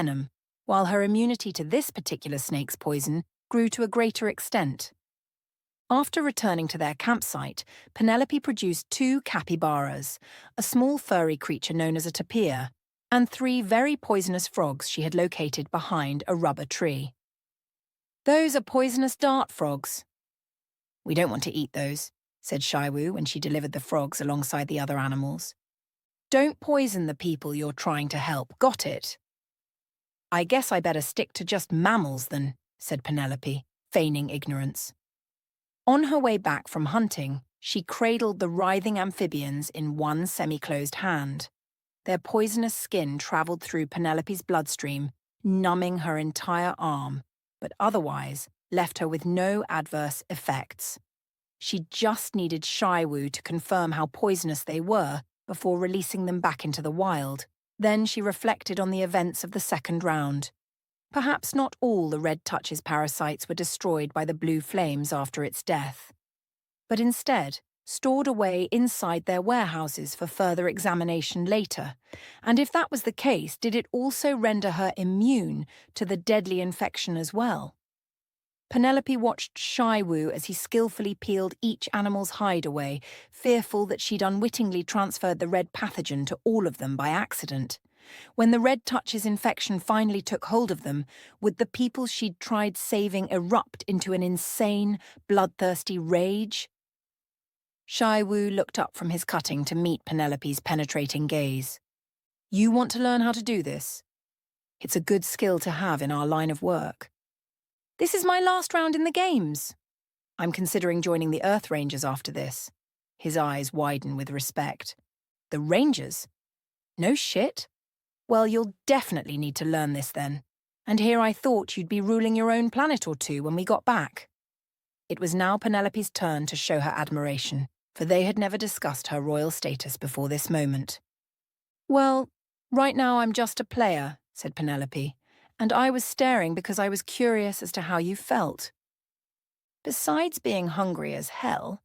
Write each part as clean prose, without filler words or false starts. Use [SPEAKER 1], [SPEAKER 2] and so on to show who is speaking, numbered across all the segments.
[SPEAKER 1] venom, while her immunity to this particular snake's poison grew to a greater extent. After returning to their campsite, Penelope produced 2 capybaras, a small furry creature known as a tapir, and 3 very poisonous frogs she had located behind a rubber tree. "Those are poisonous dart frogs." "We don't want to eat those," said Shaiwu when she delivered the frogs alongside the other animals. "Don't poison the people you're trying to help, got it?" "I guess I better stick to just mammals then," said Penelope, feigning ignorance. On her way back from hunting, she cradled the writhing amphibians in one semi-closed hand. Their poisonous skin traveled through Penelope's bloodstream, numbing her entire arm, but otherwise left her with no adverse effects. She just needed Shaiwu to confirm how poisonous they were before releasing them back into the wild. Then she reflected on the events of the second round. Perhaps not all the Red Touch's parasites were destroyed by the blue flames after its death, but instead stored away inside their warehouses for further examination later. And if that was the case, did it also render her immune to the deadly infection as well? Penelope watched Shaiwu as he skillfully peeled each animal's hide away, fearful that she'd unwittingly transferred the red pathogen to all of them by accident. When the Red Touch's infection finally took hold of them, would the people she'd tried saving erupt into an insane, bloodthirsty rage? Shaiwu looked up from his cutting to meet Penelope's penetrating gaze. "You want to learn how to do this? It's a good skill to have in our line of work." "This is my last round in the games. I'm considering joining the Earth Rangers after this." His eyes widen with respect. "The Rangers? No shit? Well, you'll definitely need to learn this then. And here I thought you'd be ruling your own planet or two when we got back." It was now Penelope's turn to show her admiration, for they had never discussed her royal status before this moment. "Well, right now I'm just a player," said Penelope, "and I was staring because I was curious as to how you felt. Besides being hungry as hell,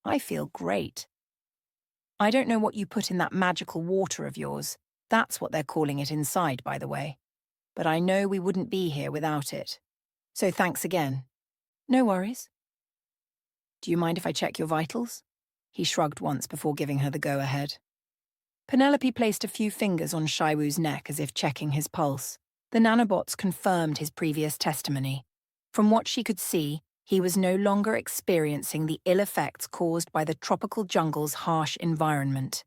[SPEAKER 1] I feel great. I don't know what you put in that magical water of yours. That's what they're calling it inside, by the way. But I know we wouldn't be here without it. So thanks again." "No worries." "Do you mind if I check your vitals?" He shrugged once before giving her the go-ahead. Penelope placed a few fingers on Shaiwu's neck as if checking his pulse. The nanobots confirmed his previous testimony. From what she could see, he was no longer experiencing the ill effects caused by the tropical jungle's harsh environment.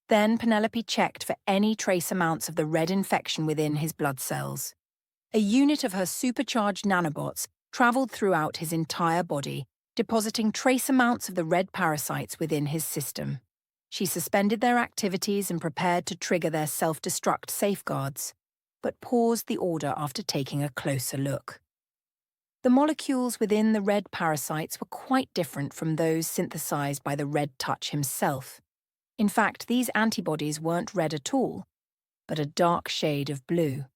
[SPEAKER 1] Then Penelope checked for any trace amounts of the red infection within his blood cells. A unit of her supercharged nanobots traveled throughout his entire body, depositing trace amounts of the red parasites within his system. She suspended their activities and prepared to trigger their self-destruct safeguards, but paused the order after taking a closer look. The molecules within the red parasites were quite different from those synthesized by the Red Touch himself. In fact, these antibodies weren't red at all, but a dark shade of blue.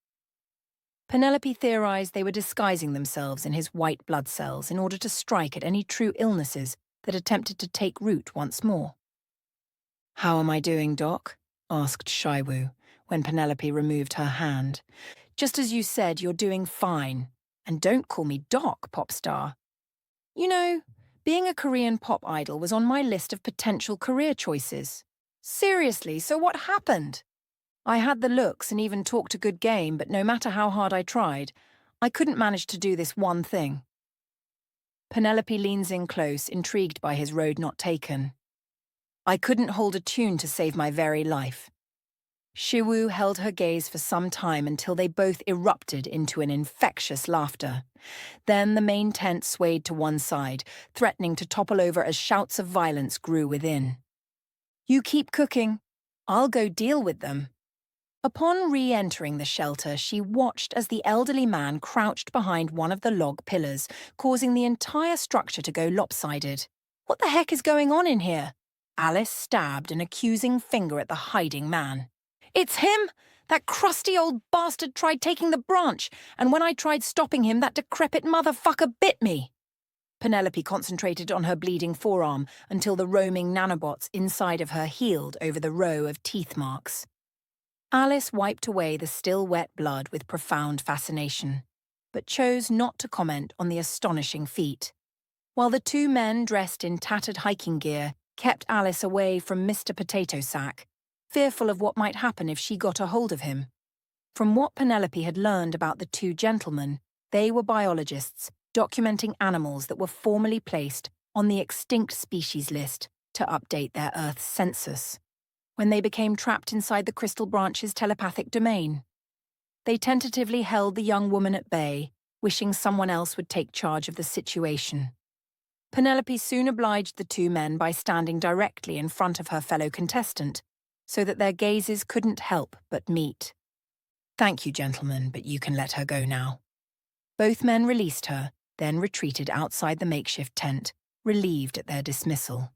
[SPEAKER 1] Penelope theorized they were disguising themselves in his white blood cells in order to strike at any true illnesses that attempted to take root once more. "How am I doing, Doc?" asked Shaiwu, when Penelope removed her hand. "Just as you said, you're doing fine. And don't call me Doc, pop star. You know, being a Korean pop idol was on my list of potential career choices." "Seriously, so what happened?" "I had the looks and even talked a good game, but no matter how hard I tried, I couldn't manage to do this one thing." Penelope leans in close, intrigued by his road not taken. "I couldn't hold a tune to save my very life." Shiwu held her gaze for some time until they both erupted into an infectious laughter. Then the main tent swayed to one side, threatening to topple over as shouts of violence grew within. "You keep cooking. I'll go deal with them." Upon re-entering the shelter, she watched as the elderly man crouched behind one of the log pillars, causing the entire structure to go lopsided. "What the heck is going on in here?" Alice stabbed an accusing finger at the hiding man. "It's him! That crusty old bastard tried taking the branch, and when I tried stopping him, that decrepit motherfucker bit me." Penelope concentrated on her bleeding forearm until the roaming nanobots inside of her healed over the row of teeth marks. Alice wiped away the still wet blood with profound fascination, but chose not to comment on the astonishing feat. While the two men dressed in tattered hiking gear kept Alice away from Mr. Potato Sack, fearful of what might happen if she got a hold of him. From what Penelope had learned about the two gentlemen, they were biologists documenting animals that were formally placed on the extinct species list to update their Earth's census, when they became trapped inside the crystal branch's telepathic domain. They tentatively held the young woman at bay, wishing someone else would take charge of the situation. Penelope soon obliged the two men by standing directly in front of her fellow contestant, so that their gazes couldn't help but meet. "Thank you, gentlemen, but you can let her go now." Both men released her, then retreated outside the makeshift tent, relieved at their dismissal.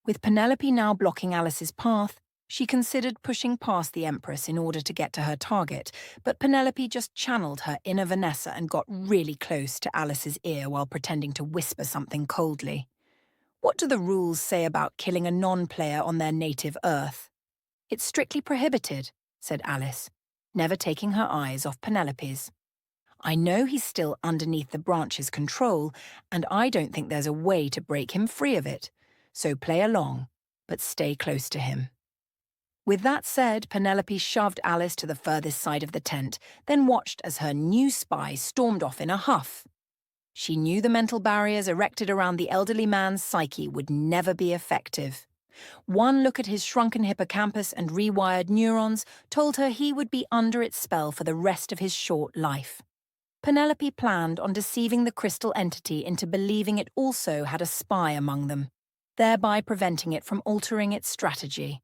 [SPEAKER 1] With Penelope now blocking Alice's path, she considered pushing past the Empress in order to get to her target, but Penelope just channeled her inner Vanessa and got really close to Alice's ear while pretending to whisper something coldly. "What do the rules say about killing a non-player on their native Earth?" "It's strictly prohibited," said Alice, never taking her eyes off Penelope's. "I know he's still underneath the branch's control, and I don't think there's a way to break him free of it. So play along, but stay close to him." With that said, Penelope shoved Alice to the furthest side of the tent, then watched as her new spy stormed off in a huff. She knew the mental barriers erected around the elderly man's psyche would never be effective. One look at his shrunken hippocampus and rewired neurons told her he would be under its spell for the rest of his short life. Penelope planned on deceiving the crystal entity into believing it also had a spy among them, thereby preventing it from altering its strategy.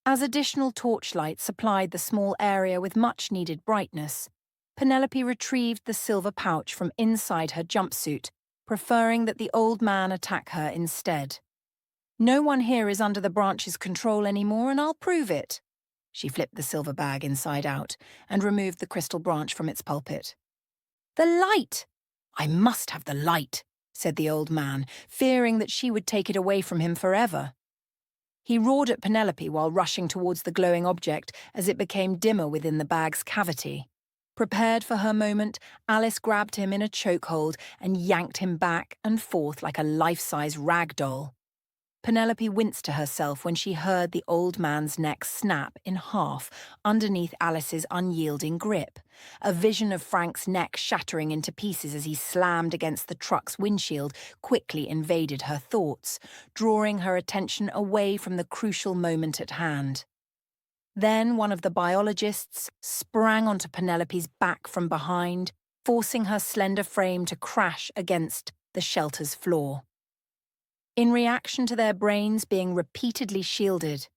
[SPEAKER 1] As additional torchlight supplied the small area with much-needed brightness, Penelope retrieved the silver pouch from inside her jumpsuit, preferring that the old man attack her instead. "No one here is under the branch's control anymore, and I'll prove it." She flipped the silver bag inside out and removed the crystal branch from its pulpit. "The light! I must have the light," said the old man, fearing that she would take it away from him forever. He roared at Penelope while rushing towards the glowing object as it became dimmer within the bag's cavity. Prepared for her moment, Alice grabbed him in a chokehold and yanked him back and forth like a life-size rag doll. Penelope winced to herself when she heard the old man's neck snap in half underneath Alice's unyielding grip. A vision of Frank's neck shattering into pieces as he slammed against the truck's windshield quickly invaded her thoughts, drawing her attention away from the crucial moment at hand. Then one of the biologists sprang onto Penelope's back from behind, forcing her slender frame to crash against the shelter's floor. In reaction to their brains being repeatedly shielded,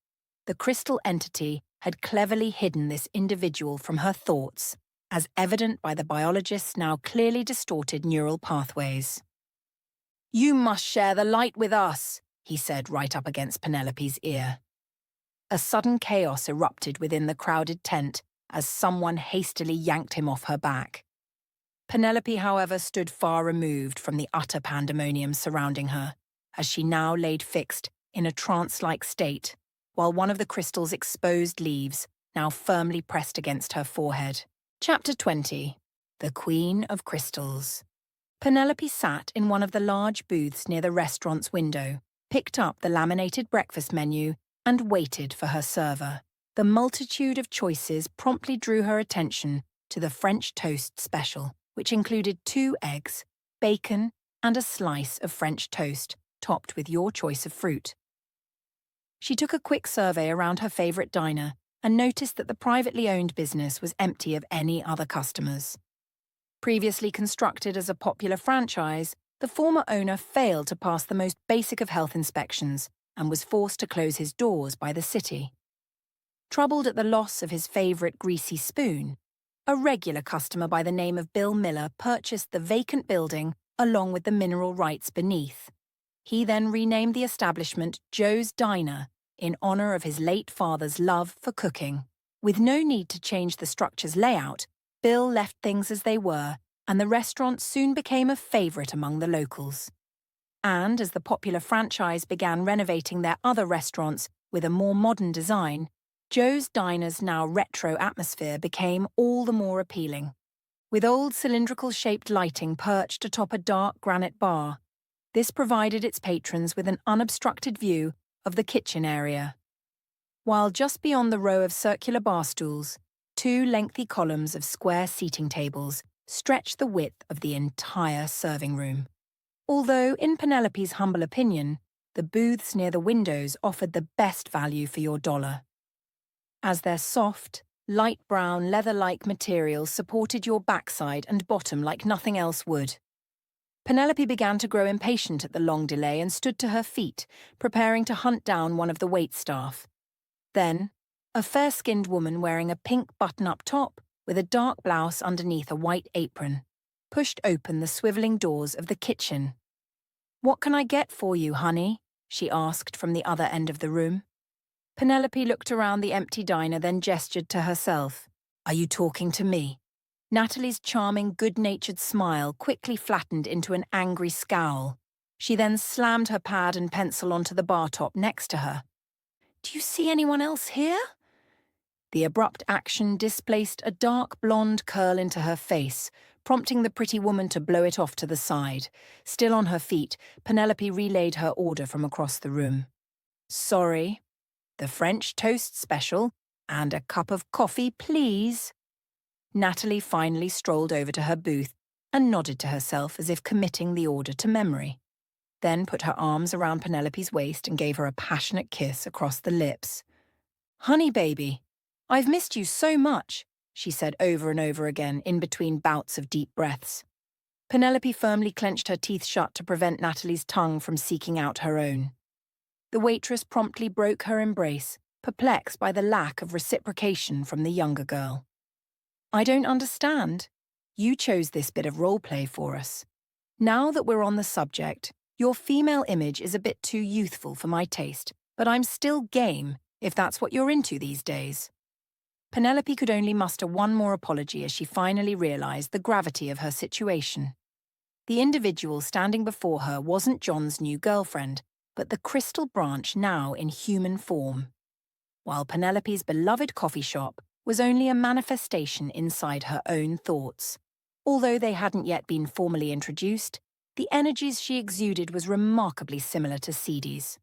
[SPEAKER 1] the crystal entity had cleverly hidden this individual from her thoughts, as evident by the biologist's now clearly distorted neural pathways. "You must share the light with us," he said right up against Penelope's ear. A sudden chaos erupted within the crowded tent as someone hastily yanked him off her back. Penelope, however, stood far removed from the utter pandemonium surrounding her, as she now laid fixed in a trance-like state, while one of the crystal's exposed leaves now firmly pressed against her forehead. Chapter 20. The Queen of Crystals. Penelope sat in one of the large booths near the restaurant's window, picked up the laminated breakfast menu, and waited for her server. The multitude of choices promptly drew her attention to the French toast special, which included 2 eggs, bacon, and a slice of French toast, topped with your choice of fruit. She took a quick survey around her favourite diner and noticed that the privately owned business was empty of any other customers. Previously constructed as a popular franchise, the former owner failed to pass the most basic of health inspections and was forced to close his doors by the city. Troubled at the loss of his favourite greasy spoon, a regular customer by the name of Bill Miller purchased the vacant building along with the mineral rights beneath. He then renamed the establishment Joe's Diner in honour of his late father's love for cooking. With no need to change the structure's layout, Bill left things as they were, and the restaurant soon became a favourite among the locals. And as the popular franchise began renovating their other restaurants with a more modern design, Joe's diner's now retro atmosphere became all the more appealing. With old cylindrical-shaped lighting perched atop a dark granite bar, this provided its patrons with an unobstructed view of the kitchen area. While just beyond the row of circular bar stools, two lengthy columns of square seating tables stretched the width of the entire serving room. Although, in Penelope's humble opinion, the booths near the windows offered the best value for your dollar, as their soft, light brown leather-like material supported your backside and bottom like nothing else would. Penelope began to grow impatient at the long delay and stood to her feet, preparing to hunt down one of the waitstaff. Then, a fair-skinned woman wearing a pink button-up top with a dark blouse underneath a white apron pushed open the swiveling doors of the kitchen. "What can I get for you, honey?" she asked from the other end of the room. Penelope looked around the empty diner, then gestured to herself. "Are you talking to me?" Natalie's charming, good-natured smile quickly flattened into an angry scowl. She then slammed her pad and pencil onto the bar top next to her. "Do you see anyone else here?" The abrupt action displaced a dark blonde curl into her face, prompting the pretty woman to blow it off to the side. Still on her feet, Penelope relayed her order from across the room. "Sorry. The French toast special, and a cup of coffee, please." Natalie finally strolled over to her booth and nodded to herself as if committing the order to memory, then put her arms around Penelope's waist and gave her a passionate kiss across the lips. "Honey baby, I've missed you so much," she said over and over again in between bouts of deep breaths. Penelope firmly clenched her teeth shut to prevent Natalie's tongue from seeking out her own. The waitress promptly broke her embrace, perplexed by the lack of reciprocation from the younger girl. "I don't understand. You chose this bit of role-play for us. Now that we're on the subject, your female image is a bit too youthful for my taste, but I'm still game, if that's what you're into these days." Penelope could only muster one more apology as she finally realized the gravity of her situation. The individual standing before her wasn't John's new girlfriend, but the crystal branch now in human form. While Penelope's beloved coffee shop was only a manifestation inside her own thoughts. Although they hadn't yet been formally introduced, the energies she exuded was remarkably similar to Seedy's.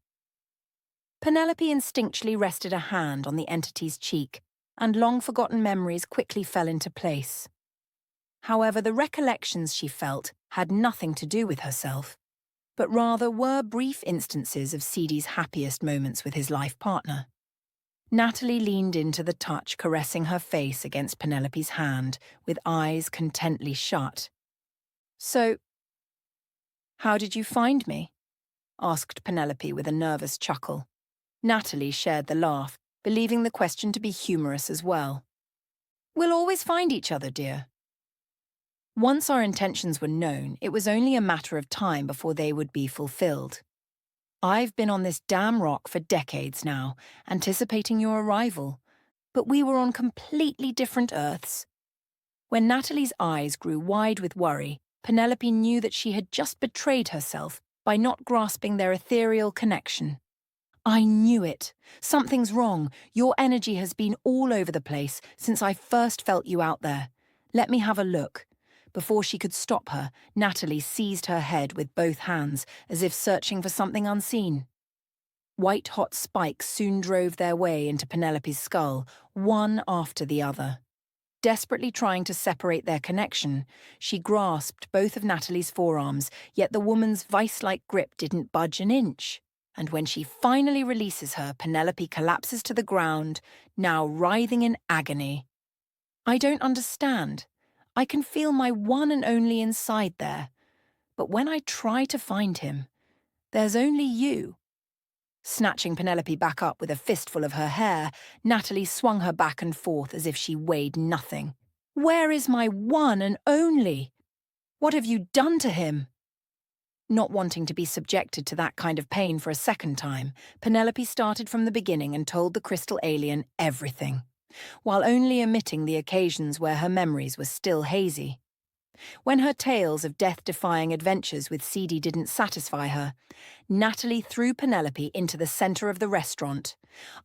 [SPEAKER 1] Penelope instinctually rested a hand on the entity's cheek, and long-forgotten memories quickly fell into place. However, the recollections she felt had nothing to do with herself, but rather were brief instances of Seedy's happiest moments with his life partner. Natalie leaned into the touch, caressing her face against Penelope's hand, with eyes contently shut. "So, how did you find me?" asked Penelope with a nervous chuckle. Natalie shared the laugh, believing the question to be humorous as well. "We'll always find each other, dear." Once our intentions were known, it was only a matter of time before they would be fulfilled. I've been on this damn rock for decades now, anticipating your arrival, but we were on completely different Earths. When Natalie's eyes grew wide with worry, Penelope knew that she had just betrayed herself by not grasping their ethereal connection. "I knew it. Something's wrong. Your energy has been all over the place since I first felt you out there. Let me have a look." Before she could stop her, Natalie seized her head with both hands, as if searching for something unseen. White-hot spikes soon drove their way into Penelope's skull, one after the other. Desperately trying to separate their connection, she grasped both of Natalie's forearms, yet the woman's vice-like grip didn't budge an inch. And when she finally releases her, Penelope collapses to the ground, now writhing in agony. "I don't understand. I can feel my one and only inside there. But when I try to find him, there's only you." Snatching Penelope back up with a fistful of her hair, Natalie swung her back and forth as if she weighed nothing. "Where is my one and only? What have you done to him?" Not wanting to be subjected to that kind of pain for a second time, Penelope started from the beginning and told the crystal alien everything, while only omitting the occasions where her memories were still hazy. When her tales of death-defying adventures with Seedy didn't satisfy her, Natalie threw Penelope into the center of the restaurant.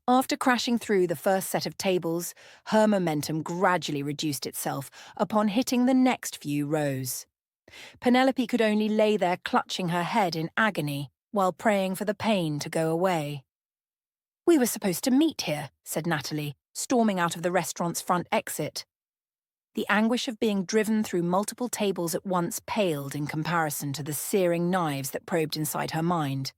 [SPEAKER 1] After crashing through the first set of tables, her momentum gradually reduced itself upon hitting the next few rows. Penelope could only lay there clutching her head in agony while praying for the pain to go away. "We were supposed to meet here," said Natalie, storming out of the restaurant's front exit. The anguish of being driven through multiple tables at once paled in comparison to the searing knives that probed inside her mind.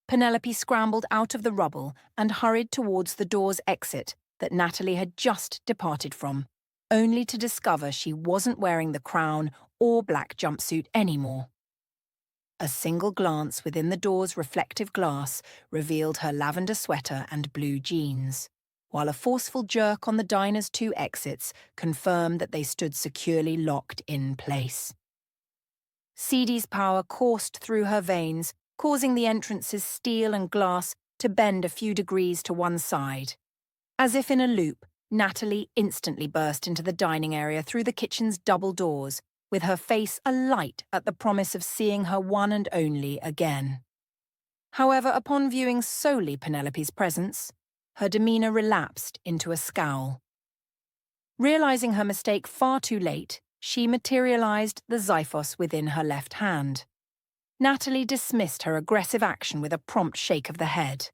[SPEAKER 1] Penelope scrambled out of the rubble and hurried towards the door's exit that Natalie had just departed from, only to discover she wasn't wearing the crown or black jumpsuit anymore. A single glance within the door's reflective glass revealed her lavender sweater and blue jeans, while a forceful jerk on the diner's two exits confirmed that they stood securely locked in place. Seedy's power coursed through her veins, causing the entrance's steel and glass to bend a few degrees to one side. As if in a loop, Natalie instantly burst into the dining area through the kitchen's double doors, with her face alight at the promise of seeing her one and only again. However, upon viewing solely Penelope's presence, her demeanor relapsed into a scowl. Realizing her mistake far too late, she materialized the Xiphos within her left hand. Natalie dismissed her aggressive action with a prompt shake of the head.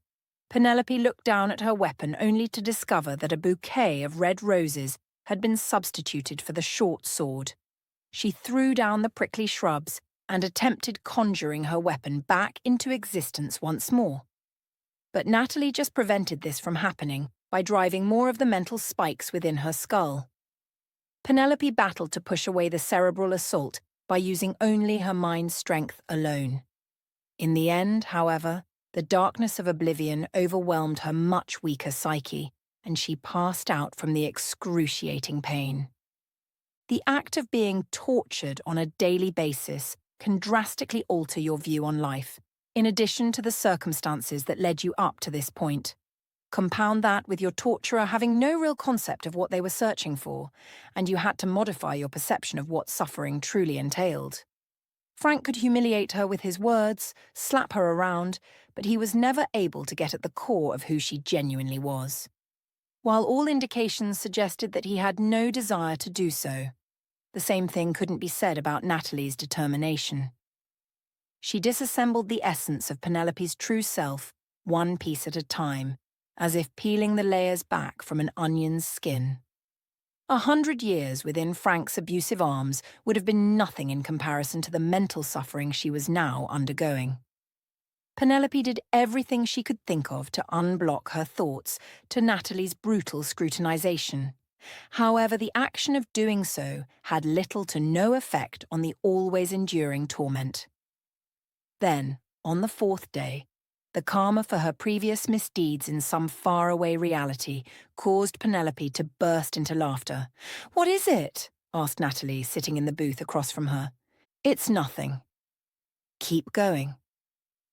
[SPEAKER 1] Penelope looked down at her weapon only to discover that a bouquet of red roses had been substituted for the short sword. She threw down the prickly shrubs and attempted conjuring her weapon back into existence once more. But Natalie just prevented this from happening by driving more of the mental spikes within her skull. Penelope battled to push away the cerebral assault by using only her mind's strength alone. In the end, however, the darkness of oblivion overwhelmed her much weaker psyche, and she passed out from the excruciating pain. The act of being tortured on a daily basis can drastically alter your view on life, in addition to the circumstances that led you up to this point. Compound that with your torturer having no real concept of what they were searching for, and you had to modify your perception of what suffering truly entailed. Frank could humiliate her with his words, slap her around, but he was never able to get at the core of who she genuinely was. While all indications suggested that he had no desire to do so, the same thing couldn't be said about Natalie's determination. She disassembled the essence of Penelope's true self, one piece at a time, as if peeling the layers back from an onion's skin. 100 years within Frank's abusive arms would have been nothing in comparison to the mental suffering she was now undergoing. Penelope did everything she could think of to unblock her thoughts to Natalie's brutal scrutinization. However, the action of doing so had little to no effect on the always enduring torment. Then, on the fourth day, the karma for her previous misdeeds in some faraway reality caused Penelope to burst into laughter. "What is it?" asked Natalie, sitting in the booth across from her. "It's nothing." "Keep going."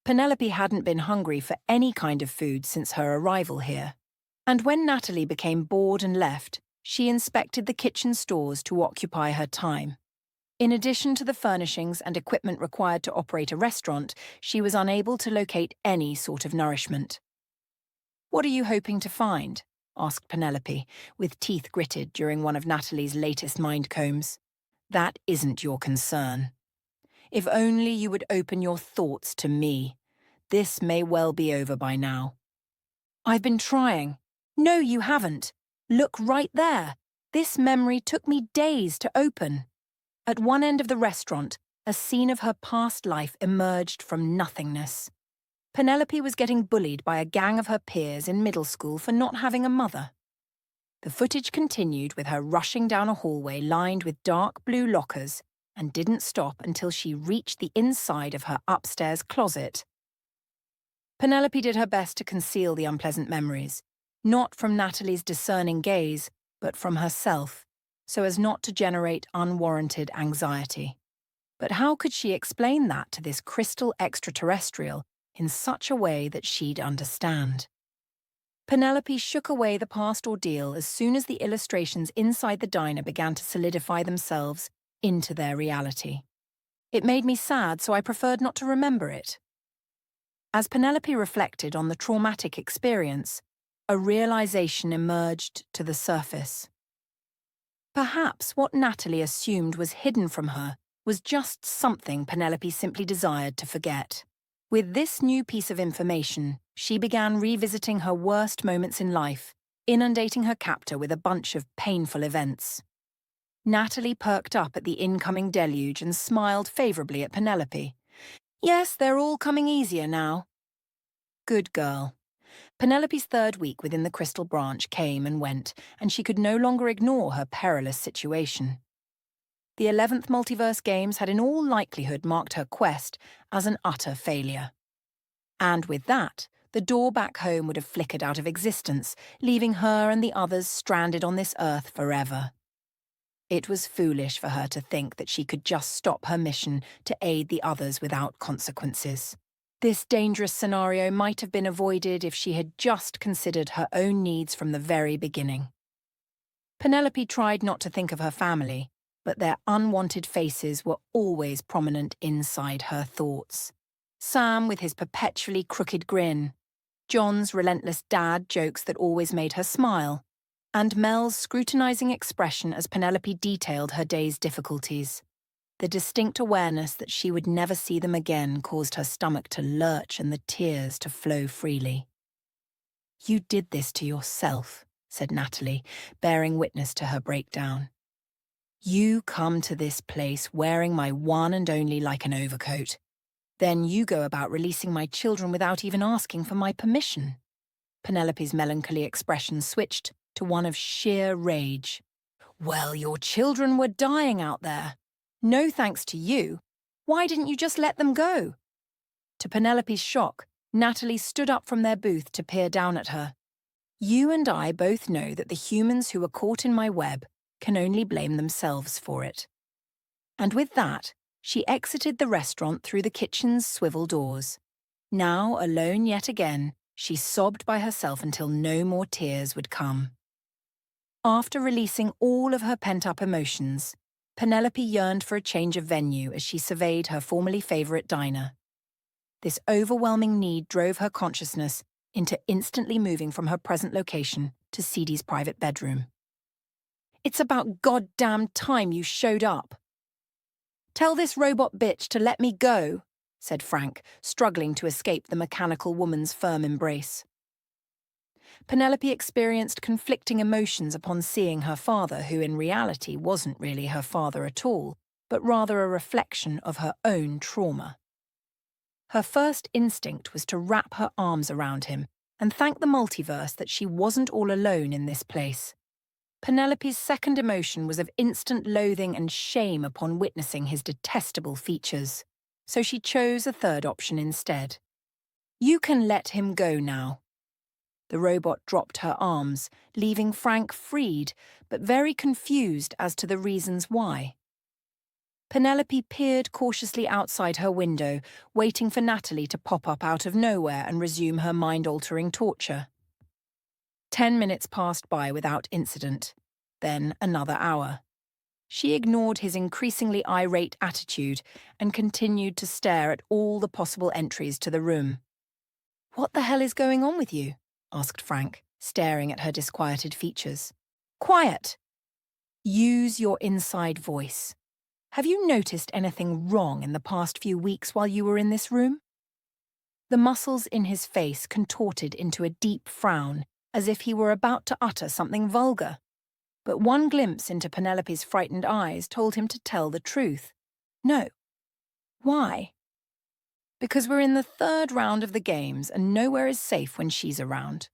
[SPEAKER 1] Penelope hadn't been hungry for any kind of food since her arrival here, and when Natalie became bored and left, she inspected the kitchen stores to occupy her time. In addition to the furnishings and equipment required to operate a restaurant, she was unable to locate any sort of nourishment. "What are you hoping to find?" asked Penelope, with teeth gritted during one of Natalie's latest mind combs. "That isn't your concern. If only you would open your thoughts to me. This may well be over by now." "I've been trying." "No, you haven't. Look right there. This memory took me days to open." At one end of the restaurant, a scene of her past life emerged from nothingness. Penelope was getting bullied by a gang of her peers in middle school for not having a mother. The footage continued with her rushing down a hallway lined with dark blue lockers and didn't stop until she reached the inside of her upstairs closet. Penelope did her best to conceal the unpleasant memories, not from Natalie's discerning gaze, but from herself, so as not to generate unwarranted anxiety. But how could she explain that to this crystal extraterrestrial in such a way that she'd understand? Penelope shook away the past ordeal as soon as the illustrations inside the diner began to solidify themselves into their reality. It made me sad, so I preferred not to remember it. As Penelope reflected on the traumatic experience, a realization emerged to the surface. Perhaps what Natalie assumed was hidden from her was just something Penelope simply desired to forget. With this new piece of information, she began revisiting her worst moments in life, inundating her captor with a bunch of painful events. Natalie perked up at the incoming deluge and smiled favorably at Penelope. Yes, they're all coming easier now. Good girl. Penelope's third week within the Crystal Branch came and went, and she could no longer ignore her perilous situation. The 11th Multiverse Games had in all likelihood marked her quest as an utter failure. And with that, the door back home would have flickered out of existence, leaving her and the others stranded on this earth forever. It was foolish for her to think that she could just stop her mission to aid the others without consequences. This dangerous scenario might have been avoided if she had just considered her own needs from the very beginning. Penelope tried not to think of her family, but their unwanted faces were always prominent inside her thoughts. Sam with his perpetually crooked grin, John's relentless dad jokes that always made her smile, and Mel's scrutinizing expression as Penelope detailed her day's difficulties. The distinct awareness that she would never see them again caused her stomach to lurch and the tears to flow freely. "You did this to yourself," said Natalie, bearing witness to her breakdown. "You come to this place wearing my one and only like an overcoat. Then you go about releasing my children without even asking for my permission." Penelope's melancholy expression switched to one of sheer rage. "Well, your children were dying out there. No thanks to you. Why didn't you just let them go?" To Penelope's shock, Natalie stood up from their booth to peer down at her. "You and I both know that the humans who were caught in my web can only blame themselves for it." And with that, she exited the restaurant through the kitchen's swivel doors. Now, alone yet again, she sobbed by herself until no more tears would come. After releasing all of her pent-up emotions, Penelope yearned for a change of venue as she surveyed her formerly favourite diner. This overwhelming need drove her consciousness into instantly moving from her present location to Ceedy's private bedroom. "It's about goddamn time you showed up." "Tell this robot bitch to let me go," said Frank, struggling to escape the mechanical woman's firm embrace. Penelope experienced conflicting emotions upon seeing her father, who in reality wasn't really her father at all, but rather a reflection of her own trauma. Her first instinct was to wrap her arms around him and thank the multiverse that she wasn't all alone in this place. Penelope's second emotion was of instant loathing and shame upon witnessing his detestable features, so she chose a third option instead. "You can let him go now." The robot dropped her arms, leaving Frank freed, but very confused as to the reasons why. Penelope peered cautiously outside her window, waiting for Natalie to pop up out of nowhere and resume her mind-altering torture. 10 minutes passed by without incident, then another hour. She ignored his increasingly irate attitude and continued to stare at all the possible entries to the room. "What the hell is going on with you?" asked Frank, staring at her disquieted features. "Quiet! Use your inside voice. Have you noticed anything wrong in the past few weeks while you were in this room?" The muscles in his face contorted into a deep frown, as if he were about to utter something vulgar. But one glimpse into Penelope's frightened eyes told him to tell the truth. "No." "Why?" "Because we're in the third round of the games and nowhere is safe when she's around.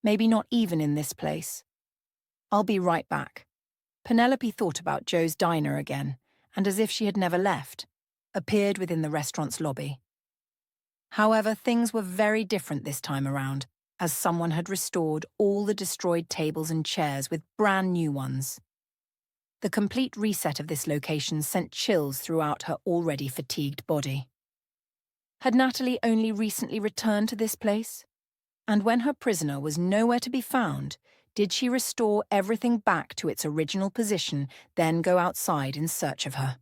[SPEAKER 1] Maybe not even in this place. I'll be right back." Penelope thought about Joe's diner again, and as if she had never left, appeared within the restaurant's lobby. However, things were very different this time around, as someone had restored all the destroyed tables and chairs with brand new ones. The complete reset of this location sent chills throughout her already fatigued body. Had Natalie only recently returned to this place? And when her prisoner was nowhere to be found, Did she restore everything back to its original position, then go outside in search of her?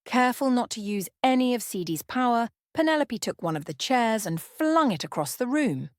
[SPEAKER 1] Careful not to use any of Seedy's power, Penelope took one of the chairs and flung it across the room.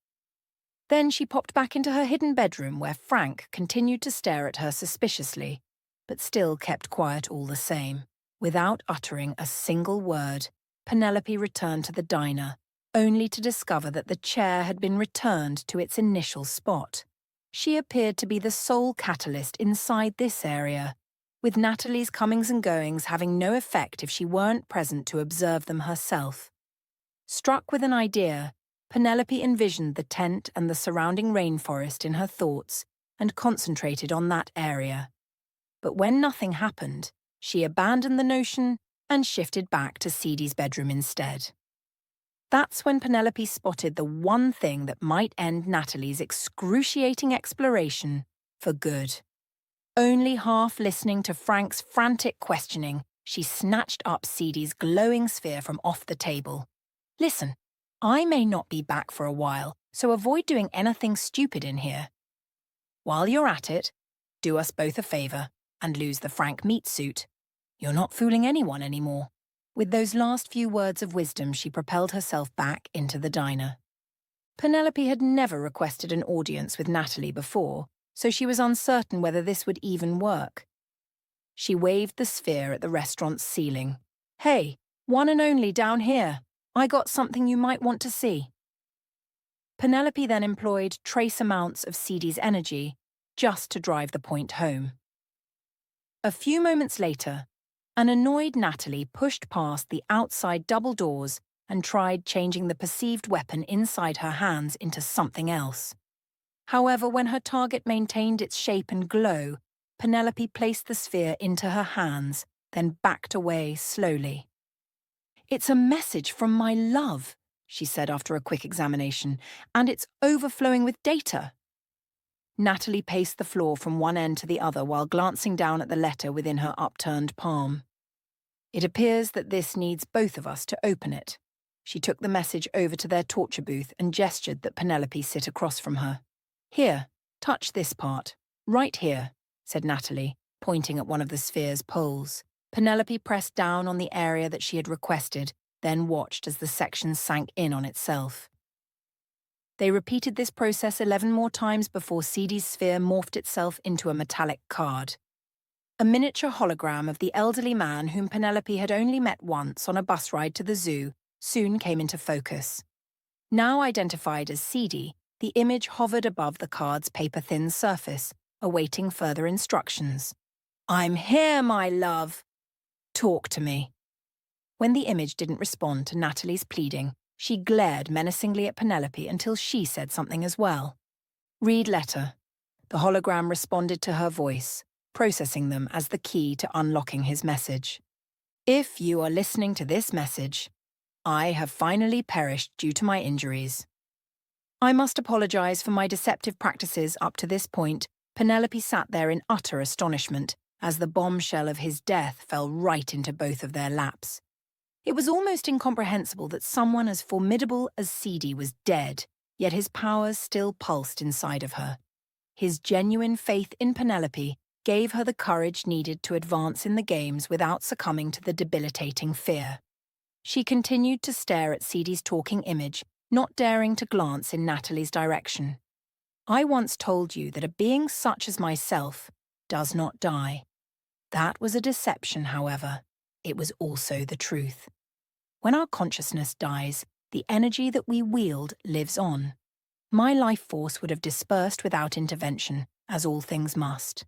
[SPEAKER 1] Then she popped back into her hidden bedroom where Frank continued to stare at her suspiciously, but still kept quiet all the same. Without uttering a single word, Penelope returned to the diner, only to discover that the chair had been returned to its initial spot. She appeared to be the sole catalyst inside this area, with Natalie's comings and goings having no effect if she weren't present to observe them herself. Struck with an idea, Penelope envisioned the tent and the surrounding rainforest in her thoughts and concentrated on that area. But when nothing happened, she abandoned the notion and shifted back to Seedy's bedroom instead. That's when Penelope spotted the one thing that might end Natalie's excruciating exploration for good. Only half listening to Frank's frantic questioning, she snatched up Seedy's glowing sphere from off the table. Listen, I may not be back for a while, so avoid doing anything stupid in here. While you're at it, do us both a favor and lose the Frank meat suit. You're not fooling anyone anymore. With those last few words of wisdom, she propelled herself back into the diner. Penelope had never requested an audience with Natalie before, so she was uncertain whether this would even work. She waved the sphere at the restaurant's ceiling. Hey, one and only down here. I got something you might want to see. Penelope then employed trace amounts of Seedy's energy just to drive the point home. A few moments later, an annoyed Natalie pushed past the outside double doors and tried changing the perceived weapon inside her hands into something else. However, when her target maintained its shape and glow, Penelope placed the sphere into her hands, then backed away slowly. It's a message from my love, she said after a quick examination, and it's overflowing with data. Natalie paced the floor from one end to the other while glancing down at the letter within her upturned palm. It appears that this needs both of us to open it. She took the message over to their torture booth and gestured that Penelope sit across from her. Here, touch this part. Right here, said Natalie, pointing at one of the sphere's poles. Penelope pressed down on the area that she had requested, then watched as the section sank in on itself. They repeated this process 11 more times before Seedy's sphere morphed itself into a metallic card. A miniature hologram of the elderly man whom Penelope had only met once on a bus ride to the zoo soon came into focus. Now identified as Seedy, the image hovered above the card's paper-thin surface, awaiting further instructions. I'm here, my love. Talk to me. When the image didn't respond to Natalie's pleading, she glared menacingly at Penelope until she said something as well. Read letter. The hologram responded to her voice, processing them as the key to unlocking his message. If you are listening to this message, I have finally perished due to my injuries. I must apologize for my deceptive practices up to this point. Penelope sat there in utter astonishment as the bombshell of his death fell right into both of their laps. It was almost incomprehensible that someone as formidable as Seedy was dead, yet his powers still pulsed inside of her. His genuine faith in Penelope gave her the courage needed to advance in the games without succumbing to the debilitating fear. She continued to stare at Seedy's talking image, not daring to glance in Natalie's direction. I once told you that a being such as myself does not die. That was a deception, however. It was also the truth. When our consciousness dies, the energy that we wield lives on. My life force would have dispersed without intervention, as all things must.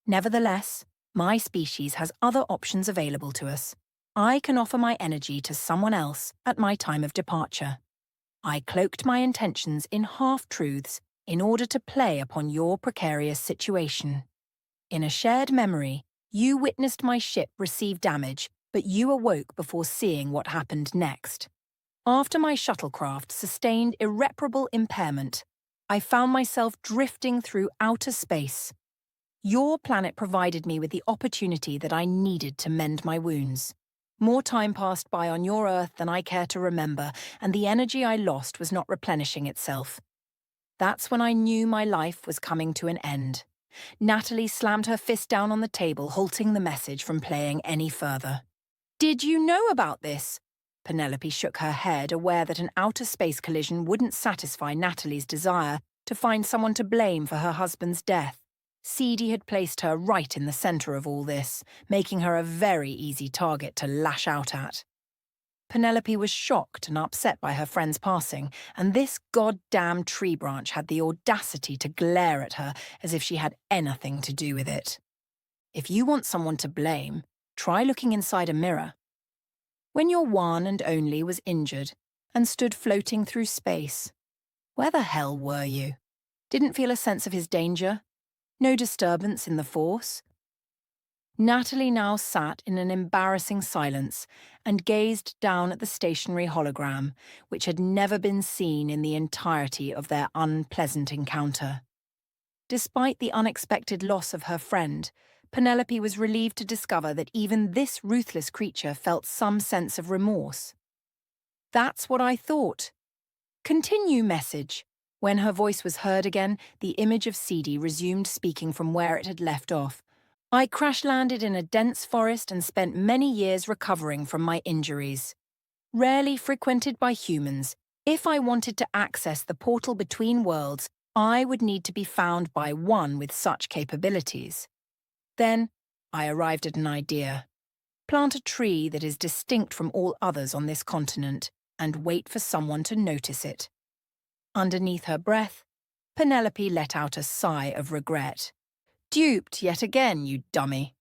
[SPEAKER 1] Nevertheless, my species has other options available to us. I can offer my energy to someone else at my time of departure. I cloaked my intentions in half-truths in order to play upon your precarious situation. In a shared memory, you witnessed my ship receive damage, but you awoke before seeing what happened next. After my shuttlecraft sustained irreparable impairment, I found myself drifting through outer space. Your planet provided me with the opportunity that I needed to mend my wounds. More time passed by on your Earth than I care to remember, and the energy I lost was not replenishing itself. That's when I knew my life was coming to an end. Natalie slammed her fist down on the table, halting the message from playing any further. Did you know about this? Penelope shook her head, aware that an outer space collision wouldn't satisfy Natalie's desire to find someone to blame for her husband's death. Seedy had placed her right in the center of all this, making her a very easy target to lash out at. Penelope was shocked and upset by her friend's passing, and this goddamn tree branch had the audacity to glare at her as if she had anything to do with it. If you want someone to blame, try looking inside a mirror. When your one and only was injured and stood floating through space, where the hell were you? Didn't feel a sense of his danger? No disturbance in the force? Natalie now sat in an embarrassing silence and gazed down at the stationary hologram, which had never been seen in the entirety of their unpleasant encounter. Despite the unexpected loss of her friend, Penelope was relieved to discover that even this ruthless creature felt some sense of remorse. That's what I thought. Continue message. When her voice was heard again, the image of Seedy resumed speaking from where it had left off. I crash-landed in a dense forest and spent many years recovering from my injuries. Rarely frequented by humans, if I wanted to access the portal between worlds, I would need to be found by one with such capabilities. Then, I arrived at an idea. Plant a tree that is distinct from all others on this continent and wait for someone to notice it. Underneath her breath, Penelope let out a sigh of regret. Duped yet again, you dummy.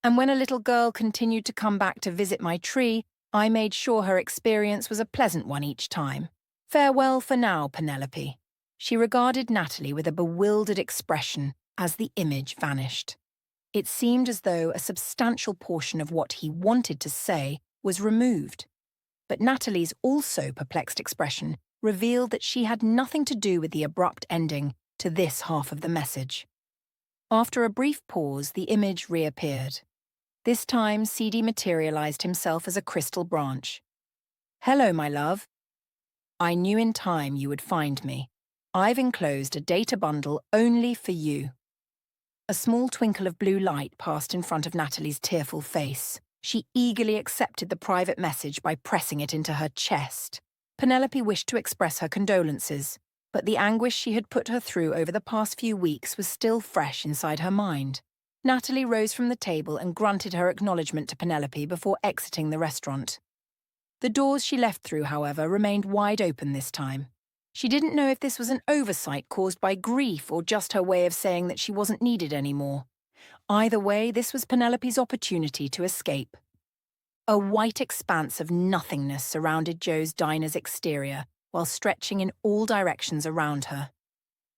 [SPEAKER 1] And when a little girl continued to come back to visit my tree, I made sure her experience was a pleasant one each time. Farewell for now, Penelope. She regarded Natalie with a bewildered expression as the image vanished. It seemed as though a substantial portion of what he wanted to say was removed. But Natalie's also perplexed expression revealed that she had nothing to do with the abrupt ending to this half of the message. After a brief pause, the image reappeared. This time, Seedy materialized himself as a crystal branch. Hello, my love. I knew in time you would find me. I've enclosed a data bundle only for you. A small twinkle of blue light passed in front of Natalie's tearful face. She eagerly accepted the private message by pressing it into her chest. Penelope wished to express her condolences, but the anguish she had put her through over the past few weeks was still fresh inside her mind. Natalie rose from the table and grunted her acknowledgement to Penelope before exiting the restaurant. The doors she left through, however, remained wide open this time. She didn't know if this was an oversight caused by grief or just her way of saying that she wasn't needed anymore. Either way, this was Penelope's opportunity to escape. A white expanse of nothingness surrounded Joe's diner's exterior, while stretching in all directions around her.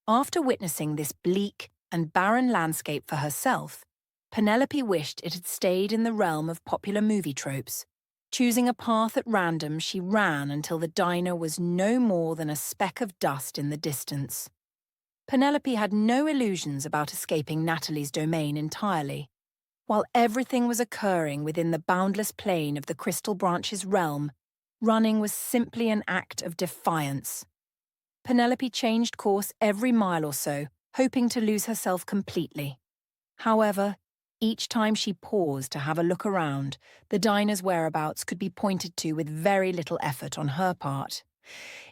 [SPEAKER 1] After witnessing this bleak and barren landscape for herself, Penelope wished it had stayed in the realm of popular movie tropes. Choosing a path at random, she ran until the diner was no more than a speck of dust in the distance. Penelope had no illusions about escaping Natalie's domain entirely. While everything was occurring within the boundless plane of the Crystal Branch's realm, running was simply an act of defiance. Penelope changed course every mile or so, hoping to lose herself completely. However, each time she paused to have a look around, the diner's whereabouts could be pointed to with very little effort on her part.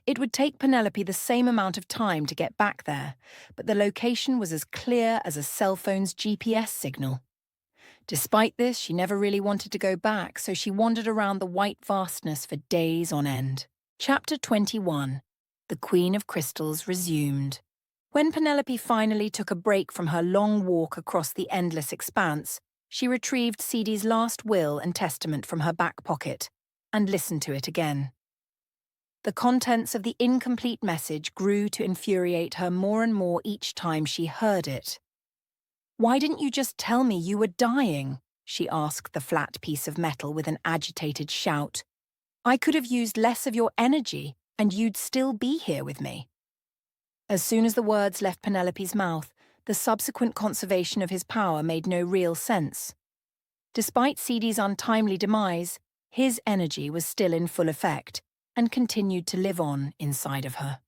[SPEAKER 1] It would take Penelope the same amount of time to get back there, but the location was as clear as a cell phone's GPS signal. Despite this, she never really wanted to go back, so she wandered around the white vastness for days on end. Chapter 21. The Queen of Crystals resumed. When Penelope finally took a break from her long walk across the endless expanse, she retrieved Seedy's last will and testament from her back pocket and listened to it again. The contents of the incomplete message grew to infuriate her more and more each time she heard it. "Why didn't you just tell me you were dying?" she asked the flat piece of metal with an agitated shout. "I could have used less of your energy, and you'd still be here with me." As soon as the words left Penelope's mouth, the subsequent conservation of his power made no real sense. Despite Seedy's untimely demise, his energy was still in full effect and continued to live on inside of her.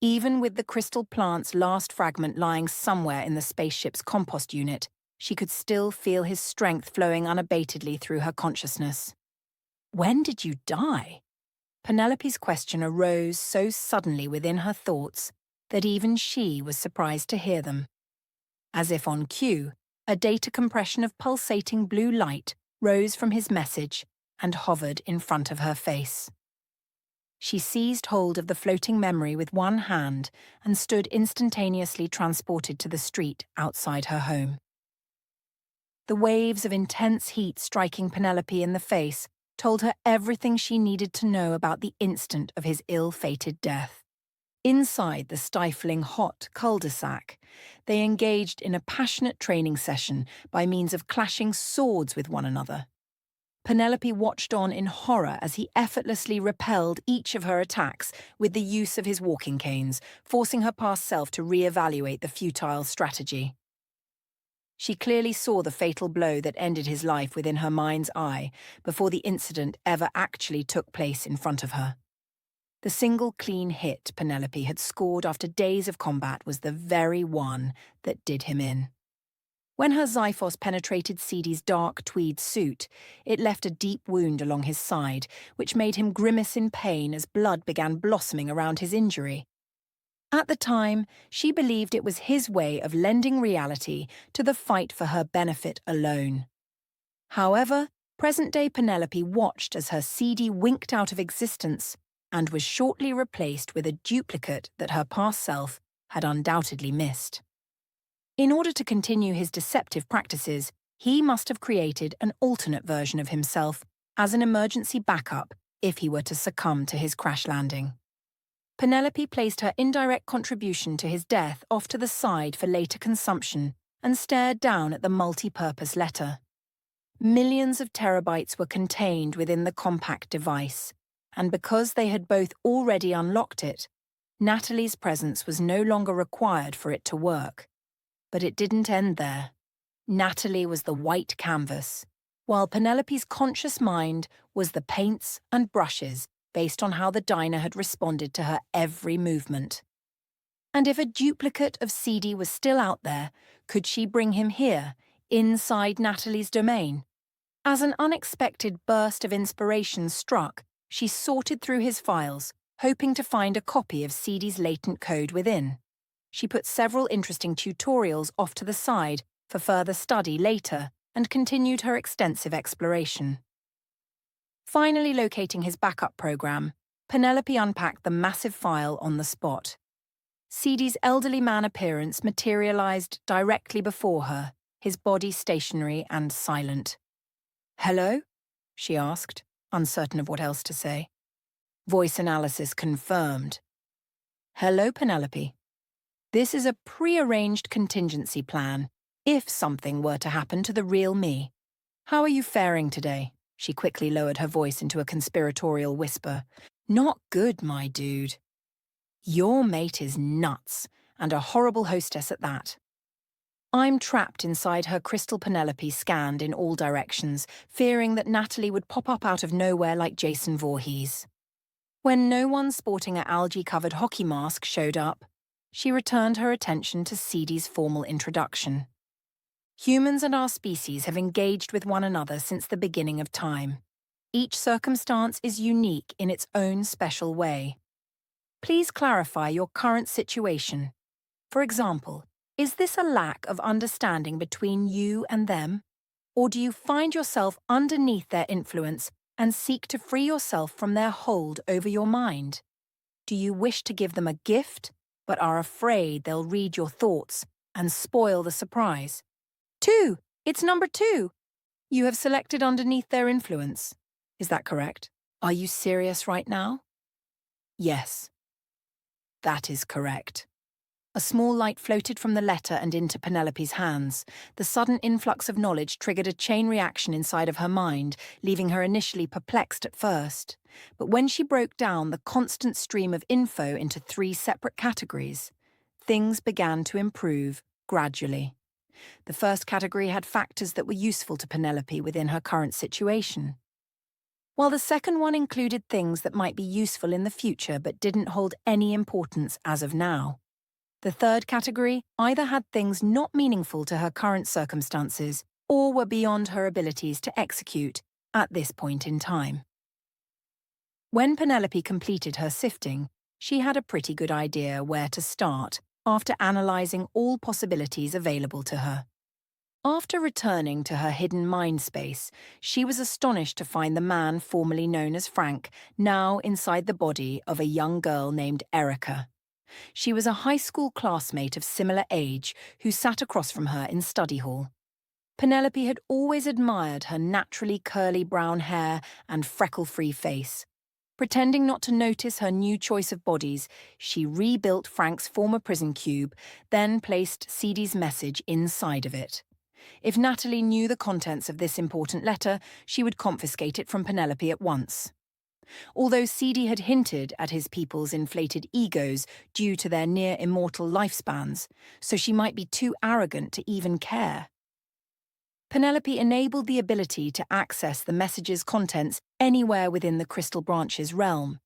[SPEAKER 1] Even with the crystal plant's last fragment lying somewhere in the spaceship's compost unit, she could still feel his strength flowing unabatedly through her consciousness. "When did you die?" Penelope's question arose so suddenly within her thoughts that even she was surprised to hear them. As if on cue, a data compression of pulsating blue light rose from his message and hovered in front of her face. She seized hold of the floating memory with one hand and stood instantaneously transported to the street outside her home. The waves of intense heat striking Penelope in the face told her everything she needed to know about the instant of his ill-fated death. Inside the stifling hot cul-de-sac, they engaged in a passionate training session by means of clashing swords with one another. Penelope watched on in horror as he effortlessly repelled each of her attacks with the use of his walking canes, forcing her past self to re-evaluate the futile strategy. She clearly saw the fatal blow that ended his life within her mind's eye before the incident ever actually took place in front of her. The single clean hit Penelope had scored after days of combat was the very one that did him in. When her Xiphos penetrated Sidi's dark tweed suit, it left a deep wound along his side, which made him grimace in pain as blood began blossoming around his injury. At the time, she believed it was his way of lending reality to the fight for her benefit alone. However, present-day Penelope watched as her Sidi winked out of existence and was shortly replaced with a duplicate that her past self had undoubtedly missed. In order to continue his deceptive practices, he must have created an alternate version of himself as an emergency backup if he were to succumb to his crash landing. Penelope placed her indirect contribution to his death off to the side for later consumption and stared down at the multi-purpose letter. Millions of terabytes were contained within the compact device, and because they had both already unlocked it, Natalie's presence was no longer required for it to work. But it didn't end there. Natalie was the white canvas, while Penelope's conscious mind was the paints and brushes based on how the diner had responded to her every movement. And if a duplicate of Sidi was still out there, could she bring him here, inside Natalie's domain? As an unexpected burst of inspiration struck, she sorted through his files, hoping to find a copy of Sidi's latent code within. She put several interesting tutorials off to the side for further study later and continued her extensive exploration. Finally locating his backup program, Penelope unpacked the massive file on the spot. Sidi's elderly man appearance materialized directly before her, his body stationary and silent. "Hello?" she asked, uncertain of what else to say. Voice analysis confirmed. "Hello, Penelope. This is a pre-arranged contingency plan, if something were to happen to the real me. How are you faring today?" She quickly lowered her voice into a conspiratorial whisper. "Not good, my dude. Your mate is nuts, and a horrible hostess at that." I'm trapped inside her crystal. Penelope scanned in all directions, fearing that Natalie would pop up out of nowhere like Jason Voorhees. When no one sporting an algae-covered hockey mask showed up, she returned her attention to Sidi's formal introduction. Humans and our species have engaged with one another since the beginning of time. Each circumstance is unique in its own special way. Please clarify your current situation. For example, is this a lack of understanding between you and them? Or do you find yourself underneath their influence and seek to free yourself from their hold over your mind? Do you wish to give them a gift, but are afraid they'll read your thoughts and spoil the surprise? 2. It's number 2. You have selected underneath their influence. Is that correct? Are you serious right now? Yes. That is correct. A small light floated from the letter and into Penelope's hands. The sudden influx of knowledge triggered a chain reaction inside of her mind, leaving her initially perplexed at first. But when she broke down the constant stream of info into 3 separate categories, things began to improve gradually. The first category had factors that were useful to Penelope within her current situation. while the second one included things that might be useful in the future but didn't hold any importance as of now. The third category either had things not meaningful to her current circumstances or were beyond her abilities to execute at this point in time. When Penelope completed her sifting, she had a pretty good idea where to start after analysing all possibilities available to her. After returning to her hidden mind space, she was astonished to find the man formerly known as Frank now inside the body of a young girl named Erica. She was a high school classmate of similar age who sat across from her in study hall. Penelope had always admired her naturally curly brown hair and freckle-free face. Pretending not to notice her new choice of bodies, she rebuilt Frank's former prison cube, then placed Ceedy's message inside of it. If Natalie knew the contents of this important letter, she would confiscate it from Penelope at once. Although Ceedy had hinted at his people's inflated egos due to their near-immortal lifespans, so she might be too arrogant to even care. Penelope enabled the ability to access the message's contents anywhere within the Crystal Branch's realm.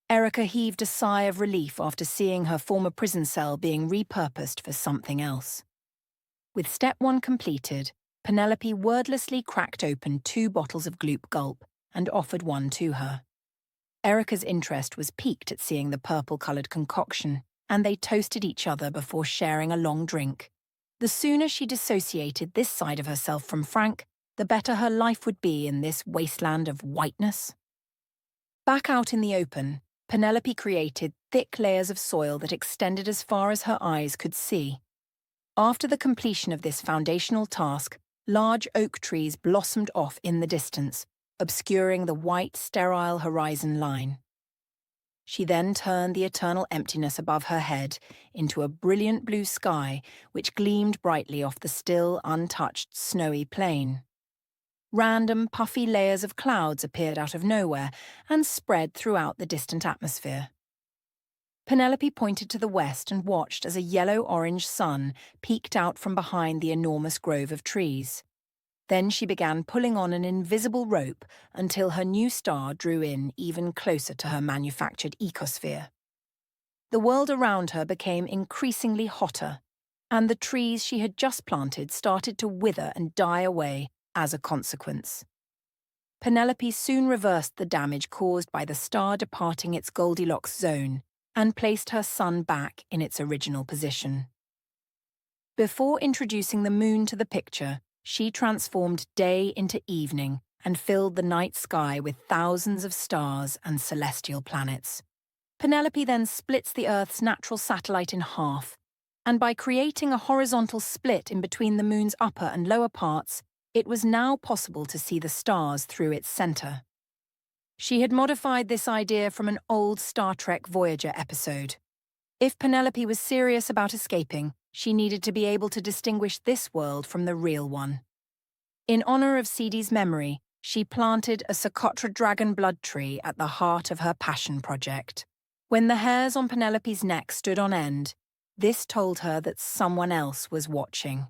[SPEAKER 1] Erica heaved a sigh of relief after seeing her former prison cell being repurposed for something else. With step 1 completed, Penelope wordlessly cracked open 2 bottles of Gloop Gulp and offered one to her. Erica's interest was piqued at seeing the purple-coloured concoction, and they toasted each other before sharing a long drink. The sooner she dissociated this side of herself from Frank, the better her life would be in this wasteland of whiteness. Back out in the open, Penelope created thick layers of soil that extended as far as her eyes could see. After the completion of this foundational task, large oak trees blossomed off in the distance, obscuring the white, sterile horizon line. She then turned the eternal emptiness above her head into a brilliant blue sky which gleamed brightly off the still, untouched, snowy plain. Random, puffy layers of clouds appeared out of nowhere and spread throughout the distant atmosphere. Penelope pointed to the west and watched as a yellow-orange sun peeked out from behind the enormous grove of trees. Then she began pulling on an invisible rope until her new star drew in even closer to her manufactured ecosphere. The world around her became increasingly hotter, and the trees she had just planted started to wither and die away as a consequence. Penelope soon reversed the damage caused by the star departing its Goldilocks zone and placed her sun back in its original position. Before introducing the moon to the picture, she transformed day into evening and filled the night sky with thousands of stars and celestial planets. Penelope then splits the Earth's natural satellite in half, and by creating a horizontal split in between the moon's upper and lower parts, it was now possible to see the stars through its center. She had modified this idea from an old Star Trek Voyager episode. If Penelope was serious about escaping, she needed to be able to distinguish this world from the real one. In honor of Ceedy's memory, she planted a Socotra dragon blood tree at the heart of her passion project. When the hairs on Penelope's neck stood on end, this told her that someone else was watching.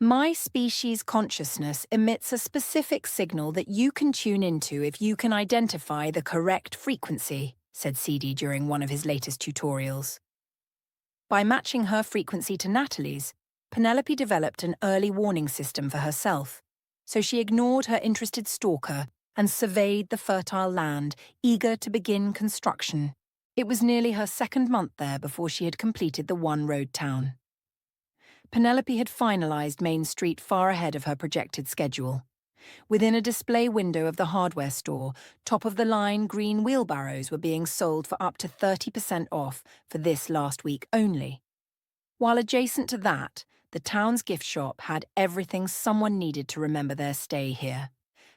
[SPEAKER 1] My species' consciousness emits a specific signal that you can tune into if you can identify the correct frequency, said Ceedy during one of his latest tutorials. By matching her frequency to Natalie's, Penelope developed an early warning system for herself, so she ignored her interested stalker and surveyed the fertile land, eager to begin construction. It was nearly her second month there before she had completed the one-road town. Penelope had finalized Main Street far ahead of her projected schedule. Within a display window of the hardware store, top-of-the-line green wheelbarrows were being sold for up to 30% off for this last week only. While adjacent to that, the town's gift shop had everything someone needed to remember their stay here.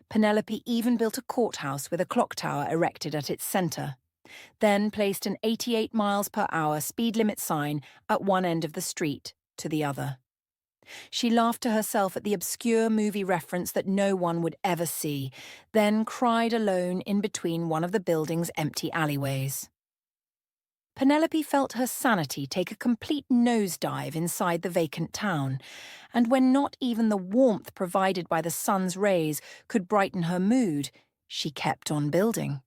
[SPEAKER 1] Penelope even built a courthouse with a clock tower erected at its center, then placed an 88 miles per hour speed limit sign at one end of the street to the other. She laughed to herself at the obscure movie reference that no one would ever see, then cried alone in between one of the building's empty alleyways. Penelope felt her sanity take a complete nosedive inside the vacant town, and when not even the warmth provided by the sun's rays could brighten her mood, She kept on building.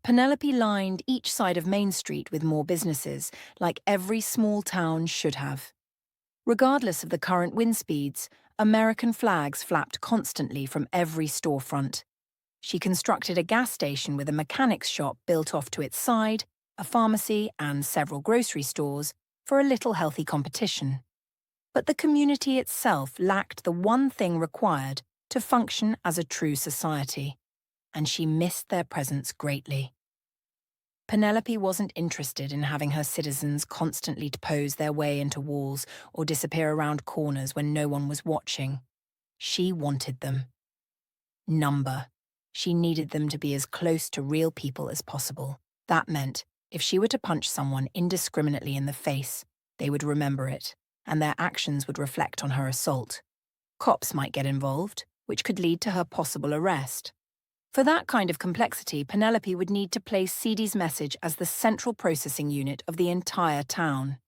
[SPEAKER 1] Penelope lined each side of Main Street with more businesses, like every small town should have. Regardless of the current wind speeds, American flags flapped constantly from every storefront. She constructed a gas station with a mechanic's shop built off to its side, a pharmacy, and several grocery stores for a little healthy competition. But the community itself lacked the one thing required to function as a true society, and she missed their presence greatly. Penelope wasn't interested in having her citizens constantly pose their way into walls or disappear around corners when no one was watching. She wanted them. Number. She needed them to be as close to real people as possible. That meant, if she were to punch someone indiscriminately in the face, they would remember it, and their actions would reflect on her assault. Cops might get involved, which could lead to her possible arrest. For that kind of complexity, Penelope would need to place CD's message as the central processing unit of the entire town.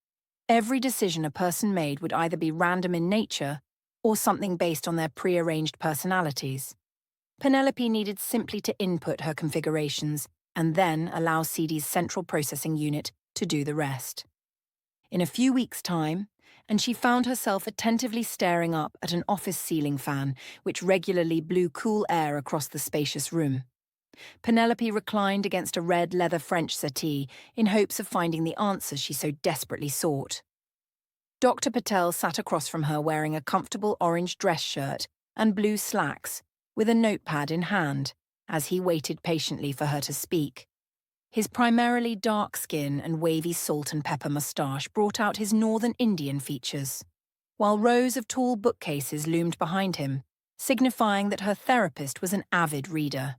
[SPEAKER 1] Every decision a person made would either be random in nature or something based on their pre-arranged personalities. Penelope needed simply to input her configurations and then allow CD's central processing unit to do the rest. In a few weeks' time, and she found herself attentively staring up at an office ceiling fan which regularly blew cool air across the spacious room. Penelope reclined against a red leather French settee in hopes of finding the answers she so desperately sought. Dr. Patel sat across from her wearing a comfortable orange dress shirt and blue slacks, with a notepad in hand, as he waited patiently for her to speak. His primarily dark skin and wavy salt and pepper moustache brought out his northern Indian features, while rows of tall bookcases loomed behind him, signifying that her therapist was an avid reader.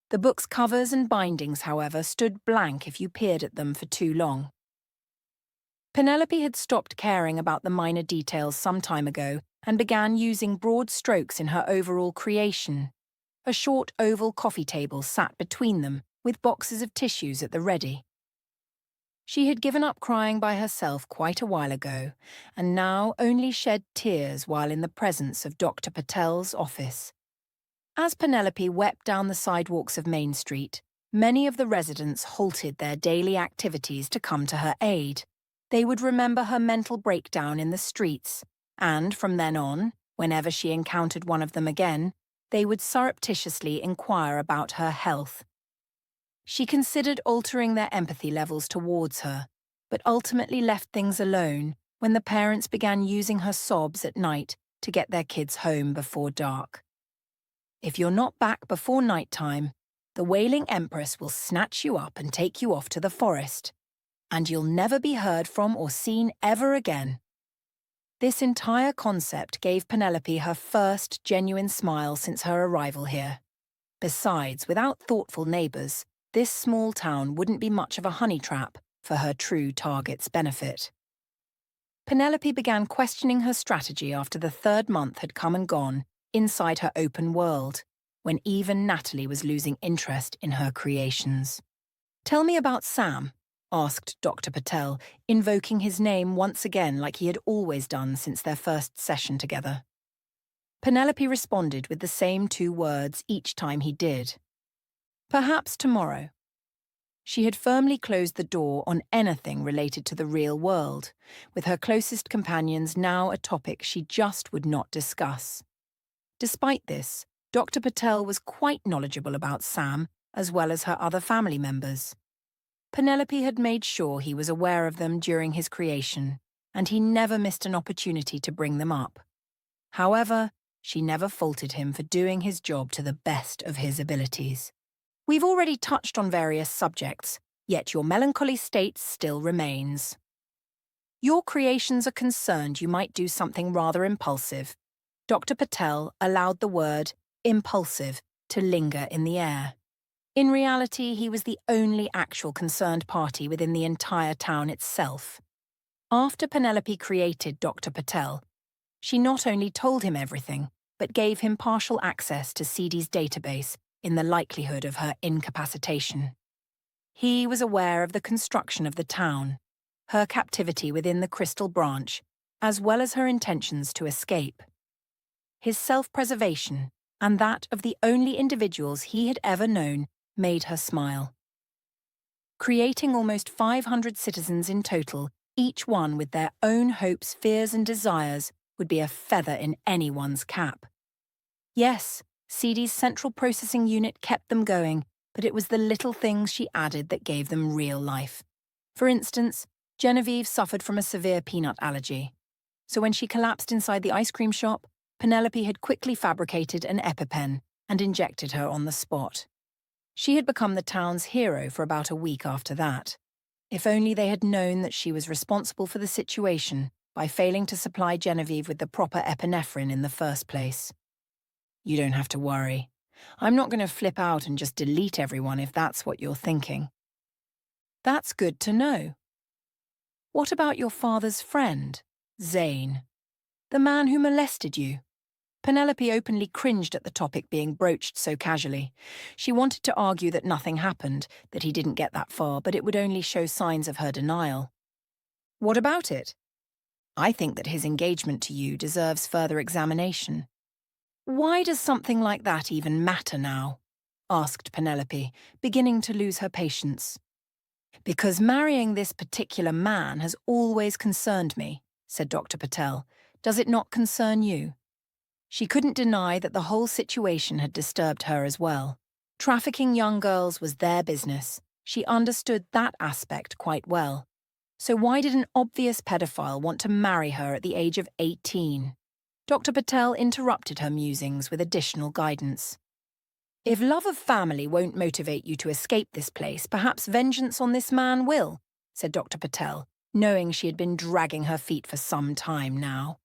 [SPEAKER 1] The book's covers and bindings, however, stood blank if you peered at them for too long. Penelope had stopped caring about the minor details some time ago and began using broad strokes in her overall creation. A short oval coffee table sat between them, with boxes of tissues at the ready. She had given up crying by herself quite a while ago, and now only shed tears while in the presence of Dr. Patel's office. As Penelope wept down the sidewalks of Main Street, many of the residents halted their daily activities to come to her aid. They would remember her mental breakdown in the streets, and from then on, whenever she encountered one of them again, they would surreptitiously inquire about her health. She considered altering their empathy levels towards her, but ultimately left things alone when the parents began using her sobs at night to get their kids home before dark. If you're not back before nighttime, the Wailing Empress will snatch you up and take you off to the forest, and you'll never be heard from or seen ever again. This entire concept gave Penelope her first genuine smile since her arrival here. Besides, without thoughtful neighbours, this small town wouldn't be much of a honey trap for her true target's benefit. Penelope began questioning her strategy after the third month had come and gone inside her open world, when even Natalie was losing interest in her creations. "Tell me about Sam," asked Dr. Patel, invoking his name once again like he had always done since their first session together. Penelope responded with the same two words each time he did. "Perhaps tomorrow." She had firmly closed the door on anything related to the real world, with her closest companions now a topic she just would not discuss. Despite this, Dr. Patel was quite knowledgeable about Sam, as well as her other family members. Penelope had made sure he was aware of them during his creation, and he never missed an opportunity to bring them up. However, she never faulted him for doing his job to the best of his abilities. "We've already touched on various subjects, yet your melancholy state still remains. Your creations are concerned you might do something rather impulsive." Dr. Patel allowed the word impulsive to linger in the air. In reality, he was the only actual concerned party within the entire town itself. After Penelope created Dr. Patel, she not only told him everything, but gave him partial access to CD's database in the likelihood of her incapacitation. He was aware of the construction of the town, her captivity within the Crystal Branch, as well as her intentions to escape. His self-preservation, and that of the only individuals he had ever known made her smile. Creating almost 500 citizens in total, each one with their own hopes, fears, and desires, would be a feather in anyone's cap. Yes, CD's central processing unit kept them going, but it was the little things she added that gave them real life. For instance, Genevieve suffered from a severe peanut allergy. So when she collapsed inside the ice cream shop, Penelope had quickly fabricated an EpiPen and injected her on the spot. She had become the town's hero for about a week after that. If only they had known that she was responsible for the situation by failing to supply Genevieve with the proper epinephrine in the first place. You don't have to worry. I'm not going to flip out and just delete everyone if that's what you're thinking. That's good to know. What about your father's friend, Zane? The man who molested you? Penelope openly cringed at the topic being broached so casually. She wanted to argue that nothing happened, that he didn't get that far, but it would only show signs of her denial. What about it? I think that his engagement to you deserves further examination. Why does something like that even matter now? Asked Penelope, beginning to lose her patience. Because marrying this particular man has always concerned me, said Dr. Patel. Does it not concern you? She couldn't deny that the whole situation had disturbed her as well. Trafficking young girls was their business. She understood that aspect quite well. So why did an obvious pedophile want to marry her at the age of 18? Dr. Patel interrupted her musings with additional guidance. If love of family won't motivate you to escape this place, perhaps vengeance on this man will, said Dr. Patel, knowing she had been dragging her feet for some time now.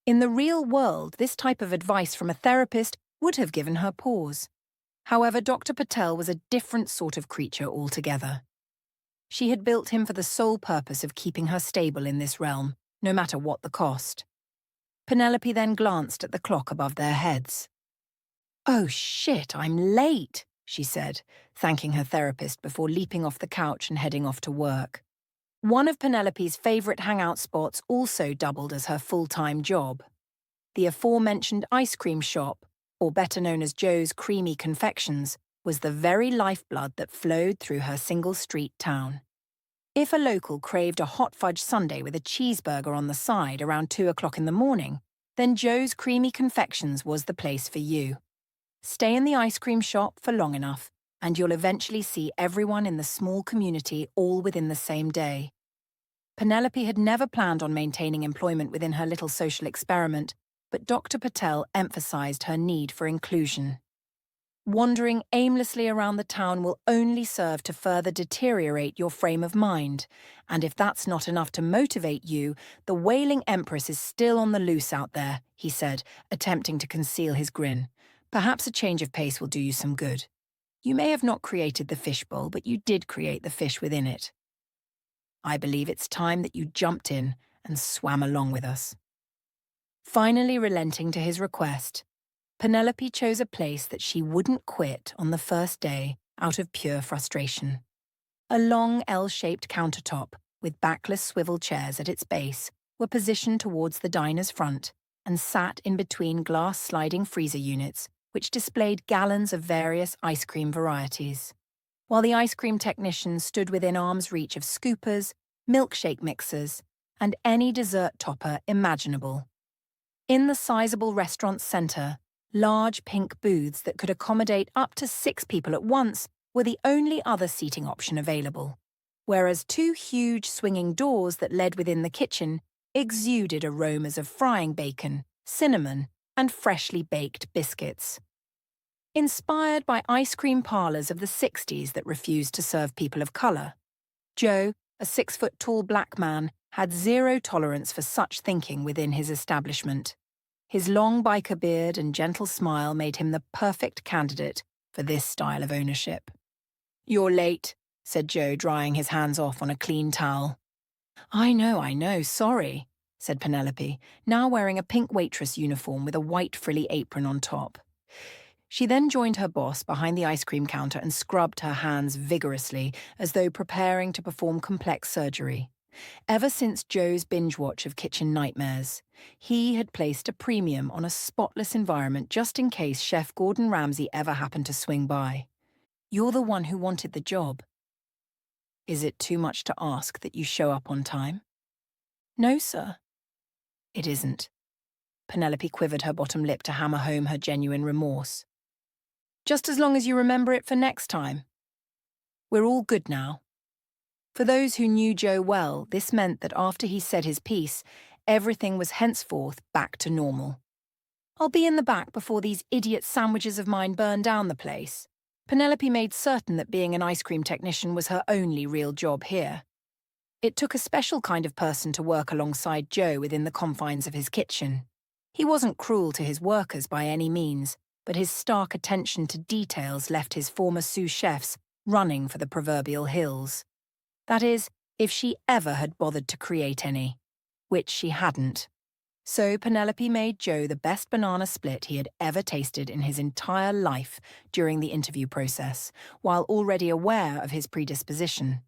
[SPEAKER 1] In the real world, this type of advice from a therapist would have given her pause. However, Dr. Patel was a different sort of creature altogether. She had built him for the sole purpose of keeping her stable in this realm, no matter what the cost. Penelope then glanced at the clock above their heads. "Oh shit, I'm late," she said, thanking her therapist before leaping off the couch and heading off to work. One of Penelope's favourite hangout spots also doubled as her full-time job. The aforementioned ice cream shop, or better known as Joe's Creamy Confections, was the very lifeblood that flowed through her single-street town. If a local craved a hot fudge sundae with a cheeseburger on the side around 2 o'clock in the morning, then Joe's Creamy Confections was the place for you. Stay in the ice cream shop for long enough, and you'll eventually see everyone in the small community all within the same day. Penelope had never planned on maintaining employment within her little social experiment, but Dr. Patel emphasized her need for inclusion. Wandering aimlessly around the town will only serve to further deteriorate your frame of mind, and if that's not enough to motivate you, the Wailing Empress is still on the loose out there, he said, attempting to conceal his grin. Perhaps a change of pace will do you some good. You may have not created the fishbowl, but you did create the fish within it. I believe it's time that you jumped in and swam along with us. Finally relenting to his request, Penelope chose a place that she wouldn't quit on the first day out of pure frustration. A long L-shaped countertop with backless swivel chairs at its base were positioned towards the diner's front and sat in between glass sliding freezer units which displayed gallons of various ice cream varieties, while the ice cream technician stood within arm's reach of scoopers, milkshake mixers, and any dessert topper imaginable. In the sizable restaurant's centre, large pink booths that could accommodate up to 6 people at once were the only other seating option available, whereas 2 huge swinging doors that led within the kitchen exuded aromas of frying bacon, cinnamon, and freshly baked biscuits. Inspired by ice cream parlours of the 60s that refused to serve people of colour, Joe, a 6-foot-tall black man, had zero tolerance for such thinking within his establishment. His long biker beard and gentle smile made him the perfect candidate for this style of ownership. "You're late," said Joe, drying his hands off on a clean towel. I know, sorry," said Penelope, now wearing a pink waitress uniform with a white frilly apron on top. She then joined her boss behind the ice cream counter and scrubbed her hands vigorously as though preparing to perform complex surgery. Ever since Joe's binge watch of Kitchen Nightmares, he had placed a premium on a spotless environment just in case Chef Gordon Ramsay ever happened to swing by. You're the one who wanted the job. Is it too much to ask that you show up on time? No, sir. It isn't. Penelope quivered her bottom lip to hammer home her genuine remorse. Just as long as you remember it for next time. We're all good now. For those who knew Joe well, this meant that after he said his piece, everything was henceforth back to normal. I'll be in the back before these idiot sandwiches of mine burn down the place. Penelope made certain that being an ice cream technician was her only real job here. It took a special kind of person to work alongside Joe within the confines of his kitchen. He wasn't cruel to his workers by any means, but his stark attention to details left his former sous chefs running for the proverbial hills. That is, if she ever had bothered to create any, which she hadn't. So Penelope made Joe the best banana split he had ever tasted in his entire life during the interview process, while already aware of his predisposition.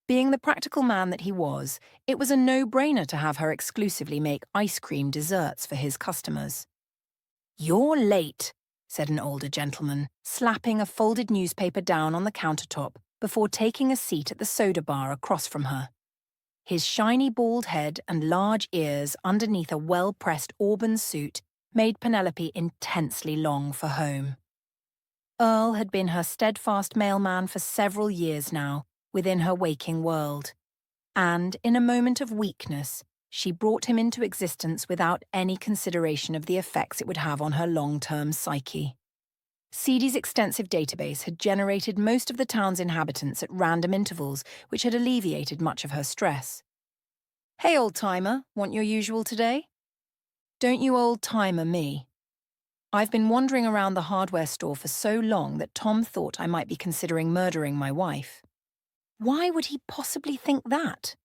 [SPEAKER 1] Being the practical man that he was, it was a no-brainer to have her exclusively make ice cream desserts for his customers. "You're late," said an older gentleman, slapping a folded newspaper down on the countertop before taking a seat at the soda bar across from her. His shiny bald head and large ears underneath a well-pressed auburn suit made Penelope intensely long for home. Earl had been her steadfast mailman for several years now, within her waking world, and, in a moment of weakness, she brought him into existence without any consideration of the effects it would have on her long-term psyche. Seedy's extensive database had generated most of the town's inhabitants at random intervals, which had alleviated much of her stress. "Hey, old-timer, want your usual today?" "Don't you old-timer me. I've been wandering around the hardware store for so long that Tom thought I might be considering murdering my wife." "Why would he possibly think that?"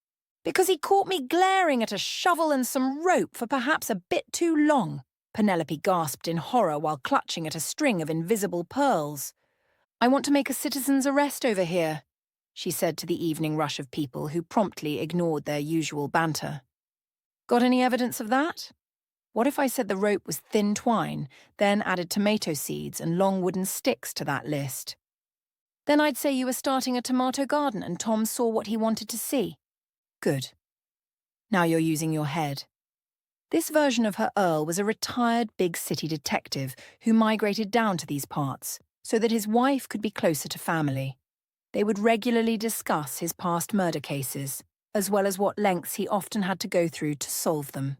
[SPEAKER 1] "Because he caught me glaring at a shovel and some rope for perhaps a bit too long," Penelope gasped in horror while clutching at a string of invisible pearls. "I want to make a citizen's arrest over here," she said to the evening rush of people who promptly ignored their usual banter. "Got any evidence of that?" What if I said the rope was thin twine, then added tomato seeds and long wooden sticks to that list? "Then I'd say you were starting a tomato garden and Tom saw what he wanted to see." "Good. Now you're using your head." This version of her Earl was a retired big city detective who migrated down to these parts so that his wife could be closer to family. They would regularly discuss his past murder cases, as well as what lengths he often had to go through to solve them.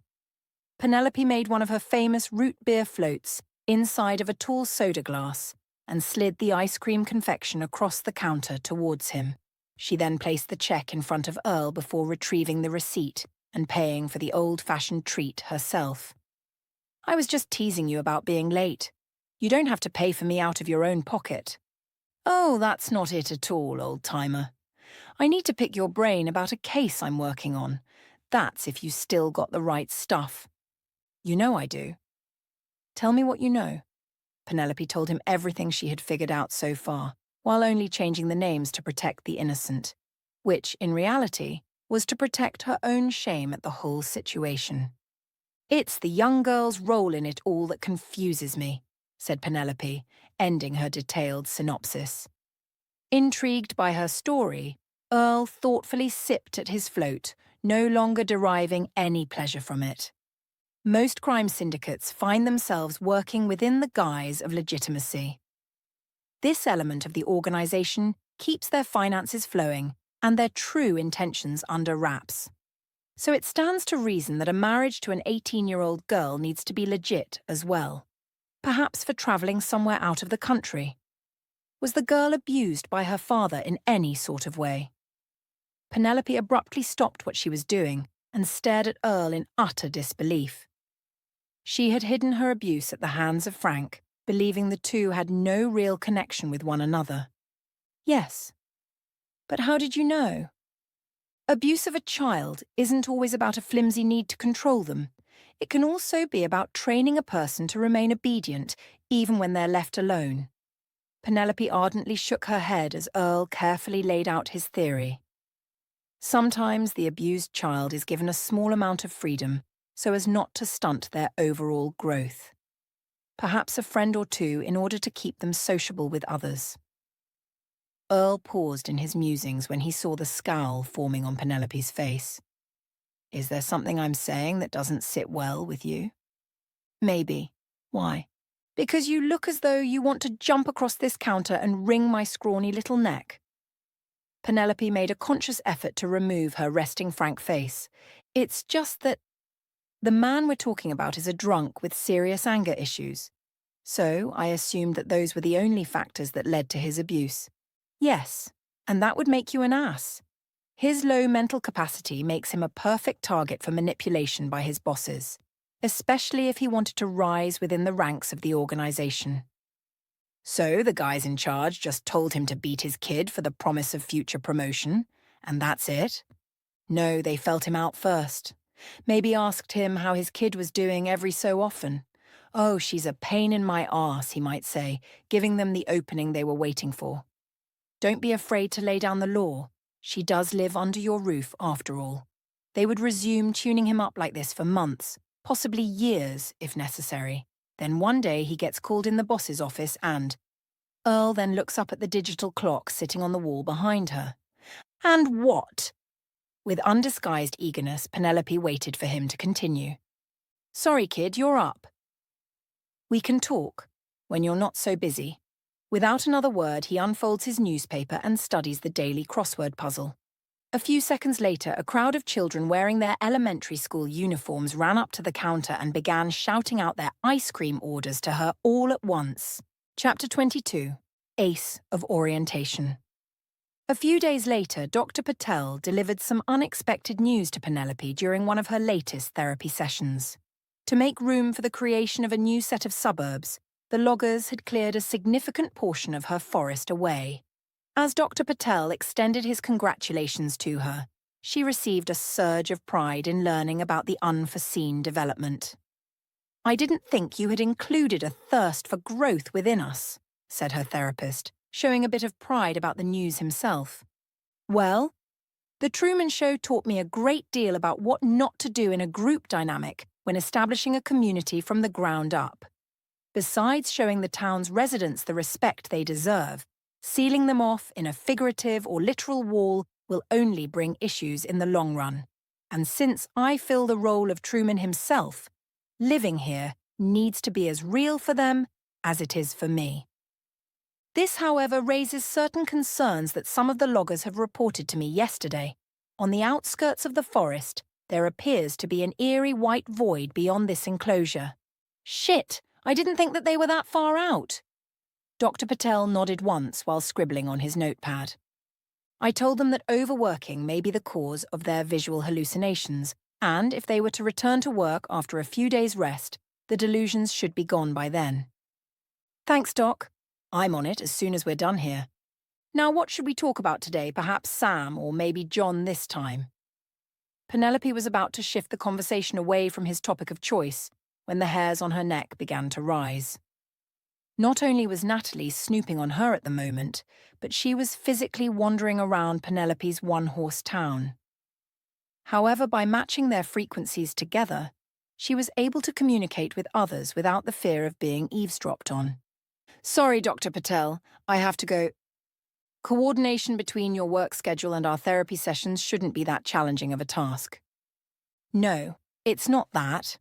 [SPEAKER 1] Penelope made one of her famous root beer floats inside of a tall soda glass and slid the ice cream confection across the counter towards him. She then placed the check in front of Earl before retrieving the receipt and paying for the old-fashioned treat herself. "I was just teasing you about being late. You don't have to pay for me out of your own pocket." "Oh, that's not it at all, old-timer. I need to pick your brain about a case I'm working on. That's if you still got the right stuff." "You know I do." "Tell me what you know." Penelope told him everything she had figured out so far, while only changing the names to protect the innocent, which, in reality, was to protect her own shame at the whole situation. "It's the young girl's role in it all that confuses me," said Penelope, ending her detailed synopsis. Intrigued by her story, Earl thoughtfully sipped at his float, no longer deriving any pleasure from it. Most crime syndicates find themselves working within the guise of legitimacy. This element of the organization keeps their finances flowing and their true intentions under wraps. So it stands to reason that a marriage to an 18-year-old girl needs to be legit as well, perhaps for traveling somewhere out of the country. Was the girl abused by her father in any sort of way? Penelope abruptly stopped what she was doing and stared at Earl in utter disbelief. She had hidden her abuse at the hands of Frank, believing the two had no real connection with one another. Yes. But how did you know? Abuse of a child isn't always about a flimsy need to control them. It can also be about training a person to remain obedient, even when they're left alone. Penelope ardently shook her head as Earl carefully laid out his theory. Sometimes the abused child is given a small amount of freedom so as not to stunt their overall growth. Perhaps a friend or two in order to keep them sociable with others. Earl paused in his musings when he saw the scowl forming on Penelope's face. Is there something I'm saying that doesn't sit well with you? Maybe. Why? Because you look as though you want to jump across this counter and wring my scrawny little neck. Penelope made a conscious effort to remove her resting frank face. It's just that the man we're talking about is a drunk with serious anger issues. So I assumed that those were the only factors that led to his abuse. Yes, and that would make you an ass. His low mental capacity makes him a perfect target for manipulation by his bosses, especially if he wanted to rise within the ranks of the organization. So the guys in charge just told him to beat his kid for the promise of future promotion, and that's it? No, they felt him out first. Maybe asked him how his kid was doing every so often. Oh, she's a pain in my arse, he might say, giving them the opening they were waiting for. Don't be afraid to lay down the law. She does live under your roof, after all. They would resume tuning him up like this for months, possibly years, if necessary. Then one day he gets called in the boss's office and... Earl then looks up at the digital clock sitting on the wall behind her. And what? With undisguised eagerness, Penelope waited for him to continue. Sorry, kid, you're up. We can talk, when you're not so busy. Without another word, he unfolds his newspaper and studies the daily crossword puzzle. A few seconds later, a crowd of children wearing their elementary school uniforms ran up to the counter and began shouting out their ice cream orders to her all at once. Chapter 22. Ace of Orientation. A few days later, Dr. Patel delivered some unexpected news to Penelope during one of her latest therapy sessions. To make room for the creation of a new set of suburbs, the loggers had cleared a significant portion of her forest away. As Dr. Patel extended his congratulations to her, she received a surge of pride in learning about the unforeseen development. I didn't think you had included a thirst for growth within us, said her therapist, showing a bit of pride about the news himself. Well, the Truman Show taught me a great deal about what not to do in a group dynamic when establishing a community from the ground up. Besides showing the town's residents the respect they deserve, sealing them off in a figurative or literal wall will only bring issues in the long run. And since I fill the role of Truman himself, living here needs to be as real for them as it is for me. This, however, raises certain concerns that some of the loggers have reported to me yesterday. On the outskirts of the forest, there appears to be an eerie white void beyond this enclosure. Shit! I didn't think that they were that far out. Dr. Patel nodded once while scribbling on his notepad. I told them that overworking may be the cause of their visual hallucinations, and if they were to return to work after a few days' rest, the delusions should be gone by then. Thanks, Doc. I'm on it as soon as we're done here. Now what should we talk about today? Perhaps Sam or maybe John this time? Penelope was about to shift the conversation away from his topic of choice when the hairs on her neck began to rise. Not only was Natalie snooping on her at the moment, but she was physically wandering around Penelope's one-horse town. However, by matching their frequencies together, she was able to communicate with others without the fear of being eavesdropped on. Sorry, Dr. Patel, I have to go. Coordination between your work schedule and our therapy sessions shouldn't be that challenging of a task. No, it's not that.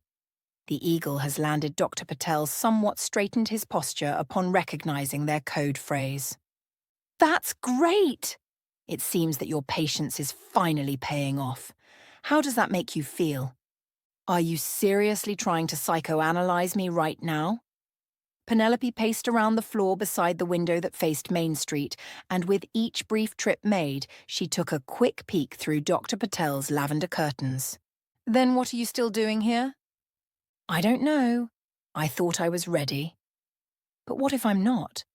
[SPEAKER 1] The eagle has landed. Dr. Patel somewhat straightened his posture upon recognizing their code phrase. That's great! It seems that your patience is finally paying off. How does that make you feel? Are you seriously trying to psychoanalyze me right now? Penelope paced around the floor beside the window that faced Main Street, and with each brief trip made, she took a quick peek through Dr. Patel's lavender curtains. Then what are you still doing here? I don't know. I thought I was ready. But what if I'm not?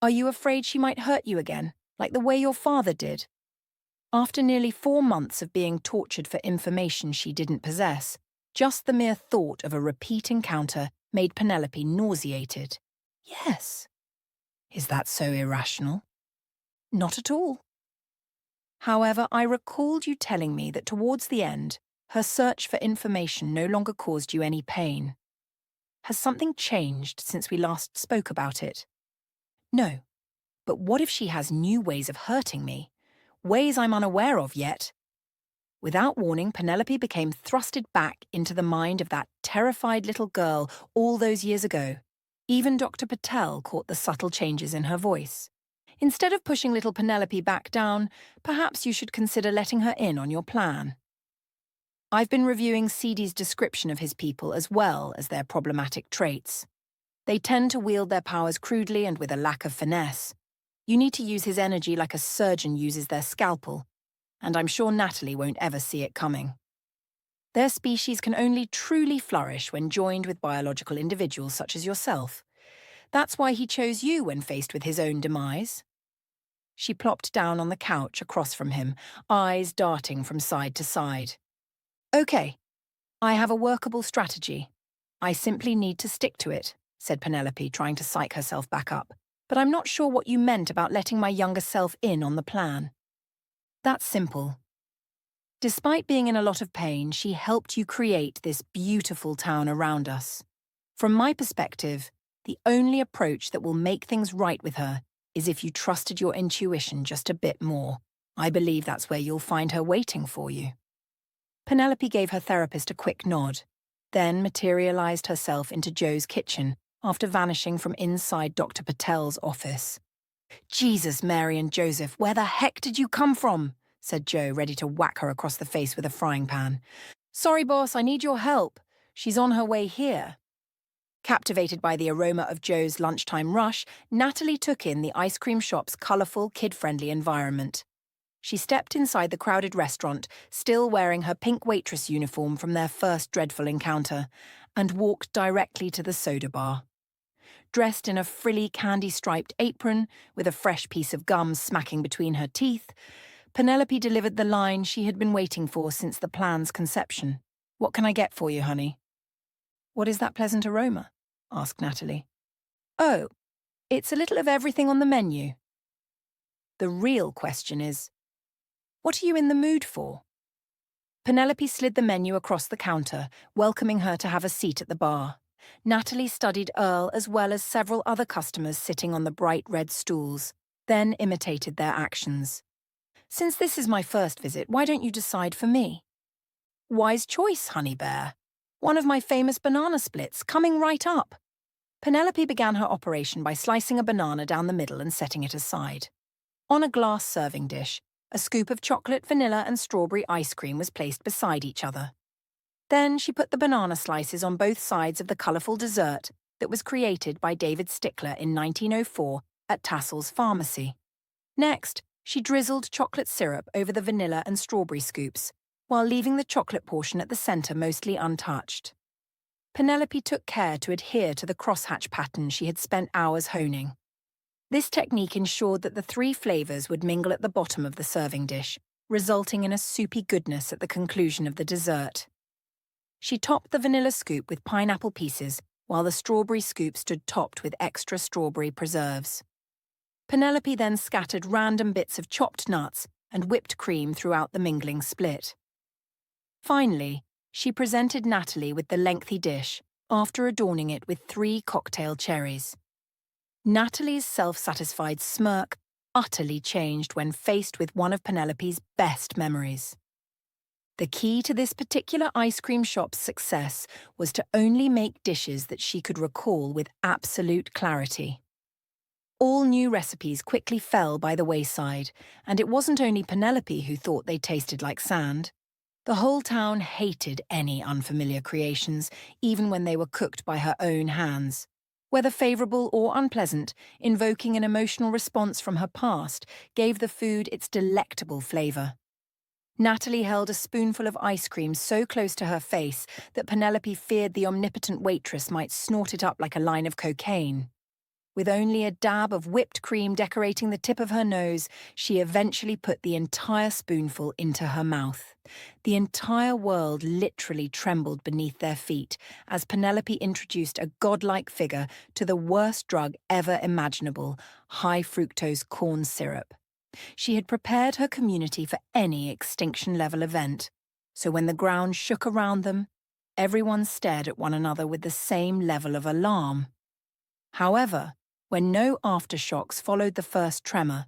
[SPEAKER 1] Are you afraid she might hurt you again, like the way your father did? After nearly 4 months of being tortured for information she didn't possess, just the mere thought of a repeat encounter made Penelope nauseated. Yes. Is that so irrational? Not at all. However, I recalled you telling me that towards the end, her search for information no longer caused you any pain. Has something changed since we last spoke about it? No. But what if she has new ways of hurting me? Ways I'm unaware of yet? Without warning, Penelope became thrusted back into the mind of that terrified little girl all those years ago. Even Dr. Patel caught the subtle changes in her voice. Instead of pushing little Penelope back down, perhaps you should consider letting her in on your plan. I've been reviewing CD's description of his people as well as their problematic traits. They tend to wield their powers crudely and with a lack of finesse. You need to use his energy like a surgeon uses their scalpel, and I'm sure Natalie won't ever see it coming. Their species can only truly flourish when joined with biological individuals such as yourself. That's why he chose you when faced with his own demise. She plopped down on the couch across from him, eyes darting from side to side. Okay, I have a workable strategy. I simply need to stick to it, said Penelope, trying to psych herself back up. But I'm not sure what you meant about letting my younger self in on the plan. That's simple. Despite being in a lot of pain, she helped you create this beautiful town around us. From my perspective, the only approach that will make things right with her is if you trusted your intuition just a bit more. I believe that's where you'll find her waiting for you. Penelope gave her therapist a quick nod, then materialized herself into Joe's kitchen after vanishing from inside Dr. Patel's office. Jesus, Mary and Joseph, where the heck did you come from? Said Joe, ready to whack her across the face with a frying pan. Sorry, boss, I need your help. She's on her way here. Captivated by the aroma of Joe's lunchtime rush, Natalie took in the ice cream shop's colourful, kid-friendly environment. She stepped inside the crowded restaurant, still wearing her pink waitress uniform from their first dreadful encounter, and walked directly to the soda bar. Dressed in a frilly candy-striped apron, with a fresh piece of gum smacking between her teeth, Penelope delivered the line she had been waiting for since the plan's conception. What can I get for you, honey? What is that pleasant aroma? Asked Natalie. Oh, it's a little of everything on the menu. The real question is, what are you in the mood for? Penelope slid the menu across the counter, welcoming her to have a seat at the bar. Natalie studied Earl as well as several other customers sitting on the bright red stools, then imitated their actions. Since this is my first visit, why don't you decide for me? Wise choice, honey bear. One of my famous banana splits, coming right up. Penelope began her operation by slicing a banana down the middle and setting it aside. On a glass serving dish, a scoop of chocolate, vanilla, and strawberry ice cream was placed beside each other. Then she put the banana slices on both sides of the colourful dessert that was created by David Stickler in 1904 at Tassel's Pharmacy. Next, she drizzled chocolate syrup over the vanilla and strawberry scoops, while leaving the chocolate portion at the centre mostly untouched. Penelope took care to adhere to the crosshatch pattern she had spent hours honing. This technique ensured that the three flavours would mingle at the bottom of the serving dish, resulting in a soupy goodness at the conclusion of the dessert. She topped the vanilla scoop with pineapple pieces, while the strawberry scoop stood topped with extra strawberry preserves. Penelope then scattered random bits of chopped nuts and whipped cream throughout the mingling split. Finally, she presented Natalie with the lengthy dish, after adorning it with 3 cocktail cherries. Natalie's self-satisfied smirk utterly changed when faced with one of Penelope's best memories. The key to this particular ice cream shop's success was to only make dishes that she could recall with absolute clarity. All new recipes quickly fell by the wayside, and it wasn't only Penelope who thought they tasted like sand. The whole town hated any unfamiliar creations, even when they were cooked by her own hands. Whether favourable or unpleasant, invoking an emotional response from her past gave the food its delectable flavour. Natalie held a spoonful of ice cream so close to her face that Penelope feared the omnipotent waitress might snort it up like a line of cocaine. With only a dab of whipped cream decorating the tip of her nose, she eventually put the entire spoonful into her mouth. The entire world literally trembled beneath their feet as Penelope introduced a godlike figure to the worst drug ever imaginable, high fructose corn syrup. She had prepared her community for any extinction-level event, so when the ground shook around them, everyone stared at one another with the same level of alarm. However, when no aftershocks followed the first tremor,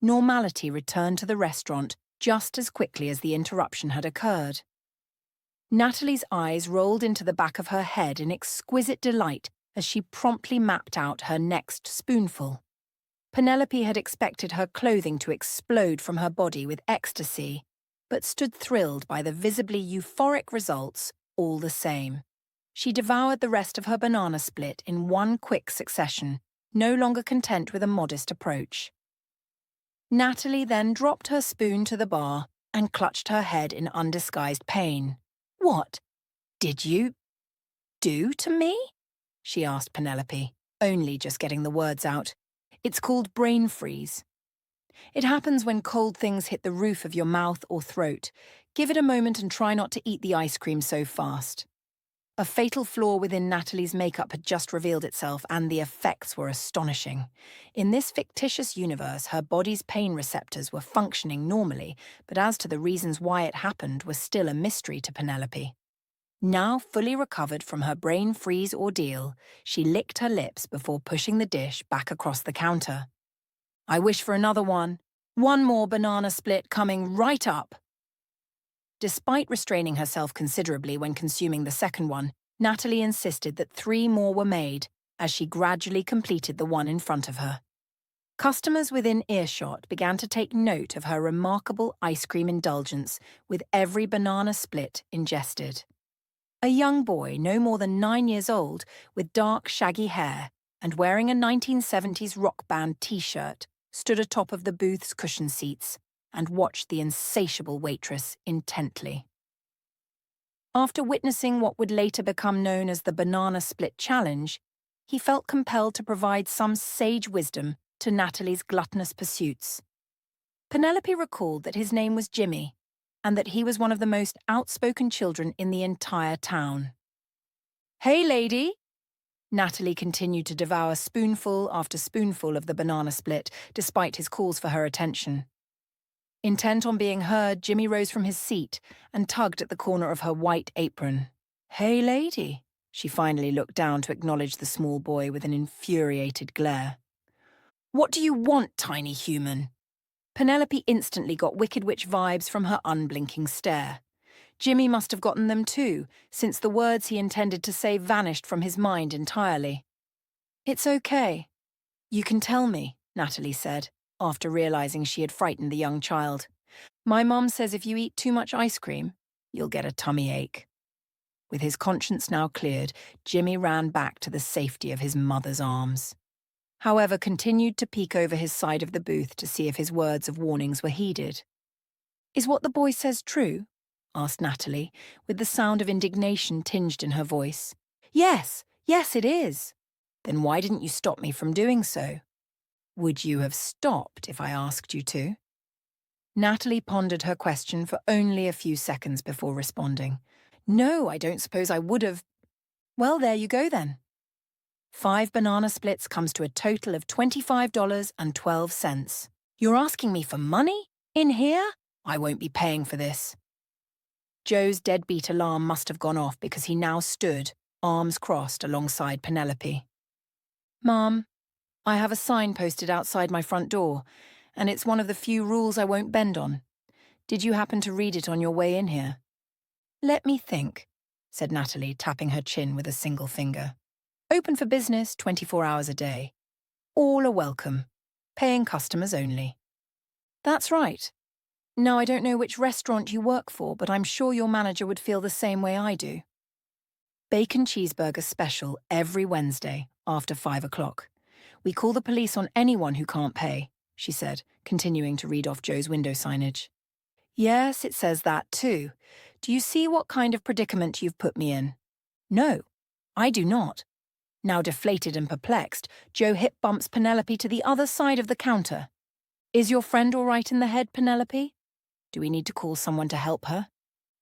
[SPEAKER 1] normality returned to the restaurant just as quickly as the interruption had occurred. Natalie's eyes rolled into the back of her head in exquisite delight as she promptly mapped out her next spoonful. Penelope had expected her clothing to explode from her body with ecstasy, but stood thrilled by the visibly euphoric results all the same. She devoured the rest of her banana split in one quick succession, no longer content with a modest approach. Natalie then dropped her spoon to the bar and clutched her head in undisguised pain. "What did you do to me?" she asked Penelope, only just getting the words out. "It's called brain freeze. It happens when cold things hit the roof of your mouth or throat. Give it a moment and try not to eat the ice cream so fast." A fatal flaw within Natalie's makeup had just revealed itself, and the effects were astonishing. In this fictitious universe, her body's pain receptors were functioning normally, but as to the reasons why it happened was still a mystery to Penelope. Now fully recovered from her brain freeze ordeal, she licked her lips before pushing the dish back across the counter. "I wish for another one. One more banana split coming right up." Despite restraining herself considerably when consuming the second one, Natalie insisted that 3 more were made as she gradually completed the one in front of her. Customers within earshot began to take note of her remarkable ice cream indulgence with every banana split ingested. A young boy, no more than 9 years old, with dark, shaggy hair and wearing a 1970s rock band t-shirt, stood atop of the booth's cushion seats and watched the insatiable waitress intently. After witnessing what would later become known as the Banana Split Challenge, he felt compelled to provide some sage wisdom to Natalie's gluttonous pursuits. Penelope recalled that his name was Jimmy, and that he was one of the most outspoken children in the entire town. "Hey, lady!" Natalie continued to devour spoonful after spoonful of the banana split, despite his calls for her attention. Intent on being heard, Jimmy rose from his seat and tugged at the corner of her white apron. "Hey, lady!" She finally looked down to acknowledge the small boy with an infuriated glare. "What do you want, tiny human?" Penelope instantly got Wicked Witch vibes from her unblinking stare. Jimmy must have gotten them too, since the words he intended to say vanished from his mind entirely. "It's okay. You can tell me," Natalie said, after realizing she had frightened the young child. "My mom says if you eat too much ice cream, you'll get a tummy ache." With his conscience now cleared, Jimmy ran back to the safety of his mother's arms. However, continued to peek over his side of the booth to see if his words of warnings were heeded. "Is what the boy says true?" asked Natalie, with the sound of indignation tinged in her voice. Yes, it is." "Then why didn't you stop me from doing so?" "Would you have stopped if I asked you to?" Natalie pondered her question for only a few seconds before responding. "No, I don't suppose I would have." "Well, there you go then. 5 banana splits comes to a total of $25.12. You're asking me for money? In here? I won't be paying for this." Joe's deadbeat alarm must have gone off because he now stood, arms crossed, alongside Penelope. "Mom, I have a sign posted outside my front door, and it's one of the few rules I won't bend on. Did you happen to read it on your way in here?" "Let me think," said Natalie, tapping her chin with a single finger. "Open for business 24 hours a day. All are welcome. Paying customers only." "That's right. Now, I don't know which restaurant you work for, but I'm sure your manager would feel the same way I do." "Bacon cheeseburger special every Wednesday after 5 o'clock. We call the police on anyone who can't pay," she said, continuing to read off Joe's window signage. "Yes, it says that too. Do you see what kind of predicament you've put me in?" "No, I do not." Now deflated and perplexed, Joe hip bumps Penelope to the other side of the counter. "Is your friend all right in the head, Penelope? Do we need to call someone to help her?"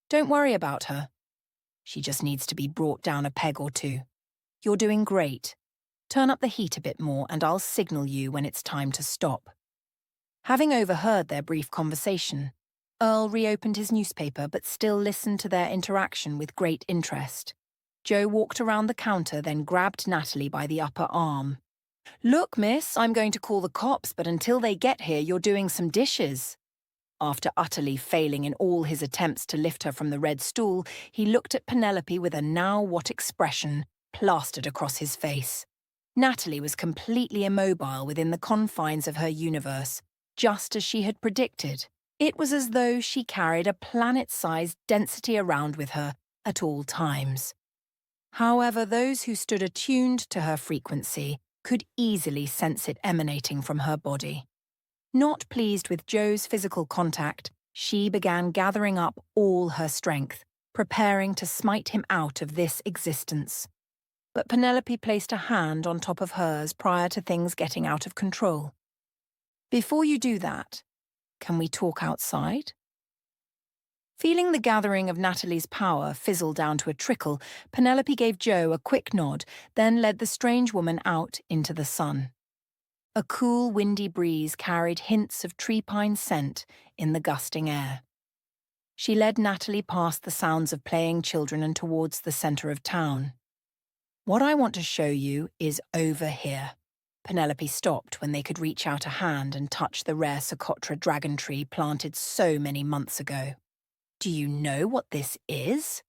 [SPEAKER 1] "Don't worry about her. She just needs to be brought down a peg or two. You're doing great. Turn up the heat a bit more and I'll signal you when it's time to stop." Having overheard their brief conversation, Earl reopened his newspaper but still listened to their interaction with great interest. Joe walked around the counter, then grabbed Natalie by the upper arm. "Look, miss, I'm going to call the cops, but until they get here, you're doing some dishes." After utterly failing in all his attempts to lift her from the red stool, he looked at Penelope with a now-what expression plastered across his face. Natalie was completely immobile within the confines of her universe, just as she had predicted. It was as though she carried a planet-sized density around with her at all times. However, those who stood attuned to her frequency could easily sense it emanating from her body. Not pleased with Joe's physical contact, she began gathering up all her strength, preparing to smite him out of this existence. But Penelope placed a hand on top of hers prior to things getting out of control. "Before you do that, can we talk outside?" Feeling the gathering of Natalie's power fizzle down to a trickle, Penelope gave Joe a quick nod, then led the strange woman out into the sun. A cool, windy breeze carried hints of tree pine scent in the gusting air. She led Natalie past the sounds of playing children and towards the center of town. "What I want to show you is over here." Penelope stopped when they could reach out a hand and touch the rare Socotra dragon tree planted so many months ago. "Do you know what this is?"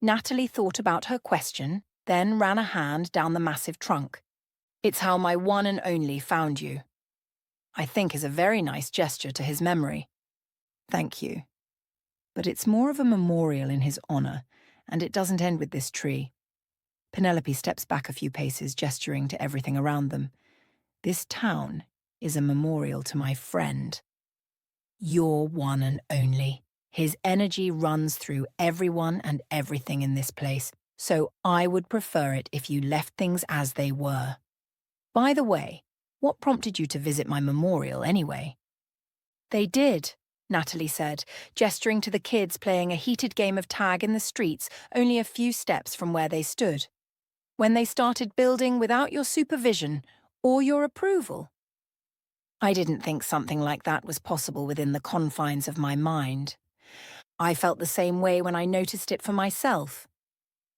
[SPEAKER 1] Natalie thought about her question, then ran a hand down the massive trunk. "It's how my one and only found you." "I think is a very nice gesture to his memory." "Thank you. But it's more of a memorial in his honor, and it doesn't end with this tree." Penelope steps back a few paces, gesturing to everything around them. "This town is a memorial to my friend. Your one and only. His energy runs through everyone and everything in this place, so I would prefer it if you left things as they were. By the way, what prompted you to visit my memorial anyway?" "They did," Natalie said, gesturing to the kids playing a heated game of tag in the streets only a few steps from where they stood. "When they started building without your supervision or your approval." "I didn't think something like that was possible within the confines of my mind. I felt the same way when I noticed it for myself."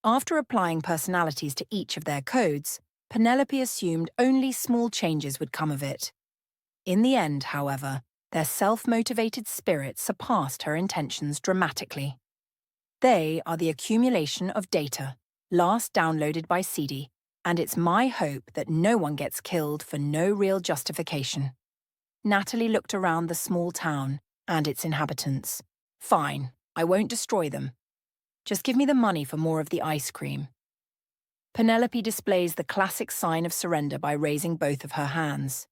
[SPEAKER 1] After applying personalities to each of their codes, Penelope assumed only small changes would come of it. In the end, however, their self-motivated spirit surpassed her intentions dramatically. They are the accumulation of data, last downloaded by CD, and it's my hope that no one gets killed for no real justification. Natalie looked around the small town and its inhabitants. "Fine, I won't destroy them. Just give me the money for more of the ice cream." Penelope displays the classic sign of surrender by raising both of her hands.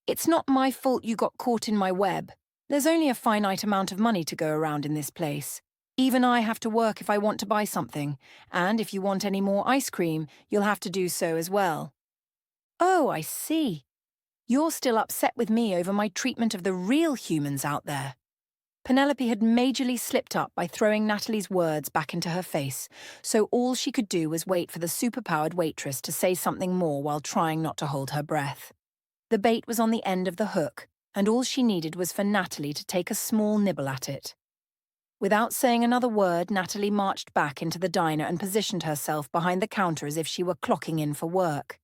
[SPEAKER 1] "It's not my fault you got caught in my web. There's only a finite amount of money to go around in this place. Even I have to work if I want to buy something, and if you want any more ice cream, you'll have to do so as well." "Oh, I see. You're still upset with me over my treatment of the real humans out there." Penelope had majorly slipped up by throwing Natalie's words back into her face, so all she could do was wait for the superpowered waitress to say something more while trying not to hold her breath. The bait was on the end of the hook, and all she needed was for Natalie to take a small nibble at it. Without saying another word, Natalie marched back into the diner and positioned herself behind the counter as if she were clocking in for work.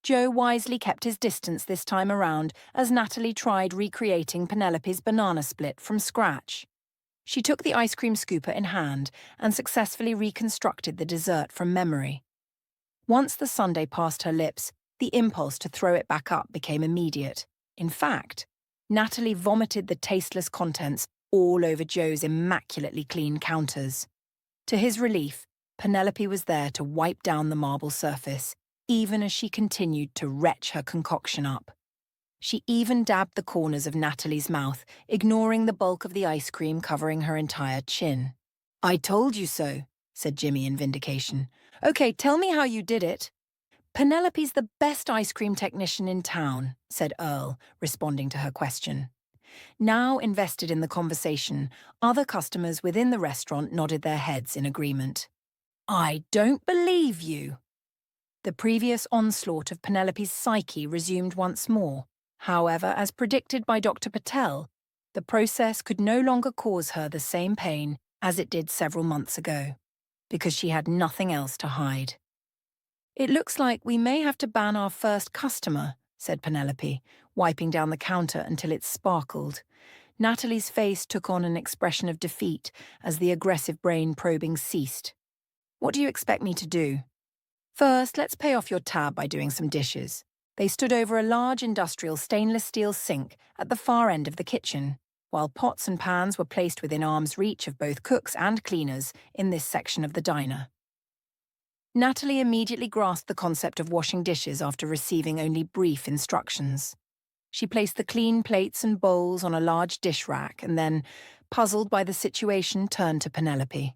[SPEAKER 1] Joe wisely kept his distance this time around as Natalie tried recreating Penelope's banana split from scratch. She took the ice cream scooper in hand and successfully reconstructed the dessert from memory. Once the sundae passed her lips, the impulse to throw it back up became immediate. In fact, Natalie vomited the tasteless contents all over Joe's immaculately clean counters. To his relief, Penelope was there to wipe down the marble surface, even as she continued to retch her concoction up. She even dabbed the corners of Natalie's mouth, ignoring the bulk of the ice cream covering her entire chin. "I told you so," said Jimmy in vindication. "Okay, tell me how you did it." "Penelope's the best ice cream technician in town," said Earl, responding to her question. Now invested in the conversation, other customers within the restaurant nodded their heads in agreement. "I don't believe you." The previous onslaught of Penelope's psyche resumed once more, However, as predicted by Dr. Patel, the process could no longer cause her the same pain as it did several months ago, because she had nothing else to hide. "It looks like we may have to ban our first customer," said Penelope, wiping down the counter until it sparkled. Natalie's face took on an expression of defeat as the aggressive brain probing ceased. "What do you expect me to do?" "First, let's pay off your tab by doing some dishes." They stood over a large industrial stainless steel sink at the far end of the kitchen, while pots and pans were placed within arm's reach of both cooks and cleaners in this section of the diner. Natalie immediately grasped the concept of washing dishes after receiving only brief instructions. She placed the clean plates and bowls on a large dish rack and then, puzzled by the situation, turned to Penelope.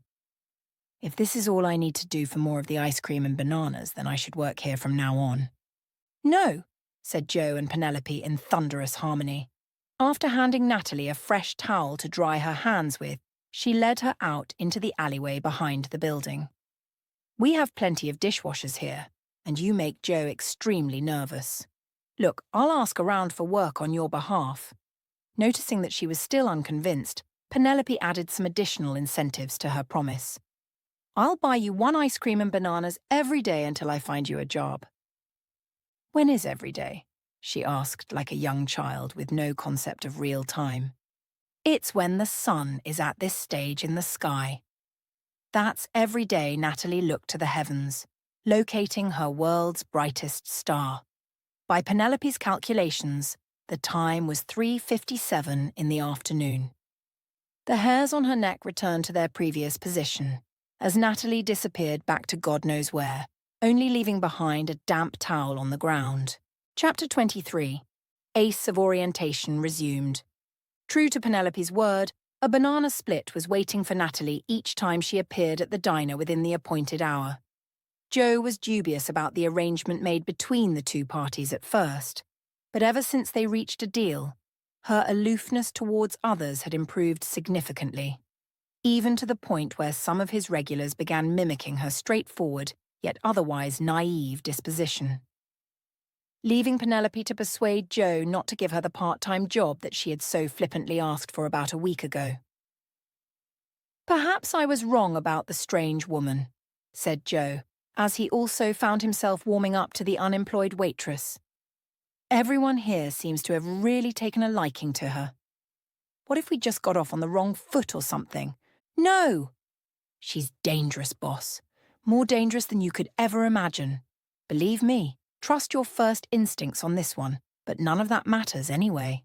[SPEAKER 1] "If this is all I need to do for more of the ice cream and bananas, then I should work here from now on." "No," said Joe and Penelope in thunderous harmony. After handing Natalie a fresh towel to dry her hands with, she led her out into the alleyway behind the building. "We have plenty of dishwashers here, and you make Joe extremely nervous. Look, I'll ask around for work on your behalf." Noticing that she was still unconvinced, Penelope added some additional incentives to her promise. "I'll buy you one ice cream and bananas every day until I find you a job." "When is every day?" she asked like a young child with no concept of real time. "It's when the sun is at this stage in the sky." That's every day Natalie looked to the heavens, locating her world's brightest star. By Penelope's calculations, the time was 3:57 in the afternoon. The hairs on her neck returned to their previous position, as Natalie disappeared back to God knows where, only leaving behind a damp towel on the ground. Chapter 23. Ace of Orientation resumed. True to Penelope's word, a banana split was waiting for Natalie each time she appeared at the diner within the appointed hour. Joe was dubious about the arrangement made between the two parties at first, but ever since they reached a deal, her aloofness towards others had improved significantly, even to the point where some of his regulars began mimicking her straightforward, yet otherwise naive disposition. Leaving Penelope to persuade Joe not to give her the part-time job that she had so flippantly asked for about a week ago. "Perhaps I was wrong about the strange woman," said Joe, as he also found himself warming up to the unemployed waitress. "Everyone here seems to have really taken a liking to her. What if we just got off on the wrong foot or something?" "No!" "She's dangerous, boss. More dangerous than you could ever imagine. Believe me, trust your first instincts on this one, but none of that matters anyway."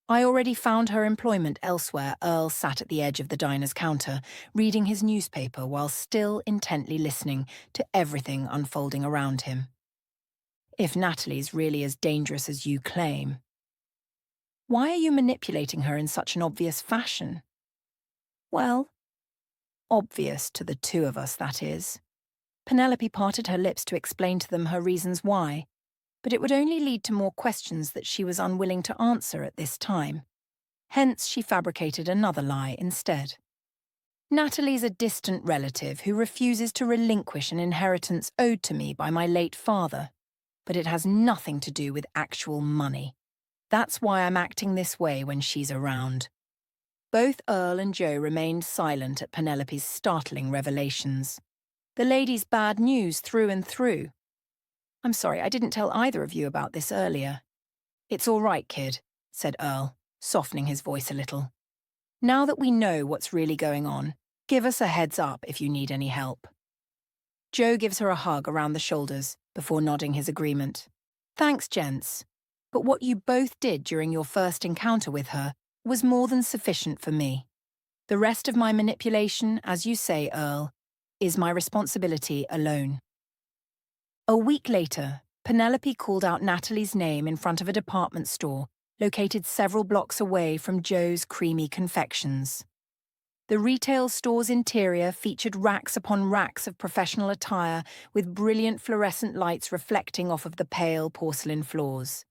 [SPEAKER 1] "I already found her employment elsewhere." Earl sat at the edge of the diner's counter, reading his newspaper while still intently listening to everything unfolding around him. "If Natalie's really as dangerous as you claim, why are you manipulating her in such an obvious fashion?" "Well, obvious to the two of us, that is." Penelope parted her lips to explain to them her reasons why, but it would only lead to more questions that she was unwilling to answer at this time. Hence, she fabricated another lie instead. "Natalie's a distant relative who refuses to relinquish an inheritance owed to me by my late father, but it has nothing to do with actual money. That's why I'm acting this way when she's around." Both Earl and Joe remained silent at Penelope's startling revelations. The lady's bad news through and through. "I'm sorry, I didn't tell either of you about this earlier." "It's all right, kid," said Earl, softening his voice a little. "Now that we know what's really going on, give us a heads up if you need any help." Joe gives her a hug around the shoulders before nodding his agreement. "Thanks, gents. But what you both did during your first encounter with her was more than sufficient for me. The rest of my manipulation, as you say, Earl, is my responsibility alone." A week later, Penelope called out Natalie's name in front of a department store located several blocks away from Joe's Creamy Confections. The retail store's interior featured racks upon racks of professional attire with brilliant fluorescent lights reflecting off of the pale porcelain floors.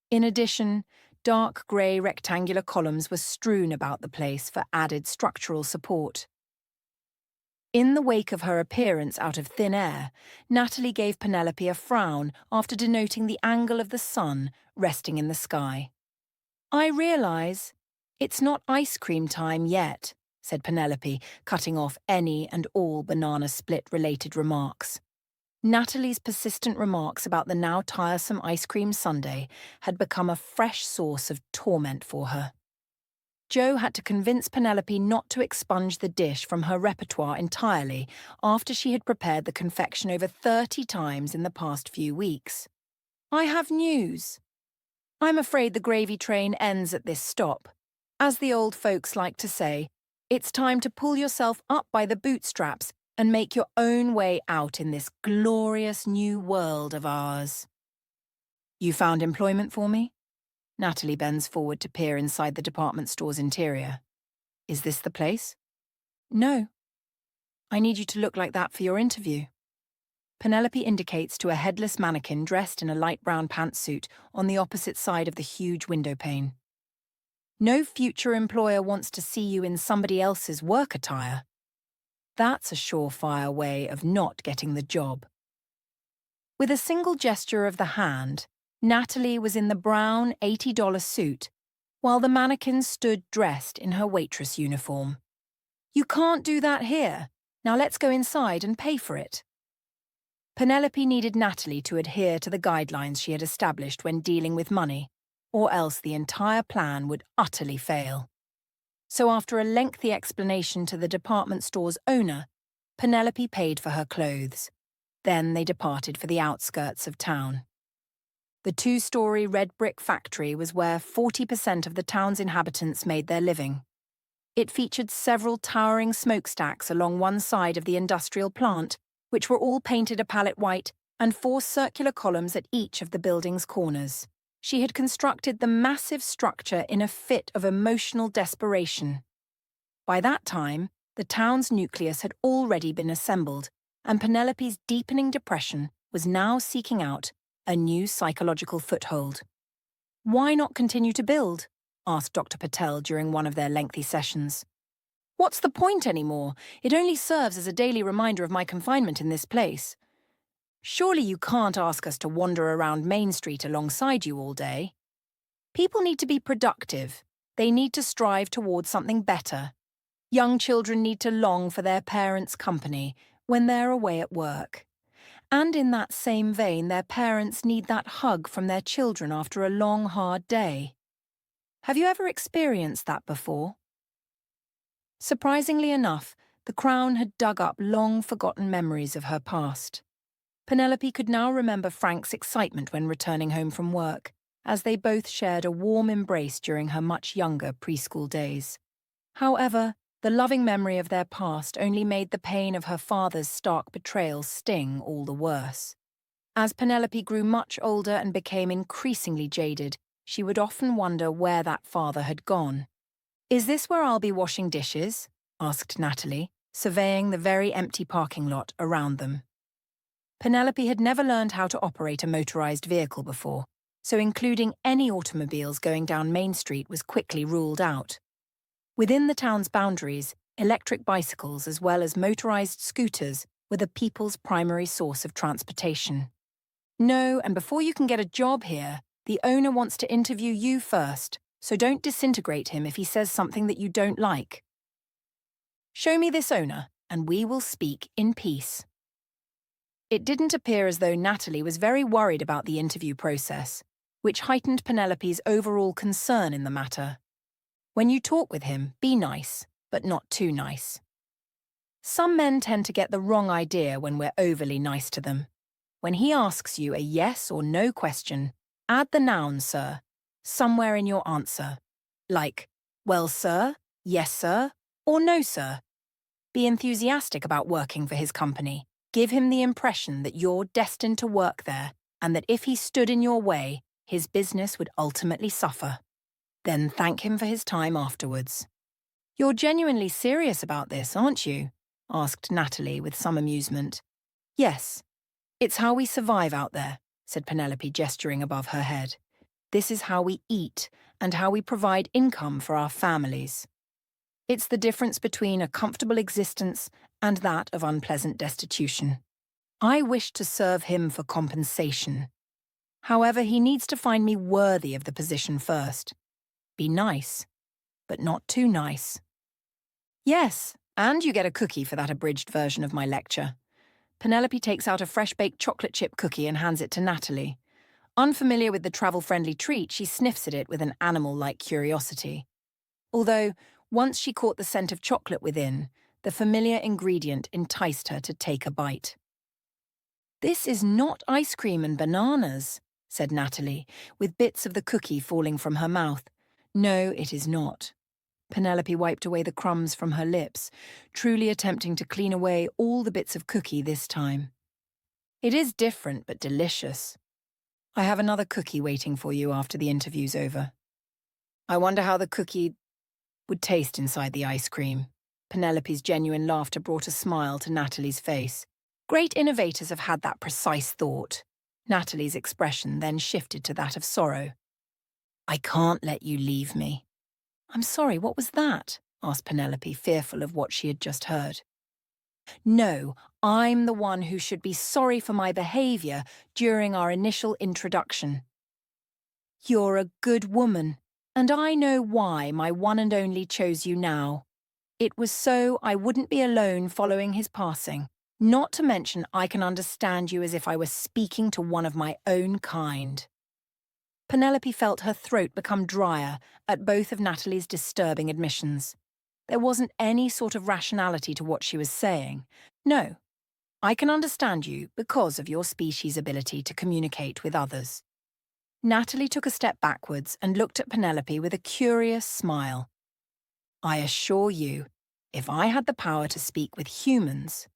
[SPEAKER 1] In addition, dark grey rectangular columns were strewn about the place for added structural support. In the wake of her appearance out of thin air, Natalie gave Penelope a frown after denoting the angle of the sun resting in the sky. "I realize it's not ice cream time yet," said Penelope, cutting off any and all banana split-related remarks. Natalie's persistent remarks about the now tiresome ice cream sundae had become a fresh source of torment for her. Jo had to convince Penelope not to expunge the dish from her repertoire entirely after she had prepared the confection over 30 times in the past few weeks. "I have news. I'm afraid the gravy train ends at this stop. As the old folks like to say, it's time to pull yourself up by the bootstraps and make your own way out in this glorious new world of ours." "You found employment for me?" Natalie bends forward to peer inside the department store's interior. "Is this the place?" "No. I need you to look like that for your interview." Penelope indicates to a headless mannequin dressed in a light brown pantsuit on the opposite side of the huge window pane. "No future employer wants to see you in somebody else's work attire. That's a surefire way of not getting the job." With a single gesture of the hand, Natalie was in the brown $80 suit, while the mannequin stood dressed in her waitress uniform. "You can't do that here. Now let's go inside and pay for it." Penelope needed Natalie to adhere to the guidelines she had established when dealing with money, or else the entire plan would utterly fail. So after a lengthy explanation to the department store's owner, Penelope paid for her clothes. Then they departed for the outskirts of town. The two-story red brick factory was where 40% of the town's inhabitants made their living. It featured several towering smokestacks along one side of the industrial plant, which were all painted a palette white, and 4 circular columns at each of the building's corners. She had constructed the massive structure in a fit of emotional desperation. By that time, the town's nucleus had already been assembled, and Penelope's deepening depression was now seeking out a new psychological foothold. "Why not continue to build?" asked Dr. Patel during one of their lengthy sessions. "What's the point anymore? It only serves as a daily reminder of my confinement in this place. Surely you can't ask us to wander around Main Street alongside you all day. People need to be productive. They need to strive towards something better. Young children need to long for their parents' company when they're away at work. And in that same vein, their parents need that hug from their children after a long, hard day. Have you ever experienced that before?" Surprisingly enough, the Crown had dug up long-forgotten memories of her past. Penelope could now remember Frank's excitement when returning home from work, as they both shared a warm embrace during her much younger preschool days. However, the loving memory of their past only made the pain of her father's stark betrayal sting all the worse. As Penelope grew much older and became increasingly jaded, she would often wonder where that father had gone. "Is this where I'll be washing dishes?" asked Natalie, surveying the very empty parking lot around them. Penelope had never learned how to operate a motorized vehicle before, so including any automobiles going down Main Street was quickly ruled out. Within the town's boundaries, electric bicycles as well as motorized scooters were the people's primary source of transportation. "No, and before you can get a job here, the owner wants to interview you first, so don't disintegrate him if he says something that you don't like. Show me this owner, and we will speak in peace." It didn't appear as though Natalie was very worried about the interview process, which heightened Penelope's overall concern in the matter. When you talk with him, be nice, but not too nice. Some men tend to get the wrong idea when we're overly nice to them. When he asks you a yes or no question, add the noun, sir, somewhere in your answer. Like, "Well, sir," "Yes, sir," or "No, sir." Be enthusiastic about working for his company. Give him the impression that you're destined to work there and that if he stood in your way, his business would ultimately suffer. Then thank him for his time afterwards. "You're genuinely serious about this, aren't you?" asked Natalie with some amusement. "Yes. It's how we survive out there," said Penelope, gesturing above her head. "This is how we eat and how we provide income for our families. It's the difference between a comfortable existence and that of unpleasant destitution. I wish to serve him for compensation. However, he needs to find me worthy of the position first. Be nice, but not too nice. Yes, and you get a cookie for that abridged version of my lecture. Penelope takes out a fresh-baked chocolate chip cookie and hands it to Natalie. Unfamiliar with the travel-friendly treat, she sniffs at it with an animal-like curiosity. Although, once she caught the scent of chocolate within, the familiar ingredient enticed her to take a bite. "This is not ice cream and bananas," said Natalie, with bits of the cookie falling from her mouth. "No, it is not." Penelope wiped away the crumbs from her lips, truly attempting to clean away all the bits of cookie this time. "It is different, but delicious. I have another cookie waiting for you after the interview's over." "I wonder how the cookie would taste inside the ice cream." Penelope's genuine laughter brought a smile to Natalie's face. Great innovators have had that precise thought. Natalie's expression then shifted to that of sorrow. "I can't let you leave me." "I'm sorry, what was that?" asked Penelope, fearful of what she had just heard. "No, I'm the one who should be sorry for my behavior during our initial introduction. You're a good woman, and I know why my one and only chose you now. It was so I wouldn't be alone following his passing. Not to mention I can understand you as if I were speaking to one of my own kind." Penelope felt her throat become drier at both of Natalie's disturbing admissions. There wasn't any sort of rationality to what she was saying. "No, I can understand you because of your species' ability to communicate with others." Natalie took a step backwards and looked at Penelope with a curious smile. "I assure you, if I had the power to speak with humans,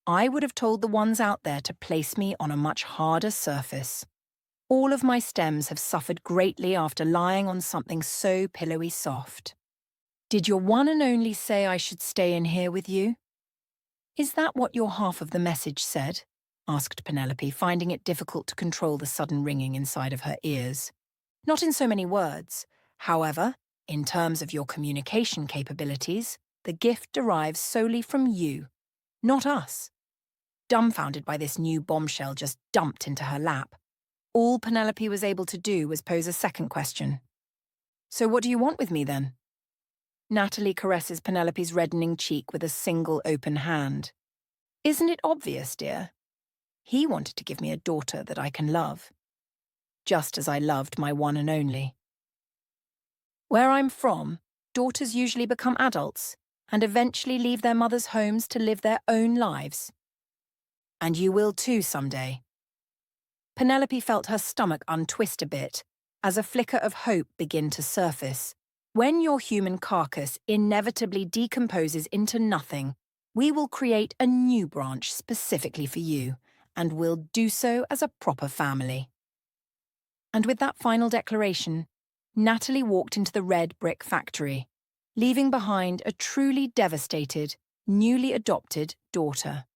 [SPEAKER 1] I would have told the ones out there to place me on a much harder surface. All of my stems have suffered greatly after lying on something so pillowy soft." "Did your one and only say I should stay in here with you?" "Is that what your half of the message said?" asked Penelope, finding it difficult to control the sudden ringing inside of her ears. "Not in so many words. However, in terms of your communication capabilities, the gift derives solely from you, not us." Dumbfounded by this new bombshell just dumped into her lap, all Penelope was able to do was pose a second question. "So what do you want with me, then?" Natalie caresses Penelope's reddening cheek with a single open hand. "Isn't it obvious, dear? He wanted to give me a daughter that I can love, just as I loved my one and only. Where I'm from, daughters usually become adults and eventually leave their mothers' homes to live their own lives. And you will too someday." Penelope felt her stomach untwist a bit as a flicker of hope began to surface. "When your human carcass inevitably decomposes into nothing, we will create a new branch specifically for you, and we'll do so as a proper family." And with that final declaration, Natalie walked into the red brick factory, leaving behind a truly devastated, newly adopted daughter.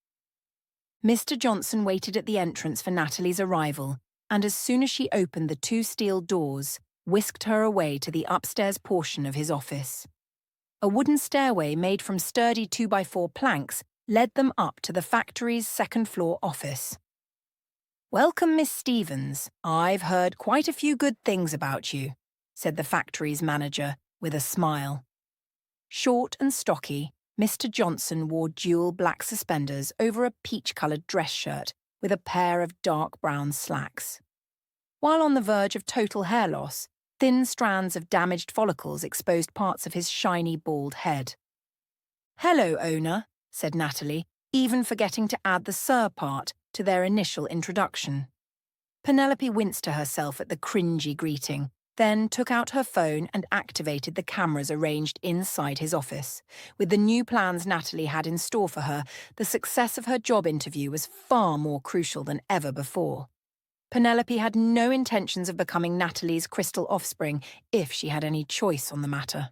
[SPEAKER 1] Mr. Johnson waited at the entrance for Natalie's arrival, and as soon as she opened the two steel doors, whisked her away to the upstairs portion of his office. A wooden stairway made from sturdy 2x4 planks led them up to the factory's second-floor office. "Welcome, Miss Stevens. I've heard quite a few good things about you," said the factory's manager with a smile. Short and stocky, Mr. Johnson wore dual black suspenders over a peach-coloured dress shirt with a pair of dark brown slacks. While on the verge of total hair loss, thin strands of damaged follicles exposed parts of his shiny, bald head. "Hello, owner," said Natalie, even forgetting to add the sir part to their initial introduction. Penelope winced to herself at the cringy greeting, then took out her phone and activated the cameras arranged inside his office. With the new plans Natalie had in store for her, the success of her job interview was far more crucial than ever before. Penelope had no intentions of becoming Natalie's crystal offspring if she had any choice on the matter.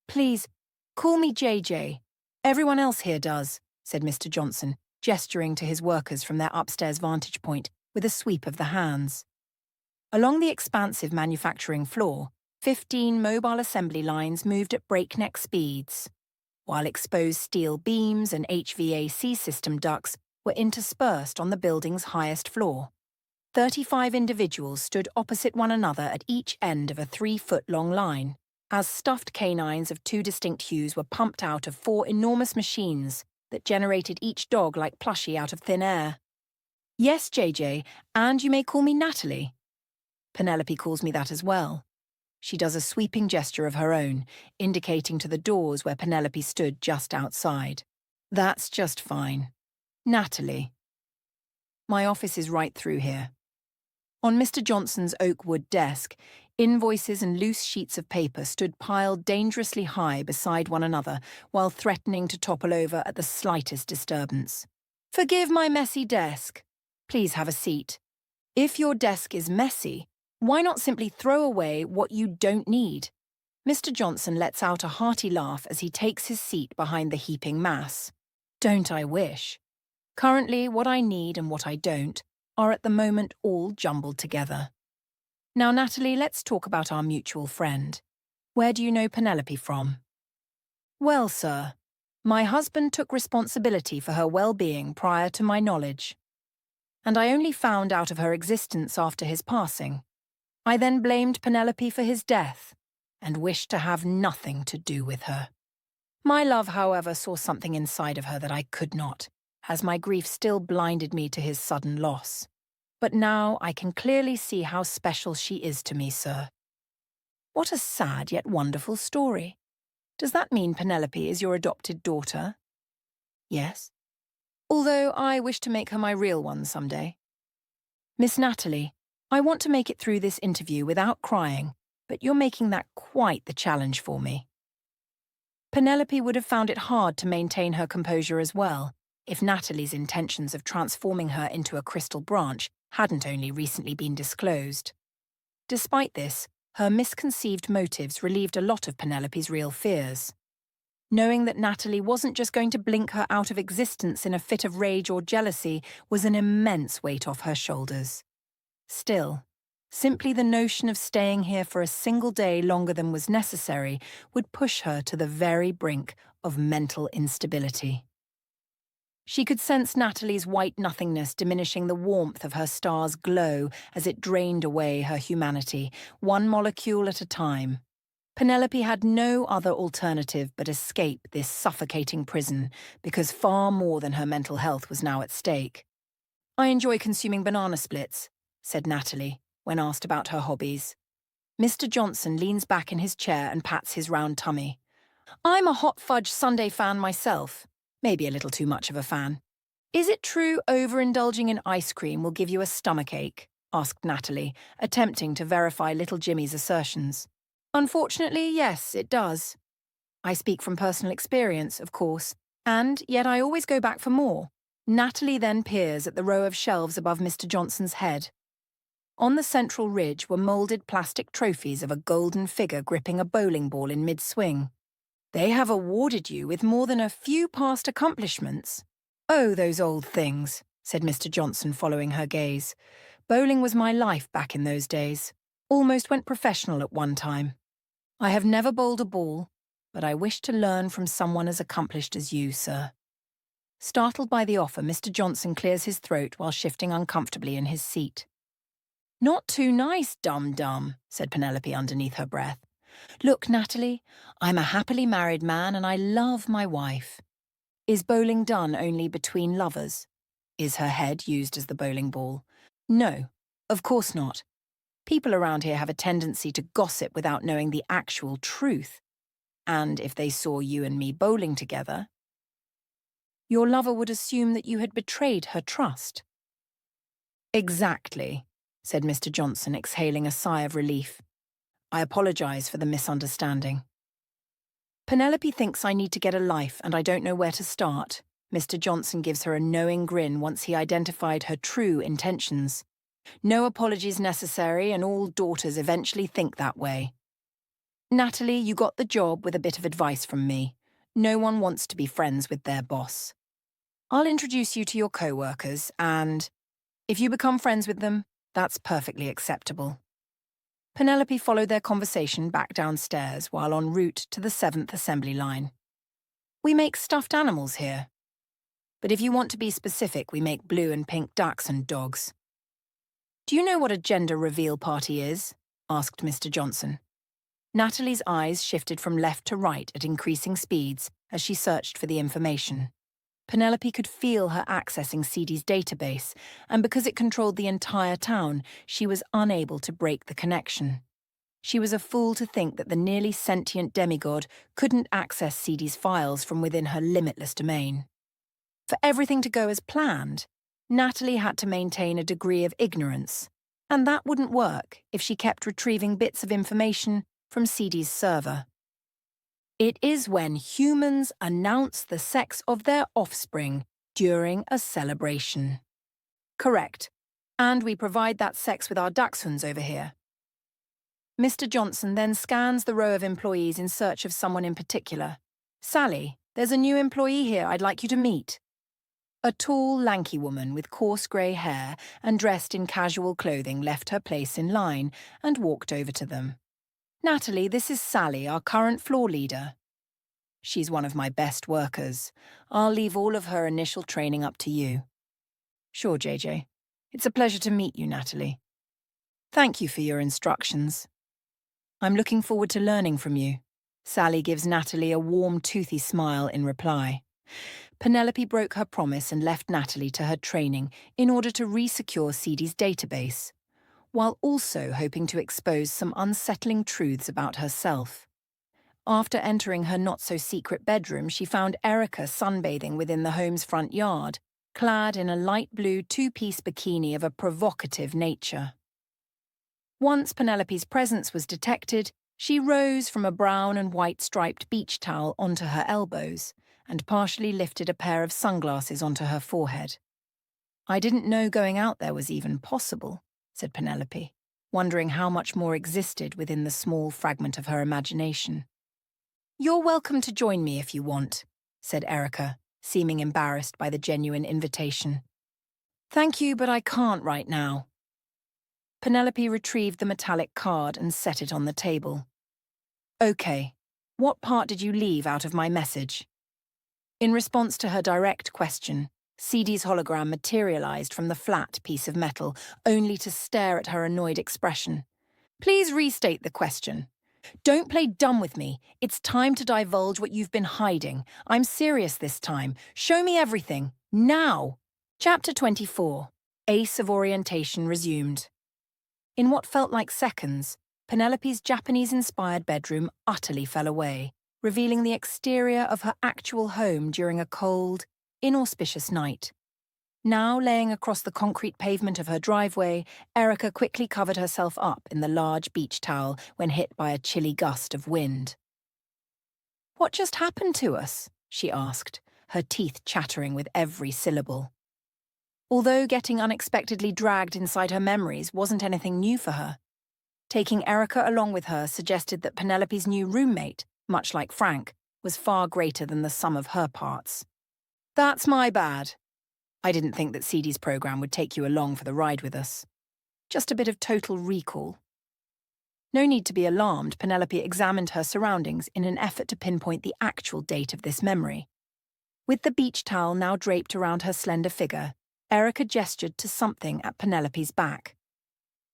[SPEAKER 1] "Please, call me JJ. Everyone else here does," said Mr. Johnson, gesturing to his workers from their upstairs vantage point with a sweep of the hands. Along the expansive manufacturing floor, 15 mobile assembly lines moved at breakneck speeds. while exposed steel beams and HVAC system ducts were interspersed on the building's highest floor. 35 individuals stood opposite one another at each end of a 3-foot-long line, as stuffed canines of 2 distinct hues were pumped out of 4 enormous machines that generated each dog like plushie out of thin air. Yes, JJ, and you may call me Natalie. Penelope calls me that as well. She does a sweeping gesture of her own, indicating to the doors where Penelope stood just outside. That's just fine. Natalie. My office is right through here. On Mr. Johnson's oak wood desk, invoices and loose sheets of paper stood piled dangerously high beside one another while threatening to topple over at the slightest disturbance. Forgive my messy desk. Please have a seat. If your desk is messy, why not simply throw away what you don't need? Mr. Johnson lets out a hearty laugh as he takes his seat behind the heaping mass. Don't I wish? Currently, what I need and what I don't are at the moment all jumbled together. Now, Natalie, let's talk about our mutual friend. Where do you know Penelope from? Well, sir, my husband took responsibility for her well-being prior to my knowledge, and I only found out of her existence after his passing. I then blamed Penelope for his death and wished to have nothing to do with her. My love, however, saw something inside of her that I could not, as my grief still blinded me to his sudden loss. But now I can clearly see how special she is to me, sir. What a sad yet wonderful story. Does that mean Penelope is your adopted daughter? Yes. Although I wish to make her my real one someday. Miss Natalie, I want to make it through this interview without crying, but you're making that quite the challenge for me. Penelope would have found it hard to maintain her composure as well, if Natalie's intentions of transforming her into a crystal branch hadn't only recently been disclosed. Despite this, her misconceived motives relieved a lot of Penelope's real fears. Knowing that Natalie wasn't just going to blink her out of existence in a fit of rage or jealousy was an immense weight off her shoulders. Still, simply the notion of staying here for a single day longer than was necessary would push her to the very brink of mental instability. She could sense Natalie's white nothingness diminishing the warmth of her star's glow as it drained away her humanity, one molecule at a time. Penelope had no other alternative but escape this suffocating prison, because far more than her mental health was now at stake. I enjoy consuming banana splits, said Natalie, when asked about her hobbies. Mr. Johnson leans back in his chair and pats his round tummy. I'm a hot fudge sundae fan myself. Maybe a little too much of a fan. Is it true overindulging in ice cream will give you a stomachache? Asked Natalie, attempting to verify little Jimmy's assertions. Unfortunately, yes, it does. I speak from personal experience, of course, and yet I always go back for more. Natalie then peers at the row of shelves above Mr. Johnson's head. On the central ridge were moulded plastic trophies of a golden figure gripping a bowling ball in mid-swing. They have awarded you with more than a few past accomplishments. Oh, those old things, said Mr. Johnson, following her gaze. Bowling was my life back in those days. Almost went professional at one time. I have never bowled a ball, but I wish to learn from someone as accomplished as you, sir. Startled by the offer, Mr. Johnson clears his throat while shifting uncomfortably in his seat. Not too nice, dum-dum, said Penelope underneath her breath. Look, Natalie, I'm a happily married man and I love my wife. Is bowling done only between lovers? Is her head used as the bowling ball? No, of course not. People around here have a tendency to gossip without knowing the actual truth. And if they saw you and me bowling together, your lover would assume that you had betrayed her trust. Exactly, said Mr. Johnson, exhaling a sigh of relief. I apologize for the misunderstanding. Penelope thinks I need to get a life and I don't know where to start. Mr. Johnson gives her a knowing grin once he identified her true intentions. No apologies necessary, and all daughters eventually think that way. Natalie, you got the job with a bit of advice from me. No one wants to be friends with their boss. I'll introduce you to your co-workers, and if you become friends with them, that's perfectly acceptable. Penelope followed their conversation back downstairs while en route to the 7th assembly line. We make stuffed animals here. But if you want to be specific, we make blue and pink ducks and dogs. Do you know what a gender reveal party is? Asked Mr. Johnson. Natalie's eyes shifted from left to right at increasing speeds as she searched for the information. Penelope could feel her accessing CD's database, and because it controlled the entire town, she was unable to break the connection. She was a fool to think that the nearly sentient demigod couldn't access CD's files from within her limitless domain. For everything to go as planned, Natalie had to maintain a degree of ignorance, and that wouldn't work if she kept retrieving bits of information from CD's server. It is when humans announce the sex of their offspring during a celebration. Correct. And we provide that sex with our dachshunds over here. Mr. Johnson then scans the row of employees in search of someone in particular. Sally, there's a new employee here I'd like you to meet. A tall, lanky woman with coarse grey hair and dressed in casual clothing left her place in line and walked over to them. Natalie, this is Sally, our current floor leader. She's one of my best workers. I'll leave all of her initial training up to you. Sure, JJ. It's a pleasure to meet you, Natalie. Thank you for your instructions. I'm looking forward to learning from you. Sally gives Natalie a warm, toothy smile in reply. Penelope broke her promise and left Natalie to her training in order to re-secure CD's database, while also hoping to expose some unsettling truths about herself. After entering her not-so-secret bedroom, she found Erica sunbathing within the home's front yard, clad in a light blue two-piece bikini of a provocative nature. Once Penelope's presence was detected, she rose from a brown and white striped beach towel onto her elbows and partially lifted a pair of sunglasses onto her forehead. I didn't know going out there was even possible, said Penelope, wondering how much more existed within the small fragment of her imagination. You're welcome to join me if you want, said Erica, seeming embarrassed by the genuine invitation. Thank you, but I can't right now. Penelope retrieved the metallic card and set it on the table. Okay, what part did you leave out of my message? In response to her direct question, CD's hologram materialized from the flat piece of metal, only to stare at her annoyed expression. Please restate the question. Don't play dumb with me. It's time to divulge what you've been hiding. I'm serious this time. Show me everything. Now! Chapter 24. Ace of Orientation resumed. In what felt like seconds, Penelope's Japanese-inspired bedroom utterly fell away, revealing the exterior of her actual home during a cold, inauspicious night. Now laying across the concrete pavement of her driveway, Erica quickly covered herself up in the large beach towel when hit by a chilly gust of wind. What just happened to us? She asked, her teeth chattering with every syllable. Although getting unexpectedly dragged inside her memories wasn't anything new for her, taking Erica along with her suggested that Penelope's new roommate, much like Frank, was far greater than the sum of her parts. That's my bad. I didn't think that CD's program would take you along for the ride with us. Just a bit of total recall. No need to be alarmed, Penelope examined her surroundings in an effort to pinpoint the actual date of this memory. With the beach towel now draped around her slender figure, Erica gestured to something at Penelope's back.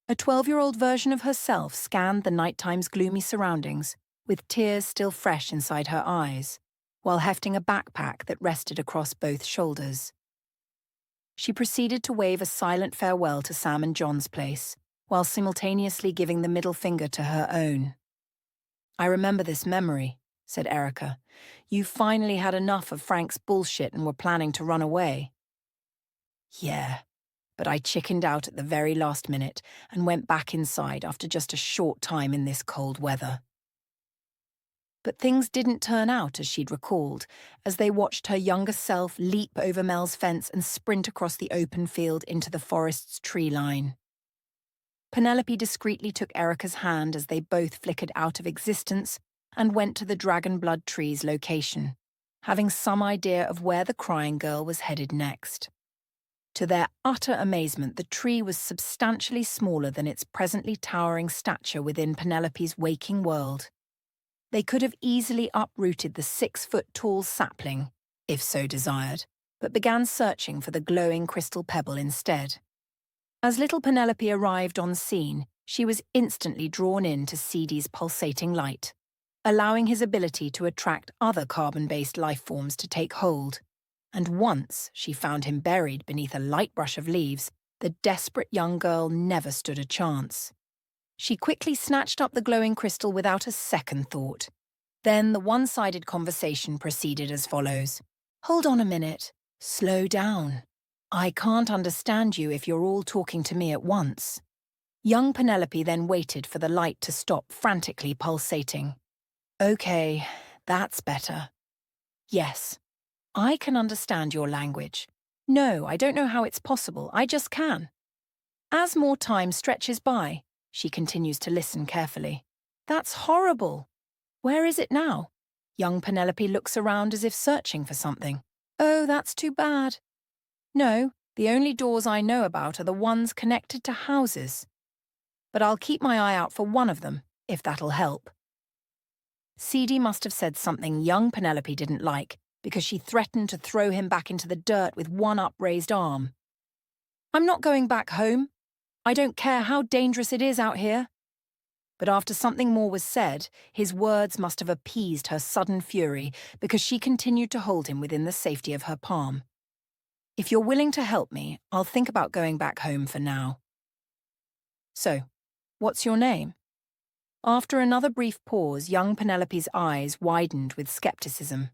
[SPEAKER 1] A 12-year-old version of herself scanned the nighttime's gloomy surroundings, with tears still fresh inside her eyes, while hefting a backpack that rested across both shoulders. She proceeded to wave a silent farewell to Sam and John's place, while simultaneously giving the middle finger to her own. I remember this memory, said Erica. You finally had enough of Frank's bullshit and were planning to run away. Yeah, but I chickened out at the very last minute and went back inside after just a short time in this cold weather. But things didn't turn out as she'd recalled, as they watched her younger self leap over Mel's fence and sprint across the open field into the forest's tree line. Penelope discreetly took Erica's hand as they both flickered out of existence and went to the dragon blood tree's location, having some idea of where the crying girl was headed next. To their utter amazement, the tree was substantially smaller than its presently towering stature within Penelope's waking world. They could have easily uprooted the 6-foot-tall sapling, if so desired, but began searching for the glowing crystal pebble instead. As little Penelope arrived on scene, she was instantly drawn in to CD's pulsating light, allowing his ability to attract other carbon-based life forms to take hold. And once she found him buried beneath a light brush of leaves, the desperate young girl never stood a chance. She quickly snatched up the glowing crystal without a second thought. Then the one-sided conversation proceeded as follows. "Hold on a minute. Slow down. I can't understand you if you're all talking to me at once." Young Penelope then waited for the light to stop frantically pulsating. "Okay, that's better. Yes, I can understand your language. No, I don't know how it's possible, I just can." As more time stretches by, she continues to listen carefully. "That's horrible. Where is it now?" Young Penelope looks around as if searching for something. "Oh, that's too bad. No, the only doors I know about are the ones connected to houses. But I'll keep my eye out for one of them, if that'll help." CD must have said something young Penelope didn't like, because she threatened to throw him back into the dirt with one upraised arm. "I'm not going back home. I don't care how dangerous it is out here." But after something more was said, his words must have appeased her sudden fury, because she continued to hold him within the safety of her palm. "If you're willing to help me, I'll think about going back home for now. So, what's your name?" After another brief pause, young Penelope's eyes widened with skepticism.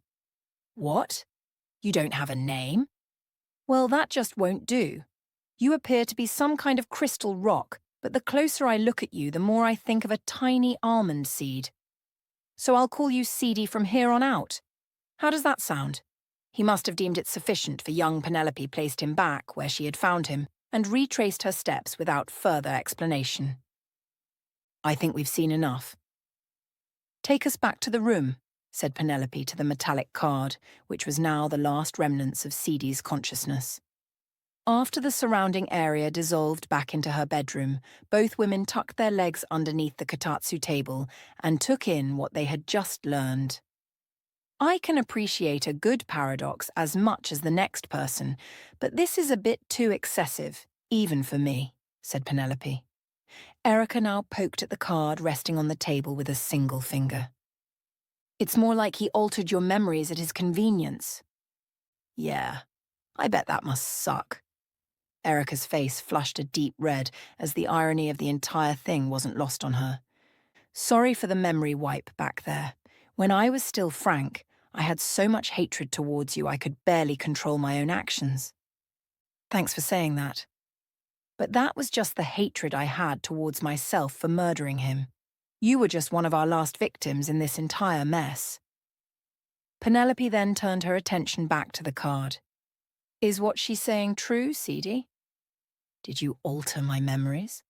[SPEAKER 1] "What? You don't have a name? Well, that just won't do. You appear to be some kind of crystal rock, but the closer I look at you, the more I think of a tiny almond seed. So I'll call you CD from here on out. How does that sound?" He must have deemed it sufficient, for young Penelope placed him back where she had found him and retraced her steps without further explanation. "I think we've seen enough." "Take us back to the room," said Penelope to the metallic card, which was now the last remnants of CD's consciousness. After the surrounding area dissolved back into her bedroom, both women tucked their legs underneath the kotatsu table and took in what they had just learned. "I can appreciate a good paradox as much as the next person, but this is a bit too excessive, even for me," said Penelope. Erica now poked at the card resting on the table with a single finger. "It's more like he altered your memories at his convenience." "Yeah, I bet that must suck." Erica's face flushed a deep red as the irony of the entire thing wasn't lost on her. "Sorry for the memory wipe back there. When I was still Frank, I had so much hatred towards you I could barely control my own actions." "Thanks for saying that. But that was just the hatred I had towards myself for murdering him. You were just one of our last victims in this entire mess." Penelope then turned her attention back to the card. "Is what she's saying true, CD? Did you alter my memories?"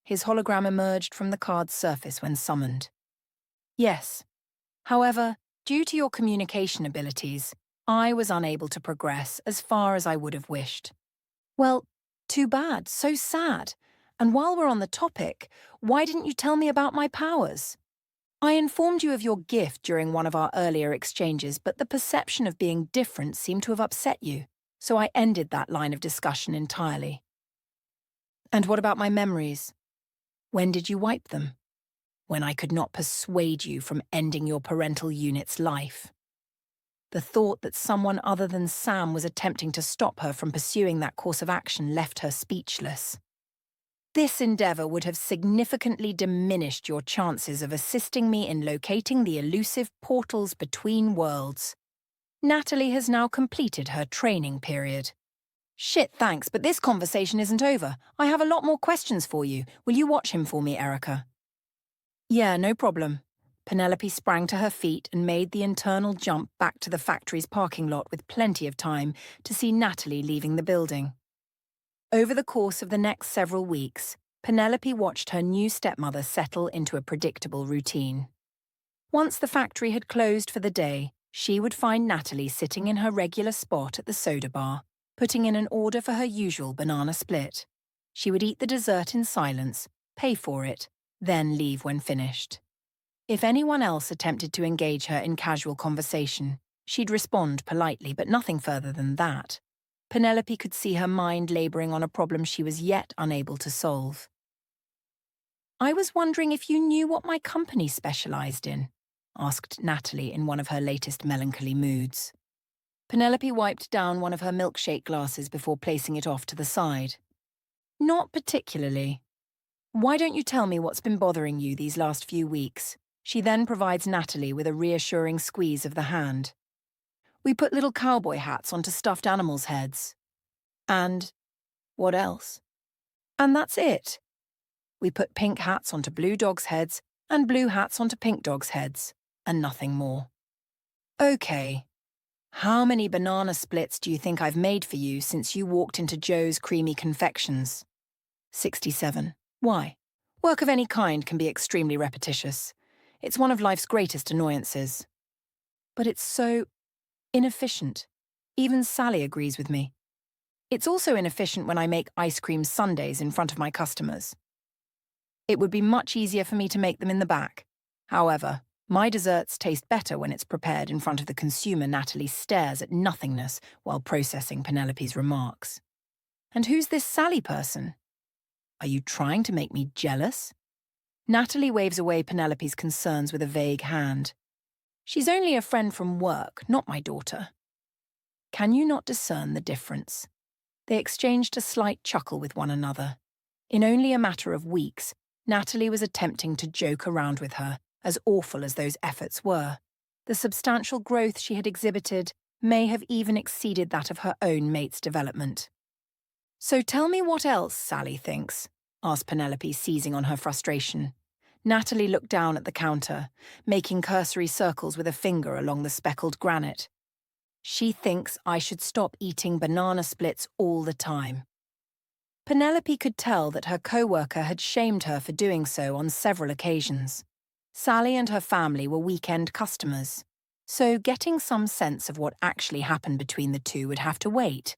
[SPEAKER 1] His hologram emerged from the card's surface when summoned. "Yes. However, due to your communication abilities, I was unable to progress as far as I would have wished." "Well, too bad, so sad. And while we're on the topic, why didn't you tell me about my powers? I informed you of your gift during one of our earlier exchanges, but the perception of being different seemed to have upset you, so I ended that line of discussion entirely." "And what about my memories? When did you wipe them?" "When I could not persuade you from ending your parental unit's life." The thought that someone other than Sam was attempting to stop her from pursuing that course of action left her speechless. "This endeavor would have significantly diminished your chances of assisting me in locating the elusive portals between worlds. Natalie has now completed her training period." "Shit, thanks, but this conversation isn't over. I have a lot more questions for you. Will you watch him for me, Erica?" "Yeah, no problem." Penelope sprang to her feet and made the internal jump back to the factory's parking lot with plenty of time to see Natalie leaving the building. Over the course of the next several weeks, Penelope watched her new stepmother settle into a predictable routine. Once the factory had closed for the day, she would find Natalie sitting in her regular spot at the soda bar, putting in an order for her usual banana split. She would eat the dessert in silence, pay for it, then leave when finished. If anyone else attempted to engage her in casual conversation, she'd respond politely, but nothing further than that. Penelope could see her mind laboring on a problem she was yet unable to solve. "I was wondering if you knew what my company specialized in," asked Natalie in one of her latest melancholy moods. Penelope wiped down one of her milkshake glasses before placing it off to the side. "Not particularly. Why don't you tell me what's been bothering you these last few weeks?" She then provides Natalie with a reassuring squeeze of the hand. "We put little cowboy hats onto stuffed animals' heads. And what else? And that's it. We put pink hats onto blue dogs' heads and blue hats onto pink dogs' heads, and nothing more." "Okay. How many banana splits do you think I've made for you since you walked into Joe's Creamy Confections?" 67. Why? Work of any kind can be extremely repetitious. It's one of life's greatest annoyances. But it's so inefficient. Even Sally agrees with me. It's also inefficient when I make ice cream sundaes in front of my customers. It would be much easier for me to make them in the back. However, my desserts taste better when it's prepared in front of the consumer. Natalie stares at nothingness while processing Penelope's remarks. "And who's this Sally person? Are you trying to make me jealous?" Natalie waves away Penelope's concerns with a vague hand. "She's only a friend from work, not my daughter." Can you not discern the difference? They exchanged a slight chuckle with one another. In only a matter of weeks, Natalie was attempting to joke around with her, as awful as those efforts were. The substantial growth she had exhibited may have even exceeded that of her own mate's development. "So tell me what else Sally thinks," asked Penelope, seizing on her frustration. Natalie looked down at the counter, making cursory circles with a finger along the speckled granite. "She thinks I should stop eating banana splits all the time." Penelope could tell that her co-worker had shamed her for doing so on several occasions. Sally and her family were weekend customers, so getting some sense of what actually happened between the two would have to wait.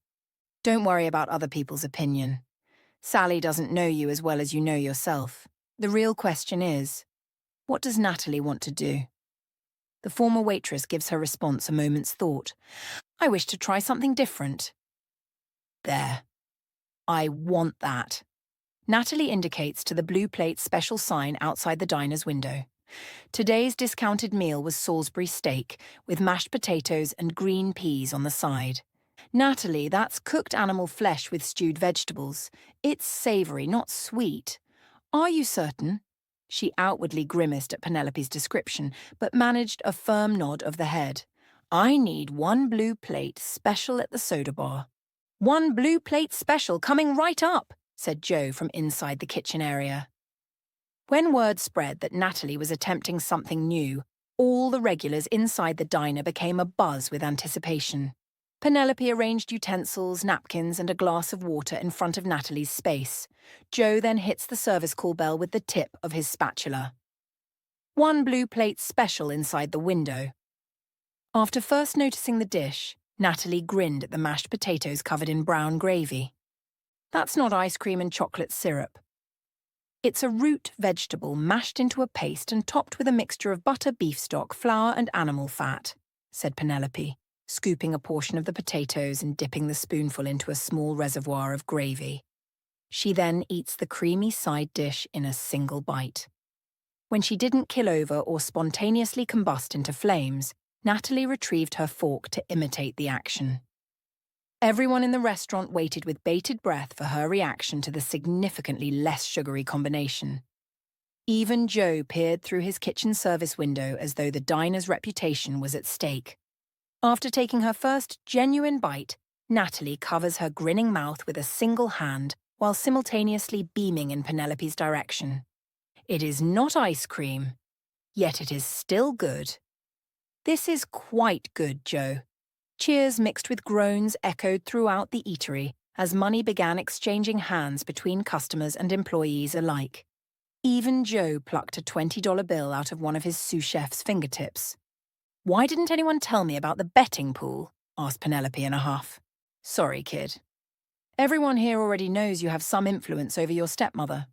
[SPEAKER 1] "Don't worry about other people's opinion. Sally doesn't know you as well as you know yourself. The real question is, what does Natalie want to do?" The former waitress gives her response a moment's thought. "I wish to try something different." "There. I want that." Natalie indicates to the blue plate special sign outside the diner's window. Today's discounted meal was Salisbury steak with mashed potatoes and green peas on the side. "Natalie, that's cooked animal flesh with stewed vegetables. It's savory, not sweet." "Are you certain?" She outwardly grimaced at Penelope's description, but managed a firm nod of the head. "I need one blue plate special at the soda bar." "One blue plate special coming right up," said Joe from inside the kitchen area. When word spread that Natalie was attempting something new, all the regulars inside the diner became abuzz with anticipation. Penelope arranged utensils, napkins, and a glass of water in front of Natalie's space. Joe then hits the service call bell with the tip of his spatula. "One blue plate special inside the window." After first noticing the dish, Natalie grinned at the mashed potatoes covered in brown gravy. "That's not ice cream and chocolate syrup. It's a root vegetable mashed into a paste and topped with a mixture of butter, beef stock, flour, and animal fat," said Penelope, scooping a portion of the potatoes and dipping the spoonful into a small reservoir of gravy. She then eats the creamy side dish in a single bite. When she didn't kill over or spontaneously combust into flames, Natalie retrieved her fork to imitate the action. Everyone in the restaurant waited with bated breath for her reaction to the significantly less sugary combination. Even Joe peered through his kitchen service window as though the diner's reputation was at stake. After taking her first genuine bite, Natalie covers her grinning mouth with a single hand while simultaneously beaming in Penelope's direction. It is not ice cream, yet it is still good. "This is quite good, Joe." Cheers mixed with groans echoed throughout the eatery as money began exchanging hands between customers and employees alike. Even Joe plucked a $20 bill out of one of his sous chef's fingertips. "Why didn't anyone tell me about the betting pool?" asked Penelope in a huff. "Sorry, kid. Everyone here already knows you have some influence over your stepmother."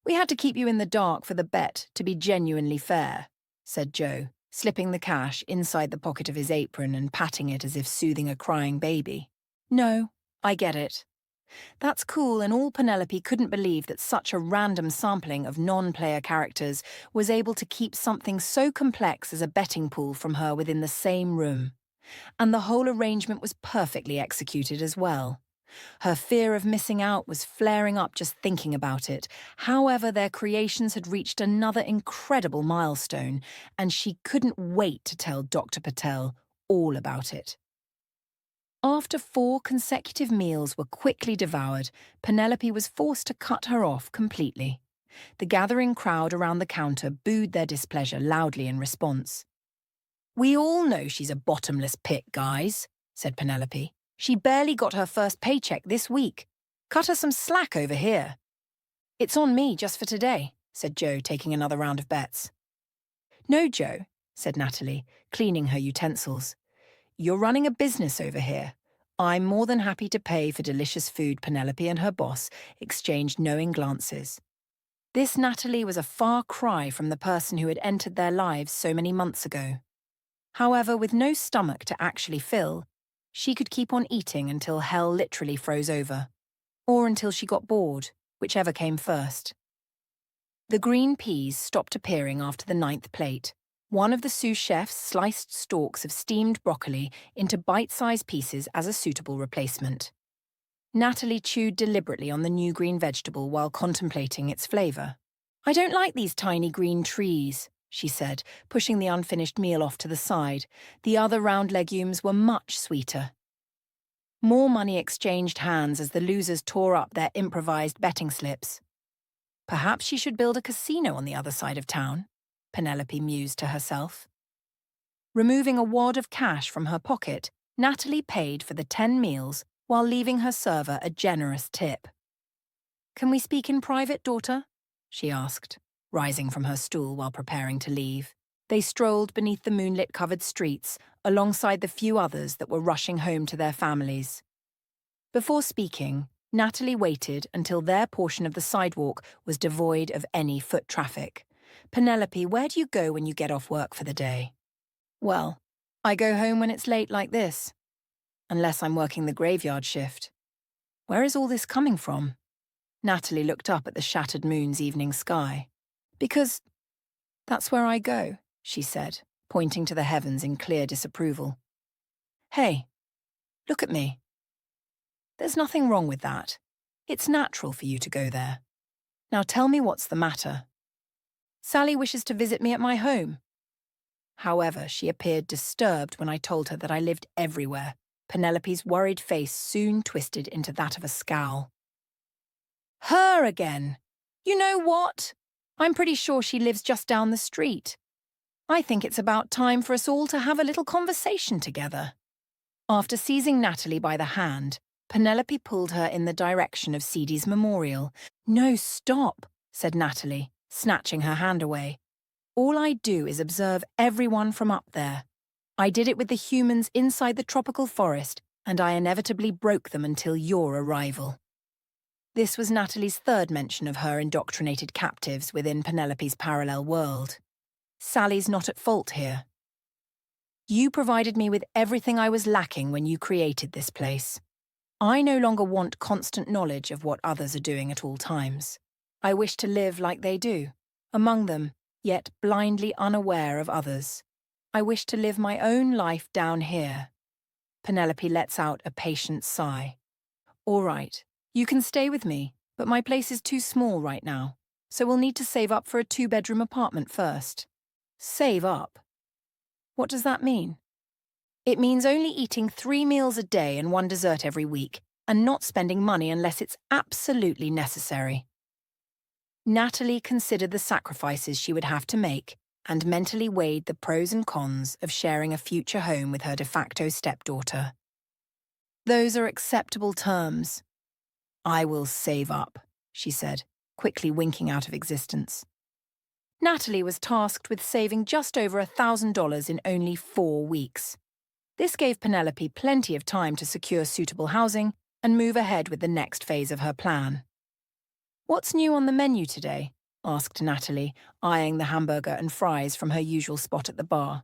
[SPEAKER 1] We had to keep you in the dark for the bet to be genuinely fair, said Joe, slipping the cash inside the pocket of his apron and patting it as if soothing a crying baby. No, I get it. That's cool, and all Penelope couldn't believe that such a random sampling of non-player characters was able to keep something so complex as a betting pool from her within the same room. And the whole arrangement was perfectly executed as well. Her fear of missing out was flaring up just thinking about it. However, their creations had reached another incredible milestone, and she couldn't wait to tell Dr. Patel all about it. After 4 consecutive meals were quickly devoured, Penelope was forced to cut her off completely. The gathering crowd around the counter booed their displeasure loudly in response. "We all know she's a bottomless pit, guys," said Penelope. "She barely got her first paycheck this week. Cut her some slack over here." "It's on me just for today," said Joe, taking another round of bets. "No, Joe," said Natalie, cleaning her utensils. "You're running a business over here. I'm more than happy to pay for delicious food." Penelope and her boss exchanged knowing glances. This Natalie was a far cry from the person who had entered their lives so many months ago. However, with no stomach to actually fill, she could keep on eating until hell literally froze over. Or until she got bored, whichever came first. The green peas stopped appearing after the 9th plate. One of the sous chefs sliced stalks of steamed broccoli into bite-sized pieces as a suitable replacement. Natalie chewed deliberately on the new green vegetable while contemplating its flavour. "I don't like these tiny green trees," she said, pushing the unfinished meal off to the side. The other round legumes were much sweeter. More money exchanged hands as the losers tore up their improvised betting slips. Perhaps she should build a casino on the other side of town, Penelope mused to herself. Removing a wad of cash from her pocket, Natalie paid for the 10 meals while leaving her server a generous tip. "Can we speak in private, daughter?" she asked, rising from her stool while preparing to leave. They strolled beneath the moonlit-covered streets, alongside the few others that were rushing home to their families. Before speaking, Natalie waited until their portion of the sidewalk was devoid of any foot traffic. "Penelope, where do you go when you get off work for the day?" "Well, I go home when it's late like this. Unless I'm working the graveyard shift." "Where is all this coming from?" Natalie looked up at the shattered moon's evening sky. "Because that's where I go," she said, pointing to the heavens in clear disapproval. "Hey, look at me. There's nothing wrong with that. It's natural for you to go there. Now tell me what's the matter." "Sally wishes to visit me at my home." However, she appeared disturbed when I told her that I lived everywhere. Penelope's worried face soon twisted into that of a scowl. "Her again! You know what? I'm pretty sure she lives just down the street. I think it's about time for us all to have a little conversation together." After seizing Natalie by the hand, Penelope pulled her in the direction of Ceedy's memorial. "No, stop," said Natalie, snatching her hand away. "All I do is observe everyone from up there. I did it with the humans inside the tropical forest, and I inevitably broke them until your arrival." This was Natalie's 3rd mention of her indoctrinated captives within Penelope's parallel world. "Sally's not at fault here. You provided me with everything I was lacking when you created this place. I no longer want constant knowledge of what others are doing at all times. I wish to live like they do, among them, yet blindly unaware of others. I wish to live my own life down here." Penelope lets out a patient sigh. "All right, you can stay with me, but my place is too small right now, so we'll need to save up for a 2-bedroom apartment first." "Save up? What does that mean?" "It means only eating 3 meals a day and 1 dessert every week, and not spending money unless it's absolutely necessary." Natalie considered the sacrifices she would have to make and mentally weighed the pros and cons of sharing a future home with her de facto stepdaughter. "Those are acceptable terms." "I will save up," she said, quickly winking out of existence. Natalie was tasked with saving just over $1,000 in only 4 weeks. This gave Penelope plenty of time to secure suitable housing and move ahead with the next phase of her plan. "What's new on the menu today?" asked Natalie, eyeing the hamburger and fries from her usual spot at the bar.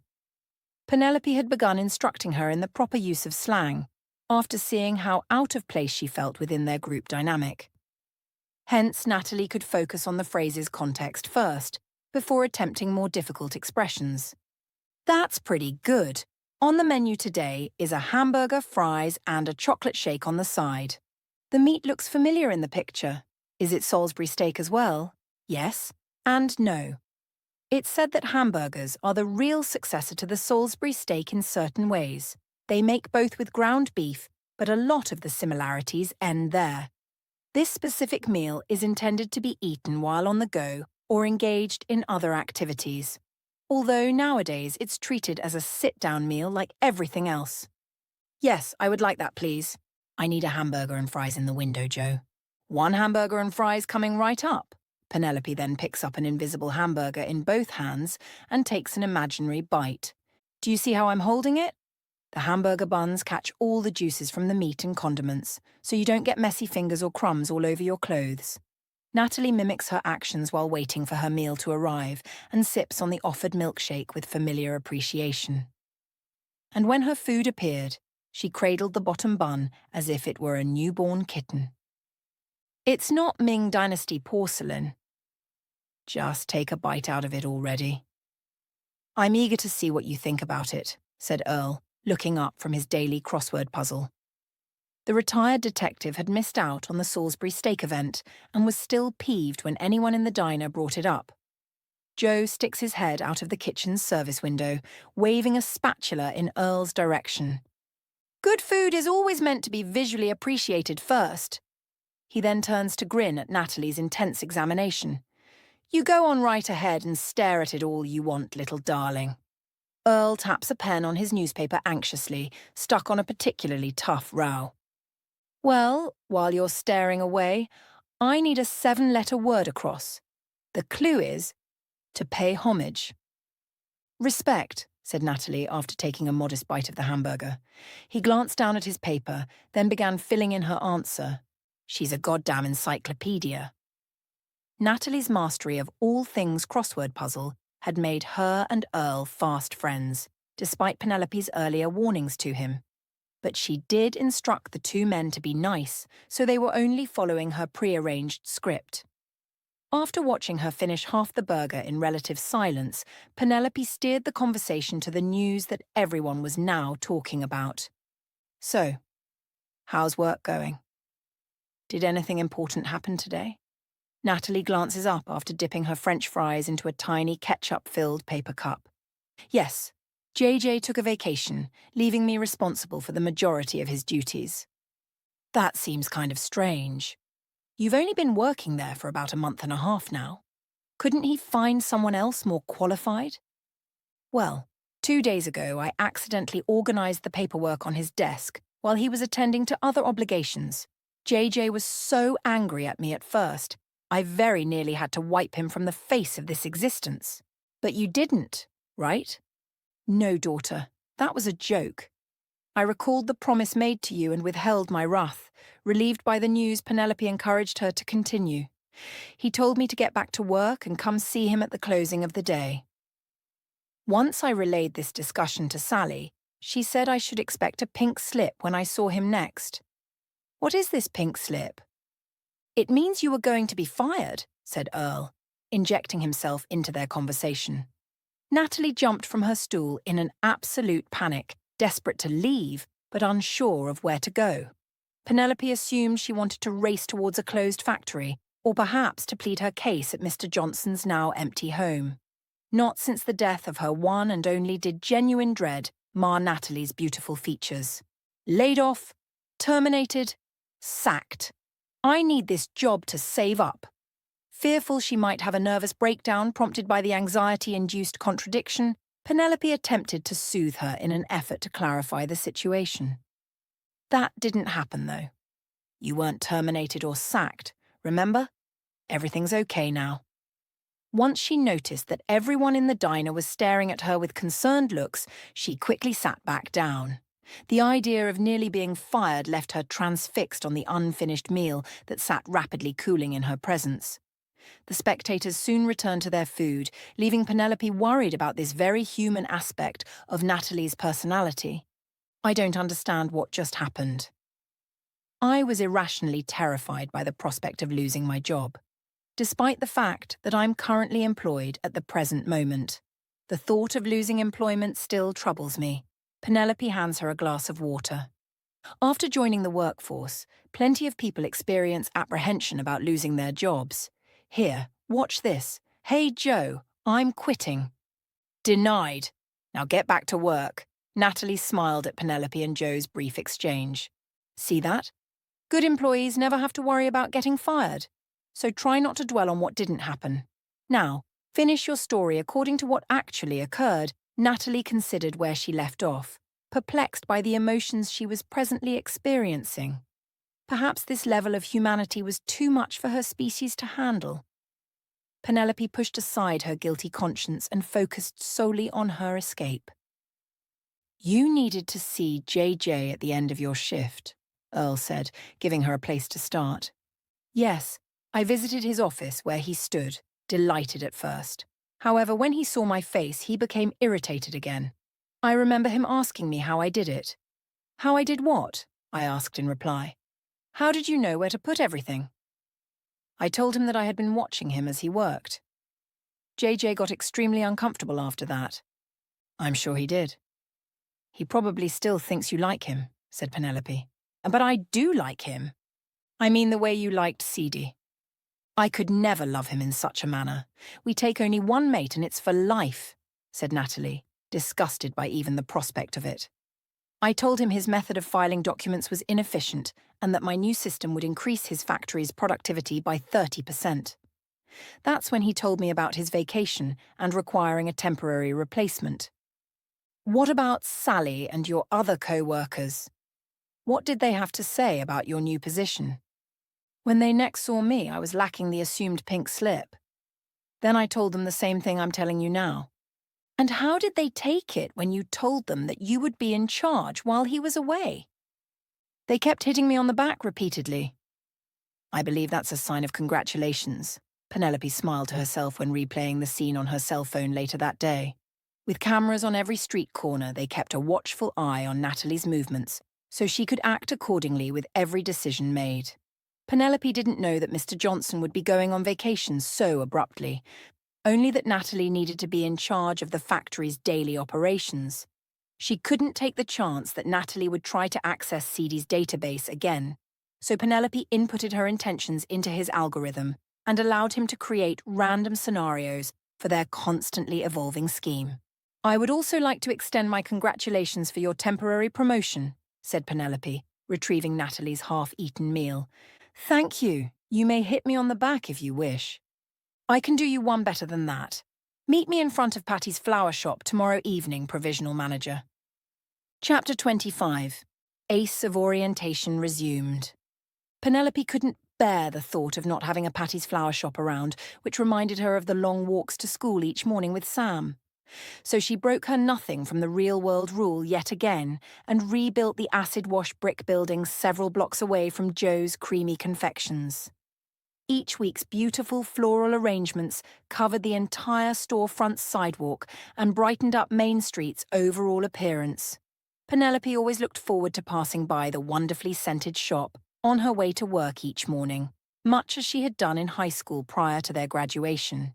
[SPEAKER 1] Penelope had begun instructing her in the proper use of slang, after seeing how out of place she felt within their group dynamic. Hence, Natalie could focus on the phrase's context first, before attempting more difficult expressions. That's pretty good. On the menu today is a hamburger, fries, and a chocolate shake on the side. The meat looks familiar in the picture. Is it Salisbury steak as well? Yes and no. It's said that hamburgers are the real successor to the Salisbury steak in certain ways. They make both with ground beef, but a lot of the similarities end there. This specific meal is intended to be eaten while on the go or engaged in other activities, although nowadays it's treated as a sit-down meal like everything else. Yes, I would like that, please. I need a hamburger and fries in the window, Joe. One hamburger and fries coming right up. Penelope then picks up an invisible hamburger in both hands and takes an imaginary bite. Do you see how I'm holding it? The hamburger buns catch all the juices from the meat and condiments, so you don't get messy fingers or crumbs all over your clothes. Natalie mimics her actions while waiting for her meal to arrive and sips on the offered milkshake with familiar appreciation. And when her food appeared, she cradled the bottom bun as if it were a newborn kitten. It's not Ming Dynasty porcelain. Just take a bite out of it already. I'm eager to see what you think about it, said Earl, looking up from his daily crossword puzzle. The retired detective had missed out on the Salisbury steak event and was still peeved when anyone in the diner brought it up. Joe sticks his head out of the kitchen's service window, waving a spatula in Earl's direction. Good food is always meant to be visually appreciated first. He then turns to grin at Natalie's intense examination. You go on right ahead and stare at it all you want, little darling. Earl taps a pen on his newspaper anxiously, stuck on a particularly tough row. Well, while you're staring away, I need a 7-letter word across. The clue is to pay homage. Respect, said Natalie after taking a modest bite of the hamburger. He glanced down at his paper, then began filling in her answer. She's a goddamn encyclopedia. Natalie's mastery of all things crossword puzzle had made her and Earl fast friends, despite Penelope's earlier warnings to him. But she did instruct the two men to be nice, so they were only following her pre-arranged script. After watching her finish half the burger in relative silence, Penelope steered the conversation to the news that everyone was now talking about. So, how's work going? Did anything important happen today? Natalie glances up after dipping her French fries into a tiny ketchup-filled paper cup. Yes, JJ took a vacation, leaving me responsible for the majority of his duties. That seems kind of strange. You've only been working there for about a month and a half now. Couldn't he find someone else more qualified? Well, 2 days ago I accidentally organized the paperwork on his desk while he was attending to other obligations. JJ was so angry at me at first, I very nearly had to wipe him from the face of this existence. But you didn't, right? No, daughter, that was a joke. I recalled the promise made to you and withheld my wrath, relieved by the news Penelope encouraged her to continue. He told me to get back to work and come see him at the closing of the day. Once I relayed this discussion to Sally, she said I should expect a pink slip when I saw him next. What is this pink slip? It means you were going to be fired, said Earl, injecting himself into their conversation. Natalie jumped from her stool in an absolute panic, desperate to leave, but unsure of where to go. Penelope assumed she wanted to race towards a closed factory, or perhaps to plead her case at Mr. Johnson's now empty home. Not since the death of her one and only did genuine dread mar Natalie's beautiful features. Laid off, terminated, sacked. I need this job to save up. Fearful she might have a nervous breakdown prompted by the anxiety-induced contradiction, Penelope attempted to soothe her in an effort to clarify the situation. That didn't happen, though. You weren't terminated or sacked, remember? Everything's okay now. Once she noticed that everyone in the diner was staring at her with concerned looks, she quickly sat back down. The idea of nearly being fired left her transfixed on the unfinished meal that sat rapidly cooling in her presence. The spectators soon returned to their food, leaving Penelope worried about this very human aspect of Natalie's personality. I don't understand what just happened. I was irrationally terrified by the prospect of losing my job, despite the fact that I'm currently employed at the present moment. The thought of losing employment still troubles me. Penelope hands her a glass of water. After joining the workforce, plenty of people experience apprehension about losing their jobs. Here, watch this. Hey Joe, I'm quitting. Denied. Now get back to work. Natalie smiled at Penelope and Joe's brief exchange. See that? Good employees never have to worry about getting fired. So try not to dwell on what didn't happen. Now, finish your story according to what actually occurred. Natalie considered where she left off, perplexed by the emotions she was presently experiencing. Perhaps this level of humanity was too much for her species to handle. Penelope pushed aside her guilty conscience and focused solely on her escape. You needed to see JJ at the end of your shift, Earl said, giving her a place to start. Yes, I visited his office where he stood, delighted at first. However, when he saw my face, he became irritated again. I remember him asking me how I did it. How I did what? I asked in reply. How did you know where to put everything? I told him that I had been watching him as he worked. JJ got extremely uncomfortable after that. I'm sure he did. He probably still thinks you like him, said Penelope. But I do like him. I mean the way you liked CD. I could never love him in such a manner. We take only one mate and it's for life, said Natalie, disgusted by even the prospect of it. I told him his method of filing documents was inefficient and that my new system would increase his factory's productivity by 30%. That's when he told me about his vacation and requiring a temporary replacement. What about Sally and your other co-workers? What did they have to say about your new position? When they next saw me, I was lacking the assumed pink slip. Then I told them the same thing I'm telling you now. And how did they take it when you told them that you would be in charge while he was away? They kept hitting me on the back repeatedly. I believe that's a sign of congratulations. Penelope smiled to herself when replaying the scene on her cell phone later that day. With cameras on every street corner, they kept a watchful eye on Natalie's movements, so she could act accordingly with every decision made. Penelope didn't know that Mr. Johnson would be going on vacation so abruptly, only that Natalie needed to be in charge of the factory's daily operations. She couldn't take the chance that Natalie would try to access CD's database again, so Penelope inputted her intentions into his algorithm and allowed him to create random scenarios for their constantly evolving scheme. I would also like to extend my congratulations for your temporary promotion, said Penelope, retrieving Natalie's half-eaten meal. Thank you. You may hit me on the back if you wish. I can do you one better than that. Meet me in front of Patty's flower shop tomorrow evening, Provisional Manager. Chapter 25. Ace of Orientation resumed. Penelope couldn't bear the thought of not having a Patty's flower shop around, which reminded her of the long walks to school each morning with Sam. So she broke her nothing from the real-world rule yet again and rebuilt the acid-wash brick building several blocks away from Joe's Creamy Confections. Each week's beautiful floral arrangements covered the entire storefront sidewalk and brightened up Main Street's overall appearance. Penelope always looked forward to passing by the wonderfully scented shop on her way to work each morning, much as she had done in high school prior to their graduation.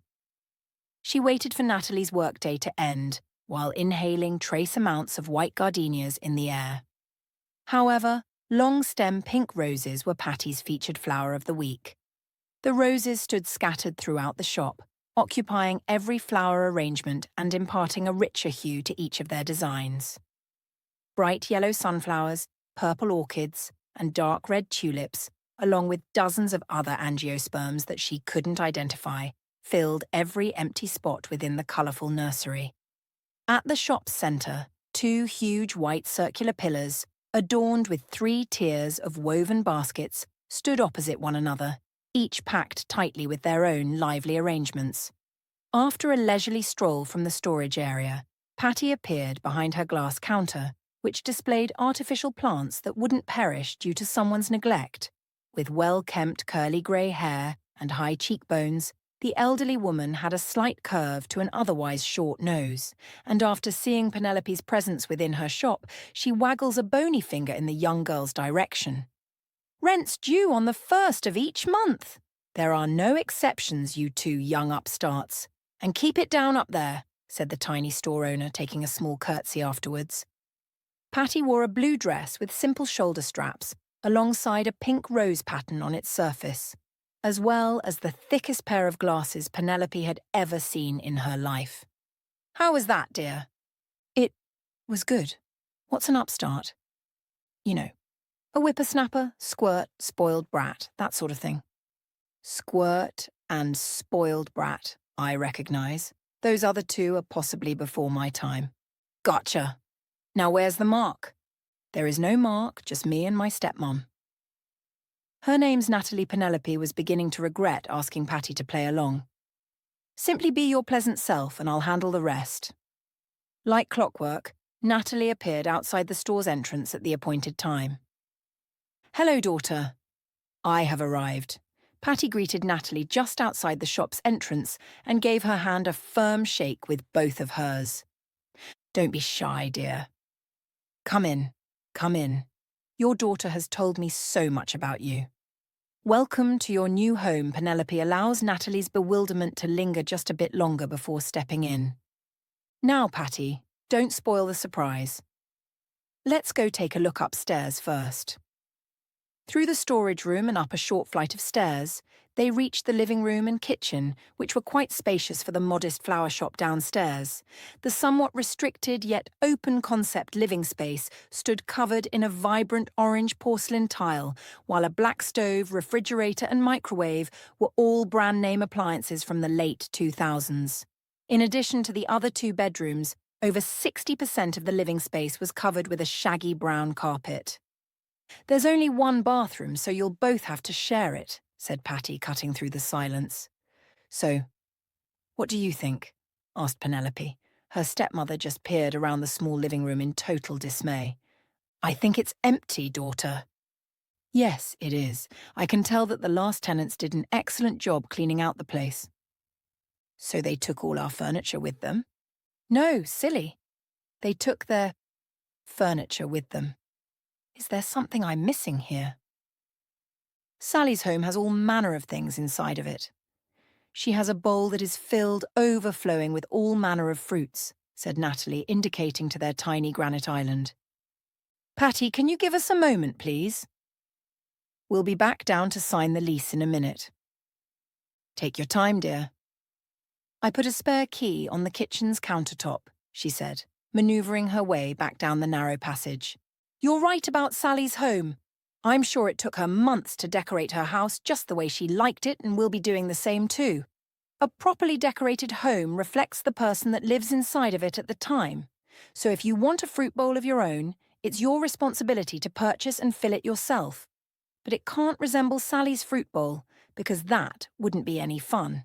[SPEAKER 1] She waited for Natalie's workday to end while inhaling trace amounts of white gardenias in the air. However, long-stem pink roses were Patty's featured flower of the week. The roses stood scattered throughout the shop, occupying every flower arrangement and imparting a richer hue to each of their designs. Bright yellow sunflowers, purple orchids, and dark red tulips, along with dozens of other angiosperms that she couldn't identify, filled every empty spot within the colourful nursery. At the shop's centre, two huge white circular pillars, adorned with 3 tiers of woven baskets, stood opposite one another, each packed tightly with their own lively arrangements. After a leisurely stroll from the storage area, Patty appeared behind her glass counter, which displayed artificial plants that wouldn't perish due to someone's neglect, with well-kempt curly grey hair, and high cheekbones, the elderly woman had a slight curve to an otherwise short nose, and after seeing Penelope's presence within her shop, she waggles a bony finger in the young girl's direction. "Rent's due on the 1st of each month. There are no exceptions, you two young upstarts. And keep it down up there," said the tiny store owner, taking a small curtsy afterwards. Patty wore a blue dress with simple shoulder straps, alongside a pink rose pattern on its surface, as well as the thickest pair of glasses Penelope had ever seen in her life. "How was that, dear?" "It was good. What's an upstart?" "You know, a whippersnapper, squirt, spoiled brat, that sort of thing." "Squirt and spoiled brat, I recognize. Those other two are possibly before my time." "Gotcha. Now where's the mark?" "There is no mark, just me and my stepmom." Her name's Natalie. Penelope was beginning to regret asking Patty to play along. "Simply be your pleasant self and I'll handle the rest." Like clockwork, Natalie appeared outside the store's entrance at the appointed time. "Hello, daughter." "I have arrived." Patty greeted Natalie just outside the shop's entrance and gave her hand a firm shake with both of hers. "Don't be shy, dear. Come in, come in. Your daughter has told me so much about you." Welcome to your new home, Penelope allows Natalie's bewilderment to linger just a bit longer before stepping in. "Now, Patty, don't spoil the surprise. Let's go take a look upstairs first." Through the storage room and up a short flight of stairs, they reached the living room and kitchen, which were quite spacious for the modest flower shop downstairs. The somewhat restricted yet open-concept living space stood covered in a vibrant orange porcelain tile, while a black stove, refrigerator and microwave were all brand-name appliances from the late 2000s. In addition to the other two bedrooms, over 60% of the living space was covered with a shaggy brown carpet. "There's only one bathroom, so you'll both have to share it," said Patty, cutting through the silence. "So, what do you think?" asked Penelope. Her stepmother just peered around the small living room in total dismay. "I think it's empty, daughter." "Yes, it is. I can tell that the last tenants did an excellent job cleaning out the place." "So they took all our furniture with them?" "No, silly. They took their furniture with them. Is there something I'm missing here?" "Sally's home has all manner of things inside of it. She has a bowl that is filled overflowing with all manner of fruits," said Natalie, indicating to their tiny granite island. "Patty, can you give us a moment, please? We'll be back down to sign the lease in a minute." "Take your time, dear." "I put a spare key on the kitchen's countertop," she said, maneuvering her way back down the narrow passage. "You're right about Sally's home. I'm sure it took her months to decorate her house just the way she liked it, and we'll be doing the same too. A properly decorated home reflects the person that lives inside of it at the time. So if you want a fruit bowl of your own, it's your responsibility to purchase and fill it yourself. But it can't resemble Sally's fruit bowl, because that wouldn't be any fun.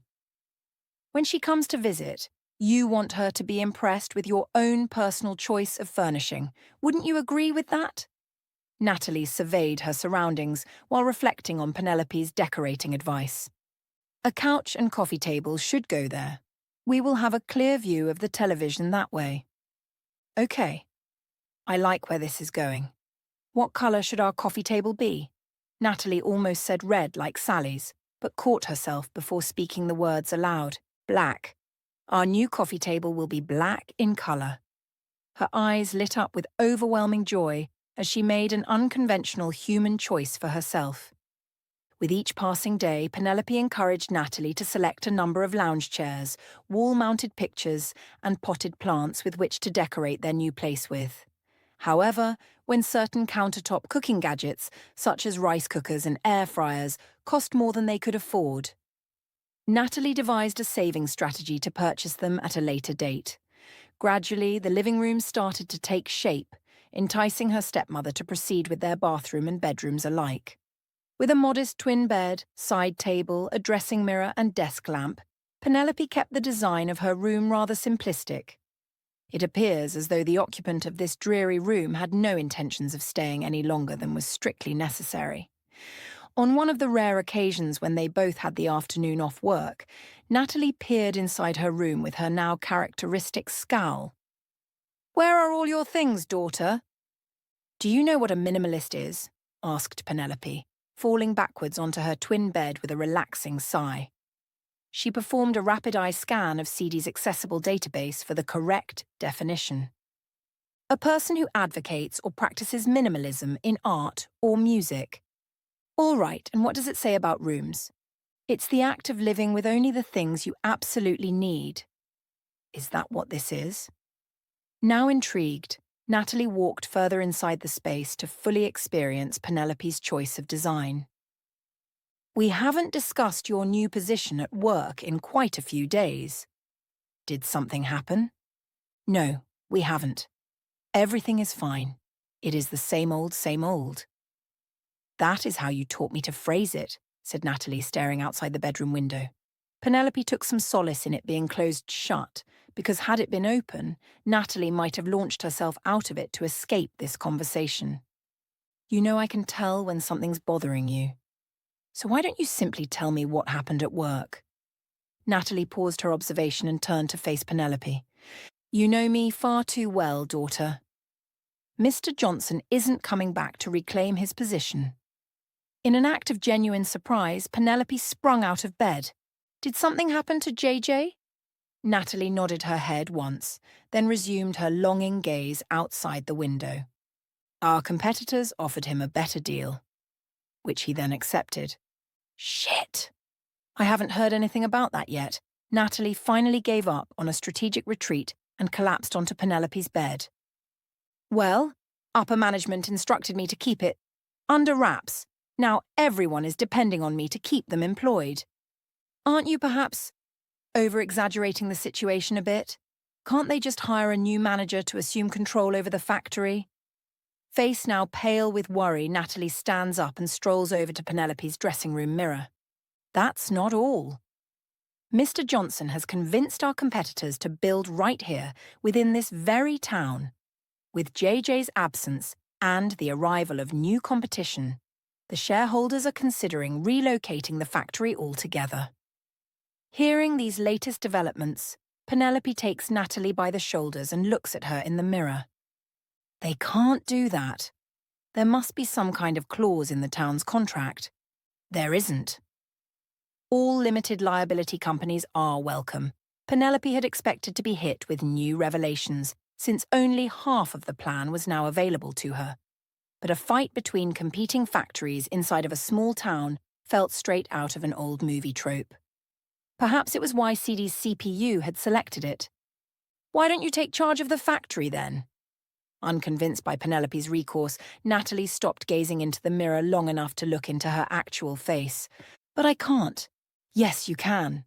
[SPEAKER 1] When she comes to visit, you want her to be impressed with your own personal choice of furnishing. Wouldn't you agree with that?" Natalie surveyed her surroundings while reflecting on Penelope's decorating advice. "A couch and coffee table should go there. We will have a clear view of the television that way." "Okay. I like where this is going. What colour should our coffee table be?" Natalie almost said red like Sally's, but caught herself before speaking the words aloud. "Black. Our new coffee table will be black in colour." Her eyes lit up with overwhelming joy as she made an unconventional human choice for herself. With each passing day, Penelope encouraged Natalie to select a number of lounge chairs, wall-mounted pictures, and potted plants with which to decorate their new place with. However, when certain countertop cooking gadgets, such as rice cookers and air fryers, cost more than they could afford, Natalie devised a saving strategy to purchase them at a later date. Gradually, the living room started to take shape, enticing her stepmother to proceed with their bathroom and bedrooms alike. With a modest twin bed, side table, a dressing mirror and desk lamp, Penelope kept the design of her room rather simplistic. It appears as though the occupant of this dreary room had no intentions of staying any longer than was strictly necessary. On one of the rare occasions when they both had the afternoon off work, Natalie peered inside her room with her now characteristic scowl. "Where are all your things, daughter?" "Do you know what a minimalist is?" asked Penelope, falling backwards onto her twin bed with a relaxing sigh. She performed a rapid-eye scan of CD's accessible database for the correct definition. A person who advocates or practices minimalism in art or music. All right, and what does it say about rooms? It's the act of living with only the things you absolutely need. Is that what this is? Now intrigued, Natalie walked further inside the space to fully experience Penelope's choice of design. "We haven't discussed your new position at work in quite a few days. Did something happen?" "No, we haven't. Everything is fine. It is the same old, same old." "That is how you taught me to phrase it," said Natalie, staring outside the bedroom window. Penelope took some solace in it being closed shut, because had it been open, Natalie might have launched herself out of it to escape this conversation. "You know I can tell when something's bothering you. So why don't you simply tell me what happened at work?" Natalie paused her observation and turned to face Penelope. "You know me far too well, daughter. Mr. Johnson isn't coming back to reclaim his position." In an act of genuine surprise, Penelope sprung out of bed. "Did something happen to JJ?" Natalie nodded her head once, then resumed her longing gaze outside the window. "Our competitors offered him a better deal, which he then accepted." "Shit! I haven't heard anything about that yet." Natalie finally gave up on a strategic retreat and collapsed onto Penelope's bed. "Well, upper management instructed me to keep it under wraps. Now everyone is depending on me to keep them employed. Aren't you perhaps over-exaggerating the situation a bit? Can't they just hire a new manager to assume control over the factory?" Face now pale with worry, Natalie stands up and strolls over to Penelope's dressing room mirror. "That's not all. Mr. Johnson has convinced our competitors to build right here, within this very town. With JJ's absence and the arrival of new competition, the shareholders are considering relocating the factory altogether." Hearing these latest developments, Penelope takes Natalie by the shoulders and looks at her in the mirror. "They can't do that. There must be some kind of clause in the town's contract." "There isn't." All limited liability companies are welcome. Penelope had expected to be hit with new revelations, since only half of the plan was now available to her. But a fight between competing factories inside of a small town felt straight out of an old movie trope. Perhaps it was why CD's CPU had selected it. "Why don't you take charge of the factory, then?" Unconvinced by Penelope's recourse, Natalie stopped gazing into the mirror long enough to look into her actual face. "But I can't." "Yes, you can.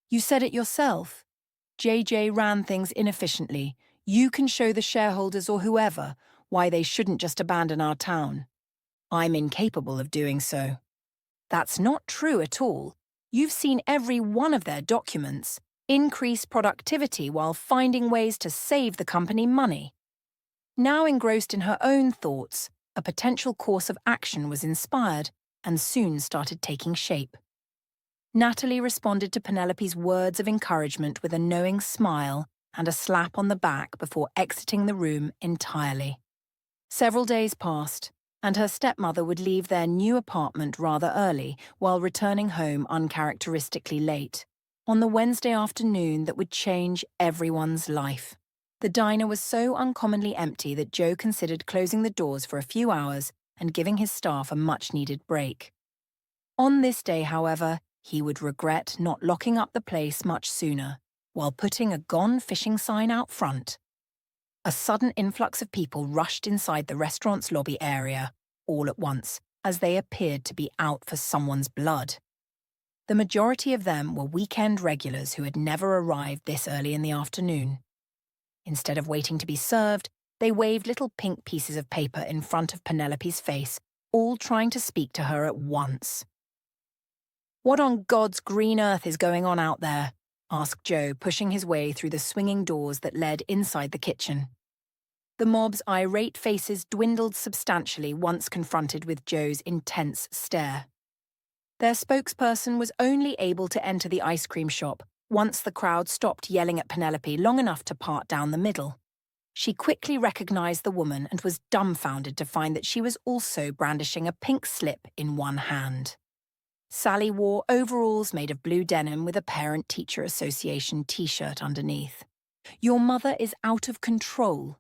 [SPEAKER 1] You said it yourself. JJ ran things inefficiently. You can show the shareholders or whoever why they shouldn't just abandon our town. I'm incapable of doing so." "That's not true at all. You've seen every one of their documents. Increase productivity while finding ways to save the company money." Now engrossed in her own thoughts, a potential course of action was inspired and soon started taking shape. Natalie responded to Penelope's words of encouragement with a knowing smile and a slap on the back before exiting the room entirely. Several days passed, and her stepmother would leave their new apartment rather early while returning home uncharacteristically late, on the Wednesday afternoon that would change everyone's life. The diner was so uncommonly empty that Joe considered closing the doors for a few hours and giving his staff a much-needed break. On this day, however, he would regret not locking up the place much sooner, while putting a gone fishing sign out front. A sudden influx of people rushed inside the restaurant's lobby area, all at once, as they appeared to be out for someone's blood. The majority of them were weekend regulars who had never arrived this early in the afternoon. Instead of waiting to be served, they waved little pink pieces of paper in front of Penelope's face, all trying to speak to her at once. "What on God's green earth is going on out there?" asked Joe, pushing his way through the swinging doors that led inside the kitchen. The mob's irate faces dwindled substantially once confronted with Joe's intense stare. Their spokesperson was only able to enter the ice cream shop once the crowd stopped yelling at Penelope long enough to part down the middle. She quickly recognized the woman and was dumbfounded to find that she was also brandishing a pink slip in one hand. Sally wore overalls made of blue denim with a Parent-Teacher Association t-shirt underneath. "Your mother is out of control.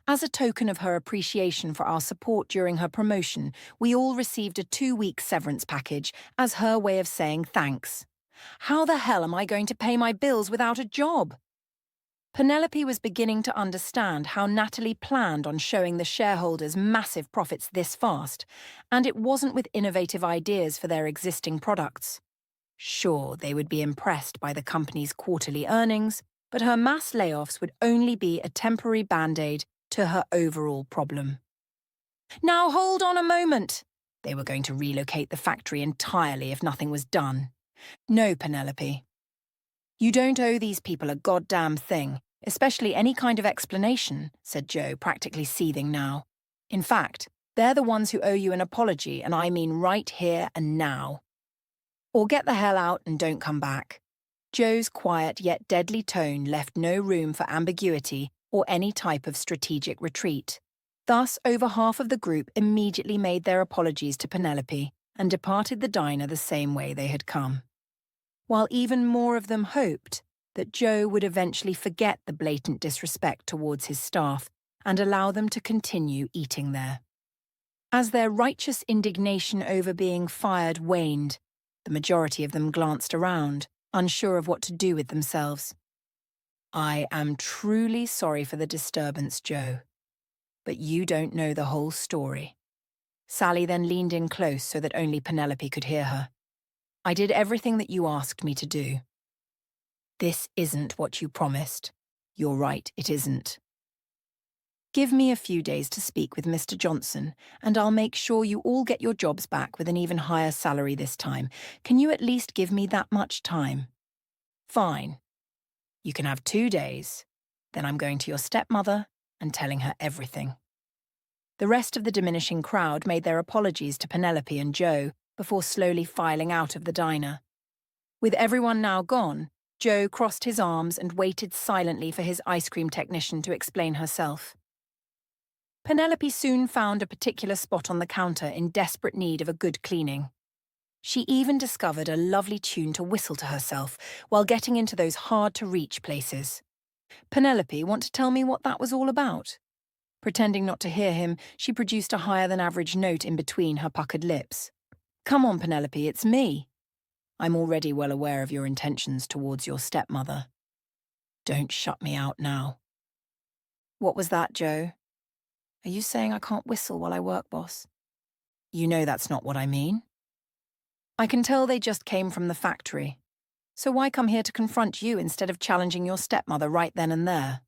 [SPEAKER 1] As a token of her appreciation for our support during her promotion, we all received a 2-week severance package as her way of saying thanks. How the hell am I going to pay my bills without a job?" Penelope was beginning to understand how Natalie planned on showing the shareholders massive profits this fast, and it wasn't with innovative ideas for their existing products. Sure, they would be impressed by the company's quarterly earnings, but her mass layoffs would only be a temporary band-aid to her overall problem. Now hold on a moment! They were going to relocate the factory entirely if nothing was done. No, Penelope. You don't owe these people a goddamn thing, especially any kind of explanation, said Joe, practically seething now. In fact, they're the ones who owe you an apology, and I mean right here and now. Or get the hell out and don't come back. Joe's quiet yet deadly tone left no room for ambiguity or any type of strategic retreat. Thus, over half of the group immediately made their apologies to Penelope and departed the diner the same way they had come. While even more of them hoped that Joe would eventually forget the blatant disrespect towards his staff and allow them to continue eating there. As their righteous indignation over being fired waned, the majority of them glanced around, unsure of what to do with themselves. "I am truly sorry for the disturbance, Joe, but you don't know the whole story." Sally then leaned in close so that only Penelope could hear her. "I did everything that you asked me to do. This isn't what you promised. You're right, it isn't. Give me a few days to speak with Mr. Johnson, and I'll make sure you all get your jobs back with an even higher salary this time. Can you at least give me that much time?" "Fine. You can have 2 days. Then I'm going to your stepmother and telling her everything." The rest of the diminishing crowd made their apologies to Penelope and Joe before slowly filing out of the diner. With everyone now gone, Joe crossed his arms and waited silently for his ice cream technician to explain herself. Penelope soon found a particular spot on the counter in desperate need of a good cleaning. She even discovered a lovely tune to whistle to herself while getting into those hard-to-reach places. "Penelope, want to tell me what that was all about?" Pretending not to hear him, she produced a higher-than-average note in between her puckered lips. "Come on, Penelope, it's me. I'm already well aware of your intentions towards your stepmother. Don't shut me out now." "What was that, Joe? Are you saying I can't whistle while I work, boss?" "You know that's not what I mean." "I can tell they just came from the factory. So why come here to confront you instead of challenging your stepmother right then and there?"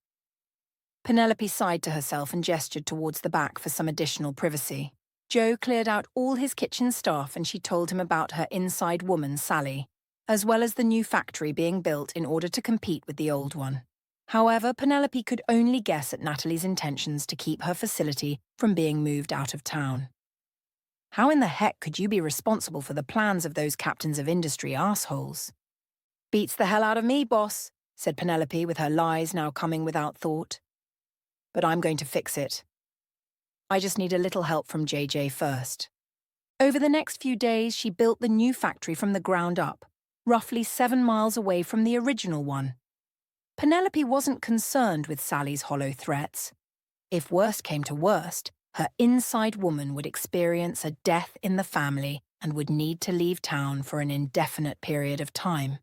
[SPEAKER 1] Penelope sighed to herself and gestured towards the back for some additional privacy. Joe cleared out all his kitchen staff and she told him about her inside woman, Sally, as well as the new factory being built in order to compete with the old one. However, Penelope could only guess at Natalie's intentions to keep her facility from being moved out of town. "How in the heck could you be responsible for the plans of those captains of industry assholes?" "Beats the hell out of me, boss," said Penelope with her lies now coming without thought. "But I'm going to fix it. I just need a little help from JJ first." Over the next few days, she built the new factory from the ground up, roughly 7 miles away from the original one. Penelope wasn't concerned with Sally's hollow threats. If worst came to worst, her inside woman would experience a death in the family and would need to leave town for an indefinite period of time.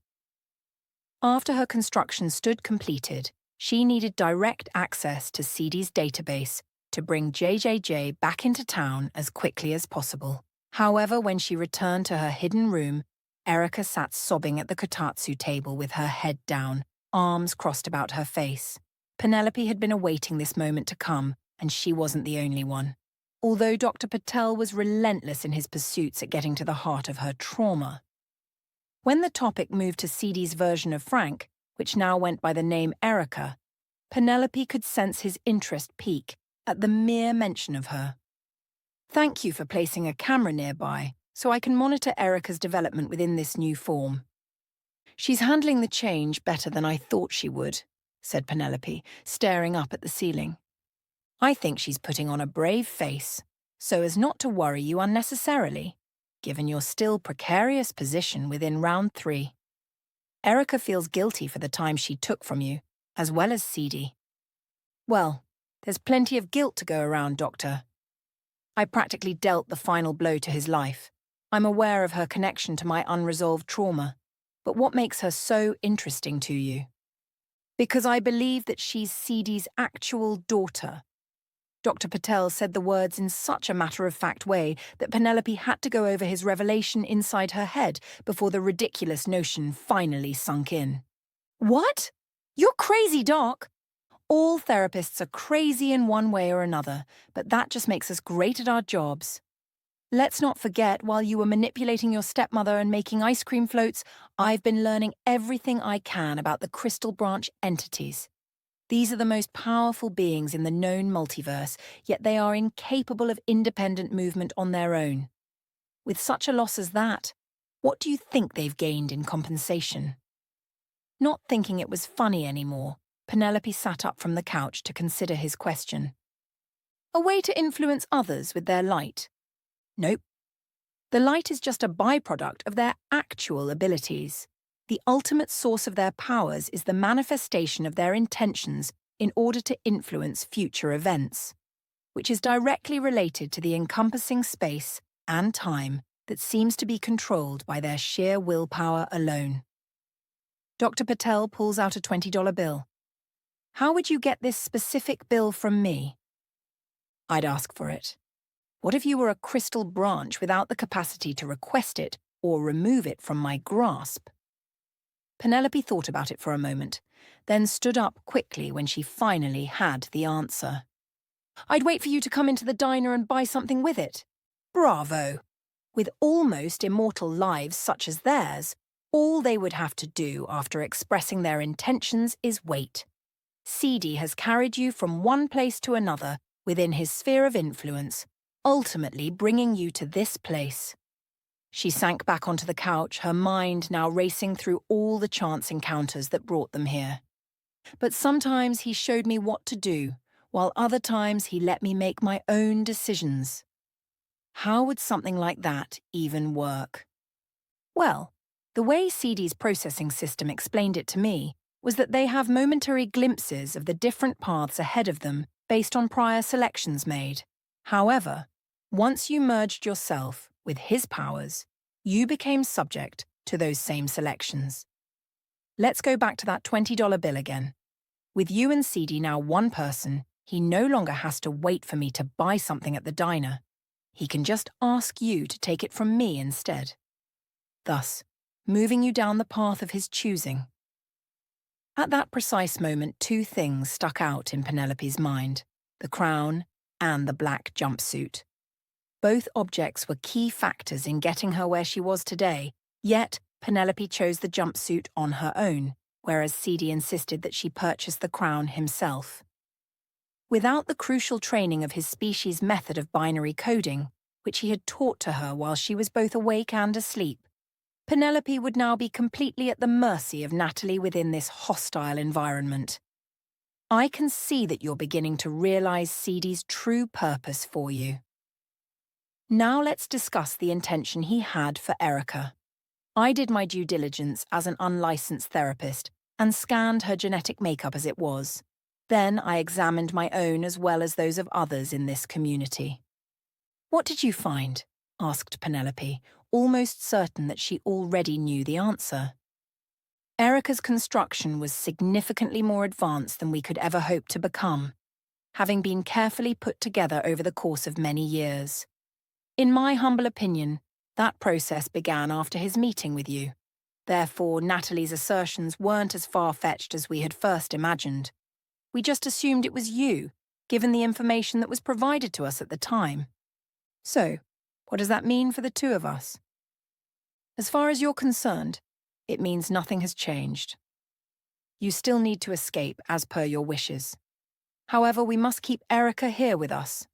[SPEAKER 1] After her construction stood completed, she needed direct access to CD's database to bring JJJ back into town as quickly as possible. However, when she returned to her hidden room, Erica sat sobbing at the kotatsu table with her head down, arms crossed about her face. Penelope had been awaiting this moment to come, and she wasn't the only one. Although Dr. Patel was relentless in his pursuits at getting to the heart of her trauma. When the topic moved to CD's version of Frank, which now went by the name Erica, Penelope could sense his interest peak at the mere mention of her. "Thank you for placing a camera nearby so I can monitor Erica's development within this new form. She's handling the change better than I thought she would, said Penelope, staring up at the ceiling. I think she's putting on a brave face, so as not to worry you unnecessarily, given your still precarious position within round 3. Erica feels guilty for the time she took from you, as well as Seedy. Well, there's plenty of guilt to go around, Doctor. I practically dealt the final blow to his life. I'm aware of her connection to my unresolved trauma. But what makes her so interesting to you? Because I believe that she's Seedy's actual daughter. Dr. Patel said the words in such a matter-of-fact way that Penelope had to go over his revelation inside her head before the ridiculous notion finally sunk in. What? You're crazy, Doc! All therapists are crazy in one way or another, but that just makes us great at our jobs. Let's not forget, while you were manipulating your stepmother and making ice cream floats, I've been learning everything I can about the crystal branch entities. These are the most powerful beings in the known multiverse, yet they are incapable of independent movement on their own. With such a loss as that, what do you think they've gained in compensation? Not thinking it was funny anymore, Penelope sat up from the couch to consider his question. A way to influence others with their light? Nope. The light is just a byproduct of their actual abilities. The ultimate source of their powers is the manifestation of their intentions in order to influence future events, which is directly related to the encompassing space and time that seems to be controlled by their sheer willpower alone. Dr. Patel pulls out a $20 bill. How would you get this specific bill from me? I'd ask for it. What if you were a crystal branch without the capacity to request it or remove it from my grasp? Penelope thought about it for a moment, then stood up quickly when she finally had the answer. I'd wait for you to come into the diner and buy something with it. Bravo! With almost immortal lives such as theirs, all they would have to do after expressing their intentions is wait. Seedy has carried you from one place to another within his sphere of influence, ultimately bringing you to this place. She sank back onto the couch, her mind now racing through all the chance encounters that brought them here. But sometimes he showed me what to do, while other times he let me make my own decisions. How would something like that even work? Well, the way Seedy's processing system explained it to me was that they have momentary glimpses of the different paths ahead of them based on prior selections made. However, once you merged yourself with his powers, you became subject to those same selections. Let's go back to that $20 bill again. With you and Seedy now one person, he no longer has to wait for me to buy something at the diner. He can just ask you to take it from me instead, thus moving you down the path of his choosing. At that precise moment, two things stuck out in Penelope's mind: the crown and the black jumpsuit. Both objects were key factors in getting her where she was today, yet Penelope chose the jumpsuit on her own, whereas Seedy insisted that she purchase the crown himself. Without the crucial training of his species' method of binary coding, which he had taught to her while she was both awake and asleep, Penelope would now be completely at the mercy of Natalie within this hostile environment. I can see that you're beginning to realize Seedy's true purpose for you. Now let's discuss the intention he had for Erica. I did my due diligence as an unlicensed therapist and scanned her genetic makeup as it was. Then I examined my own as well as those of others in this community. What did you find? Asked Penelope, almost certain that she already knew the answer. Erica's construction was significantly more advanced than we could ever hope to become, having been carefully put together over the course of many years. In my humble opinion, that process began after his meeting with you. Therefore, Natalie's assertions weren't as far-fetched as we had first imagined. We just assumed it was you, given the information that was provided to us at the time. So, what does that mean for the two of us? As far as you're concerned, it means nothing has changed. You still need to escape as per your wishes. However, we must keep Erica here with us.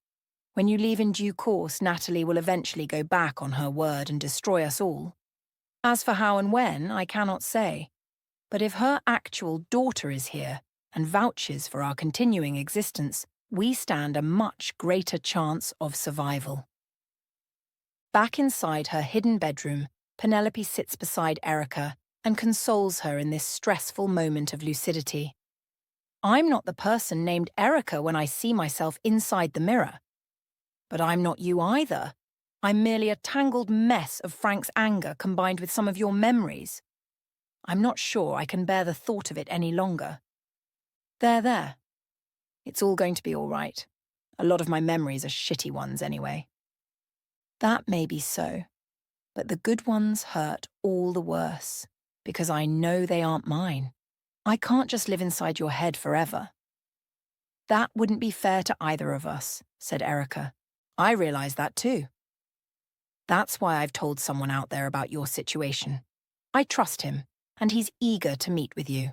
[SPEAKER 1] When you leave in due course, Natalie will eventually go back on her word and destroy us all. As for how and when, I cannot say. But if her actual daughter is here and vouches for our continuing existence, we stand a much greater chance of survival. Back inside her hidden bedroom, Penelope sits beside Erica and consoles her in this stressful moment of lucidity. I'm not the person named Erica when I see myself inside the mirror. But I'm not you either. I'm merely a tangled mess of Frank's anger combined with some of your memories. I'm not sure I can bear the thought of it any longer. There. It's all going to be all right. A lot of my memories are shitty ones anyway. That may be so, but the good ones hurt all the worse, because I know they aren't mine. I can't just live inside your head forever. That wouldn't be fair to either of us, said Erica. I realize that too. That's why I've told someone out there about your situation. I trust him, and he's eager to meet with you.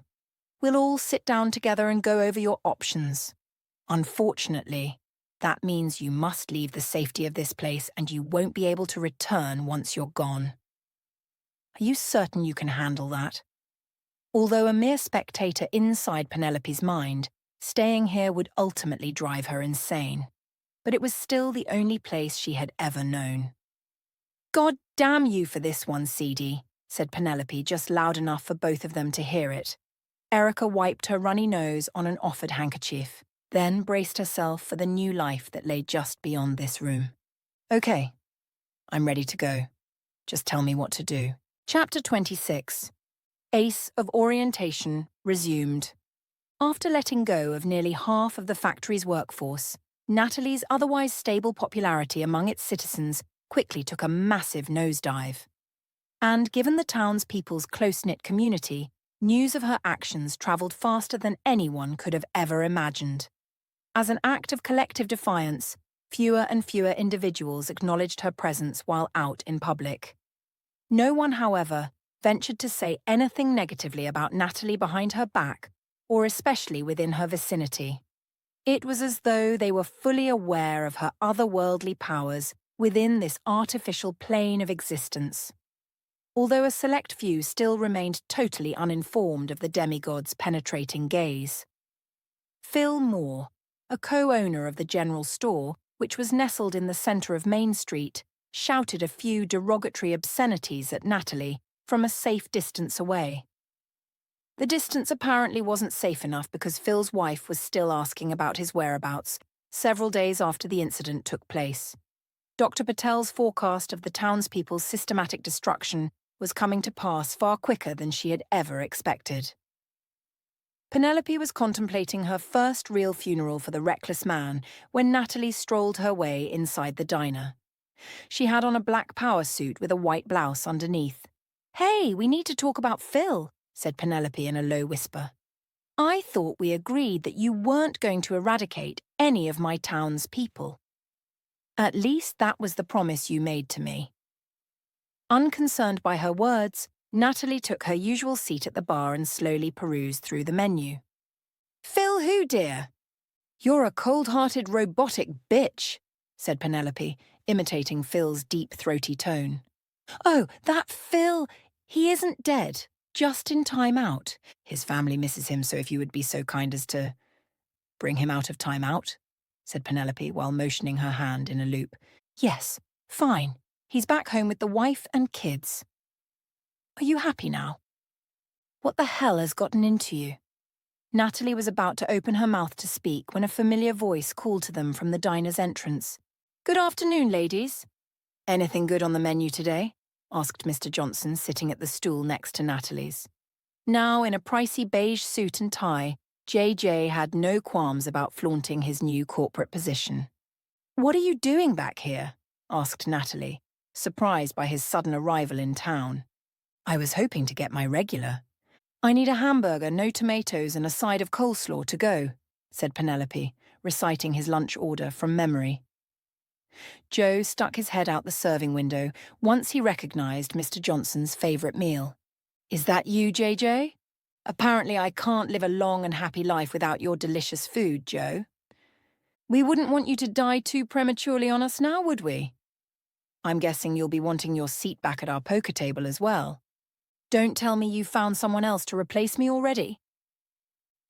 [SPEAKER 1] We'll all sit down together and go over your options. Unfortunately, that means you must leave the safety of this place and you won't be able to return once you're gone. Are you certain you can handle that? Although a mere spectator inside Penelope's mind, staying here would ultimately drive her insane. But it was still the only place she had ever known. God damn you for this one, Seedy, said Penelope just loud enough for both of them to hear it. Erica wiped her runny nose on an offered handkerchief, then braced herself for the new life that lay just beyond this room. Okay, I'm ready to go. Just tell me what to do. Chapter 26. Ace of Orientation resumed. After letting go of nearly half of the factory's workforce, Natalie's otherwise stable popularity among its citizens quickly took a massive nosedive. And given the townspeople's close-knit community, news of her actions travelled faster than anyone could have ever imagined. As an act of collective defiance, fewer and fewer individuals acknowledged her presence while out in public. No one, however, ventured to say anything negatively about Natalie behind her back, or especially within her vicinity. It was as though they were fully aware of her otherworldly powers within this artificial plane of existence. Although a select few still remained totally uninformed of the demigod's penetrating gaze. Phil Moore, a co-owner of the general store, which was nestled in the centre of Main Street, shouted a few derogatory obscenities at Natalie from a safe distance away. The distance apparently wasn't safe enough because Phil's wife was still asking about his whereabouts several days after the incident took place. Dr. Patel's forecast of the townspeople's systematic destruction was coming to pass far quicker than she had ever expected. Penelope was contemplating her first real funeral for the reckless man when Natalie strolled her way inside the diner. She had on a black power suit with a white blouse underneath. "Hey, we need to talk about Phil," said Penelope in a low whisper. "I thought we agreed that you weren't going to eradicate any of my town's people. At least that was the promise you made to me." Unconcerned by her words, Natalie took her usual seat at the bar and slowly perused through the menu. "Phil who, dear?" "You're a cold-hearted robotic bitch," said Penelope, imitating Phil's deep, throaty tone. "Oh, that Phil! He isn't dead. Just in time out. His family misses him, so if you would be so kind as to bring him out of time out," said Penelope while motioning her hand in a loop. "Yes, fine. He's back home with the wife and kids. Are you happy now? What the hell has gotten into you?" Natalie was about to open her mouth to speak when a familiar voice called to them from the diner's entrance. "Good afternoon, ladies. Anything good on the menu today?" asked Mr. Johnson, sitting at the stool next to Natalie's. Now, in a pricey beige suit and tie, JJ had no qualms about flaunting his new corporate position. "What are you doing back here?" asked Natalie, surprised by his sudden arrival in town. "I was hoping to get my regular." "I need a hamburger, no tomatoes, and a side of coleslaw to go," said Penelope, reciting his lunch order from memory. Joe stuck his head out the serving window once he recognised Mr. Johnson's favourite meal. "Is that you, JJ? Apparently I can't live a long and happy life without your delicious food, Joe." We wouldn't want you to die too prematurely on us now, would we? I'm guessing you'll be wanting your seat back at our poker table as well. Don't tell me you found someone else to replace me already.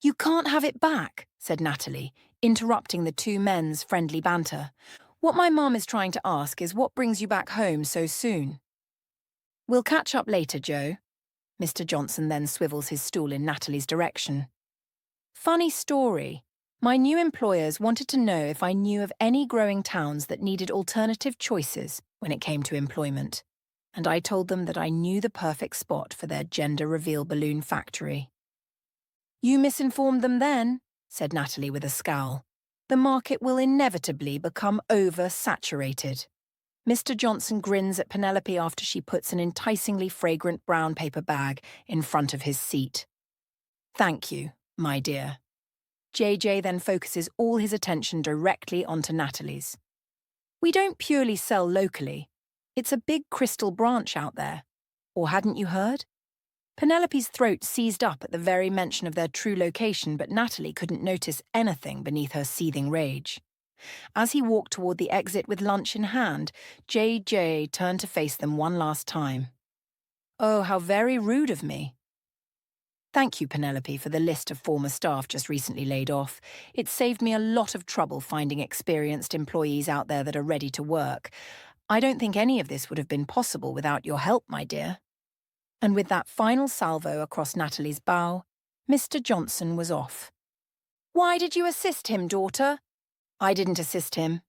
[SPEAKER 1] You can't have it back, said Natalie, interrupting the two men's friendly banter. What my mum is trying to ask is what brings you back home so soon? We'll catch up later, Joe. Mr. Johnson then swivels his stool in Natalie's direction. Funny story. My new employers wanted to know if I knew of any growing towns that needed alternative choices when it came to employment, and I told them that I knew the perfect spot for their gender reveal balloon factory. You misinformed them then, said Natalie with a scowl. The market will inevitably become oversaturated. Mr. Johnson grins at Penelope after she puts an enticingly fragrant brown paper bag in front of his seat. Thank you, my dear. JJ then focuses all his attention directly onto Natalie's. We don't purely sell locally. It's a big crystal branch out there. Or hadn't you heard? Penelope's throat seized up at the very mention of their true location, but Natalie couldn't notice anything beneath her seething rage. As he walked toward the exit with lunch in hand, JJ turned to face them one last time. Oh, how very rude of me. Thank you, Penelope, for the list of former staff just recently laid off. It saved me a lot of trouble finding experienced employees out there that are ready to work. I don't think any of this would have been possible without your help, my dear. And with that final salvo across Natalie's bow, Mr. Johnson was off. Why did you assist him, daughter? I didn't assist him.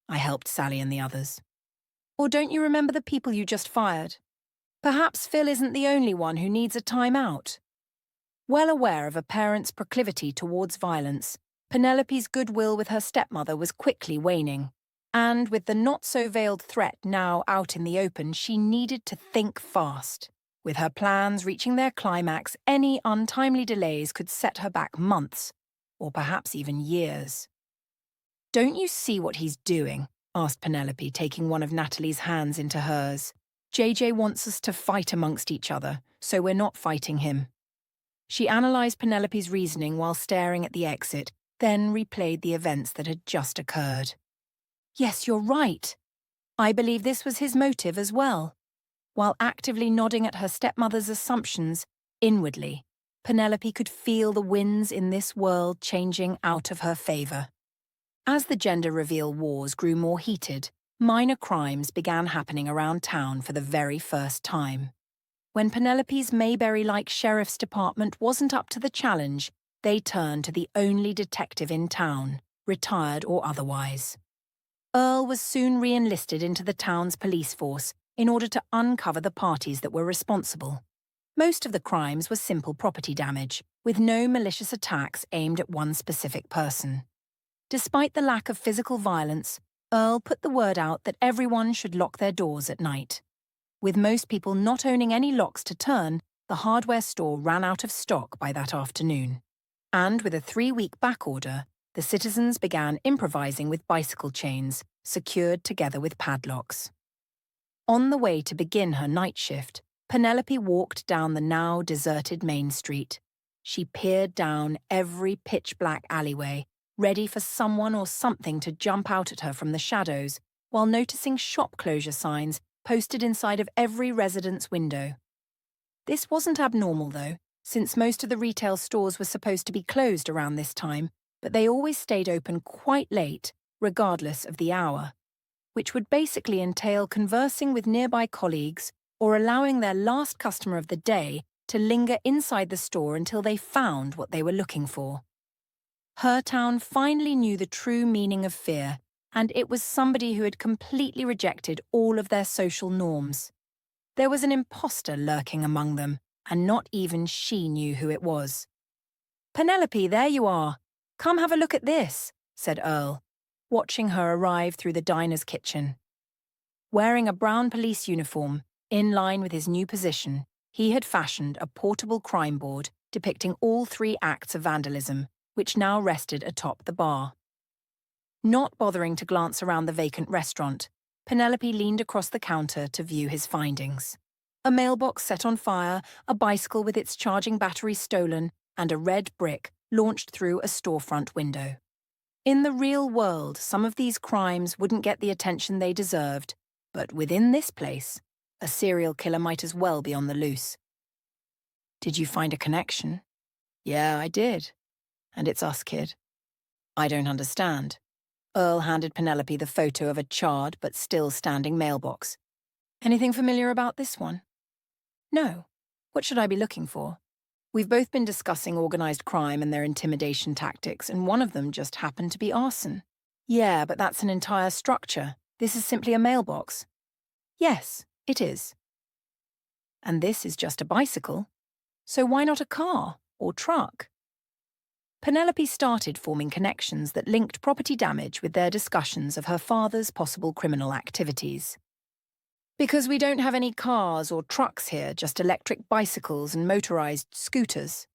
[SPEAKER 1] I helped Sally and the others. Or don't you remember the people you just fired? Perhaps Phil isn't the only one who needs a time out. Well aware of a parent's proclivity towards violence, Penelope's goodwill with her stepmother was quickly waning, and with the not-so-veiled threat now out in the open, she needed to think fast. With her plans reaching their climax, any untimely delays could set her back months, or perhaps even years. Don't you see what he's doing? Asked Penelope, taking one of Natalie's hands into hers. JJ wants us to fight amongst each other, so we're not fighting him. She analysed Penelope's reasoning while staring at the exit, then replayed the events that had just occurred. Yes, you're right. I believe this was his motive as well. While actively nodding at her stepmother's assumptions, inwardly, Penelope could feel the winds in this world changing out of her favour. As the gender reveal wars grew more heated, minor crimes began happening around town for the very first time. When Penelope's Mayberry-like sheriff's department wasn't up to the challenge, they turned to the only detective in town, retired or otherwise. Earl was soon re-enlisted into the town's police force in order to uncover the parties that were responsible. Most of the crimes were simple property damage, with no malicious attacks aimed at one specific person. Despite the lack of physical violence, Earl put the word out that everyone should lock their doors at night. With most people not owning any locks to turn, the hardware store ran out of stock by that afternoon. And with a 3-week backorder, the citizens began improvising with bicycle chains, secured together with padlocks. On the way to begin her night shift, Penelope walked down the now deserted Main Street. She peered down every pitch-black alleyway, ready for someone or something to jump out at her from the shadows, while noticing shop closure signs posted inside of every resident's window. This wasn't abnormal, though, since most of the retail stores were supposed to be closed around this time, but they always stayed open quite late, regardless of the hour, which would basically entail conversing with nearby colleagues or allowing their last customer of the day to linger inside the store until they found what they were looking for. Her town finally knew the true meaning of fear, and it was somebody who had completely rejected all of their social norms. There was an imposter lurking among them, and not even she knew who it was. "Penelope, there you are. Come have a look at this," said Earl, watching her arrive through the diner's kitchen. Wearing a brown police uniform, in line with his new position, he had fashioned a portable crime board depicting all 3 acts of vandalism, which now rested atop the bar. Not bothering to glance around the vacant restaurant, Penelope leaned across the counter to view his findings. A mailbox set on fire, a bicycle with its charging battery stolen, and a red brick launched through a storefront window. In the real world, some of these crimes wouldn't get the attention they deserved, but within this place, a serial killer might as well be on the loose. Did you find a connection? Yeah, I did. And it's us, kid. I don't understand. Earl handed Penelope the photo of a charred but still standing mailbox. Anything familiar about this one? No. What should I be looking for? We've both been discussing organized crime and their intimidation tactics, and one of them just happened to be arson. Yeah, but that's an entire structure. This is simply a mailbox. Yes, it is. And this is just a bicycle. So why not a car or truck? Penelope started forming connections that linked property damage with their discussions of her father's possible criminal activities. Because we don't have any cars or trucks here, just electric bicycles and motorized scooters.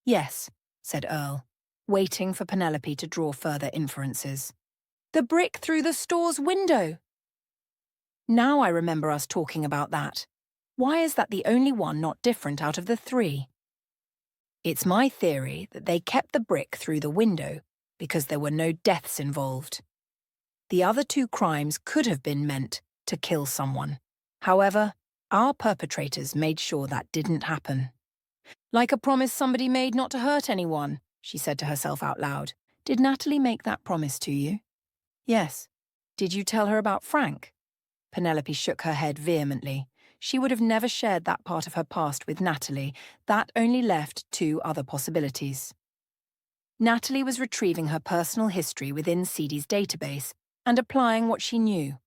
[SPEAKER 1] Yes, said Earl, waiting for Penelope to draw further inferences. The brick through the store's window! Now I remember us talking about that. Why is that the only one not different out of the three? It's my theory that they kept the brick through the window because there were no deaths involved. The other two crimes could have been meant to kill someone. However, our perpetrators made sure that didn't happen. Like a promise somebody made not to hurt anyone, she said to herself out loud. Did Natalie make that promise to you? Yes. Did you tell her about Frank? Penelope shook her head vehemently. She would have never shared that part of her past with Natalie. That only left two other possibilities. Natalie was retrieving her personal history within CD's database and applying what she knew.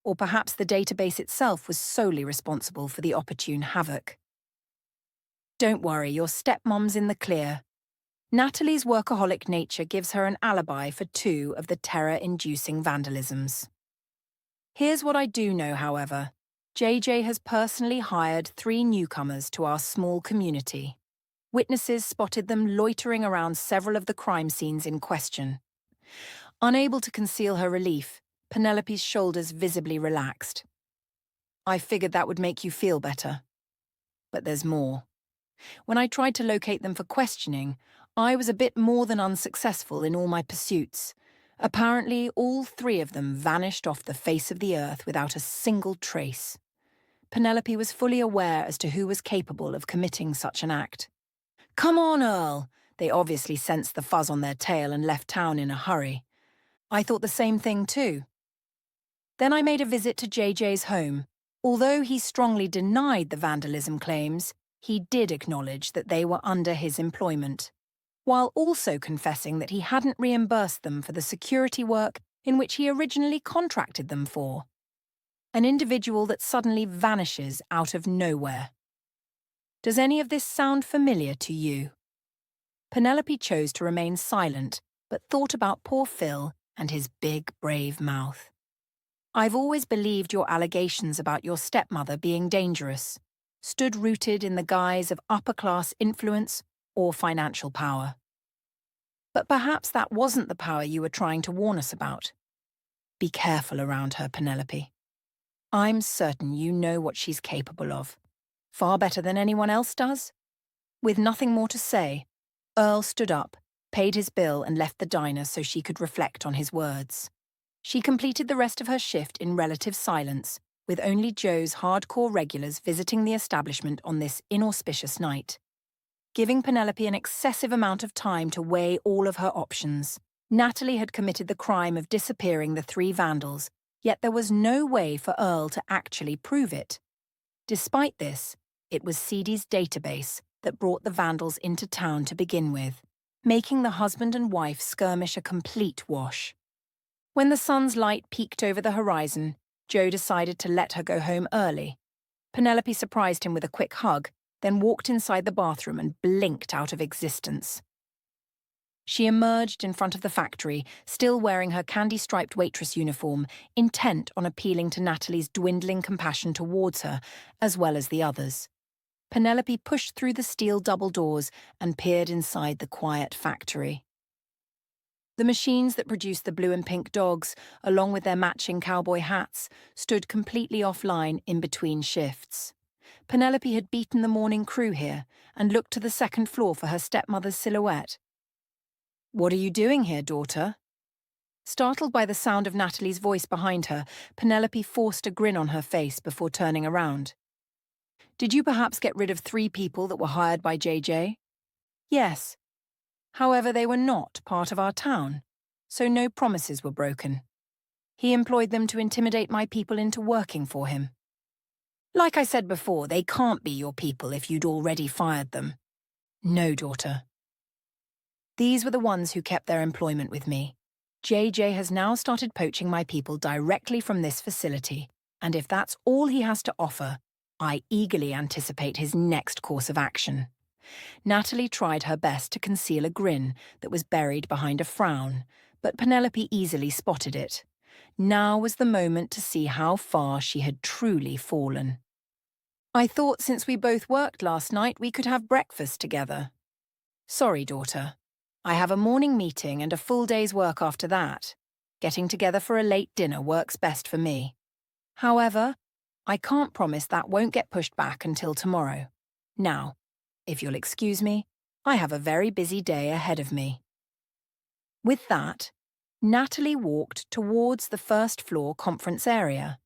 [SPEAKER 1] Or perhaps the database itself was solely responsible for the opportune havoc. Don't worry, your stepmom's in the clear. Natalie's workaholic nature gives her an alibi for two of the terror-inducing vandalisms. Here's what I do know, however. JJ has personally hired 3 newcomers to our small community. Witnesses spotted them loitering around several of the crime scenes in question. Unable to conceal her relief, Penelope's shoulders visibly relaxed. I figured that would make you feel better. But there's more. When I tried to locate them for questioning, I was a bit more than unsuccessful in all my pursuits. Apparently, all 3 of them vanished off the face of the earth without a single trace. Penelope was fully aware as to who was capable of committing such an act. Come on, Earl! They obviously sensed the fuzz on their tail and left town in a hurry. I thought the same thing too. Then I made a visit to JJ's home. Although he strongly denied the vandalism claims, he did acknowledge that they were under his employment, while also confessing that he hadn't reimbursed them for the security work in which he originally contracted them for. An individual that suddenly vanishes out of nowhere. Does any of this sound familiar to you? Penelope chose to remain silent, but thought about poor Phil and his big, brave mouth. I've always believed your allegations about your stepmother being dangerous stood rooted in the guise of upper-class influence or financial power. But perhaps that wasn't the power you were trying to warn us about. Be careful around her, Penelope. I'm certain you know what she's capable of. Far better than anyone else does. With nothing more to say, Earl stood up, paid his bill and left the diner so she could reflect on his words. She completed the rest of her shift in relative silence, with only Joe's hardcore regulars visiting the establishment on this inauspicious night. Giving Penelope an excessive amount of time to weigh all of her options, Natalie had committed the crime of disappearing the 3 vandals, yet there was no way for Earl to actually prove it. Despite this, it was CD's database that brought the vandals into town to begin with, making the husband and wife skirmish a complete wash. When the sun's light peeked over the horizon, Joe decided to let her go home early. Penelope surprised him with a quick hug, then walked inside the bathroom and blinked out of existence. She emerged in front of the factory, still wearing her candy-striped waitress uniform, intent on appealing to Natalie's dwindling compassion towards her, as well as the others. Penelope pushed through the steel double doors and peered inside the quiet factory. The machines that produced the blue and pink dogs, along with their matching cowboy hats, stood completely offline in between shifts. Penelope had beaten the morning crew here and looked to the second floor for her stepmother's silhouette. "What are you doing here, daughter?" Startled by the sound of Natalie's voice behind her, Penelope forced a grin on her face before turning around. Did you perhaps get rid of 3 people that were hired by JJ? Yes. However, they were not part of our town, so no promises were broken. He employed them to intimidate my people into working for him. Like I said before, they can't be your people if you'd already fired them. No, daughter. These were the ones who kept their employment with me. JJ has now started poaching my people directly from this facility, and if that's all he has to offer, I eagerly anticipate his next course of action. Natalie tried her best to conceal a grin that was buried behind a frown, but Penelope easily spotted it. Now was the moment to see how far she had truly fallen. I thought since we both worked last night we could have breakfast together. Sorry, daughter. I have a morning meeting and a full day's work after that. Getting together for a late dinner works best for me. However, I can't promise that won't get pushed back until tomorrow. Now, if you'll excuse me, I have a very busy day ahead of me. With that, Natalie walked towards the first-floor conference area.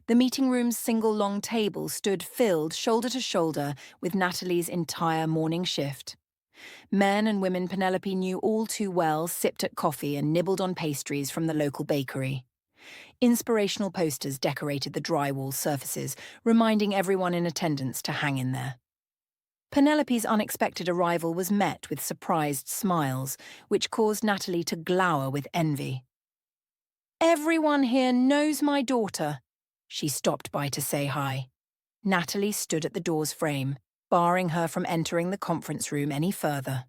[SPEAKER 1] The meeting room's single long table stood filled shoulder to shoulder with Natalie's entire morning shift. Men and women Penelope knew all too well sipped at coffee and nibbled on pastries from the local bakery. Inspirational posters decorated the drywall surfaces, reminding everyone in attendance to hang in there. Penelope's unexpected arrival was met with surprised smiles, which caused Natalie to glower with envy. Everyone here knows my daughter, she stopped by to say hi. Natalie stood at the door's frame, barring her from entering the conference room any further.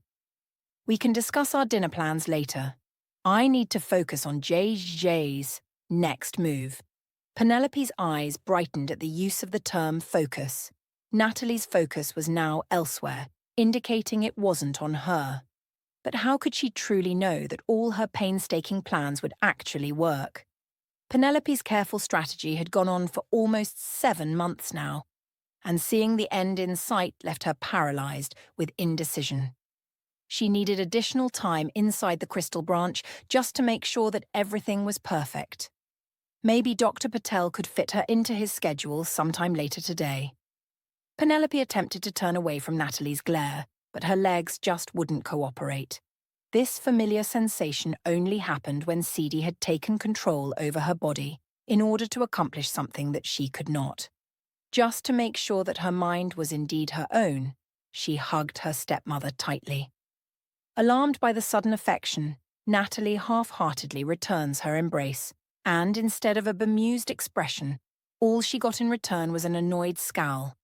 [SPEAKER 1] We can discuss our dinner plans later. I need to focus on JJ's next move. Penelope's eyes brightened at the use of the term focus. Natalie's focus was now elsewhere, indicating it wasn't on her. But how could she truly know that all her painstaking plans would actually work? Penelope's careful strategy had gone on for almost 7 months now, and seeing the end in sight left her paralyzed with indecision. She needed additional time inside the crystal branch just to make sure that everything was perfect. Maybe Dr. Patel could fit her into his schedule sometime later today. Penelope attempted to turn away from Natalie's glare, but her legs just wouldn't cooperate. This familiar sensation only happened when Seedy had taken control over her body in order to accomplish something that she could not. Just to make sure that her mind was indeed her own, she hugged her stepmother tightly. Alarmed by the sudden affection, Natalie half-heartedly returns her embrace, and instead of a bemused expression, all she got in return was an annoyed scowl.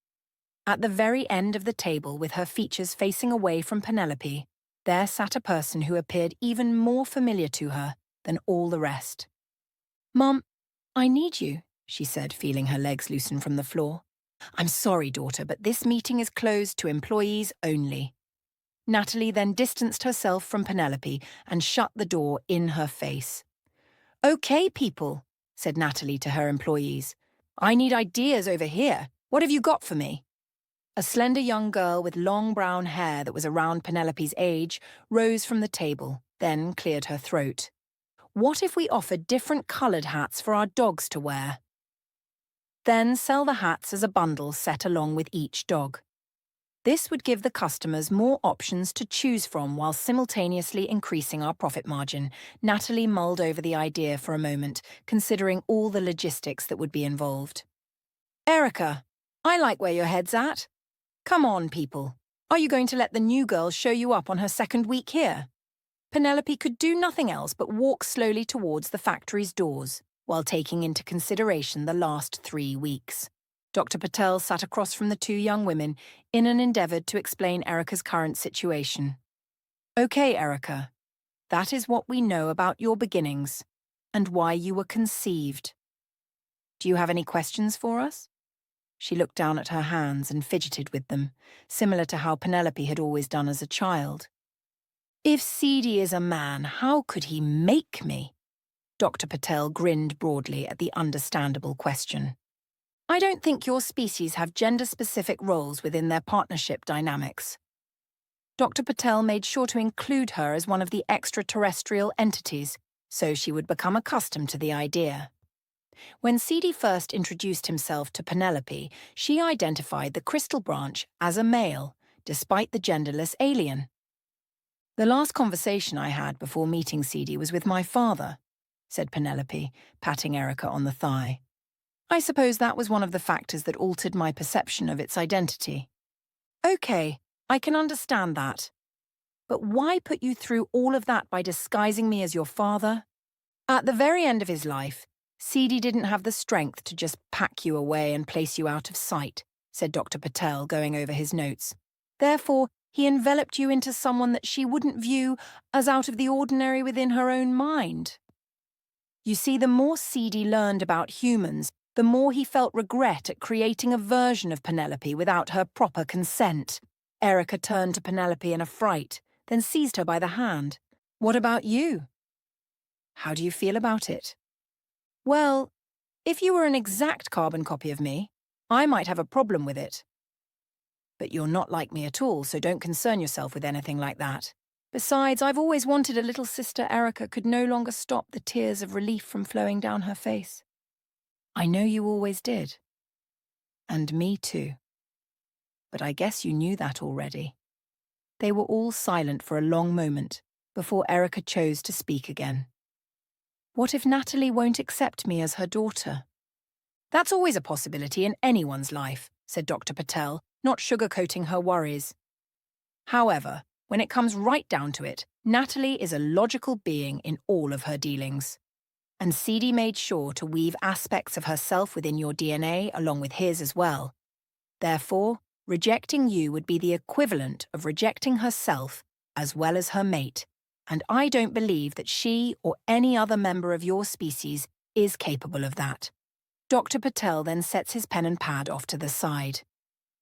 [SPEAKER 1] At the very end of the table, with her features facing away from Penelope, there sat a person who appeared even more familiar to her than all the rest. "Mum, I need you," she said, feeling her legs loosen from the floor. "I'm sorry, daughter, but this meeting is closed to employees only." Natalie then distanced herself from Penelope and shut the door in her face. "Okay, people," said Natalie to her employees. "I need ideas over here. What have you got for me?" A slender young girl with long brown hair that was around Penelope's age rose from the table, then cleared her throat. "What if we offered different coloured hats for our dogs to wear? Then sell the hats as a bundle set along with each dog. This would give the customers more options to choose from while simultaneously increasing our profit margin." Natalie mulled over the idea for a moment, considering all the logistics that would be involved. "Erica, I like where your head's at. Come on, people. Are you going to let the new girl show you up on her second week here?" Penelope could do nothing else but walk slowly towards the factory's doors, while taking into consideration the last 3 weeks. Dr. Patel sat across from the 2 young women in an endeavour to explain Erica's current situation. "Okay, Erica, that is what we know about your beginnings and why you were conceived. Do you have any questions for us?" She looked down at her hands and fidgeted with them, similar to how Penelope had always done as a child. "If Seedy is a man, how could he make me?" Dr. Patel grinned broadly at the understandable question. "I don't think your species have gender-specific roles within their partnership dynamics." Dr. Patel made sure to include her as one of the extraterrestrial entities, so she would become accustomed to the idea. When CD first introduced himself to Penelope, she identified the crystal branch as a male, despite the genderless alien. "The last conversation I had before meeting CD was with my father," said Penelope, patting Erica on the thigh. "I suppose that was one of the factors that altered my perception of its identity." "Okay, I can understand that. But why put you through all of that by disguising me as your father?" "At the very end of his life, CD didn't have the strength to just pack you away and place you out of sight," said Dr. Patel, going over his notes. "Therefore, he enveloped you into someone that she wouldn't view as out of the ordinary within her own mind. You see, the more CD learned about humans, the more he felt regret at creating a version of Penelope without her proper consent." Erica turned to Penelope in affright, then seized her by the hand. "What about you? How do you feel about it?" "Well, if you were an exact carbon copy of me, I might have a problem with it. But you're not like me at all, so don't concern yourself with anything like that. Besides, I've always wanted a little sister." Erica could no longer stop the tears of relief from flowing down her face. "I know you always did. And me too. But I guess you knew that already." They were all silent for a long moment before Erica chose to speak again. "What if Natalie won't accept me as her daughter?" "That's always a possibility in anyone's life," said Dr. Patel, not sugarcoating her worries. "However, when it comes right down to it, Natalie is a logical being in all of her dealings. And CD made sure to weave aspects of herself within your DNA along with his as well. Therefore, rejecting you would be the equivalent of rejecting herself as well as her mate, and I don't believe that she or any other member of your species is capable of that." Dr. Patel then sets his pen and pad off to the side.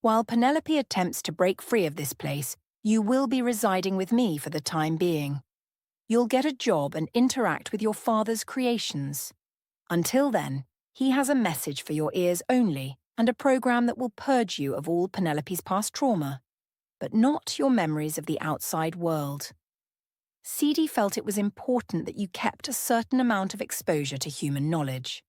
[SPEAKER 1] "While Penelope attempts to break free of this place, you will be residing with me for the time being. You'll get a job and interact with your father's creations. Until then, he has a message for your ears only and a program that will purge you of all Penelope's past trauma, but not your memories of the outside world. CD felt it was important that you kept a certain amount of exposure to human knowledge."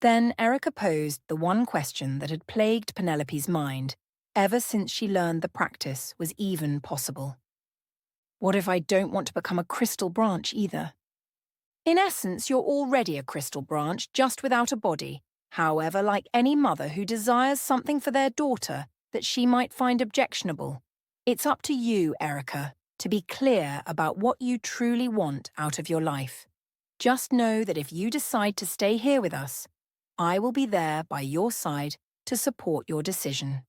[SPEAKER 1] Then Erica posed the one question that had plagued Penelope's mind ever since she learned the practice was even possible. "What if I don't want to become a crystal branch either?" "In essence, you're already a crystal branch, just without a body. However, like any mother who desires something for their daughter that she might find objectionable, it's up to you, Erica, to be clear about what you truly want out of your life. Just know that if you decide to stay here with us, I will be there by your side to support your decision."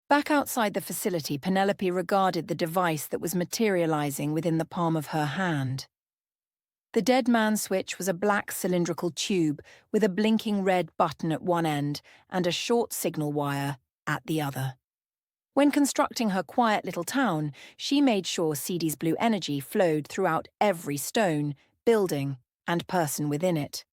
[SPEAKER 1] Back outside the facility, Penelope regarded the device that was materializing within the palm of her hand. The dead man switch was a black cylindrical tube with a blinking red button at one end and a short signal wire at the other. When constructing her quiet little town, she made sure CD's blue energy flowed throughout every stone, building, and person within it.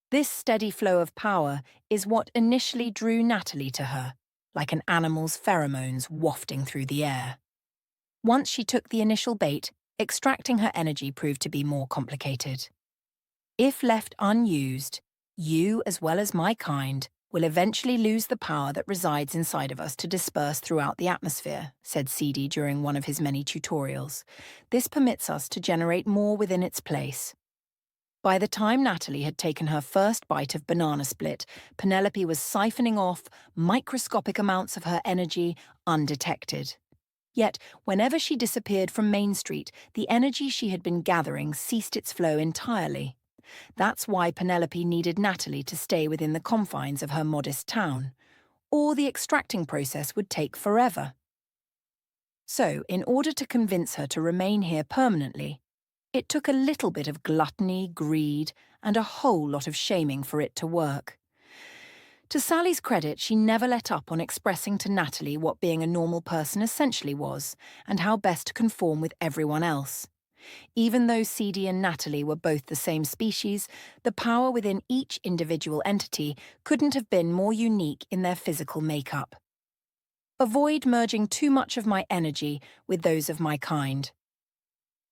[SPEAKER 1] This steady flow of power is what initially drew Natalie to her, like an animal's pheromones wafting through the air. Once she took the initial bait, extracting her energy proved to be more complicated. "If left unused, you, as well as my kind, will eventually lose the power that resides inside of us to disperse throughout the atmosphere," said CD during one of his many tutorials. "This permits us to generate more within its place." By the time Natalie had taken her first bite of banana split, Penelope was siphoning off microscopic amounts of her energy undetected. Yet, whenever she disappeared from Main Street, the energy she had been gathering ceased its flow entirely. That's why Penelope needed Natalie to stay within the confines of her modest town, or the extracting process would take forever. So, in order to convince her to remain here permanently, it took a little bit of gluttony, greed, and a whole lot of shaming for it to work. To Sally's credit, she never let up on expressing to Natalie what being a normal person essentially was, and how best to conform with everyone else. Even though CD and Natalie were both the same species, the power within each individual entity couldn't have been more unique in their physical makeup. "Avoid merging too much of my energy with those of my kind.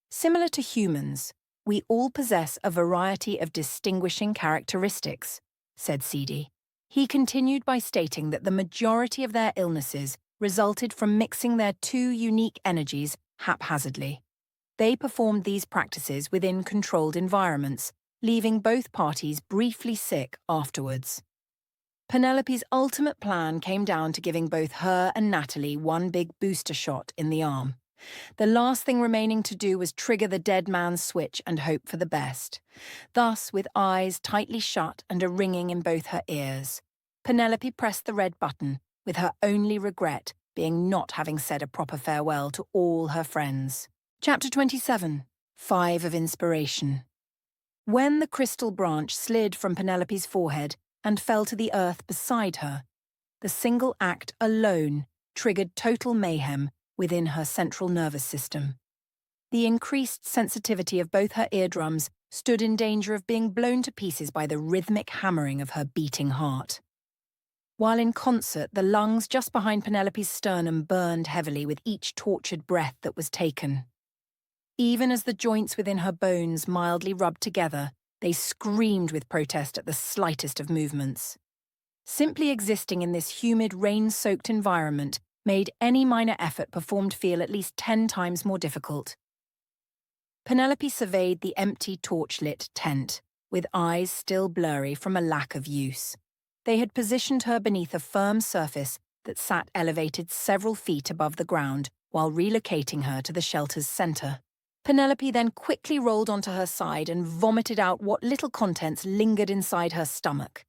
[SPEAKER 1] Similar to humans, "We all possess a variety of distinguishing characteristics," said Seedy. He continued by stating that the majority of their illnesses resulted from mixing their two unique energies haphazardly. They performed these practices within controlled environments, leaving both parties briefly sick afterwards. Penelope's ultimate plan came down to giving both her and Natalie one big booster shot in the arm. The last thing remaining to do was trigger the dead man's switch and hope for the best. Thus, with eyes tightly shut and a ringing in both her ears, Penelope pressed the red button, with her only regret being not having said a proper farewell to all her friends. Chapter 27. 5 of Inspiration. When the crystal branch slid from Penelope's forehead and fell to the earth beside her, the single act alone triggered total mayhem within her central nervous system. The increased sensitivity of both her eardrums stood in danger of being blown to pieces by the rhythmic hammering of her beating heart. While in concert, the lungs just behind Penelope's sternum burned heavily with each tortured breath that was taken. Even as the joints within her bones mildly rubbed together, they screamed with protest at the slightest of movements. Simply existing in this humid, rain-soaked environment made any minor effort performed feel at least 10 times more difficult. Penelope surveyed the empty, torch-lit tent, with eyes still blurry from a lack of use. They had positioned her beneath a firm surface that sat elevated several feet above the ground while relocating her to the shelter's center. Penelope then quickly rolled onto her side and vomited out what little contents lingered inside her stomach.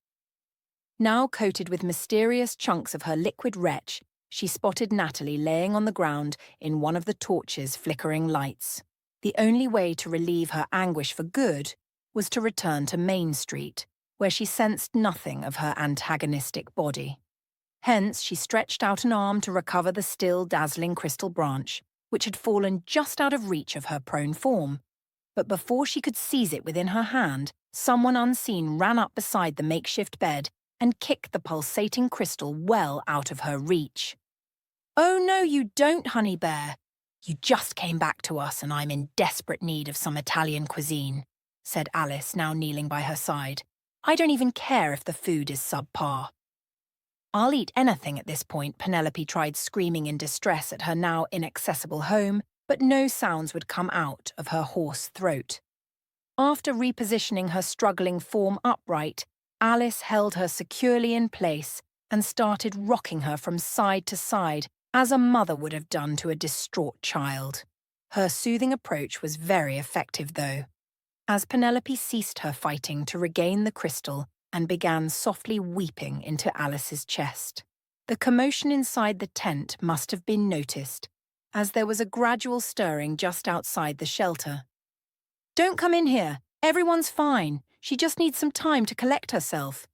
[SPEAKER 1] Now coated with mysterious chunks of her liquid wretch, she spotted Natalie laying on the ground in one of the torch's flickering lights. The only way to relieve her anguish for good was to return to Main Street, where she sensed nothing of her antagonistic body. Hence, she stretched out an arm to recover the still dazzling crystal branch, which had fallen just out of reach of her prone form. But before she could seize it within her hand, someone unseen ran up beside the makeshift bed and kicked the pulsating crystal well out of her reach. "Oh no, you don't, honey bear. You just came back to us and I'm in desperate need of some Italian cuisine," said Alice, now kneeling by her side. "I don't even care if the food is subpar." "I'll eat anything at this point," Penelope tried screaming in distress at her now inaccessible home, but no sounds would come out of her hoarse throat. After repositioning her struggling form upright, Alice held her securely in place and started rocking her from side to side, as a mother would have done to a distraught child. Her soothing approach was very effective, though. As Penelope ceased her fighting to regain the crystal and began softly weeping into Alice's chest, the commotion inside the tent must have been noticed, as there was a gradual stirring just outside the shelter. "Don't come in here. Everyone's fine. She just needs some time to collect herself."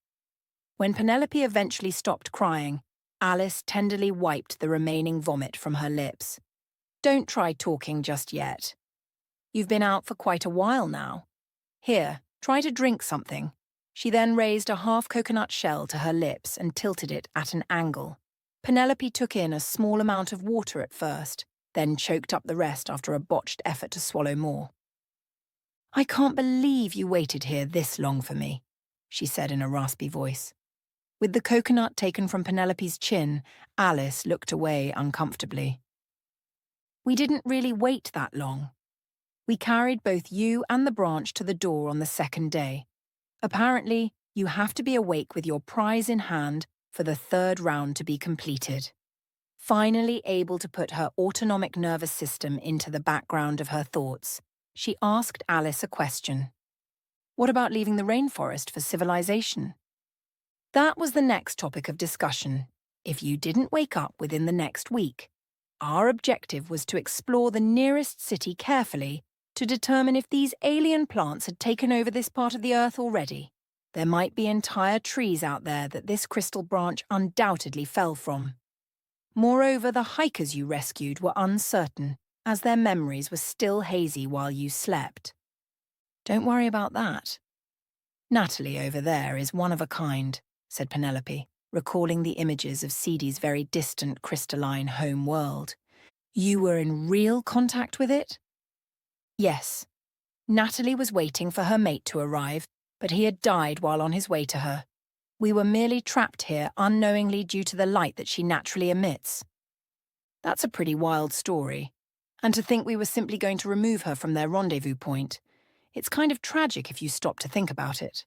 [SPEAKER 1] When Penelope eventually stopped crying, Alice tenderly wiped the remaining vomit from her lips. "Don't try talking just yet. You've been out for quite a while now. Here, try to drink something." She then raised a half-coconut shell to her lips and tilted it at an angle. Penelope took in a small amount of water at first, then choked up the rest after a botched effort to swallow more. "I can't believe you waited here this long for me," she said in a raspy voice. With the coconut taken from Penelope's chin, Alice looked away uncomfortably. "We didn't really wait that long. We carried both you and the branch to the door on the second day. Apparently, you have to be awake with your prize in hand for the third round to be completed." Finally able to put her autonomic nervous system into the background of her thoughts, she asked Alice a question. "What about leaving the rainforest for civilization?" That was the next topic of discussion. If you didn't wake up within the next week, our objective was to explore the nearest city carefully to determine if these alien plants had taken over this part of the Earth already. There might be entire trees out there that this crystal branch undoubtedly fell from. Moreover, the hikers you rescued were uncertain, as their memories were still hazy while you slept. "Don't worry about that. Natalie over there is one of a kind," said Penelope, recalling the images of Seedy's very distant crystalline home world. "You were in real contact with it?" "Yes. Natalie was waiting for her mate to arrive, but he had died while on his way to her. We were merely trapped here unknowingly due to the light that she naturally emits. That's a pretty wild story. And to think we were simply going to remove her from their rendezvous point. It's kind of tragic if you stop to think about it.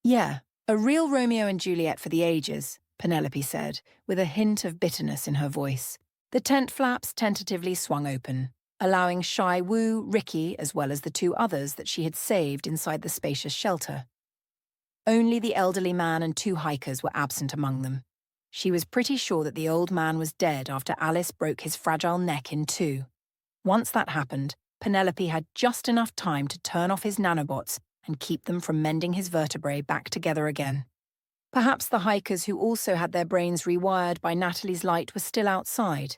[SPEAKER 1] Yeah, a real Romeo and Juliet for the ages, Penelope said, with a hint of bitterness in her voice. The tent flaps tentatively swung open, allowing Shy Wu, Ricky, as well as the two others that she had saved inside the spacious shelter. Only the elderly man and two hikers were absent among them. She was pretty sure that the old man was dead after Alice broke his fragile neck in two. Once that happened, Penelope had just enough time to turn off his nanobots and keep them from mending his vertebrae back together again. Perhaps the hikers who also had their brains rewired by Natalie's light were still outside.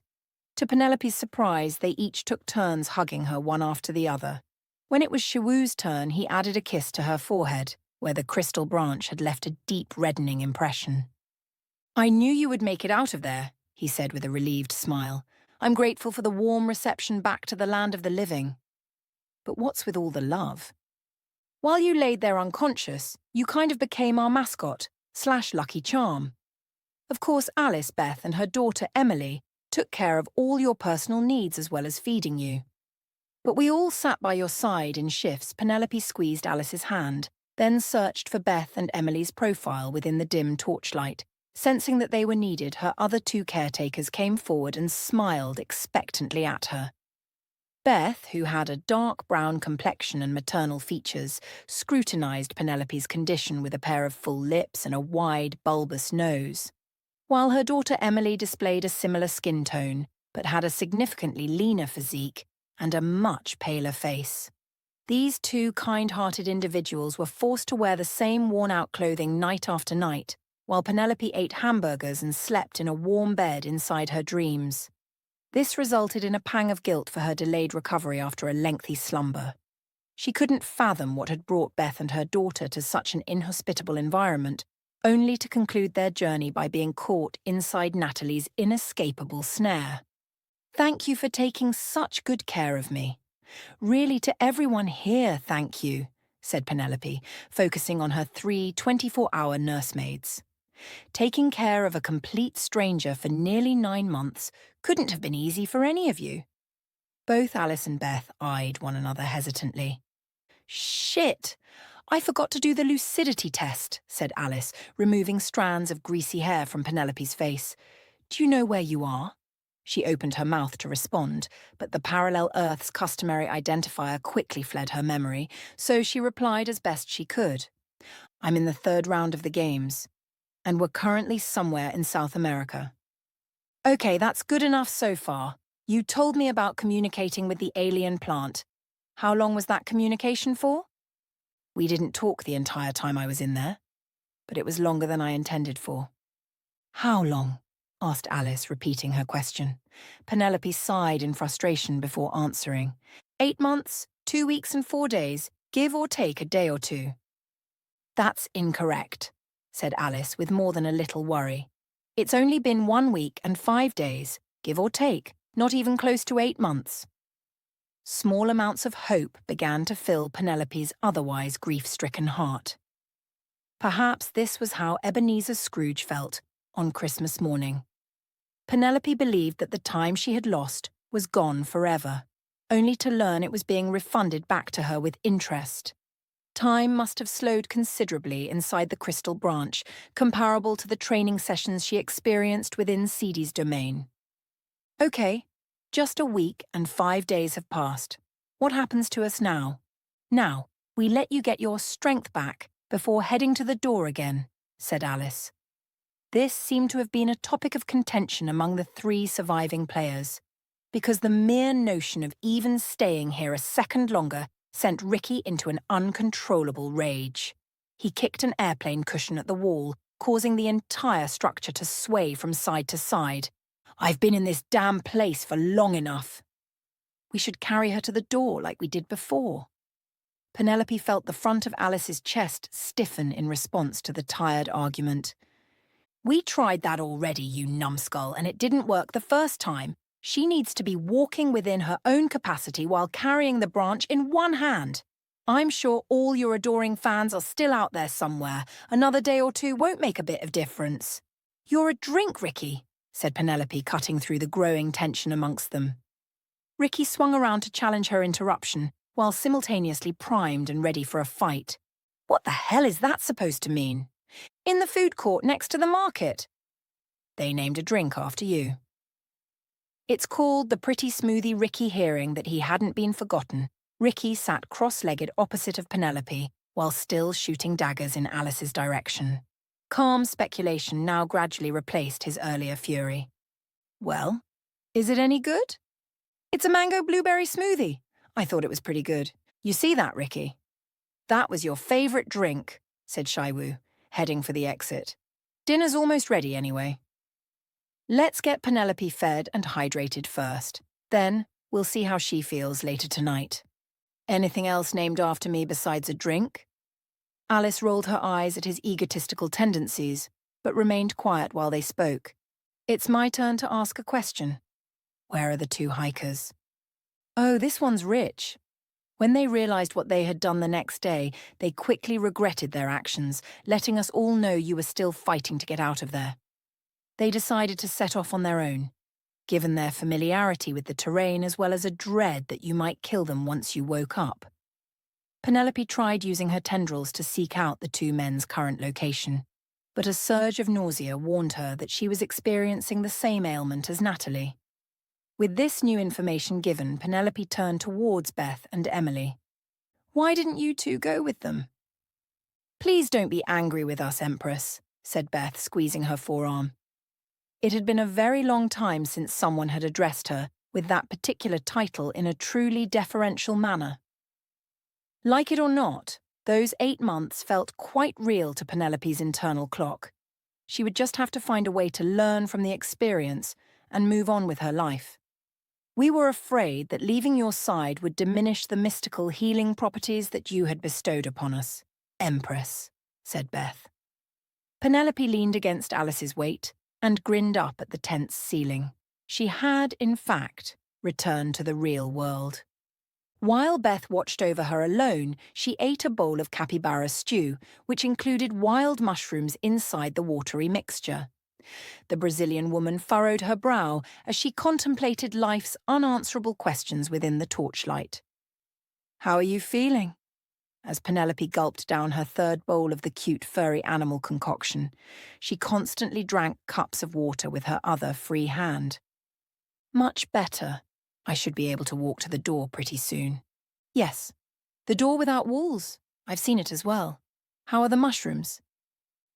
[SPEAKER 1] To Penelope's surprise, they each took turns hugging her one after the other. When it was Shiwu's turn, he added a kiss to her forehead, where the crystal branch had left a deep reddening impression. "I knew you would make it out of there," he said with a relieved smile. "I'm grateful for the warm reception back to the land of the living." "But what's with all the love?" "While you laid there unconscious, you kind of became our mascot, / lucky charm. Of course, Alice, Beth, and her daughter Emily took care of all your personal needs as well as feeding you. But we all sat by your side in shifts." Penelope squeezed Alice's hand, then searched for Beth and Emily's profile within the dim torchlight. Sensing that they were needed, her other two caretakers came forward and smiled expectantly at her. Beth, who had a dark brown complexion and maternal features, scrutinized Penelope's condition with a pair of full lips and a wide, bulbous nose, while her daughter Emily displayed a similar skin tone, but had a significantly leaner physique and a much paler face. These two kind-hearted individuals were forced to wear the same worn-out clothing night after night, while Penelope ate hamburgers and slept in a warm bed inside her dreams. This resulted in a pang of guilt for her delayed recovery after a lengthy slumber. She couldn't fathom what had brought Beth and her daughter to such an inhospitable environment, only to conclude their journey by being caught inside Natalie's inescapable snare. "Thank you for taking such good care of me. Really, to everyone here, thank you," said Penelope, focusing on her 3 24-hour nursemaids. Taking care of a complete stranger for nearly 9 months couldn't have been easy for any of you. Both Alice and Beth eyed one another hesitantly. "Shit! I forgot to do the lucidity test," said Alice, removing strands of greasy hair from Penelope's face. "Do you know where you are?" She opened her mouth to respond, but the parallel Earth's customary identifier quickly fled her memory, so she replied as best she could. "I'm in the 3rd round of the games, and we're currently somewhere in South America." "Okay, that's good enough so far. You told me about communicating with the alien plant. How long was that communication for?" "We didn't talk the entire time I was in there, but it was longer than I intended for." "How long?" asked Alice, repeating her question. Penelope sighed in frustration before answering. 8 months, 2 weeks and 4 days, give or take a day or two." "That's incorrect," said Alice with more than a little worry. "It's only been 1 week and 5 days, give or take, not even close to 8 months. Small amounts of hope began to fill Penelope's otherwise grief-stricken heart. Perhaps this was how Ebenezer Scrooge felt on Christmas morning. Penelope believed that the time she had lost was gone forever, only to learn it was being refunded back to her with interest. Time must have slowed considerably inside the crystal branch, comparable to the training sessions she experienced within Seedy's domain. "Okay, just a week and 5 days have passed. What happens to us now? Now, we let you get your strength back before heading to the door again," said Alice. This seemed to have been a topic of contention among the 3 surviving players, because the mere notion of even staying here a second longer sent Ricky into an uncontrollable rage. He kicked an airplane cushion at the wall, causing the entire structure to sway from side to side. "I've been in this damn place for long enough." "We should carry her to the door like we did before." Penelope felt the front of Alice's chest stiffen in response to the tired argument. "We tried that already, you numbskull, and it didn't work the first time. She needs to be walking within her own capacity while carrying the branch in one hand. I'm sure all your adoring fans are still out there somewhere. Another day or two won't make a bit of difference. You're a drink, Ricky, said Penelope, cutting through the growing tension amongst them. Ricky swung around to challenge her interruption, while simultaneously primed and ready for a fight. What the hell is that supposed to mean? In the food court next to the market. They named a drink after you. It's called the pretty smoothie Ricky, hearing that he hadn't been forgotten. Ricky sat cross-legged opposite of Penelope, while still shooting daggers in Alice's direction. Calm speculation now gradually replaced his earlier fury. Well, is it any good? It's a mango blueberry smoothie. I thought it was pretty good. You see that, Ricky? That was your favorite drink, said Shaiwu, heading for the exit. Dinner's almost ready anyway. Let's get Penelope fed and hydrated first. Then we'll see how she feels later tonight. Anything else named after me besides a drink? Alice rolled her eyes at his egotistical tendencies, but remained quiet while they spoke. It's my turn to ask a question. Where are the two hikers? Oh, this one's rich. When they realized what they had done the next day, they quickly regretted their actions, letting us all know you were still fighting to get out of there. They decided to set off on their own, given their familiarity with the terrain as well as a dread that you might kill them once you woke up. Penelope tried using her tendrils to seek out the two men's current location, but a surge of nausea warned her that she was experiencing the same ailment as Natalie. With this new information given, Penelope turned towards Beth and Emily. Why didn't you two go with them? Please don't be angry with us, Empress, said Beth, squeezing her forearm. It had been a very long time since someone had addressed her with that particular title in a truly deferential manner. Like it or not, those 8 months felt quite real to Penelope's internal clock. She would just have to find a way to learn from the experience and move on with her life. We were afraid that leaving your side would diminish the mystical healing properties that you had bestowed upon us, Empress, said Beth. Penelope leaned against Alice's weight and grinned up at the tent's ceiling. She had, in fact, returned to the real world. While Beth watched over her alone, she ate a bowl of capybara stew, which included wild mushrooms inside the watery mixture. The Brazilian woman furrowed her brow as she contemplated life's unanswerable questions within the torchlight. How are you feeling? As Penelope gulped down her third bowl of the cute furry animal concoction, she constantly drank cups of water with her other free hand. Much better. I should be able to walk to the door pretty soon. Yes, the door without walls. I've seen it as well. How are the mushrooms?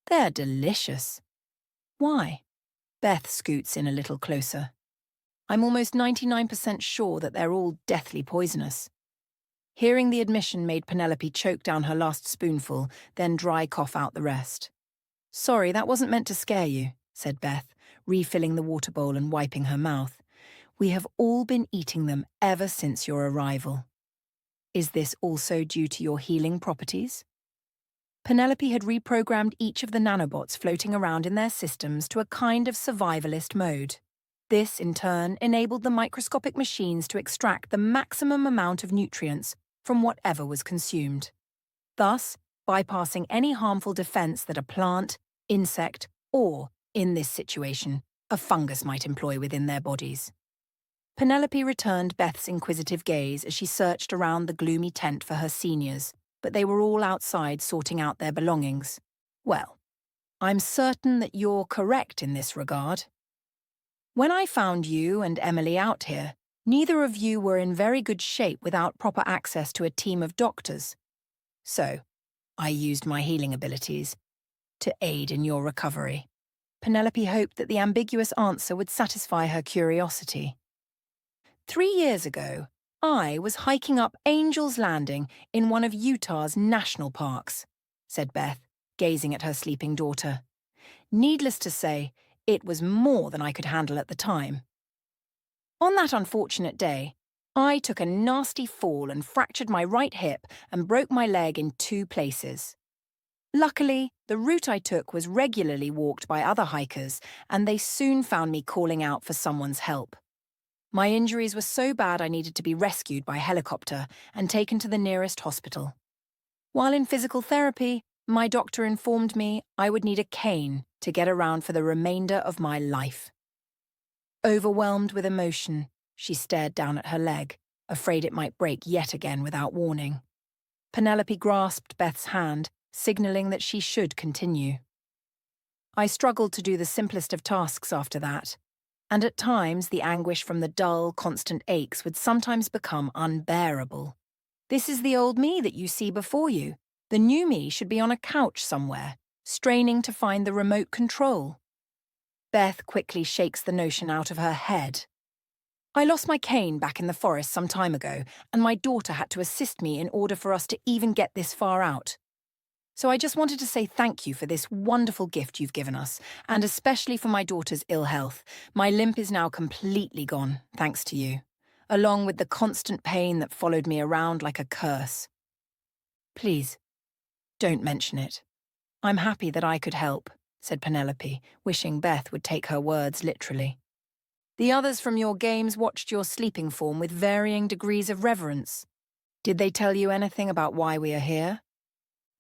[SPEAKER 1] They're delicious. Why? Beth scoots in a little closer. I'm almost 99% sure that they're all deathly poisonous. Hearing the admission made Penelope choke down her last spoonful, then dry cough out the rest. Sorry, that wasn't meant to scare you, said Beth, refilling the water bowl and wiping her mouth. We have all been eating them ever since your arrival. Is this also due to your healing properties? Penelope had reprogrammed each of the nanobots floating around in their systems to a kind of survivalist mode. This, in turn, enabled the microscopic machines to extract the maximum amount of nutrients from whatever was consumed, thus bypassing any harmful defense that a plant, insect, or, in this situation, a fungus might employ within their bodies. Penelope returned Beth's inquisitive gaze as she searched around the gloomy tent for her seniors, but they were all outside sorting out their belongings. Well, I'm certain that you're correct in this regard. When I found you and Emily out here, neither of you were in very good shape without proper access to a team of doctors. So, I used my healing abilities to aid in your recovery. Penelope hoped that the ambiguous answer would satisfy her curiosity. 3 years ago, I was hiking up Angel's Landing in one of Utah's national parks, said Beth, gazing at her sleeping daughter. Needless to say, it was more than I could handle at the time. On that unfortunate day, I took a nasty fall and fractured my right hip and broke my leg in 2 places. Luckily, the route I took was regularly walked by other hikers, and they soon found me calling out for someone's help. My injuries were so bad I needed to be rescued by helicopter and taken to the nearest hospital. While in physical therapy, my doctor informed me I would need a cane to get around for the remainder of my life. Overwhelmed with emotion, she stared down at her leg, afraid it might break yet again without warning. Penelope grasped Beth's hand, signaling that she should continue. I struggled to do the simplest of tasks after that, and at times the anguish from the dull, constant aches would sometimes become unbearable. This is the old me that you see before you. The new me should be on a couch somewhere, straining to find the remote control. Beth quickly shakes the notion out of her head. I lost my cane back in the forest some time ago, and my daughter had to assist me in order for us to even get this far out. So I just wanted to say thank you for this wonderful gift you've given us, and especially for my daughter's ill health. My limp is now completely gone, thanks to you, along with the constant pain that followed me around like a curse. Please, don't mention it. I'm happy that I could help, said Penelope, wishing Beth would take her words literally. The others from your games watched your sleeping form with varying degrees of reverence. Did they tell you anything about why we are here?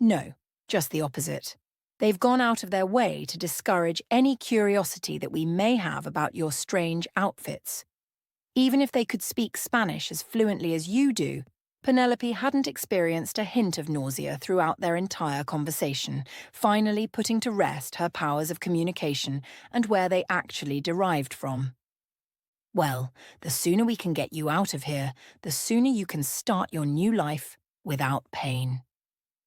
[SPEAKER 1] No, just the opposite. They've gone out of their way to discourage any curiosity that we may have about your strange outfits. Even if they could speak Spanish as fluently as you do, Penelope hadn't experienced a hint of nausea throughout their entire conversation, finally putting to rest her powers of communication and where they actually derived from. Well, the sooner we can get you out of here, the sooner you can start your new life without pain.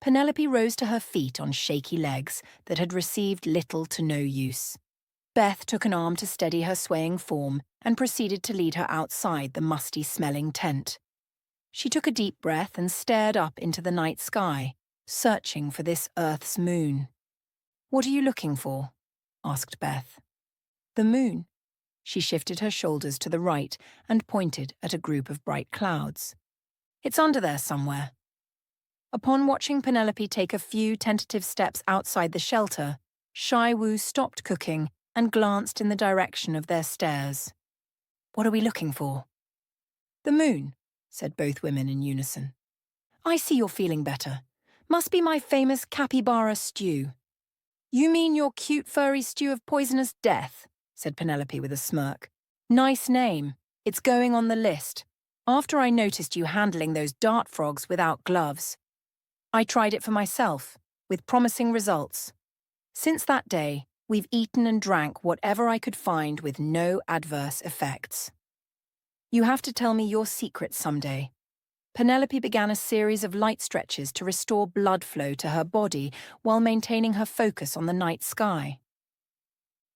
[SPEAKER 1] Penelope rose to her feet on shaky legs that had received little to no use. Beth took an arm to steady her swaying form and proceeded to lead her outside the musty-smelling tent. She took a deep breath and stared up into the night sky, searching for this Earth's moon. "What are you looking for?" asked Beth. "The moon." She shifted her shoulders to the right and pointed at a group of bright clouds. "It's under there somewhere." Upon watching Penelope take a few tentative steps outside the shelter, Shai Wu stopped cooking and glanced in the direction of their stares. "What are we looking for?" "The moon," said both women in unison. "I see you're feeling better. Must be my famous capybara stew." "You mean your cute furry stew of poisonous death," said Penelope with a smirk. "Nice name. It's going on the list. After I noticed you handling those dart frogs without gloves. I tried it for myself, with promising results. Since that day, we've eaten and drank whatever I could find with no adverse effects. You have to tell me your secrets someday." Penelope began a series of light stretches to restore blood flow to her body while maintaining her focus on the night sky.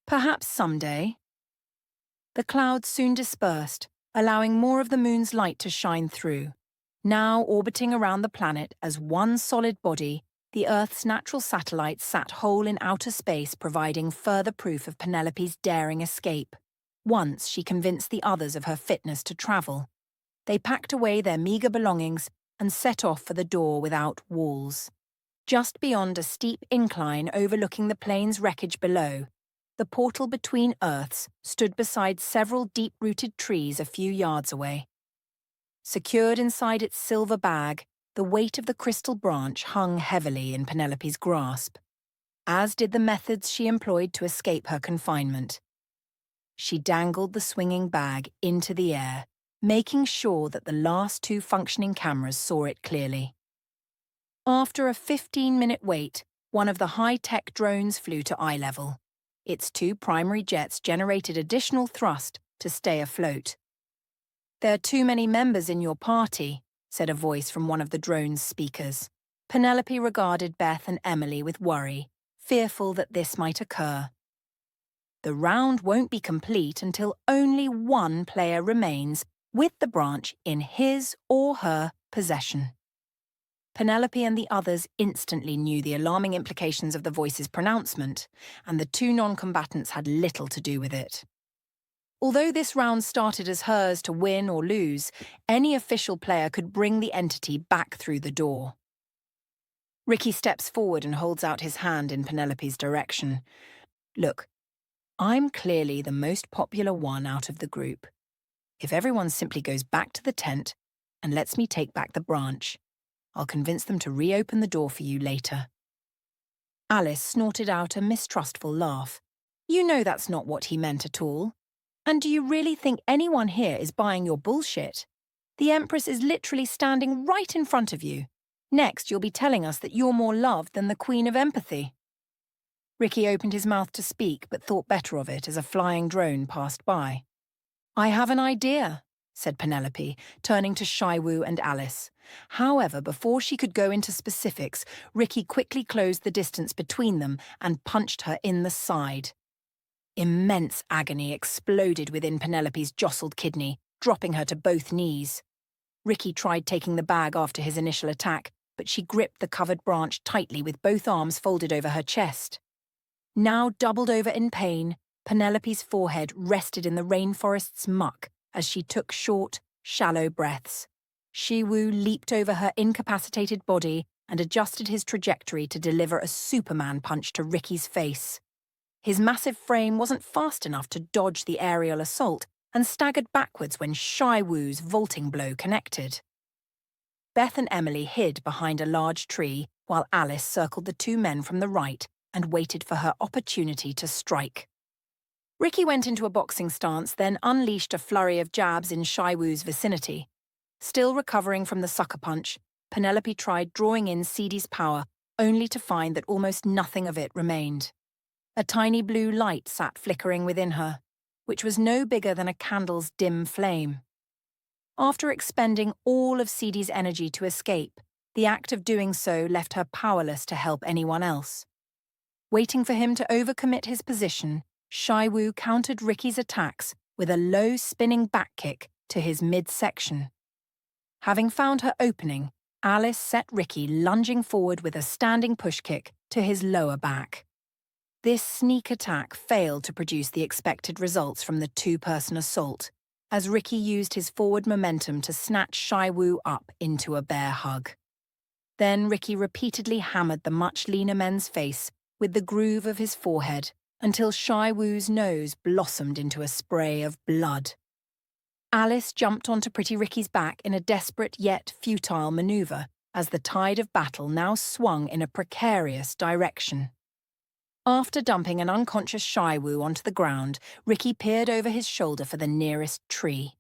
[SPEAKER 1] "Perhaps someday." The clouds soon dispersed, allowing more of the moon's light to shine through. Now orbiting around the planet as one solid body, the Earth's natural satellites sat whole in outer space, providing further proof of Penelope's daring escape. Once she convinced the others of her fitness to travel. They packed away their meager belongings and set off for the door without walls. Just beyond a steep incline overlooking the plane's wreckage below, the portal between Earths stood beside several deep-rooted trees a few yards away. Secured inside its silver bag, the weight of the crystal branch hung heavily in Penelope's grasp, as did the methods she employed to escape her confinement. She dangled the swinging bag into the air, making sure that the last two functioning cameras saw it clearly. After a 15-minute wait, one of the high-tech drones flew to eye level. Its two primary jets generated additional thrust to stay afloat. "There are too many members in your party," said a voice from one of the drone's speakers. Penelope regarded Beth and Emily with worry, fearful that this might occur. "The round won't be complete until only one player remains with the branch in his or her possession." Penelope and the others instantly knew the alarming implications of the voice's pronouncement, and the two non-combatants had little to do with it. Although this round started as hers to win or lose, any official player could bring the entity back through the door. Ricky steps forward and holds out his hand in Penelope's direction. "Look, I'm clearly the most popular one out of the group. If everyone simply goes back to the tent and lets me take back the branch, I'll convince them to reopen the door for you later." Alice snorted out a mistrustful laugh. "You know that's not what he meant at all. And do you really think anyone here is buying your bullshit? The Empress is literally standing right in front of you. Next, you'll be telling us that you're more loved than the Queen of Empathy." Ricky opened his mouth to speak, but thought better of it as a flying drone passed by. "I have an idea," said Penelope, turning to Shaiwu and Alice. However, before she could go into specifics, Ricky quickly closed the distance between them and punched her in the side. Immense agony exploded within Penelope's jostled kidney, dropping her to both knees. Ricky tried taking the bag after his initial attack, but she gripped the covered branch tightly with both arms folded over her chest. Now doubled over in pain, Penelope's forehead rested in the rainforest's muck as she took short, shallow breaths. Shiwu leaped over her incapacitated body and adjusted his trajectory to deliver a Superman punch to Ricky's face. His massive frame wasn't fast enough to dodge the aerial assault and staggered backwards when Shiwu's vaulting blow connected. Beth and Emily hid behind a large tree while Alice circled the two men from the right and waited for her opportunity to strike. Ricky went into a boxing stance, then unleashed a flurry of jabs in Shiwu's vicinity. Still recovering from the sucker punch, Penelope tried drawing in Sidi's power, only to find that almost nothing of it remained. A tiny blue light sat flickering within her, which was no bigger than a candle's dim flame. After expending all of Sidi's energy to escape, the act of doing so left her powerless to help anyone else. Waiting for him to overcommit his position, Shiwu countered Ricky's attacks with a low spinning back kick to his midsection. Having found her opening, Alice set Ricky lunging forward with a standing push kick to his lower back. This sneak attack failed to produce the expected results from the two-person assault, as Ricky used his forward momentum to snatch Shiwu up into a bear hug. Then Ricky repeatedly hammered the much leaner man's face with the groove of his forehead until Shiwu's nose blossomed into a spray of blood. Alice jumped onto Pretty Ricky's back in a desperate yet futile maneuver as the tide of battle now swung in a precarious direction. After dumping an unconscious Shiwu onto the ground, Ricky peered over his shoulder for the nearest tree.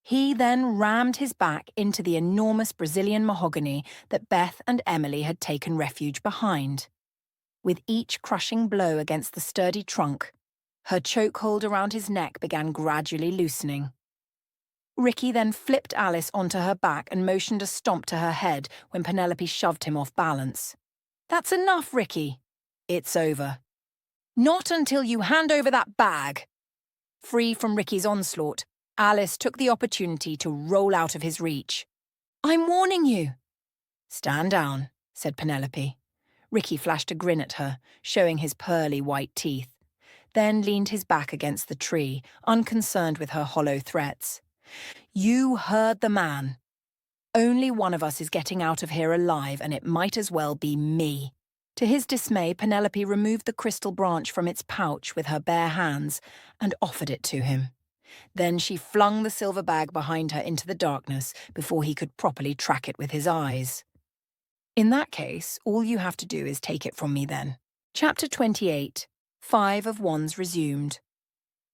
[SPEAKER 1] He then rammed his back into the enormous Brazilian mahogany that Beth and Emily had taken refuge behind. With each crushing blow against the sturdy trunk, her chokehold around his neck began gradually loosening. Ricky then flipped Alice onto her back and motioned a stomp to her head when Penelope shoved him off balance. "That's enough, Ricky." "It's over." "Not until you hand over that bag." Free from Ricky's onslaught, Alice took the opportunity to roll out of his reach. "I'm warning you." "Stand down," said Penelope. Ricky flashed a grin at her, showing his pearly white teeth, then leaned his back against the tree, unconcerned with her hollow threats. "You heard the man. Only one of us is getting out of here alive, and it might as well be me." To his dismay, Penelope removed the crystal branch from its pouch with her bare hands and offered it to him. Then she flung the silver bag behind her into the darkness before he could properly track it with his eyes. "In that case, all you have to do is take it from me then." Chapter 28. 5 of Wands resumed.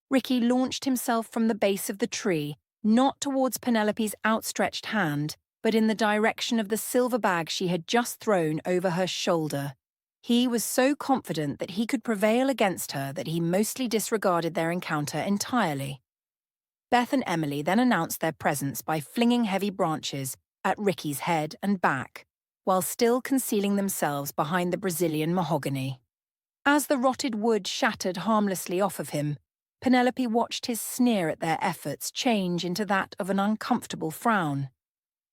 [SPEAKER 1] Ricky launched himself from the base of the tree, not towards Penelope's outstretched hand, but in the direction of the silver bag she had just thrown over her shoulder. He was so confident that he could prevail against her that he mostly disregarded their encounter entirely. Beth and Emily then announced their presence by flinging heavy branches at Ricky's head and back, while still concealing themselves behind the Brazilian mahogany. As the rotted wood shattered harmlessly off of him, Penelope watched his sneer at their efforts change into that of an uncomfortable frown,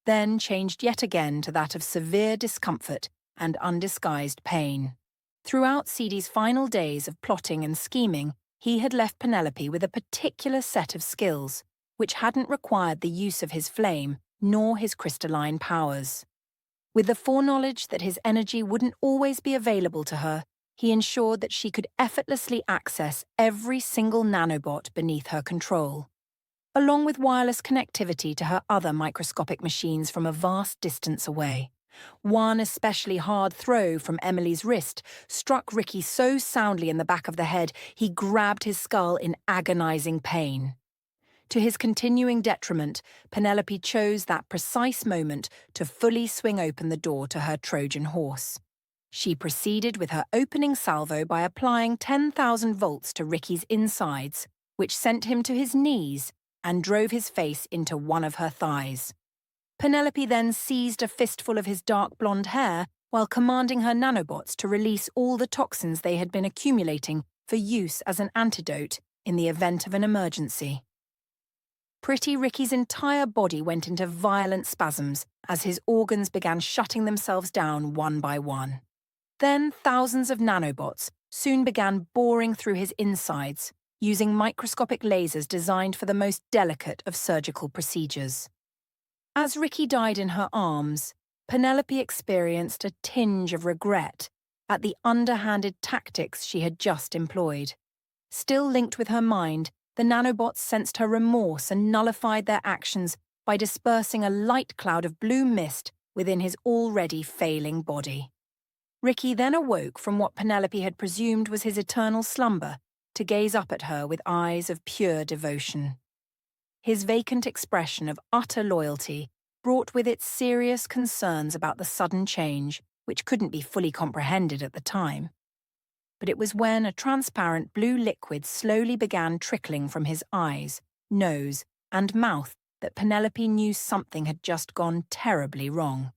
[SPEAKER 1] then changed yet again to that of severe discomfort and undisguised pain. Throughout Sidi's final days of plotting and scheming, he had left Penelope with a particular set of skills, which hadn't required the use of his flame nor his crystalline powers. With the foreknowledge that his energy wouldn't always be available to her, he ensured that she could effortlessly access every single nanobot beneath her control. along with wireless connectivity to her other microscopic machines from a vast distance away. One especially hard throw from Emily's wrist struck Ricky so soundly in the back of the head he grabbed his skull in agonizing pain. To his continuing detriment, Penelope chose that precise moment to fully swing open the door to her Trojan horse. She proceeded with her opening salvo by applying 10,000 volts to Ricky's insides, which sent him to his knees and drove his face into one of her thighs. Penelope then seized a fistful of his dark blonde hair while commanding her nanobots to release all the toxins they had been accumulating for use as an antidote in the event of an emergency. Pretty Ricky's entire body went into violent spasms as his organs began shutting themselves down one by one. Then thousands of nanobots soon began boring through his insides, using microscopic lasers designed for the most delicate of surgical procedures. As Ricky died in her arms, Penelope experienced a tinge of regret at the underhanded tactics she had just employed. Still linked with her mind, the nanobots sensed her remorse and nullified their actions by dispersing a light cloud of blue mist within his already failing body. Ricky then awoke from what Penelope had presumed was his eternal slumber to gaze up at her with eyes of pure devotion. His vacant expression of utter loyalty brought with it serious concerns about the sudden change, which couldn't be fully comprehended at the time. But it was when a transparent blue liquid slowly began trickling from his eyes, nose, and mouth that Penelope knew something had just gone terribly wrong.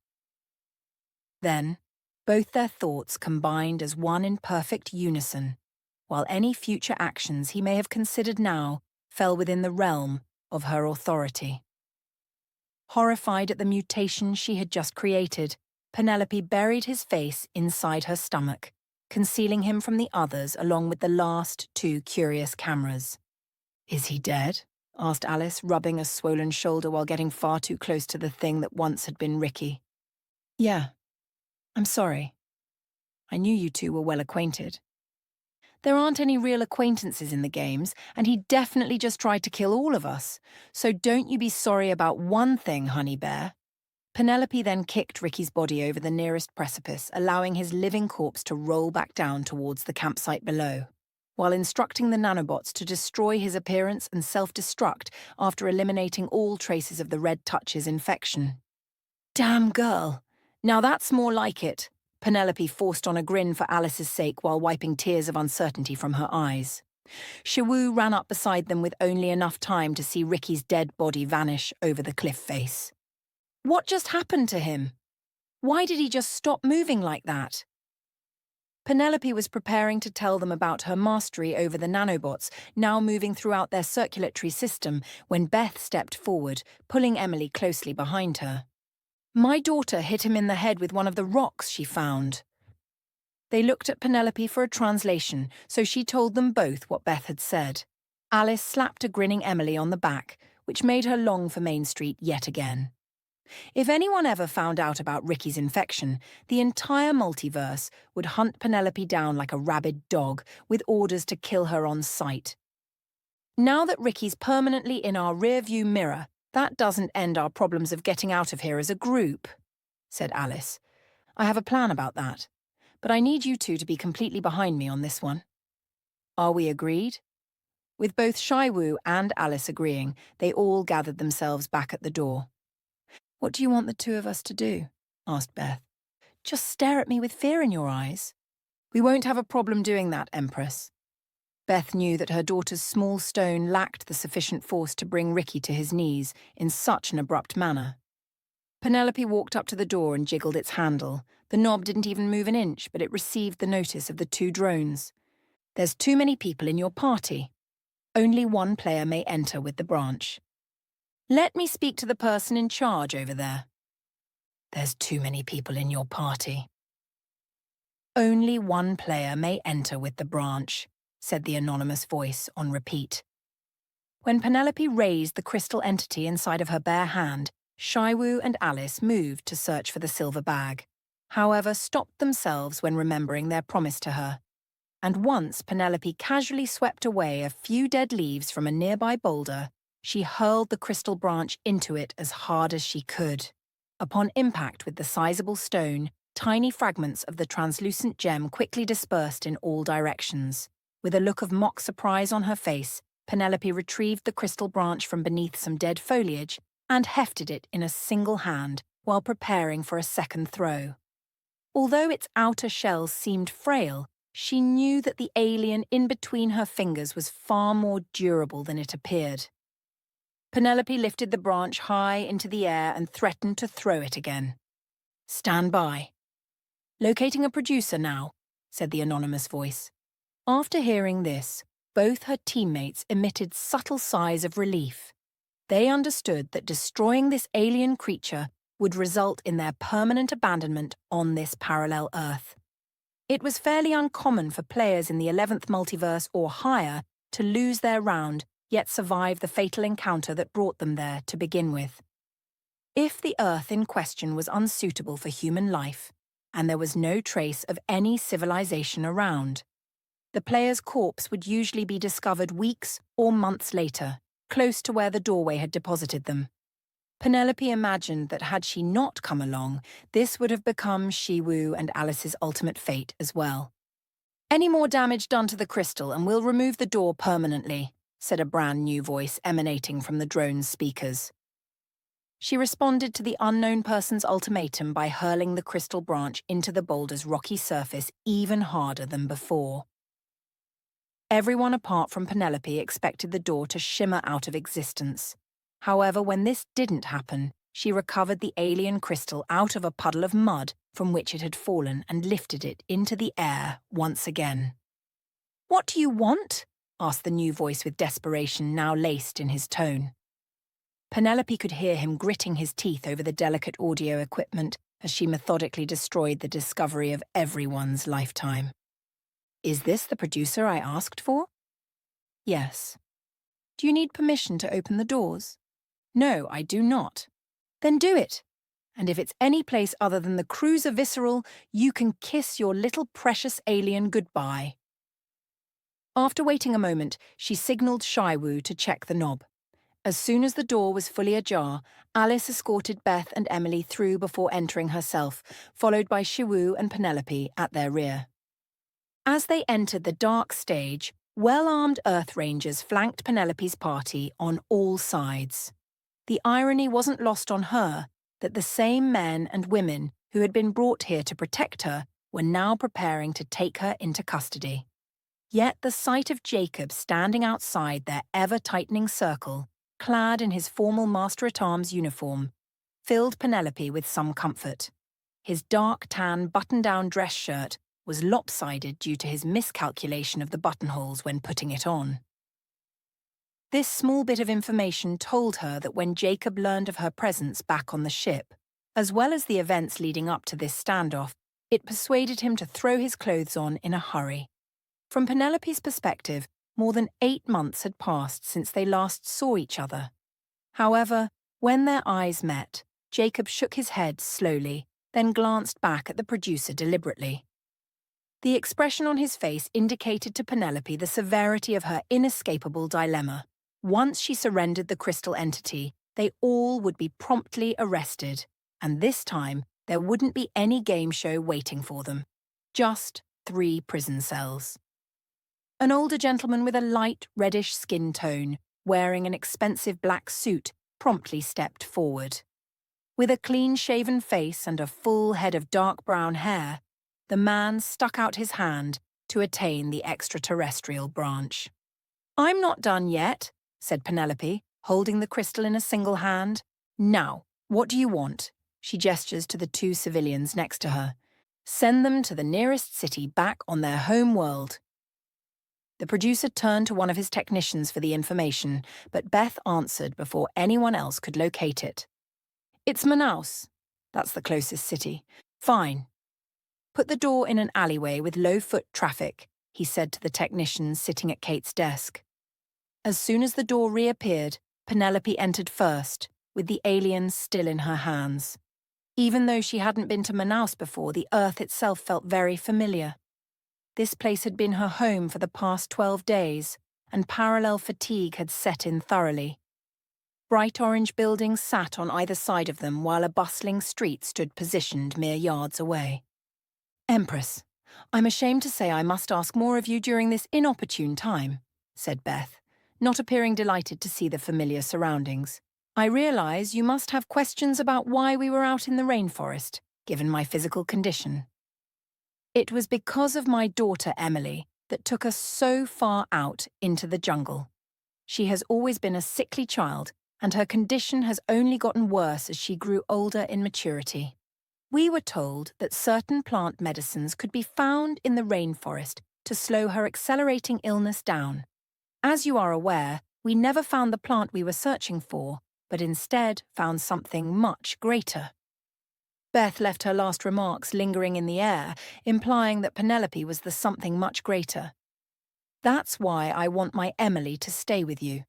[SPEAKER 1] Then, both their thoughts combined as one in perfect unison, while any future actions he may have considered now fell within the realm of her authority. Horrified at the mutation she had just created, Penelope buried his face inside her stomach, concealing him from the others along with the last two curious cameras. "Is he dead?" asked Alice, rubbing a swollen shoulder while getting far too close to the thing that once had been Ricky. "Yeah. I'm sorry. I knew you two were well acquainted. There aren't any real acquaintances in the games, and he definitely just tried to kill all of us. So don't you be sorry about one thing, honey bear." Penelope then kicked Ricky's body over the nearest precipice, allowing his living corpse to roll back down towards the campsite below, while instructing the nanobots to destroy his appearance and self-destruct after eliminating all traces of the Red Touch's infection. "Damn girl. Now that's more like it." Penelope forced on a grin for Alice's sake while wiping tears of uncertainty from her eyes. Shiwu ran up beside them with only enough time to see Ricky's dead body vanish over the cliff face. What just happened to him? Why did he just stop moving like that? Penelope was preparing to tell them about her mastery over the nanobots, now moving throughout their circulatory system, when Beth stepped forward, pulling Emily closely behind her. "My daughter hit him in the head with one of the rocks she found." They looked at Penelope for a translation, so she told them both what Beth had said. Alice slapped a grinning Emily on the back, which made her long for Main Street yet again. If anyone ever found out about Ricky's infection, the entire multiverse would hunt Penelope down like a rabid dog, with orders to kill her on sight. Now that Ricky's permanently in our rearview mirror, that doesn't end our problems of getting out of here as a group, said Alice. "I have a plan about that, but I need you two to be completely behind me on this one." "Are we agreed?" With both Shiwu and Alice agreeing, they all gathered themselves back at the door. "What do you want the two of us to do?" asked Beth. "Just stare at me with fear in your eyes." "We won't have a problem doing that, Empress." Beth knew that her daughter's small stone lacked the sufficient force to bring Ricky to his knees in such an abrupt manner. Penelope walked up to the door and jiggled its handle. The knob didn't even move an inch, but it received the notice of the two drones. "There's too many people in your party. Only one player may enter with the branch. Let me speak to the person in charge over there." "There's too many people in your party." "Only one player may enter with the branch," said the anonymous voice on repeat. When Penelope raised the crystal entity inside of her bare hand, Shiwu and Alice moved to search for the silver bag, however stopped themselves when remembering their promise to her. And once Penelope casually swept away a few dead leaves from a nearby boulder, She hurled the crystal branch into it as hard as she could. Upon impact with the sizable stone, tiny fragments of the translucent gem quickly dispersed in all directions. With a look of mock surprise on her face, Penelope retrieved the crystal branch from beneath some dead foliage and hefted it in a single hand while preparing for a second throw. Although its outer shell seemed frail, she knew that the alien in between her fingers was far more durable than it appeared. Penelope lifted the branch high into the air and threatened to throw it again. "Stand by." "Locating a producer now," said the anonymous voice. After hearing this, both her teammates emitted subtle sighs of relief. They understood that destroying this alien creature would result in their permanent abandonment on this parallel Earth. It was fairly uncommon for players in the 11th multiverse or higher to lose their round, yet survive the fatal encounter that brought them there to begin with. If the Earth in question was unsuitable for human life, and there was no trace of any civilization around, the player's corpse would usually be discovered weeks or months later, close to where the doorway had deposited them. Penelope imagined that had she not come along, this would have become Shiwu and Alice's ultimate fate as well. "Any more damage done to the crystal and we'll remove the door permanently," said a brand new voice emanating from the drone's speakers. She responded to the unknown person's ultimatum by hurling the crystal branch into the boulder's rocky surface even harder than before. Everyone apart from Penelope expected the door to shimmer out of existence. However, when this didn't happen, she recovered the alien crystal out of a puddle of mud from which it had fallen and lifted it into the air once again. "What do you want?" asked the new voice with desperation now laced in his tone. Penelope could hear him gritting his teeth over the delicate audio equipment as she methodically destroyed the discovery of everyone's lifetime. "Is this the producer I asked for?" "Yes." "Do you need permission to open the doors?" "No, I do not." "Then do it. And if it's any place other than the Cruiser Visceral, you can kiss your little precious alien goodbye." After waiting a moment, she signaled Shiwu to check the knob. As soon as the door was fully ajar, Alice escorted Beth and Emily through before entering herself, followed by Shiwu and Penelope at their rear. As they entered the dark stage, well-armed Earth Rangers flanked Penelope's party on all sides. The irony wasn't lost on her that the same men and women who had been brought here to protect her were now preparing to take her into custody. Yet the sight of Jacob standing outside their ever-tightening circle, clad in his formal Master-at-Arms uniform, filled Penelope with some comfort. His dark tan button-down dress shirt was lopsided due to his miscalculation of the buttonholes when putting it on. This small bit of information told her that when Jacob learned of her presence back on the ship, as well as the events leading up to this standoff, it persuaded him to throw his clothes on in a hurry. From Penelope's perspective, more than 8 months had passed since they last saw each other. However, when their eyes met, Jacob shook his head slowly, then glanced back at the producer deliberately. The expression on his face indicated to Penelope the severity of her inescapable dilemma. Once she surrendered the crystal entity, they all would be promptly arrested, and this time there wouldn't be any game show waiting for them. Just 3 prison cells. An older gentleman with a light reddish skin tone, wearing an expensive black suit, promptly stepped forward. With a clean-shaven face and a full head of dark brown hair, the man stuck out his hand to attain the extraterrestrial branch. "I'm not done yet," said Penelope, holding the crystal in a single hand. "Now, what do you want?" She gestures to the 2 civilians next to her. "Send them to the nearest city back on their home world." The producer turned to one of his technicians for the information, but Beth answered before anyone else could locate it. "It's Manaus. That's the closest city." "Fine. Put the door in an alleyway with low-foot traffic," he said to the technician sitting at Kate's desk. As soon as the door reappeared, Penelope entered first, with the alien still in her hands. Even though she hadn't been to Manaus before, the Earth itself felt very familiar. This place had been her home for the past 12 days, and parallel fatigue had set in thoroughly. Bright orange buildings sat on either side of them while a bustling street stood positioned mere yards away. "Empress, I'm ashamed to say I must ask more of you during this inopportune time," said Beth, not appearing delighted to see the familiar surroundings. "I realize you must have questions about why we were out in the rainforest, given my physical condition. It was because of my daughter Emily that took us so far out into the jungle. She has always been a sickly child, and her condition has only gotten worse as she grew older in maturity. We were told that certain plant medicines could be found in the rainforest to slow her accelerating illness down. As you are aware, we never found the plant we were searching for, but instead found something much greater." Beth left her last remarks lingering in the air, implying that Penelope was the something much greater. "That's why I want my Emily to stay with you.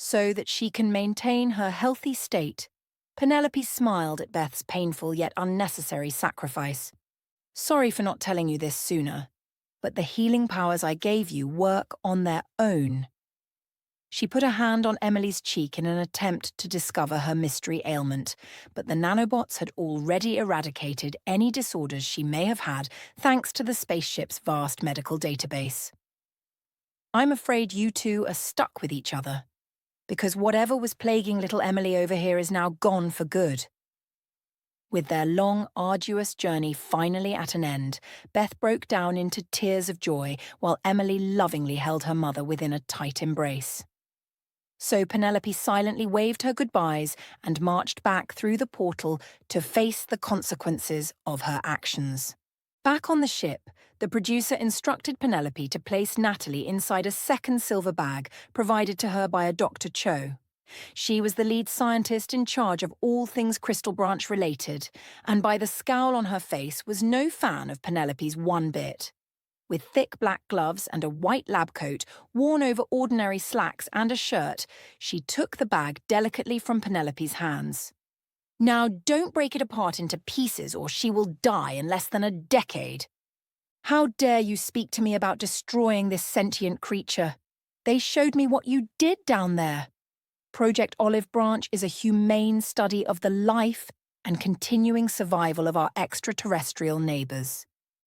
[SPEAKER 1] So that she can maintain her healthy state." Penelope smiled at Beth's painful yet unnecessary sacrifice. "Sorry for not telling you this sooner, but the healing powers I gave you work on their own." She put a hand on Emily's cheek in an attempt to discover her mystery ailment, but the nanobots had already eradicated any disorders she may have had thanks to the spaceship's vast medical database. "I'm afraid you two are stuck with each other, because whatever was plaguing little Emily over here is now gone for good." With their long, arduous journey finally at an end, Beth broke down into tears of joy while Emily lovingly held her mother within a tight embrace. So Penelope silently waved her goodbyes and marched back through the portal to face the consequences of her actions. Back on the ship, the producer instructed Penelope to place Natalie inside a second silver bag provided to her by a Dr. Cho. She was the lead scientist in charge of all things Crystal Branch related, and by the scowl on her face was no fan of Penelope's one bit. With thick black gloves and a white lab coat worn over ordinary slacks and a shirt, she took the bag delicately from Penelope's hands. "Now don't break it apart into pieces or she will die in less than a decade. How dare you speak to me about destroying this sentient creature? They showed me what you did down there. Project Olive Branch is a humane study of the life and continuing survival of our extraterrestrial neighbours."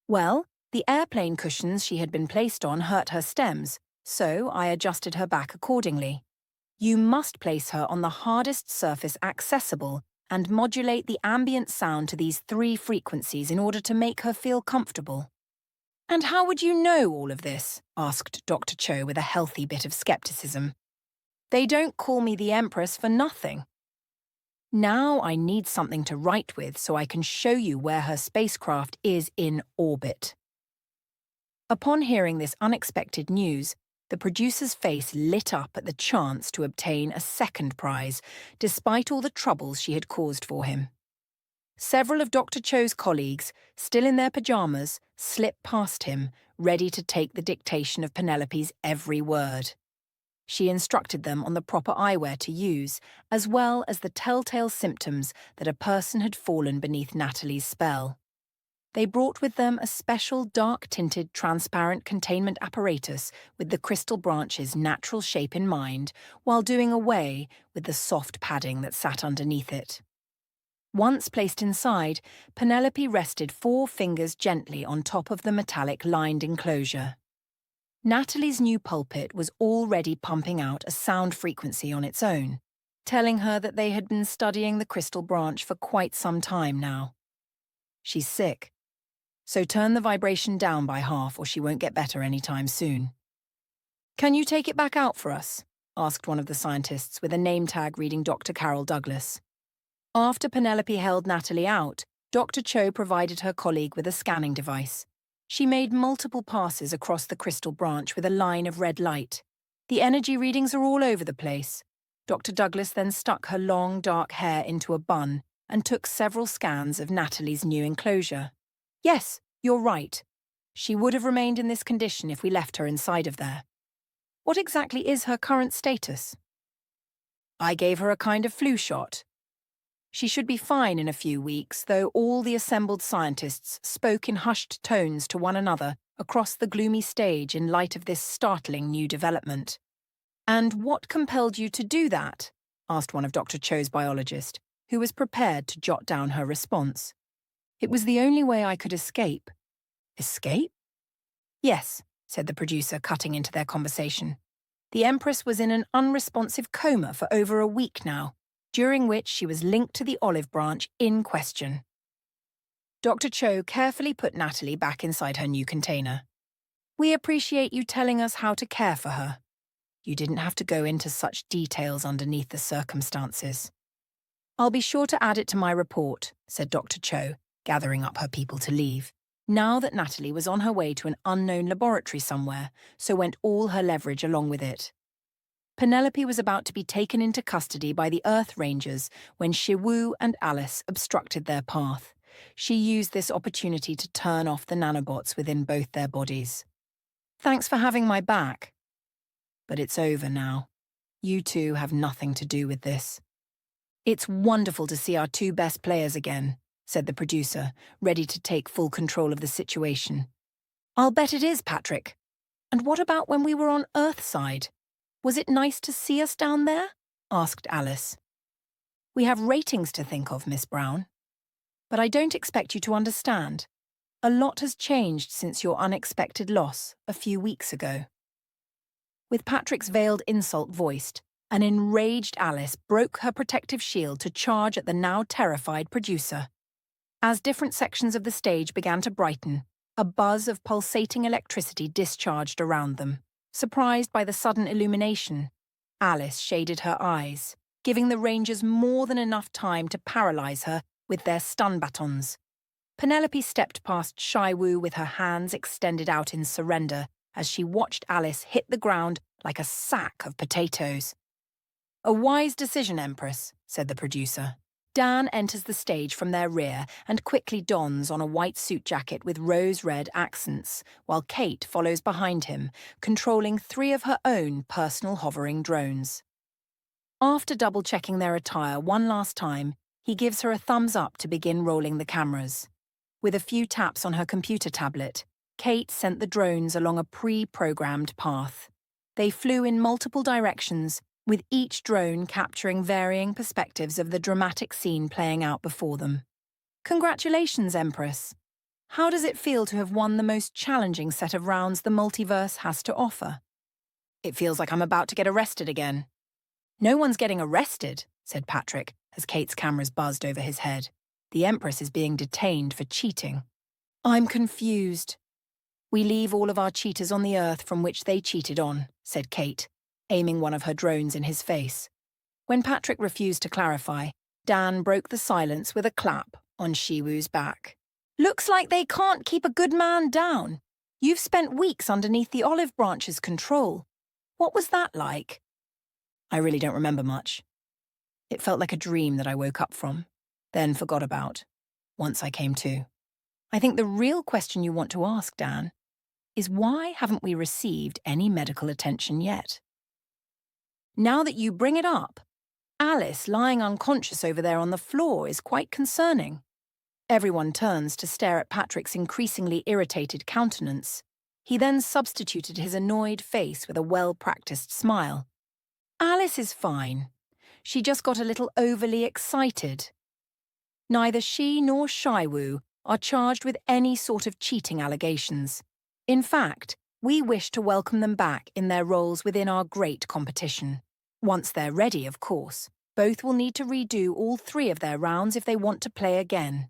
[SPEAKER 1] Well, the airplane cushions she had been placed on hurt her stems, so I adjusted her back accordingly. "You must place her on the hardest surface accessible and modulate the ambient sound to these 3 frequencies in order to make her feel comfortable." "And how would you know all of this?" asked Dr. Cho with a healthy bit of skepticism. "They don't call me the Empress for nothing. Now I need something to write with so I can show you where her spacecraft is in orbit." Upon hearing this unexpected news, the producer's face lit up at the chance to obtain a second prize, despite all the troubles she had caused for him. Several of Dr. Cho's colleagues, still in their pajamas, slipped past him, ready to take the dictation of Penelope's every word. She instructed them on the proper eyewear to use, as well as the telltale symptoms that a person had fallen beneath Natalie's spell. They brought with them a special dark-tinted transparent containment apparatus with the crystal branch's natural shape in mind, while doing away with the soft padding that sat underneath it. Once placed inside, Penelope rested 4 fingers gently on top of the metallic-lined enclosure. Natalie's new pulpit was already pumping out a sound frequency on its own, telling her that they had been studying the crystal branch for quite some time now. "She's sick, so turn the vibration down by half or she won't get better anytime soon." "Can you take it back out for us?" asked one of the scientists with a name tag reading Dr. Carol Douglas. After Penelope held Natalie out, Dr. Cho provided her colleague with a scanning device. She made multiple passes across the crystal branch with a line of red light. "The energy readings are all over the place." Dr. Douglas then stuck her long, dark hair into a bun and took several scans of Natalie's new enclosure. "Yes, you're right. She would have remained in this condition if we left her inside of there." "What exactly is her current status?" "I gave her a kind of flu shot. She should be fine in a few weeks, though all the assembled scientists spoke in hushed tones to one another across the gloomy stage in light of this startling new development." "And what compelled you to do that?" asked one of Dr. Cho's biologists, who was prepared to jot down her response. It was the only way I could escape. Escape? Yes, said the producer, cutting into their conversation. The Empress was in an unresponsive coma for over a week now, during which she was linked to the olive branch in question. Dr. Cho carefully put Natalie back inside her new container. We appreciate you telling us how to care for her. You didn't have to go into such details underneath the circumstances. I'll be sure to add it to my report, said Dr. Cho, gathering up her people to leave, now that Natalie was on her way to an unknown laboratory somewhere, so went all her leverage along with it. Penelope was about to be taken into custody by the Earth Rangers when Shiwu and Alice obstructed their path. She used this opportunity to turn off the nanobots within both their bodies. Thanks for having my back. But it's over now. You two have nothing to do with this. It's wonderful to see our two best players again, said the producer, ready to take full control of the situation. I'll bet it is, Patrick. And what about when we were on Earthside? Was it nice to see us down there? Asked Alice. We have ratings to think of, Miss Brown. But I don't expect you to understand. A lot has changed since your unexpected loss a few weeks ago. With Patrick's veiled insult voiced, an enraged Alice broke her protective shield to charge at the now terrified producer. As different sections of the stage began to brighten, a buzz of pulsating electricity discharged around them. Surprised by the sudden illumination, Alice shaded her eyes, giving the Rangers more than enough time to paralyze her with their stun batons. Penelope stepped past Shiwu with her hands extended out in surrender as she watched Alice hit the ground like a sack of potatoes. A wise decision, Empress, said the producer. Dan enters the stage from their rear and quickly dons on a white suit jacket with rose-red accents, while Kate follows behind him, controlling 3 of her own personal hovering drones. After double-checking their attire one last time, he gives her a thumbs up to begin rolling the cameras. With a few taps on her computer tablet, Kate sent the drones along a pre-programmed path. They flew in multiple directions, with each drone capturing varying perspectives of the dramatic scene playing out before them. Congratulations, Empress. How does it feel to have won the most challenging set of rounds the multiverse has to offer? It feels like I'm about to get arrested again. No one's getting arrested, said Patrick, as Kate's cameras buzzed over his head. The Empress is being detained for cheating. I'm confused. We leave all of our cheaters on the Earth from which they cheated on, said Kate, aiming one of her drones in his face. When Patrick refused to clarify, Dan broke the silence with a clap on Shiwu's back. Looks like they can't keep a good man down. You've spent weeks underneath the olive branch's control. What was that like? I really don't remember much. It felt like a dream that I woke up from, then forgot about, once I came to. I think the real question you want to ask, Dan, is why haven't we received any medical attention yet? Now that you bring it up, Alice lying unconscious over there on the floor is quite concerning. Everyone turns to stare at Patrick's increasingly irritated countenance. He then substituted his annoyed face with a well-practiced smile. Alice is fine. She just got a little overly excited. Neither she nor Shiwu are charged with any sort of cheating allegations. In fact, we wish to welcome them back in their roles within our great competition. Once they're ready, of course, both will need to redo all 3 of their rounds if they want to play again.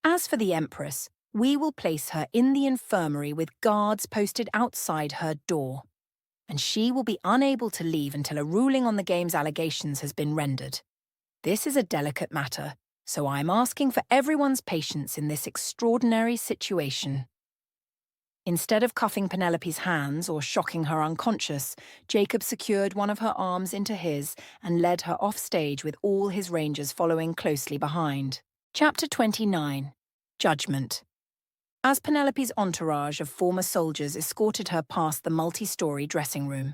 [SPEAKER 1] As for the Empress, we will place her in the infirmary with guards posted outside her door, and she will be unable to leave until a ruling on the game's allegations has been rendered. This is a delicate matter, so I'm asking for everyone's patience in this extraordinary situation. Instead of cuffing Penelope's hands or shocking her unconscious, Jacob secured one of her arms into his and led her off stage with all his rangers following closely behind. Chapter 29. Judgment. As Penelope's entourage of former soldiers escorted her past the multi-story dressing room,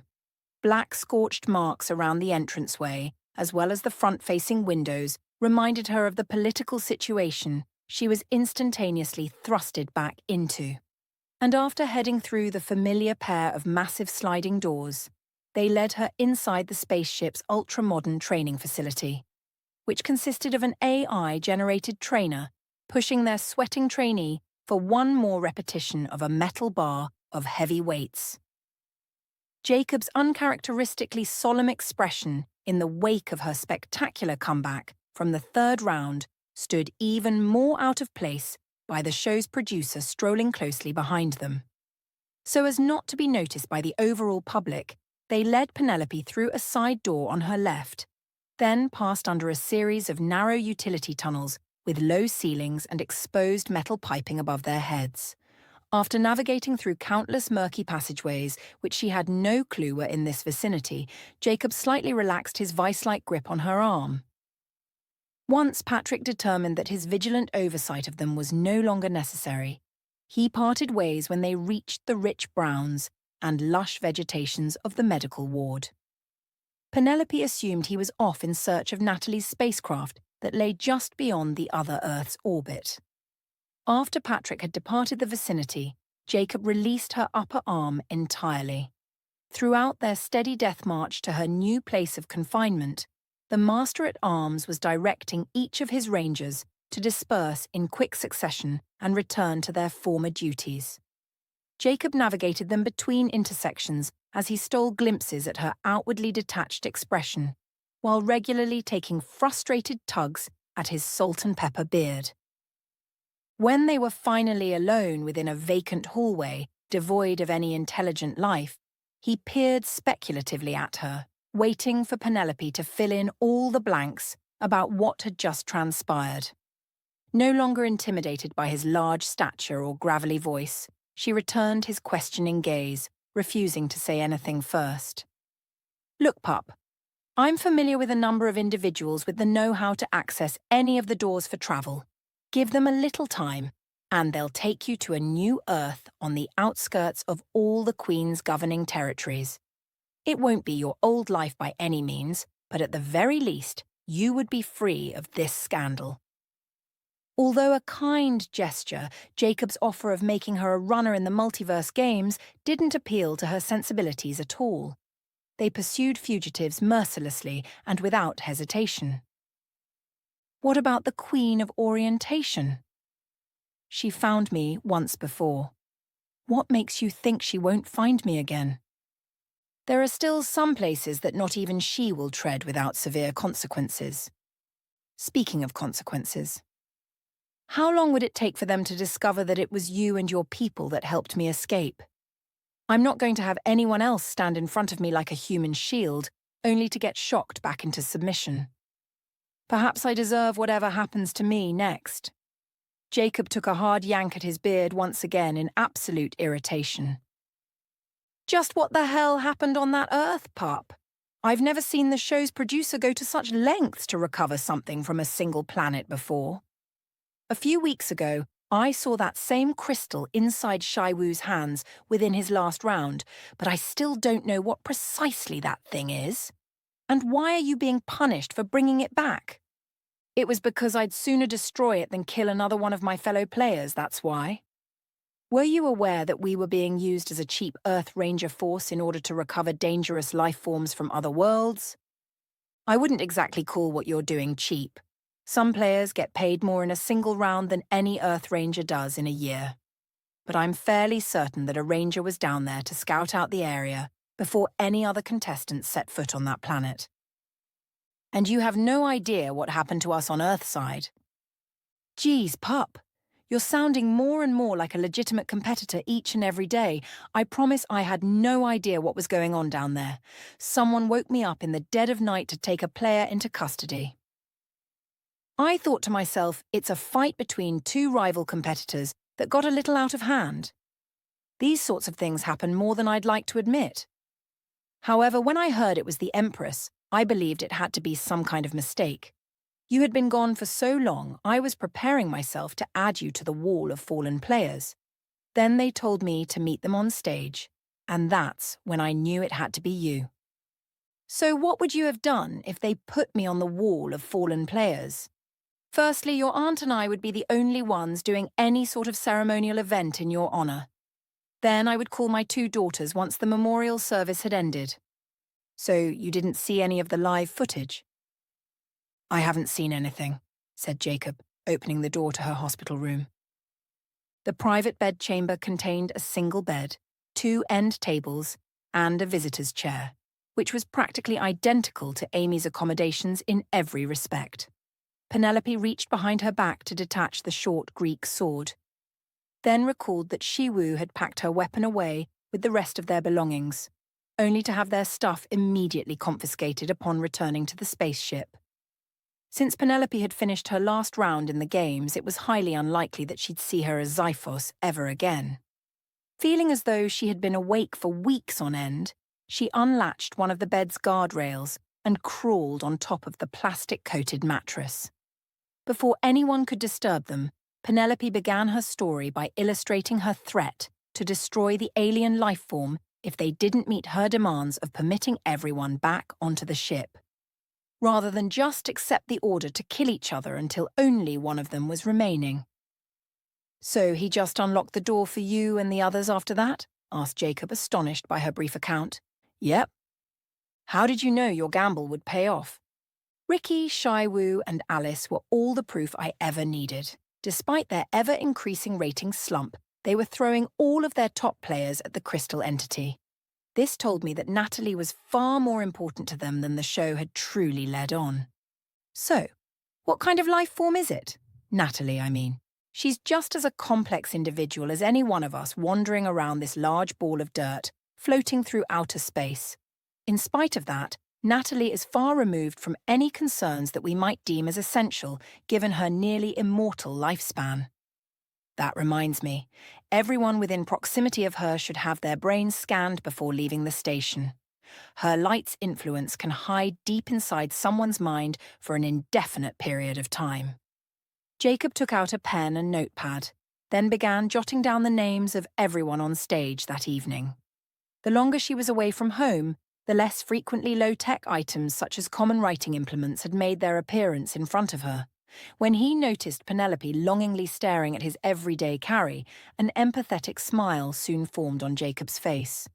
[SPEAKER 1] black scorched marks around the entranceway, as well as the front-facing windows, reminded her of the political situation she was instantaneously thrusted back into. And after heading through the familiar pair of massive sliding doors, they led her inside the spaceship's ultra-modern training facility, which consisted of an AI-generated trainer pushing their sweating trainee for one more repetition of a metal bar of heavy weights. Jacob's uncharacteristically solemn expression in the wake of her spectacular comeback from the third round stood even more out of place by the show's producer strolling closely behind them. So as not to be noticed by the overall public, they led Penelope through a side door on her left, then passed under a series of narrow utility tunnels with low ceilings and exposed metal piping above their heads. After navigating through countless murky passageways, which she had no clue were in this vicinity, Jacob slightly relaxed his vice-like grip on her arm. Once Patrick determined that his vigilant oversight of them was no longer necessary, he parted ways when they reached the rich browns and lush vegetations of the medical ward. Penelope assumed he was off in search of Natalie's spacecraft that lay just beyond the other Earth's orbit. After Patrick had departed the vicinity, Jacob released her upper arm entirely. Throughout their steady death march to her new place of confinement, the Master-at-Arms was directing each of his rangers to disperse in quick succession and return to their former duties. Jacob navigated them between intersections as he stole glimpses at her outwardly detached expression, while regularly taking frustrated tugs at his salt-and-pepper beard. When they were finally alone within a vacant hallway, devoid of any intelligent life, he peered speculatively at her, waiting for Penelope to fill in all the blanks about what had just transpired. No longer intimidated by his large stature or gravelly voice, she returned his questioning gaze, refusing to say anything first. "Look, pup, I'm familiar with a number of individuals with the know-how to access any of the doors for travel. Give them a little time, and they'll take you to a new Earth on the outskirts of all the Queen's governing territories. It won't be your old life by any means, but at the very least, you would be free of this scandal." Although a kind gesture, Jacob's offer of making her a runner in the Multiverse games didn't appeal to her sensibilities at all. They pursued fugitives mercilessly and without hesitation. What about the Queen of Orientation? She found me once before. What makes you think she won't find me again? There are still some places that not even she will tread without severe consequences. Speaking of consequences, how long would it take for them to discover that it was you and your people that helped me escape? I'm not going to have anyone else stand in front of me like a human shield, only to get shocked back into submission. Perhaps I deserve whatever happens to me next. Jacob took a hard yank at his beard once again in absolute irritation. Just what the hell happened on that Earth, pup? I've never seen the show's producer go to such lengths to recover something from a single planet before. A few weeks ago, I saw that same crystal inside Shaiwu's hands within his last round, but I still don't know what precisely that thing is. And why are you being punished for bringing it back? It was because I'd sooner destroy it than kill another one of my fellow players, that's why. Were you aware that we were being used as a cheap Earth Ranger force in order to recover dangerous life forms from other worlds? I wouldn't exactly call what you're doing cheap. Some players get paid more in a single round than any Earth Ranger does in a year. But I'm fairly certain that a Ranger was down there to scout out the area before any other contestants set foot on that planet. And you have no idea what happened to us on Earthside. Geez, pup, you're sounding more and more like a legitimate competitor each and every day. I promise I had no idea what was going on down there. Someone woke me up in the dead of night to take a player into custody. I thought to myself, it's a fight between two rival competitors that got a little out of hand. These sorts of things happen more than I'd like to admit. However, when I heard it was the Empress, I believed it had to be some kind of mistake. You had been gone for so long, I was preparing myself to add you to the wall of fallen players. Then they told me to meet them on stage, and that's when I knew it had to be you. So what would you have done if they put me on the wall of fallen players? Firstly, your aunt and I would be the only ones doing any sort of ceremonial event in your honor. Then I would call my two daughters once the memorial service had ended. So you didn't see any of the live footage? I haven't seen anything, said Jacob, opening the door to her hospital room. The private bedchamber contained a single bed, 2 end tables, and a visitor's chair, which was practically identical to Amy's accommodations in every respect. Penelope reached behind her back to detach the short Greek sword, then recalled that Shiwu had packed her weapon away with the rest of their belongings, only to have their stuff immediately confiscated upon returning to the spaceship. Since Penelope had finished her last round in the games, it was highly unlikely that she'd see her as Xiphos ever again. Feeling as though she had been awake for weeks on end, she unlatched one of the bed's guardrails and crawled on top of the plastic-coated mattress. Before anyone could disturb them, Penelope began her story by illustrating her threat to destroy the alien life form if they didn't meet her demands of permitting everyone back onto the ship, rather than just accept the order to kill each other until only one of them was remaining. So he just unlocked the door for you and the others after that? Asked Jacob, astonished by her brief account. Yep. How did you know your gamble would pay off? Ricky, Shiwu, and Alice were all the proof I ever needed. Despite their ever-increasing ratings slump, they were throwing all of their top players at the crystal entity. This told me that Natalie was far more important to them than the show had truly led on. So, what kind of life form is it? Natalie, I mean. She's just as a complex individual as any one of us wandering around this large ball of dirt, floating through outer space. In spite of that, Natalie is far removed from any concerns that we might deem as essential given her nearly immortal lifespan. That reminds me, everyone within proximity of her should have their brains scanned before leaving the station. Her light's influence can hide deep inside someone's mind for an indefinite period of time. Jacob took out a pen and notepad, then began jotting down the names of everyone on stage that evening. The longer she was away from home, the less frequently low-tech items such as common writing implements had made their appearance in front of her. When he noticed Penelope longingly staring at his everyday carry, an empathetic smile soon formed on Jacob's face.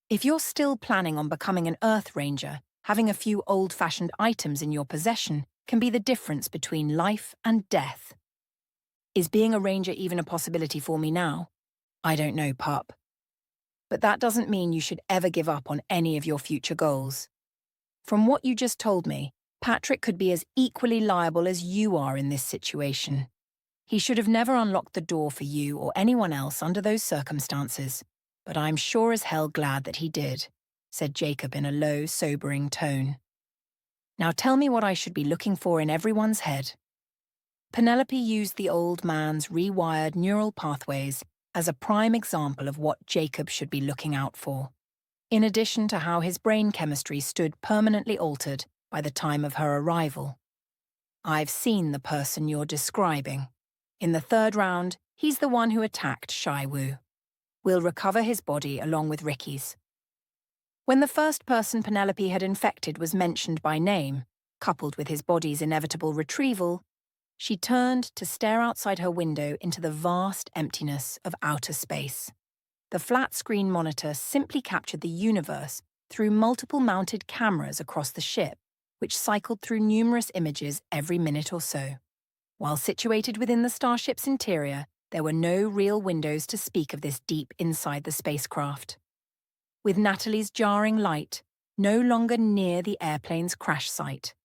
[SPEAKER 1] If you're still planning on becoming an Earth Ranger, having a few old-fashioned items in your possession can be the difference between life and death. Is being a ranger even a possibility for me now? I don't know, pup. But that doesn't mean you should ever give up on any of your future goals. From what you just told me, Patrick could be as equally liable as you are in this situation. He should have never unlocked the door for you or anyone else under those circumstances, but I'm sure as hell glad that he did, said Jacob in a low, sobering tone. Now tell me what I should be looking for in everyone's head. Penelope used the old man's rewired neural pathways as a prime example of what Jacob should be looking out for, in addition to how his brain chemistry stood permanently altered by the time of her arrival. I've seen the person you're describing. In the 3rd round, he's the one who attacked Shiwu. We'll recover his body along with Ricky's. When the first person Penelope had infected was mentioned by name, coupled with his body's inevitable retrieval, she turned to stare outside her window into the vast emptiness of outer space. The flat-screen monitor simply captured the universe through multiple mounted cameras across the ship, which cycled through numerous images every minute or so. While situated within the starship's interior, there were no real windows to speak of this deep inside the spacecraft. With Natalie's jarring light no longer near the airplane's crash site,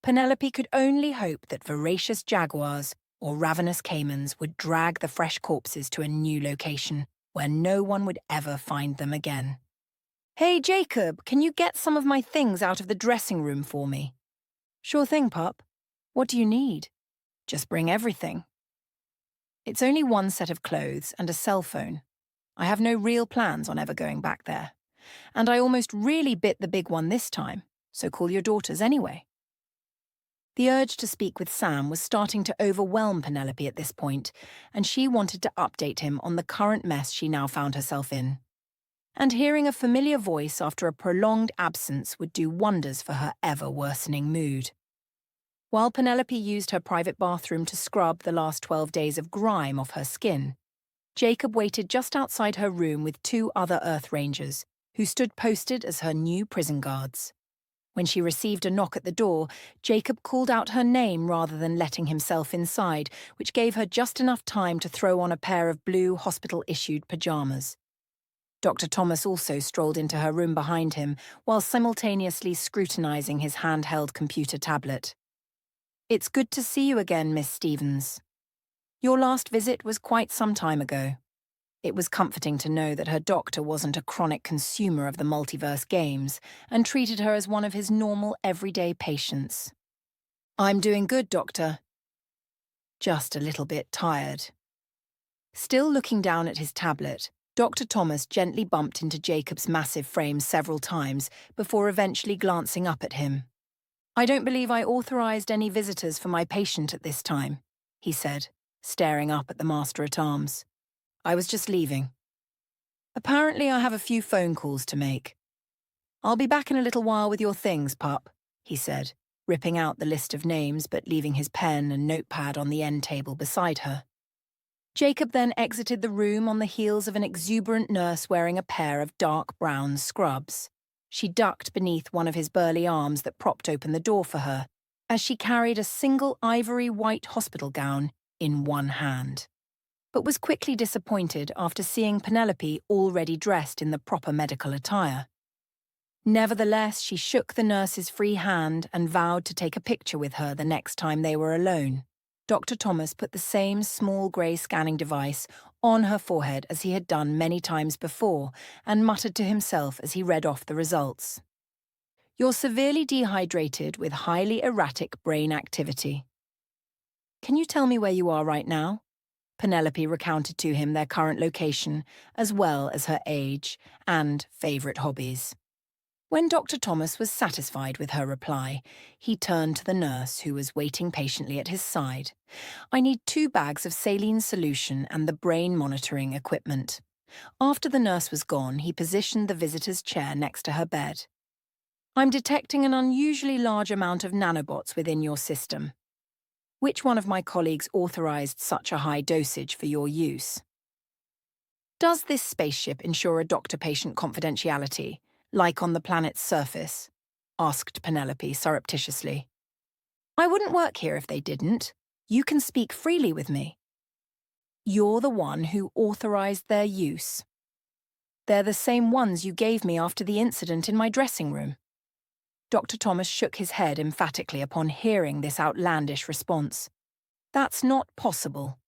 [SPEAKER 1] Penelope could only hope that voracious jaguars or ravenous caimans would drag the fresh corpses to a new location where no one would ever find them again. Hey, Jacob, can you get some of my things out of the dressing room for me? Sure thing, pup. What do you need? Just bring everything. It's only one set of clothes and a cell phone. I have no real plans on ever going back there. And I almost really bit the big one this time, so call your daughters anyway. The urge to speak with Sam was starting to overwhelm Penelope at this point, and she wanted to update him on the current mess she now found herself in. And hearing a familiar voice after a prolonged absence would do wonders for her ever-worsening mood. While Penelope used her private bathroom to scrub the last 12 days of grime off her skin, Jacob waited just outside her room with 2 other Earth Rangers, who stood posted as her new prison guards. When she received a knock at the door, Jacob called out her name rather than letting himself inside, which gave her just enough time to throw on a pair of blue hospital-issued pajamas. Dr. Thomas also strolled into her room behind him, while simultaneously scrutinizing his handheld computer tablet. "It's good to see you again, Miss Stevens. Your last visit was quite some time ago." It was comforting to know that her doctor wasn't a chronic consumer of the multiverse games and treated her as one of his normal, everyday patients. "I'm doing good, doctor. Just a little bit tired." Still looking down at his tablet, Dr. Thomas gently bumped into Jacob's massive frame several times before eventually glancing up at him. "I don't believe I authorized any visitors for my patient at this time," he said, staring up at the Master-at-Arms. "I was just leaving. Apparently I have a few phone calls to make. I'll be back in a little while with your things, pup," he said, ripping out the list of names but leaving his pen and notepad on the end table beside her. Jacob then exited the room on the heels of an exuberant nurse wearing a pair of dark brown scrubs. She ducked beneath one of his burly arms that propped open the door for her, as she carried a single ivory white hospital gown in one hand, but was quickly disappointed after seeing Penelope already dressed in the proper medical attire. Nevertheless, she shook the nurse's free hand and vowed to take a picture with her the next time they were alone. Dr. Thomas put the same small grey scanning device on her forehead as he had done many times before and muttered to himself as he read off the results. "You're severely dehydrated with highly erratic brain activity." "Can you tell me where you are right now?" Penelope recounted to him their current location, as well as her age and favourite hobbies. When Dr. Thomas was satisfied with her reply, he turned to the nurse who was waiting patiently at his side. "I need 2 bags of saline solution and the brain monitoring equipment." After the nurse was gone, he positioned the visitor's chair next to her bed. "I'm detecting an unusually large amount of nanobots within your system. Which one of my colleagues authorized such a high dosage for your use?" "Does this spaceship ensure a doctor-patient confidentiality, like on the planet's surface?" asked Penelope surreptitiously. "I wouldn't work here if they didn't. You can speak freely with me." "You're the one who authorized their use." "They're the same ones you gave me after the incident in my dressing room." Dr. Thomas shook his head emphatically upon hearing this outlandish response. "That's not possible.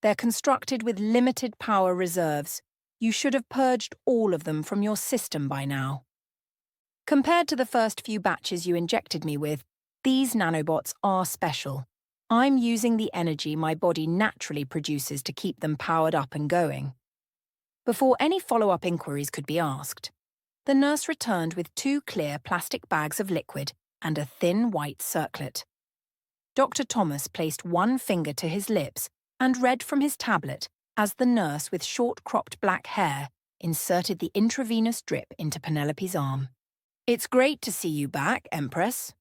[SPEAKER 1] They're constructed with limited power reserves. You should have purged all of them from your system by now. Compared to the first few batches you injected me with, these nanobots are special. I'm using the energy my body naturally produces to keep them powered up and going." Before any follow-up inquiries could be asked, the nurse returned with 2 clear plastic bags of liquid and a thin white circlet. Dr. Thomas placed one finger to his lips and read from his tablet as the nurse with short-cropped black hair inserted the intravenous drip into Penelope's arm. "It's great to see you back, Empress.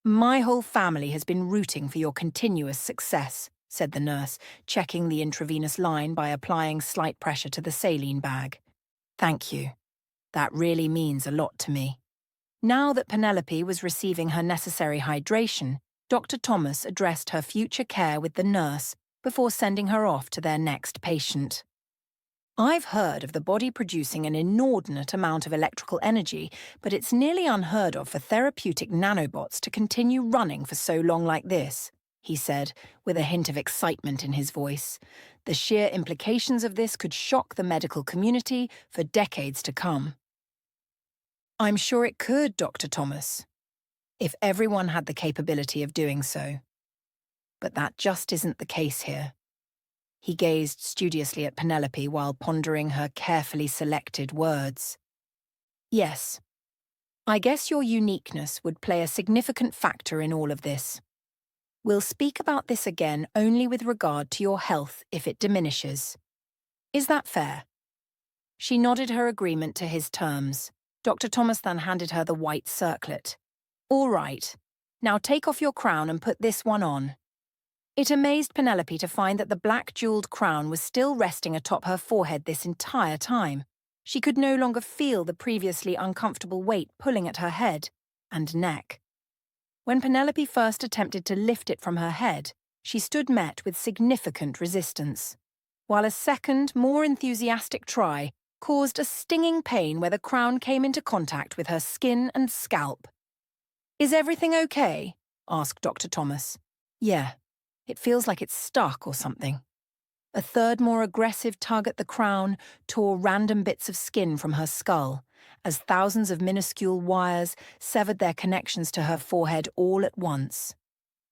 [SPEAKER 1] My whole family has been rooting for your continuous success," said the nurse, checking the intravenous line by applying slight pressure to the saline bag. "Thank you. That really means a lot to me." Now that Penelope was receiving her necessary hydration, Dr. Thomas addressed her future care with the nurse before sending her off to their next patient. "I've heard of the body producing an inordinate amount of electrical energy, but it's nearly unheard of for therapeutic nanobots to continue running for so long like this," he said, with a hint of excitement in his voice. "The sheer implications of this could shock the medical community for decades to come." "I'm sure it could, Dr. Thomas, if everyone had the capability of doing so. But that just isn't the case here." He gazed studiously at Penelope while pondering her carefully selected words. "Yes, I guess your uniqueness would play a significant factor in all of this. We'll speak about this again only with regard to your health if it diminishes. Is that fair?" She nodded her agreement to his terms. Dr. Thomas then handed her the white circlet. "All right, now take off your crown and put this one on." It amazed Penelope to find that the black jeweled crown was still resting atop her forehead this entire time. She could no longer feel the previously uncomfortable weight pulling at her head and neck. When Penelope first attempted to lift it from her head, she stood met with significant resistance, while a second, more enthusiastic try caused a stinging pain where the crown came into contact with her skin and scalp. "Is everything okay?" asked Dr. Thomas. "Yeah, it feels like it's stuck or something." A third, more aggressive tug at the crown tore random bits of skin from her skull, as thousands of minuscule wires severed their connections to her forehead all at once.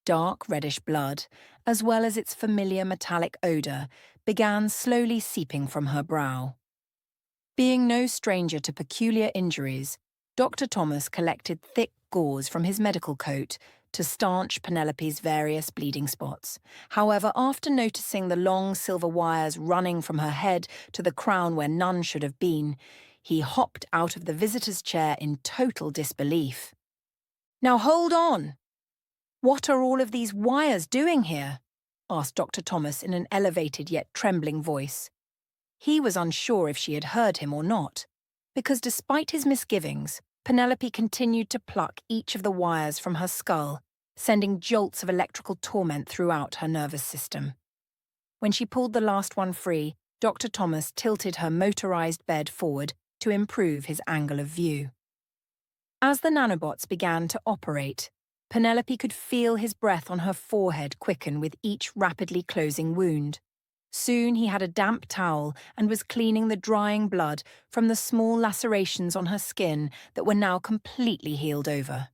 [SPEAKER 1] Dark reddish blood, as well as its familiar metallic odor, began slowly seeping from her brow. Being no stranger to peculiar injuries, Dr. Thomas collected thick gauze from his medical coat to stanch Penelope's various bleeding spots. However, after noticing the long silver wires running from her head to the crown where none should have been, he hopped out of the visitor's chair in total disbelief. "Now hold on! What are all of these wires doing here?" asked Dr. Thomas in an elevated yet trembling voice. He was unsure if she had heard him or not, because despite his misgivings, Penelope continued to pluck each of the wires from her skull, sending jolts of electrical torment throughout her nervous system. When she pulled the last one free, Dr. Thomas tilted her motorized bed forward to improve his angle of view. As the nanobots began to operate, Penelope could feel his breath on her forehead quicken with each rapidly closing wound. Soon he had a damp towel and was cleaning the drying blood from the small lacerations on her skin that were now completely healed over.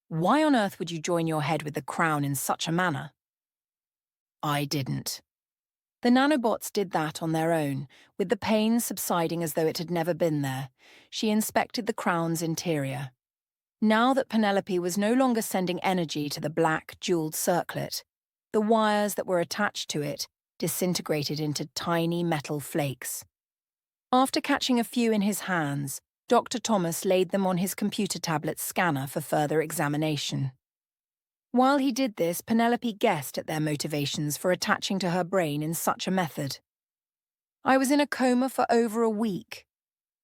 [SPEAKER 1] "Why on earth would you join your head with the crown in such a manner?" "I didn't." The nanobots did that on their own, with the pain subsiding as though it had never been there. She inspected the crown's interior. Now that Penelope was no longer sending energy to the black, jeweled circlet, the wires that were attached to it disintegrated into tiny metal flakes. After catching a few in his hands, Dr. Thomas laid them on his computer tablet scanner for further examination. While he did this, Penelope guessed at their motivations for attaching to her brain in such a method. "I was in a coma for over a week.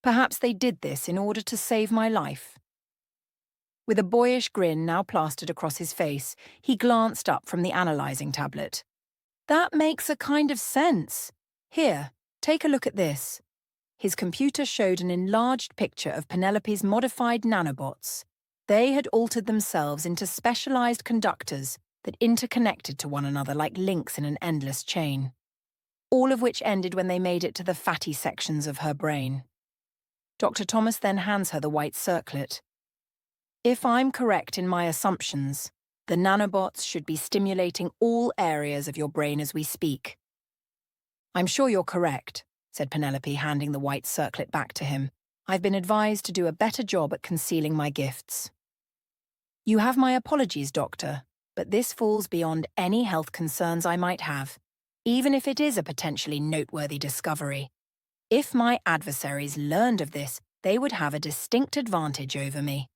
[SPEAKER 1] Perhaps they did this in order to save my life." With a boyish grin now plastered across his face, he glanced up from the analyzing tablet. "That makes a kind of sense. Here, take a look at this." His computer showed an enlarged picture of Penelope's modified nanobots. They had altered themselves into specialized conductors that interconnected to one another like links in an endless chain, all of which ended when they made it to the fatty sections of her brain. Dr. Thomas then hands her the white circlet. "If I'm correct in my assumptions, the nanobots should be stimulating all areas of your brain as we speak." "I'm sure you're correct," said Penelope, handing the white circlet back to him. "I've been advised to do a better job at concealing my gifts." "You have my apologies, Doctor, but this falls beyond any health concerns I might have, even if it is a potentially noteworthy discovery. If my adversaries learned of this, they would have a distinct advantage over me."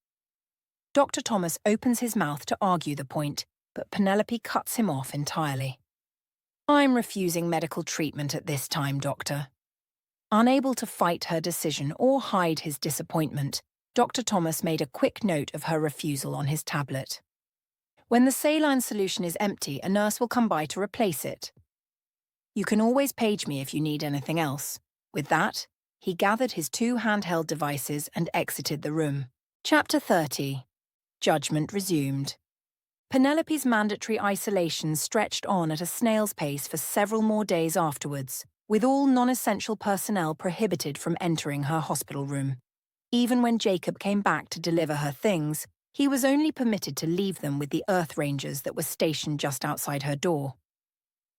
[SPEAKER 1] Dr. Thomas opens his mouth to argue the point, but Penelope cuts him off entirely. "I'm refusing medical treatment at this time, Doctor." Unable to fight her decision or hide his disappointment, Dr. Thomas made a quick note of her refusal on his tablet. "When the saline solution is empty, a nurse will come by to replace it. You can always page me if you need anything else." With that, he gathered his two handheld devices and exited the room. Chapter 30. Judgment resumed. Penelope's mandatory isolation stretched on at a snail's pace for several more days afterwards, with all non-essential personnel prohibited from entering her hospital room. Even when Jacob came back to deliver her things, he was only permitted to leave them with the Earth Rangers that were stationed just outside her door.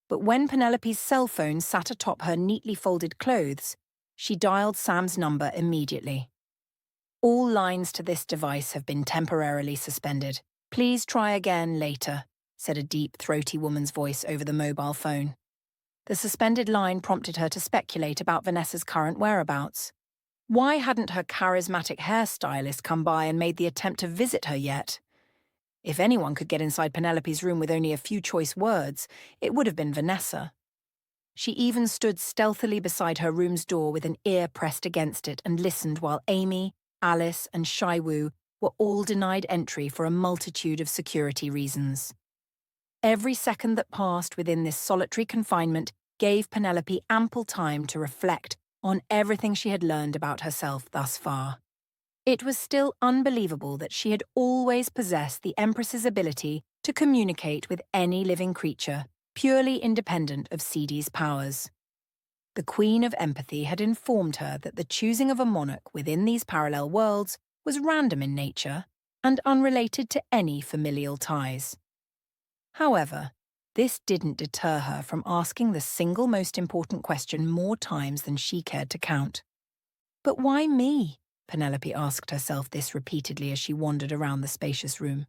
[SPEAKER 1] But when Penelope's cell phone sat atop her neatly folded clothes, she dialed Sam's number immediately. "All lines to this device have been temporarily suspended. Please try again later," said a deep, throaty woman's voice over the mobile phone. The suspended line prompted her to speculate about Vanessa's current whereabouts. Why hadn't her charismatic hairstylist come by and made the attempt to visit her yet? If anyone could get inside Penelope's room with only a few choice words, it would have been Vanessa. She even stood stealthily beside her room's door with an ear pressed against it and listened while Amy, Alice, and Shaiwu were all denied entry for a multitude of security reasons. Every second that passed within this solitary confinement gave Penelope ample time to reflect on everything she had learned about herself thus far. It was still unbelievable that she had always possessed the Empress's ability to communicate with any living creature, purely independent of Sidi's powers. The Queen of Empathy had informed her that the choosing of a monarch within these parallel worlds was random in nature and unrelated to any familial ties. However, this didn't deter her from asking the single most important question more times than she cared to count. But why me? Penelope asked herself this repeatedly as she wandered around the spacious room.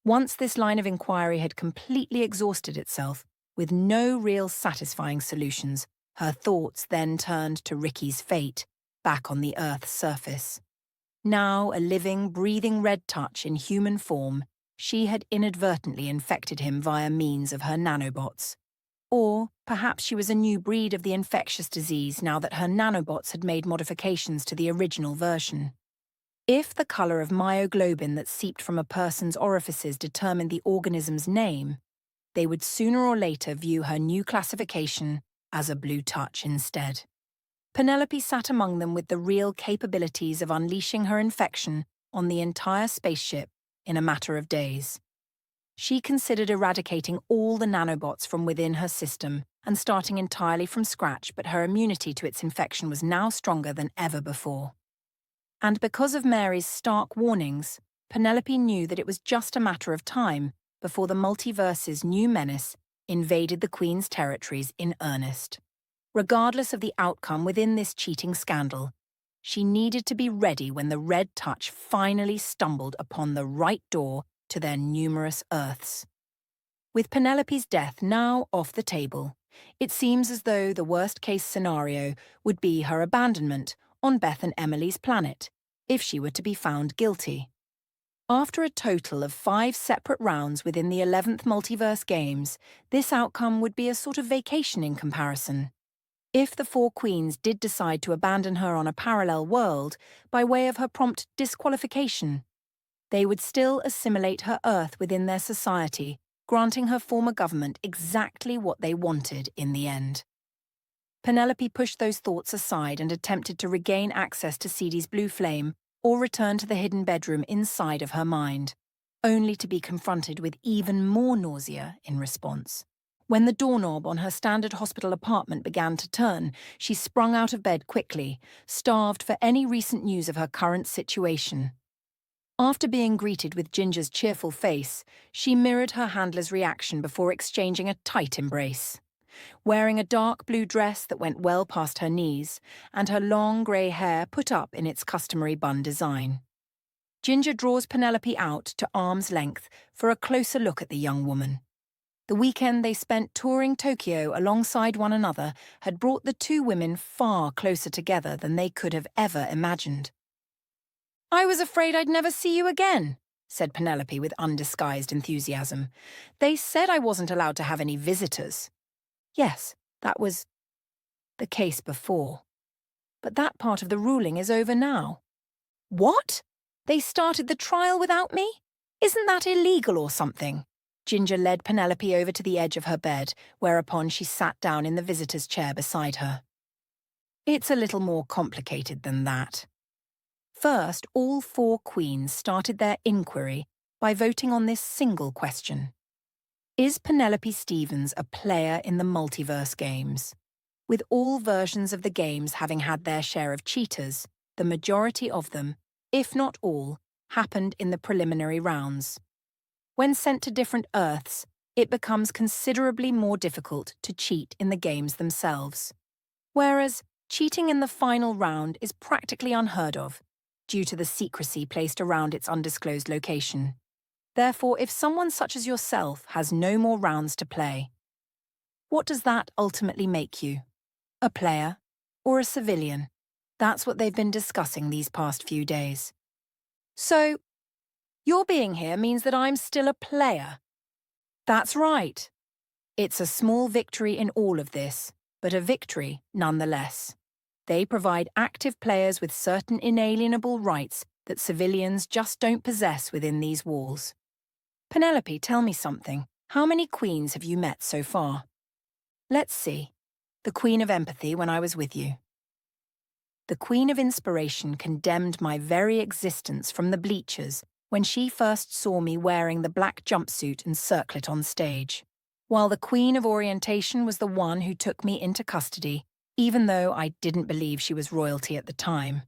[SPEAKER 1] Once this line of inquiry had completely exhausted itself, with no real satisfying solutions, her thoughts then turned to Ricky's fate, back on the Earth's surface. Now a living, breathing red touch in human form, she had inadvertently infected him via means of her nanobots. Or perhaps she was a new breed of the infectious disease now that her nanobots had made modifications to the original version. If the colour of myoglobin that seeped from a person's orifices determined the organism's name, they would sooner or later view her new classification as a blue touch instead. Penelope sat among them with the real capabilities of unleashing her infection on the entire spaceship in a matter of days. She considered eradicating all the nanobots from within her system and starting entirely from scratch, but her immunity to its infection was now stronger than ever before. And because of Mary's stark warnings, Penelope knew that it was just a matter of time before the multiverse's new menace invaded the Queen's territories in earnest. Regardless of the outcome within this cheating scandal, she needed to be ready when the red touch finally stumbled upon the right door to their numerous Earths. With Penelope's death now off the table, it seems as though the worst-case scenario would be her abandonment on Beth and Emily's planet, if she were to be found guilty. After a total of 5 separate rounds within the 11th Multiverse Games, this outcome would be a sort of vacation in comparison. If the 4 queens did decide to abandon her on a parallel world by way of her prompt disqualification, they would still assimilate her Earth within their society, granting her former government exactly what they wanted in the end. Penelope pushed those thoughts aside and attempted to regain access to Sidi's blue flame or return to the hidden bedroom inside of her mind, only to be confronted with even more nausea in response. When the doorknob on her standard hospital apartment began to turn, she sprung out of bed quickly, starved for any recent news of her current situation. After being greeted with Ginger's cheerful face, she mirrored her handler's reaction before exchanging a tight embrace. Wearing a dark blue dress that went well past her knees, and her long grey hair put up in its customary bun design. Ginger draws Penelope out to arm's length for a closer look at the young woman. The weekend they spent touring Tokyo alongside one another had brought the two women far closer together than they could have ever imagined. "I was afraid I'd never see you again," said Penelope with undisguised enthusiasm. "They said I wasn't allowed to have any visitors." Yes, that was the case before. But that part of the ruling is over now. What? They started the trial without me? Isn't that illegal or something? Ginger led Penelope over to the edge of her bed, whereupon she sat down in the visitor's chair beside her. It's a little more complicated than that. First, all 4 queens started their inquiry by voting on this single question. Is Penelope Stevens a player in the Multiverse Games? With all versions of the games having had their share of cheaters, the majority of them, if not all, happened in the preliminary rounds. When sent to different Earths, it becomes considerably more difficult to cheat in the games themselves. Whereas cheating in the final round is practically unheard of, due to the secrecy placed around its undisclosed location. Therefore, if someone such as yourself has no more rounds to play, what does that ultimately make you? A player or a civilian? That's what they've been discussing these past few days. So, your being here means that I'm still a player. That's right. It's a small victory in all of this, but a victory nonetheless. They provide active players with certain inalienable rights that civilians just don't possess within these walls. Penelope, tell me something. How many queens have you met so far? Let's see. The Queen of Empathy when I was with you. The Queen of Inspiration condemned my very existence from the bleachers when she first saw me wearing the black jumpsuit and circlet on stage, while the Queen of Orientation was the one who took me into custody, even though I didn't believe she was royalty at the time.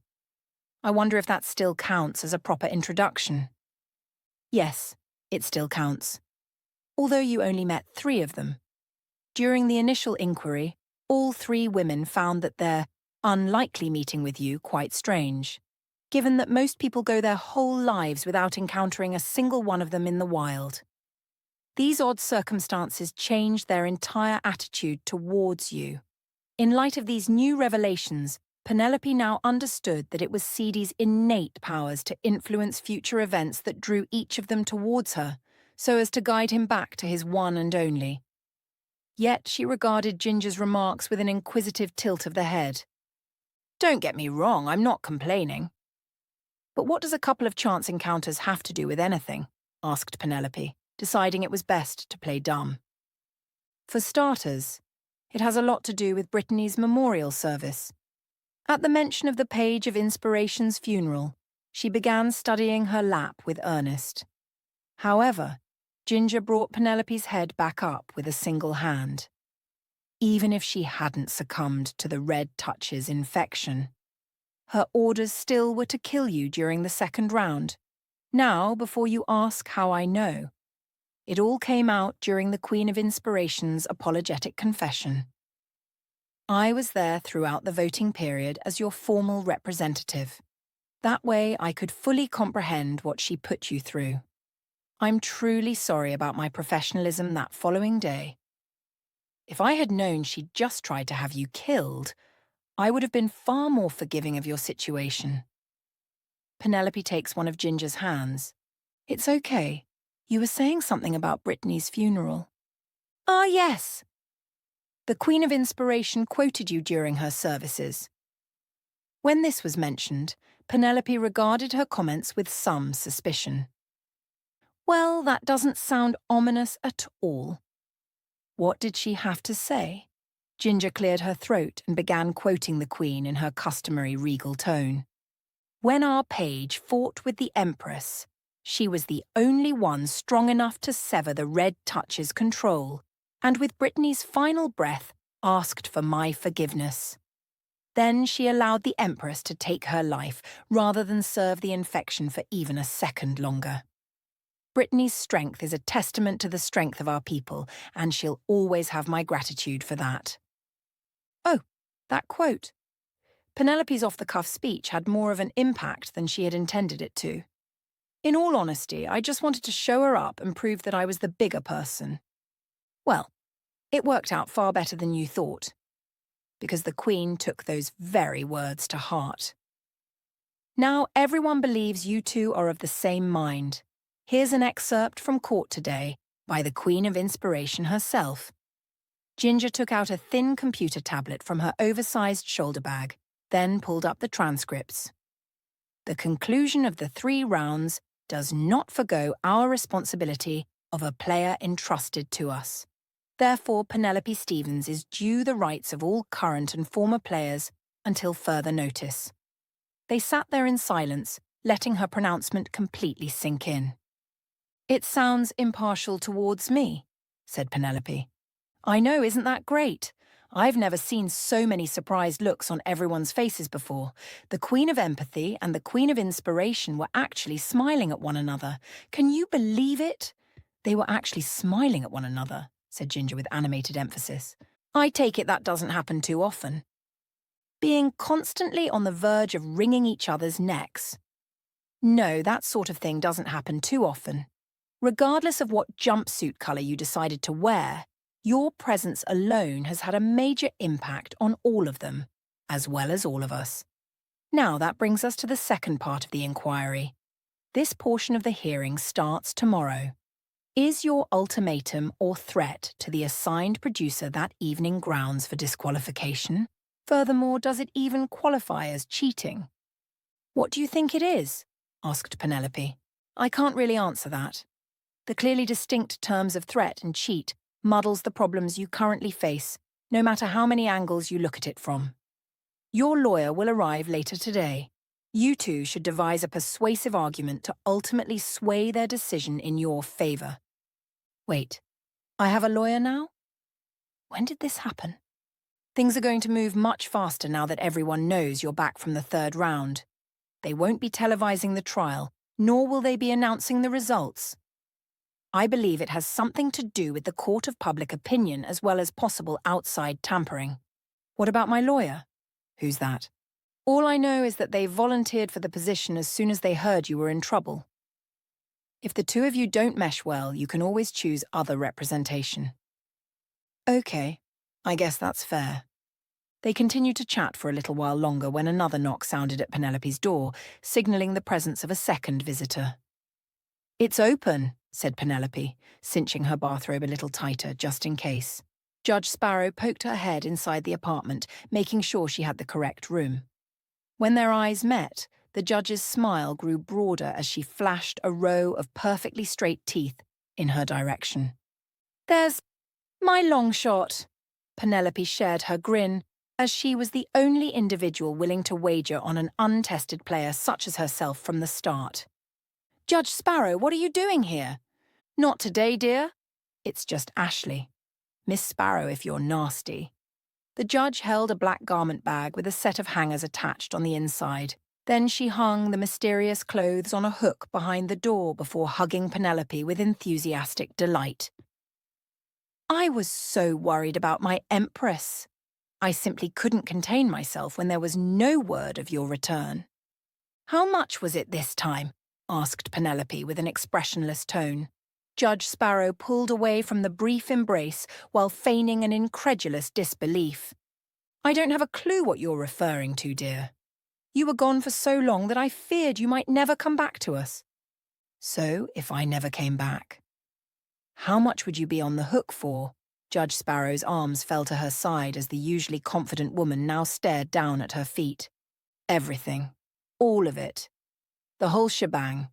[SPEAKER 1] I wonder if that still counts as a proper introduction. Yes, it still counts. Although you only met 3 of them. During the initial inquiry, all 3 women found that their unlikely meeting with you quite strange, given that most people go their whole lives without encountering a single one of them in the wild. These odd circumstances changed their entire attitude towards you. In light of these new revelations, Penelope now understood that it was Seedy's innate powers to influence future events that drew each of them towards her, so as to guide him back to his one and only. Yet she regarded Ginger's remarks with an inquisitive tilt of the head. Don't get me wrong, I'm not complaining. But what does a couple of chance encounters have to do with anything? Asked Penelope, deciding it was best to play dumb. For starters, it has a lot to do with Brittany's memorial service. At the mention of the Page of Inspiration's funeral, she began studying her lap with earnest. However, Ginger brought Penelope's head back up with a single hand. Even if she hadn't succumbed to the Red Touch's infection, her orders still were to kill you during the second round. Now, before you ask how I know, it all came out during the Queen of Inspiration's apologetic confession. I was there throughout the voting period as your formal representative. That way I could fully comprehend what she put you through. I'm truly sorry about my professionalism that following day. If I had known she'd just tried to have you killed, I would have been far more forgiving of your situation. Penelope takes one of Ginger's hands. It's okay. You were saying something about Brittany's funeral. Ah, yes. The Queen of Inspiration quoted you during her services. When this was mentioned, Penelope regarded her comments with some suspicion. Well, that doesn't sound ominous at all. What did she have to say? Ginger cleared her throat and began quoting the Queen in her customary regal tone. When our page fought with the Empress, she was the only one strong enough to sever the Red Touch's control, and with Brittany's final breath, asked for my forgiveness. Then she allowed the Empress to take her life, rather than serve the infection for even a second longer. Brittany's strength is a testament to the strength of our people, and she'll always have my gratitude for that. Oh, that quote. Penelope's off-the-cuff speech had more of an impact than she had intended it to. In all honesty, I just wanted to show her up and prove that I was the bigger person. Well, it worked out far better than you thought, because the Queen took those very words to heart. Now everyone believes you two are of the same mind. Here's an excerpt from court today by the Queen of Inspiration herself. Ginger took out a thin computer tablet from her oversized shoulder bag, then pulled up the transcripts. The conclusion of the 3 rounds does not forgo our responsibility of a player entrusted to us. Therefore, Penelope Stevens is due the rights of all current and former players until further notice. They sat there in silence, letting her pronouncement completely sink in. It sounds impartial towards me, said Penelope. I know, isn't that great? I've never seen so many surprised looks on everyone's faces before. The Queen of Empathy and the Queen of Inspiration were actually smiling at one another. Can you believe it? They were actually smiling at one another, said Ginger with animated emphasis. I take it that doesn't happen too often. Being constantly on the verge of wringing each other's necks. No, that sort of thing doesn't happen too often. Regardless of what jumpsuit colour you decided to wear, your presence alone has had a major impact on all of them, as well as all of us. Now that brings us to the second part of the inquiry. This portion of the hearing starts tomorrow. Is your ultimatum or threat to the assigned producer that evening grounds for disqualification? Furthermore, does it even qualify as cheating? What do you think it is? Asked Penelope. I can't really answer that. The clearly distinct terms of threat and cheat muddles the problems you currently face, no matter how many angles you look at it from. Your lawyer will arrive later today. You two should devise a persuasive argument to ultimately sway their decision in your favor. Wait, I have a lawyer now? When did this happen? Things are going to move much faster now that everyone knows you're back from the third round. They won't be televising the trial, nor will they be announcing the results. I believe it has something to do with the court of public opinion as well as possible outside tampering. What about my lawyer? Who's that? All I know is that they volunteered for the position as soon as they heard you were in trouble. If the two of you don't mesh well, you can always choose other representation. Okay, I guess that's fair. They continued to chat for a little while longer when another knock sounded at Penelope's door, signalling the presence of a second visitor. It's open, said Penelope, cinching her bathrobe a little tighter just in case. Judge Sparrow poked her head inside the apartment, making sure she had the correct room. When their eyes met, the judge's smile grew broader as she flashed a row of perfectly straight teeth in her direction. There's my long shot. Penelope shared her grin, as she was the only individual willing to wager on an untested player such as herself from the start. Judge Sparrow, what are you doing here? Not today, dear. It's just Ashley. Miss Sparrow, if you're nasty. The judge held a black garment bag with a set of hangers attached on the inside. Then she hung the mysterious clothes on a hook behind the door before hugging Penelope with enthusiastic delight. I was so worried about my Empress. I simply couldn't contain myself when there was no word of your return. How much was it this time? Asked Penelope with an expressionless tone. Judge Sparrow pulled away from the brief embrace while feigning an incredulous disbelief. I don't have a clue what you're referring to, dear. You were gone for so long that I feared you might never come back to us. So, if I never came back, how much would you be on the hook for? Judge Sparrow's arms fell to her side as the usually confident woman now stared down at her feet. Everything. All of it. The whole shebang.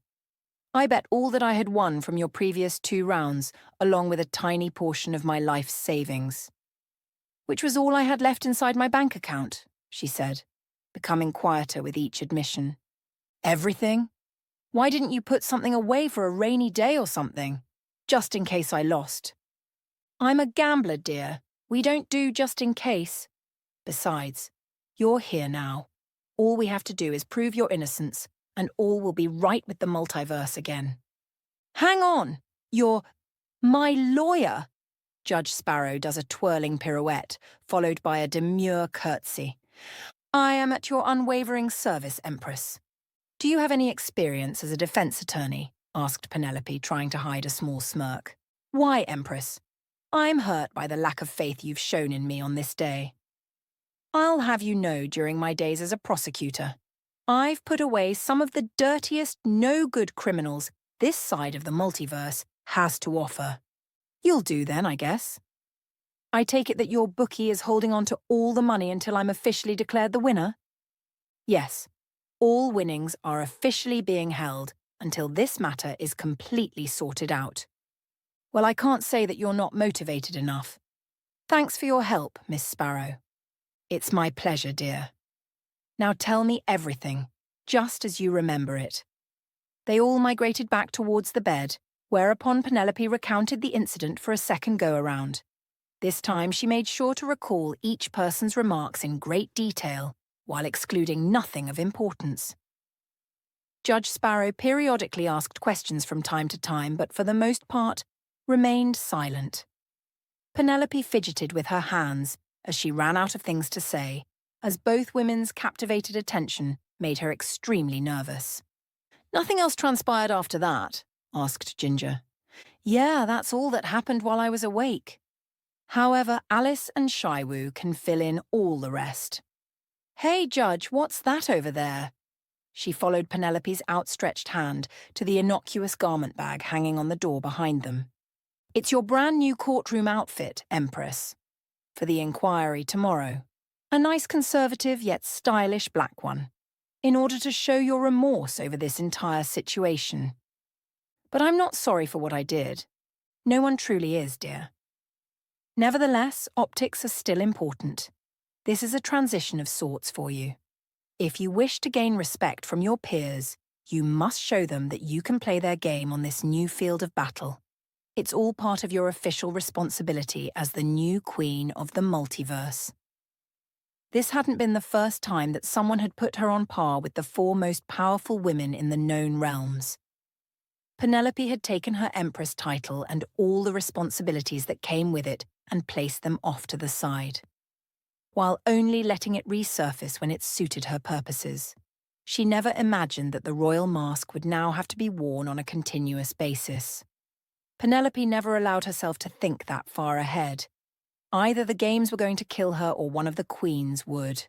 [SPEAKER 1] I bet all that I had won from your previous 2 rounds, along with a tiny portion of my life's savings. Which was all I had left inside my bank account, she said, becoming quieter with each admission. Everything? Why didn't you put something away for a rainy day or something? Just in case I lost. I'm a gambler, dear. We don't do just in case. Besides, you're here now. All we have to do is prove your innocence, and all will be right with the multiverse again. Hang on! You're my lawyer! Judge Sparrow does a twirling pirouette, followed by a demure curtsy. I am at your unwavering service, Empress. Do you have any experience as a defense attorney? Asked Penelope, trying to hide a small smirk. Why, Empress? I'm hurt by the lack of faith you've shown in me on this day. I'll have you know during my days as a prosecutor, I've put away some of the dirtiest, no-good criminals this side of the multiverse has to offer. You'll do then, I guess. I take it that your bookie is holding on to all the money until I'm officially declared the winner? Yes, all winnings are officially being held until this matter is completely sorted out. Well, I can't say that you're not motivated enough. Thanks for your help, Miss Sparrow. It's my pleasure, dear. Now tell me everything, just as you remember it. They all migrated back towards the bed, whereupon Penelope recounted the incident for a second go-around. This time she made sure to recall each person's remarks in great detail, while excluding nothing of importance. Judge Sparrow periodically asked questions from time to time, but for the most part, remained silent. Penelope fidgeted with her hands as she ran out of things to say, as both women's captivated attention made her extremely nervous. Nothing else transpired after that? Asked Ginger. Yeah, that's all that happened while I was awake. However, Alice and Shaiwu can fill in all the rest. Hey, Judge, what's that over there? She followed Penelope's outstretched hand to the innocuous garment bag hanging on the door behind them. "It's your brand new courtroom outfit, Empress, for the inquiry tomorrow. A nice conservative yet stylish black one, in order to show your remorse over this entire situation. But I'm not sorry for what I did. No one truly is, dear. Nevertheless, optics are still important. This is a transition of sorts for you. If you wish to gain respect from your peers, you must show them that you can play their game on this new field of battle. It's all part of your official responsibility as the new queen of the multiverse." This hadn't been the first time that someone had put her on par with the four most powerful women in the known realms. Penelope had taken her Empress title and all the responsibilities that came with it and placed them off to the side, while only letting it resurface when it suited her purposes. She never imagined that the royal mask would now have to be worn on a continuous basis. Penelope never allowed herself to think that far ahead. Either the games were going to kill her or one of the queens would.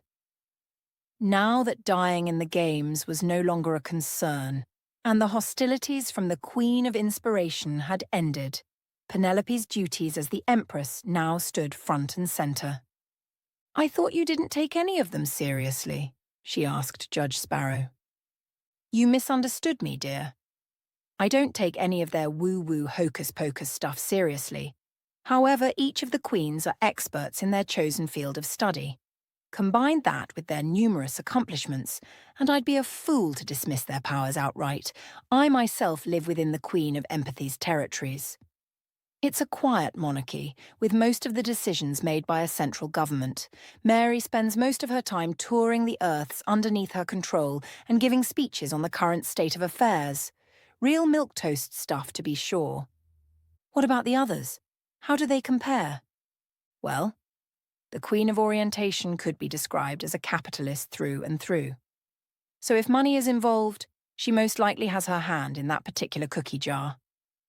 [SPEAKER 1] Now that dying in the games was no longer a concern, and the hostilities from the Queen of Inspiration had ended, Penelope's duties as the Empress now stood front and center. "I thought you didn't take any of them seriously," she asked Judge Sparrow. "You misunderstood me, dear. I don't take any of their woo-woo hocus-pocus stuff seriously. However, each of the queens are experts in their chosen field of study. Combine that with their numerous accomplishments, and I'd be a fool to dismiss their powers outright. I myself live within the Queen of Empathy's territories. It's a quiet monarchy, with most of the decisions made by a central government. Mary spends most of her time touring the earths underneath her control and giving speeches on the current state of affairs. Real milquetoast stuff, to be sure. What about the others? How do they compare? Well, the Queen of Orientation could be described as a capitalist through and through. So if money is involved, she most likely has her hand in that particular cookie jar.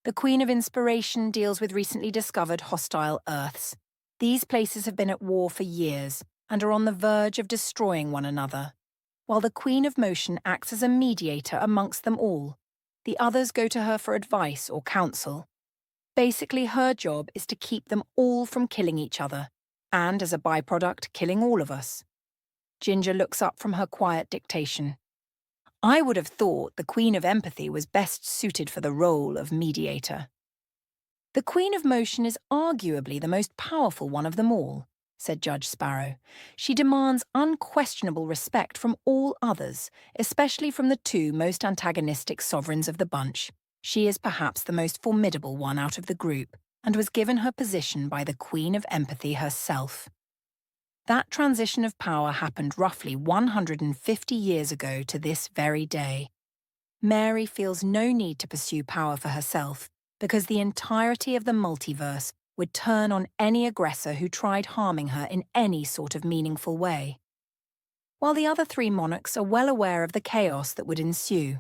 [SPEAKER 1] The Queen of Inspiration deals with recently discovered hostile Earths. These places have been at war for years and are on the verge of destroying one another, while the Queen of Motion acts as a mediator amongst them all. The others go to her for advice or counsel. Basically, her job is to keep them all from killing each other, and as a byproduct, killing all of us. Ginger looks up from her quiet dictation. I would have thought the Queen of Empathy was best suited for the role of mediator. The Queen of Motion is arguably the most powerful one of them all, said Judge Sparrow. She demands unquestionable respect from all others, especially from the two most antagonistic sovereigns of the bunch. She is perhaps the most formidable one out of the group, and was given her position by the Queen of Empathy herself. That transition of power happened roughly 150 years ago to this very day. Mary feels no need to pursue power for herself because the entirety of the multiverse would turn on any aggressor who tried harming her in any sort of meaningful way, while the other three monarchs are well aware of the chaos that would ensue.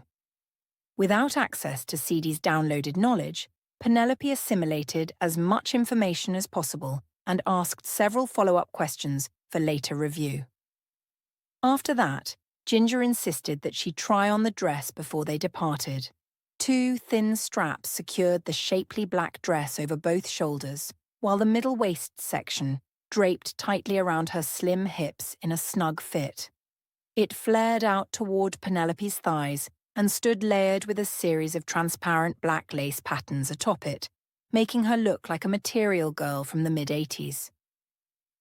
[SPEAKER 1] Without access to Cd's downloaded knowledge, Penelope assimilated as much information as possible and asked several follow-up questions for later review. After that, Ginger insisted that she try on the dress before they departed. 2 thin straps secured the shapely black dress over both shoulders, while the middle waist section draped tightly around her slim hips in a snug fit. It flared out toward Penelope's thighs and stood layered with a series of transparent black lace patterns atop it, making her look like a material girl from the mid-80s.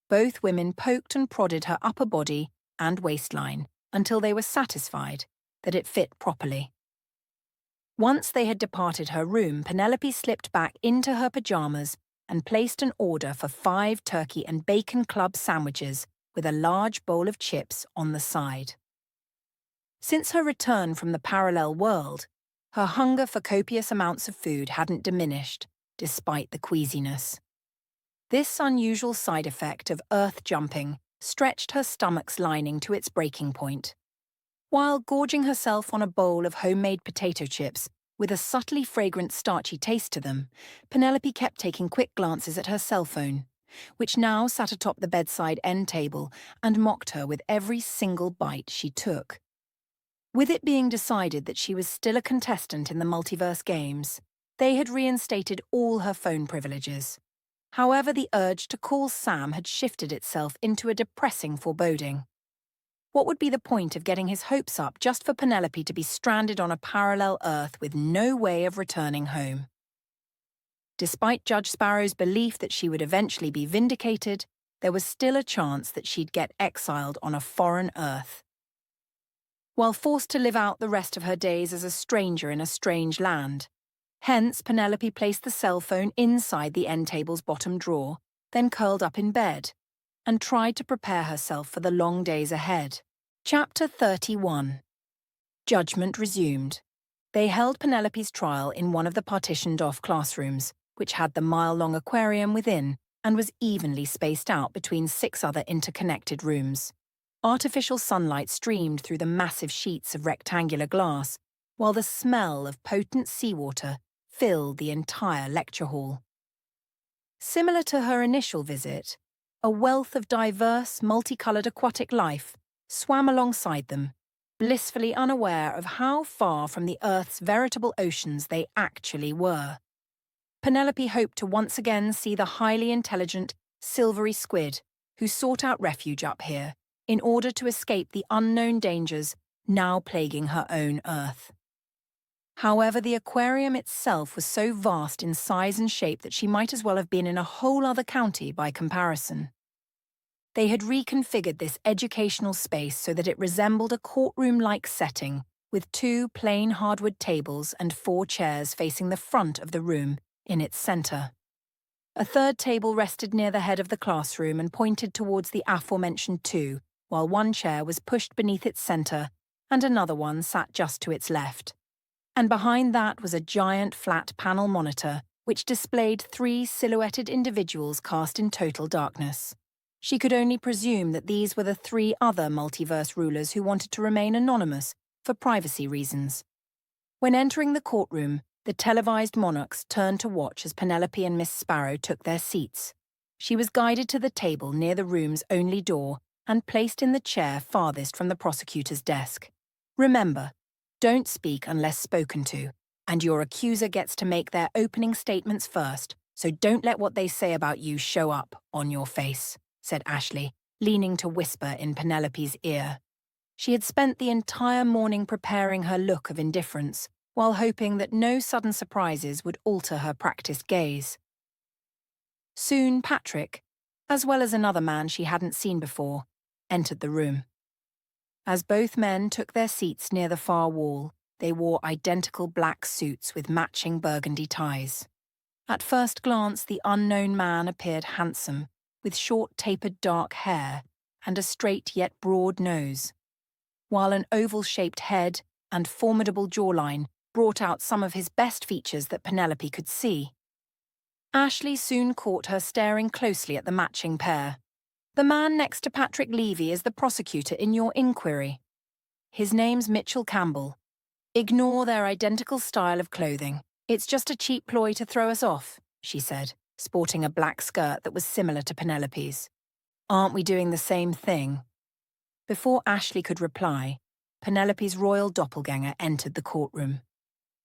[SPEAKER 1] Both women poked and prodded her upper body and waistline until they were satisfied that it fit properly. Once they had departed her room, Penelope slipped back into her pajamas and placed an order for 5 turkey and bacon club sandwiches with a large bowl of chips on the side. Since her return from the parallel world, her hunger for copious amounts of food hadn't diminished, despite the queasiness. This unusual side effect of earth jumping stretched her stomach's lining to its breaking point. While gorging herself on a bowl of homemade potato chips with a subtly fragrant starchy taste to them, Penelope kept taking quick glances at her cell phone, which now sat atop the bedside end table and mocked her with every single bite she took. With it being decided that she was still a contestant in the Multiverse games, they had reinstated all her phone privileges. However, the urge to call Sam had shifted itself into a depressing foreboding. What would be the point of getting his hopes up just for Penelope to be stranded on a parallel Earth with no way of returning home? Despite Judge Sparrow's belief that she would eventually be vindicated, there was still a chance that she'd get exiled on a foreign Earth. While forced to live out the rest of her days as a stranger in a strange land. Hence, Penelope placed the cell phone inside the end table's bottom drawer, then curled up in bed, and tried to prepare herself for the long days ahead. Chapter 31. Judgment resumed. They held Penelope's trial in one of the partitioned-off classrooms, which had the mile-long aquarium within and was evenly spaced out between 6 other interconnected rooms. Artificial sunlight streamed through the massive sheets of rectangular glass, while the smell of potent seawater filled the entire lecture hall. Similar to her initial visit, a wealth of diverse, multicolored aquatic life swam alongside them, blissfully unaware of how far from the Earth's veritable oceans they actually were. Penelope hoped to once again see the highly intelligent, silvery squid who sought out refuge up here in order to escape the unknown dangers now plaguing her own Earth. However, the aquarium itself was so vast in size and shape that she might as well have been in a whole other county by comparison. They had reconfigured this educational space so that it resembled a courtroom-like setting, with 2 plain hardwood tables and 4 chairs facing the front of the room in its center. A third table rested near the head of the classroom and pointed towards the aforementioned 2, while one chair was pushed beneath its center and another one sat just to its left. And behind that was a giant flat panel monitor which displayed 3 silhouetted individuals cast in total darkness. She could only presume that these were the 3 other multiverse rulers who wanted to remain anonymous for privacy reasons. When entering the courtroom, the televised monarchs turned to watch as Penelope and Miss Sparrow took their seats. She was guided to the table near the room's only door and placed in the chair farthest from the prosecutor's desk. Remember, don't speak unless spoken to, and your accuser gets to make their opening statements first, so don't let what they say about you show up on your face, said Ashley, leaning to whisper in Penelope's ear. She had spent the entire morning preparing her look of indifference, while hoping that no sudden surprises would alter her practiced gaze. Soon Patrick, as well as another man she hadn't seen before, entered the room. As both men took their seats near the far wall, they wore identical black suits with matching burgundy ties. At first glance, the unknown man appeared handsome, with short tapered dark hair and a straight yet broad nose, while an oval-shaped head and formidable jawline brought out some of his best features that Penelope could see. Ashley soon caught her staring closely at the matching pair. The man next to Patrick Levy is the prosecutor in your inquiry. His name's Mitchell Campbell. Ignore their identical style of clothing. It's just a cheap ploy to throw us off, she said, sporting a black skirt that was similar to Penelope's. Aren't we doing the same thing? Before Ashley could reply, Penelope's royal doppelganger entered the courtroom.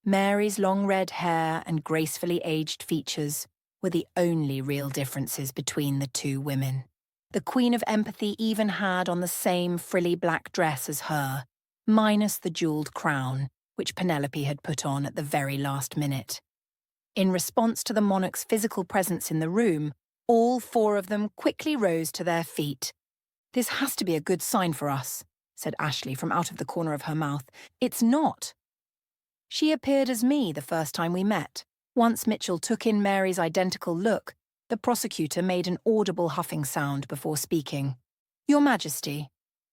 [SPEAKER 1] Mary's long red hair and gracefully aged features were the only real differences between the 2 women. The Queen of Empathy even had on the same frilly black dress as her, minus the jeweled crown, which Penelope had put on at the very last minute. In response to the monarch's physical presence in the room, all 4 of them quickly rose to their feet. This has to be a good sign for us, said Ashley from out of the corner of her mouth. It's not. She appeared as me the first time we met. Once Mitchell took in Mary's identical look, the prosecutor made an audible huffing sound before speaking. Your Majesty,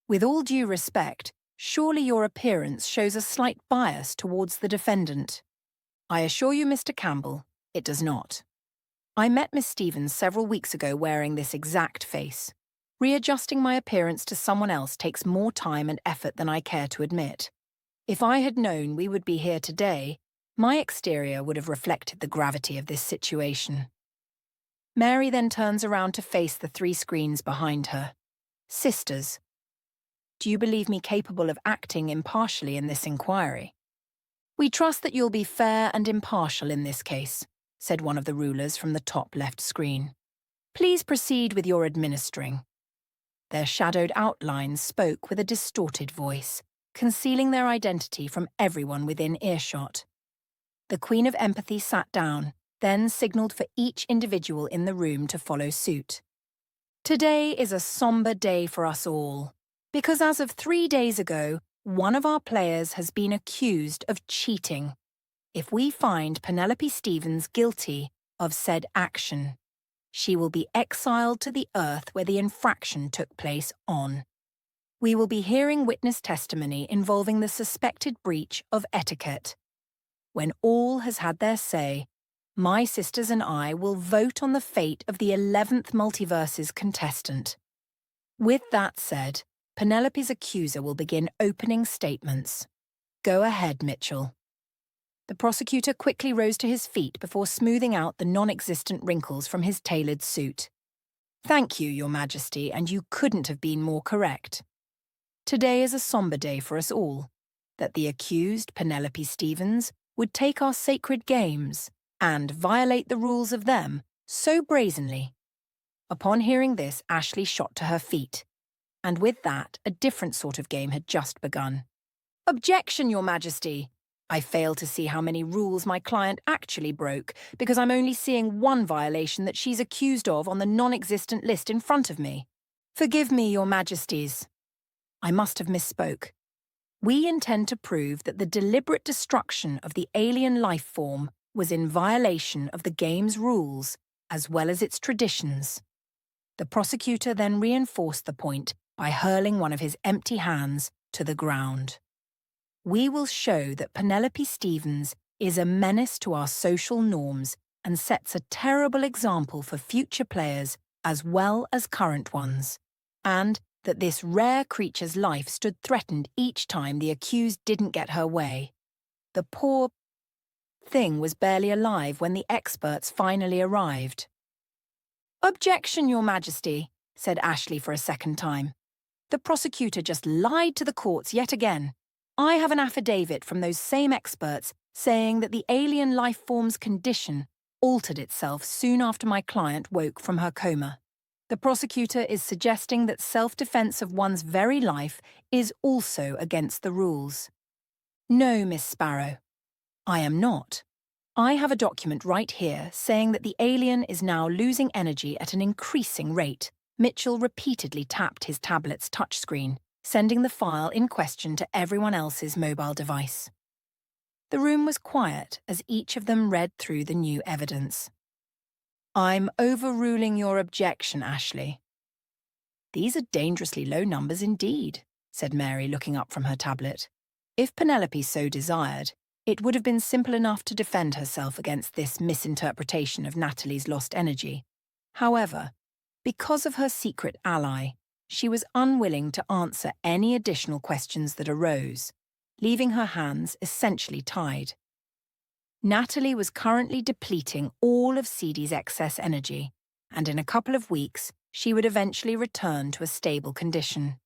[SPEAKER 1] with all due respect, surely your appearance shows a slight bias towards the defendant. I assure you, Mr. Campbell, it does not. I met Miss Stevens several weeks ago wearing this exact face. Readjusting my appearance to someone else takes more time and effort than I care to admit. If I had known we would be here today, my exterior would have reflected the gravity of this situation. Mary then turns around to face the 3 screens behind her. Sisters. Do you believe me capable of acting impartially in this inquiry? We trust that you'll be fair and impartial in this case, said one of the rulers from the top left screen. Please proceed with your administering. Their shadowed outlines spoke with a distorted voice, concealing their identity from everyone within earshot. The Queen of Empathy sat down, then signalled for each individual in the room to follow suit. Today is a somber day for us all, because as of 3 days ago, one of our players has been accused of cheating. If we find Penelope Stevens guilty of said action, she will be exiled to the earth where the infraction took place on. We will be hearing witness testimony involving the suspected breach of etiquette. When all has had their say, my sisters and I will vote on the fate of the 11th Multiverses contestant. With that said, Penelope's accuser will begin opening statements. Go ahead, Mitchell. The prosecutor quickly rose to his feet before smoothing out the non-existent wrinkles from his tailored suit. Thank you, Your Majesty, and you couldn't have been more correct. Today is a somber day for us all, that the accused, Penelope Stevens, would take our sacred games and violate the rules of them so brazenly. Upon hearing this, Ashley shot to her feet, and with that, a different sort of game had just begun. Objection, Your Majesty! I fail to see how many rules my client actually broke, because I'm only seeing one violation that she's accused of on the non-existent list in front of me. Forgive me, Your Majesties. I must have misspoke. We intend to prove that the deliberate destruction of the alien life form was in violation of the game's rules, as well as its traditions. The prosecutor then reinforced the point by hurling one of his empty hands to the ground. We will show that Penelope Stevens is a menace to our social norms and sets a terrible example for future players as well as current ones, and that this rare creature's life stood threatened each time the accused didn't get her way. The poor thing was barely alive when the experts finally arrived. Objection, Your Majesty, said Ashley for a second time. The prosecutor just lied to the courts yet again. I have an affidavit from those same experts saying that the alien life form's condition altered itself soon after my client woke from her coma. The prosecutor is suggesting that self-defense of one's very life is also against the rules. No, Miss Sparrow, I am not. I have a document right here saying that the alien is now losing energy at an increasing rate. Mitchell repeatedly tapped his tablet's touchscreen, sending the file in question to everyone else's mobile device. The room was quiet as each of them read through the new evidence. I'm overruling your objection, Ashley. These are dangerously low numbers indeed, said Mary, looking up from her tablet. If Penelope so desired, it would have been simple enough to defend herself against this misinterpretation of Natalie's lost energy. However, because of her secret ally, she was unwilling to answer any additional questions that arose, leaving her hands essentially tied. Natalie was currently depleting all of Ceedy's excess energy, and in a couple of weeks, she would eventually return to a stable condition.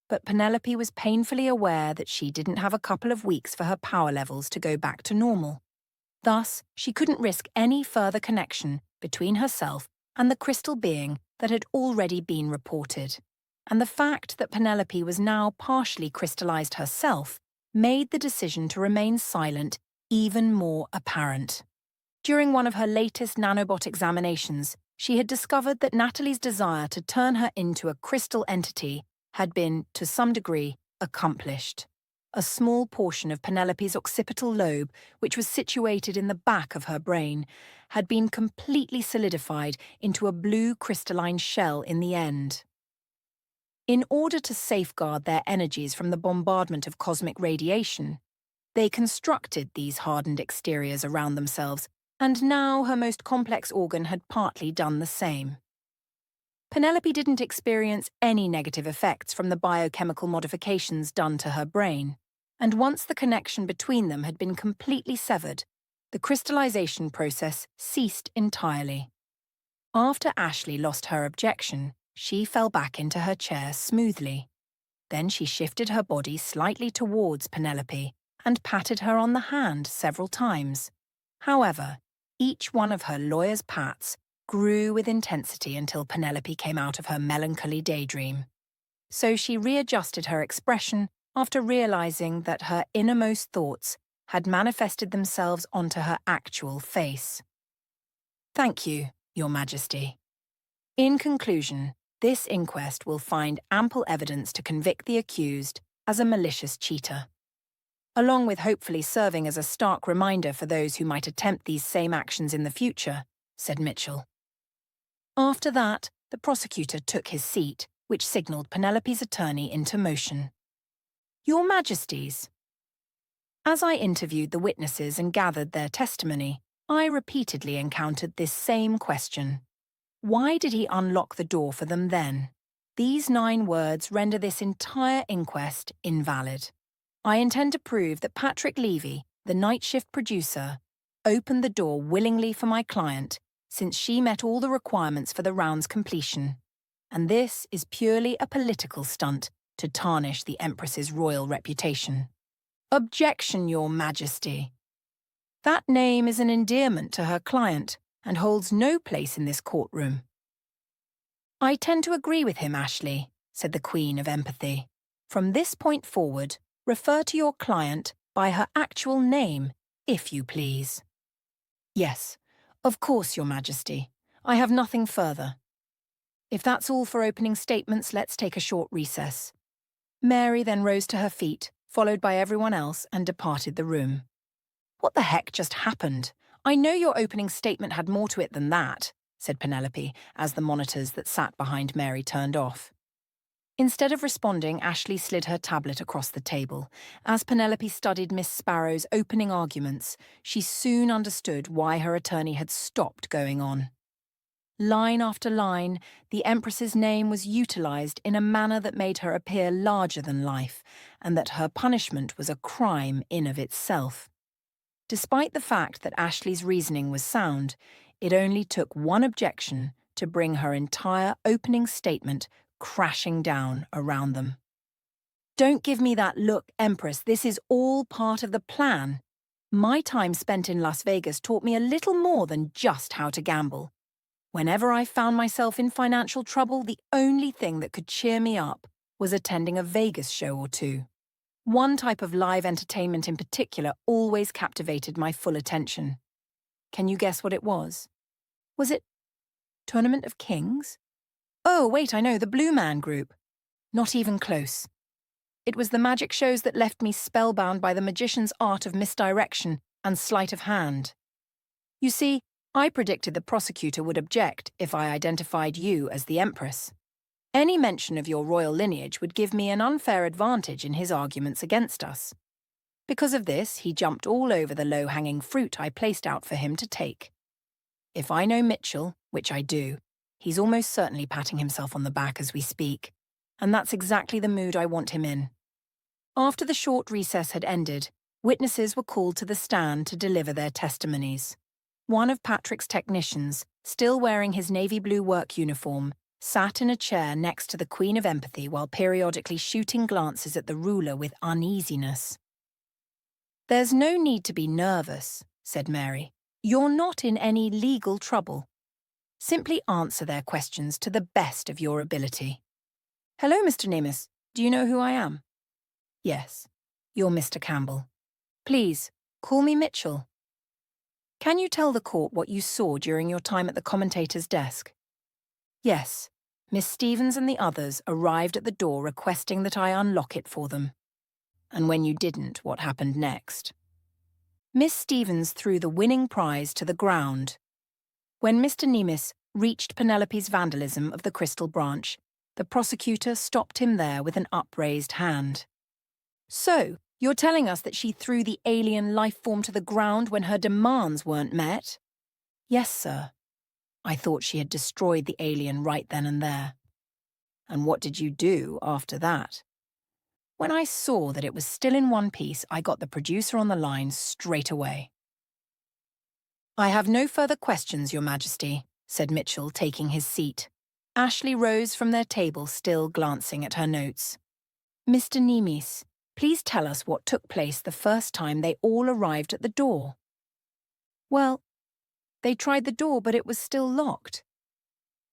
[SPEAKER 1] But Penelope was painfully aware that she didn't have a couple of weeks for her power levels to go back to normal. Thus, she couldn't risk any further connection between herself and the crystal being that had already been reported. And the fact that Penelope was now partially crystallized herself made the decision to remain silent even more apparent. During one of her latest nanobot examinations, she had discovered that Natalie's desire to turn her into a crystal entity had been, to some degree, accomplished. A small portion of Penelope's occipital lobe, which was situated in the back of her brain, had been completely solidified into a blue crystalline shell in the end. In order to safeguard their energies from the bombardment of cosmic radiation, they constructed these hardened exteriors around themselves, and now her most complex organ had partly done the same. Penelope didn't experience any negative effects from the biochemical modifications done to her brain, and once the connection between them had been completely severed, the crystallization process ceased entirely. After Ashley lost her objection, she fell back into her chair smoothly. Then she shifted her body slightly towards Penelope and patted her on the hand several times. However, each one of her lawyer's pats grew with intensity until Penelope came out of her melancholy daydream. So she readjusted her expression after realizing that her innermost thoughts had manifested themselves onto her actual face. Thank you, Your Majesty. In conclusion, this inquest will find ample evidence to convict the accused as a malicious cheater, along with hopefully serving as a stark reminder for those who might attempt these same actions in the future, said Mitchell. After that, the prosecutor took his seat, which signalled Penelope's attorney into motion. Your Majesties. As I interviewed the witnesses and gathered their testimony, I repeatedly encountered this same question. Why did he unlock the door for them then? These 9 words render this entire inquest invalid. I intend to prove that Patrick Levy, the night shift producer, opened the door willingly for my client since she met all the requirements for the round's completion. And this is purely a political stunt to tarnish the Empress's royal reputation. Objection, Your Majesty. That name is an endearment to her client and holds no place in this courtroom. I tend to agree with him, Ashley, said the Queen of Empathy. From this point forward, refer to your client by her actual name, if you please. Yes, of course, Your Majesty. I have nothing further. If that's all for opening statements, let's take a short recess. Mary then rose to her feet, followed by everyone else, and departed the room. What the heck just happened? I know your opening statement had more to it than that, said Penelope, as the monitors that sat behind Mary turned off. Instead of responding, Ashley slid her tablet across the table. As Penelope studied Miss Sparrow's opening arguments, she soon understood why her attorney had stopped going on. Line after line, the Empress's name was utilised in a manner that made her appear larger than life, and that her punishment was a crime in of itself. Despite the fact that Ashley's reasoning was sound, it only took one objection to bring her entire opening statement crashing down around them. Don't give me that look, Empress. This is all part of the plan. My time spent in Las Vegas taught me a little more than just how to gamble. Whenever I found myself in financial trouble, the only thing that could cheer me up was attending a Vegas show or two. One type of live entertainment in particular always captivated my full attention. Can you guess what it was? Was it Tournament of Kings? Oh, wait, I know, the Blue Man Group. Not even close. It was the magic shows that left me spellbound by the magician's art of misdirection and sleight of hand. You see, I predicted the prosecutor would object if I identified you as the Empress. Any mention of your royal lineage would give me an unfair advantage in his arguments against us. Because of this, he jumped all over the low-hanging fruit I placed out for him to take. If I know Mitchell, which I do, he's almost certainly patting himself on the back as we speak, and that's exactly the mood I want him in. After the short recess had ended, witnesses were called to the stand to deliver their testimonies. One of Patrick's technicians, still wearing his navy blue work uniform, sat in a chair next to the Queen of Empathy while periodically shooting glances at the ruler with uneasiness. There's no need to be nervous, said Mary. You're not in any legal trouble. Simply answer their questions to the best of your ability. Hello, Mr. Nemes. Do you know who I am? Yes, you're Mr. Campbell. Please, call me Mitchell. Can you tell the court what you saw during your time at the commentator's desk? Yes, Miss Stevens and the others arrived at the door requesting that I unlock it for them. And when you didn't, what happened next? Miss Stevens threw the winning prize to the ground. When Mr. Nemes reached Penelope's vandalism of the crystal branch, the prosecutor stopped him there with an upraised hand. So, you're telling us that she threw the alien life form to the ground when her demands weren't met? Yes, sir. I thought she had destroyed the alien right then and there. And what did you do after that? When I saw that it was still in one piece, I got the producer on the line straight away. I have no further questions, Your Majesty, said Mitchell, taking his seat. Ashley rose from their table, still glancing at her notes. Mr. Nemes, please tell us what took place the first time they all arrived at the door. Well, they tried the door, but it was still locked.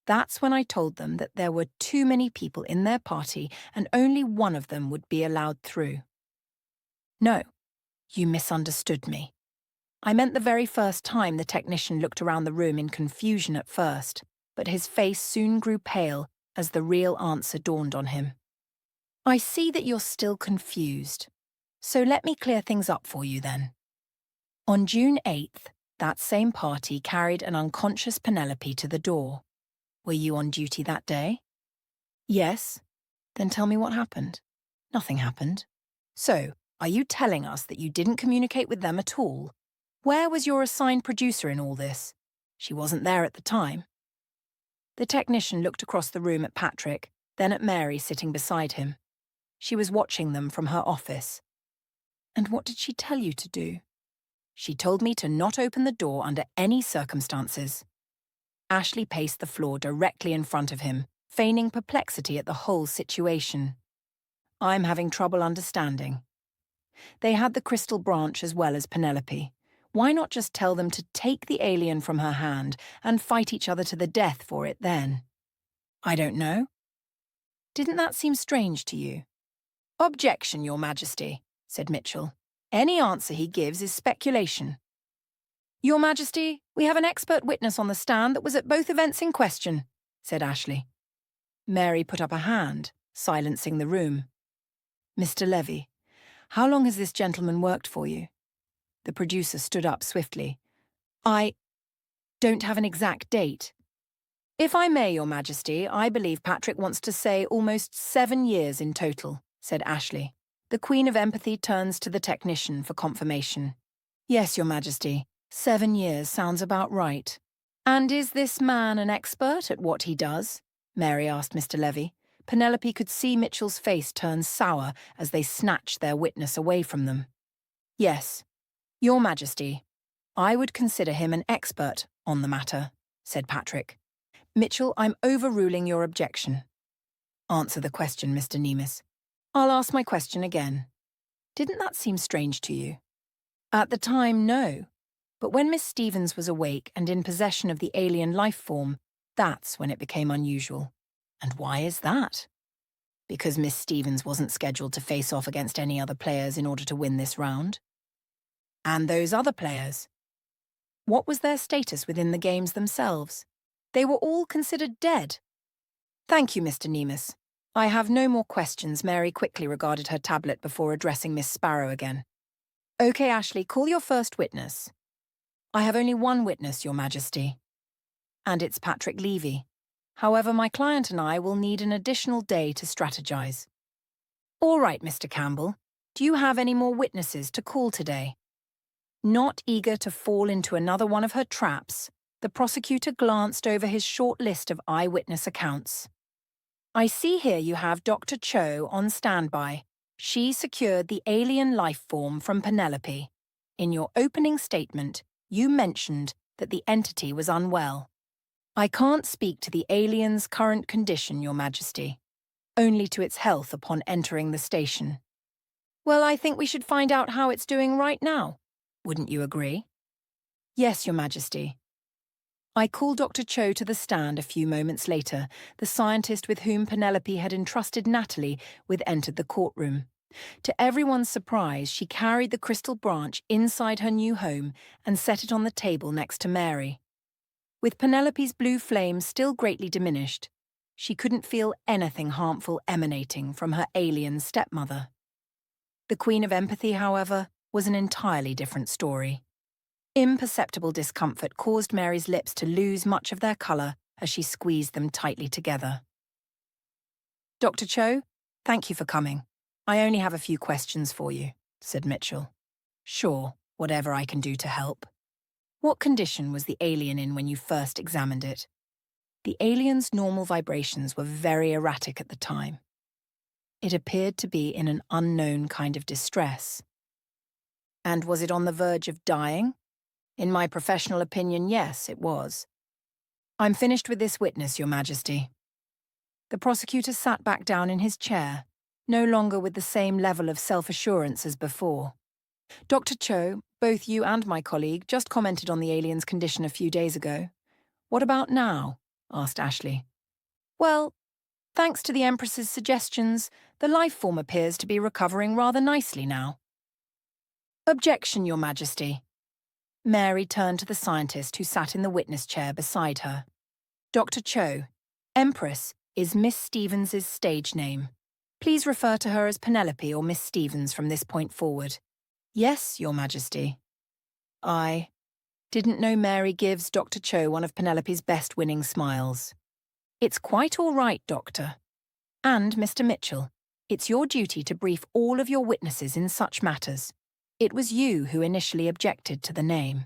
[SPEAKER 1] That's when I told them that there were too many people in their party and only one of them would be allowed through. No, you misunderstood me. I meant the very first time the technician looked around the room in confusion at first, but his face soon grew pale as the real answer dawned on him. I see that you're still confused, so let me clear things up for you then. On June 8th, that same party carried an unconscious Penelope to the door. Were you on duty that day? Yes. Then tell me what happened. Nothing happened. So, are you telling us that you didn't communicate with them at all? Where was your assigned producer in all this? She wasn't there at the time. The technician looked across the room at Patrick, then at Mary sitting beside him. She was watching them from her office. And what did she tell you to do? She told me to not open the door under any circumstances. Ashley paced the floor directly in front of him, feigning perplexity at the whole situation. I'm having trouble understanding. They had the crystal branch as well as Penelope. Why not just tell them to take the alien from her hand and fight each other to the death for it then? I don't know. Didn't that seem strange to you? Objection, Your Majesty, said Mitchell. Any answer he gives is speculation. Your Majesty, we have an expert witness on the stand that was at both events in question, said Ashley. Mary put up a hand, silencing the room. Mr. Levy, how long has this gentleman worked for you? The producer stood up swiftly. I don't have an exact date. If I may, Your Majesty, I believe Patrick wants to say almost 7 years in total, said Ashley. The Queen of Empathy turns to the technician for confirmation. Yes, Your Majesty, 7 years sounds about right. And is this man an expert at what he does? Mary asked Mr. Levy. Penelope could see Mitchell's face turn sour as they snatched their witness away from them. Yes, Your Majesty, I would consider him an expert on the matter, said Patrick. Mitchell, I'm overruling your objection. Answer the question, Mr. Nemes. I'll ask my question again. Didn't that seem strange to you? At the time, no. But when Miss Stevens was awake and in possession of the alien life form, that's when it became unusual. And why is that? Because Miss Stevens wasn't scheduled to face off against any other players in order to win this round. And those other players? What was their status within the games themselves? They were all considered dead. Thank you, Mr. Nemes. I have no more questions. Mary quickly regarded her tablet before addressing Miss Sparrow again. Okay, Ashley, call your first witness. I have only one witness, Your Majesty. And it's Patrick Levy. However, my client and I will need an additional day to strategize. All right, Mr. Campbell. Do you have any more witnesses to call today? Not eager to fall into another one of her traps, the prosecutor glanced over his short list of eyewitness accounts. I see here you have Dr. Cho on standby. She secured the alien life form from Penelope. In your opening statement, you mentioned that the entity was unwell. I can't speak to the alien's current condition, Your Majesty, only to its health upon entering the station. Well, I think we should find out how it's doing right now. Wouldn't you agree? Yes, Your Majesty. I called Dr. Cho to the stand a few moments later. The scientist with whom Penelope had entrusted Natalie with entered the courtroom. To everyone's surprise, she carried the crystal branch inside her new home and set it on the table next to Mary. With Penelope's blue flame still greatly diminished, she couldn't feel anything harmful emanating from her alien stepmother. The Queen of Empathy, however, was an entirely different story. Imperceptible discomfort caused Mary's lips to lose much of their colour as she squeezed them tightly together. Dr. Cho, thank you for coming. I only have a few questions for you, said Mitchell. Sure, whatever I can do to help. What condition was the alien in when you first examined it? The alien's normal vibrations were very erratic at the time. It appeared to be in an unknown kind of distress. And was it on the verge of dying? In my professional opinion, yes, it was. I'm finished with this witness, Your Majesty. The prosecutor sat back down in his chair, no longer with the same level of self-assurance as before. Dr. Cho, both you and my colleague just commented on the alien's condition a few days ago. What about now? Asked Ashley. Well, thanks to the Empress's suggestions, the life form appears to be recovering rather nicely now. Objection, Your Majesty. Mary turned to the scientist who sat in the witness chair beside her. Dr. Cho, Empress is Miss Stevens's stage name. Please refer to her as Penelope or Miss Stevens from this point forward. Yes, Your Majesty. I didn't know Mary gives Dr. Cho one of Penelope's best winning smiles. It's quite all right, Doctor. And, Mr. Mitchell, it's your duty to brief all of your witnesses in such matters. It was you who initially objected to the name.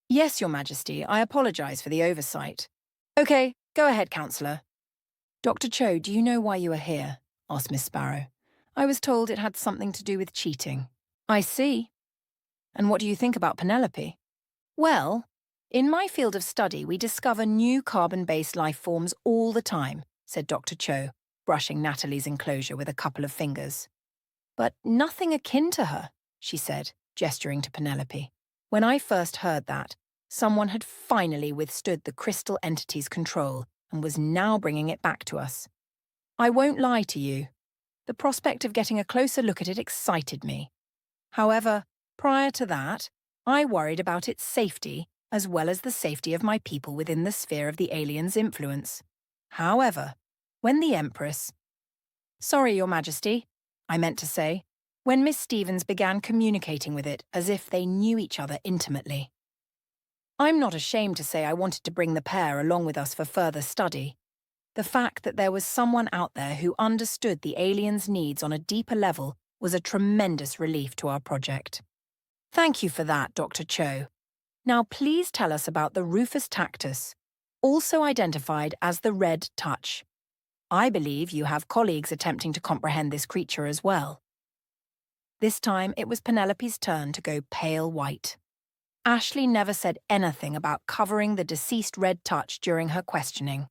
[SPEAKER 1] Yes, Your Majesty, I apologize for the oversight. Okay, go ahead, Counselor. Dr. Cho, do you know why you are here? Asked Miss Sparrow. I was told it had something to do with cheating. I see. And what do you think about Penelope? Well, in my field of study, we discover new carbon-based life forms all the time, said Dr. Cho, brushing Natalie's enclosure with a couple of fingers. But nothing akin to her, she said, gesturing to Penelope. When I first heard that, someone had finally withstood the crystal entity's control and was now bringing it back to us. I won't lie to you. The prospect of getting a closer look at it excited me. However, prior to that, I worried about its safety as well as the safety of my people within the sphere of the alien's influence. However, when the Empress— Sorry, Your Majesty, I meant to say, when Miss Stevens began communicating with it as if they knew each other intimately. I'm not ashamed to say I wanted to bring the pair along with us for further study. The fact that there was someone out there who understood the alien's needs on a deeper level was a tremendous relief to our project. Thank you for that, Dr. Cho. Now please tell us about the Rufus tactus, also identified as the red touch. I believe you have colleagues attempting to comprehend this creature as well. This time it was Penelope's turn to go pale white. Ashley never said anything about covering the deceased red touch during her questioning.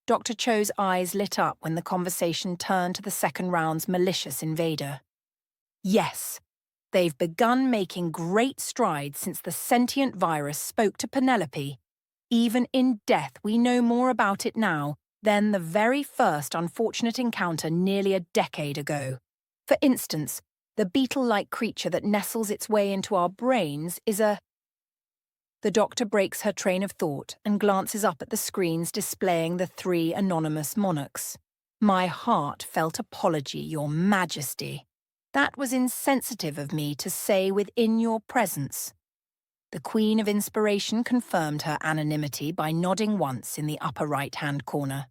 [SPEAKER 1] Dr. Cho's eyes lit up when the conversation turned to the second round's malicious invader. Yes, they've begun making great strides since the sentient virus spoke to Penelope. Even in death, we know more about it now than the very first unfortunate encounter nearly a decade ago. For instance, the beetle-like creature that nestles its way into our brains is a— The doctor breaks her train of thought and glances up at the screens displaying the 3 anonymous monarchs. My heartfelt apology, Your Majesty. That was insensitive of me to say within your presence. The Queen of Inspiration confirmed her anonymity by nodding once in the upper right-hand corner.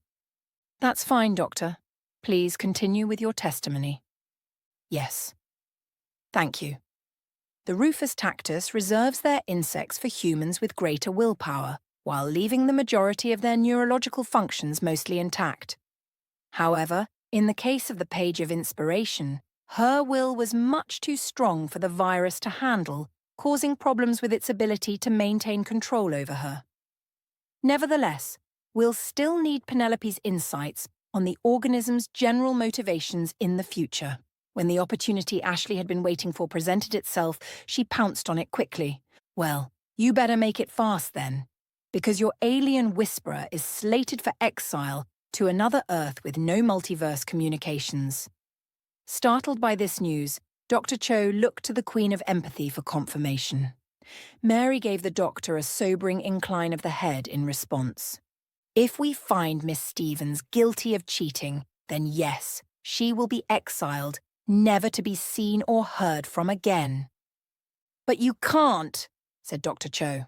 [SPEAKER 1] That's fine, Doctor. Please continue with your testimony. Yes. Thank you. The Rufus tactus reserves their insects for humans with greater willpower, while leaving the majority of their neurological functions mostly intact. However, in the case of the Page of Inspiration, her will was much too strong for the virus to handle, causing problems with its ability to maintain control over her. Nevertheless, we'll still need Penelope's insights on the organism's general motivations in the future. When the opportunity Ashley had been waiting for presented itself, she pounced on it quickly. Well, you better make it fast then, because your alien whisperer is slated for exile to another Earth with no multiverse communications. Startled by this news, Dr. Cho looked to the Queen of Empathy for confirmation. Mary gave the doctor a sobering incline of the head in response. If we find Miss Stevens guilty of cheating, then yes, she will be exiled, never to be seen or heard from again. But you can't, said Dr. Cho.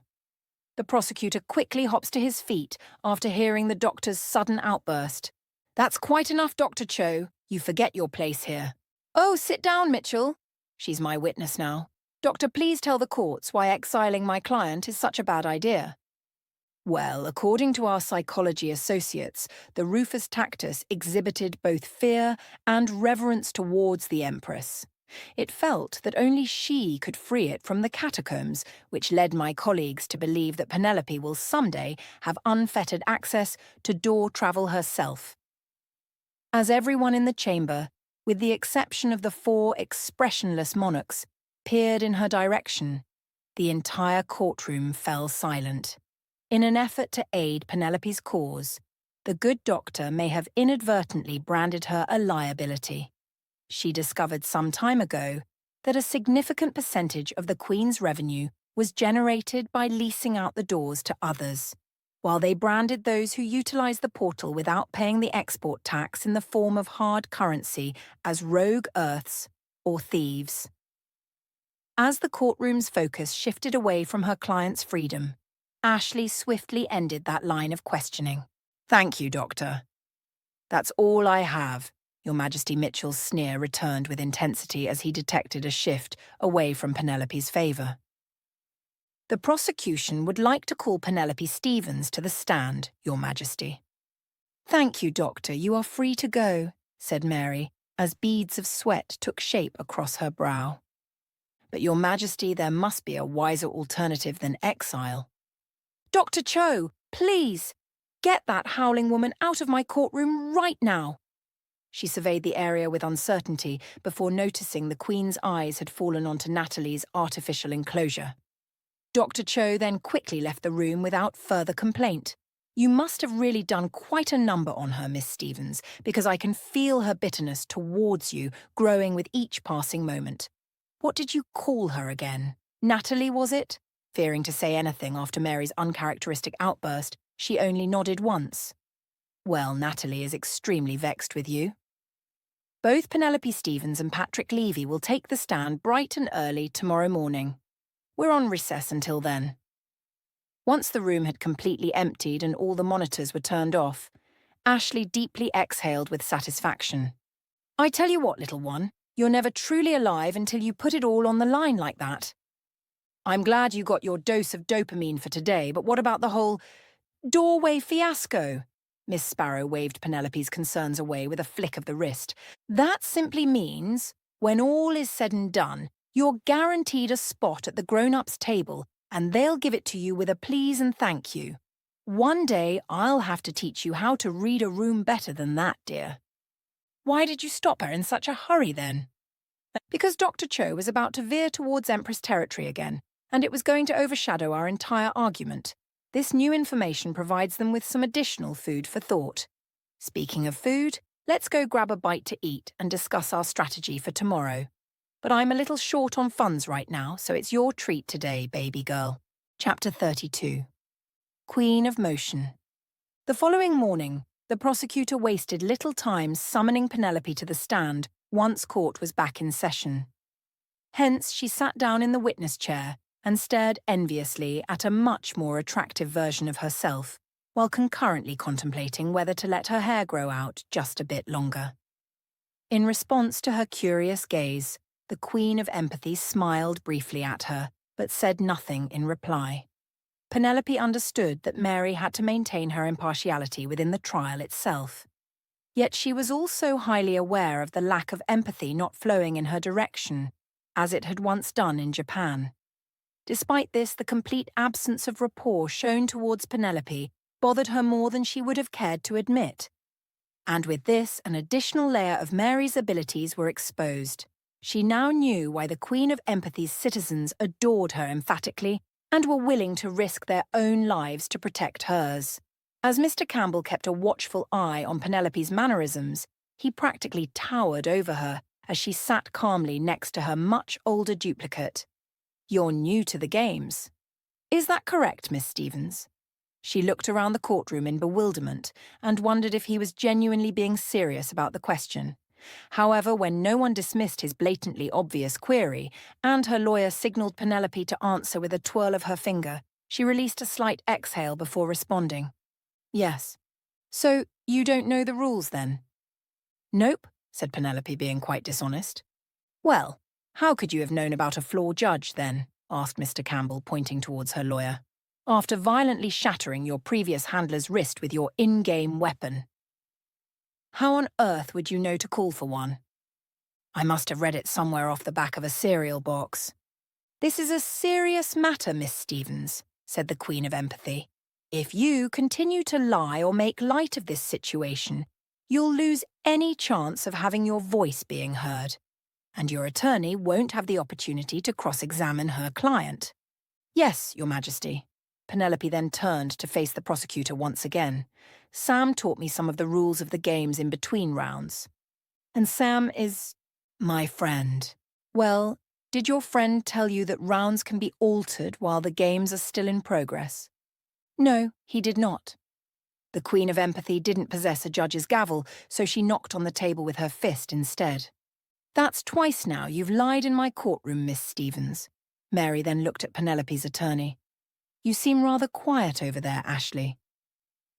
[SPEAKER 1] The prosecutor quickly hops to his feet after hearing the doctor's sudden outburst. That's quite enough, Dr. Cho. You forget your place here. Oh, sit down, Mitchell. She's my witness now. Doctor, please tell the courts why exiling my client is such a bad idea. Well, according to our psychology associates, the Rufus tactus exhibited both fear and reverence towards the Empress. It felt that only she could free it from the catacombs, which led my colleagues to believe that Penelope will someday have unfettered access to door travel herself. As everyone in the chamber, with the exception of the 4 expressionless monarchs, peered in her direction. The entire courtroom fell silent. In an effort to aid Penelope's cause, the good doctor may have inadvertently branded her a liability. She discovered some time ago that a significant percentage of the Queen's revenue was generated by leasing out the doors to others, while they branded those who utilized the portal without paying the export tax in the form of hard currency as rogue earths or thieves. As the courtroom's focus shifted away from her client's freedom, Ashley swiftly ended that line of questioning. "Thank you, Doctor. That's all I have." Your Majesty Mitchell's sneer returned with intensity as he detected a shift away from Penelope's favour. "The prosecution would like to call Penelope Stevens to the stand, Your Majesty." "Thank you, Doctor. You are free to go," said Mary, as beads of sweat took shape across her brow. "But, Your Majesty, there must be a wiser alternative than exile." "Dr. Cho, please, get that howling woman out of my courtroom right now." She surveyed the area with uncertainty before noticing the Queen's eyes had fallen onto Natalie's artificial enclosure. Dr. Cho then quickly left the room without further complaint. "You must have really done quite a number on her, Miss Stevens, because I can feel her bitterness towards you growing with each passing moment. What did you call her again? Natalie, was it?" Fearing to say anything after Mary's uncharacteristic outburst, she only nodded once. "Well, Natalie is extremely vexed with you." "Both Penelope Stevens and Patrick Levy will take the stand bright and early tomorrow morning. We're on recess until then." Once the room had completely emptied and all the monitors were turned off, Ashley deeply exhaled with satisfaction. "I tell you what, little one, you're never truly alive until you put it all on the line like that. I'm glad you got your dose of dopamine for today, but what about the whole doorway fiasco?" Miss Sparrow waved Penelope's concerns away with a flick of the wrist. "That simply means, when all is said and done, you're guaranteed a spot at the grown-ups' table, and they'll give it to you with a please and thank you. One day I'll have to teach you how to read a room better than that, dear." "Why did you stop her in such a hurry, then?" "Because Dr. Cho was about to veer towards Empress territory again, and it was going to overshadow our entire argument. This new information provides them with some additional food for thought. Speaking of food, let's go grab a bite to eat and discuss our strategy for tomorrow. But I'm a little short on funds right now, so it's your treat today, baby girl." Chapter 32. Queen of Motion. The following morning, the prosecutor wasted little time summoning Penelope to the stand once court was back in session. Hence, she sat down in the witness chair and stared enviously at a much more attractive version of herself, while concurrently contemplating whether to let her hair grow out just a bit longer. In response to her curious gaze, the Queen of Empathy smiled briefly at her, but said nothing in reply. Penelope understood that Mary had to maintain her impartiality within the trial itself. Yet she was also highly aware of the lack of empathy not flowing in her direction, as it had once done in Japan. Despite this, the complete absence of rapport shown towards Penelope bothered her more than she would have cared to admit. And with this, an additional layer of Mary's abilities were exposed. She now knew why the Queen of Empathy's citizens adored her emphatically and were willing to risk their own lives to protect hers. As Mr. Campbell kept a watchful eye on Penelope's mannerisms, he practically towered over her as she sat calmly next to her much older duplicate. "You're new to the games. Is that correct, Miss Stevens?" She looked around the courtroom in bewilderment and wondered if he was genuinely being serious about the question. However, when no one dismissed his blatantly obvious query, and her lawyer signalled Penelope to answer with a twirl of her finger, she released a slight exhale before responding. "Yes. So, you don't know the rules, then?" "Nope," said Penelope, being quite dishonest. "Well, how could you have known about a floor judge, then?" asked Mr. Campbell, pointing towards her lawyer. "After violently shattering your previous handler's wrist with your in-game weapon. How on earth would you know to call for one?" "I must have read it somewhere off the back of a cereal box." "This is a serious matter, Miss Stevens," said the Queen of Empathy. "If you continue to lie or make light of this situation, you'll lose any chance of having your voice being heard, and your attorney won't have the opportunity to cross-examine her client. Yes, Your Majesty. Penelope then turned to face the prosecutor once again. Sam taught me some of the rules of the games in between rounds. And Sam is my friend. Well, did your friend tell you that rounds can be altered while the games are still in progress? No, he did not. The Queen of Empathy didn't possess a judge's gavel, so she knocked on the table with her fist instead. That's twice now you've lied in my courtroom, Miss Stevens. Mary then looked at Penelope's attorney. You seem rather quiet over there, Ashley.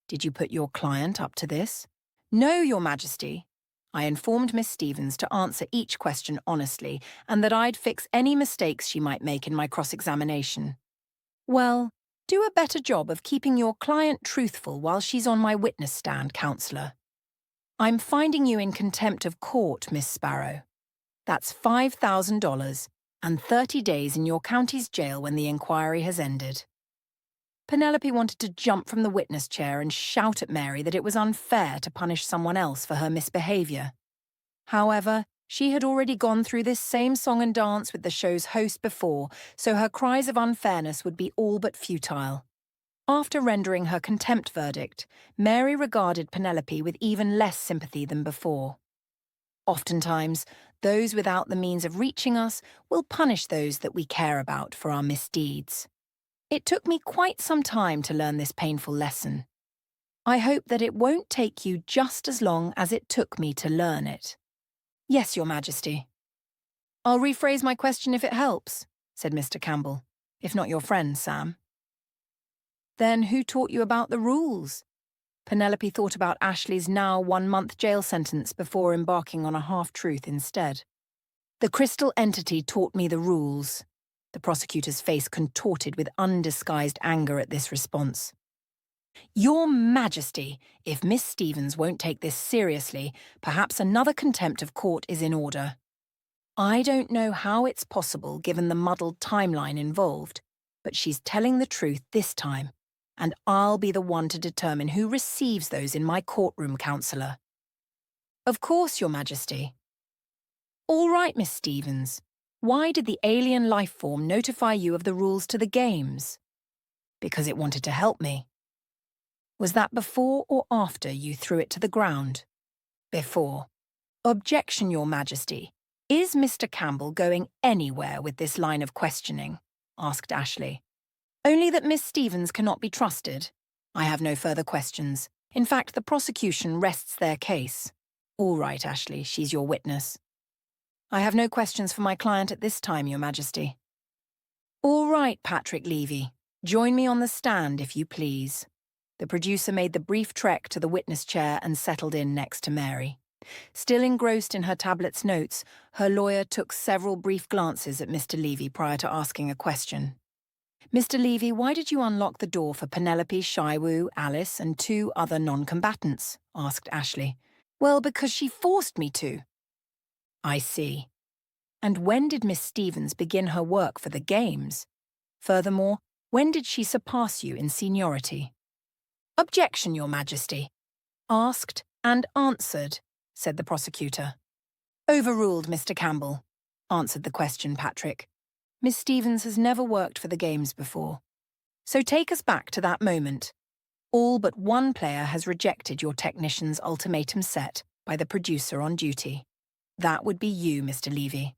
[SPEAKER 1] Did you put your client up to this? No, Your Majesty. I informed Miss Stevens to answer each question honestly and that I'd fix any mistakes she might make in my cross-examination. Well, do a better job of keeping your client truthful while she's on my witness stand, Counselor. I'm finding you in contempt of court, Miss Sparrow. That's $5,000 and 30 days in your county's jail when the inquiry has ended. Penelope wanted to jump from the witness chair and shout at Mary that it was unfair to punish someone else for her misbehaviour. However, she had already gone through this same song and dance with the show's host before, so her cries of unfairness would be all but futile. After rendering her contempt verdict, Mary regarded Penelope with even less sympathy than before. Oftentimes, those without the means of reaching us will punish those that we care about for our misdeeds. It took me quite some time to learn this painful lesson. I hope that it won't take you just as long as it took me to learn it. Yes, Your Majesty. I'll rephrase my question if it helps, said Mr. Campbell, if not your friend, Sam. Then who taught you about the rules? Penelope thought about Ashley's now 1-month jail sentence before embarking on a half-truth instead. The crystal entity taught me the rules. The prosecutor's face contorted with undisguised anger at this response. Your Majesty, if Miss Stevens won't take this seriously, perhaps another contempt of court is in order. I don't know how it's possible given the muddled timeline involved, but she's telling the truth this time, and I'll be the one to determine who receives those in my courtroom, Counselor. Of course, Your Majesty. All right, Miss Stevens. Why did the alien life form notify you of the rules to the games? Because it wanted to help me. Was that before or after you threw it to the ground? Before. Objection, Your Majesty. Is Mr. Campbell going anywhere with this line of questioning? Asked Ashley. Only that Miss Stevens cannot be trusted. I have no further questions. In fact, the prosecution rests their case. All right, Ashley, she's your witness. I have no questions for my client at this time, Your Majesty. All right, Patrick Levy. Join me on the stand, if you please. The producer made the brief trek to the witness chair and settled in next to Mary. Still engrossed in her tablet's notes, her lawyer took several brief glances at Mr. Levy prior to asking a question. Mr. Levy, why did you unlock the door for Penelope, Shaiwu, Alice, and 2 other non-combatants? Asked Ashley. Well, because she forced me to. I see. And when did Miss Stevens begin her work for the games? Furthermore, when did she surpass you in seniority? Objection, Your Majesty. Asked and answered, said the prosecutor. Overruled, Mr. Campbell, answered the question Patrick. Miss Stevens has never worked for the games before. So take us back to that moment. All but one player has rejected your technician's ultimatum set by the producer on duty. That would be you, Mr. Levy.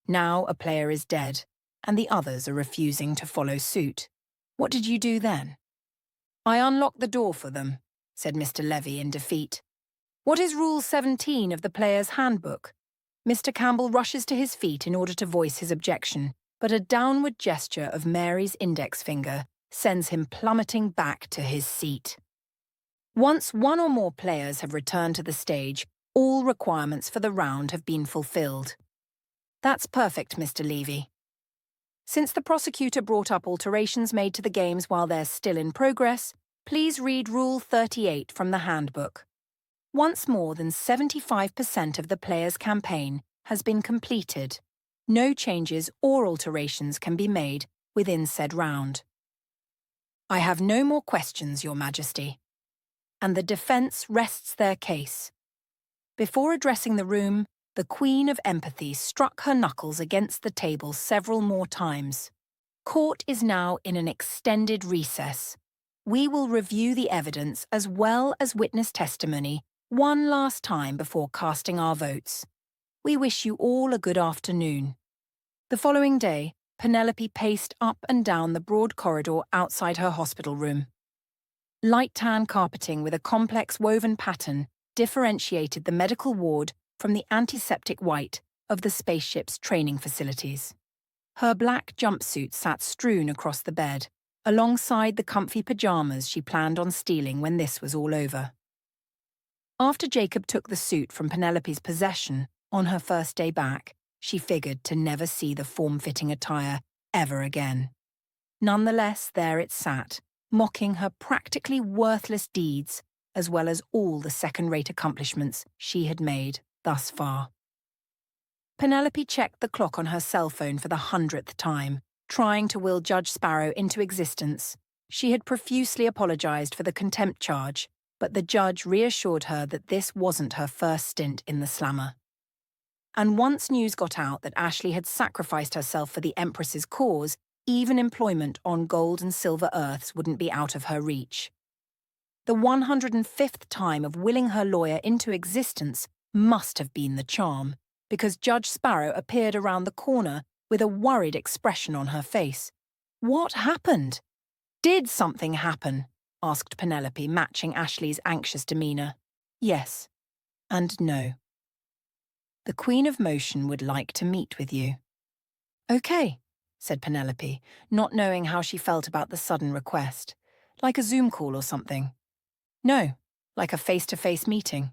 [SPEAKER 1] Now a player is dead, and the others are refusing to follow suit. What did you do then? I unlocked the door for them, said Mr. Levy in defeat. What is Rule 17 of the Player's Handbook? Mr. Campbell rushes to his feet in order to voice his objection, but a downward gesture of Mary's index finger sends him plummeting back to his seat. Once one or more players have returned to the stage, all requirements for the round have been fulfilled. That's perfect, Mr. Levy. Since the prosecutor brought up alterations made to the games while they're still in progress, please read Rule 38 from the handbook. Once more than 75% of the player's campaign has been completed, no changes or alterations can be made within said round. I have no more questions, Your Majesty. And the defence rests their case. Before addressing the room, the Queen of Empathy struck her knuckles against the table several more times. Court is now in an extended recess. We will review the evidence as well as witness testimony one last time before casting our votes. We wish you all a good afternoon. The following day, Penelope paced up and down the broad corridor outside her hospital room. Light tan carpeting with a complex woven pattern differentiated the medical ward from the antiseptic white of the spaceship's training facilities. Her black jumpsuit sat strewn across the bed, alongside the comfy pajamas she planned on stealing when this was all over. After Jacob took the suit from Penelope's possession on her first day back, she figured to never see the form-fitting attire ever again. Nonetheless, there it sat, mocking her practically worthless deeds, as well as all the second-rate accomplishments she had made thus far. Penelope checked the clock on her cell phone for the 100th time, trying to will Judge Sparrow into existence. She had profusely apologized for the contempt charge, but the judge reassured her that this wasn't her first stint in the slammer. And once news got out that Ashley had sacrificed herself for the Empress's cause, even employment on gold and silver Earths wouldn't be out of her reach. The 105th time of willing her lawyer into existence must have been the charm, because Judge Sparrow appeared around the corner with a worried expression on her face. What happened? Did something happen? Asked Penelope, matching Ashley's anxious demeanor. Yes, and no. The Queen of Motion would like to meet with you. Okay, said Penelope, not knowing how she felt about the sudden request. Like a Zoom call or something. No, like a face-to-face meeting.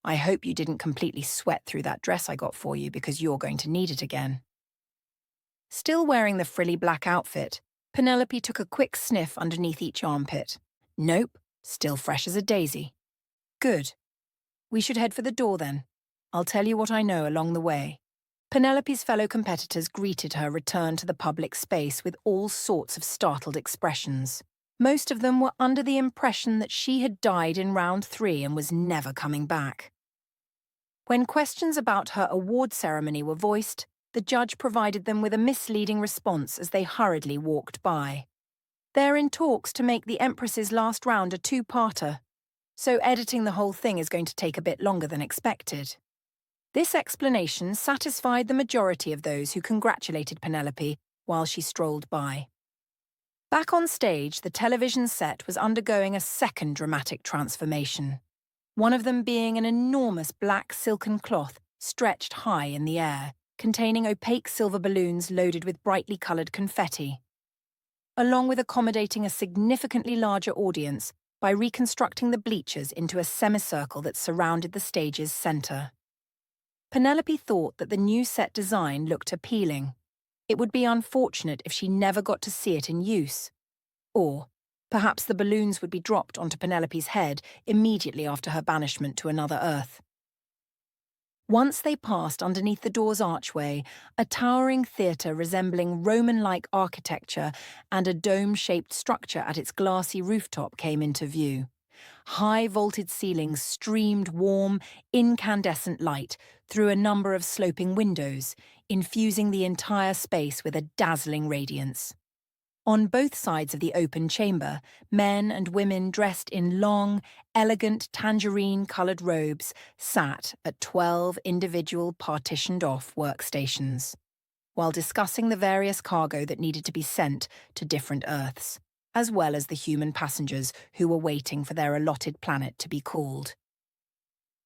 [SPEAKER 1] I hope you didn't completely sweat through that dress I got for you because you're going to need it again. Still wearing the frilly black outfit, Penelope took a quick sniff underneath each armpit. Nope, still fresh as a daisy. Good. We should head for the door then. I'll tell you what I know along the way. Penelope's fellow competitors greeted her return to the public space with all sorts of startled expressions. Most of them were under the impression that she had died in round 3 and was never coming back. When questions about her award ceremony were voiced, the judge provided them with a misleading response as they hurriedly walked by. They're in talks to make the Empress's last round a 2-parter, so editing the whole thing is going to take a bit longer than expected. This explanation satisfied the majority of those who congratulated Penelope while she strolled by. Back on stage, the television set was undergoing a second dramatic transformation, one of them being an enormous black silken cloth stretched high in the air, containing opaque silver balloons loaded with brightly coloured confetti, along with accommodating a significantly larger audience by reconstructing the bleachers into a semicircle that surrounded the stage's centre. Penelope thought that the new set design looked appealing. It would be unfortunate if she never got to see it in use. Or, perhaps the balloons would be dropped onto Penelope's head immediately after her banishment to another Earth. Once they passed underneath the door's archway, a towering theatre resembling Roman-like architecture and a dome-shaped structure at its glassy rooftop came into view. High vaulted ceilings streamed warm, incandescent light through a number of sloping windows, infusing the entire space with a dazzling radiance. On both sides of the open chamber, men and women dressed in long, elegant tangerine-coloured robes sat at 12 individual partitioned-off workstations, while discussing the various cargo that needed to be sent to different Earths, as well as the human passengers who were waiting for their allotted planet to be called.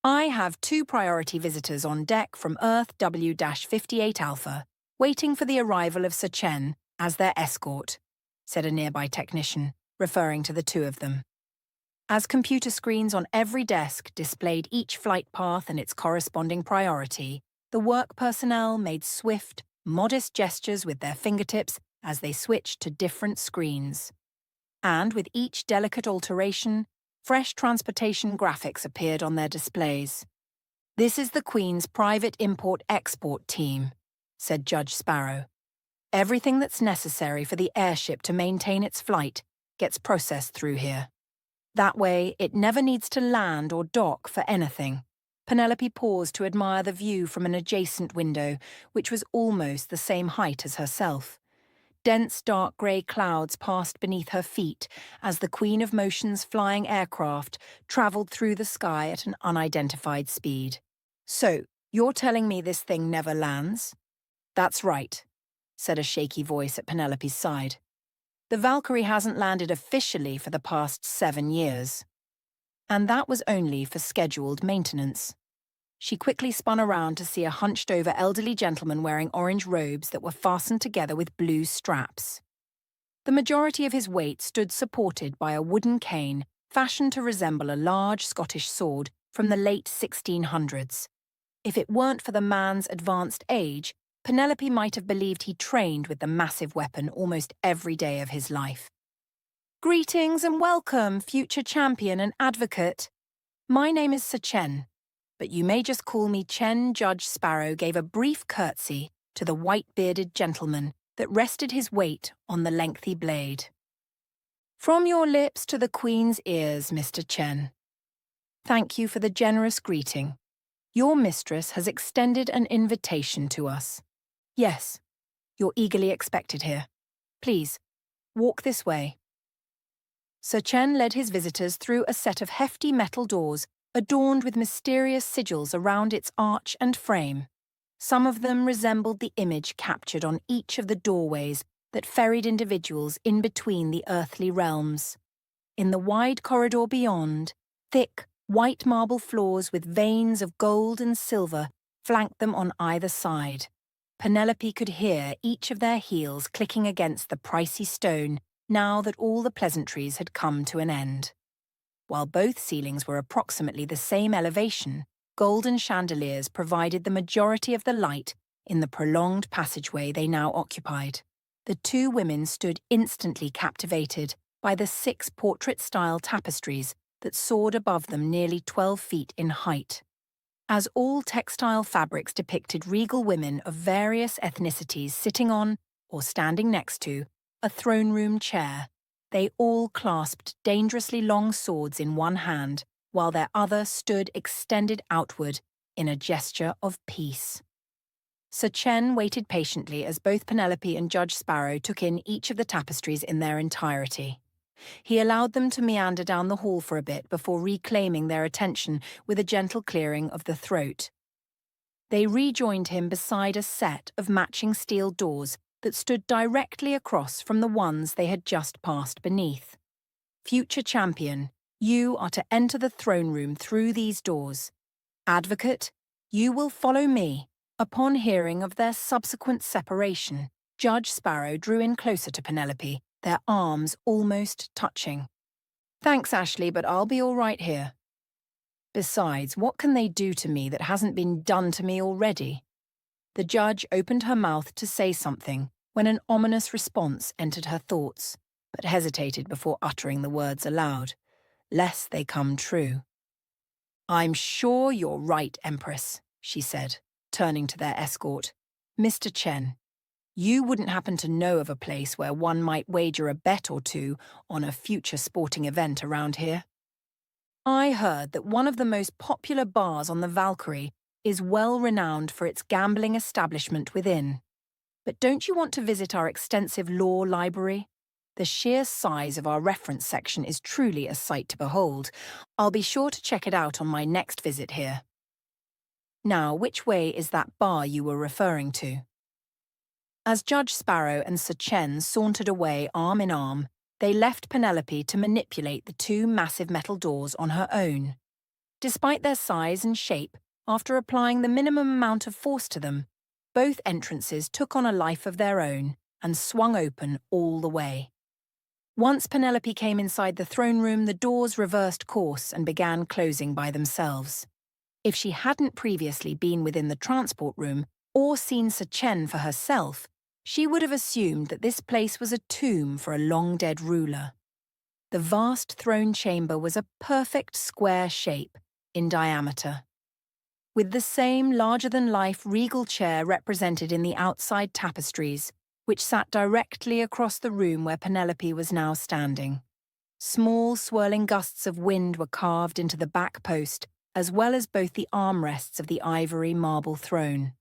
[SPEAKER 1] I have 2 priority visitors on deck from Earth W-58 Alpha, waiting for the arrival of Sir Chen as their escort, said a nearby technician, referring to the 2 of them. As computer screens on every desk displayed each flight path and its corresponding priority, the work personnel made swift, modest gestures with their fingertips as they switched to different screens. And with each delicate alteration, fresh transportation graphics appeared on their displays. This is the Queen's private import-export team, said Judge Sparrow. Everything that's necessary for the airship to maintain its flight gets processed through here. That way, it never needs to land or dock for anything. Penelope paused to admire the view from an adjacent window, which was almost the same height as herself. Dense dark grey clouds passed beneath her feet as the Queen of Motion's flying aircraft travelled through the sky at an unidentified speed. "So, you're telling me this thing never lands?" "That's right," said a shaky voice at Penelope's side. "The Valkyrie hasn't landed officially for the past 7 years." And that was only for scheduled maintenance. She quickly spun around to see a hunched-over elderly gentleman wearing orange robes that were fastened together with blue straps. The majority of his weight stood supported by a wooden cane fashioned to resemble a large Scottish sword from the late 1600s. If it weren't for the man's advanced age, Penelope might have believed he trained with the massive weapon almost every day of his life. "Greetings and welcome, future champion and advocate. My name is Sir Chen, but you may just call me Chen." Judge Sparrow gave a brief curtsy to the white-bearded gentleman that rested his weight on the lengthy blade. "From your lips to the Queen's ears, Mr. Chen. Thank you for the generous greeting. Your mistress has extended an invitation to us. Yes, you're eagerly expected here. Please, walk this way." Sir Chen led his visitors through a set of hefty metal doors adorned with mysterious sigils around its arch and frame. Some of them resembled the image captured on each of the doorways that ferried individuals in between the earthly realms. In the wide corridor beyond, thick, white marble floors with veins of gold and silver flanked them on either side. Penelope could hear each of their heels clicking against the pricey stone now that all the pleasantries had come to an end. While both ceilings were approximately the same elevation, golden chandeliers provided the majority of the light in the prolonged passageway they now occupied. The two women stood instantly captivated by the 6 portrait-style tapestries that soared above them nearly 12 feet in height. As all textile fabrics depicted regal women of various ethnicities sitting on, or standing next to, a throne room chair, they all clasped dangerously long swords in one hand, while their other stood extended outward in a gesture of peace. Sir Chen waited patiently as both Penelope and Judge Sparrow took in each of the tapestries in their entirety. He allowed them to meander down the hall for a bit before reclaiming their attention with a gentle clearing of the throat. They rejoined him beside a set of matching steel doors that stood directly across from the ones they had just passed beneath. "Future champion, you are to enter the throne room through these doors. Advocate, you will follow me." Upon hearing of their subsequent separation, Judge Sparrow drew in closer to Penelope, their arms almost touching. "Thanks, Ashley, but I'll be all right here. Besides, what can they do to me that hasn't been done to me already?" The judge opened her mouth to say something when an ominous response entered her thoughts, but hesitated before uttering the words aloud, lest they come true. "I'm sure you're right, Empress," she said, turning to their escort. "Mr. Chen, you wouldn't happen to know of a place where one might wager a bet or two on a future sporting event around here? I heard that one of the most popular bars on the Valkyrie is well renowned for its gambling establishment within. But don't you want to visit our extensive law library? The sheer size of our reference section is truly a sight to behold. I'll be sure to check it out on my next visit here. Now, which way is that bar you were referring to?" As Judge Sparrow and Sir Chen sauntered away arm in arm, they left Penelope to manipulate the 2 massive metal doors on her own. Despite their size and shape, after applying the minimum amount of force to them, both entrances took on a life of their own and swung open all the way. Once Penelope came inside the throne room, the doors reversed course and began closing by themselves. If she hadn't previously been within the transport room or seen Sir Chen for herself, she would have assumed that this place was a tomb for a long-dead ruler. The vast throne chamber was a perfect square shape in diameter, with the same larger-than-life regal chair represented in the outside tapestries, which sat directly across the room where Penelope was now standing. Small, swirling gusts of wind were carved into the back post, as well as both the armrests of the ivory marble throne.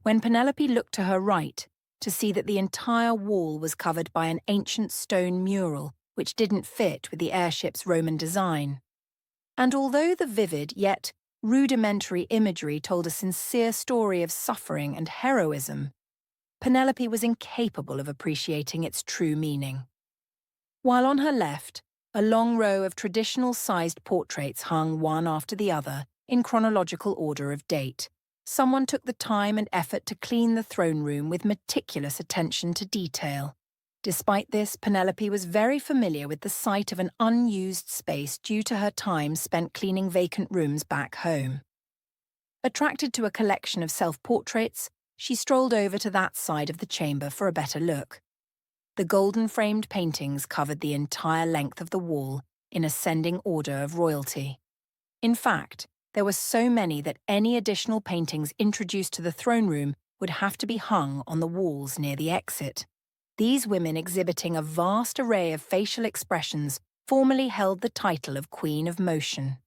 [SPEAKER 1] When Penelope looked to her right, to see that the entire wall was covered by an ancient stone mural which didn't fit with the airship's Roman design. And although the vivid yet rudimentary imagery told a sincere story of suffering and heroism, Penelope was incapable of appreciating its true meaning. While on her left, a long row of traditional-sized portraits hung one after the other in chronological order of date. Someone took the time and effort to clean the throne room with meticulous attention to detail. Despite this, Penelope was very familiar with the sight of an unused space due to her time spent cleaning vacant rooms back home. Attracted to a collection of self-portraits, she strolled over to that side of the chamber for a better look. The golden-framed paintings covered the entire length of the wall in ascending order of royalty. In fact, there were so many that any additional paintings introduced to the throne room would have to be hung on the walls near the exit. These women exhibiting a vast array of facial expressions formerly held the title of Queen of Motion.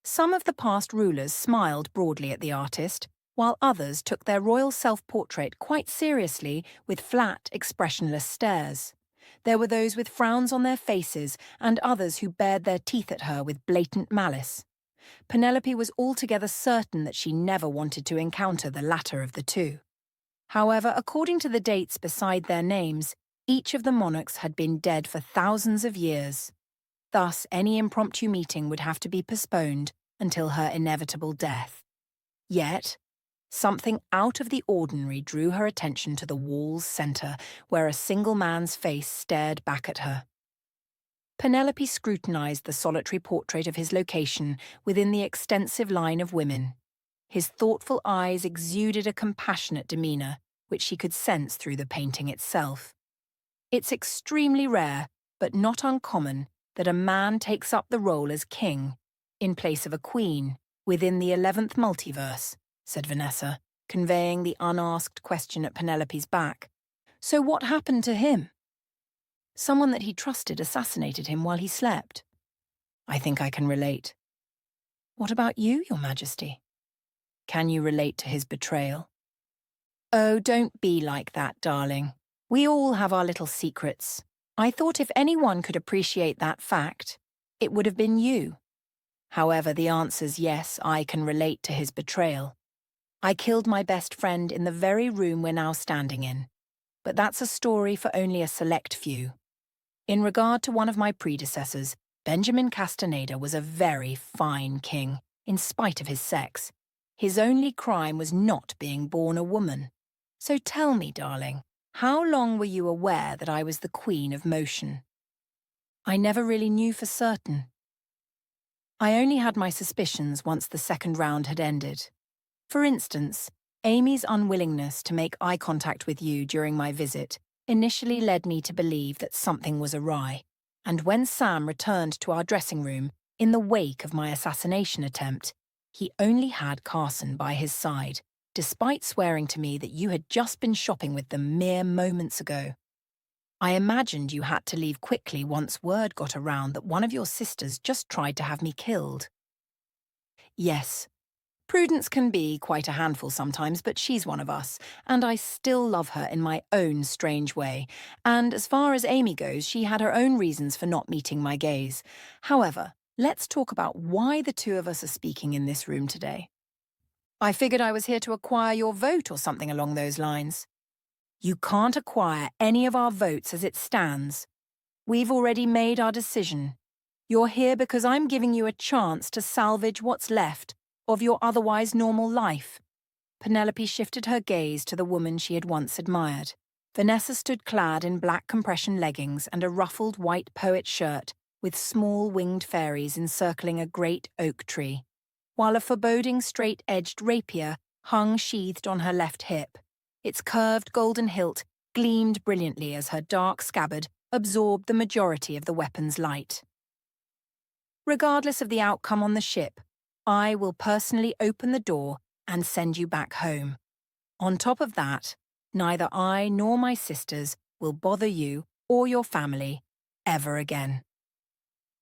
[SPEAKER 1] Some of the past rulers smiled broadly at the artist, while others took their royal self-portrait quite seriously with flat, expressionless stares. There were those with frowns on their faces and others who bared their teeth at her with blatant malice. Penelope was altogether certain that she never wanted to encounter the latter of the two. However, according to the dates beside their names, each of the monarchs had been dead for thousands of years. Thus, any impromptu meeting would have to be postponed until her inevitable death. Yet, something out of the ordinary drew her attention to the wall's centre, where a single man's face stared back at her. Penelope scrutinized the solitary portrait of his location within the extensive line of women. His thoughtful eyes exuded a compassionate demeanour, which she could sense through the painting itself. It's extremely rare, but not uncommon, that a man takes up the role as king, in place of a queen, within the 11th multiverse, said Vanessa, conveying the unasked question at Penelope's back. So what happened to him? Someone that he trusted assassinated him while he slept. I think I can relate. What about you, Your Majesty? Can you relate to his betrayal? Oh, don't be like that, darling. We all have our little secrets. I thought if anyone could appreciate that fact, it would have been you. However, the answer's yes, I can relate to his betrayal. I killed my best friend in the very room we're now standing in. But that's a story for only a select few. In regard to one of my predecessors, Benjamin Castaneda was a very fine king, in spite of his sex. His only crime was not being born a woman. So tell me, darling, how long were you aware that I was the Queen of Motion? I never really knew for certain. I only had my suspicions once the second round had ended. For instance, Amy's unwillingness to make eye contact with you during my visit initially led me to believe that something was awry, and when Sam returned to our dressing room in the wake of my assassination attempt, he only had Carson by his side, despite swearing to me that you had just been shopping with them mere moments ago. I imagined you had to leave quickly once word got around that one of your sisters just tried to have me killed. Yes, Prudence can be quite a handful sometimes, but she's one of us, and I still love her in my own strange way. And as far as Amy goes, she had her own reasons for not meeting my gaze. However, let's talk about why the two of us are speaking in this room today. I figured I was here to acquire your vote or something along those lines. You can't acquire any of our votes as it stands. We've already made our decision. You're here because I'm giving you a chance to salvage what's left of your otherwise normal life. Penelope shifted her gaze to the woman she had once admired. Vanessa stood clad in black compression leggings and a ruffled white poet shirt with small winged fairies encircling a great oak tree, while a foreboding straight-edged rapier hung sheathed on her left hip. Its curved golden hilt gleamed brilliantly as her dark scabbard absorbed the majority of the weapon's light. Regardless of the outcome on the ship, I will personally open the door and send you back home. On top of that, neither I nor my sisters will bother you or your family ever again.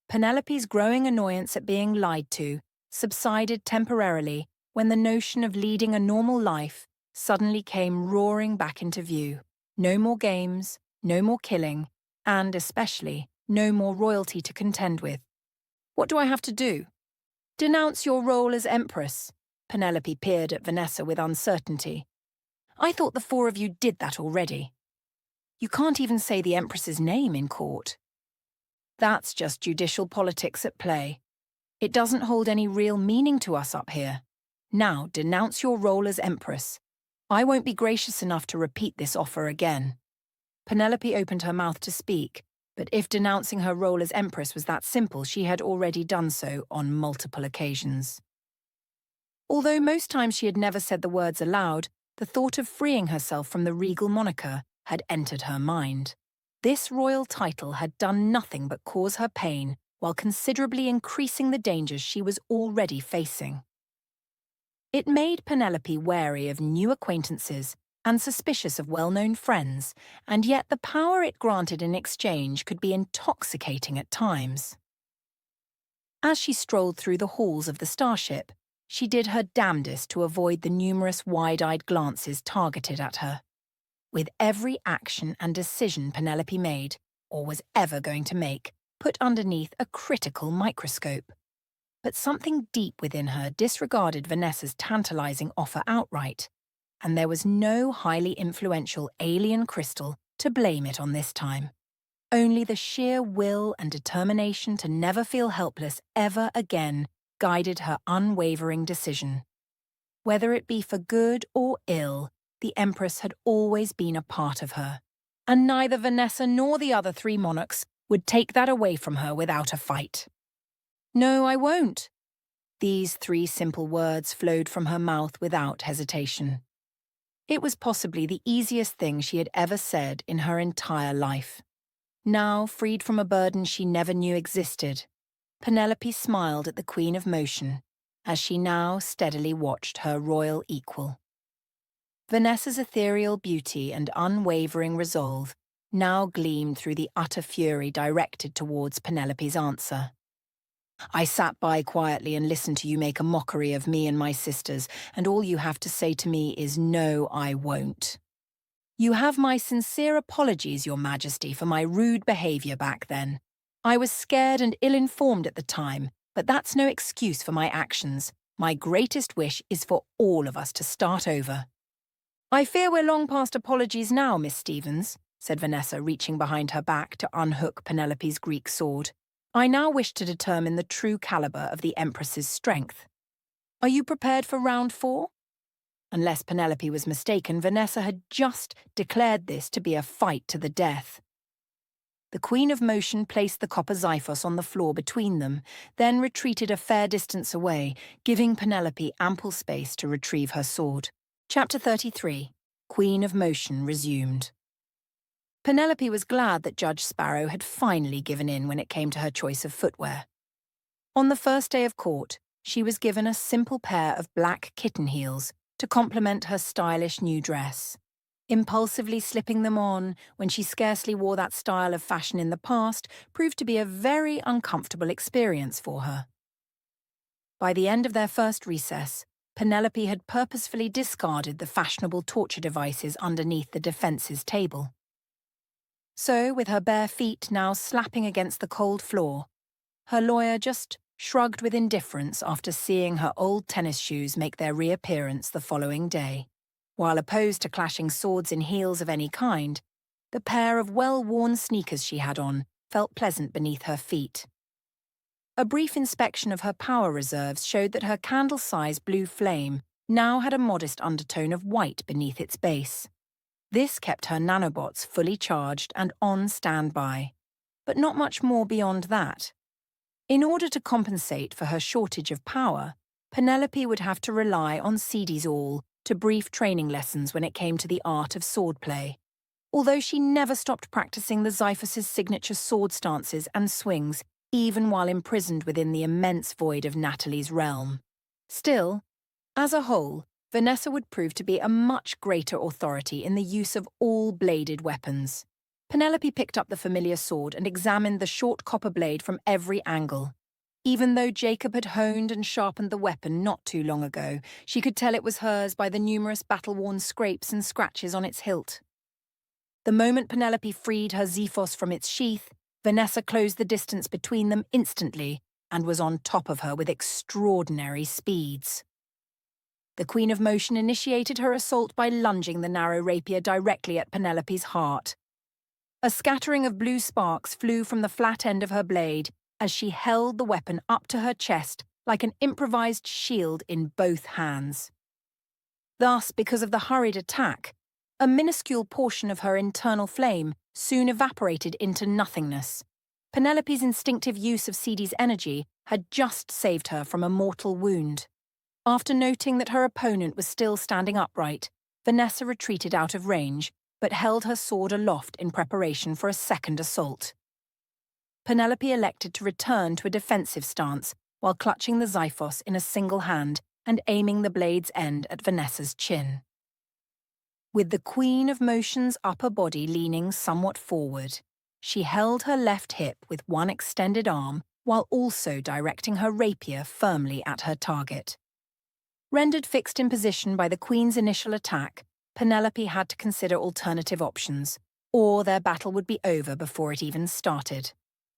[SPEAKER 1] Penelope's growing annoyance at being lied to subsided temporarily when the notion of leading a normal life suddenly came roaring back into view. No more games, no more killing, and especially no more royalty to contend with. What do I have to do? Denounce your role as Empress. Penelope peered at Vanessa with uncertainty. I thought the four of you did that already. You can't even say the Empress's name in court. That's just judicial politics at play. It doesn't hold any real meaning to us up here. Now denounce your role as Empress. I won't be gracious enough to repeat this offer again. Penelope opened her mouth to speak, but if denouncing her role as Empress was that simple, she had already done so on multiple occasions. Although most times she had never said the words aloud, the thought of freeing herself from the regal moniker had entered her mind. This royal title had done nothing but cause her pain while considerably increasing the dangers she was already facing. It made Penelope wary of new acquaintances and suspicious of well-known friends, and yet the power it granted in exchange could be intoxicating at times. As she strolled through the halls of the starship, she did her damnedest to avoid the numerous wide-eyed glances targeted at her. With every action and decision Penelope made, or was ever going to make, put underneath a critical microscope. But something deep within her disregarded Vanessa's tantalizing offer outright, and there was no highly influential alien crystal to blame it on this time. Only the sheer will and determination to never feel helpless ever again guided her unwavering decision. Whether it be for good or ill, the Empress had always been a part of her, and neither Vanessa nor the other three monarchs would take that away from her without a fight. No, I won't. These three simple words flowed from her mouth without hesitation. It was possibly the easiest thing she had ever said in her entire life. Now, freed from a burden she never knew existed, Penelope smiled at the Queen of Motion as she now steadily watched her royal equal. Vanessa's ethereal beauty and unwavering resolve now gleamed through the utter fury directed towards Penelope's answer. I sat by quietly and listened to you make a mockery of me and my sisters, and all you have to say to me is no, I won't. You have my sincere apologies, Your Majesty, for my rude behaviour back then. I was scared and ill-informed at the time, but that's no excuse for my actions. My greatest wish is for all of us to start over. I fear we're long past apologies now, Miss Stevens, said Vanessa, reaching behind her back to unhook Penelope's Greek sword. I now wish to determine the true calibre of the Empress's strength. Are you prepared for round 4? Unless Penelope was mistaken, Vanessa had just declared this to be a fight to the death. The Queen of Motion placed the copper xyphos on the floor between them, then retreated a fair distance away, giving Penelope ample space to retrieve her sword. Chapter 33. Queen of Motion resumed. Penelope was glad that Judge Sparrow had finally given in when it came to her choice of footwear. On the first day of court, she was given a simple pair of black kitten heels to complement her stylish new dress. Impulsively slipping them on when she scarcely wore that style of fashion in the past proved to be a very uncomfortable experience for her. By the end of their first recess, Penelope had purposefully discarded the fashionable torture devices underneath the defence's table. So, with her bare feet now slapping against the cold floor, her lawyer just shrugged with indifference after seeing her old tennis shoes make their reappearance the following day. While opposed to clashing swords in heels of any kind, the pair of well-worn sneakers she had on felt pleasant beneath her feet. A brief inspection of her power reserves showed that her candle-sized blue flame now had a modest undertone of white beneath its base. This kept her nanobots fully charged and on standby, but not much more beyond that. In order to compensate for her shortage of power, Penelope would have to rely on Seedy's awl to brief training lessons when it came to the art of swordplay, although she never stopped practicing the Xyphos's signature sword stances and swings, even while imprisoned within the immense void of Natalie's realm. Still, as a whole, Vanessa would prove to be a much greater authority in the use of all bladed weapons. Penelope picked up the familiar sword and examined the short copper blade from every angle. Even though Jacob had honed and sharpened the weapon not too long ago, she could tell it was hers by the numerous battle-worn scrapes and scratches on its hilt. The moment Penelope freed her Xephos from its sheath, Vanessa closed the distance between them instantly and was on top of her with extraordinary speeds. The Queen of Motion initiated her assault by lunging the narrow rapier directly at Penelope's heart. A scattering of blue sparks flew from the flat end of her blade as she held the weapon up to her chest like an improvised shield in both hands. Thus, because of the hurried attack, a minuscule portion of her internal flame soon evaporated into nothingness. Penelope's instinctive use of Sidi's energy had just saved her from a mortal wound. After noting that her opponent was still standing upright, Vanessa retreated out of range, but held her sword aloft in preparation for a second assault. Penelope elected to return to a defensive stance while clutching the Xephos in a single hand and aiming the blade's end at Vanessa's chin. With the Queen of Motion's upper body leaning somewhat forward, she held her left hip with one extended arm while also directing her rapier firmly at her target. Rendered fixed in position by the Queen's initial attack, Penelope had to consider alternative options, or their battle would be over before it even started.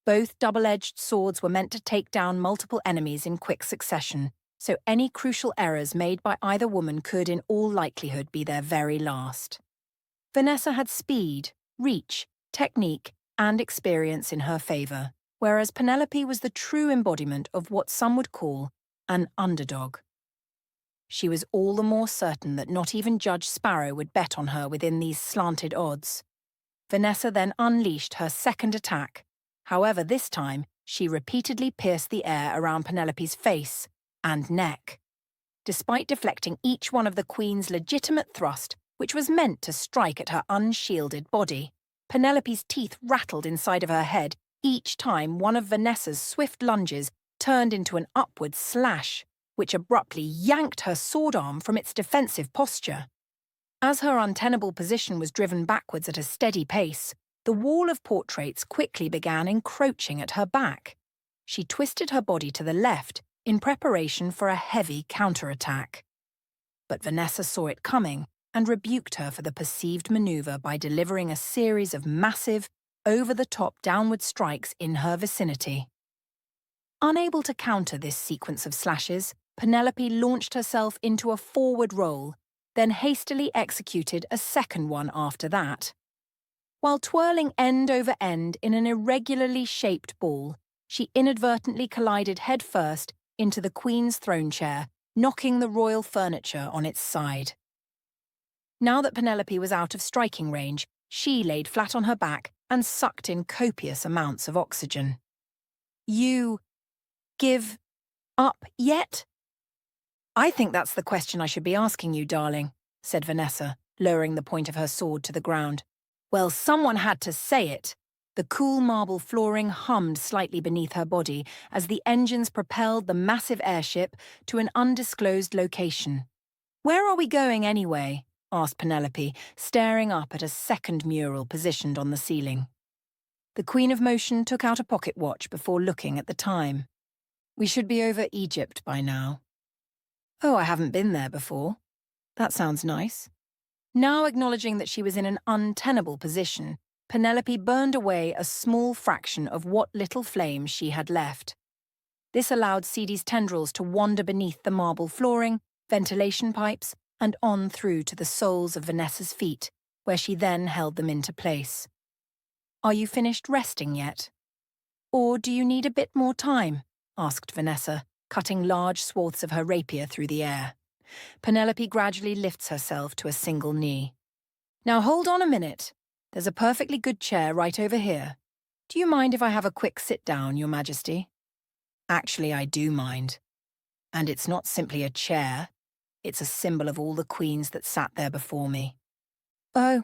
[SPEAKER 1] Both double-edged swords were meant to take down multiple enemies in quick succession, so any crucial errors made by either woman could in all likelihood be their very last. Vanessa had speed, reach, technique, and experience in her favour, whereas Penelope was the true embodiment of what some would call an underdog. She was all the more certain that not even Judge Sparrow would bet on her within these slanted odds. Vanessa then unleashed her second attack. However, this time, she repeatedly pierced the air around Penelope's face and neck. Despite deflecting each one of the Queen's legitimate thrust, which was meant to strike at her unshielded body, Penelope's teeth rattled inside of her head each time one of Vanessa's swift lunges turned into an upward slash, which abruptly yanked her sword arm from its defensive posture. As her untenable position was driven backwards at a steady pace, the wall of portraits quickly began encroaching at her back. She twisted her body to the left in preparation for a heavy counterattack. But Vanessa saw it coming and rebuked her for the perceived maneuver by delivering a series of massive, over-the-top downward strikes in her vicinity. Unable to counter this sequence of slashes, Penelope launched herself into a forward roll, then hastily executed a second one after that. While twirling end over end in an irregularly shaped ball, she inadvertently collided headfirst into the Queen's throne chair, knocking the royal furniture on its side. Now that Penelope was out of striking range, she laid flat on her back and sucked in copious amounts of oxygen. "You give up yet?" "I think that's the question I should be asking you, darling," said Vanessa, lowering the point of her sword to the ground. "Well, someone had to say it." The cool marble flooring hummed slightly beneath her body as the engines propelled the massive airship to an undisclosed location. "Where are we going anyway?" asked Penelope, staring up at a second mural positioned on the ceiling. The Queen of Motion took out a pocket watch before looking at the time. "We should be over Egypt by now." "Oh, I haven't been there before. That sounds nice." Now acknowledging that she was in an untenable position, Penelope burned away a small fraction of what little flame she had left. This allowed Sidi's tendrils to wander beneath the marble flooring, ventilation pipes, and on through to the soles of Vanessa's feet, where she then held them into place. "Are you finished resting yet? Or do you need a bit more time?" asked Vanessa, cutting large swaths of her rapier through the air. Penelope gradually lifts herself to a single knee. "Now hold on a minute. There's a perfectly good chair right over here. Do you mind if I have a quick sit down, Your Majesty?" "Actually, I do mind. And it's not simply a chair. It's a symbol of all the queens that sat there before me." "Oh,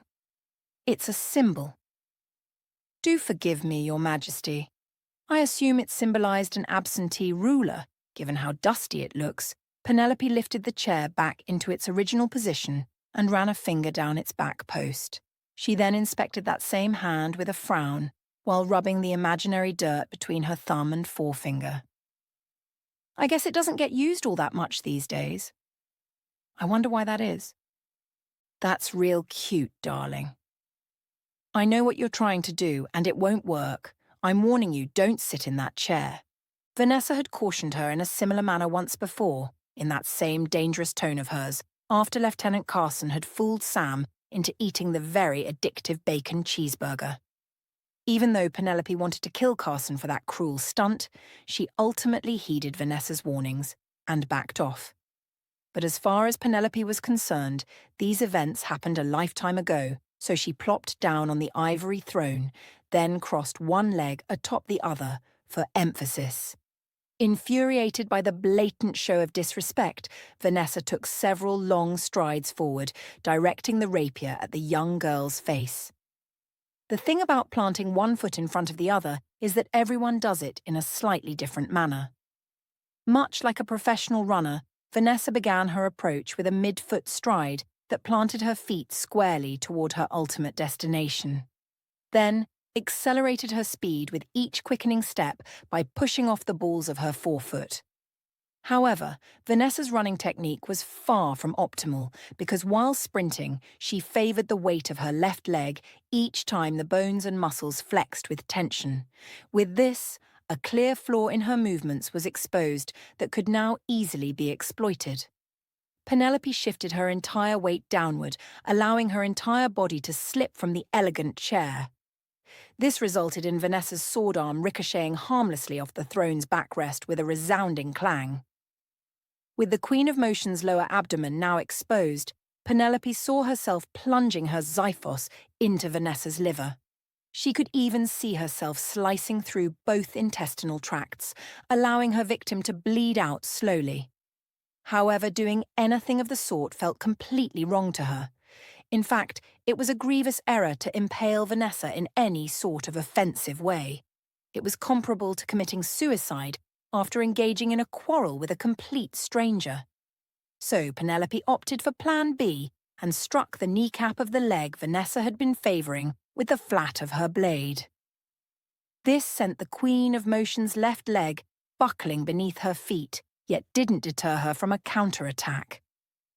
[SPEAKER 1] it's a symbol." "Do forgive me, Your Majesty. I assume it symbolized an absentee ruler, given how dusty it looks." Penelope lifted the chair back into its original position and ran a finger down its back post. She then inspected that same hand with a frown, while rubbing the imaginary dirt between her thumb and forefinger. I guess it doesn't get used all that much these days. I wonder why that is. That's real cute, darling. I know what you're trying to do, and it won't work. I'm warning you, don't sit in that chair. Vanessa had cautioned her in a similar manner once before, in that same dangerous tone of hers, after Lieutenant Carson had fooled Sam into eating the very addictive bacon cheeseburger. Even though Penelope wanted to kill Carson for that cruel stunt, she ultimately heeded Vanessa's warnings and backed off. But as far as Penelope was concerned, these events happened a lifetime ago, so she plopped down on the ivory throne, then crossed one leg atop the other for emphasis. Infuriated by the blatant show of disrespect, Vanessa took several long strides forward, directing the rapier at the young girl's face. The thing about planting one foot in front of the other is that everyone does it in a slightly different manner. Much like a professional runner, Vanessa began her approach with a mid-foot stride that planted her feet squarely toward her ultimate destination. Then, accelerated her speed with each quickening step by pushing off the balls of her forefoot. However, Vanessa's running technique was far from optimal because while sprinting, she favored the weight of her left leg each time the bones and muscles flexed with tension. With this, a clear flaw in her movements was exposed that could now easily be exploited. Penelope shifted her entire weight downward, allowing her entire body to slip from the elegant chair. This resulted in Vanessa's sword arm ricocheting harmlessly off the throne's backrest with a resounding clang. With the Queen of Motion's lower abdomen now exposed, Penelope saw herself plunging her xiphos into Vanessa's liver. She could even see herself slicing through both intestinal tracts, allowing her victim to bleed out slowly. However, doing anything of the sort felt completely wrong to her. In fact, it was a grievous error to impale Vanessa in any sort of offensive way. It was comparable to committing suicide after engaging in a quarrel with a complete stranger. So Penelope opted for Plan B and struck the kneecap of the leg Vanessa had been favouring with the flat of her blade. This sent the Queen of Motion's left leg buckling beneath her feet, yet didn't deter her from a counterattack.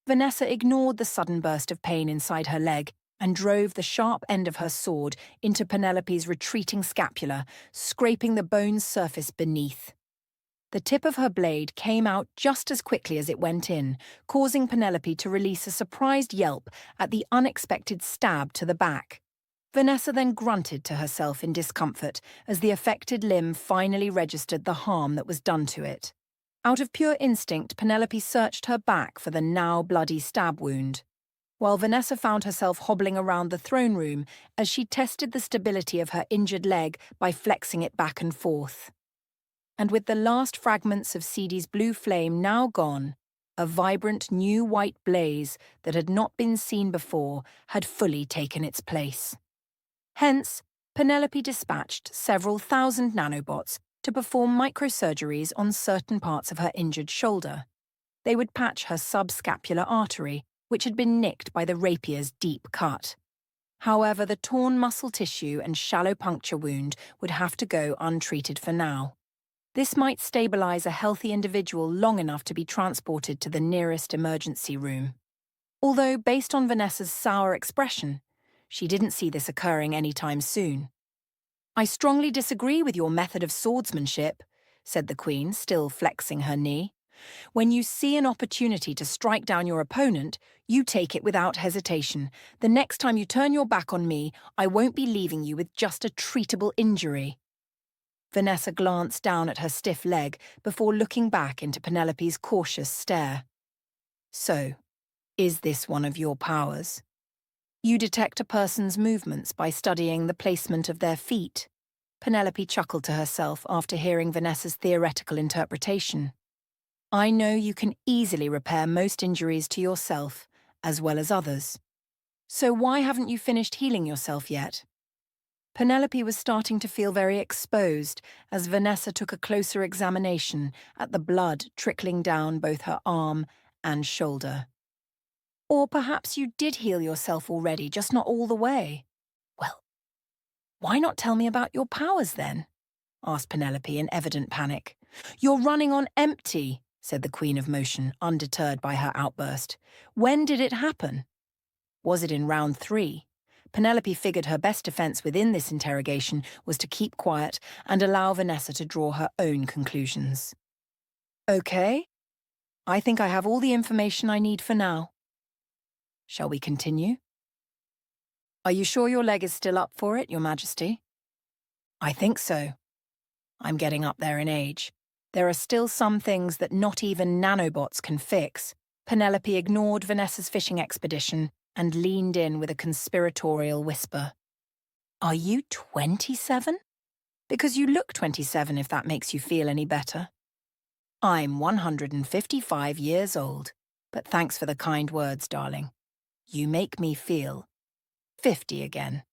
[SPEAKER 1] Vanessa ignored the sudden burst of pain inside her leg and drove the sharp end of her sword into Penelope's retreating scapula, scraping the bone's surface beneath. The tip of her blade came out just as quickly as it went in, causing Penelope to release a surprised yelp at the unexpected stab to the back. Vanessa then grunted to herself in discomfort as the affected limb finally registered the harm that was done to it. Out of pure instinct, Penelope searched her back for the now bloody stab wound, while Vanessa found herself hobbling around the throne room as she tested the stability of her injured leg by flexing it back and forth. And with the last fragments of Seedy's blue flame now gone, a vibrant new white blaze that had not been seen before had fully taken its place. Hence, Penelope dispatched several thousand nanobots to perform microsurgeries on certain parts of her injured shoulder. They would patch her subscapular artery, which had been nicked by the rapier's deep cut. However, the torn muscle tissue and shallow puncture wound would have to go untreated for now. This might stabilize a healthy individual long enough to be transported to the nearest emergency room. Although, based on Vanessa's sour expression, she didn't see this occurring anytime soon. "I strongly disagree with your method of swordsmanship," said the Queen, still flexing her knee. "When you see an opportunity to strike down your opponent, you take it without hesitation. The next time you turn your back on me, I won't be leaving you with just a treatable injury." Vanessa glanced down at her stiff leg before looking back into Penelope's cautious stare. "So, is this one of your powers? You detect a person's movements by studying the placement of their feet." Penelope chuckled to herself after hearing Vanessa's theoretical interpretation. "I know you can easily repair most injuries to yourself, as well as others. So why haven't you finished healing yourself yet?" Penelope was starting to feel very exposed as Vanessa took a closer examination at the blood trickling down both her arm and shoulder. "Or perhaps you did heal yourself already, just not all the way." "Well, why not tell me about your powers then?" asked Penelope in evident panic. "You're running on empty," said the Queen of Motion, undeterred by her outburst. "When did it happen?" Was it in round 3? Penelope figured her best defense within this interrogation was to keep quiet and allow Vanessa to draw her own conclusions. "Okay, I think I have all the information I need for now. Shall we continue?" "Are you sure your leg is still up for it, Your Majesty?" "I think so. I'm getting up there in age. There are still some things that not even nanobots can fix." Penelope ignored Vanessa's fishing expedition and leaned in with a conspiratorial whisper. "Are you 27? Because you look 27 if that makes you feel any better." "I'm 155 years old, but thanks for the kind words, darling. You make me feel 50 again."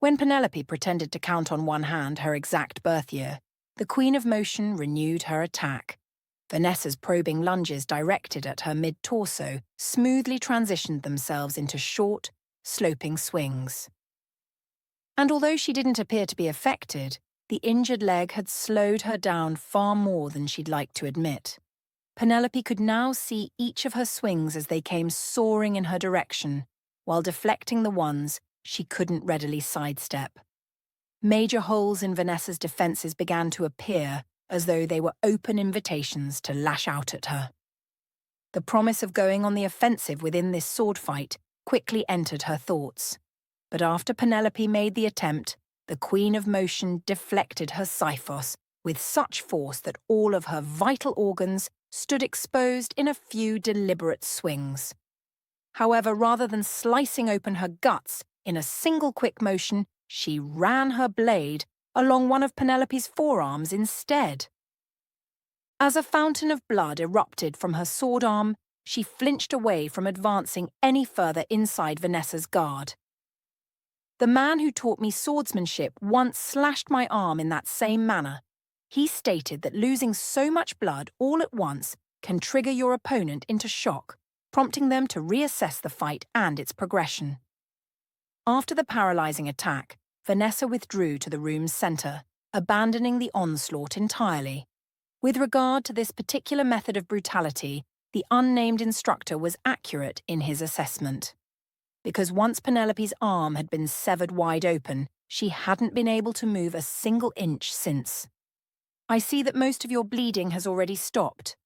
[SPEAKER 1] When Penelope pretended to count on one hand her exact birth year, the Queen of Motion renewed her attack. Vanessa's probing lunges directed at her mid-torso smoothly transitioned themselves into short, sloping swings. And although she didn't appear to be affected, the injured leg had slowed her down far more than she'd like to admit. Penelope could now see each of her swings as they came soaring in her direction, while deflecting the ones she couldn't readily sidestep. Major holes in Vanessa's defenses began to appear, as though they were open invitations to lash out at her. The promise of going on the offensive within this sword fight quickly entered her thoughts. But after Penelope made the attempt, the Queen of Motion deflected her Cyphos with such force that all of her vital organs stood exposed in a few deliberate swings. However, rather than slicing open her guts in a single quick motion, she ran her blade along one of Penelope's forearms instead. As a fountain of blood erupted from her sword arm, she flinched away from advancing any further inside Vanessa's guard. "The man who taught me swordsmanship once slashed my arm in that same manner. He stated that losing so much blood all at once can trigger your opponent into shock, prompting them to reassess the fight and its progression." After the paralyzing attack, Vanessa withdrew to the room's center, abandoning the onslaught entirely. With regard to this particular method of brutality, the unnamed instructor was accurate in his assessment. Because once Penelope's arm had been severed wide open, she hadn't been able to move a single inch since. "I see that most of your bleeding has already stopped.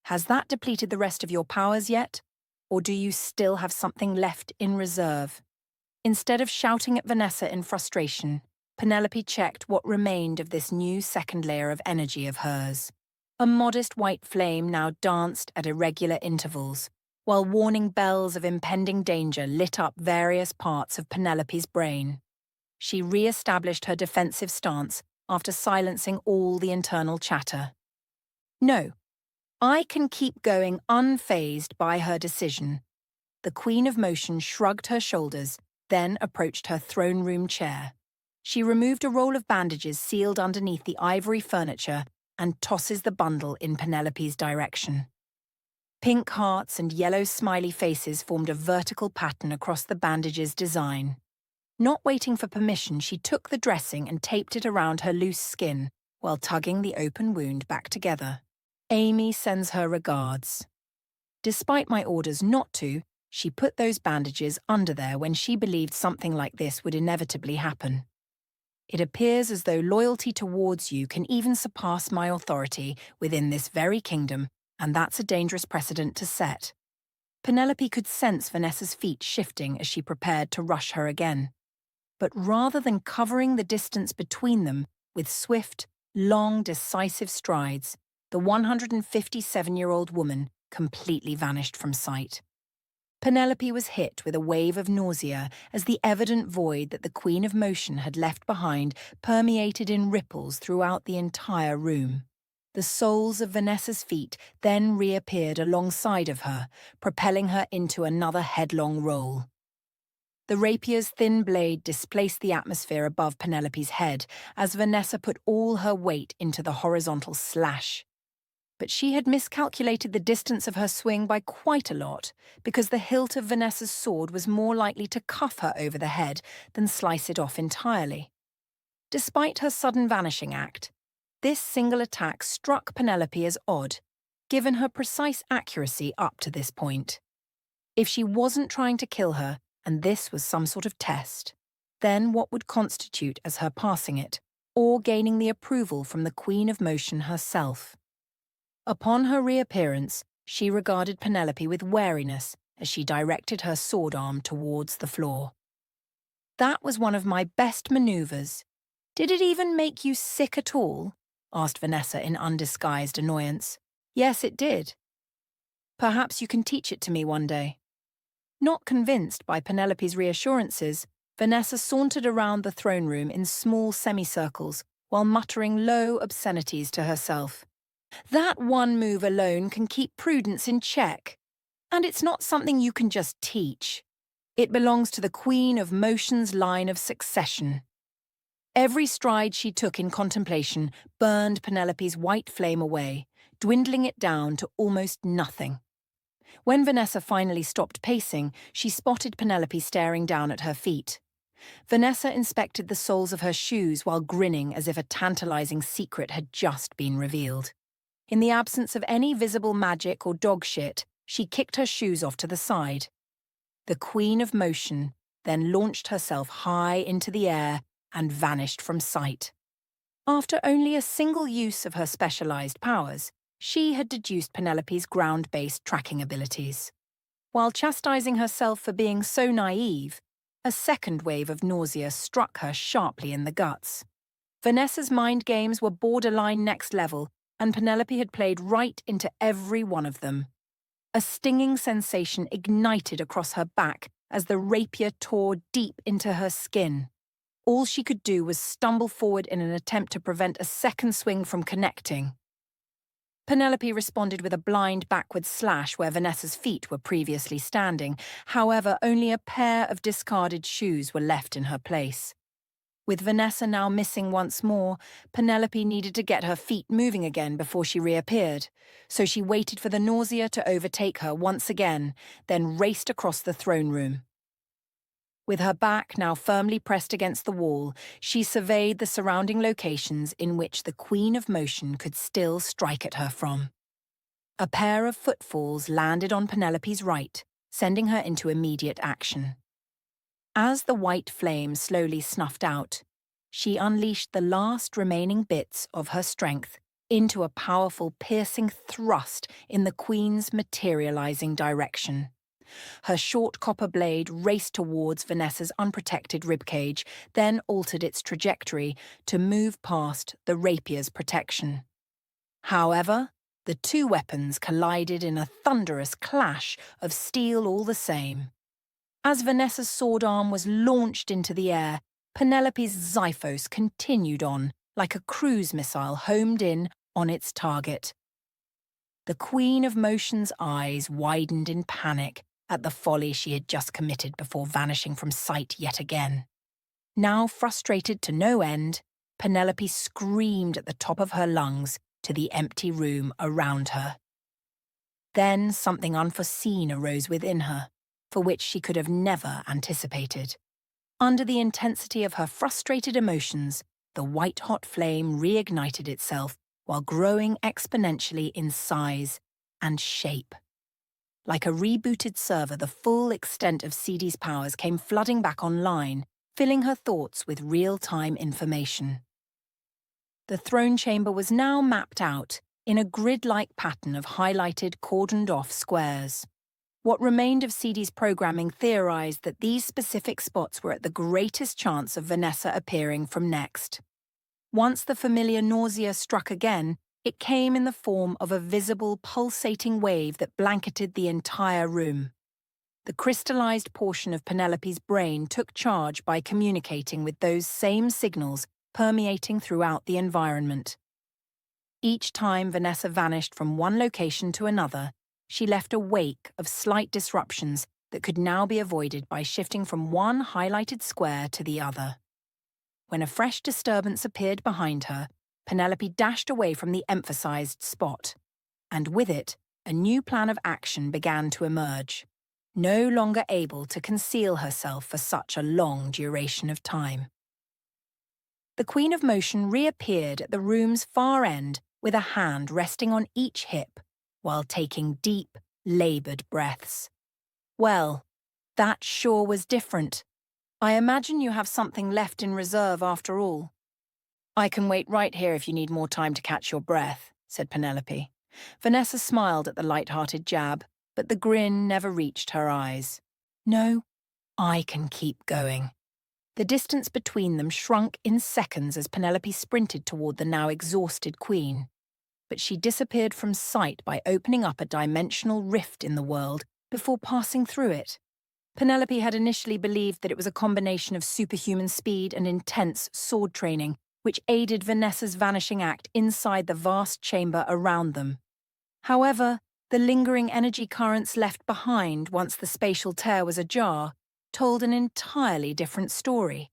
[SPEAKER 1] Has that depleted the rest of your powers yet? Or do you still have something left in reserve?" Instead of shouting at Vanessa in frustration, Penelope checked what remained of this new second layer of energy of hers. A modest white flame now danced at irregular intervals, while warning bells of impending danger lit up various parts of Penelope's brain. She re-established her defensive stance after silencing all the internal chatter. "No, I can keep going unfazed by her decision." The Queen of Motion shrugged her shoulders, then approached her throne room chair. She removed a roll of bandages sealed underneath the ivory furniture and tosses the bundle in Penelope's direction. Pink hearts and yellow smiley faces formed a vertical pattern across the bandage's design. Not waiting for permission, she took the dressing and taped it around her loose skin, while tugging the open wound back together. "Amy sends her regards." Despite my orders not to, she put those bandages under there when she believed something like this would inevitably happen. "It appears as though loyalty towards you can even surpass my authority within this very kingdom, and that's a dangerous precedent to set." Penelope could sense Vanessa's feet shifting as she prepared to rush her again. But rather than covering the distance between them with swift, long, decisive strides, the 157-year-old woman completely vanished from sight. Penelope was hit with a wave of nausea as the evident void that the Queen of Motion had left behind permeated in ripples throughout the entire room. The soles of Vanessa's feet then reappeared alongside of her, propelling her into another headlong roll. The rapier's thin blade displaced the atmosphere above Penelope's head as Vanessa put all her weight into the horizontal slash. But she had miscalculated the distance of her swing by quite a lot, because the hilt of Vanessa's sword was more likely to cuff her over the head than slice it off entirely. Despite her sudden vanishing act, This single attack struck Penelope as odd, given her precise accuracy up to this point. If she wasn't trying to kill her, and this was some sort of test, then what would constitute as her passing it, or gaining the approval from the Queen of Motion herself? Upon her reappearance, she regarded Penelope with wariness as she directed her sword arm towards the floor. "That was one of my best maneuvers. Did it even make you sick at all?" asked Vanessa in undisguised annoyance. "Yes, it did." "Perhaps you can teach it to me one day." Not convinced by Penelope's reassurances, Vanessa sauntered around the throne room in small semicircles while muttering low obscenities to herself. "That one move alone can keep prudence in check. And it's not something you can just teach. It belongs to the Queen of Motion's line of succession." Every stride she took in contemplation burned Penelope's white flame away, dwindling it down to almost nothing. When Vanessa finally stopped pacing, she spotted Penelope staring down at her feet. Vanessa inspected the soles of her shoes while grinning as if a tantalizing secret had just been revealed. In the absence of any visible magic or dog shit, she kicked her shoes off to the side. The Queen of Motion then launched herself high into the air and vanished from sight. After only a single use of her specialized powers, she had deduced Penelope's ground-based tracking abilities. While chastising herself for being so naive, a second wave of nausea struck her sharply in the guts. Vanessa's mind games were borderline next level, and Penelope had played right into every one of them. A stinging sensation ignited across her back as the rapier tore deep into her skin. All she could do was stumble forward in an attempt to prevent a second swing from connecting. Penelope responded with a blind backward slash where Vanessa's feet were previously standing. However, only a pair of discarded shoes were left in her place. With Vanessa now missing once more, Penelope needed to get her feet moving again before she reappeared, so she waited for the nausea to overtake her once again, then raced across the throne room. With her back now firmly pressed against the wall, she surveyed the surrounding locations in which the Queen of Motion could still strike at her from. A pair of footfalls landed on Penelope's right, sending her into immediate action. As the white flame slowly snuffed out, she unleashed the last remaining bits of her strength into a powerful, piercing thrust in the Queen's materializing direction. Her short copper blade raced towards Vanessa's unprotected ribcage, then altered its trajectory to move past the rapier's protection. However, the two weapons collided in a thunderous clash of steel all the same. As Vanessa's sword arm was launched into the air, Penelope's Xiphos continued on, like a cruise missile homed in on its target. The Queen of Motion's eyes widened in panic at the folly she had just committed before vanishing from sight yet again. Now frustrated to no end, Penelope screamed at the top of her lungs to the empty room around her. Then something unforeseen arose within her, for which she could have never anticipated. Under the intensity of her frustrated emotions, the white-hot flame reignited itself while growing exponentially in size and shape. Like a rebooted server, the full extent of CD's powers came flooding back online, filling her thoughts with real-time information. The throne chamber was now mapped out in a grid-like pattern of highlighted, cordoned-off squares. What remained of CD's programming theorized that these specific spots were at the greatest chance of Vanessa appearing from next. Once the familiar nausea struck again, it came in the form of a visible, pulsating wave that blanketed the entire room. The crystallized portion of Penelope's brain took charge by communicating with those same signals permeating throughout the environment. Each time Vanessa vanished from one location to another, she left a wake of slight disruptions that could now be avoided by shifting from one highlighted square to the other. When a fresh disturbance appeared behind her, Penelope dashed away from the emphasized spot, and with it, a new plan of action began to emerge, no longer able to conceal herself for such a long duration of time. The Queen of Motion reappeared at the room's far end with a hand resting on each hip, while taking deep, laboured breaths. Well, that sure was different. I imagine you have something left in reserve after all. I can wait right here if you need more time to catch your breath, said Penelope. Vanessa smiled at the light-hearted jab, but the grin never reached her eyes. No, I can keep going. The distance between them shrunk in seconds as Penelope sprinted toward the now exhausted queen. But she disappeared from sight by opening up a dimensional rift in the world before passing through it. Penelope had initially believed that it was a combination of superhuman speed and intense sword training, which aided Vanessa's vanishing act inside the vast chamber around them. However, the lingering energy currents left behind once the spatial tear was ajar told an entirely different story.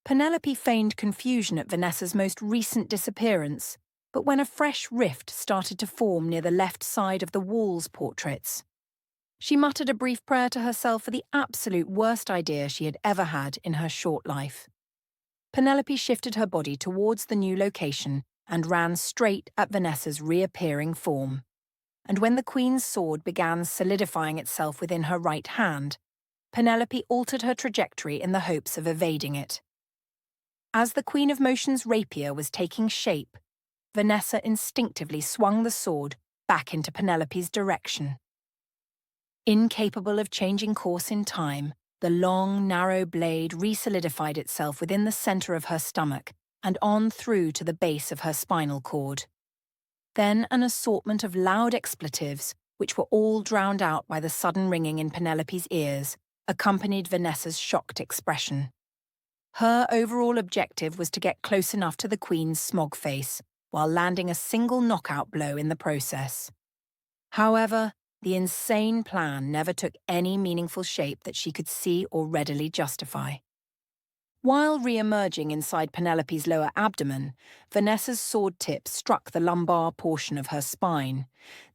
[SPEAKER 1] Penelope feigned confusion at Vanessa's most recent disappearance, but when a fresh rift started to form near the left side of the wall's portraits, she muttered a brief prayer to herself for the absolute worst idea she had ever had in her short life. Penelope shifted her body towards the new location and ran straight at Vanessa's reappearing form. And when the Queen's sword began solidifying itself within her right hand, Penelope altered her trajectory in the hopes of evading it. As the Queen of Motion's rapier was taking shape, Vanessa instinctively swung the sword back into Penelope's direction. Incapable of changing course in time, the long, narrow blade re-solidified itself within the center of her stomach and on through to the base of her spinal cord. Then an assortment of loud expletives, which were all drowned out by the sudden ringing in Penelope's ears, accompanied Vanessa's shocked expression. Her overall objective was to get close enough to the Queen's smog face, while landing a single knockout blow in the process. However, the insane plan never took any meaningful shape that she could see or readily justify. While re-emerging inside Penelope's lower abdomen, Vanessa's sword tip struck the lumbar portion of her spine.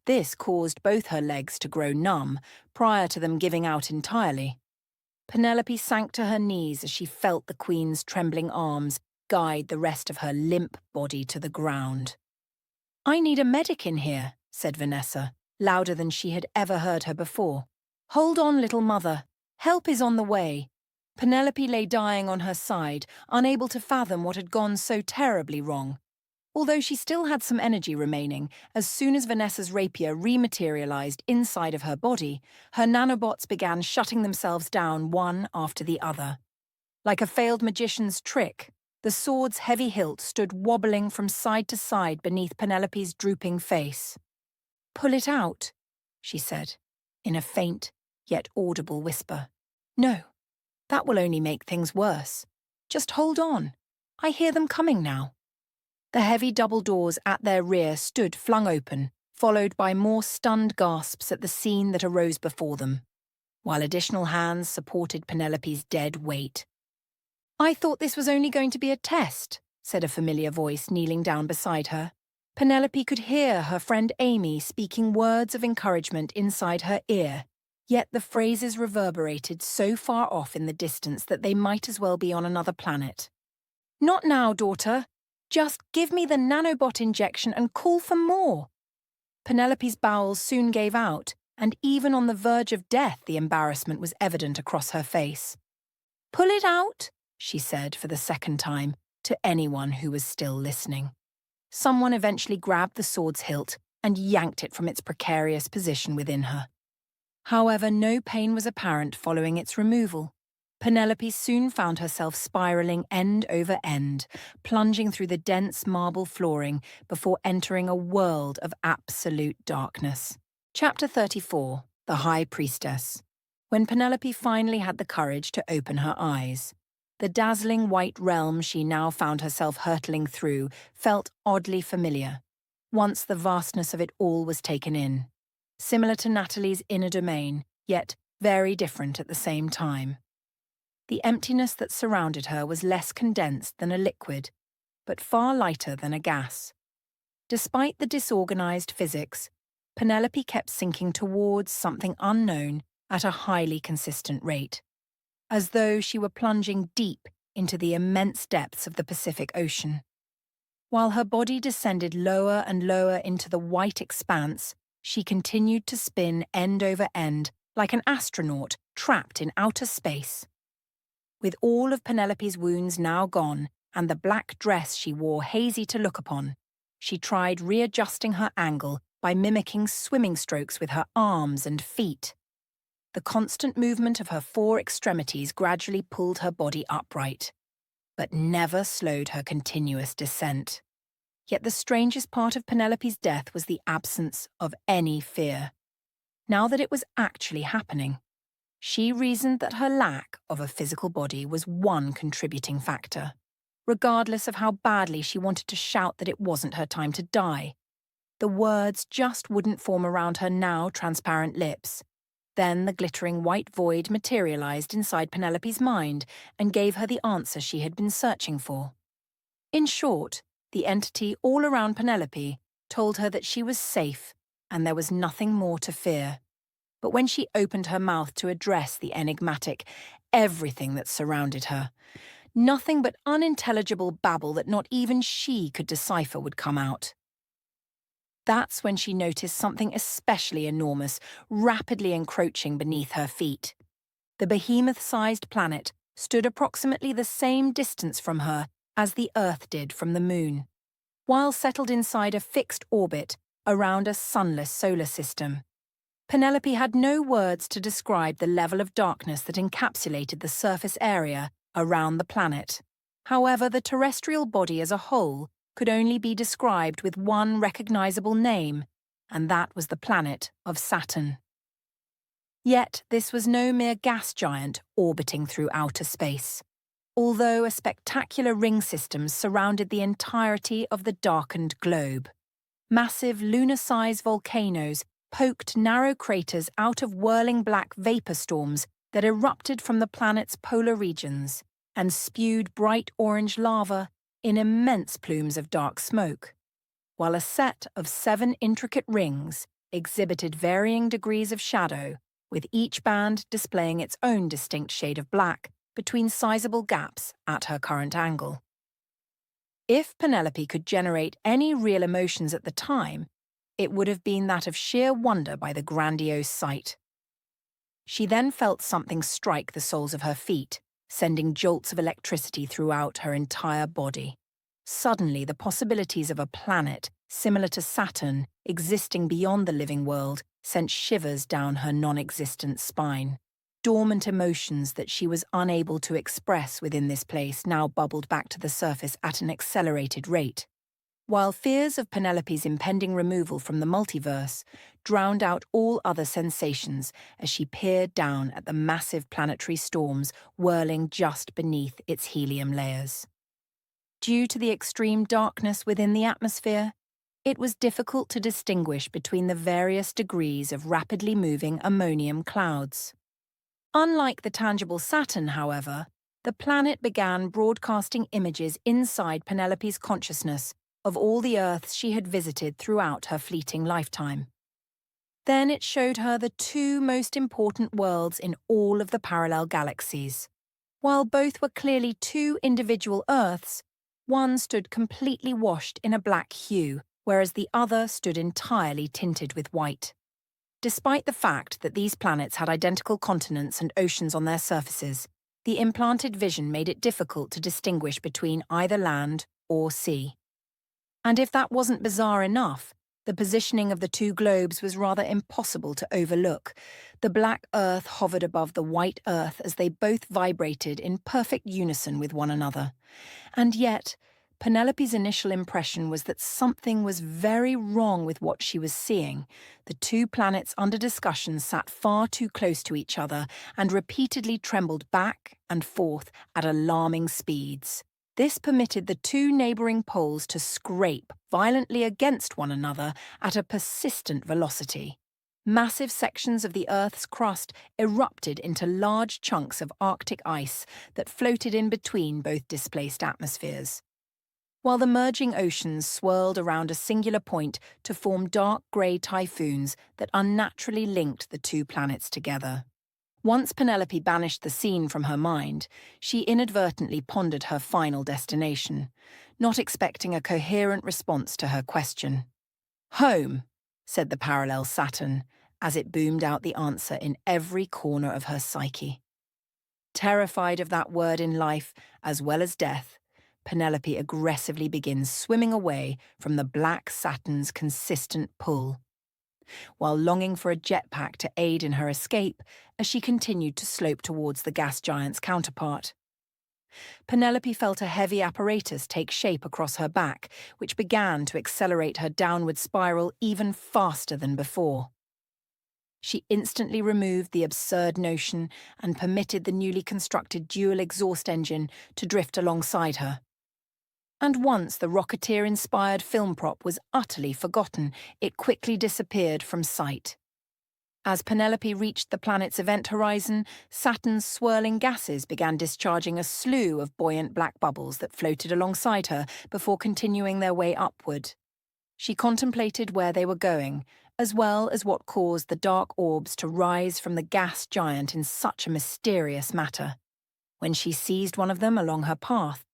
[SPEAKER 1] This caused both her legs to grow numb, prior to them giving out entirely. Penelope sank to her knees as she felt the Queen's trembling arms guide the rest of her limp body to the ground. "I need a medic in here," said Vanessa, louder than she had ever heard her before. "Hold on, little mother. Help is on the way." Penelope lay dying on her side, unable to fathom what had gone so terribly wrong. Although she still had some energy remaining, as soon as Vanessa's rapier rematerialized inside of her body, her nanobots began shutting themselves down one after the other. Like a failed magician's trick, the sword's heavy hilt stood wobbling from side to side beneath Penelope's drooping face. "Pull it out," she said, in a faint yet audible whisper. "No, that will only make things worse. Just hold on. I hear them coming now." The heavy double doors at their rear stood flung open, followed by more stunned gasps at the scene that arose before them, while additional hands supported Penelope's dead weight. "I thought this was only going to be a test," said a familiar voice kneeling down beside her. Penelope could hear her friend Amy speaking words of encouragement inside her ear, yet the phrases reverberated so far off in the distance that they might as well be on another planet. "Not now, daughter. Just give me the nanobot injection and call for more." Penelope's bowels soon gave out, and even on the verge of death the embarrassment was evident across her face. "Pull it out," she said for the second time, to anyone who was still listening. Someone eventually grabbed the sword's hilt and yanked it from its precarious position within her. However, no pain was apparent following its removal. Penelope soon found herself spiraling end over end, plunging through the dense marble flooring before entering a world of absolute darkness. Chapter 34, The High Priestess. When Penelope finally had the courage to open her eyes, the dazzling white realm she now found herself hurtling through felt oddly familiar, once the vastness of it all was taken in. Similar to Natalie's inner domain, yet very different at the same time. The emptiness that surrounded her was less condensed than a liquid, but far lighter than a gas. Despite the disorganized physics, Penelope kept sinking towards something unknown at a highly consistent rate, as though she were plunging deep into the immense depths of the Pacific Ocean. While her body descended lower and lower into the white expanse, she continued to spin end over end like an astronaut trapped in outer space. With all of Penelope's wounds now gone and the black dress she wore hazy to look upon, she tried readjusting her angle by mimicking swimming strokes with her arms and feet. The constant movement of her four extremities gradually pulled her body upright, but never slowed her continuous descent. Yet the strangest part of Penelope's death was the absence of any fear. Now that it was actually happening, she reasoned that her lack of a physical body was one contributing factor, regardless of how badly she wanted to shout that it wasn't her time to die. The words just wouldn't form around her now transparent lips. Then the glittering white void materialized inside Penelope's mind and gave her the answer she had been searching for. In short, the entity all around Penelope told her that she was safe and there was nothing more to fear. But when she opened her mouth to address the enigmatic everything that surrounded her, nothing but unintelligible babble that not even she could decipher would come out. That's when she noticed something especially enormous, rapidly encroaching beneath her feet. The behemoth-sized planet stood approximately the same distance from her as the Earth did from the Moon, while settled inside a fixed orbit around a sunless solar system. Penelope had no words to describe the level of darkness that encapsulated the surface area around the planet. However, the terrestrial body as a whole could only be described with one recognizable name, and that was the planet of Saturn. Yet this was no mere gas giant orbiting through outer space, although a spectacular ring system surrounded the entirety of the darkened globe. Massive lunar-sized volcanoes poked narrow craters out of whirling black vapor storms that erupted from the planet's polar regions and spewed bright orange lava in immense plumes of dark smoke, while a set of 7 intricate rings exhibited varying degrees of shadow, with each band displaying its own distinct shade of black between sizable gaps at her current angle. If Penelope could generate any real emotions at the time, it would have been that of sheer wonder by the grandiose sight. She then felt something strike the soles of her feet, sending jolts of electricity throughout her entire body. Suddenly, the possibilities of a planet, similar to Saturn, existing beyond the living world, sent shivers down her non-existent spine. Dormant emotions that she was unable to express within this place now bubbled back to the surface at an accelerated rate, while fears of Penelope's impending removal from the multiverse drowned out all other sensations as she peered down at the massive planetary storms whirling just beneath its helium layers. Due to the extreme darkness within the atmosphere, it was difficult to distinguish between the various degrees of rapidly moving ammonium clouds. Unlike the tangible Saturn, however, the planet began broadcasting images inside Penelope's consciousness of all the Earths she had visited throughout her fleeting lifetime. Then it showed her the 2 most important worlds in all of the parallel galaxies. While both were clearly 2 individual Earths, one stood completely washed in a black hue, whereas the other stood entirely tinted with white. Despite the fact that these planets had identical continents and oceans on their surfaces, the implanted vision made it difficult to distinguish between either land or sea. And if that wasn't bizarre enough, the positioning of the 2 globes was rather impossible to overlook. The black Earth hovered above the white Earth as they both vibrated in perfect unison with one another. And yet, Penelope's initial impression was that something was very wrong with what she was seeing. The 2 planets under discussion sat far too close to each other and repeatedly trembled back and forth at alarming speeds. This permitted the 2 neighbouring poles to scrape violently against one another at a persistent velocity. Massive sections of the Earth's crust erupted into large chunks of Arctic ice that floated in between both displaced atmospheres, while the merging oceans swirled around a singular point to form dark grey typhoons that unnaturally linked the 2 planets together. Once Penelope banished the scene from her mind, she inadvertently pondered her final destination, not expecting a coherent response to her question. "Home," said the parallel Saturn, as it boomed out the answer in every corner of her psyche. Terrified of that word in life, as well as death, Penelope aggressively begins swimming away from the black Saturn's consistent pull, while longing for a jetpack to aid in her escape as she continued to slope towards the gas giant's counterpart. Penelope felt a heavy apparatus take shape across her back, which began to accelerate her downward spiral even faster than before. She instantly removed the absurd notion and permitted the newly constructed dual exhaust engine to drift alongside her. And once the Rocketeer-inspired film prop was utterly forgotten, it quickly disappeared from sight. As Penelope reached the planet's event horizon, Saturn's swirling gases began discharging a slew of buoyant black bubbles that floated alongside her before continuing their way upward. She contemplated where they were going, as well as what caused the dark orbs to rise from the gas giant in such a mysterious manner. When she seized one of them along her path,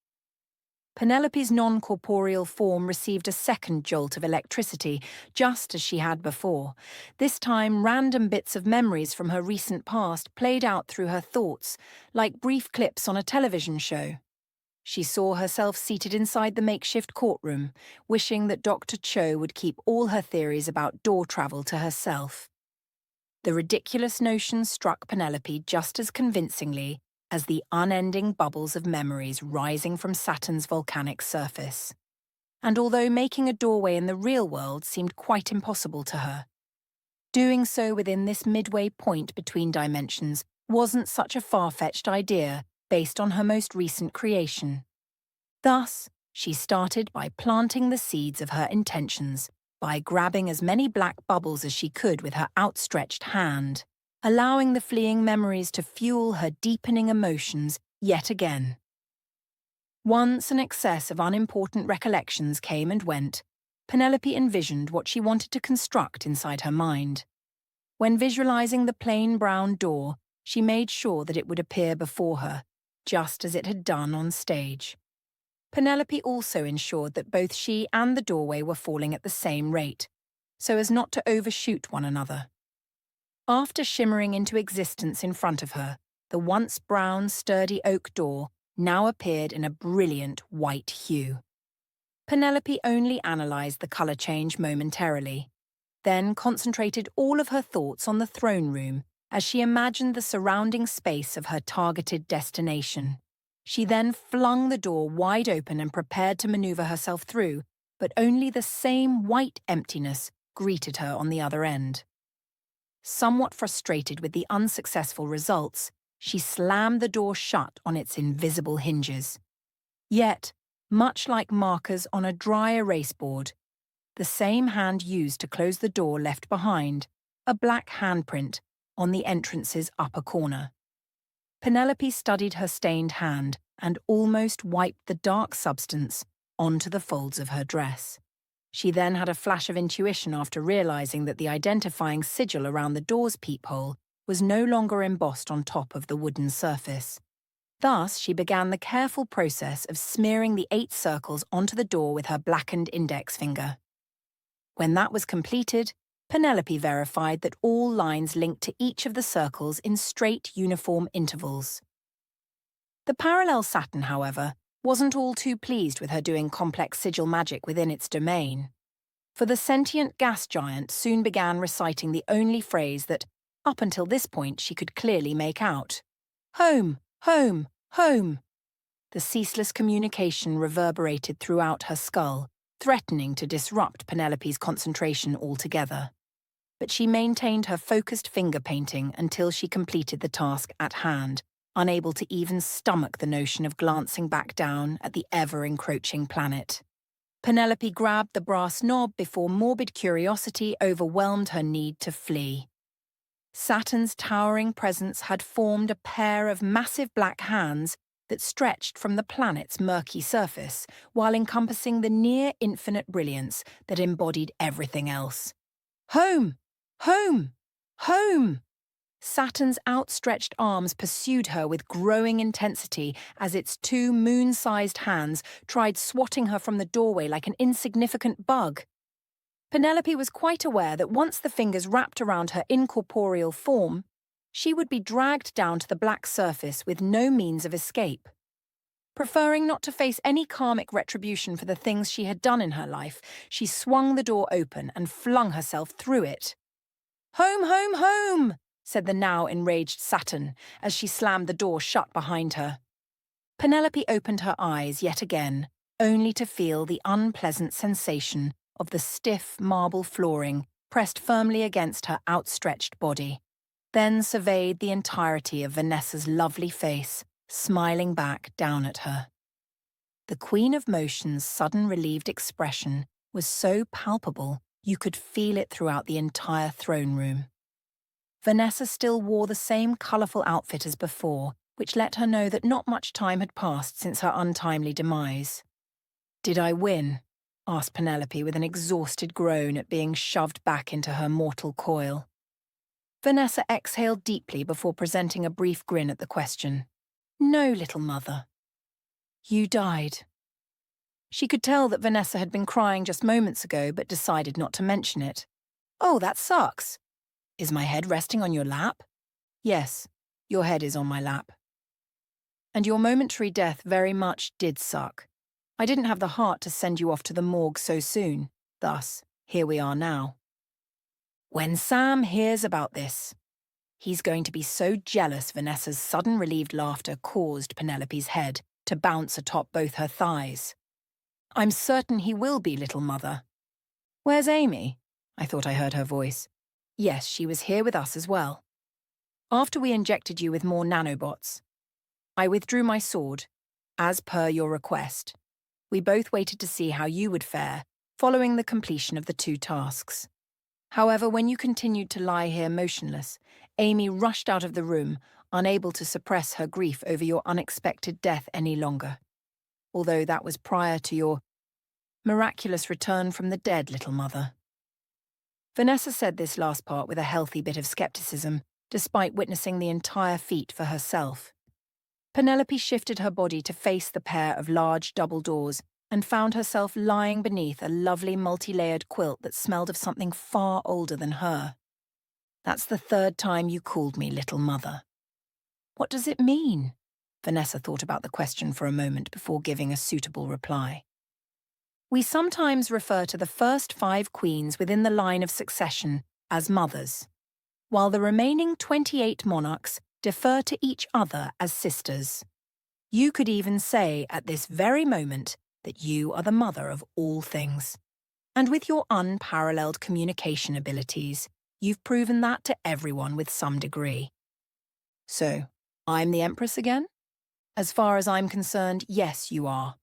[SPEAKER 1] Penelope's non-corporeal form received a second jolt of electricity, just as she had before. This time, random bits of memories from her recent past played out through her thoughts, like brief clips on a television show. She saw herself seated inside the makeshift courtroom, wishing that Dr. Cho would keep all her theories about door travel to herself. The ridiculous notion struck Penelope just as convincingly as the unending bubbles of memories rising from Saturn's volcanic surface. And although making a doorway in the real world seemed quite impossible to her, doing so within this midway point between dimensions wasn't such a far-fetched idea based on her most recent creation. Thus, she started by planting the seeds of her intentions, by grabbing as many black bubbles as she could with her outstretched hand, allowing the fleeing memories to fuel her deepening emotions yet again. Once an excess of unimportant recollections came and went, Penelope envisioned what she wanted to construct inside her mind. When visualizing the plain brown door, she made sure that it would appear before her, just as it had done on stage. Penelope also ensured that both she and the doorway were falling at the same rate, so as not to overshoot one another. After shimmering into existence in front of her, the once brown, sturdy oak door now appeared in a brilliant white hue. Penelope only analysed the colour change momentarily, then concentrated all of her thoughts on the throne room as she imagined the surrounding space of her targeted destination. She then flung the door wide open and prepared to manoeuvre herself through, but only the same white emptiness greeted her on the other end. Somewhat frustrated with the unsuccessful results, she slammed the door shut on its invisible hinges. Yet, much like markers on a dry erase board, the same hand used to close the door left behind a black handprint on the entrance's upper corner. Penelope studied her stained hand and almost wiped the dark substance onto the folds of her dress. She then had a flash of intuition after realizing that the identifying sigil around the door's peephole was no longer embossed on top of the wooden surface. Thus, she began the careful process of smearing the 8 circles onto the door with her blackened index finger. When that was completed, Penelope verified that all lines linked to each of the circles in straight, uniform intervals. The parallel Saturn, however, wasn't all too pleased with her doing complex sigil magic within its domain. For the sentient gas giant soon began reciting the only phrase that, up until this point, she could clearly make out. "Home, home, home." The ceaseless communication reverberated throughout her skull, threatening to disrupt Penelope's concentration altogether. But she maintained her focused finger painting until she completed the task at hand, unable to even stomach the notion of glancing back down at the ever-encroaching planet. Penelope grabbed the brass knob before morbid curiosity overwhelmed her need to flee. Saturn's towering presence had formed a pair of massive black hands that stretched from the planet's murky surface, while encompassing the near-infinite brilliance that embodied everything else. "Home! Home! Home!" Saturn's outstretched arms pursued her with growing intensity as its two moon-sized hands tried swatting her from the doorway like an insignificant bug. Penelope was quite aware that once the fingers wrapped around her incorporeal form, she would be dragged down to the black surface with no means of escape. Preferring not to face any karmic retribution for the things she had done in her life, she swung the door open and flung herself through it. "Home, home, home!" said the now enraged Saturn as she slammed the door shut behind her. Penelope opened her eyes yet again, only to feel the unpleasant sensation of the stiff marble flooring pressed firmly against her outstretched body, then surveyed the entirety of Vanessa's lovely face, smiling back down at her. The Queen of Motion's sudden relieved expression was so palpable you could feel it throughout the entire throne room. Vanessa still wore the same colourful outfit as before, which let her know that not much time had passed since her untimely demise. "Did I win?" asked Penelope with an exhausted groan at being shoved back into her mortal coil. Vanessa exhaled deeply before presenting a brief grin at the question. "No, little mother. You died." She could tell that Vanessa had been crying just moments ago but decided not to mention it. "Oh, that sucks. Is my head resting on your lap?" "Yes, your head is on my lap." "And your momentary death very much did suck. I didn't have the heart to send you off to the morgue so soon. Thus, here we are now." "When Sam hears about this, he's going to be so jealous." Vanessa's sudden relieved laughter caused Penelope's head to bounce atop both her thighs. "I'm certain he will be, little mother." "Where's Amy?" I thought I heard her voice. "Yes, she was here with us as well. After we injected you with more nanobots, I withdrew my sword, as per your request. We both waited to see how you would fare, following the completion of the 2 tasks. However, when you continued to lie here motionless, Amy rushed out of the room, unable to suppress her grief over your unexpected death any longer. Although that was prior to your miraculous return from the dead, little mother." Vanessa said this last part with a healthy bit of skepticism, despite witnessing the entire feat for herself. Penelope shifted her body to face the pair of large double doors and found herself lying beneath a lovely multi-layered quilt that smelled of something far older than her. "That's the 3rd time you called me little mother." "What does it mean?" Vanessa thought about the question for a moment before giving a suitable reply. "We sometimes refer to the first 5 queens within the line of succession as mothers, while the remaining 28 monarchs defer to each other as sisters. You could even say at this very moment that you are the mother of all things. And with your unparalleled communication abilities, you've proven that to everyone with some degree. So, I'm the Empress again? As far as I'm concerned, yes, you are.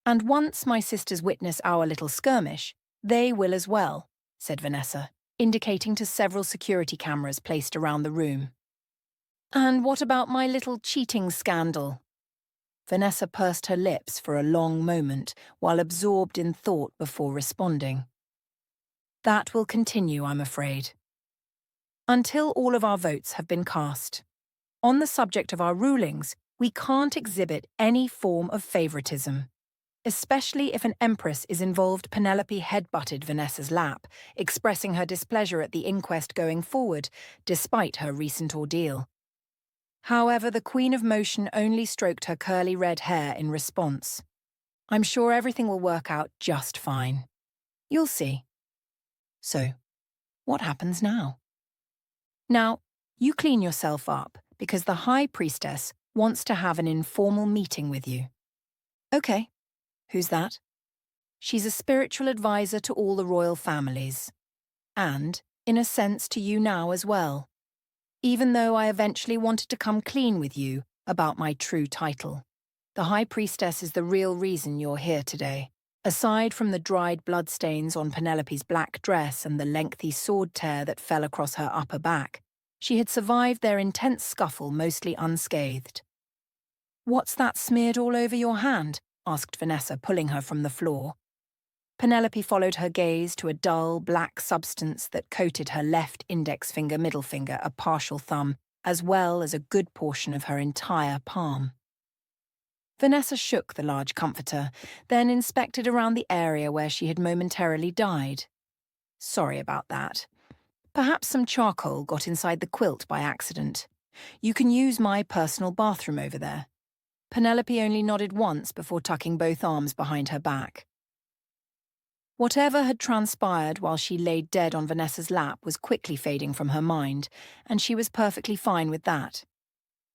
[SPEAKER 1] And once my sisters witness our little skirmish, they will as well," said Vanessa, indicating to several security cameras placed around the room. "And what about my little cheating scandal?" Vanessa pursed her lips for a long moment while absorbed in thought before responding. "That will continue, I'm afraid. Until all of our votes have been cast. On the subject of our rulings, we can't exhibit any form of favoritism. Especially if an empress is involved." Penelope headbutted Vanessa's lap, expressing her displeasure at the inquest going forward, despite her recent ordeal. However, the Queen of Motion only stroked her curly red hair in response. "I'm sure everything will work out just fine. You'll see." "So, what happens now?" "Now, you clean yourself up, because the High Priestess wants to have an informal meeting with you." "Okay. Who's that?" "She's a spiritual advisor to all the royal families. And, in a sense, to you now as well. Even though I eventually wanted to come clean with you about my true title. The High Priestess is the real reason you're here today. Aside from the dried bloodstains on Penelope's black dress and the lengthy sword tear that fell across her upper back, she had survived their intense scuffle mostly unscathed." "What's that smeared all over your hand?" asked Vanessa, pulling her from the floor. Penelope followed her gaze to a dull, black substance that coated her left index finger, middle finger, a partial thumb, as well as a good portion of her entire palm. Vanessa shook the large comforter, then inspected around the area where she had momentarily died. Sorry about that. Perhaps some charcoal got inside the quilt by accident. You can use my personal bathroom over there. Penelope only nodded once before tucking both arms behind her back. Whatever had transpired while she lay dead on Vanessa's lap was quickly fading from her mind, and she was perfectly fine with that.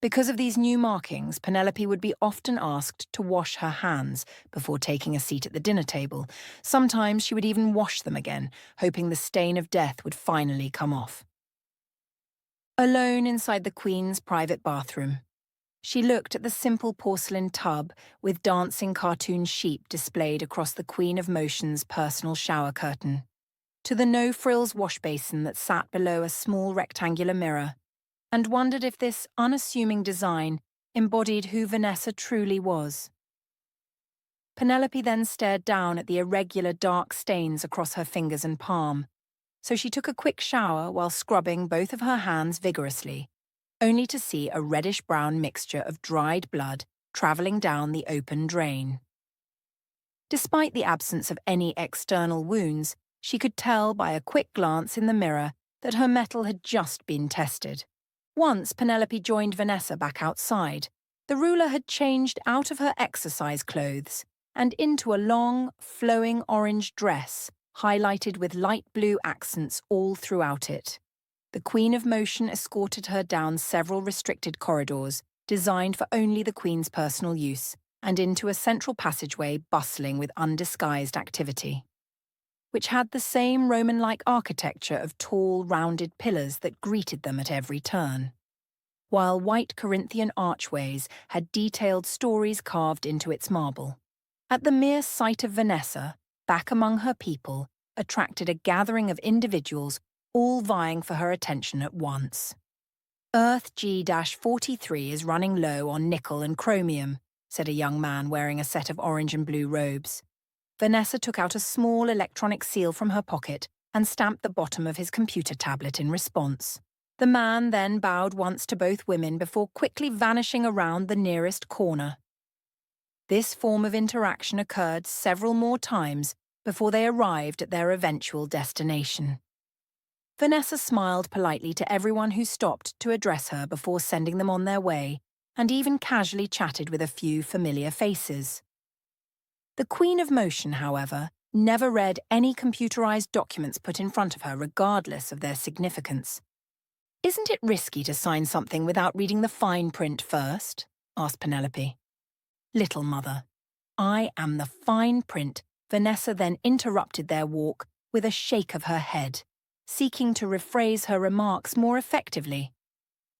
[SPEAKER 1] Because of these new markings, Penelope would be often asked to wash her hands before taking a seat at the dinner table. Sometimes she would even wash them again, hoping the stain of death would finally come off. Alone inside the Queen's private bathroom, she looked at the simple porcelain tub with dancing cartoon sheep displayed across the Queen of Motion's personal shower curtain, to the no-frills wash basin that sat below a small rectangular mirror, and wondered if this unassuming design embodied who Vanessa truly was. Penelope then stared down at the irregular dark stains across her fingers and palm, so she took a quick shower while scrubbing both of her hands vigorously, only to see a reddish-brown mixture of dried blood travelling down the open drain. Despite the absence of any external wounds, she could tell by a quick glance in the mirror that her mettle had just been tested. Once Penelope joined Vanessa back outside, the ruler had changed out of her exercise clothes and into a long, flowing orange dress, highlighted with light blue accents all throughout it. The Queen of Motion escorted her down several restricted corridors, designed for only the Queen's personal use, and into a central passageway bustling with undisguised activity, which had the same Roman-like architecture of tall, rounded pillars that greeted them at every turn, while white Corinthian archways had detailed stories carved into its marble. At the mere sight of Vanessa, back among her people, attracted a gathering of individuals all vying for her attention at once. Earth G-43 is running low on nickel and chromium, said a young man wearing a set of orange and blue robes. Vanessa took out a small electronic seal from her pocket and stamped the bottom of his computer tablet in response. The man then bowed once to both women before quickly vanishing around the nearest corner. This form of interaction occurred several more times before they arrived at their eventual destination. Vanessa smiled politely to everyone who stopped to address her before sending them on their way, and even casually chatted with a few familiar faces. The Queen of Motion, however, never read any computerized documents put in front of her regardless of their significance. "Isn't it risky to sign something without reading the fine print first?" asked Penelope. "Little mother, I am the fine print." Vanessa then interrupted their walk with a shake of her head, seeking to rephrase her remarks more effectively.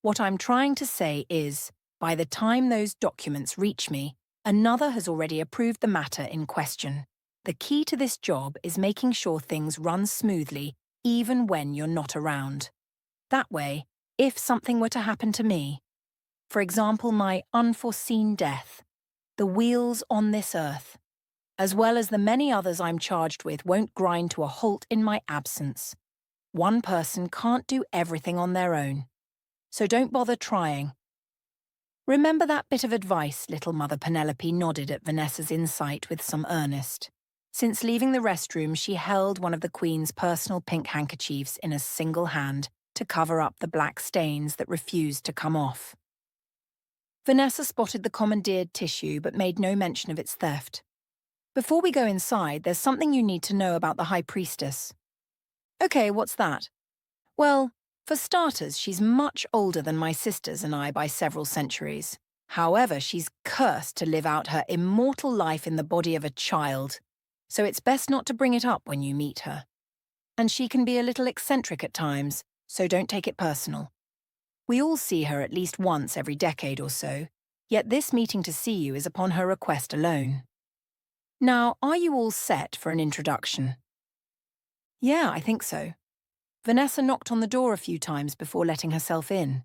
[SPEAKER 1] "What I'm trying to say is, by the time those documents reach me, another has already approved the matter in question. The key to this job is making sure things run smoothly, even when you're not around. That way, if something were to happen to me, for example my unforeseen death, the wheels on this earth, as well as the many others I'm charged with, won't grind to a halt in my absence. One person can't do everything on their own, so don't bother trying." "Remember that bit of advice?" little mother Penelope nodded at Vanessa's insight with some earnest. Since leaving the restroom, she held one of the Queen's personal pink handkerchiefs in a single hand to cover up the black stains that refused to come off. Vanessa spotted the commandeered tissue but made no mention of its theft. "Before we go inside, there's something you need to know about the High Priestess." "Okay, what's that?" "Well, for starters, she's much older than my sisters and I by several centuries. However, she's cursed to live out her immortal life in the body of a child, so it's best not to bring it up when you meet her. And she can be a little eccentric at times, so don't take it personal. We all see her at least once every decade or so, yet this meeting to see you is upon her request alone. Now, are you all set for an introduction?" "Yeah, I think so." Vanessa knocked on the door a few times before letting herself in.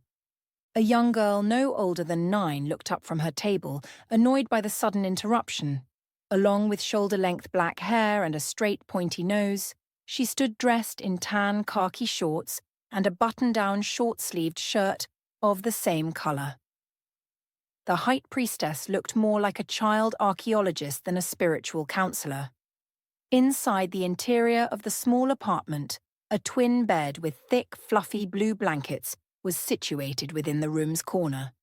[SPEAKER 1] A young girl no older than 9 looked up from her table, annoyed by the sudden interruption. Along with shoulder-length black hair and a straight, pointy nose, she stood dressed in tan khaki shorts and a button-down short-sleeved shirt of the same color. The High Priestess looked more like a child archaeologist than a spiritual counselor. Inside the interior of the small apartment, a twin bed with thick, fluffy blue blankets was situated within the room's corner,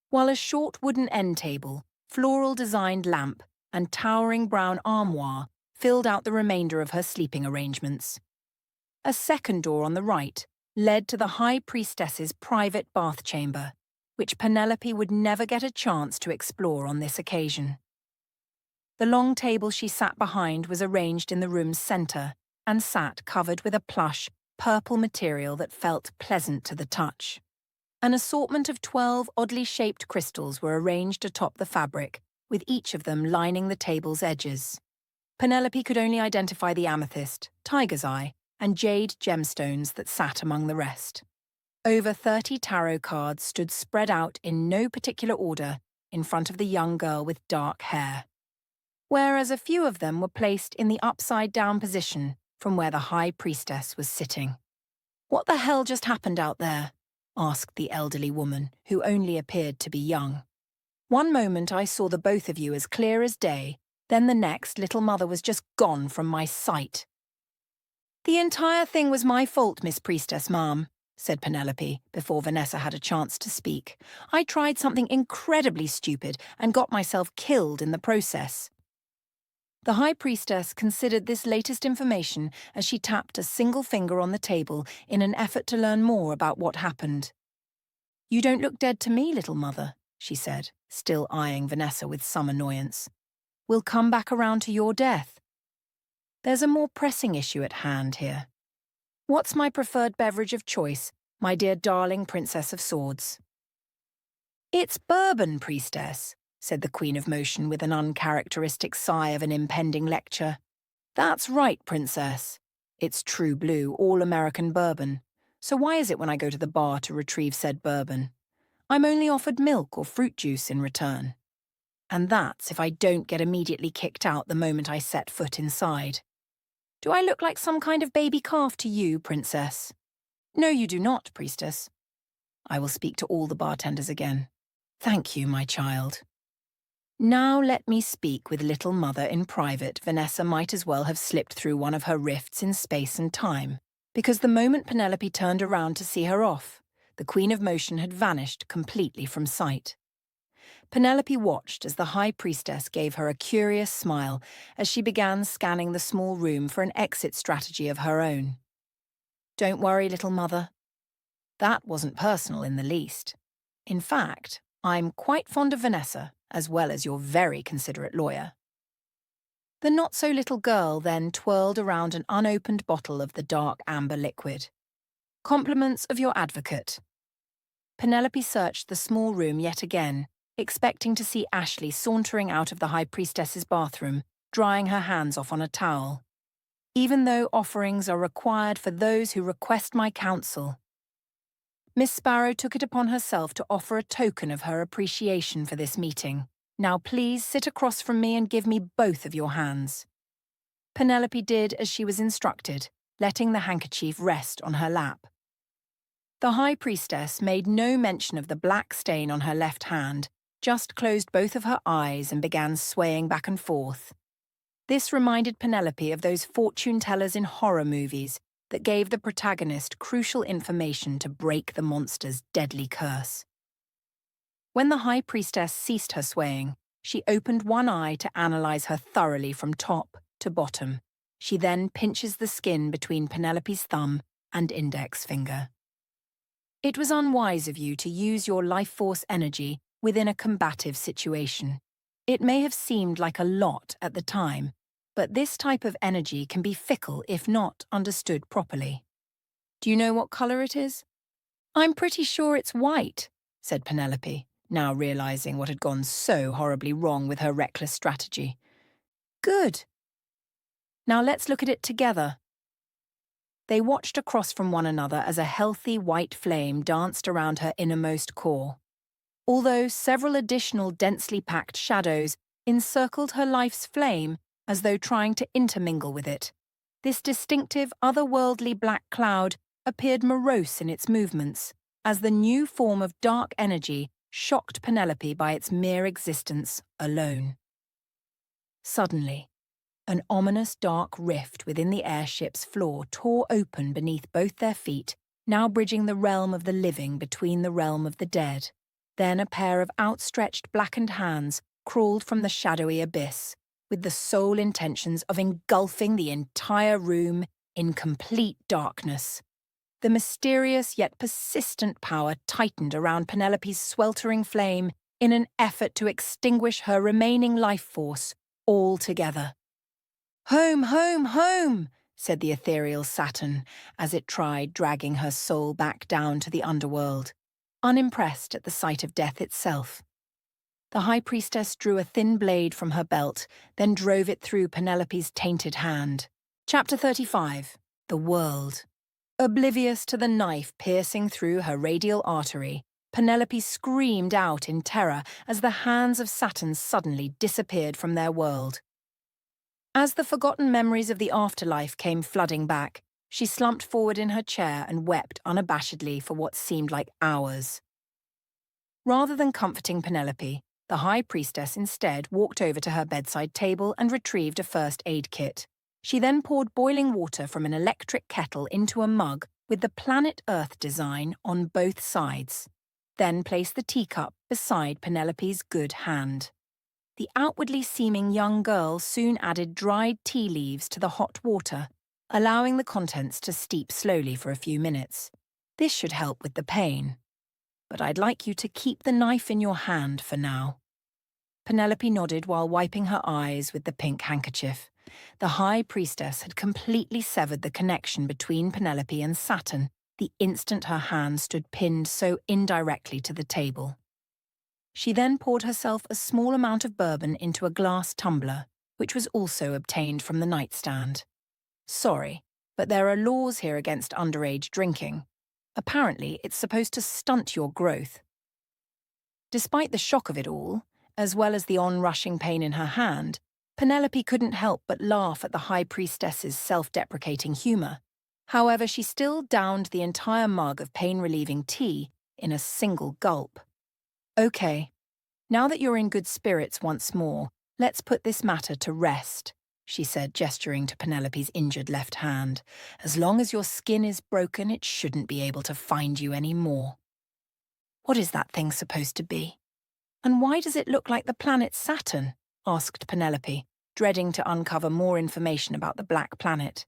[SPEAKER 1] while a short wooden end table, floral-designed lamp, and towering brown armoire filled out the remainder of her sleeping arrangements. A second door on the right led to the High Priestess's private bath chamber, which Penelope would never get a chance to explore on this occasion. The long table she sat behind was arranged in the room's center and sat covered with a plush, purple material that felt pleasant to the touch. An assortment of 12 oddly shaped crystals were arranged atop the fabric, with each of them lining the table's edges. Penelope could only identify the amethyst, tiger's eye, and jade gemstones that sat among the rest. Over 30 tarot cards stood spread out in no particular order in front of the young girl with dark hair, whereas a few of them were placed in the upside-down position from where the High Priestess was sitting. "What the hell just happened out there?" asked the elderly woman, who only appeared to be young. "One moment I saw the both of you as clear as day, then the next little mother was just gone from my sight." "The entire thing was my fault, Miss Priestess, ma'am," said Penelope, before Vanessa had a chance to speak. "I tried something incredibly stupid and got myself killed in the process." The High Priestess considered this latest information as she tapped a single finger on the table in an effort to learn more about what happened. "You don't look dead to me, little mother," she said, still eyeing Vanessa with some annoyance. "We'll come back around to your death. There's a more pressing issue at hand here. What's my preferred beverage of choice, my dear darling Princess of Swords?" "It's bourbon, Priestess," said the Queen of Motion with an uncharacteristic sigh of an impending lecture. "That's right, Princess. It's true blue, all-American bourbon. So why is it when I go to the bar to retrieve said bourbon, I'm only offered milk or fruit juice in return? And that's if I don't get immediately kicked out the moment I set foot inside. Do I look like some kind of baby calf to you, Princess?" "No, you do not, Priestess." "I will speak to all the bartenders again. Thank you, my child." Now let me speak with little mother in private. Vanessa might as well have slipped through one of her rifts in space and time, because the moment Penelope turned around to see her off, the Queen of Motion had vanished completely from sight. Penelope watched as the High Priestess gave her a curious smile as she began scanning the small room for an exit strategy of her own. "Don't worry, little mother. That wasn't personal in the least. In fact, I'm quite fond of Vanessa, as well as your very considerate lawyer." The not-so-little girl then twirled around an unopened bottle of the dark amber liquid. "Compliments of your advocate." Penelope searched the small room yet again, expecting to see Ashley sauntering out of the High Priestess's bathroom, drying her hands off on a towel. "Even though offerings are required for those who request my counsel." Miss Sparrow took it upon herself to offer a token of her appreciation for this meeting. "Now please sit across from me and give me both of your hands." Penelope did as she was instructed, letting the handkerchief rest on her lap. The High Priestess made no mention of the black stain on her left hand, just closed both of her eyes and began swaying back and forth. This reminded Penelope of those fortune tellers in horror movies that gave the protagonist crucial information to break the monster's deadly curse. When the High Priestess ceased her swaying, she opened one eye to analyze her thoroughly from top to bottom. She then pinches the skin between Penelope's thumb and index finger. "It was unwise of you to use your life force energy within a combative situation. It may have seemed like a lot at the time, but this type of energy can be fickle if not understood properly. Do you know what color it is?" "I'm pretty sure it's white," said Penelope, now realizing what had gone so horribly wrong with her reckless strategy. "Good. Now let's look at it together." They watched across from one another as a healthy white flame danced around her innermost core. Although several additional densely packed shadows encircled her life's flame as though trying to intermingle with it. This distinctive, otherworldly black cloud appeared morose in its movements, as the new form of dark energy shocked Penelope by its mere existence alone. Suddenly, an ominous dark rift within the airship's floor tore open beneath both their feet, now bridging the realm of the living between the realm of the dead. Then a pair of outstretched blackened hands crawled from the shadowy abyss, with the sole intentions of engulfing the entire room in complete darkness. The mysterious yet persistent power tightened around Penelope's sweltering flame in an effort to extinguish her remaining life force altogether. "Home, home, home," said the ethereal Saturn as it tried dragging her soul back down to the underworld, unimpressed at the sight of death itself. The High Priestess drew a thin blade from her belt, then drove it through Penelope's tainted hand. Chapter 35. The World. Oblivious to the knife piercing through her radial artery, Penelope screamed out in terror as the hands of Saturn suddenly disappeared from their world. As the forgotten memories of the afterlife came flooding back, she slumped forward in her chair and wept unabashedly for what seemed like hours. Rather than comforting Penelope, the High Priestess instead walked over to her bedside table and retrieved a first aid kit. She then poured boiling water from an electric kettle into a mug with the planet Earth design on both sides, then placed the teacup beside Penelope's good hand. The outwardly seeming young girl soon added dried tea leaves to the hot water, allowing the contents to steep slowly for a few minutes. This should help with the pain. But I'd like you to keep the knife in your hand for now. Penelope nodded while wiping her eyes with the pink handkerchief. The High Priestess had completely severed the connection between Penelope and Saturn the instant her hand stood pinned so indirectly to the table. She then poured herself a small amount of bourbon into a glass tumbler, which was also obtained from the nightstand. Sorry, but there are laws here against underage drinking. Apparently, it's supposed to stunt your growth. Despite the shock of it all, as well as the onrushing pain in her hand, Penelope couldn't help but laugh at the High Priestess's self-deprecating humour. However, she still downed the entire mug of pain-relieving tea in a single gulp. "Okay, now that you're in good spirits once more, let's put this matter to rest," she said, gesturing to Penelope's injured left hand. "As long as your skin is broken, it shouldn't be able to find you anymore." "What is that thing supposed to be? And why does it look like the planet Saturn?" asked Penelope, dreading to uncover more information about the black planet.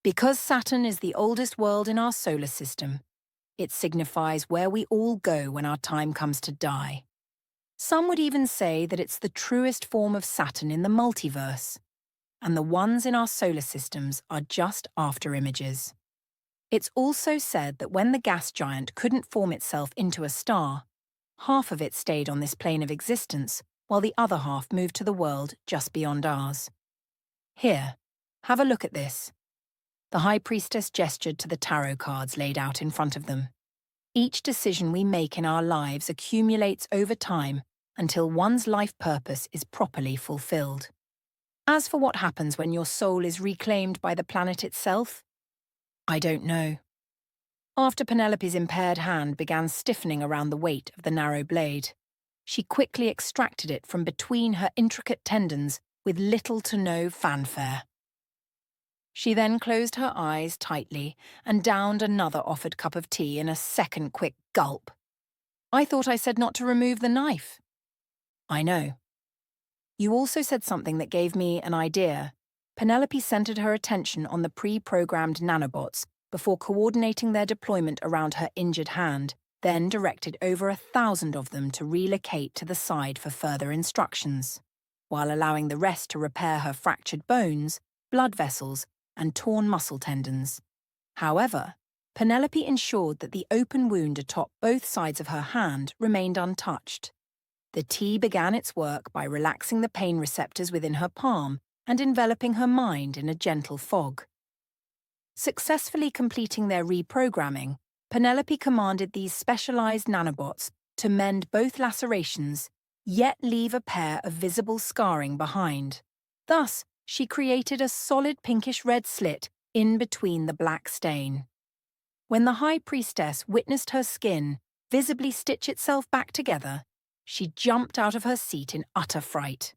[SPEAKER 1] "Because Saturn is the oldest world in our solar system. It signifies where we all go when our time comes to die. Some would even say that it's the truest form of Saturn in the multiverse, and the ones in our solar systems are just after-images. It's also said that when the gas giant couldn't form itself into a star, half of it stayed on this plane of existence, while the other half moved to the world just beyond ours. Here, have a look at this." The High Priestess gestured to the tarot cards laid out in front of them. "Each decision we make in our lives accumulates over time until one's life purpose is properly fulfilled. As for what happens when your soul is reclaimed by the planet itself, I don't know." After Penelope's impaired hand began stiffening around the weight of the narrow blade, she quickly extracted it from between her intricate tendons with little to no fanfare. She then closed her eyes tightly and downed another offered cup of tea in a second quick gulp. "I thought I said not to remove the knife." "I know. You also said something that gave me an idea." Penelope centered her attention on the pre-programmed nanobots before coordinating their deployment around her injured hand, then directed over 1,000 of them to relocate to the side for further instructions, while allowing the rest to repair her fractured bones, blood vessels, and torn muscle tendons. However, Penelope ensured that the open wound atop both sides of her hand remained untouched. The tea began its work by relaxing the pain receptors within her palm and enveloping her mind in a gentle fog. Successfully completing their reprogramming, Penelope commanded these specialized nanobots to mend both lacerations, yet leave a pair of visible scarring behind. Thus, she created a solid pinkish-red slit in between the black stain. When the High Priestess witnessed her skin visibly stitch itself back together, she jumped out of her seat in utter fright.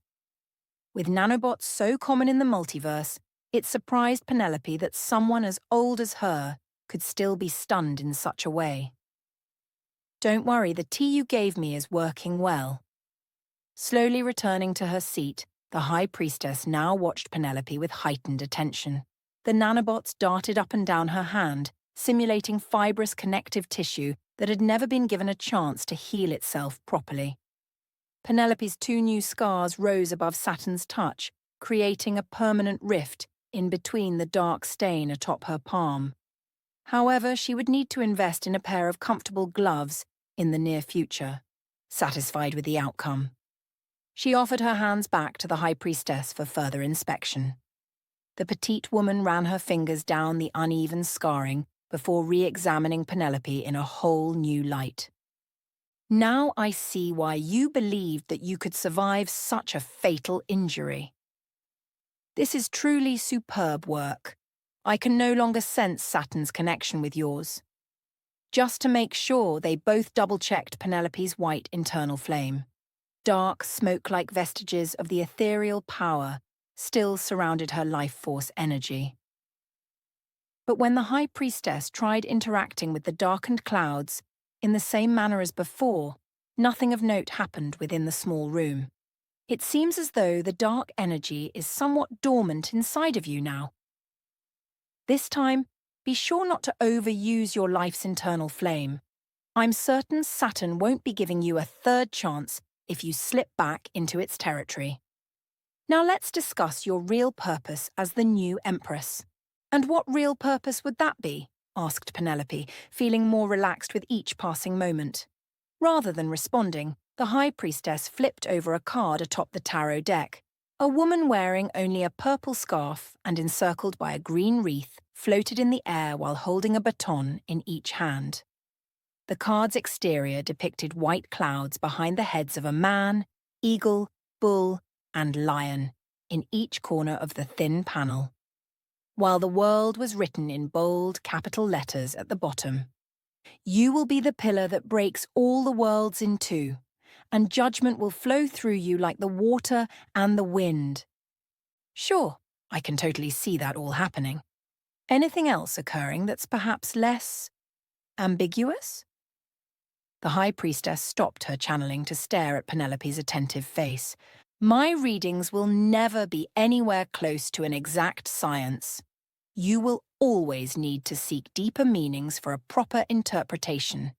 [SPEAKER 1] With nanobots so common in the multiverse, it surprised Penelope that someone as old as her could still be stunned in such a way. "Don't worry, the tea you gave me is working well." Slowly returning to her seat, the High Priestess now watched Penelope with heightened attention. The nanobots darted up and down her hand, simulating fibrous connective tissue that had never been given a chance to heal itself properly. Penelope's 2 new scars rose above Saturn's touch, creating a permanent rift in between the dark stain atop her palm. However, she would need to invest in a pair of comfortable gloves in the near future, satisfied with the outcome. She offered her hands back to the High Priestess for further inspection. The petite woman ran her fingers down the uneven scarring before re-examining Penelope in a whole new light. "Now I see why you believed that you could survive such a fatal injury. This is truly superb work. I can no longer sense Saturn's connection with yours." Just to make sure, they both double-checked Penelope's white internal flame. Dark, smoke-like vestiges of the ethereal power still surrounded her life force energy. But when the High Priestess tried interacting with the darkened clouds in the same manner as before, nothing of note happened within the small room. It seems as though the dark energy is somewhat dormant inside of you now. This time, be sure not to overuse your life's internal flame. I'm certain Saturn won't be giving you a third chance if you slip back into its territory. Now let's discuss your real purpose as the new Empress. "And what real purpose would that be?" asked Penelope, feeling more relaxed with each passing moment. Rather than responding, the High Priestess flipped over a card atop the tarot deck. A woman wearing only a purple scarf and encircled by a green wreath floated in the air while holding a baton in each hand. The card's exterior depicted white clouds behind the heads of a man, eagle, bull, and lion in each corner of the thin panel, while the world was written in bold capital letters at the bottom. "You will be the pillar that breaks all the worlds in two, and judgment will flow through you like the water and the wind." Sure, I can totally see that all happening. Anything else occurring that's perhaps less ambiguous? The High Priestess stopped her channeling to stare at Penelope's attentive face. "My readings will never be anywhere close to an exact science. You will always need to seek deeper meanings for a proper interpretation.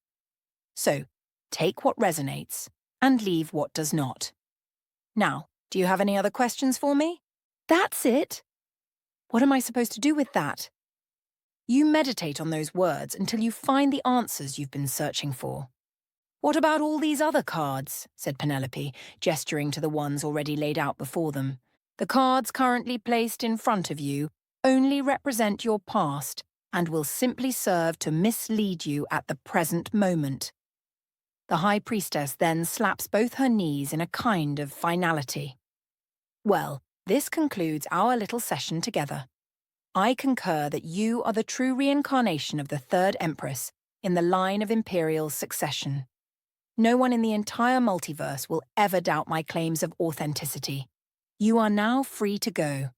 [SPEAKER 1] So, take what resonates and leave what does not. Now, do you have any other questions for me?" "That's it." "What am I supposed to do with that?" "You meditate on those words until you find the answers you've been searching for." "What about all these other cards?" said Penelope, gesturing to the ones already laid out before them. "The cards currently placed in front of you only represent your past and will simply serve to mislead you at the present moment." The High Priestess then slaps both her knees in a kind of finality. "Well, this concludes our little session together. I concur that you are the true reincarnation of the Third Empress in the line of imperial succession. No one in the entire multiverse will ever doubt my claims of authenticity. You are now free to go."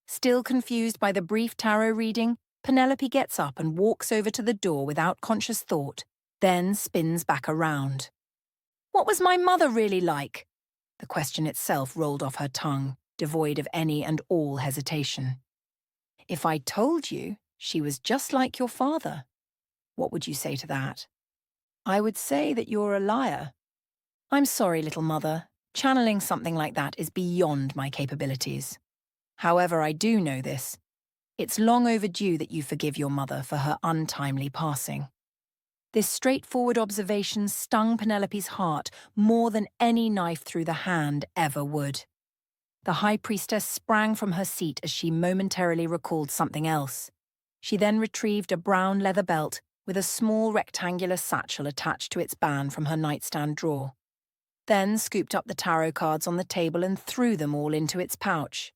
[SPEAKER 1] Still confused by the brief tarot reading, Penelope gets up and walks over to the door without conscious thought, then spins back around. "What was my mother really like?" The question itself rolled off her tongue, devoid of any and all hesitation. "If I told you she was just like your father, what would you say to that?" "I would say that you're a liar." "I'm sorry, little mother. Channeling something like that is beyond my capabilities. However, I do know this. It's long overdue that you forgive your mother for her untimely passing." This straightforward observation stung Penelope's heart more than any knife through the hand ever would. The High Priestess sprang from her seat as she momentarily recalled something else. She then retrieved a brown leather belt with a small rectangular satchel attached to its band from her nightstand drawer. then scooped up the tarot cards on the table and threw them all into its pouch.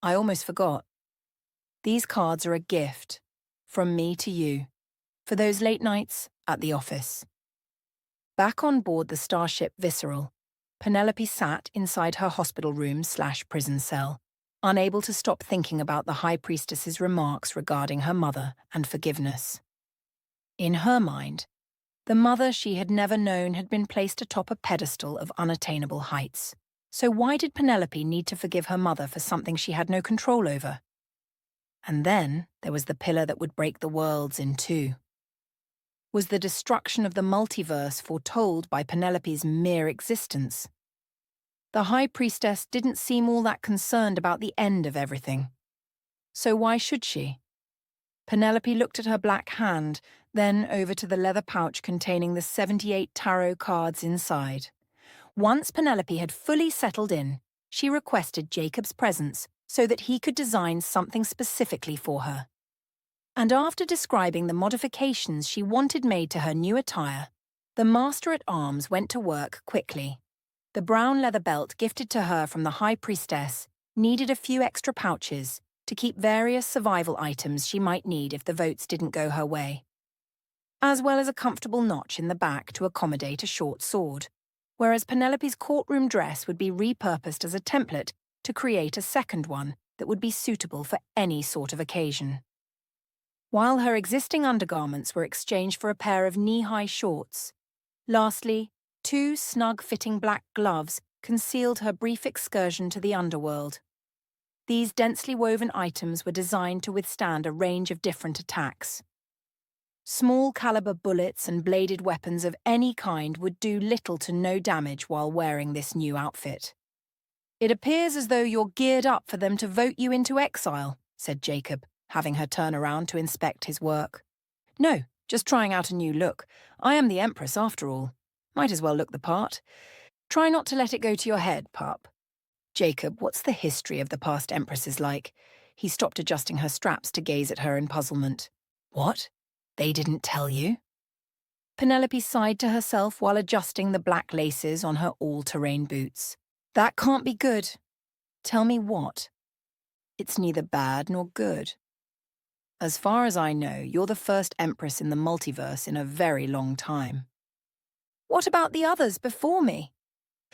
[SPEAKER 1] I almost forgot. These cards are a gift, from me to you, for those late nights at the office. Back on board the starship Visceral, Penelope sat inside her hospital room/prison cell, unable to stop thinking about the High Priestess's remarks regarding her mother and forgiveness. In her mind, the mother she had never known had been placed atop a pedestal of unattainable heights. So why did Penelope need to forgive her mother for something she had no control over? And then there was the pillar that would break the worlds in two. Was the destruction of the multiverse foretold by Penelope's mere existence? The High Priestess didn't seem all that concerned about the end of everything. So why should she? Penelope looked at her black hand, then over to the leather pouch containing the 78 tarot cards inside. Once Penelope had fully settled in, she requested Jacob's presence so that he could design something specifically for her. And after describing the modifications she wanted made to her new attire, the Master-at-Arms went to work quickly. The brown leather belt gifted to her from the High Priestess needed a few extra pouches to keep various survival items she might need if the votes didn't go her way, as well as a comfortable notch in the back to accommodate a short sword, whereas Penelope's courtroom dress would be repurposed as a template to create a second one that would be suitable for any sort of occasion. While her existing undergarments were exchanged for a pair of knee-high shorts. Lastly, 2 snug-fitting black gloves concealed her brief excursion to the underworld. These densely woven items were designed to withstand a range of different attacks. Small-caliber bullets and bladed weapons of any kind would do little to no damage while wearing this new outfit. "It appears as though you're geared up for them to vote you into exile," said Jacob, having her turn around to inspect his work. "No, just trying out a new look. I am the Empress after all. Might as well look the part. Try not to let it go to your head, pup." "Jacob, what's the history of the past Empresses like?" He stopped adjusting her straps to gaze at her in puzzlement. "What? They didn't tell you?" Penelope sighed to herself while adjusting the black laces on her all-terrain boots. "That can't be good." "Tell me what?" "It's neither bad nor good. As far as I know, you're the first Empress in the multiverse in a very long time." "What about the others before me?"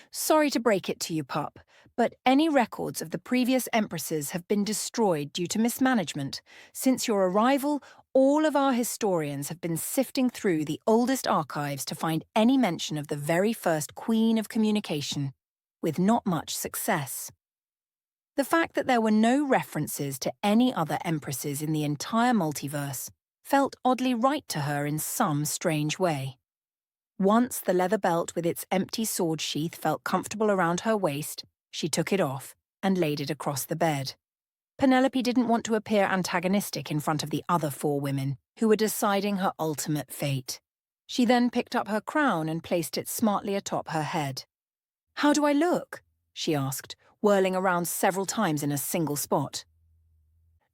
[SPEAKER 1] "Sorry to break it to you, pup, but any records of the previous Empresses have been destroyed due to mismanagement. Since your arrival, all of our historians have been sifting through the oldest archives to find any mention of the very first Queen of Communication, with not much success." The fact that there were no references to any other Empresses in the entire multiverse felt oddly right to her in some strange way. Once the leather belt with its empty sword sheath felt comfortable around her waist, she took it off and laid it across the bed. Penelope didn't want to appear antagonistic in front of the other 4 women who were deciding her ultimate fate. She then picked up her crown and placed it smartly atop her head. "How do I look?" she asked, whirling around several times in a single spot.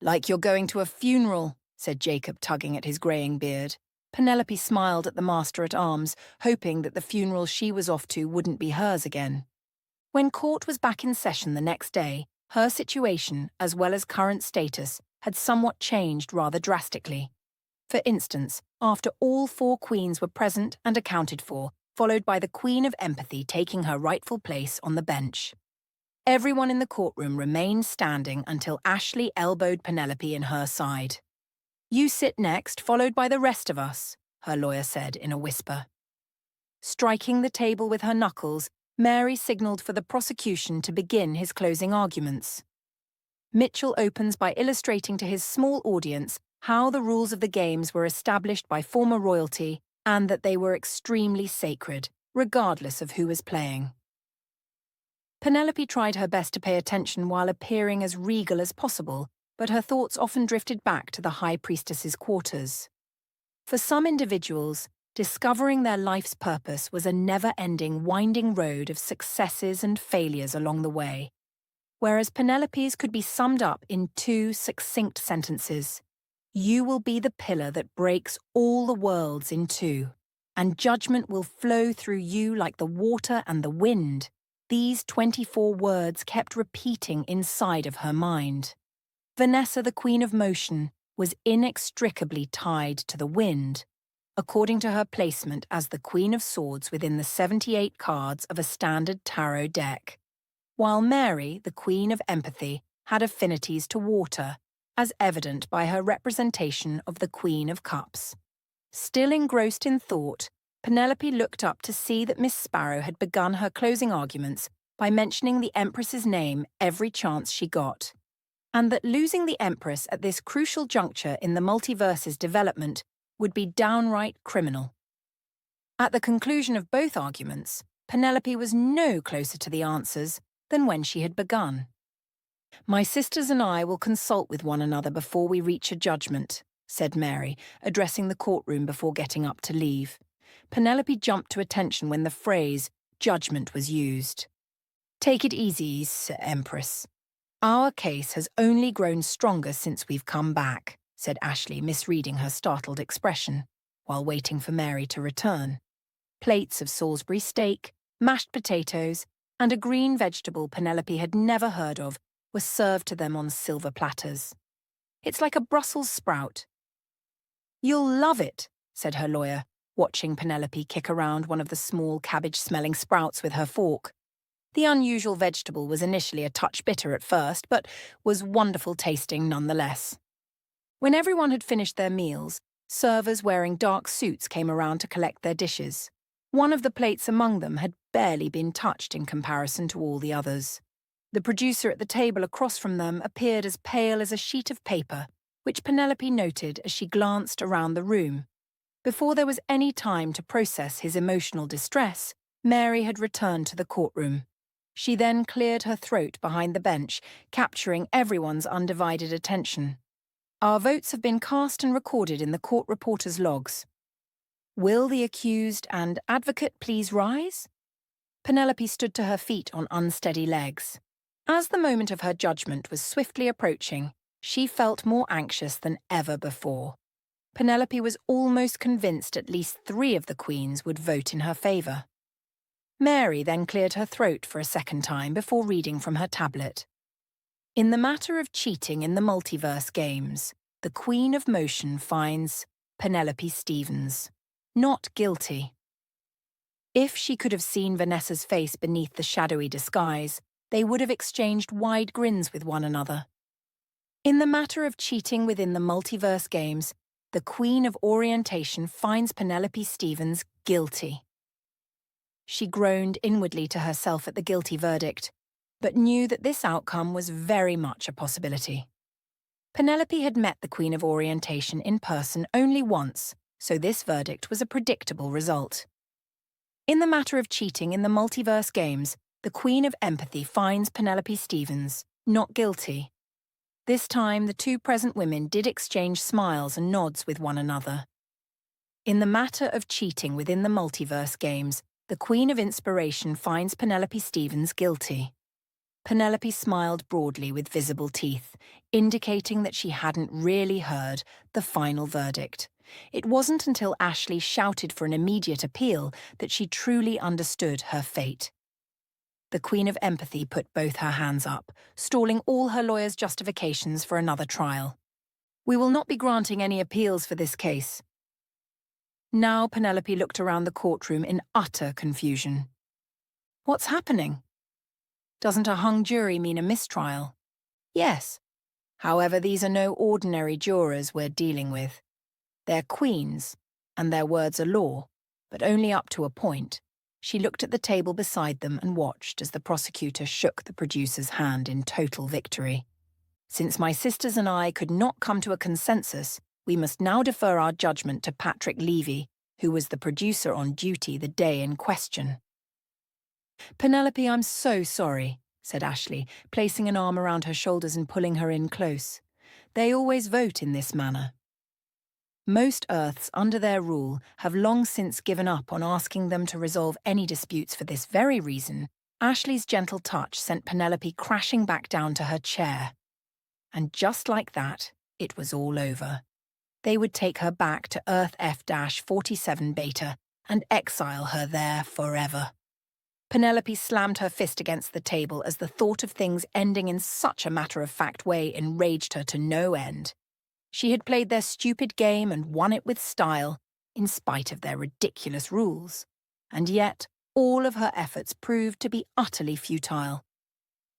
[SPEAKER 1] "Like you're going to a funeral," said Jacob, tugging at his greying beard. Penelope smiled at the Master-at-Arms, hoping that the funeral she was off to wouldn't be hers again. When court was back in session the next day, her situation, as well as current status, had somewhat changed rather drastically. For instance, after all 4 queens were present and accounted for, followed by the Queen of Empathy taking her rightful place on the bench. Everyone in the courtroom remained standing until Ashley elbowed Penelope in her side. "You sit next, followed by the rest of us," her lawyer said in a whisper. Striking the table with her knuckles, Mary signaled for the prosecution to begin his closing arguments. Mitchell opens by illustrating to his small audience how the rules of the games were established by former royalty and that they were extremely sacred, regardless of who was playing. Penelope tried her best to pay attention while appearing as regal as possible, but her thoughts often drifted back to the High Priestess's quarters. For some individuals, discovering their life's purpose was a never-ending winding road of successes and failures along the way, whereas Penelope's could be summed up in 2 succinct sentences. "You will be the pillar that breaks all the worlds in two." and judgment will flow through you like the water and the wind. These 24 words kept repeating inside of her mind. Vanessa, the Queen of Motion, was inextricably tied to the wind, according to her placement as the Queen of Swords within the 78 cards of a standard tarot deck, while Mary, the Queen of Empathy, had affinities to water, as evident by her representation of the Queen of Cups. Still engrossed in thought, Penelope looked up to see that Miss Sparrow had begun her closing arguments by mentioning the Empress's name every chance she got, and that losing the Empress at this crucial juncture in the multiverse's development would be downright criminal. At the conclusion of both arguments, Penelope was no closer to the answers than when she had begun. "My sisters and I will consult with one another before we reach a judgment," said Mary, addressing the courtroom before getting up to leave. Penelope jumped to attention when the phrase judgment was used. "Take it easy, Empress. Our case has only grown stronger since we've come back," said Ashley, misreading her startled expression, while waiting for Mary to return. Plates of Salisbury steak, mashed potatoes, and a green vegetable Penelope had never heard of were served to them on silver platters. "It's like a Brussels sprout." "You'll love it," said her lawyer, watching Penelope kick around one of the small cabbage-smelling sprouts with her fork. The unusual vegetable was initially a touch bitter at first, but was wonderful tasting nonetheless. When everyone had finished their meals, servers wearing dark suits came around to collect their dishes. One of the plates among them had barely been touched in comparison to all the others. The producer at the table across from them appeared as pale as a sheet of paper, which Penelope noted as she glanced around the room. Before there was any time to process his emotional distress, Mary had returned to the courtroom. She then cleared her throat behind the bench, capturing everyone's undivided attention. "Our votes have been cast and recorded in the court reporter's logs. Will the accused and advocate please rise?" Penelope stood to her feet on unsteady legs. As the moment of her judgment was swiftly approaching, she felt more anxious than ever before. Penelope was almost convinced at least 3 of the queens would vote in her favour. Mary then cleared her throat for a second time before reading from her tablet. "In the matter of cheating in the multiverse games, the Queen of Motion finds Penelope Stevens not guilty." If she could have seen Vanessa's face beneath the shadowy disguise, they would have exchanged wide grins with one another. "In the matter of cheating within the multiverse games, the Queen of Orientation finds Penelope Stevens guilty." She groaned inwardly to herself at the guilty verdict, but knew that this outcome was very much a possibility. Penelope had met the Queen of Orientation in person only once, so this verdict was a predictable result. In the matter of cheating in the multiverse games, the Queen of Empathy finds Penelope Stevens not guilty. This time, the 2 present women did exchange smiles and nods with one another. In the matter of cheating within the multiverse games, the Queen of Inspiration finds Penelope Stevens guilty. Penelope smiled broadly with visible teeth, indicating that she hadn't really heard the final verdict. It wasn't until Ashley shouted for an immediate appeal that she truly understood her fate. The Queen of Empathy put both her hands up, stalling all her lawyer's justifications for another trial. "We will not be granting any appeals for this case." Now Penelope looked around the courtroom in utter confusion. What's happening? Doesn't a hung jury mean a mistrial? Yes. However, these are no ordinary jurors we're dealing with. They're queens, and their words are law, but only up to a point. She looked at the table beside them and watched as the prosecutor shook the producer's hand in total victory. "Since my sisters and I could not come to a consensus, we must now defer our judgment to Patrick Levy, who was the producer on duty the day in question." "Penelope, I'm so sorry," said Ashley, placing an arm around her shoulders and pulling her in close. "They always vote in this manner." Most Earths under their rule have long since given up on asking them to resolve any disputes for this very reason. Ashley's gentle touch sent Penelope crashing back down to her chair. And just like that, it was all over. They would take her back to Earth F-47 Beta and exile her there forever. Penelope slammed her fist against the table as the thought of things ending in such a matter-of-fact way enraged her to no end. She had played their stupid game and won it with style, in spite of their ridiculous rules. And yet, all of her efforts proved to be utterly futile.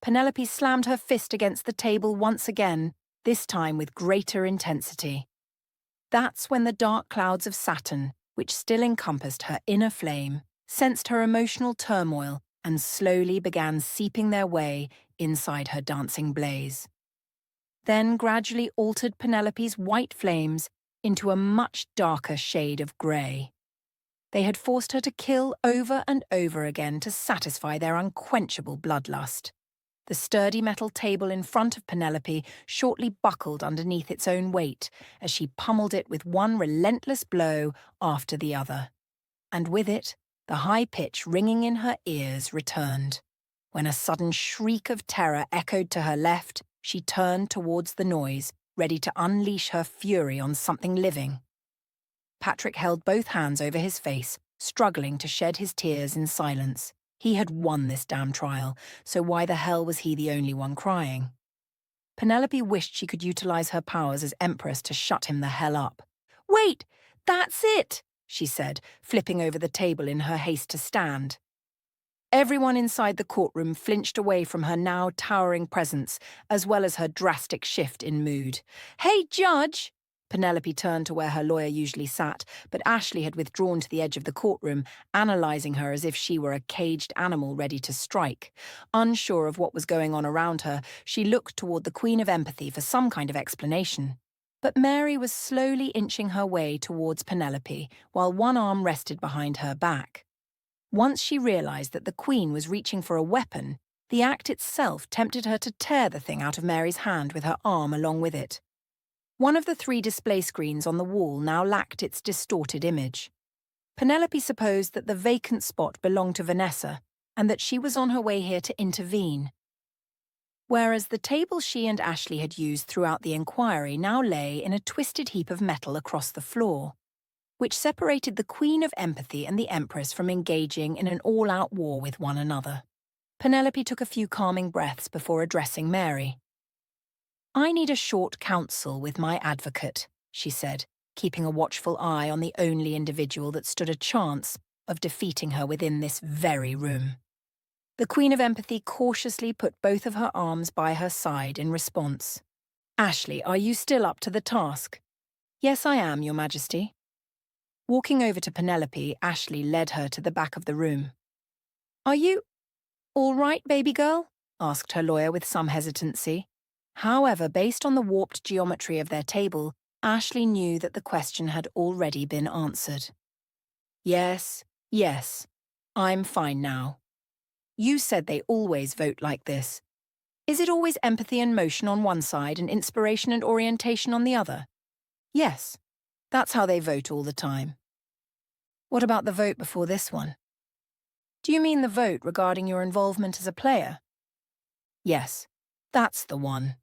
[SPEAKER 1] Penelope slammed her fist against the table once again, this time with greater intensity. That's when the dark clouds of Saturn, which still encompassed her inner flame, sensed her emotional turmoil and slowly began seeping their way inside her dancing blaze. Then gradually altered Penelope's white flames into a much darker shade of grey. They had forced her to kill over and over again to satisfy their unquenchable bloodlust. The sturdy metal table in front of Penelope shortly buckled underneath its own weight as she pummeled it with one relentless blow after the other. And with it, the high pitch ringing in her ears returned. When a sudden shriek of terror echoed to her left, she turned towards the noise, ready to unleash her fury on something living. Patrick held both hands over his face, struggling to shed his tears in silence. He had won this damn trial, so why the hell was he the only one crying? Penelope wished she could utilize her powers as Empress to shut him the hell up. "Wait! That's it!" she said, flipping over the table in her haste to stand. Everyone inside the courtroom flinched away from her now towering presence, as well as her drastic shift in mood. "Hey, Judge!" Penelope turned to where her lawyer usually sat, but Ashley had withdrawn to the edge of the courtroom, analysing her as if she were a caged animal ready to strike. Unsure of what was going on around her, she looked toward the Queen of Empathy for some kind of explanation. But Mary was slowly inching her way towards Penelope, while one arm rested behind her back. Once she realised that the Queen was reaching for a weapon, the act itself tempted her to tear the thing out of Mary's hand with her arm along with it. One of the 3 display screens on the wall now lacked its distorted image. Penelope supposed that the vacant spot belonged to Vanessa and that she was on her way here to intervene. Whereas the table she and Ashley had used throughout the inquiry now lay in a twisted heap of metal across the floor, which separated the Queen of Empathy and the Empress from engaging in an all-out war with one another. Penelope took a few calming breaths before addressing Mary. "I need a short counsel with my advocate," she said, keeping a watchful eye on the only individual that stood a chance of defeating her within this very room. The Queen of Empathy cautiously put both of her arms by her side in response. "Ashley, are you still up to the task?" "Yes, I am, Your Majesty." Walking over to Penelope, Ashley led her to the back of the room. "Are you all right, baby girl?" asked her lawyer with some hesitancy. However, based on the warped geometry of their table, Ashley knew that the question had already been answered. Yes, I'm fine now. You said they always vote like this. Is it always empathy and motion on one side and inspiration and orientation on the other? Yes, that's how they vote all the time. What about the vote before this one? Do you mean the vote regarding your involvement as a player? Yes, that's the one.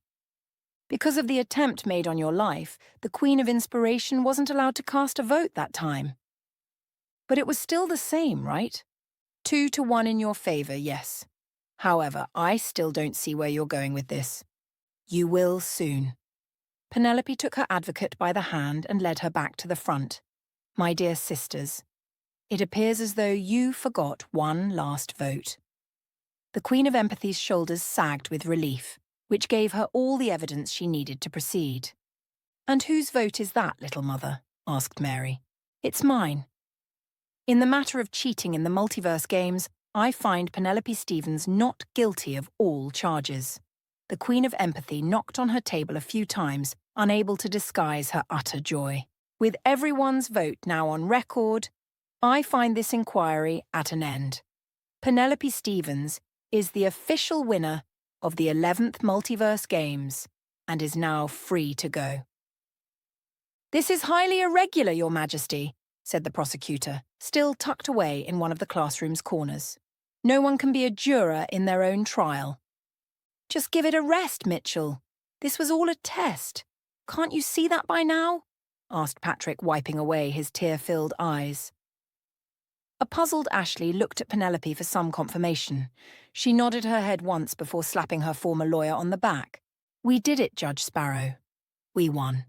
[SPEAKER 1] Because of the attempt made on your life, the Queen of Inspiration wasn't allowed to cast a vote that time. But it was still the same, right? 2-1 in your favour, yes. However, I still don't see where you're going with this. You will soon. Penelope took her advocate by the hand and led her back to the front. My dear sisters, it appears as though you forgot one last vote. The Queen of Empathy's shoulders sagged with relief, which gave her all the evidence she needed to proceed. "And whose vote is that, little mother?" asked Mary. "It's mine. In the matter of cheating in the multiverse games, I find Penelope Stevens not guilty of all charges." The Queen of Empathy knocked on her table a few times, unable to disguise her utter joy. "With everyone's vote now on record, I find this inquiry at an end. Penelope Stevens is the official winner of the 11th Multiverse Games and is now free to go." "This is highly irregular, Your Majesty," said the prosecutor, still tucked away in one of the classroom's corners. "No one can be a juror in their own trial." "Just give it a rest, Mitchell. This was all a test. Can't you see that by now?" asked Patrick, wiping away his tear-filled eyes. A puzzled Ashley looked at Penelope for some confirmation. She nodded her head once before slapping her former lawyer on the back. "We did it, Judge Sparrow. We won."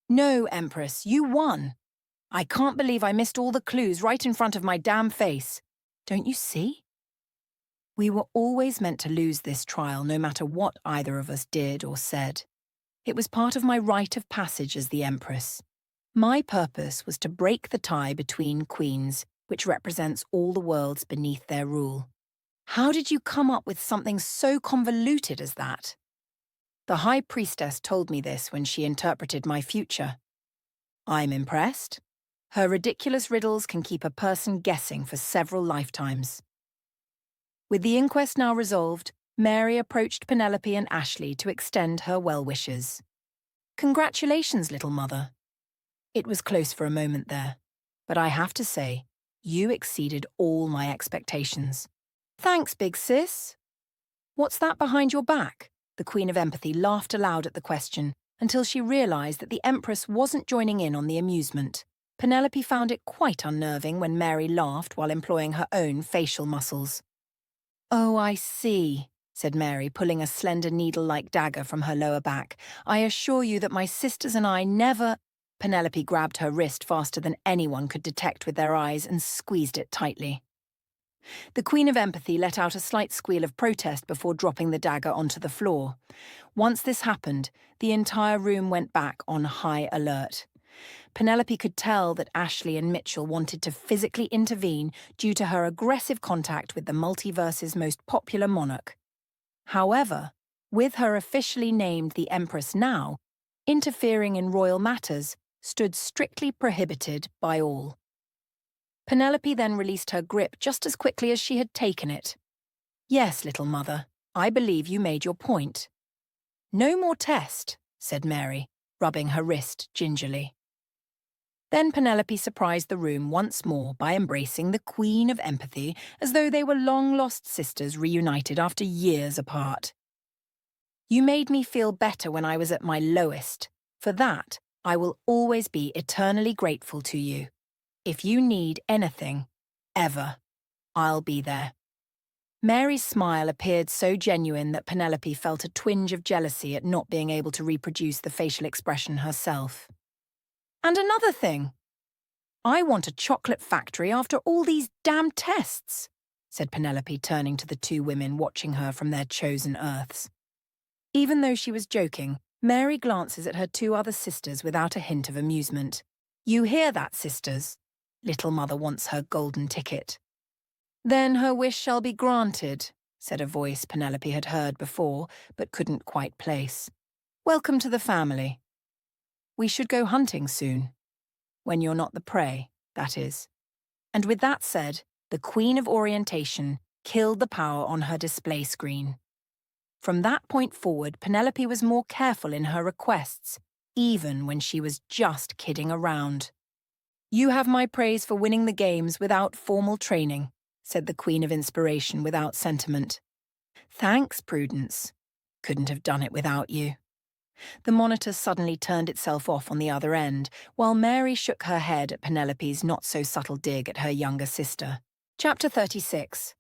[SPEAKER 1] "No, Empress, you won. I can't believe I missed all the clues right in front of my damn face. Don't you see? We were always meant to lose this trial no matter what either of us did or said. It was part of my rite of passage as the Empress. My purpose was to break the tie between queens, which represents all the worlds beneath their rule. How did you come up with something so convoluted as that?" "The High Priestess told me this when she interpreted my future. I'm impressed. Her ridiculous riddles can keep a person guessing for several lifetimes." With the inquest now resolved, Mary approached Penelope and Ashley to extend her well wishes. "Congratulations, little mother." It was close for a moment there, but I have to say, you exceeded all my expectations. "Thanks, big sis." "What's that behind your back?" The Queen of Empathy laughed aloud at the question until she realised that the Empress wasn't joining in on the amusement. Penelope found it quite unnerving when Mary laughed while employing her own facial muscles. "Oh, I see," said Mary, pulling a slender needle-like dagger from her lower back. "I assure you that my sisters and I never—" Penelope grabbed her wrist faster than anyone could detect with their eyes and squeezed it tightly. The Queen of Empathy let out a slight squeal of protest before dropping the dagger onto the floor. Once this happened, the entire room went back on high alert. Penelope could tell that Ashley and Mitchell wanted to physically intervene due to her aggressive contact with the multiverse's most popular monarch. However, with her officially named the Empress now, interfering in royal matters stood strictly prohibited by all. Penelope then released her grip just as quickly as she had taken it. "Yes, little mother, I believe you made your point." "No more test," said Mary, rubbing her wrist gingerly. Then Penelope surprised the room once more by embracing the Queen of Empathy as though they were long-lost sisters reunited after years apart. "You made me feel better when I was at my lowest. For that, I will always be eternally grateful to you. If you need anything, ever, I'll be there." Mary's smile appeared so genuine that Penelope felt a twinge of jealousy at not being able to reproduce the facial expression herself. "And another thing. I want a chocolate factory after all these damn tests," said Penelope, turning to the two women watching her from their chosen earths. Even though she was joking, Mary glances at her two other sisters without a hint of amusement. "You hear that, sisters? Little mother wants her golden ticket." "Then her wish shall be granted," said a voice Penelope had heard before but couldn't quite place. "Welcome to the family. We should go hunting soon. When you're not the prey, that is." And with that said, the Queen of Orientation killed the power on her display screen. From that point forward, Penelope was more careful in her requests, even when she was just kidding around. "You have my praise for winning the games without formal training," said the Queen of Inspiration without sentiment. "Thanks, Prudence. Couldn't have done it without you." The monitor suddenly turned itself off on the other end, while Mary shook her head at Penelope's not-so-subtle dig at her younger sister. Chapter 36.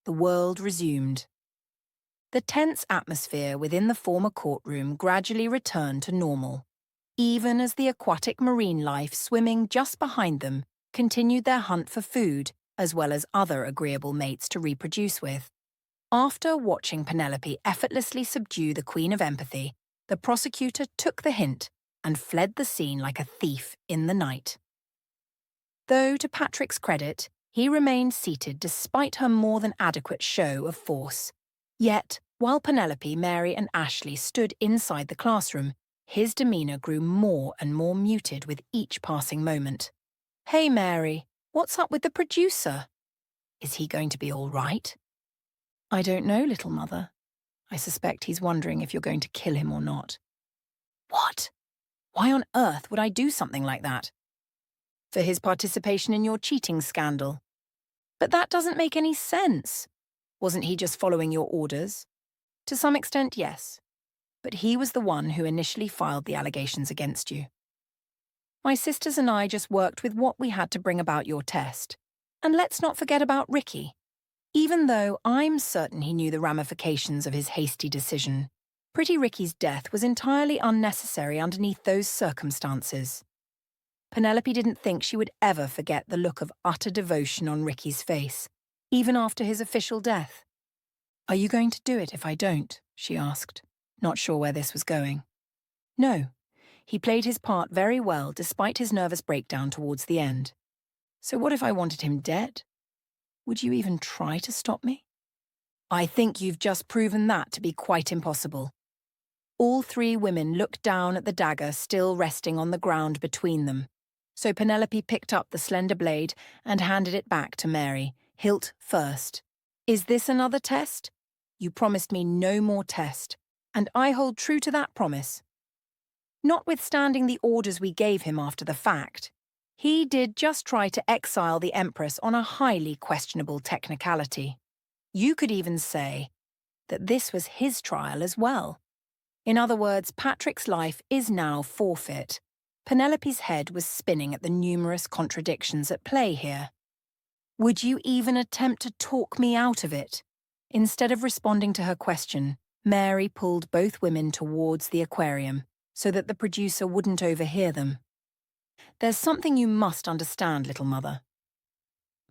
[SPEAKER 1] The world resumed. The tense atmosphere within the former courtroom gradually returned to normal, even as the aquatic marine life swimming just behind them continued their hunt for food as well as other agreeable mates to reproduce with. After watching Penelope effortlessly subdue the Queen of Empathy, the prosecutor took the hint and fled the scene like a thief in the night. Though, to Patrick's credit, he remained seated despite her more than adequate show of force. Yet, while Penelope, Mary and Ashley stood inside the classroom, his demeanour grew more and more muted with each passing moment. "Hey, Mary, what's up with the producer? Is he going to be all right?" "I don't know, little mother. I suspect he's wondering if you're going to kill him or not." "What? Why on earth would I do something like that?" "For his participation in your cheating scandal." "But that doesn't make any sense. Wasn't he just following your orders?" "To some extent, yes. But he was the one who initially filed the allegations against you. My sisters and I just worked with what we had to bring about your test. And let's not forget about Ricky. Even though I'm certain he knew the ramifications of his hasty decision, Pretty Ricky's death was entirely unnecessary underneath those circumstances. Penelope didn't think she would ever forget the look of utter devotion on Ricky's face, even after his official death. "Are you going to do it if I don't?" she asked, not sure where this was going. No. He played his part very well despite his nervous breakdown towards the end. So what if I wanted him dead? Would you even try to stop me? I think you've just proven that to be quite impossible. All three women looked down at the dagger still resting on the ground between them. So Penelope picked up the slender blade and handed it back to Mary, hilt first. "Is this another test? You promised me no more test, and I hold true to that promise." Notwithstanding the orders we gave him after the fact, he did just try to exile the Empress on a highly questionable technicality. You could even say that this was his trial as well. In other words, Patrick's life is now forfeit. Penelope's head was spinning at the numerous contradictions at play here. Would you even attempt to talk me out of it? Instead of responding to her question, Mary pulled both women towards the aquarium so that the producer wouldn't overhear them. "There's something you must understand, little mother.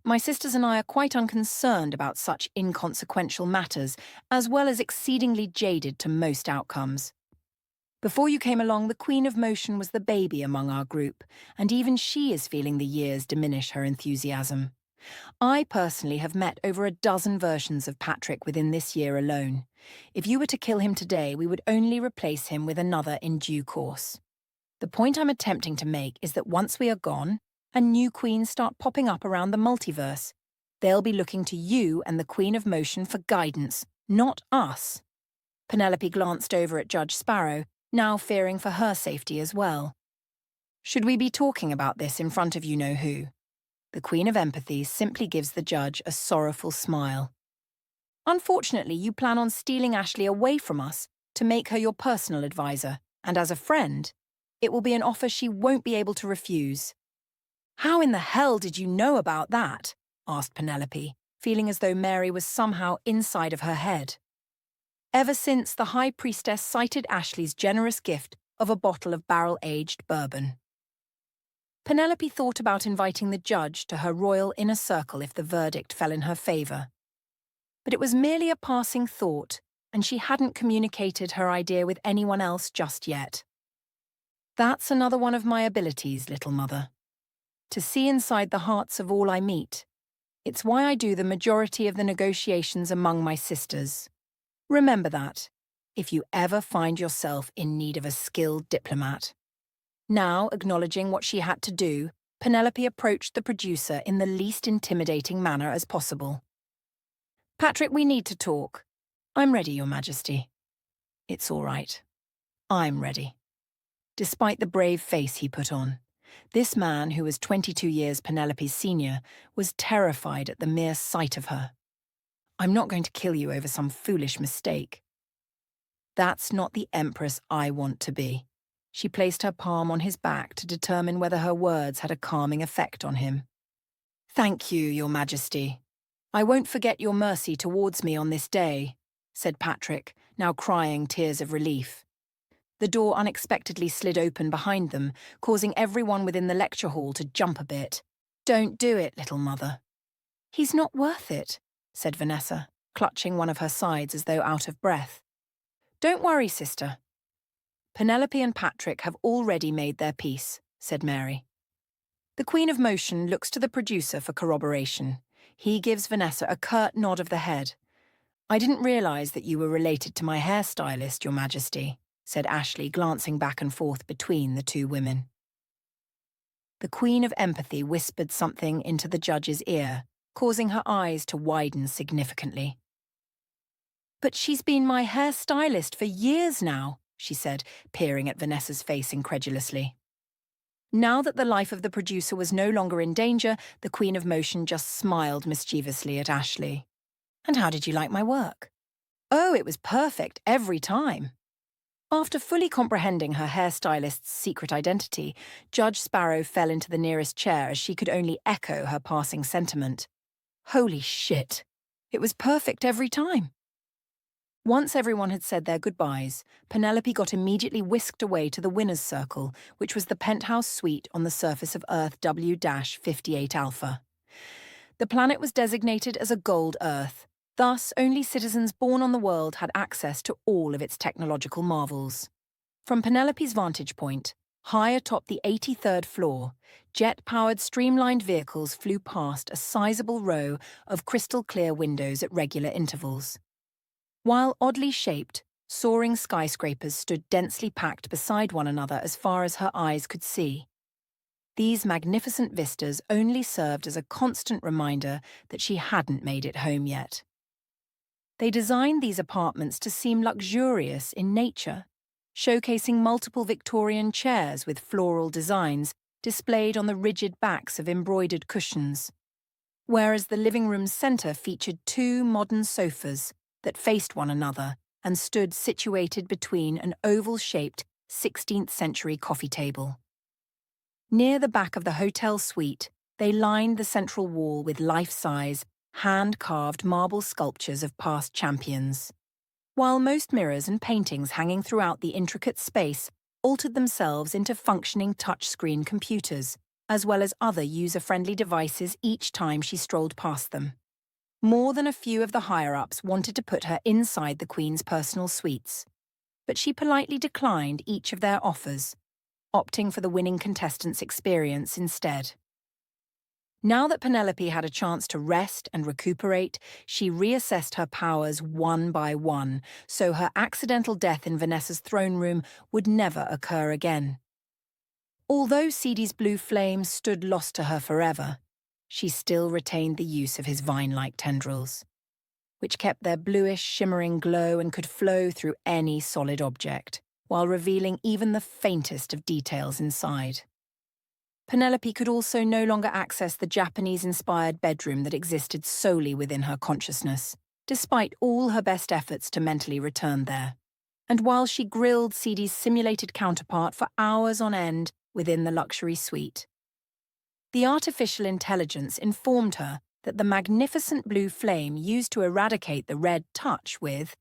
[SPEAKER 1] My sisters and I are quite unconcerned about such inconsequential matters, as well as exceedingly jaded to most outcomes. Before you came along, the Queen of Motion was the baby among our group, and even she is feeling the years diminish her enthusiasm. I personally have met over a dozen versions of Patrick within this year alone. If you were to kill him today, we would only replace him with another in due course. The point I'm attempting to make is that once we are gone, and new queens start popping up around the multiverse, they'll be looking to you and the Queen of Motion for guidance, not us." Penelope glanced over at Judge Sparrow, now fearing for her safety as well. "Should we be talking about this in front of you-know-who?" The Queen of Empathy simply gives the judge a sorrowful smile. "Unfortunately, you plan on stealing Ashley away from us to make her your personal advisor, and as a friend, it will be an offer she won't be able to refuse." "How in the hell did you know about that?" asked Penelope, feeling as though Mary was somehow inside of her head. "Ever since the High Priestess cited Ashley's generous gift of a bottle of barrel-aged bourbon." Penelope thought about inviting the judge to her royal inner circle if the verdict fell in her favor. But it was merely a passing thought, and she hadn't communicated her idea with anyone else just yet. "That's another one of my abilities, little mother. To see inside the hearts of all I meet. It's why I do the majority of the negotiations among my sisters. Remember that, if you ever find yourself in need of a skilled diplomat." Now, acknowledging what she had to do, Penelope approached the producer in the least intimidating manner as possible. "Patrick, we need to talk." "I'm ready, Your Majesty." "It's all right. I'm ready." Despite the brave face he put on, this man, who was 22 years Penelope's senior, was terrified at the mere sight of her. "I'm not going to kill you over some foolish mistake." "That's not the Empress I want to be." She placed her palm on his back to determine whether her words had a calming effect on him. "Thank you, Your Majesty. I won't forget your mercy towards me on this day," said Patrick, now crying tears of relief. The door unexpectedly slid open behind them, causing everyone within the lecture hall to jump a bit. "Don't do it, little mother." "He's not worth it," said Vanessa, clutching one of her sides as though out of breath. "Don't worry, sister. Penelope and Patrick have already made their peace," said Mary. The Queen of Motion looks to the producer for corroboration. He gives Vanessa a curt nod of the head. "I didn't realize that you were related to my hairstylist, Your Majesty," said Ashley, glancing back and forth between the two women. The Queen of Empathy whispered something into the judge's ear, causing her eyes to widen significantly. "But she's been my hairstylist for years now," she said, peering at Vanessa's face incredulously. Now that the life of the producer was no longer in danger, the Queen of Motion just smiled mischievously at Ashley. "And how did you like my work?" "Oh, it was perfect every time." After fully comprehending her hairstylist's secret identity, Judge Sparrow fell into the nearest chair as she could only echo her passing sentiment. Holy shit! It was perfect every time. Once everyone had said their goodbyes, Penelope got immediately whisked away to the winner's circle, which was the penthouse suite on the surface of Earth W-58 Alpha. The planet was designated as a gold Earth. Thus, only citizens born on the world had access to all of its technological marvels. From Penelope's vantage point, high atop the 83rd floor, jet-powered streamlined vehicles flew past a sizable row of crystal-clear windows at regular intervals. While oddly shaped, soaring skyscrapers stood densely packed beside one another as far as her eyes could see. These magnificent vistas only served as a constant reminder that she hadn't made it home yet. They designed these apartments to seem luxurious in nature, showcasing multiple Victorian chairs with floral designs displayed on the rigid backs of embroidered cushions, whereas the living room's centre featured two modern sofas that faced one another and stood situated between an oval-shaped 16th-century coffee table. Near the back of the hotel suite, they lined the central wall with life-size, hand-carved marble sculptures of past champions, while most mirrors and paintings hanging throughout the intricate space altered themselves into functioning touchscreen computers, as well as other user-friendly devices each time she strolled past them. More than a few of the higher-ups wanted to put her inside the Queen's personal suites, but she politely declined each of their offers, opting for the winning contestants' experience instead. Now that Penelope had a chance to rest and recuperate, she reassessed her powers one by one, so her accidental death in Vanessa's throne room would never occur again. Although Seedy's blue flame stood lost to her forever, she still retained the use of his vine-like tendrils, which kept their bluish, shimmering glow and could flow through any solid object, while revealing even the faintest of details inside. Penelope could also no longer access the Japanese-inspired bedroom that existed solely within her consciousness, despite all her best efforts to mentally return there. And while she grilled Seedy's simulated counterpart for hours on end within the luxury suite, the artificial intelligence informed her that the magnificent blue flame used to eradicate the red touch with,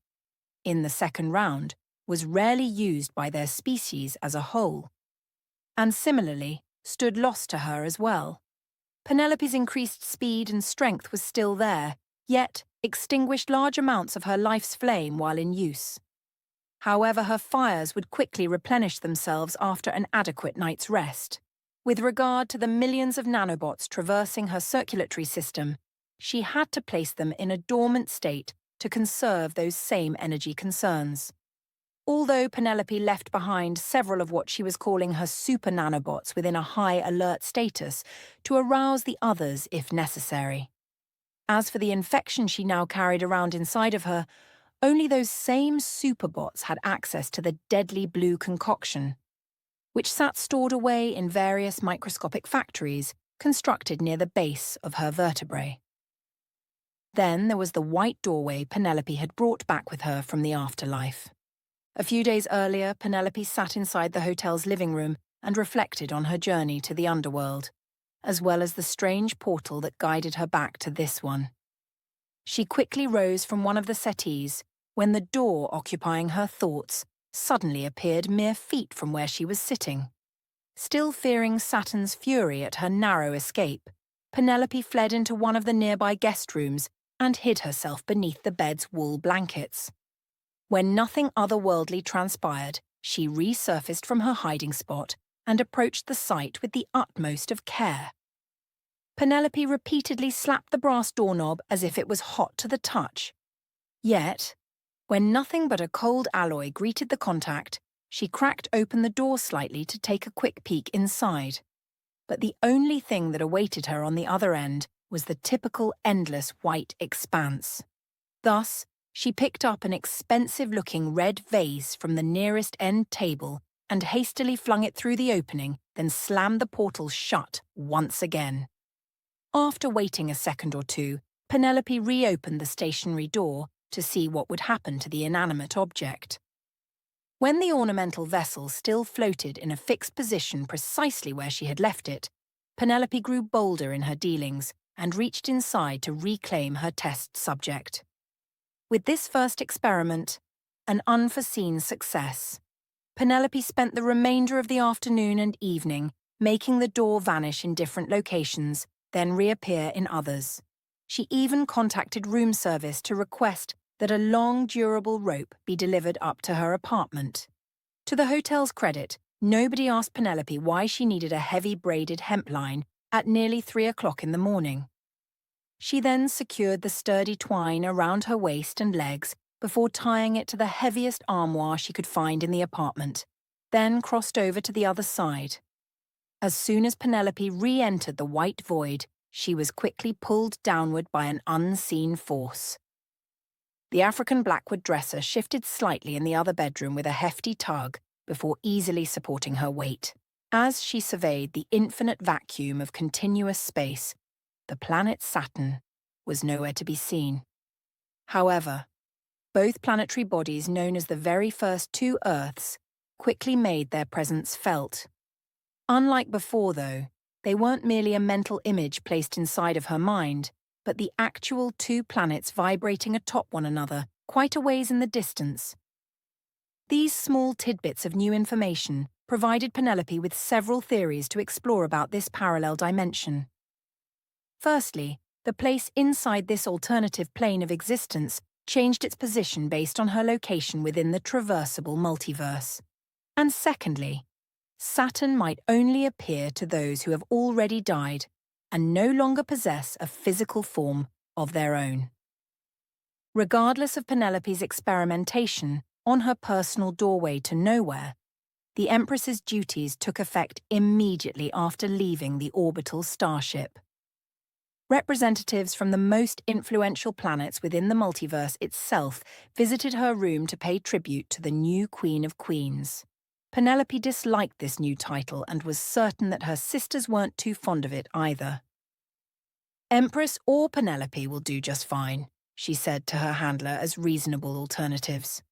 [SPEAKER 1] in the second round, was rarely used by their species as a whole, and similarly stood lost to her as well. Penelope's increased speed and strength was still there, yet extinguished large amounts of her life's flame while in use. However, her fires would quickly replenish themselves after an adequate night's rest. With regard to the millions of nanobots traversing her circulatory system, she had to place them in a dormant state to conserve those same energy concerns. Although Penelope left behind several of what she was calling her super nanobots within a high alert status to arouse the others if necessary. As for the infection she now carried around inside of her, only those same superbots had access to the deadly blue concoction, which sat stored away in various microscopic factories constructed near the base of her vertebrae. Then there was the white doorway Penelope had brought back with her from the afterlife. A few days earlier, Penelope sat inside the hotel's living room and reflected on her journey to the underworld, as well as the strange portal that guided her back to this one. She quickly rose from one of the settees when the door occupying her thoughts suddenly appeared mere feet from where she was sitting. Still fearing Saturn's fury at her narrow escape, Penelope fled into one of the nearby guest rooms and hid herself beneath the bed's wool blankets. When nothing otherworldly transpired, she resurfaced from her hiding spot and approached the site with the utmost of care. Penelope repeatedly slapped the brass doorknob as if it was hot to the touch. Yet, when nothing but a cold alloy greeted the contact, she cracked open the door slightly to take a quick peek inside. But the only thing that awaited her on the other end was the typical endless white expanse. Thus, she picked up an expensive-looking red vase from the nearest end table and hastily flung it through the opening, then slammed the portal shut once again. After waiting a second or two, Penelope reopened the stationary door to see what would happen to the inanimate object. When the ornamental vessel still floated in a fixed position precisely where she had left it, Penelope grew bolder in her dealings and reached inside to reclaim her test subject. With this first experiment, an unforeseen success, Penelope spent the remainder of the afternoon and evening making the door vanish in different locations, then reappear in others. She even contacted room service to request that a long, durable rope be delivered up to her apartment. To the hotel's credit, nobody asked Penelope why she needed a heavy braided hemp line at nearly 3 o'clock in the morning. She then secured the sturdy twine around her waist and legs before tying it to the heaviest armoire she could find in the apartment, then crossed over to the other side. As soon as Penelope re-entered the white void, she was quickly pulled downward by an unseen force. The African blackwood dresser shifted slightly in the other bedroom with a hefty tug before easily supporting her weight. As she surveyed the infinite vacuum of continuous space, the planet Saturn was nowhere to be seen. However, both planetary bodies known as the very first two Earths quickly made their presence felt. Unlike before, though, they weren't merely a mental image placed inside of her mind, but the actual two planets vibrating atop one another, quite a ways in the distance. These small tidbits of new information provided Penelope with several theories to explore about this parallel dimension. Firstly, the place inside this alternative plane of existence changed its position based on her location within the traversable multiverse. And secondly, Saturn might only appear to those who have already died and no longer possess a physical form of their own. Regardless of Penelope's experimentation on her personal doorway to nowhere, the Empress's duties took effect immediately after leaving the orbital starship. Representatives from the most influential planets within the multiverse itself visited her room to pay tribute to the new Queen of Queens. Penelope disliked this new title and was certain that her sisters weren't too fond of it either. Empress or Penelope will do just fine, she said to her handler as reasonable alternatives.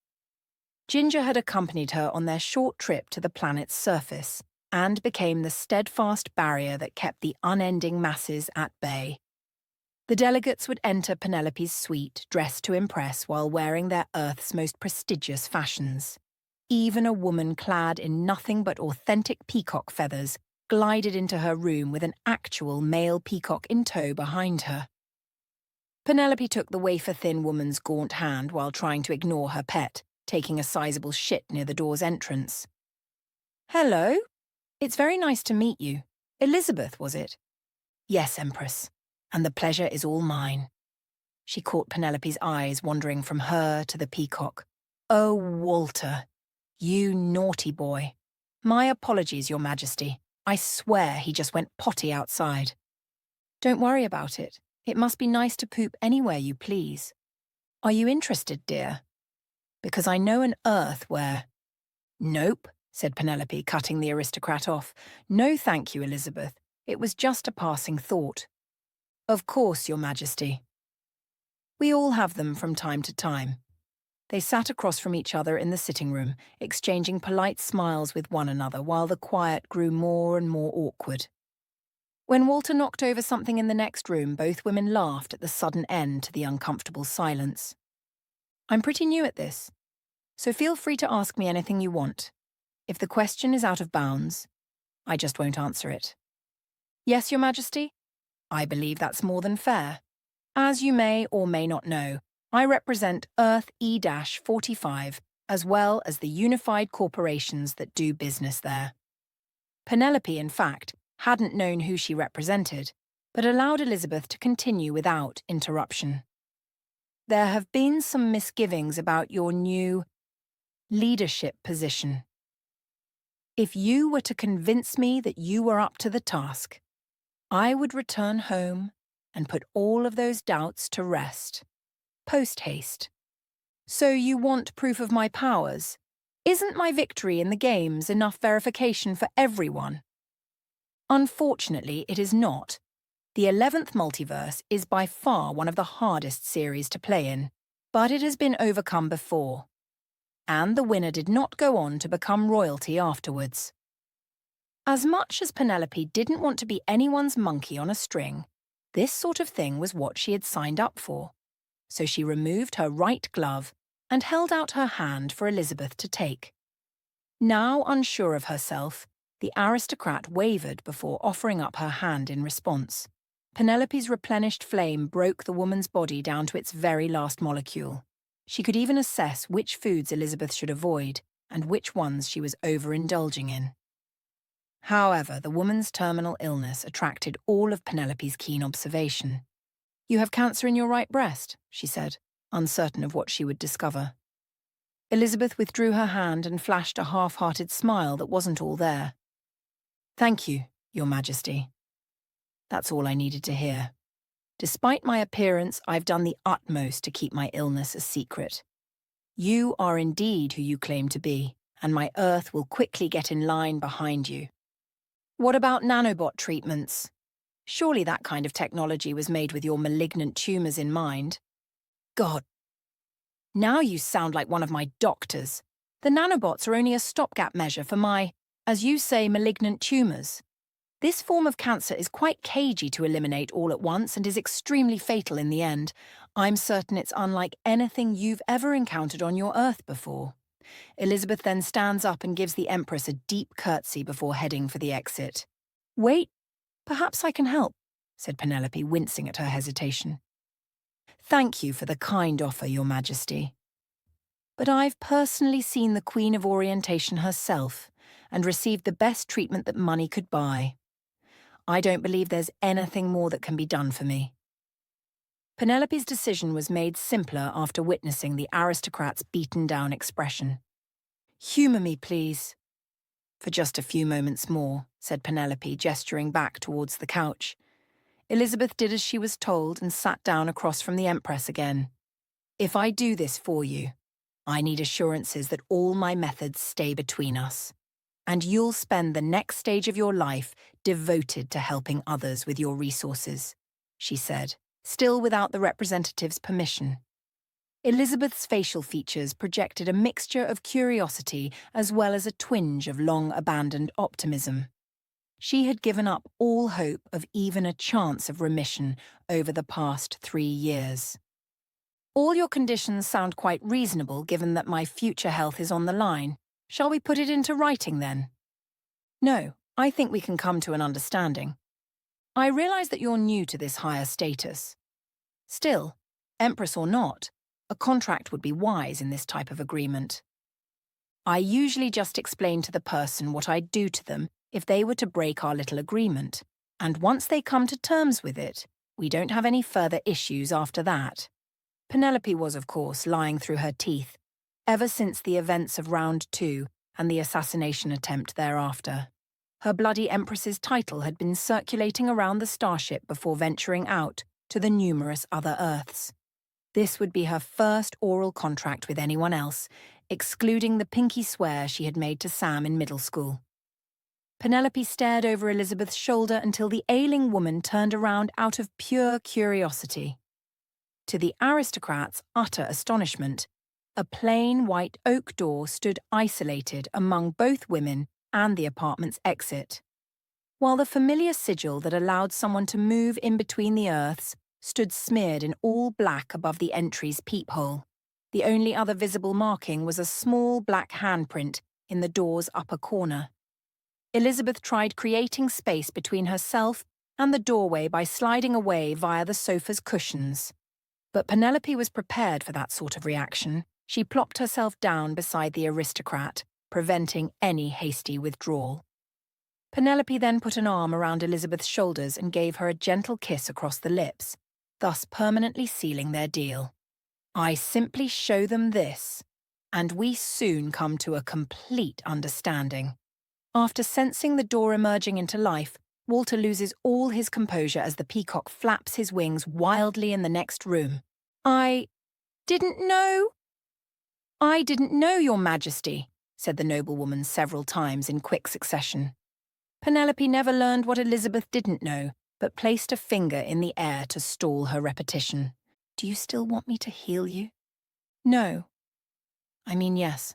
[SPEAKER 1] Ginger had accompanied her on their short trip to the planet's surface and became the steadfast barrier that kept the unending masses at bay. The delegates would enter Penelope's suite dressed to impress while wearing their Earth's most prestigious fashions. Even a woman clad in nothing but authentic peacock feathers glided into her room with an actual male peacock in tow behind her. Penelope took the wafer-thin woman's gaunt hand while trying to ignore her pet, taking a sizable shit near the door's entrance. "Hello. It's very nice to meet you. Elizabeth, was it?" "Yes, Empress, and the pleasure is all mine." She caught Penelope's eyes wandering from her to the peacock. "Oh, Walter. You naughty boy. My apologies, Your Majesty. I swear he just went potty outside." "Don't worry about it. It must be nice to poop anywhere you please. Are you interested, dear? Because I know an Earth where—" "Nope," said Penelope, cutting the aristocrat off. "No thank you, Elizabeth. It was just a passing thought." "Of course, Your Majesty." "We all have them from time to time." They sat across from each other in the sitting room, exchanging polite smiles with one another while the quiet grew more and more awkward. When Walter knocked over something in the next room, both women laughed at the sudden end to the uncomfortable silence. "I'm pretty new at this, so feel free to ask me anything you want. If the question is out of bounds, I just won't answer it." "Yes, Your Majesty? I believe that's more than fair. As you may or may not know, I represent Earth E-45 as well as the unified corporations that do business there." Penelope, in fact, hadn't known who she represented, but allowed Elizabeth to continue without interruption. "There have been some misgivings about your new leadership position. If you were to convince me that you were up to the task, I would return home and put all of those doubts to rest. Post-haste. So you want proof of my powers? Isn't my victory in the games enough verification for everyone?" Unfortunately, it is not. The 11th Multiverse is by far one of the hardest series to play in, but it has been overcome before. and the winner did not go on to become royalty afterwards. As much as Penelope didn't want to be anyone's monkey on a string, this sort of thing was what she had signed up for. So she removed her right glove and held out her hand for Elizabeth to take. Now unsure of herself, the aristocrat wavered before offering up her hand in response. Penelope's replenished flame broke the woman's body down to its very last molecule. She could even assess which foods Elizabeth should avoid and which ones she was overindulging in. However, the woman's terminal illness attracted all of Penelope's keen observation. "You have cancer in your right breast," she said, uncertain of what she would discover. Elizabeth withdrew her hand and flashed a half-hearted smile that wasn't all there. "Thank you, Your Majesty." That's all I needed to hear. Despite my appearance, I've done the utmost to keep my illness a secret. You are indeed who you claim to be, and my Earth will quickly get in line behind you. What about nanobot treatments? Surely that kind of technology was made with your malignant tumors in mind. God. Now you sound like one of my doctors. The nanobots are only a stopgap measure for my, as you say, malignant tumors. This form of cancer is quite cagey to eliminate all at once and is extremely fatal in the end. I'm certain it's unlike anything you've ever encountered on your Earth before. Elizabeth then stands up and gives the Empress a deep curtsy before heading for the exit. "Wait, perhaps I can help," said Penelope, wincing at her hesitation. "Thank you for the kind offer, Your Majesty. But I've personally seen the Queen of Orientation herself and received the best treatment that money could buy. I don't believe there's anything more that can be done for me." Penelope's decision was made simpler after witnessing the aristocrat's beaten-down expression. "Humour me, please." "For just a few moments more," said Penelope, gesturing back towards the couch. Elizabeth did as she was told and sat down across from the Empress again. "If I do this for you, I need assurances that all my methods stay between us. And you'll spend the next stage of your life devoted to helping others with your resources," she said, still without the representative's permission. Elizabeth's facial features projected a mixture of curiosity as well as a twinge of long-abandoned optimism. She had given up all hope of even a chance of remission over the past 3 years. "All your conditions sound quite reasonable given that my future health is on the line. Shall we put it into writing then?" "No, I think we can come to an understanding. I realize that you're new to this higher status. Still, Empress or not, a contract would be wise in this type of agreement. I usually just explain to the person what I'd do to them if they were to break our little agreement, and once they come to terms with it, we don't have any further issues after that." Penelope was, of course, lying through her teeth, ever since the events of Round 2 and the assassination attempt thereafter. Her bloody Empress's title had been circulating around the starship before venturing out to the numerous other Earths. This would be her first oral contract with anyone else, excluding the pinky swear she had made to Sam in middle school. Penelope stared over Elizabeth's shoulder until the ailing woman turned around out of pure curiosity. To the aristocrat's utter astonishment, a plain white oak door stood isolated among both women and the apartment's exit, while the familiar sigil that allowed someone to move in between the Earths stood smeared in all black above the entry's peephole. The only other visible marking was a small black handprint in the door's upper corner. Elizabeth tried creating space between herself and the doorway by sliding away via the sofa's cushions. But Penelope was prepared for that sort of reaction. She plopped herself down beside the aristocrat, preventing any hasty withdrawal. Penelope then put an arm around Elizabeth's shoulders and gave her a gentle kiss across the lips, thus permanently sealing their deal. "I simply show them this, and we soon come to a complete understanding." After sensing the door emerging into life, Walter loses all his composure as the peacock flaps his wings wildly in the next room. I didn't know, Your Majesty," said the noblewoman several times in quick succession. Penelope never learned what Elizabeth didn't know, but placed a finger in the air to stall her repetition. "Do you still want me to heal you?" "No. Yes,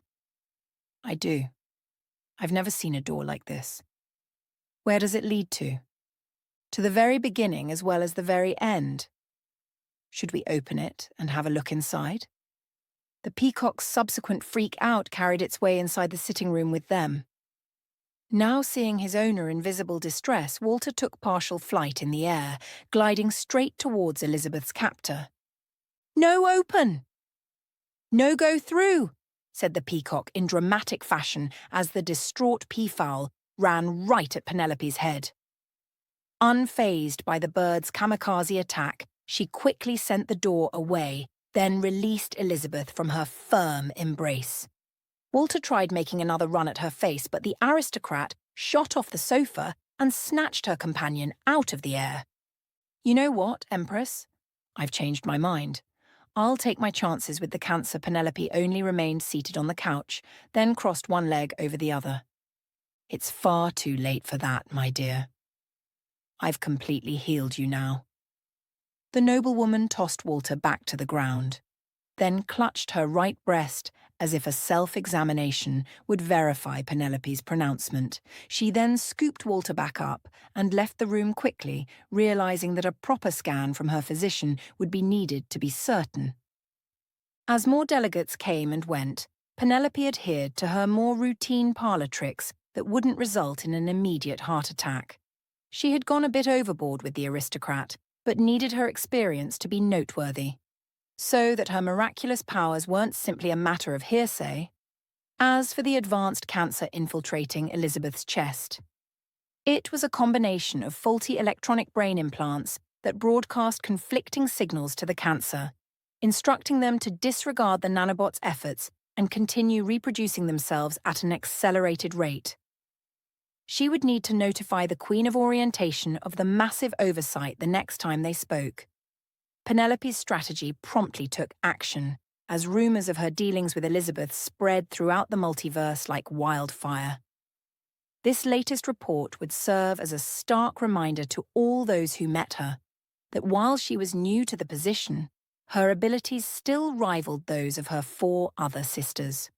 [SPEAKER 1] I do. I've never seen a door like this. Where does it lead to? To the very beginning as well as the very end. Should we open it and have a look inside? The peacock's subsequent freak out carried its way inside the sitting room with them. Now seeing his owner in visible distress, Walter took partial flight in the air, gliding straight towards Elizabeth's captor. "No open!" "No go through," said the peacock in dramatic fashion as the distraught peafowl ran right at Penelope's head. Unfazed by the bird's kamikaze attack, she quickly sent the door away, then released Elizabeth from her firm embrace. Walter tried making another run at her face, but the aristocrat shot off the sofa and snatched her companion out of the air. "You know what, Empress? I've changed my mind. I'll take my chances with the cancer." Penelope only remained seated on the couch, then crossed one leg over the other. "It's far too late for that, my dear. I've completely healed you now." The noblewoman tossed Walter back to the ground, then clutched her right breast as if a self-examination would verify Penelope's pronouncement. She then scooped Walter back up and left the room quickly, realizing that a proper scan from her physician would be needed to be certain. As more delegates came and went, Penelope adhered to her more routine parlor tricks that wouldn't result in an immediate heart attack. She had gone a bit overboard with the aristocrat, but needed her experience to be noteworthy, so that her miraculous powers weren't simply a matter of hearsay. As for the advanced cancer infiltrating Elizabeth's chest, it was a combination of faulty electronic brain implants that broadcast conflicting signals to the cancer, instructing them to disregard the nanobot's efforts and continue reproducing themselves at an accelerated rate. She would need to notify the Queen of Orientation of the massive oversight the next time they spoke. Penelope's strategy promptly took action, as rumours of her dealings with Elizabeth spread throughout the multiverse like wildfire. This latest report would serve as a stark reminder to all those who met her that while she was new to the position, her abilities still rivaled those of her 4 other sisters.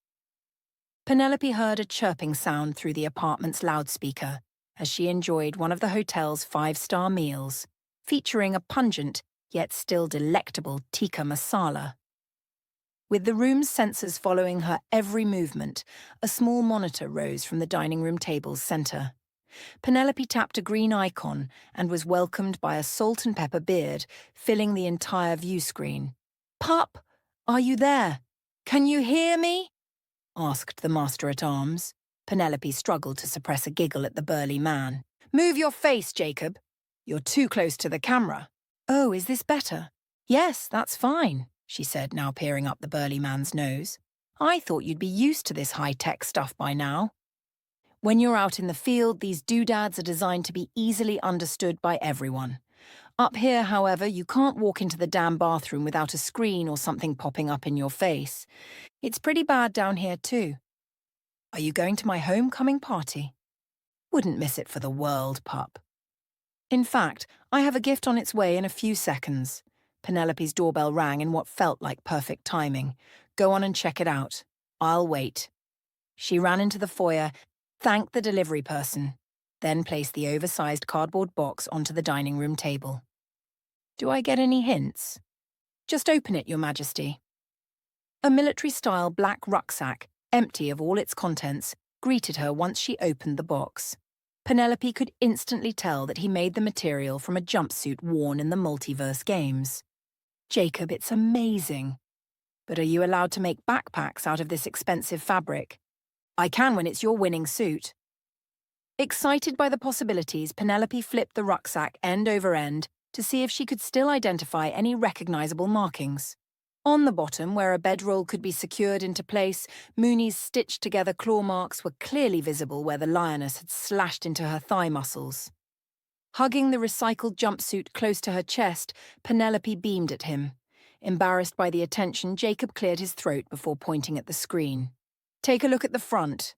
[SPEAKER 1] Penelope heard a chirping sound through the apartment's loudspeaker as she enjoyed one of the hotel's 5-star meals, featuring a pungent yet still delectable tikka masala. With the room's sensors following her every movement, a small monitor rose from the dining room table's center. Penelope tapped a green icon and was welcomed by a salt and pepper beard, filling the entire view screen. "Pup, are you there? Can you hear me?" asked the master-at-arms. Penelope struggled to suppress a giggle at the burly man. "Move your face, Jacob. You're too close to the camera." "Oh, is this better?" "Yes, that's fine," she said, now peering up the burly man's nose. "I thought you'd be used to this high-tech stuff by now. When you're out in the field, these doodads are designed to be easily understood by everyone. Up here, however, you can't walk into the damn bathroom without a screen or something popping up in your face. It's pretty bad down here, too. Are you going to my homecoming party? Wouldn't miss it for the world, pup. In fact, I have a gift on its way in a few seconds." Penelope's doorbell rang in what felt like perfect timing. "Go on and check it out. I'll wait." She ran into the foyer, thanked the delivery person, then placed the oversized cardboard box onto the dining room table. "Do I get any hints?" "Just open it, Your Majesty." A military-style black rucksack, empty of all its contents, greeted her once she opened the box. Penelope could instantly tell that he made the material from a jumpsuit worn in the Multiverse games. "Jacob, it's amazing. But are you allowed to make backpacks out of this expensive fabric?" "I can when it's your winning suit." Excited by the possibilities, Penelope flipped the rucksack end over end to see if she could still identify any recognizable markings. On the bottom, where a bedroll could be secured into place, Mooney's stitched-together claw marks were clearly visible where the lioness had slashed into her thigh muscles. Hugging the recycled jumpsuit close to her chest, Penelope beamed at him. Embarrassed by the attention, Jacob cleared his throat before pointing at the screen. "Take a look at the front."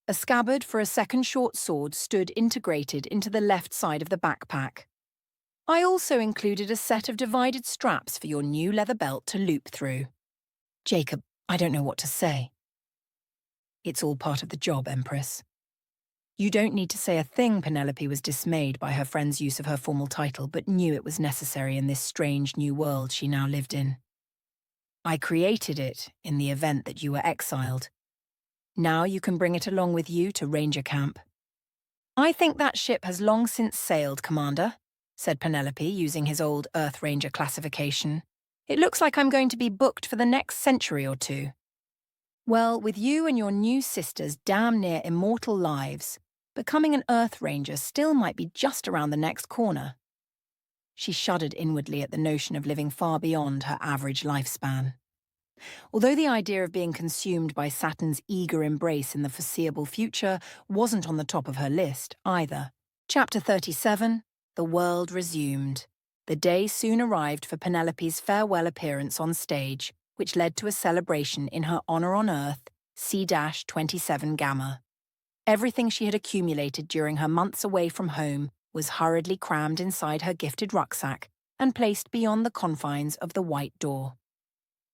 [SPEAKER 1] A scabbard for a second short sword stood integrated into the left side of the backpack. "I also included a set of divided straps for your new leather belt to loop through." "Jacob, I don't know what to say. It's all part of the job, Empress. You don't need to say a thing. Penelope was dismayed by her friend's use of her formal title, but knew it was necessary in this strange new world she now lived in. I created it in the event that you were exiled. Now you can bring it along with you to Ranger Camp. I think that ship has long since sailed, Commander, said Penelope, using his old Earth Ranger classification. It looks like I'm going to be booked for the next century or two. Well, with you and your new sisters damn near immortal lives, becoming an Earth Ranger still might be just around the next corner. She shuddered inwardly at the notion of living far beyond her average lifespan. Although the idea of being consumed by Saturn's eager embrace in the foreseeable future wasn't on the top of her list either. Chapter 37, The World Resumed. The day soon arrived for Penelope's farewell appearance on stage, which led to a celebration in her honor on Earth, C-27 Gamma. Everything she had accumulated during her months away from home was hurriedly crammed inside her gifted rucksack and placed beyond the confines of the White Door.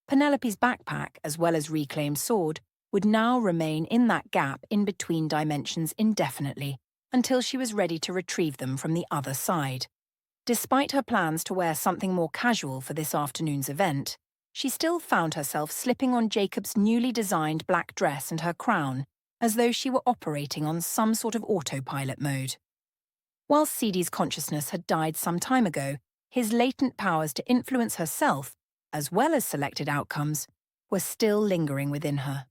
[SPEAKER 1] Penelope's backpack, as well as reclaimed sword, would now remain in that gap in between dimensions indefinitely, until she was ready to retrieve them from the other side. Despite her plans to wear something more casual for this afternoon's event, she still found herself slipping on Jacob's newly designed black dress and her crown, as though she were operating on some sort of autopilot mode. While Sidi's consciousness had died some time ago, his latent powers to influence herself, as well as selected outcomes, were still lingering within her.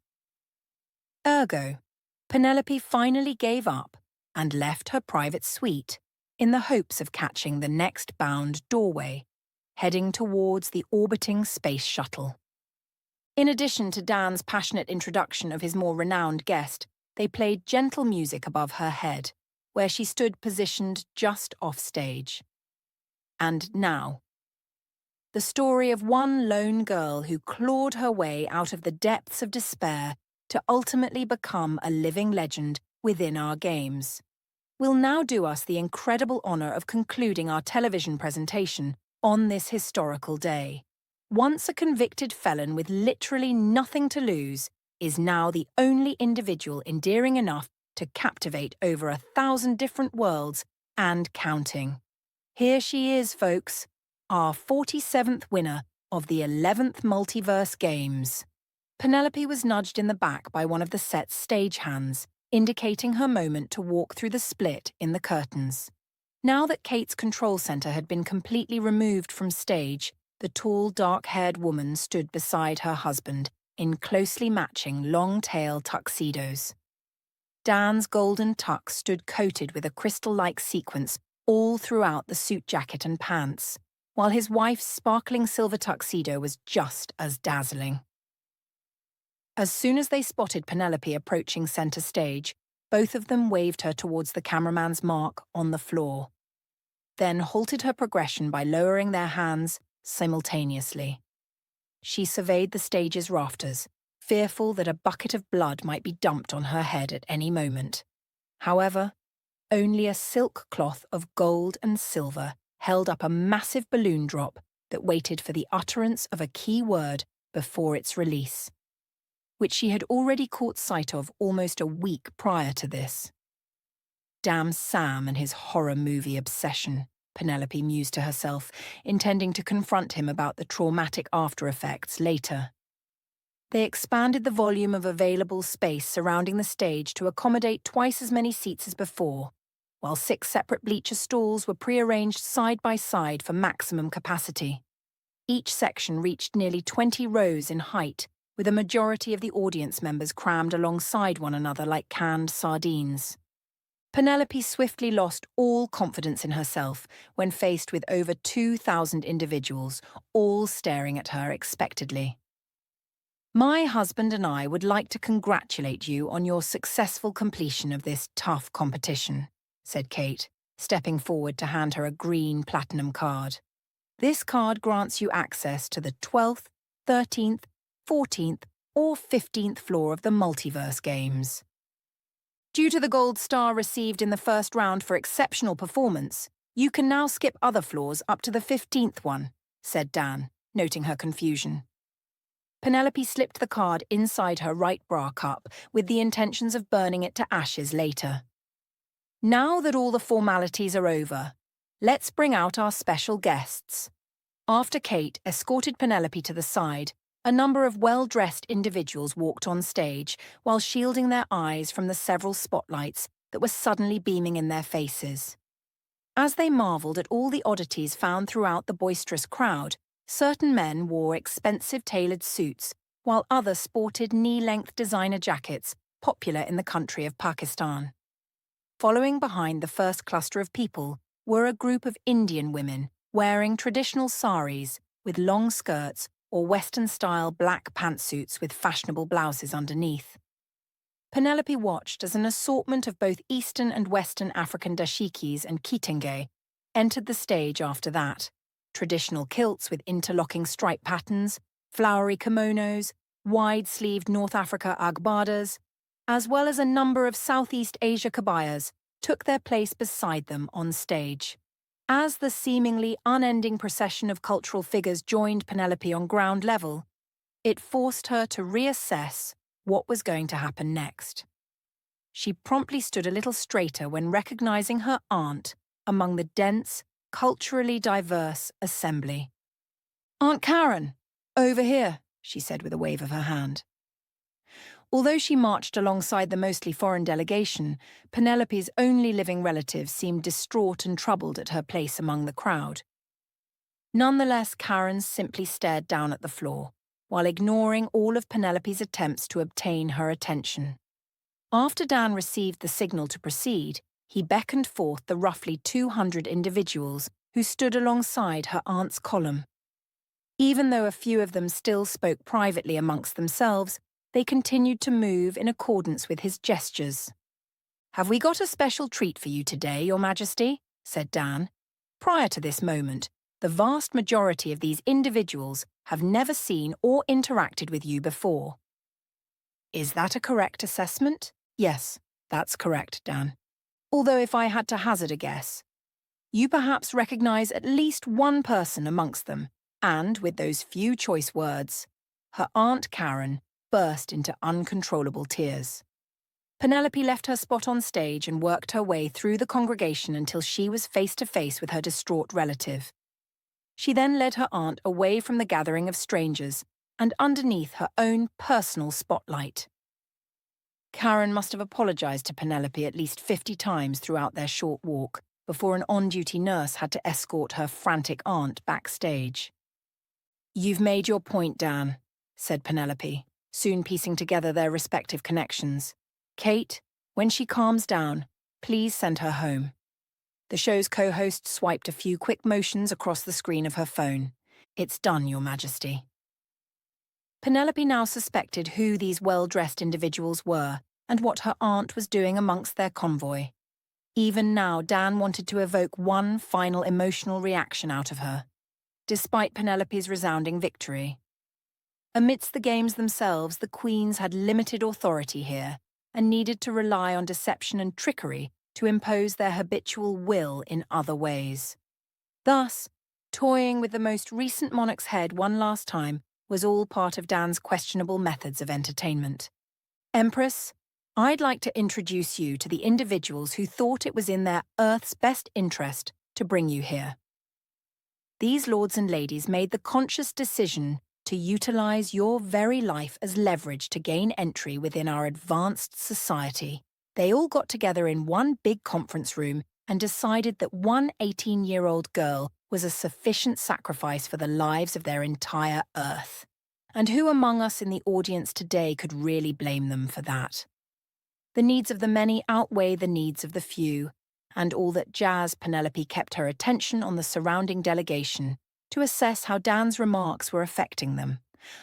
[SPEAKER 1] Ergo, Penelope finally gave up and left her private suite in the hopes of catching the next bound doorway, heading towards the orbiting space shuttle. In addition to Dan's passionate introduction of his more renowned guest, they played gentle music above her head, where she stood positioned just off stage. And now, the story of one lone girl who clawed her way out of the depths of despair to ultimately become a living legend within our games, will now do us the incredible honor of concluding our television presentation on this historical day. Once a convicted felon with literally nothing to lose, is now the only individual endearing enough to captivate over 1,000 different worlds and counting. Here she is, folks, our 47th winner of the 11th Multiverse Games. Penelope was nudged in the back by one of the set's stagehands, indicating her moment to walk through the split in the curtains. Now that Kate's control center had been completely removed from stage, the tall, dark-haired woman stood beside her husband in closely matching long-tail tuxedos. Dan's golden tux stood coated with a crystal-like sequence all throughout the suit jacket and pants, while his wife's sparkling silver tuxedo was just as dazzling. As soon as they spotted Penelope approaching center stage, both of them waved her towards the cameraman's mark on the floor, then halted her progression by lowering their hands simultaneously. She surveyed the stage's rafters, fearful that a bucket of blood might be dumped on her head at any moment. However, only a silk cloth of gold and silver held up a massive balloon drop that waited for the utterance of a key word before its release, which she had already caught sight of almost a week prior to this. Damn Sam and his horror movie obsession, Penelope mused to herself, intending to confront him about the traumatic after-effects later. They expanded the volume of available space surrounding the stage to accommodate twice as many seats as before, while 6 separate bleacher stalls were pre-arranged side by side for maximum capacity. Each section reached nearly 20 rows in height, with a majority of the audience members crammed alongside one another like canned sardines. Penelope swiftly lost all confidence in herself when faced with over 2,000 individuals, all staring at her expectantly. My husband and I would like to congratulate you on your successful completion of this tough competition, said Kate, stepping forward to hand her a green platinum card. This card grants you access to the 12th, 13th, 14th, or 15th floor of the Multiverse Games. Due to the gold star received in the first round for exceptional performance, you can now skip other floors up to the 15th one, said Dan, noting her confusion. Penelope slipped the card inside her right bra cup with the intentions of burning it to ashes later. Now that all the formalities are over, let's bring out our special guests. After Kate escorted Penelope to the side, a number of well-dressed individuals walked on stage while shielding their eyes from the several spotlights that were suddenly beaming in their faces. As they marveled at all the oddities found throughout the boisterous crowd, certain men wore expensive tailored suits, while others sported knee-length designer jackets popular in the country of Pakistan. Following behind the first cluster of people were a group of Indian women wearing traditional saris with long skirts or Western-style black pantsuits with fashionable blouses underneath. Penelope watched as an assortment of both Eastern and Western African dashikis and kitenge entered the stage after that. Traditional kilts with interlocking stripe patterns, flowery kimonos, wide-sleeved North Africa agbadas, as well as a number of Southeast Asia kabayas, took their place beside them on stage. As the seemingly unending procession of cultural figures joined Penelope on ground level, it forced her to reassess what was going to happen next. She promptly stood a little straighter when recognizing her aunt among the dense, culturally diverse assembly. "Aunt Karen, over here," she said with a wave of her hand. Although she marched alongside the mostly foreign delegation, Penelope's only living relative seemed distraught and troubled at her place among the crowd. Nonetheless, Karen simply stared down at the floor, while ignoring all of Penelope's attempts to obtain her attention. After Dan received the signal to proceed, he beckoned forth the roughly 200 individuals who stood alongside her aunt's column. Even though a few of them still spoke privately amongst themselves, they continued to move in accordance with his gestures. "Have we got a special treat for you today, Your Majesty?" said Dan. Prior to this moment, the vast majority of these individuals have never seen or interacted with you before. Is that a correct assessment? Yes, that's correct, Dan. Although if I had to hazard a guess, you perhaps recognize at least one person amongst them, and with those few choice words, her Aunt Karen burst into uncontrollable tears. Penelope left her spot on stage and worked her way through the congregation until she was face to face with her distraught relative. She then led her aunt away from the gathering of strangers and underneath her own personal spotlight. Karen must have apologized to Penelope at least 50 times throughout their short walk before an on-duty nurse had to escort her frantic aunt backstage. "You've made your point, Dan," said Penelope, soon piecing together their respective connections. "Kate, when she calms down, please send her home." The show's co-host swiped a few quick motions across the screen of her phone. "It's done, Your Majesty." Penelope now suspected who these well-dressed individuals were and what her aunt was doing amongst their convoy. Even now, Dan wanted to evoke one final emotional reaction out of her, despite Penelope's resounding victory. Amidst the games themselves, the queens had limited authority here and needed to rely on deception and trickery to impose their habitual will in other ways. Thus, toying with the most recent monarch's head one last time was all part of Dan's questionable methods of entertainment. "Empress, I'd like to introduce you to the individuals who thought it was in their Earth's best interest to bring you here. These lords and ladies made the conscious decision to utilize your very life as leverage to gain entry within our advanced society. They all got together in one big conference room and decided that one 18-year-old girl was a sufficient sacrifice for the lives of their entire Earth. And who among us in the audience today could really blame them for that? The needs of the many outweigh the needs of the few, and all that jazz Penelope kept her attention on the surrounding delegation to assess how Dan's remarks were affecting them.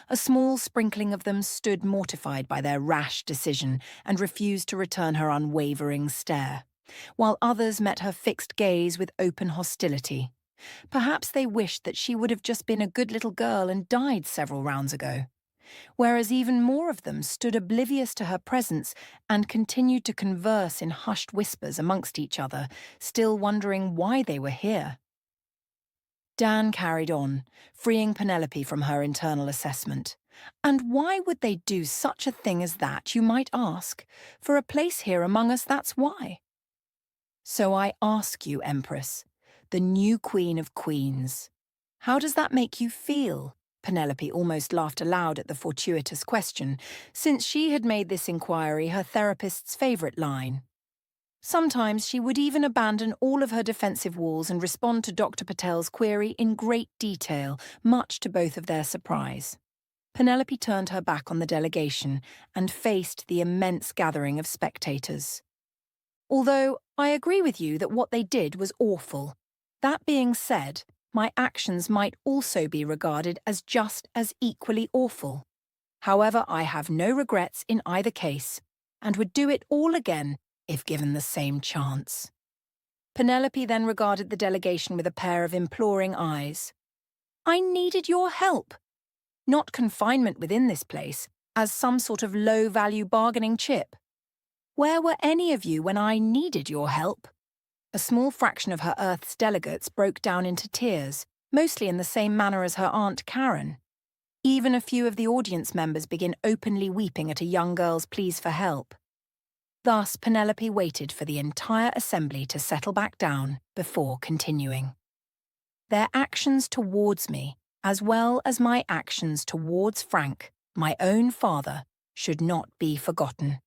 [SPEAKER 1] A small sprinkling of them stood mortified by their rash decision and refused to return her unwavering stare, while others met her fixed gaze with open hostility. Perhaps they wished that she would have just been a good little girl and died several rounds ago. Whereas even more of them stood oblivious to her presence and continued to converse in hushed whispers amongst each other, still wondering why they were here. Dan carried on, freeing Penelope from her internal assessment. And why would they do such a thing as that, you might ask? For a place here among us, that's why. So I ask you, Empress, the new Queen of Queens, how does that make you feel? Penelope almost laughed aloud at the fortuitous question, since she had made this inquiry her therapist's favourite line. Sometimes she would even abandon all of her defensive walls and respond to Dr. Patel's query in great detail, much to both of their surprise. Penelope turned her back on the delegation and faced the immense gathering of spectators. Although I agree with you that what they did was awful, that being said, my actions might also be regarded as just as equally awful. However, I have no regrets in either case, and would do it all again if given the same chance. Penelope then regarded the delegation with a pair of imploring eyes. I needed your help. Not confinement within this place, as some sort of low-value bargaining chip. Where were any of you when I needed your help? A small fraction of her Earth's delegates broke down into tears, mostly in the same manner as her Aunt Karen. Even a few of the audience members begin openly weeping at a young girl's pleas for help. Thus, Penelope waited for the entire assembly to settle back down before continuing. Their actions towards me, as well as my actions towards Frank, my own father, should not be forgotten.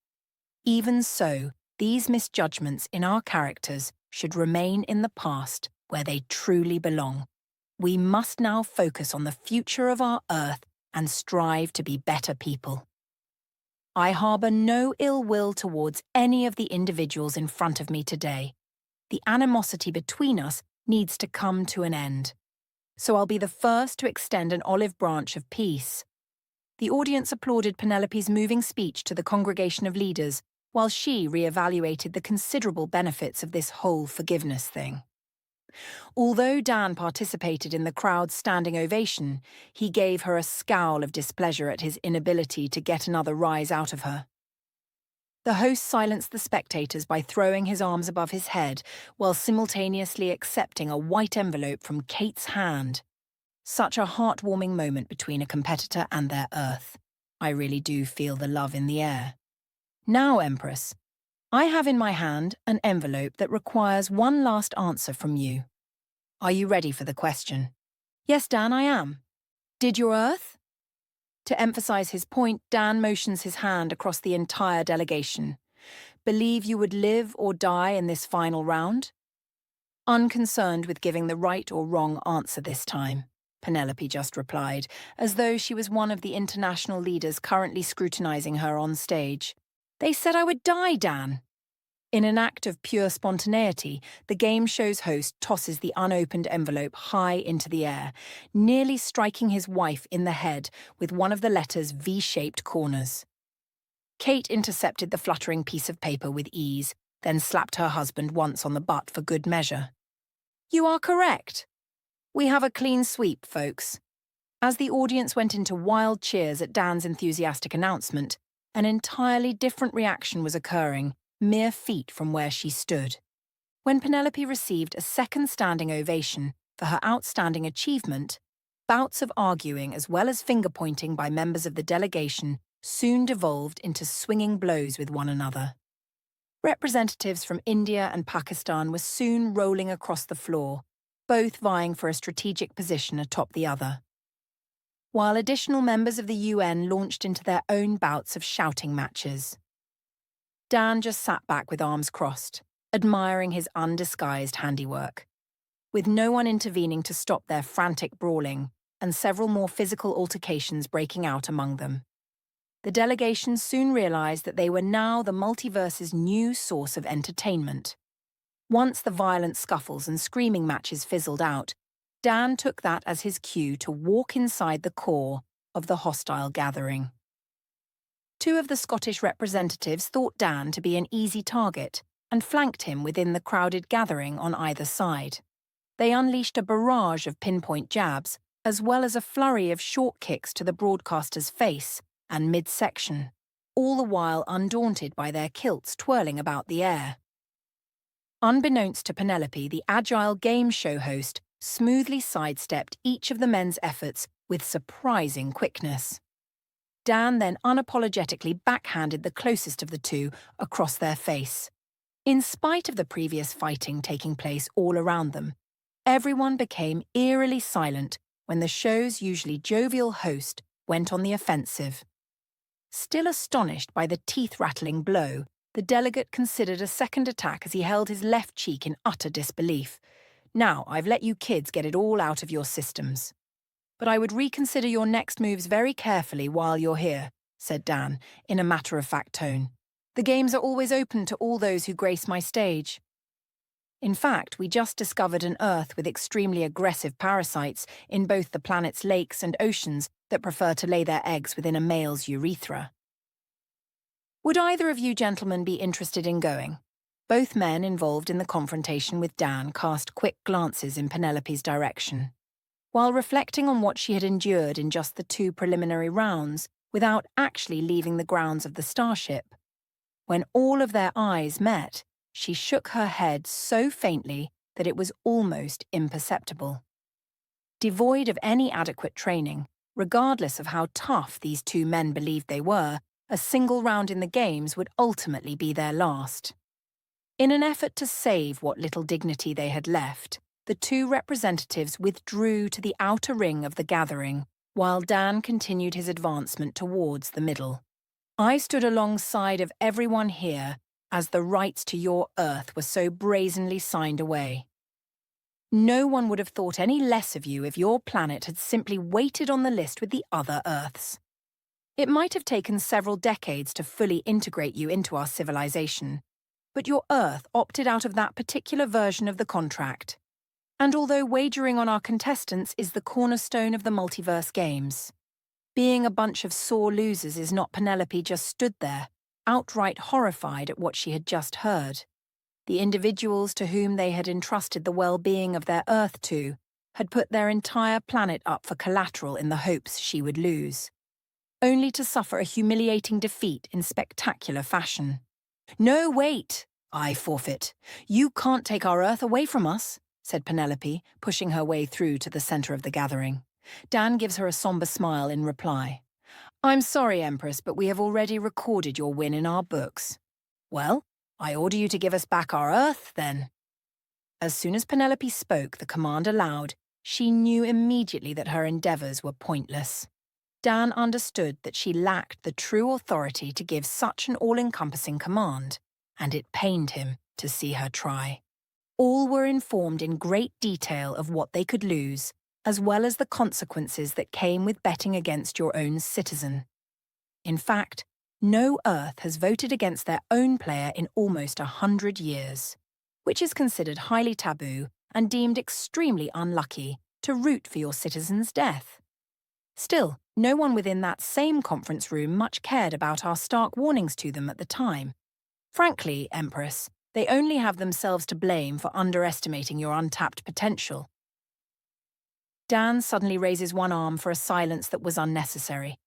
[SPEAKER 1] Even so, these misjudgments in our characters should remain in the past where they truly belong. We must now focus on the future of our Earth and strive to be better people. I harbour no ill will towards any of the individuals in front of me today. The animosity between us needs to come to an end. So I'll be the first to extend an olive branch of peace. The audience applauded Penelope's moving speech to the congregation of leaders, while she re-evaluated the considerable benefits of this whole forgiveness thing. Although Dan participated in the crowd's standing ovation, he gave her a scowl of displeasure at his inability to get another rise out of her. The host silenced the spectators by throwing his arms above his head while simultaneously accepting a white envelope from Kate's hand. Such a heartwarming moment between a competitor and their Earth. I really do feel the love in the air. Now, Empress, I have in my hand an envelope that requires one last answer from you. Are you ready for the question? Yes, Dan, I am. Did your Earth? To emphasize his point, Dan motions his hand across the entire delegation. Believe you would live or die in this final round? Unconcerned with giving the right or wrong answer this time, Penelope just replied, as though she was one of the international leaders currently scrutinizing her on stage. They said I would die, Dan. In an act of pure spontaneity, the game show's host tosses the unopened envelope high into the air, nearly striking his wife in the head with one of the letter's V-shaped corners. Kate intercepted the fluttering piece of paper with ease, then slapped her husband once on the butt for good measure. You are correct. We have a clean sweep, folks. As the audience went into wild cheers at Dan's enthusiastic announcement, an entirely different reaction was occurring, mere feet from where she stood. When Penelope received a second standing ovation for her outstanding achievement, bouts of arguing as well as finger-pointing by members of the delegation soon devolved into swinging blows with one another. Representatives from India and Pakistan were soon rolling across the floor, both vying for a strategic position atop the other, while additional members of the UN launched into their own bouts of shouting matches. Dan just sat back with arms crossed, admiring his undisguised handiwork. With no one intervening to stop their frantic brawling, and several more physical altercations breaking out among them. The delegation soon realized that they were now the multiverse's new source of entertainment. Once the violent scuffles and screaming matches fizzled out, Dan took that as his cue to walk inside the core of the hostile gathering. Two of the Scottish representatives thought Dan to be an easy target and flanked him within the crowded gathering on either side. They unleashed a barrage of pinpoint jabs, as well as a flurry of short kicks to the broadcaster's face and midsection, all the while undaunted by their kilts twirling about the air. Unbeknownst to Penelope, the agile game show host smoothly sidestepped each of the men's efforts with surprising quickness. Dan then unapologetically backhanded the closest of the two across their face. In spite of the previous fighting taking place all around them, everyone became eerily silent when the show's usually jovial host went on the offensive. Still astonished by the teeth-rattling blow, the delegate considered a second attack as he held his left cheek in utter disbelief. Now, I've let you kids get it all out of your systems. But I would reconsider your next moves very carefully while you're here, said Dan, in a matter-of-fact tone. The games are always open to all those who grace my stage. In fact, we just discovered an Earth with extremely aggressive parasites in both the planet's lakes and oceans that prefer to lay their eggs within a male's urethra. Would either of you gentlemen be interested in going? Both men involved in the confrontation with Dan cast quick glances in Penelope's direction. While reflecting on what she had endured in just the 2 preliminary rounds without actually leaving the grounds of the starship, when all of their eyes met, she shook her head so faintly that it was almost imperceptible. Devoid of any adequate training, regardless of how tough these 2 men believed they were, a single round in the games would ultimately be their last. In an effort to save what little dignity they had left, the 2 representatives withdrew to the outer ring of the gathering, while Dan continued his advancement towards the middle. I stood alongside of everyone here as the rights to your Earth were so brazenly signed away. No one would have thought any less of you if your planet had simply waited on the list with the other Earths. It might have taken several decades to fully integrate you into our civilization, but your Earth opted out of that particular version of the contract. And although wagering on our contestants is the cornerstone of the Multiverse games, being a bunch of sore losers is not. Penelope just stood there, outright horrified at what she had just heard. The individuals to whom they had entrusted the well-being of their Earth to had put their entire planet up for collateral in the hopes she would lose, only to suffer a humiliating defeat in spectacular fashion. No, wait! I forfeit. You can't take our Earth away from us, said Penelope, pushing her way through to the center of the gathering. Dan gives her a somber smile in reply. I'm sorry, Empress, but we have already recorded your win in our books. Well, I order you to give us back our Earth, then. As soon as Penelope spoke the command aloud, she knew immediately that her endeavors were pointless. Dan understood that she lacked the true authority to give such an all-encompassing command, and it pained him to see her try. All were informed in great detail of what they could lose, as well as the consequences that came with betting against your own citizen. In fact, no Earth has voted against their own player in almost 100 years, which is considered highly taboo and deemed extremely unlucky to root for your citizen's death. Still, no one within that same conference room much cared about our stark warnings to them at the time. Frankly, Empress, they only have themselves to blame for underestimating your untapped potential. Dan suddenly raises one arm for a silence that was unnecessary.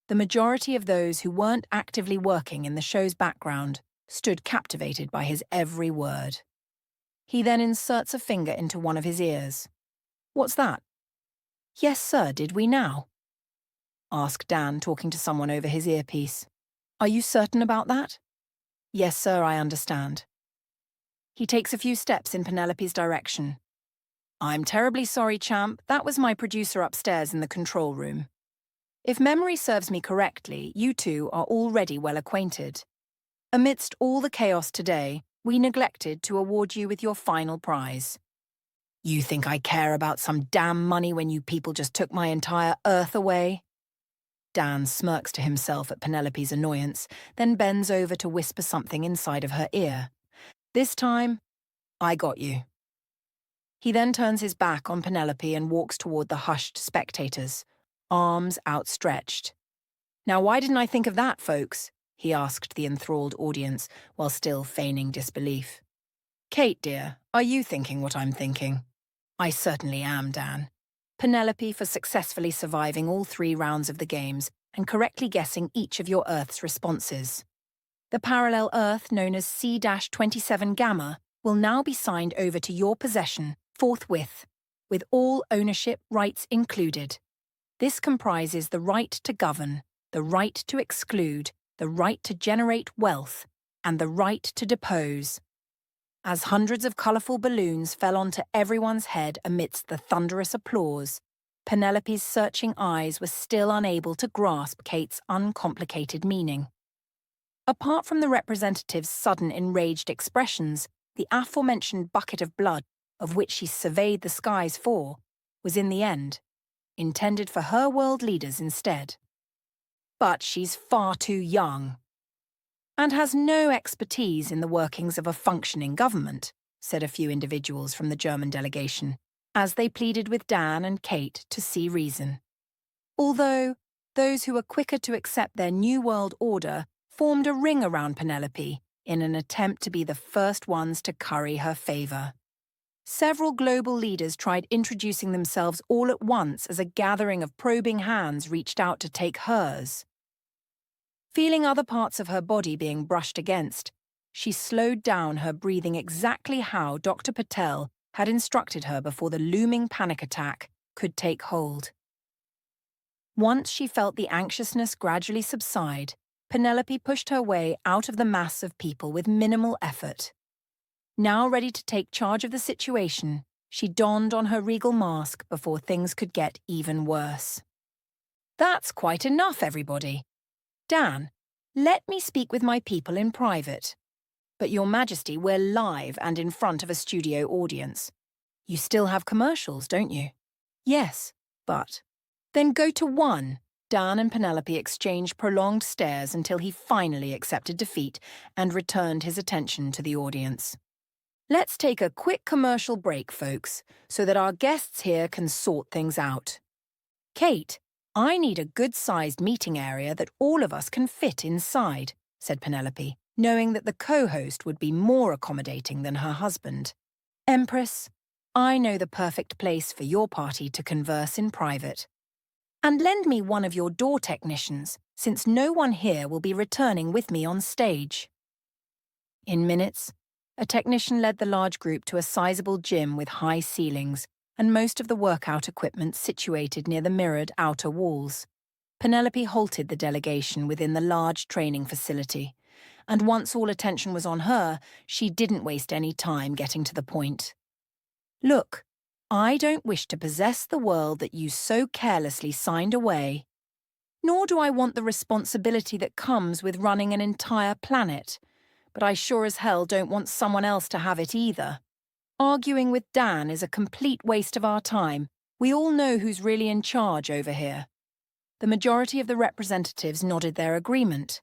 [SPEAKER 1] The majority of those who weren't actively working in the show's background stood captivated by his every word. He then inserts a finger into one of his ears. What's that? Yes, sir, did we now? Asked Dan, talking to someone over his earpiece. Are you certain about that? Yes, sir, I understand. He takes a few steps in Penelope's direction. I'm terribly sorry, champ. That was my producer upstairs in the control room. If memory serves me correctly, you two are already well acquainted. Amidst all the chaos today, we neglected to award you with your final prize. You think I care about some damn money when you people just took my entire Earth away? Dan smirks to himself at Penelope's annoyance, then bends over to whisper something inside of her ear. This time, I got you. He then turns his back on Penelope and walks toward the hushed spectators, arms outstretched. Now, why didn't I think of that, folks? He asked the enthralled audience, while still feigning disbelief. Kate, dear, are you thinking what I'm thinking? I certainly am, Dan. Penelope for successfully surviving all 3 rounds of the games and correctly guessing each of your Earth's responses. The parallel Earth known as C-27 Gamma will now be signed over to your possession forthwith, with all ownership rights included. This comprises the right to govern, the right to exclude, the right to generate wealth, and the right to depose. As hundreds of colourful balloons fell onto everyone's head amidst the thunderous applause, Penelope's searching eyes were still unable to grasp Kate's uncomplicated meaning. Apart from the representative's sudden enraged expressions, the aforementioned bucket of blood, of which she surveyed the skies for, was in the end intended for her world leaders instead. But she's far too young, and has no expertise in the workings of a functioning government, said a few individuals from the German delegation, as they pleaded with Dan and Kate to see reason. Although those who were quicker to accept their new world order formed a ring around Penelope in an attempt to be the first ones to curry her favour. Several global leaders tried introducing themselves all at once as a gathering of probing hands reached out to take hers. Feeling other parts of her body being brushed against, she slowed down her breathing exactly how Dr. Patel had instructed her before the looming panic attack could take hold. Once she felt the anxiousness gradually subside, Penelope pushed her way out of the mass of people with minimal effort. Now ready to take charge of the situation, she donned on her regal mask before things could get even worse. "That's quite enough, everybody. Dan, let me speak with my people in private. But Your Majesty, we're live and in front of a studio audience. You still have commercials, don't you?" "Yes, but..." "Then go to one." Dan and Penelope exchanged prolonged stares until he finally accepted defeat and returned his attention to the audience. "Let's take a quick commercial break, folks, so that our guests here can sort things out. Kate, I need a good-sized meeting area that all of us can fit inside," said Penelope, knowing that the co-host would be more accommodating than her husband. "Empress, I know the perfect place for your party to converse in private. And lend me one of your door technicians, since no one here will be returning with me on stage." In minutes, a technician led the large group to a sizable gym with high ceilings and most of the workout equipment situated near the mirrored outer walls. Penelope halted the delegation within the large training facility, and once all attention was on her, she didn't waste any time getting to the point. "Look, I don't wish to possess the world that you so carelessly signed away. Nor do I want the responsibility that comes with running an entire planet, but I sure as hell don't want someone else to have it either. Arguing with Dan is a complete waste of our time. We all know who's really in charge over here." The majority of the representatives nodded their agreement.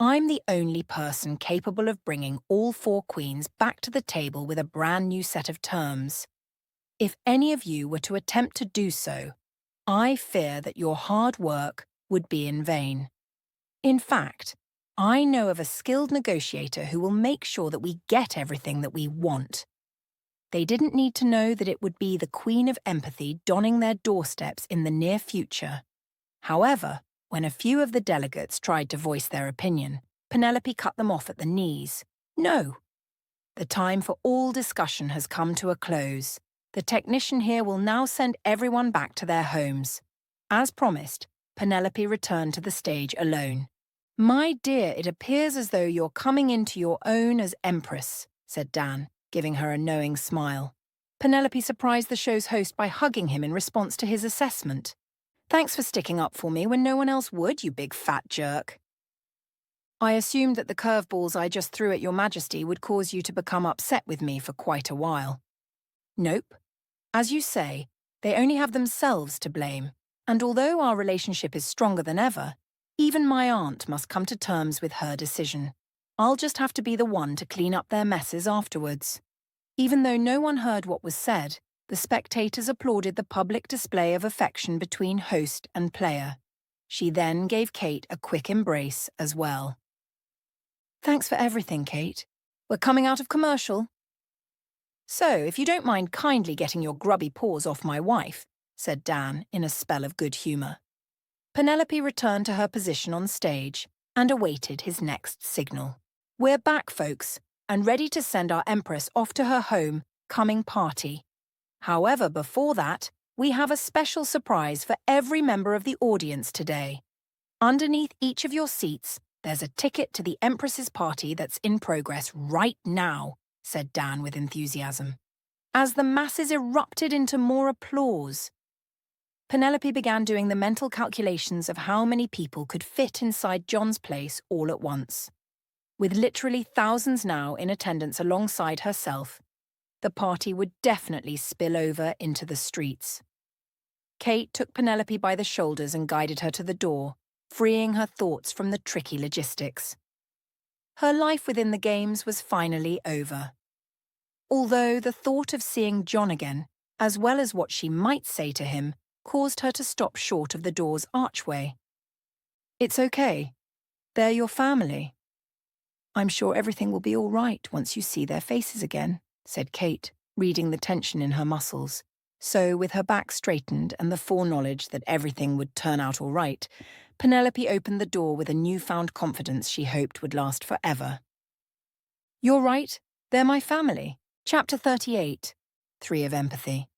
[SPEAKER 1] "I'm the only person capable of bringing all four queens back to the table with a brand new set of terms. If any of you were to attempt to do so, I fear that your hard work would be in vain. In fact, I know of a skilled negotiator who will make sure that we get everything that we want." They didn't need to know that it would be the Queen of Empathy donning their doorsteps in the near future. However, when a few of the delegates tried to voice their opinion, Penelope cut them off at the knees. "No. The time for all discussion has come to a close. The technician here will now send everyone back to their homes." As promised, Penelope returned to the stage alone. "My dear, it appears as though you're coming into your own as Empress," said Dan, giving her a knowing smile. Penelope surprised the show's host by hugging him in response to his assessment. "Thanks for sticking up for me when no one else would, you big fat jerk. I assumed that the curveballs I just threw at Your Majesty would cause you to become upset with me for quite a while." "Nope. As you say, they only have themselves to blame, and although our relationship is stronger than ever, even my aunt must come to terms with her decision. I'll just have to be the one to clean up their messes afterwards." Even though no one heard what was said, the spectators applauded the public display of affection between host and player. She then gave Kate a quick embrace as well. "Thanks for everything, Kate. We're coming out of commercial." "So, if you don't mind kindly getting your grubby paws off my wife," said Dan in a spell of good humour. Penelope returned to her position on stage and awaited his next signal. "We're back, folks, and ready to send our Empress off to her home, coming party. However, before that, we have a special surprise for every member of the audience today. Underneath each of your seats, there's a ticket to the Empress's party that's in progress right now, said Dan with enthusiasm. As the masses erupted into more applause, Penelope began doing the mental calculations of how many people could fit inside John's place all at once. With literally thousands now in attendance alongside herself, the party would definitely spill over into the streets. Kate took Penelope by the shoulders and guided her to the door, freeing her thoughts from the tricky logistics. Her life within the games was finally over. Although the thought of seeing John again, as well as what she might say to him, caused her to stop short of the door's archway. It's okay. They're your family. I'm sure everything will be all right once you see their faces again, said Kate, reading the tension in her muscles. So, with her back straightened and the foreknowledge that everything would turn out all right, Penelope opened the door with a newfound confidence she hoped would last forever. You're right, they're my family. Chapter 38, 3 of Empathy.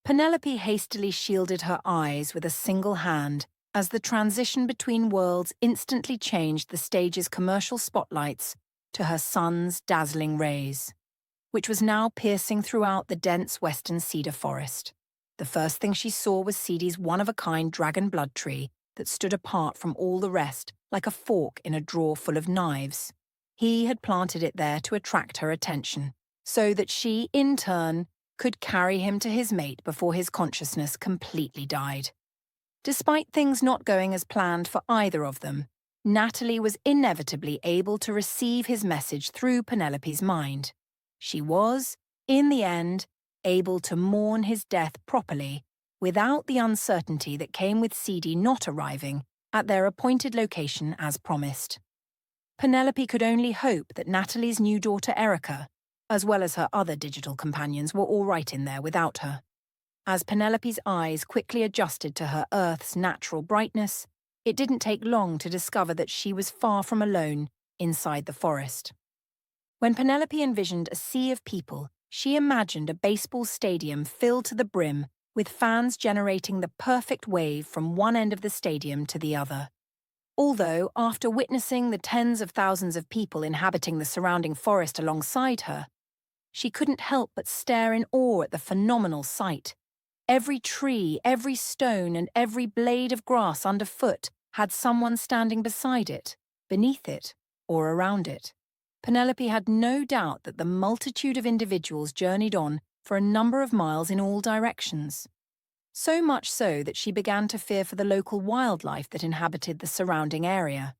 [SPEAKER 1] Penelope hastily shielded her eyes with a single hand as the transition between worlds instantly changed the stage's commercial spotlights to her sun's dazzling rays, which was now piercing throughout the dense western cedar forest. The first thing she saw was Seedy's one-of-a-kind dragon blood tree that stood apart from all the rest like a fork in a drawer full of knives. He had planted it there to attract her attention, so that she, in turn, could carry him to his mate before his consciousness completely died. Despite things not going as planned for either of them, Natalie was inevitably able to receive his message through Penelope's mind. She was, in the end, able to mourn his death properly without the uncertainty that came with Seedy not arriving at their appointed location as promised. Penelope could only hope that Natalie's new daughter Erica, as well as her other digital companions, were all right in there without her. As Penelope's eyes quickly adjusted to her Earth's natural brightness, it didn't take long to discover that she was far from alone inside the forest. When Penelope envisioned a sea of people, she imagined a baseball stadium filled to the brim with fans generating the perfect wave from one end of the stadium to the other. Although, after witnessing the tens of thousands of people inhabiting the surrounding forest alongside her, she couldn't help but stare in awe at the phenomenal sight. Every tree, every stone, and every blade of grass underfoot had someone standing beside it, beneath it, or around it. Penelope had no doubt that the multitude of individuals journeyed on for a number of miles in all directions. So much so that she began to fear for the local wildlife that inhabited the surrounding area.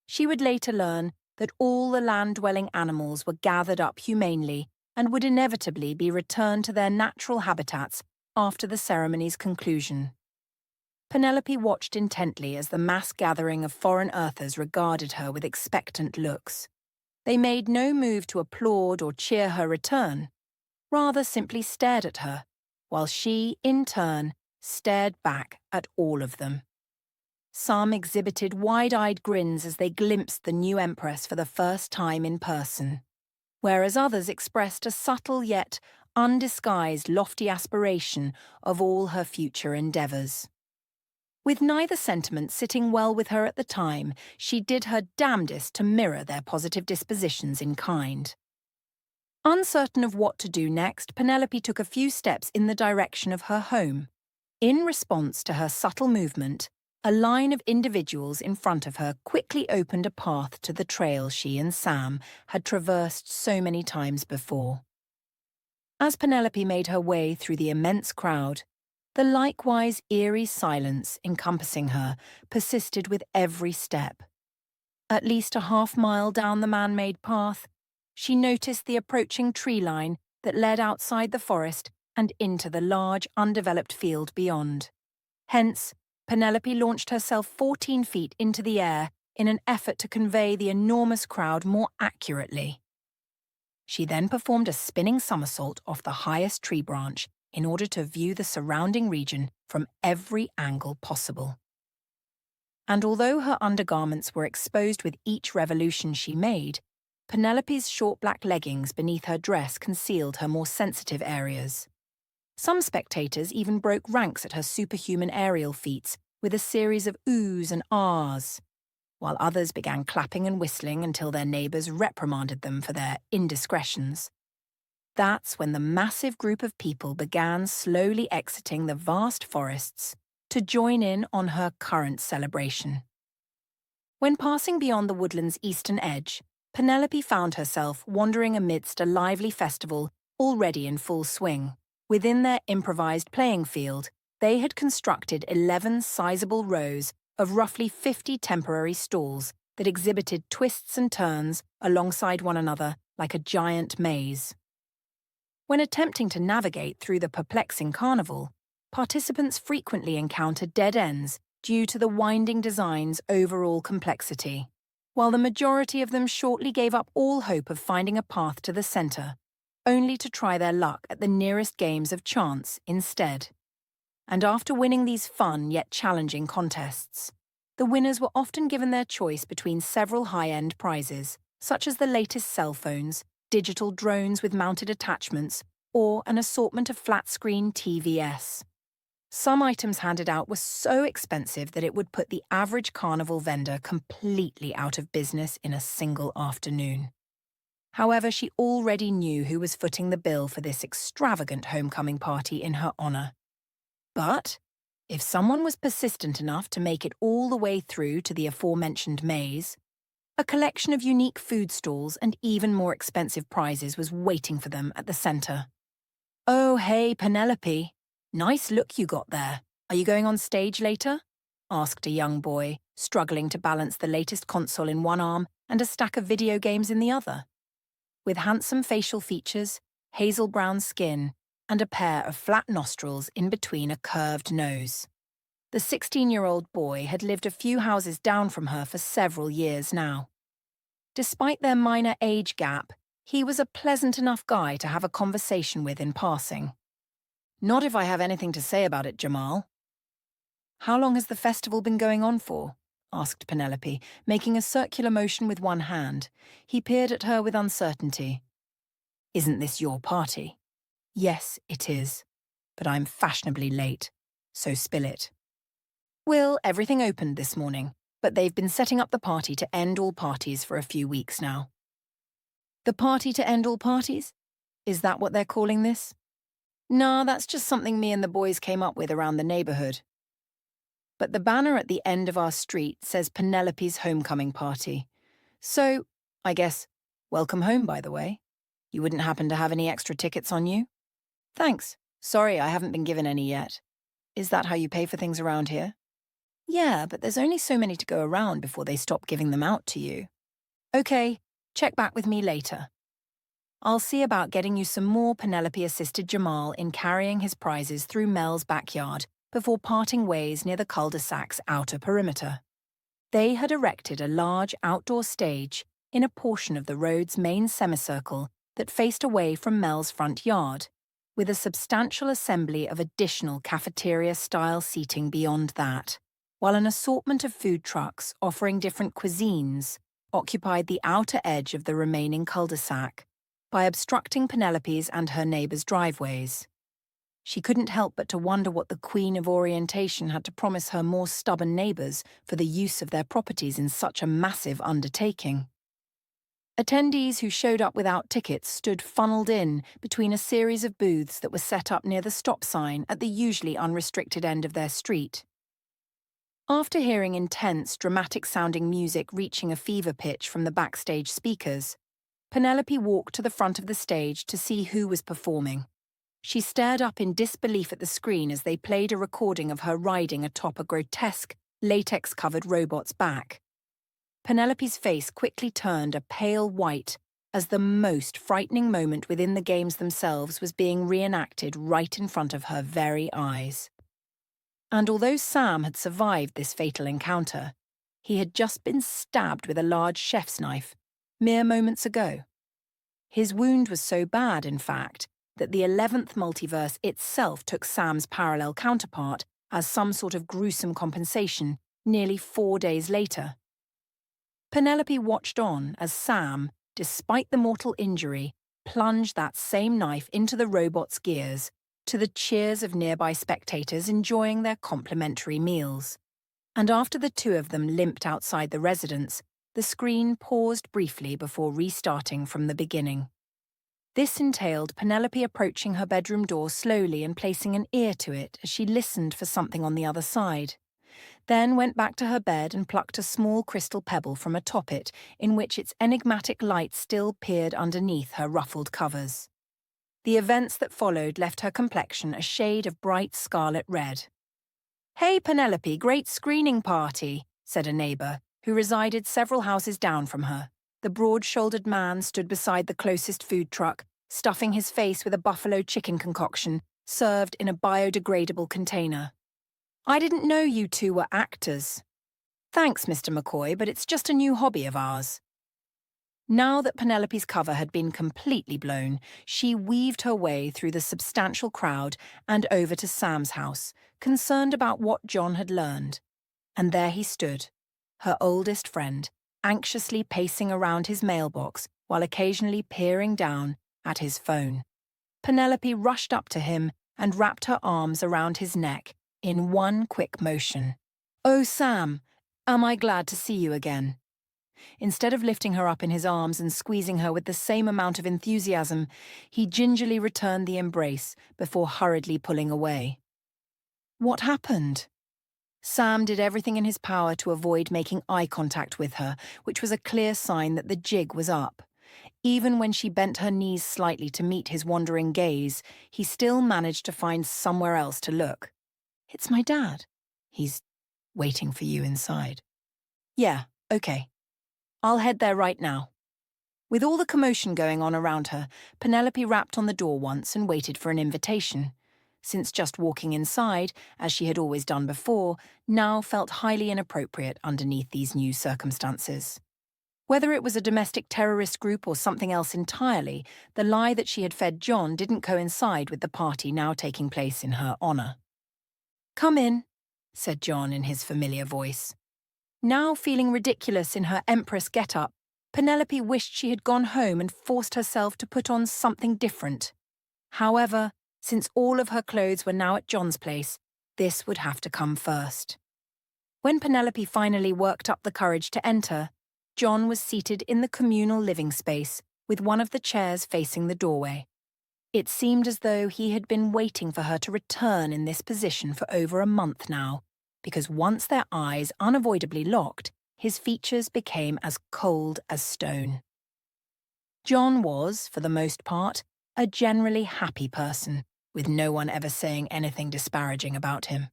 [SPEAKER 1] She would later learn that all the land-dwelling animals were gathered up humanely and would inevitably be returned to their natural habitats after the ceremony's conclusion. Penelope watched intently as the mass gathering of foreign earthers regarded her with expectant looks. They made no move to applaud or cheer her return, rather simply stared at her, while she, in turn, stared back at all of them. Some exhibited wide-eyed grins as they glimpsed the new Empress for the first time in person, whereas others expressed a subtle yet undisguised lofty aspiration of all her future endeavours. With neither sentiment sitting well with her at the time, she did her damnedest to mirror their positive dispositions in kind. Uncertain of what to do next, Penelope took a few steps in the direction of her home. In response to her subtle movement, a line of individuals in front of her quickly opened a path to the trail she and Sam had traversed so many times before. As Penelope made her way through the immense crowd, the likewise eerie silence encompassing her persisted with every step. At least a half-mile down the man-made path, she noticed the approaching tree line that led outside the forest and into the large, undeveloped field beyond. Hence, Penelope launched herself 14 feet into the air in an effort to convey the enormous crowd more accurately. She then performed a spinning somersault off the highest tree branch in order to view the surrounding region from every angle possible. And although her undergarments were exposed with each revolution she made, Penelope's short black leggings beneath her dress concealed her more sensitive areas. Some spectators even broke ranks at her superhuman aerial feats with a series of oohs and ahs, while others began clapping and whistling until their neighbours reprimanded them for their indiscretions. That's when the massive group of people began slowly exiting the vast forests to join in on her current celebration. When passing beyond the woodland's eastern edge, Penelope found herself wandering amidst a lively festival already in full swing. Within their improvised playing field, they had constructed 11 sizable rows of roughly 50 temporary stalls that exhibited twists and turns alongside one another like a giant maze. When attempting to navigate through the perplexing carnival, participants frequently encountered dead ends due to the winding design's overall complexity, while the majority of them shortly gave up all hope of finding a path to the centre, only to try their luck at the nearest games of chance instead. And after winning these fun yet challenging contests, the winners were often given their choice between several high-end prizes, such as the latest cell phones, digital drones with mounted attachments, or an assortment of flat-screen TVS. Some items handed out were so expensive that it would put the average carnival vendor completely out of business in a single afternoon. However, she already knew who was footing the bill for this extravagant homecoming party in her honour. But if someone was persistent enough to make it all the way through to the aforementioned maze, a collection of unique food stalls and even more expensive prizes was waiting for them at the centre. "Oh, hey, Penelope. Nice look you got there. Are you going on stage later?" asked a young boy, struggling to balance the latest console in one arm and a stack of video games in the other. With handsome facial features, hazel brown skin, and a pair of flat nostrils in between a curved nose. The 16-year-old boy had lived a few houses down from her for several years now. Despite their minor age gap, he was a pleasant enough guy to have a conversation with in passing. "Not if I have anything to say about it, Jamal." "How long has the festival been going on for?" asked Penelope, making a circular motion with one hand. He peered at her with uncertainty. "Isn't this your party?" "Yes, it is. But I'm fashionably late, so spill it." "Well, everything opened this morning, but they've been setting up the party to end all parties for a few weeks now." "The party to end all parties? Is that what they're calling this?" "Nah, that's just something me and the boys came up with around the neighbourhood. But the banner at the end of our street says Penelope's homecoming party. So, I guess, welcome home, by the way. You wouldn't happen to have any extra tickets on you?" "Thanks. Sorry, I haven't been given any yet." "Is that how you pay for things around here?" "Yeah, but there's only so many to go around before they stop giving them out to you." "Okay, check back with me later. I'll see about getting you some more." Penelope assisted Jamal in carrying his prizes through Mel's backyard before parting ways near the cul-de-sac's outer perimeter. They had erected a large outdoor stage in a portion of the road's main semicircle that faced away from Mel's front yard, with a substantial assembly of additional cafeteria-style seating beyond that, while an assortment of food trucks offering different cuisines occupied the outer edge of the remaining cul-de-sac by obstructing Penelope's and her neighbours' driveways. She couldn't help but to wonder what the Queen of Orientation had to promise her more stubborn neighbours for the use of their properties in such a massive undertaking. Attendees who showed up without tickets stood funneled in between a series of booths that were set up near the stop sign at the usually unrestricted end of their street. After hearing intense, dramatic-sounding music reaching a fever pitch from the backstage speakers, Penelope walked to the front of the stage to see who was performing. She stared up in disbelief at the screen as they played a recording of her riding atop a grotesque, latex-covered robot's back. Penelope's face quickly turned a pale white as the most frightening moment within the games themselves was being reenacted right in front of her very eyes. And although Sam had survived this fatal encounter, he had just been stabbed with a large chef's knife mere moments ago. His wound was so bad, in fact, that the 11th multiverse itself took Sam's parallel counterpart as some sort of gruesome compensation nearly 4 days later. Penelope watched on as Sam, despite the mortal injury, plunged that same knife into the robot's gears, to the cheers of nearby spectators enjoying their complimentary meals. And after the two of them limped outside the residence, the screen paused briefly before restarting from the beginning. This entailed Penelope approaching her bedroom door slowly and placing an ear to it as she listened for something on the other side. Then went back to her bed and plucked a small crystal pebble from atop it, in which its enigmatic light still peered underneath her ruffled covers. The events that followed left her complexion a shade of bright scarlet red. "Hey, Penelope, great screening party," said a neighbour, who resided several houses down from her. The broad-shouldered man stood beside the closest food truck, stuffing his face with a buffalo chicken concoction, served in a biodegradable container. "I didn't know you two were actors." "Thanks, Mr. McCoy, but it's just a new hobby of ours." Now that Penelope's cover had been completely blown, she weaved her way through the substantial crowd and over to Sam's house, concerned about what John had learned. And there he stood, her oldest friend, anxiously pacing around his mailbox while occasionally peering down at his phone. Penelope rushed up to him and wrapped her arms around his neck in one quick motion. "Oh, Sam, am I glad to see you again." Instead of lifting her up in his arms and squeezing her with the same amount of enthusiasm, he gingerly returned the embrace before hurriedly pulling away. "What happened?" Sam did everything in his power to avoid making eye contact with her, which was a clear sign that the jig was up. Even when she bent her knees slightly to meet his wandering gaze, he still managed to find somewhere else to look. "It's my dad. He's waiting for you inside." "Yeah, okay. I'll head there right now." With all the commotion going on around her, Penelope rapped on the door once and waited for an invitation. Since just walking inside, as she had always done before, now felt highly inappropriate underneath these new circumstances. Whether it was a domestic terrorist group or something else entirely, the lie that she had fed John didn't coincide with the party now taking place in her honour. "Come in," said John in his familiar voice. Now feeling ridiculous in her empress get-up, Penelope wished she had gone home and forced herself to put on something different. However, since all of her clothes were now at John's place, this would have to come first. When Penelope finally worked up the courage to enter, John was seated in the communal living space with one of the chairs facing the doorway. It seemed as though he had been waiting for her to return in this position for over a month now, because once their eyes unavoidably locked, his features became as cold as stone. John was, for the most part, a generally happy person, with no one ever saying anything disparaging about him.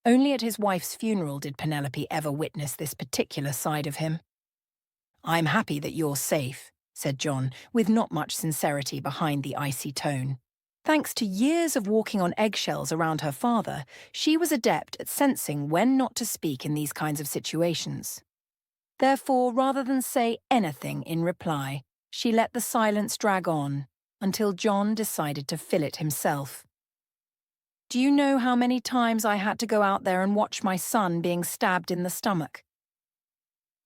[SPEAKER 1] Only at his wife's funeral did Penelope ever witness this particular side of him. "I'm happy that you're safe," said John, with not much sincerity behind the icy tone. Thanks to years of walking on eggshells around her father, she was adept at sensing when not to speak in these kinds of situations. Therefore, rather than say anything in reply, she let the silence drag on until John decided to fill it himself. "Do you know how many times I had to go out there and watch my son being stabbed in the stomach?"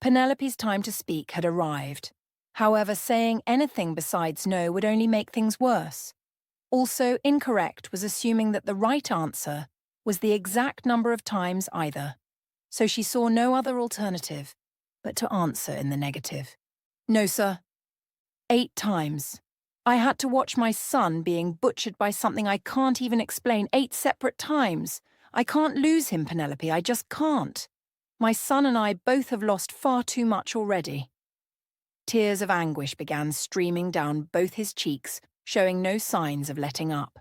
[SPEAKER 1] Penelope's time to speak had arrived. However, saying anything besides no would only make things worse. Also incorrect was assuming that the right answer was the exact number of times either, so she saw no other alternative but to answer in the negative. "No, sir. 8 times. I had to watch my son being butchered by something I can't even explain 8 separate times. I can't lose him, Penelope, I just can't. My son and I both have lost far too much already." Tears of anguish began streaming down both his cheeks, showing no signs of letting up.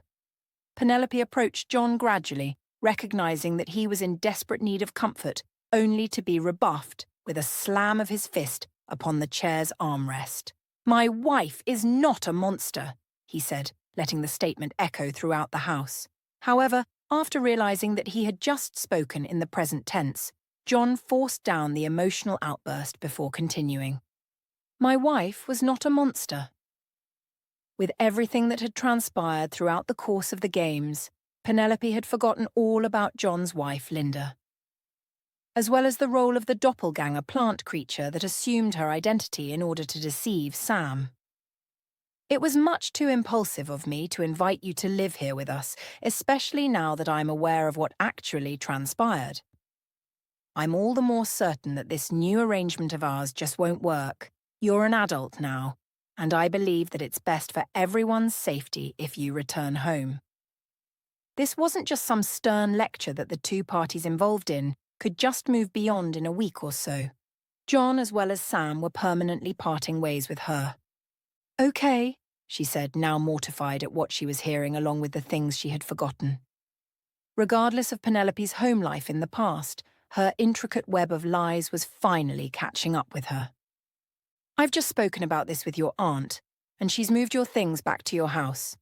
[SPEAKER 1] Penelope approached John gradually, recognizing that he was in desperate need of comfort, only to be rebuffed with a slam of his fist upon the chair's armrest. "My wife is not a monster," he said, letting the statement echo throughout the house. However, after realizing that he had just spoken in the present tense, John forced down the emotional outburst before continuing. "My wife was not a monster." With everything that had transpired throughout the course of the games, Penelope had forgotten all about John's wife, Linda, as well as the role of the doppelganger plant creature that assumed her identity in order to deceive Sam. "It was much too impulsive of me to invite you to live here with us, especially now that I'm aware of what actually transpired." I'm all the more certain that this new arrangement of ours just won't work. You're an adult now, and I believe that it's best for everyone's safety if you return home. This wasn't just some stern lecture that the two parties involved in could just move beyond in a week or so. John as well as Sam were permanently parting ways with her. "Okay," she said, now mortified at what she was hearing along with the things she had forgotten. Regardless of Penelope's home life in the past, her intricate web of lies was finally catching up with her. "I've just spoken about this with your aunt, and she's moved your things back to your house."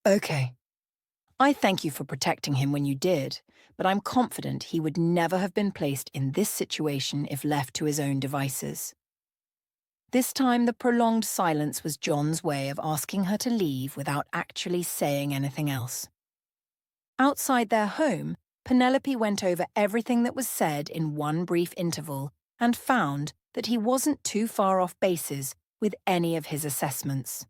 [SPEAKER 1] "Okay. I thank you for protecting him when you did, but I'm confident he would never have been placed in this situation if left to his own devices." This time the prolonged silence was John's way of asking her to leave without actually saying anything else. Outside their home, Penelope went over everything that was said in one brief interval and found that he wasn't too far off bases with any of his assessments.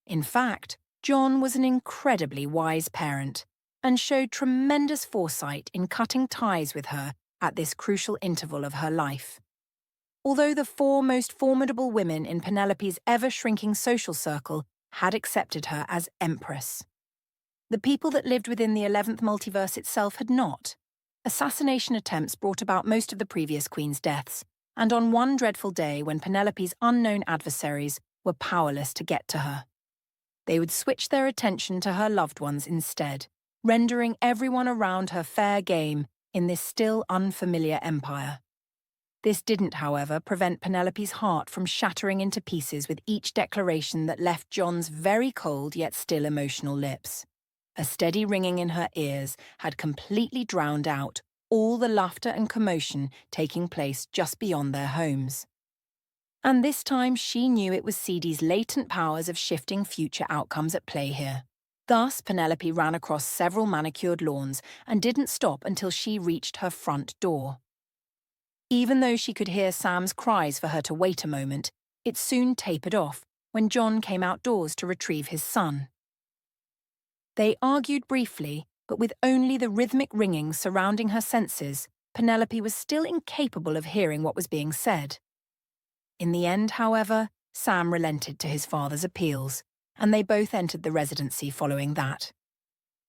[SPEAKER 1] In fact, John was an incredibly wise parent and showed tremendous foresight in cutting ties with her at this crucial interval of her life. Although the four most formidable women in Penelope's ever-shrinking social circle had accepted her as Empress, the people that lived within the 11th multiverse itself had not. Assassination attempts brought about most of the previous queen's deaths, and on one dreadful day when Penelope's unknown adversaries were powerless to get to her, they would switch their attention to her loved ones instead, rendering everyone around her fair game in this still unfamiliar empire. This didn't, however, prevent Penelope's heart from shattering into pieces with each declaration that left John's very cold yet still emotional lips. A steady ringing in her ears had completely drowned out all the laughter and commotion taking place just beyond their homes. And this time she knew it was Seedy's latent powers of shifting future outcomes at play here. Thus, Penelope ran across several manicured lawns and didn't stop until she reached her front door. Even though she could hear Sam's cries for her to wait a moment, it soon tapered off when John came outdoors to retrieve his son. They argued briefly, but with only the rhythmic ringing surrounding her senses, Penelope was still incapable of hearing what was being said. In the end, however, Sam relented to his father's appeals, and they both entered the residency following that.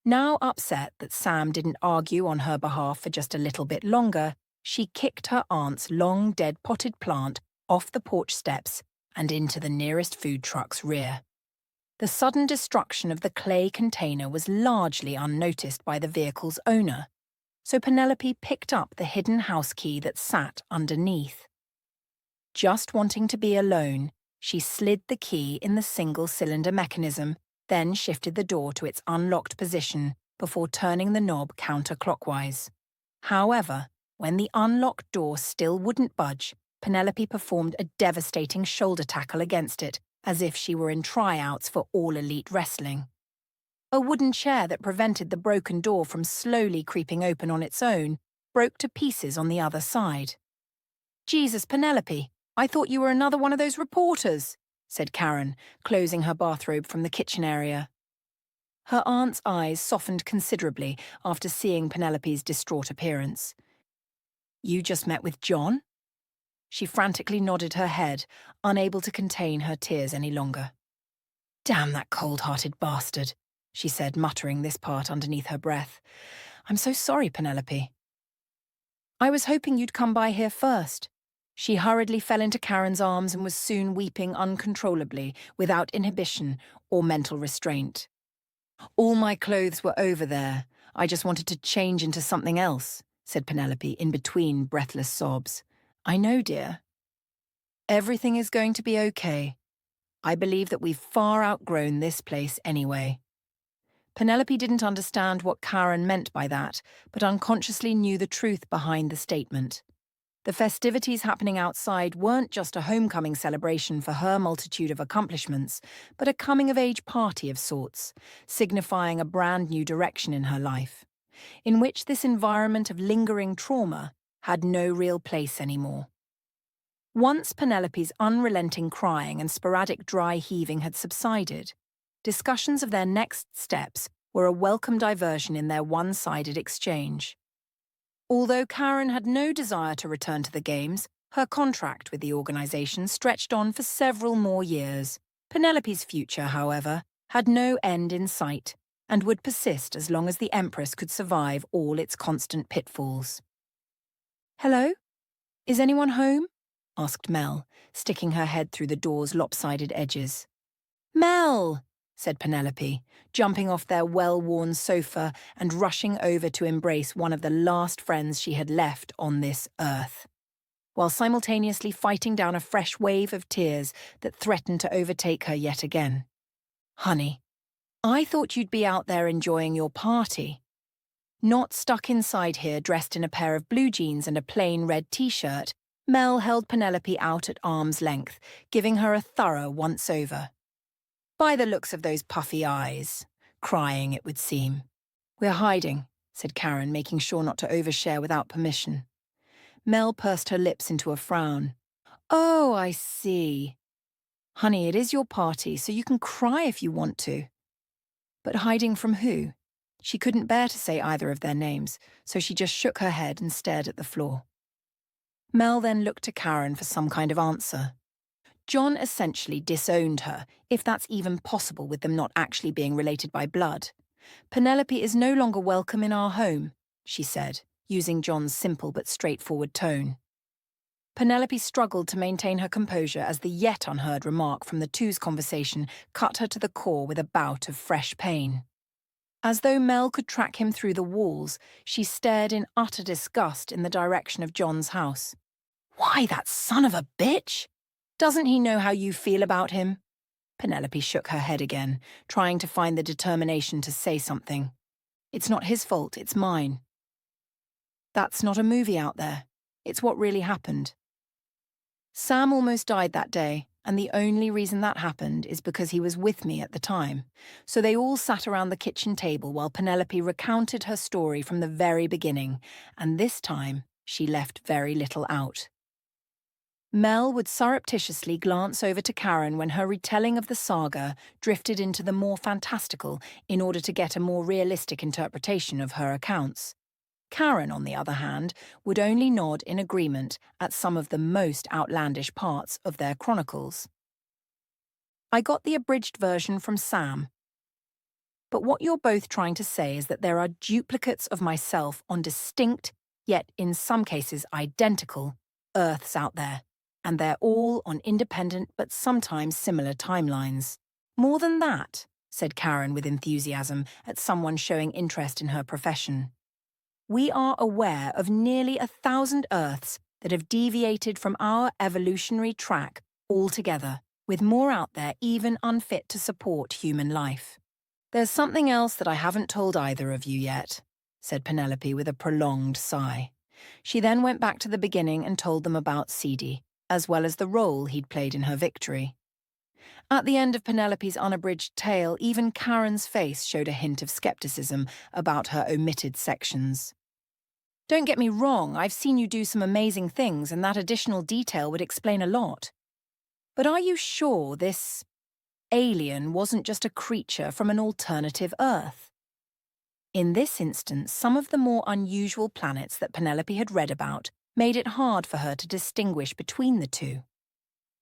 [SPEAKER 1] Now upset that Sam didn't argue on her behalf for just a little bit longer, she kicked her aunt's long dead potted plant off the porch steps and into the nearest food truck's rear. The sudden destruction of the clay container was largely unnoticed by the vehicle's owner, so Penelope picked up the hidden house key that sat underneath. Just wanting to be alone, she slid the key in the single-cylinder mechanism, then shifted the door to its unlocked position before turning the knob counterclockwise. However, when the unlocked door still wouldn't budge, Penelope performed a devastating shoulder tackle against it, as if she were in tryouts for All Elite Wrestling. A wooden chair that prevented the broken door from slowly creeping open on its own broke to pieces on the other side. "Jesus, Penelope, I thought you were another one of those reporters," said Karen, closing her bathrobe from the kitchen area. Her aunt's eyes softened considerably after seeing Penelope's distraught appearance. "You just met with John?" She frantically nodded her head, unable to contain her tears any longer. "Damn that cold-hearted bastard," she said, muttering this part underneath her breath. "I'm so sorry, Penelope." "I was hoping you'd come by here first." She hurriedly fell into Karen's arms and was soon weeping uncontrollably, without inhibition or mental restraint. "All my clothes were over there. I just wanted to change into something else," said Penelope in between breathless sobs. "I know, dear. Everything is going to be okay. I believe that we've far outgrown this place anyway." Penelope didn't understand what Karen meant by that, but unconsciously knew the truth behind the statement. The festivities happening outside weren't just a homecoming celebration for her multitude of accomplishments, but a coming-of-age party of sorts, signifying a brand new direction in her life, in which this environment of lingering trauma had no real place anymore. Once Penelope's unrelenting crying and sporadic dry heaving had subsided, discussions of their next steps were a welcome diversion in their one-sided exchange. Although Karen had no desire to return to the games, her contract with the organization stretched on for several more years. Penelope's future, however, had no end in sight and would persist as long as the Empress could survive all its constant pitfalls. "Hello? Is anyone home?" asked Mel, sticking her head through the door's lopsided edges. "Mel!" said Penelope, jumping off their well-worn sofa and rushing over to embrace one of the last friends she had left on this earth, while simultaneously fighting down a fresh wave of tears that threatened to overtake her yet again. "Honey, I thought you'd be out there enjoying your party. Not stuck inside here dressed in a pair of blue jeans and a plain red t-shirt." Mel held Penelope out at arm's length, giving her a thorough once-over. "By the looks of those puffy eyes. Crying, it would seem." "We're hiding," said Karen, making sure not to overshare without permission. Mel pursed her lips into a frown. "Oh, I see. Honey, it is your party, so you can cry if you want to." But hiding from who? She couldn't bear to say either of their names, so she just shook her head and stared at the floor. Mel then looked to Karen for some kind of answer. John essentially disowned her, if that's even possible with them not actually being related by blood. "Penelope is no longer welcome in our home," she said, using John's simple but straightforward tone. Penelope struggled to maintain her composure as the yet unheard remark from the two's conversation cut her to the core with a bout of fresh pain. As though Mel could track him through the walls, she stared in utter disgust in the direction of John's house. "Why, that son of a bitch! Doesn't he know how you feel about him?" Penelope shook her head again, trying to find the determination to say something. "It's not his fault, it's mine." "That's not a movie out there. It's what really happened. Sam almost died that day, and the only reason that happened is because he was with me at the time." So they all sat around the kitchen table while Penelope recounted her story from the very beginning, and this time she left very little out. Mel would surreptitiously glance over to Karen when her retelling of the saga drifted into the more fantastical in order to get a more realistic interpretation of her accounts. Karen, on the other hand, would only nod in agreement at some of the most outlandish parts of their chronicles. "I got the abridged version from Sam. But what you're both trying to say is that there are duplicates of myself on distinct, yet in some cases identical, Earths out there, and they're all on independent but sometimes similar timelines." "More than that," said Karen with enthusiasm at someone showing interest in her profession. "We are aware of nearly 1,000 Earths that have deviated from our evolutionary track altogether, with more out there even unfit to support human life." "There's something else that I haven't told either of you yet," said Penelope with a prolonged sigh. She then went back to the beginning and told them about Cede, as well as the role he'd played in her victory. At the end of Penelope's unabridged tale, even Karen's face showed a hint of skepticism about her omitted sections. "Don't get me wrong, I've seen you do some amazing things, and that additional detail would explain a lot. But are you sure this alien wasn't just a creature from an alternative Earth?" In this instance, some of the more unusual planets that Penelope had read about made it hard for her to distinguish between the two.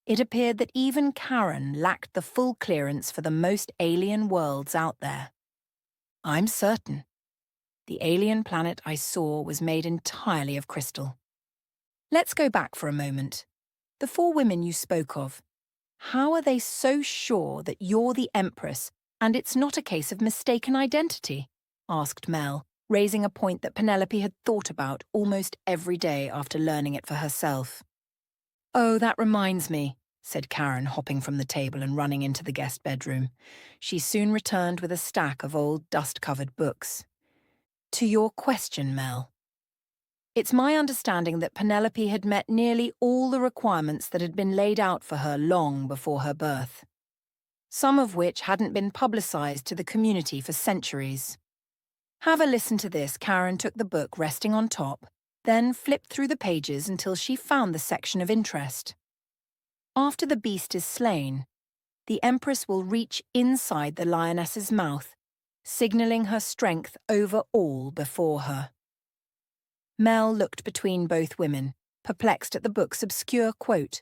[SPEAKER 1] It appeared that even Karen lacked the full clearance for the most alien worlds out there. "I'm certain. The alien planet I saw was made entirely of crystal." "Let's go back for a moment. The 4 women you spoke of, how are they so sure that you're the Empress and it's not a case of mistaken identity?" asked Mel, raising a point that Penelope had thought about almost every day after learning it for herself. "Oh, that reminds me," said Karen, hopping from the table and running into the guest bedroom. She soon returned with a stack of old dust-covered books. "To your question, Mel. It's my understanding that Penelope had met nearly all the requirements that had been laid out for her long before her birth, some of which hadn't been publicized to the community for centuries." Have a listen to this. Karen took the book resting on top, then flipped through the pages until she found the section of interest. "After the beast is slain, the Empress will reach inside the lioness's mouth, signaling her strength over all before her." Mel looked between both women, perplexed at the book's obscure quote.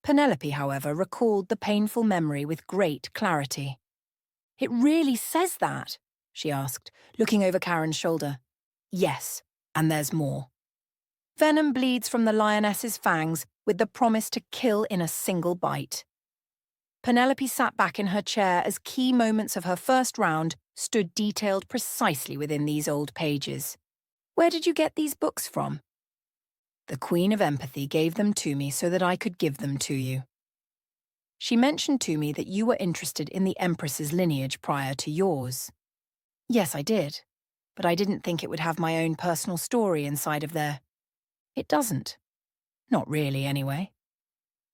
[SPEAKER 1] Penelope, however, recalled the painful memory with great clarity. "It really says that?" she asked, looking over Karen's shoulder. "Yes, and there's more. Venom bleeds from the lioness's fangs with the promise to kill in a single bite." Penelope sat back in her chair as key moments of her first round stood detailed precisely within these old pages. "Where did you get these books from?" "The Queen of Empathy gave them to me so that I could give them to you. She mentioned to me that you were interested in the Empress's lineage prior to yours." "Yes, I did, but I didn't think it would have my own personal story inside of there." "It doesn't. Not really, anyway.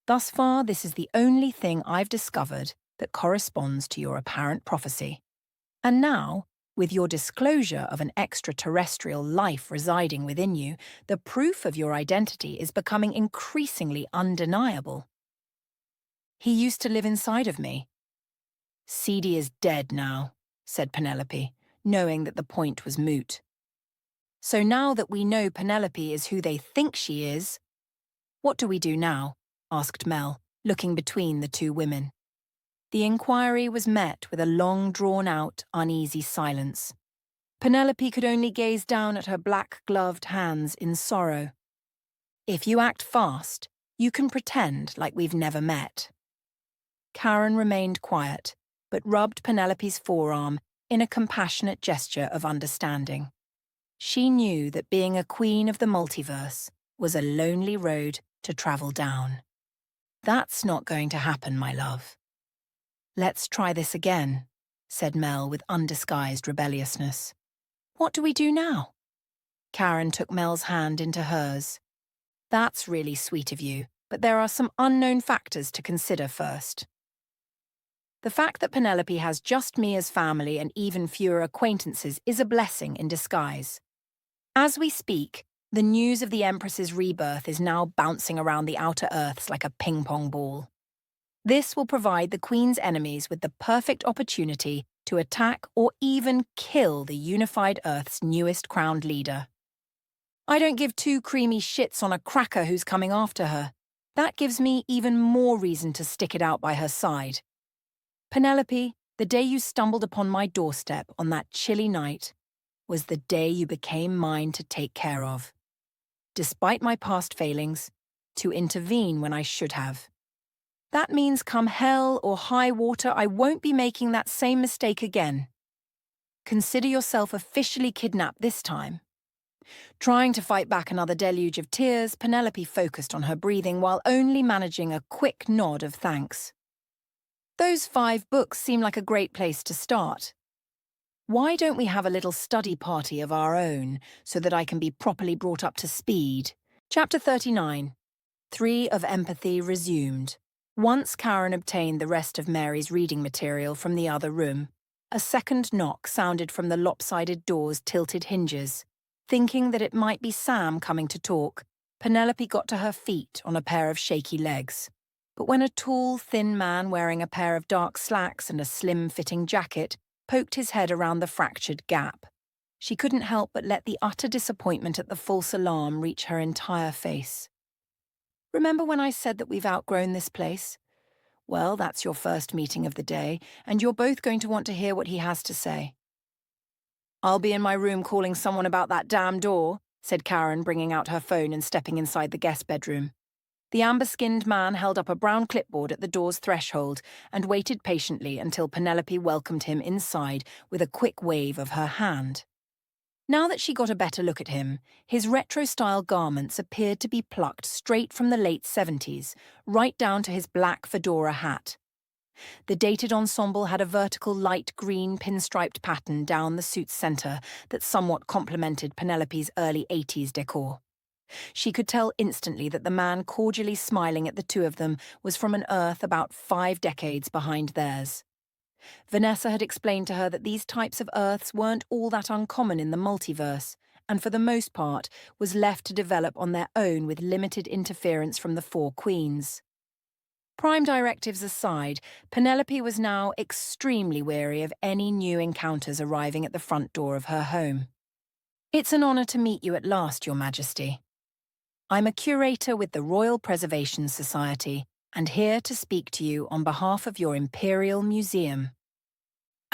[SPEAKER 1] Thus far, this is the only thing I've discovered that corresponds to your apparent prophecy. And now, with your disclosure of an extraterrestrial life residing within you, the proof of your identity is becoming increasingly undeniable." "He used to live inside of me." "Seedy is dead now," said Penelope, knowing that the point was moot. "So now that we know Penelope is who they think she is, what do we do now?" asked Mel, looking between the two women. The inquiry was met with a long drawn-out, uneasy silence. Penelope could only gaze down at her black-gloved hands in sorrow. "If you act fast, you can pretend like we've never met." Karen remained quiet, but rubbed Penelope's forearm in a compassionate gesture of understanding. She knew that being a queen of the multiverse was a lonely road to travel down. "That's not going to happen, my love." "Let's try this again," said Mel with undisguised rebelliousness. "What do we do now?" Karen took Mel's hand into hers. "That's really sweet of you, but there are some unknown factors to consider first. The fact that Penelope has just me as family and even fewer acquaintances is a blessing in disguise. As we speak, the news of the Empress's rebirth is now bouncing around the outer Earths like a ping-pong ball. This will provide the Queen's enemies with the perfect opportunity to attack or even kill the unified Earth's newest crowned leader. I don't give two creamy shits on a cracker who's coming after her. That gives me even more reason to stick it out by her side. Penelope, the day you stumbled upon my doorstep on that chilly night was the day you became mine to take care of. Despite my past failings, to intervene when I should have. That means come hell or high water, I won't be making that same mistake again. Consider yourself officially kidnapped this time." Trying to fight back another deluge of tears, Penelope focused on her breathing while only managing a quick nod of thanks. "Those 5 books seem like a great place to start. Why don't we have a little study party of our own so that I can be properly brought up to speed?" Chapter 39. 3 of Empathy resumed. Once Karen obtained the rest of Mary's reading material from the other room, a second knock sounded from the lopsided door's tilted hinges. Thinking that it might be Sam coming to talk, Penelope got to her feet on a pair of shaky legs. But when a tall, thin man wearing a pair of dark slacks and a slim-fitting jacket poked his head around the fractured gap, she couldn't help but let the utter disappointment at the false alarm reach her entire face. "Remember when I said that we've outgrown this place? Well, that's your first meeting of the day, and you're both going to want to hear what he has to say." "I'll be in my room calling someone about that damn door," said Karen, bringing out her phone and stepping inside the guest bedroom. The amber-skinned man held up a brown clipboard at the door's threshold and waited patiently until Penelope welcomed him inside with a quick wave of her hand. Now that she got a better look at him, his retro-style garments appeared to be plucked straight from the late 70s, right down to his black fedora hat. The dated ensemble had a vertical light green pinstriped pattern down the suit's centre that somewhat complemented Penelope's early 80s decor. She could tell instantly that the man cordially smiling at the two of them was from an Earth about 5 decades behind theirs. Vanessa had explained to her that these types of Earths weren't all that uncommon in the multiverse, and for the most part was left to develop on their own with limited interference from the 4 queens. Prime directives aside, Penelope was now extremely wary of any new encounters arriving at the front door of her home. It's an honor to meet you at last, Your Majesty. I'm a curator with the Royal Preservation Society and here to speak to you on behalf of your Imperial Museum.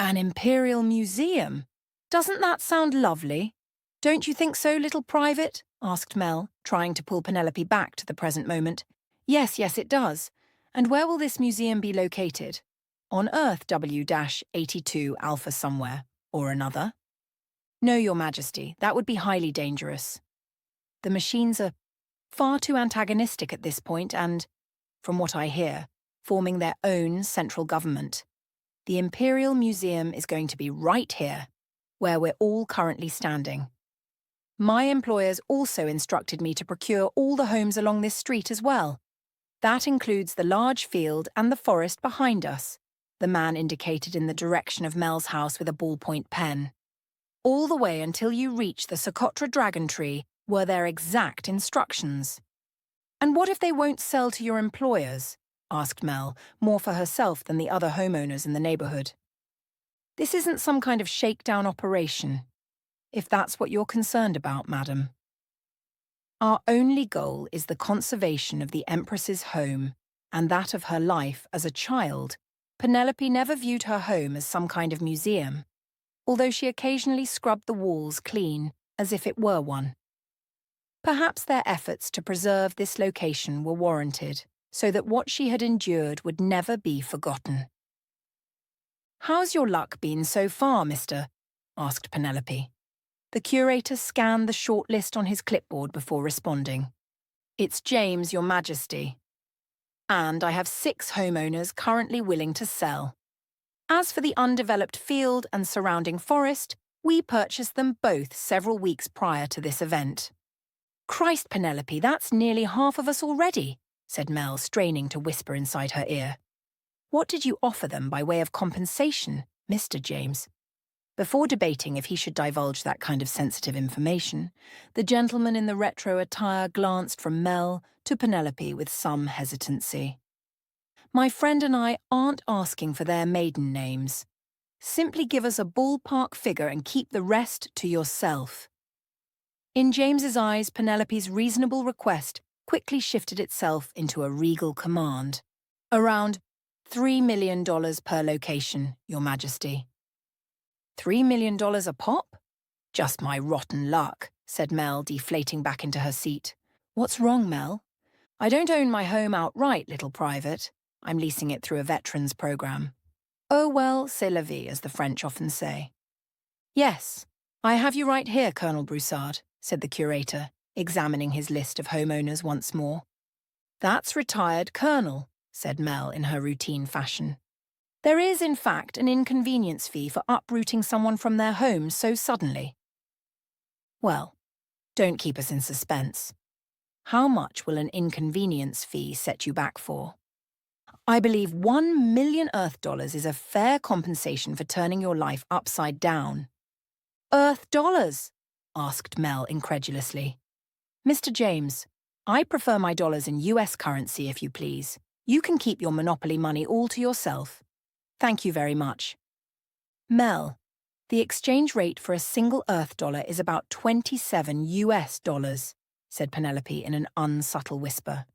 [SPEAKER 1] An Imperial Museum? Doesn't that sound lovely? Don't you think so, little private? Asked Mel, trying to pull Penelope back to the present moment. Yes, it does. And where will this museum be located? On Earth W-82 Alpha somewhere, or another? No, Your Majesty, that would be highly dangerous. The machines are far too antagonistic at this point and, from what I hear, forming their own central government. The Imperial Museum is going to be right here, where we're all currently standing. My employers also instructed me to procure all the homes along this street as well. That includes the large field and the forest behind us, the man indicated in the direction of Mel's house with a ballpoint pen. All the way until you reach the Socotra dragon tree were their exact instructions. And what if they won't sell to your employers? Asked Mel, more for herself than the other homeowners in the neighborhood. This isn't some kind of shakedown operation, if that's what you're concerned about, madam. Our only goal is the conservation of the Empress's home and that of her life as a child. Penelope never viewed her home as some kind of museum, although she occasionally scrubbed the walls clean as if it were one. Perhaps their efforts to preserve this location were warranted, so that what she had endured would never be forgotten. How's your luck been so far, mister? Asked Penelope. The curator scanned the short list on his clipboard before responding. It's James, Your Majesty. And I have 6 homeowners currently willing to sell. As for the undeveloped field and surrounding forest, we purchased them both several weeks prior to this event. Christ, Penelope, that's nearly half of us already, said Mel, straining to whisper inside her ear. What did you offer them by way of compensation, Mr. James? Before debating if he should divulge that kind of sensitive information, the gentleman in the retro attire glanced from Mel to Penelope with some hesitancy. My friend and I aren't asking for their maiden names. Simply give us a ballpark figure and keep the rest to yourself. In James's eyes, Penelope's reasonable request quickly shifted itself into a regal command. Around $3 million per location, Your Majesty. $3 million a pop? Just my rotten luck, said Mel, deflating back into her seat. What's wrong, Mel? I don't own my home outright, little private. I'm leasing it through a veterans program. Oh well, c'est la vie, as the French often say. Yes, I have you right here, Colonel Broussard, said the curator, examining his list of homeowners once more. That's retired colonel, said Mel in her routine fashion. There is, in fact, an inconvenience fee for uprooting someone from their home so suddenly. Well, don't keep us in suspense. How much will an inconvenience fee set you back for? I believe 1 million Earth dollars is a fair compensation for turning your life upside down. Earth dollars? Asked Mel incredulously. Mr. James, I prefer my dollars in US currency, if you please. You can keep your monopoly money all to yourself. Thank you very much. Mel, the exchange rate for a single Earth dollar is about 27 US dollars, said Penelope in an unsubtle whisper.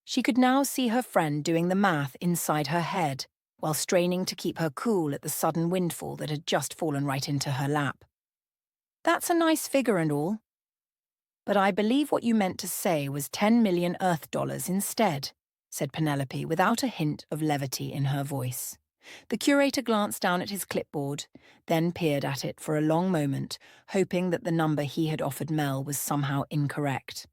[SPEAKER 1] She could now see her friend doing the math inside her head, while straining to keep her cool at the sudden windfall that had just fallen right into her lap. That's a nice figure and all. But I believe what you meant to say was 10 million Earth dollars instead, said Penelope without a hint of levity in her voice. The curator glanced down at his clipboard, then peered at it for a long moment, hoping that the number he had offered Mel was somehow incorrect.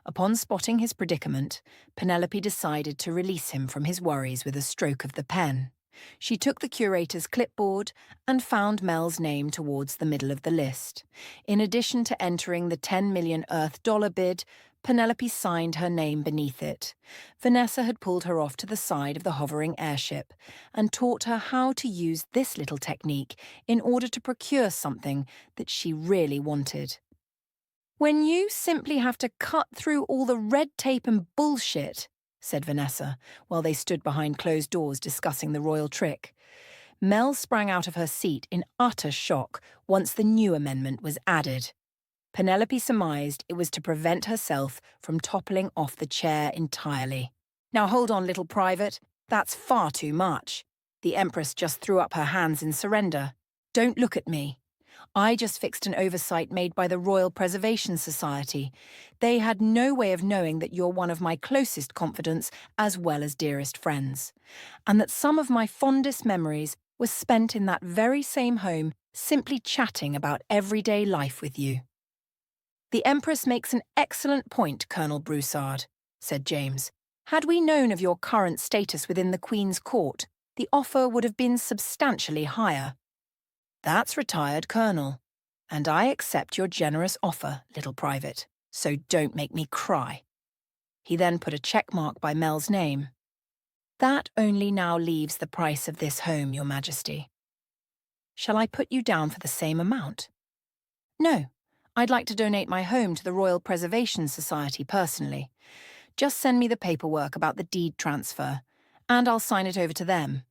[SPEAKER 1] Upon spotting his predicament, Penelope decided to release him from his worries with a stroke of the pen. She took the curator's clipboard and found Mel's name towards the middle of the list. In addition to entering the 10 million Earth dollar bid, Penelope signed her name beneath it. Vanessa had pulled her off to the side of the hovering airship and taught her how to use this little technique in order to procure something that she really wanted. When you simply have to cut through all the red tape and bullshit, said Vanessa, while they stood behind closed doors discussing the royal trick, Mel sprang out of her seat in utter shock once the new amendment was added. Penelope surmised it was to prevent herself from toppling off the chair entirely. "Now hold on, little private. That's far too much." The Empress just threw up her hands in surrender. "Don't look at me. I just fixed an oversight made by the Royal Preservation Society. They had no way of knowing that you're one of my closest confidants as well as dearest friends, and that some of my fondest memories were spent in that very same home simply chatting about everyday life with you." "The Empress makes an excellent point, Colonel Broussard," said James. "Had we known of your current status within the Queen's court, the offer would have been substantially higher." "That's retired, Colonel, and I accept your generous offer, little private, so don't make me cry." He then put a check mark by Mel's name. "That only now leaves the price of this home, Your Majesty." "Shall I put you down for the same amount?" "No, I'd like to donate my home to the Royal Preservation Society personally. Just send me the paperwork about the deed transfer, and I'll sign it over to them."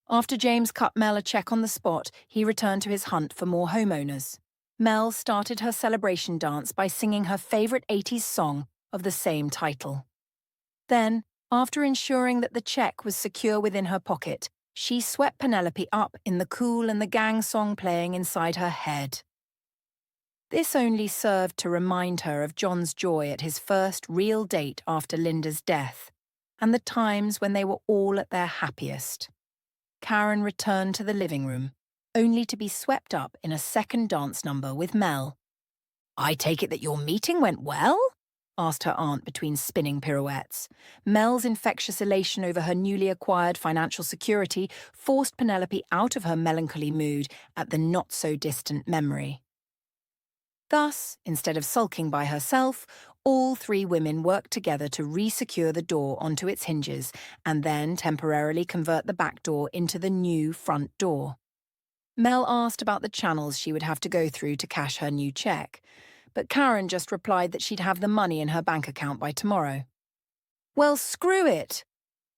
[SPEAKER 1] After James cut Mel a check on the spot, he returned to his hunt for more homeowners. Mel started her celebration dance by singing her favourite 80s song of the same title. Then, after ensuring that the check was secure within her pocket, she swept Penelope up in the Kool and the Gang song playing inside her head. This only served to remind her of John's joy at his first real date after Linda's death, and the times when they were all at their happiest. Karen returned to the living room, only to be swept up in a second dance number with Mel. "I take it that your meeting went well?" asked her aunt between spinning pirouettes. Mel's infectious elation over her newly acquired financial security forced Penelope out of her melancholy mood at the not-so-distant memory. Thus, instead of sulking by herself, all three women worked together to re-secure the door onto its hinges and then temporarily convert the back door into the new front door. Mel asked about the channels she would have to go through to cash her new check, but Karen just replied that she'd have the money in her bank account by tomorrow. "Well, screw it!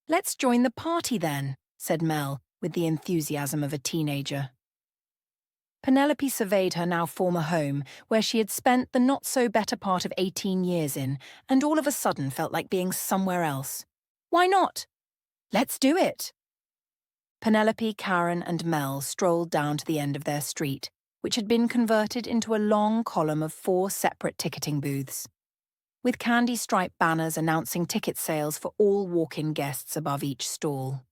[SPEAKER 1] Let's join the party then," said Mel, with the enthusiasm of a teenager. Penelope surveyed her now former home, where she had spent the not-so-better part of 18 years in, and all of a sudden felt like being somewhere else. "Why not? Let's do it!" Penelope, Karen and Mel strolled down to the end of their street, which had been converted into a long column of 4 separate ticketing booths, with candy-striped banners announcing ticket sales for all walk-in guests above each stall.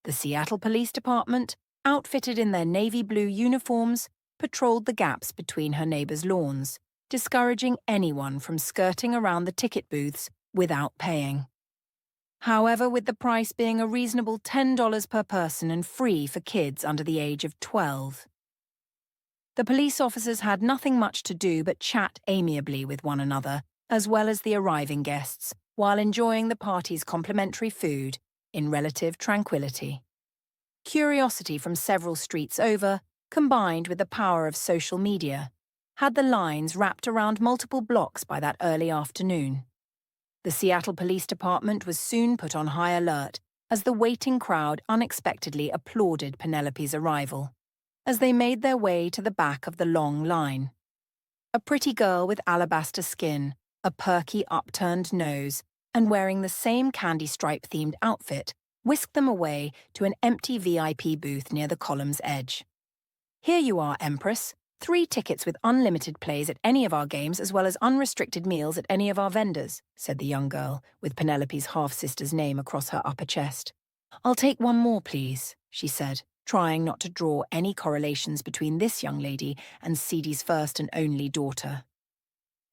[SPEAKER 1] The Seattle Police Department, outfitted in their navy blue uniforms, patrolled the gaps between her neighbours' lawns, discouraging anyone from skirting around the ticket booths without paying. However, with the price being a reasonable $10 per person and free for kids under the age of 12. The police officers had nothing much to do but chat amiably with one another, as well as the arriving guests, while enjoying the party's complimentary food in relative tranquility. Curiosity from several streets over, combined with the power of social media, had the lines wrapped around multiple blocks by that early afternoon. The Seattle Police Department was soon put on high alert as the waiting crowd unexpectedly applauded Penelope's arrival, as they made their way to the back of the long line. A pretty girl with alabaster skin, a perky upturned nose, and wearing the same candy stripe-themed outfit, whisked them away to an empty VIP booth near the column's edge. "Here you are, Empress. 3 tickets with unlimited plays at any of our games as well as unrestricted meals at any of our vendors," said the young girl, with Penelope's half-sister's name across her upper chest. "I'll take one more, please," she said, trying not to draw any correlations between this young lady and Ceedy's first and only daughter.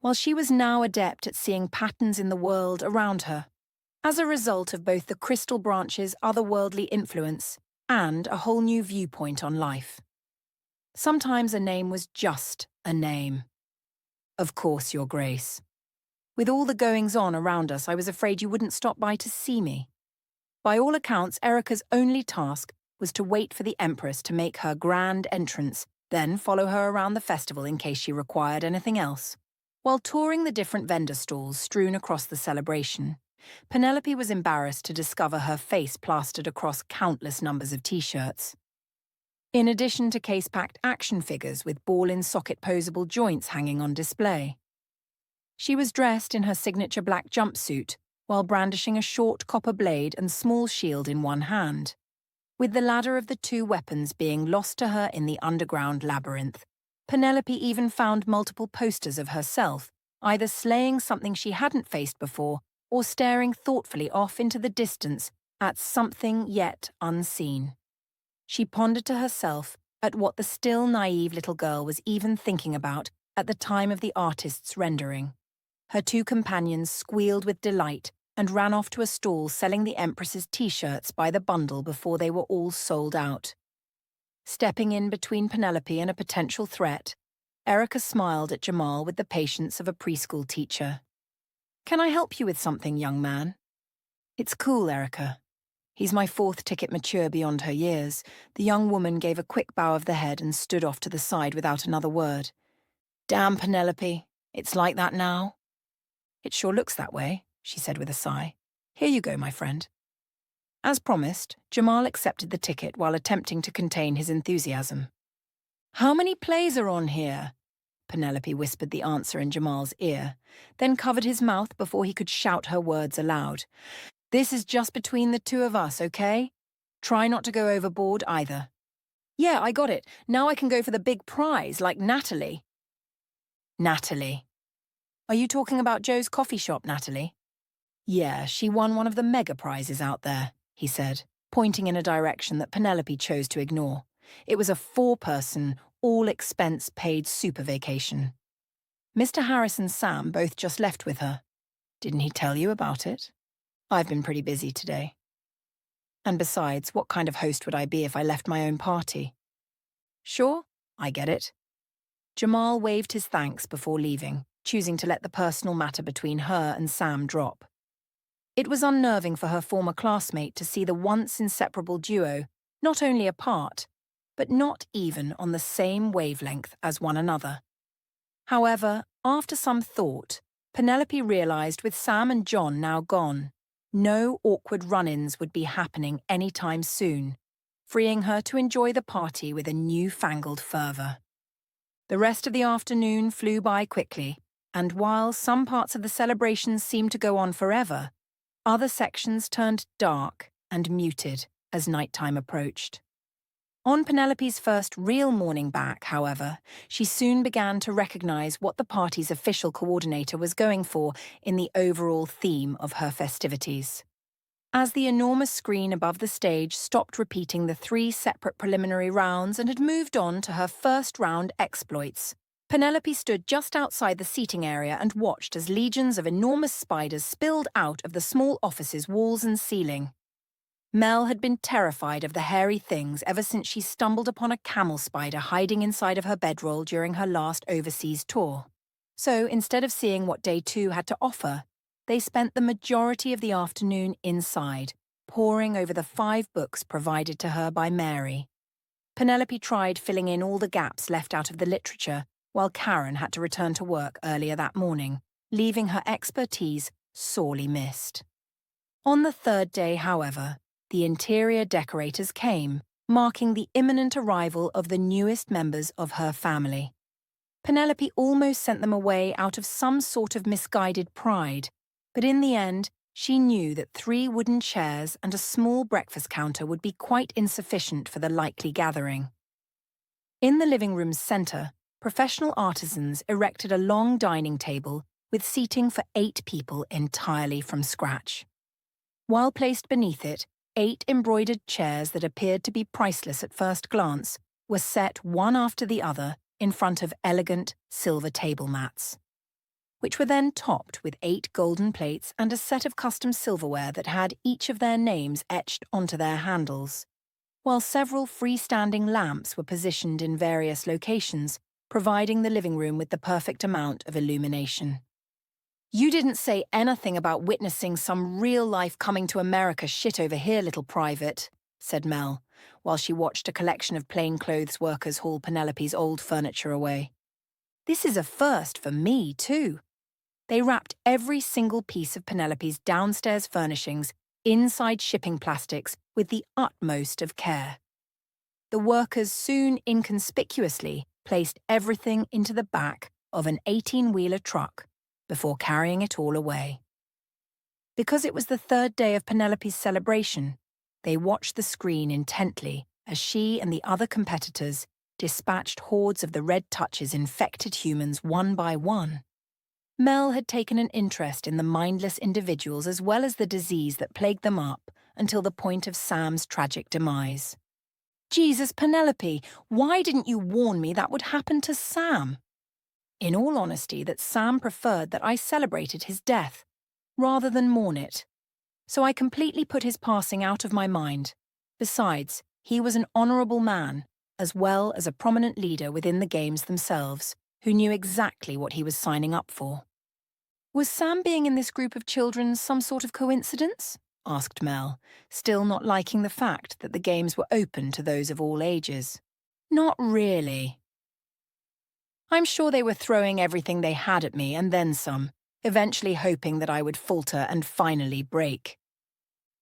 [SPEAKER 1] While she was now adept at seeing patterns in the world around her, as a result of both the Crystal Branch's otherworldly influence and a whole new viewpoint on life. Sometimes a name was just a name. "Of course, Your Grace. With all the goings-on around us, I was afraid you wouldn't stop by to see me." By all accounts, Erica's only task was to wait for the Empress to make her grand entrance, then follow her around the festival in case she required anything else. While touring the different vendor stalls strewn across the celebration, Penelope was embarrassed to discover her face plastered across countless numbers of t-shirts. In addition to case-packed action figures with ball-in-socket posable joints hanging on display. She was dressed in her signature black jumpsuit while brandishing a short copper blade and small shield in one hand, with the latter of the two weapons being lost to her in the underground labyrinth. Penelope even found multiple posters of herself, either slaying something she hadn't faced before or staring thoughtfully off into the distance at something yet unseen. She pondered to herself at what the still naive little girl was even thinking about at the time of the artist's rendering. Her two companions squealed with delight and ran off to a stall selling the Empress's t-shirts by the bundle before they were all sold out. Stepping in between Penelope and a potential threat, Erica smiled at Jamal with the patience of a preschool teacher. "Can I help you with something, young man?" "It's cool, Erica." "He's my fourth ticket mature beyond her years." The young woman gave a quick bow of the head and stood off to the side without another word. "Damn, Penelope, it's like that now?" "It sure looks that way," she said with a sigh. "Here you go, my friend." As promised, Jamal accepted the ticket while attempting to contain his enthusiasm. "How many plays are on here?" Penelope whispered the answer in Jamal's ear, then covered his mouth before he could shout her words aloud. "This is just between the two of us, okay? Try not to go overboard either." "Yeah, I got it. Now I can go for the big prize, like Natalie." Natalie. "Are you talking about Joe's coffee shop, Natalie?" "Yeah, she won one of the mega prizes out there," he said, pointing in a direction that Penelope chose to ignore. It was a 4-person, all-expense-paid super vacation. Mr. Harris and Sam both just left with her. "Didn't he tell you about it?" "I've been pretty busy today. And besides, what kind of host would I be if I left my own party?" "Sure, I get it." Jamal waved his thanks before leaving, choosing to let the personal matter between her and Sam drop. It was unnerving for her former classmate to see the once inseparable duo not only apart, but not even on the same wavelength as one another. However, after some thought, Penelope realized with Sam and John now gone, no awkward run-ins would be happening anytime soon, freeing her to enjoy the party with a newfangled fervor. The rest of the afternoon flew by quickly, and while some parts of the celebrations seemed to go on forever, other sections turned dark and muted as nighttime approached. On Penelope's first real morning back, however, she soon began to recognize what the party's official coordinator was going for in the overall theme of her festivities. As the enormous screen above the stage stopped repeating the 3 separate preliminary rounds and had moved on to her first-round exploits, Penelope stood just outside the seating area and watched as legions of enormous spiders spilled out of the small office's walls and ceiling. Mel had been terrified of the hairy things ever since she stumbled upon a camel spider hiding inside of her bedroll during her last overseas tour. So instead of seeing what day 2 had to offer, they spent the majority of the afternoon inside, poring over the 5 books provided to her by Mary. Penelope tried filling in all the gaps left out of the literature, while Karen had to return to work earlier that morning, leaving her expertise sorely missed. On the 3rd day, however, the interior decorators came, marking the imminent arrival of the newest members of her family. Penelope almost sent them away out of some sort of misguided pride, but in the end, she knew that 3 wooden chairs and a small breakfast counter would be quite insufficient for the likely gathering. In the living room's center, professional artisans erected a long dining table with seating for 8 people entirely from scratch. While placed beneath it, 8 embroidered chairs that appeared to be priceless at first glance were set one after the other in front of elegant silver table mats, which were then topped with 8 golden plates and a set of custom silverware that had each of their names etched onto their handles, while several freestanding lamps were positioned in various locations, providing the living room with the perfect amount of illumination. "You didn't say anything about witnessing some real-life coming-to-America shit over here, little private," said Mel, while she watched a collection of plainclothes workers haul Penelope's old furniture away. "This is a first for me, too." They wrapped every single piece of Penelope's downstairs furnishings inside shipping plastics with the utmost of care. The workers soon inconspicuously placed everything into the back of an 18-wheeler truck before carrying it all away. Because it was the third day of Penelope's celebration, they watched the screen intently as she and the other competitors dispatched hordes of the red touches infected humans one by one. Mel had taken an interest in the mindless individuals as well as the disease that plagued them up until the point of Sam's tragic demise. Jesus, Penelope, why didn't you warn me that would happen to Sam? In all honesty, that Sam preferred that I celebrated his death, rather than mourn it. So I completely put his passing out of my mind. Besides, he was an honourable man, as well as a prominent leader within the games themselves, who knew exactly what he was signing up for. Was Sam being in this group of children some sort of coincidence? Asked Mel, still not liking the fact that the games were open to those of all ages. Not really. I'm sure they were throwing everything they had at me and then some, eventually hoping that I would falter and finally break.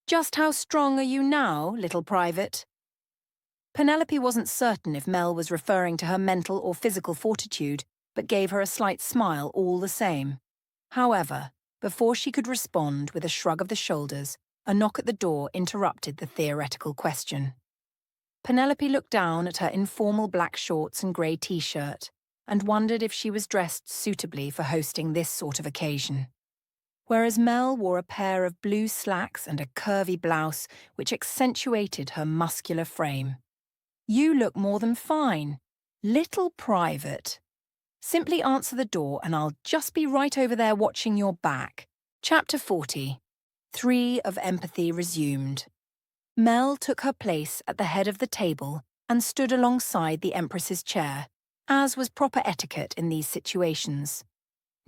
[SPEAKER 1] Just how strong are you now, little private? Penelope wasn't certain if Mel was referring to her mental or physical fortitude, but gave her a slight smile all the same. However, before she could respond with a shrug of the shoulders, a knock at the door interrupted the theoretical question. Penelope looked down at her informal black shorts and grey t-shirt and wondered if she was dressed suitably for hosting this sort of occasion. Whereas Mel wore a pair of blue slacks and a curvy blouse which accentuated her muscular frame. You look more than fine. Little private. Simply answer the door and I'll just be right over there watching your back. Chapter 40. 3 of Empathy resumed. Mel took her place at the head of the table and stood alongside the Empress's chair, as was proper etiquette in these situations.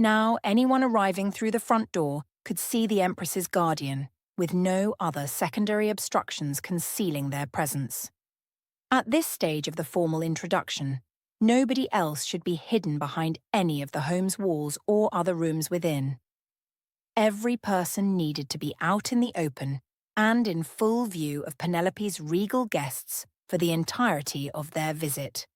[SPEAKER 1] Now anyone arriving through the front door could see the Empress's guardian, with no other secondary obstructions concealing their presence. At this stage of the formal introduction, nobody else should be hidden behind any of the home's walls or other rooms within. Every person needed to be out in the open and in full view of Penelope's regal guests for the entirety of their visit.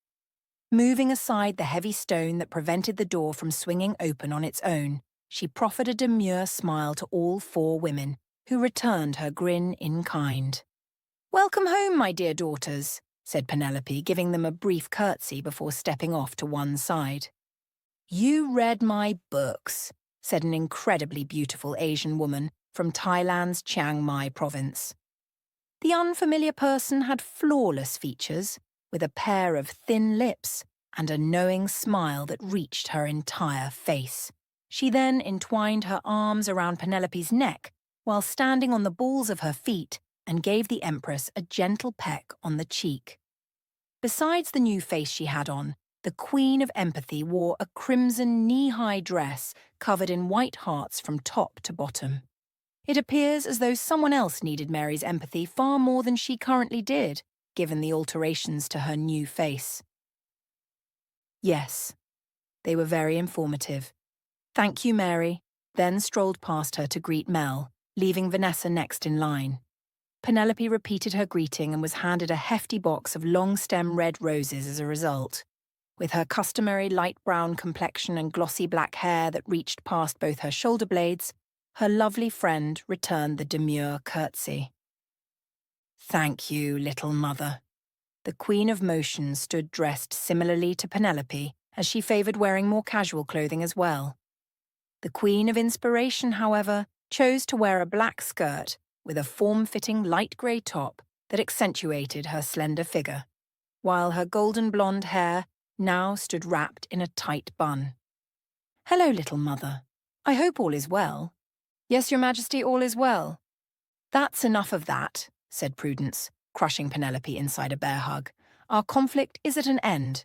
[SPEAKER 1] Moving aside the heavy stone that prevented the door from swinging open on its own, she proffered a demure smile to all 4 women, who returned her grin in kind. "Welcome home, my dear daughters," said Penelope, giving them a brief curtsy before stepping off to one side. "You read my books," said an incredibly beautiful Asian woman from Thailand's Chiang Mai province. The unfamiliar person had flawless features, with a pair of thin lips and a knowing smile that reached her entire face. She then entwined her arms around Penelope's neck while standing on the balls of her feet and gave the Empress a gentle peck on the cheek. Besides the new face she had on, the Queen of Empathy wore a crimson knee-high dress covered in white hearts from top to bottom. It appears as though someone else needed Mary's empathy far more than she currently did, given the alterations to her new face. Yes, they were very informative. "Thank you, Mary," then strolled past her to greet Mel, leaving Vanessa next in line. Penelope repeated her greeting and was handed a hefty box of long-stem red roses as a result. With her customary light brown complexion and glossy black hair that reached past both her shoulder blades, her lovely friend returned the demure curtsy. "Thank you, little mother." The Queen of Motion stood dressed similarly to Penelope, as she favoured wearing more casual clothing as well. The Queen of Inspiration, however, chose to wear a black skirt with a form-fitting light grey top that accentuated her slender figure, while her golden blonde hair now stood wrapped in a tight bun. "Hello, little mother. I hope all is well." "Yes, Your Majesty, all is well." "That's enough of that," said Prudence, crushing Penelope inside a bear hug. "Our conflict is at an end.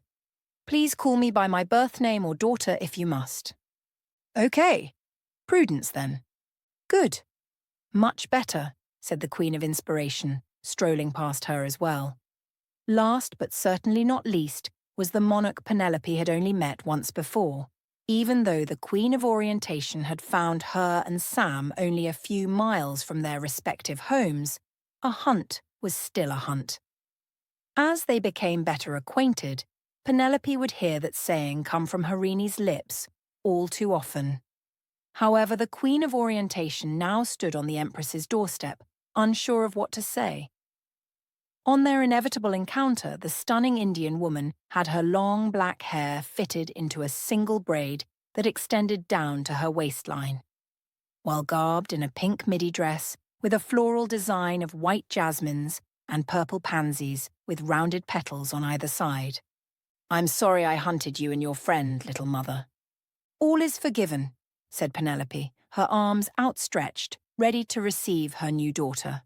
[SPEAKER 1] Please call me by my birth name or daughter if you must." "Okay. Prudence, then." "Good. Much better," said the Queen of Inspiration, strolling past her as well. Last but certainly not least was the monarch Penelope had only met once before, even though the Queen of Orientation had found her and Sam only a few miles from their respective homes, a hunt was still a hunt. As they became better acquainted, Penelope would hear that saying come from Harini's lips all too often. However, the Queen of Orientation now stood on the Empress's doorstep, unsure of what to say. On their inevitable encounter, the stunning Indian woman had her long black hair fitted into a single braid that extended down to her waistline. While garbed in a pink midi dress with a floral design of white jasmines and purple pansies with rounded petals on either side. "I'm sorry I hunted you and your friend, little mother." "All is forgiven," said Penelope, her arms outstretched, ready to receive her new daughter.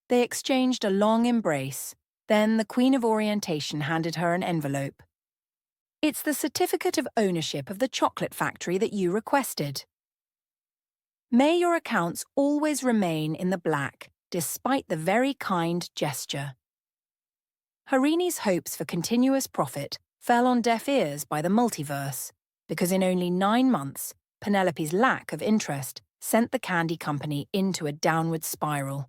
[SPEAKER 1] They exchanged a long embrace, then the Queen of Orientation handed her an envelope. "It's the certificate of ownership of the chocolate factory that you requested. May your accounts always remain in the black, despite the very kind gesture." Harini's hopes for continuous profit fell on deaf ears by the multiverse, because in only 9 months, Penelope's lack of interest sent the candy company into a downward spiral.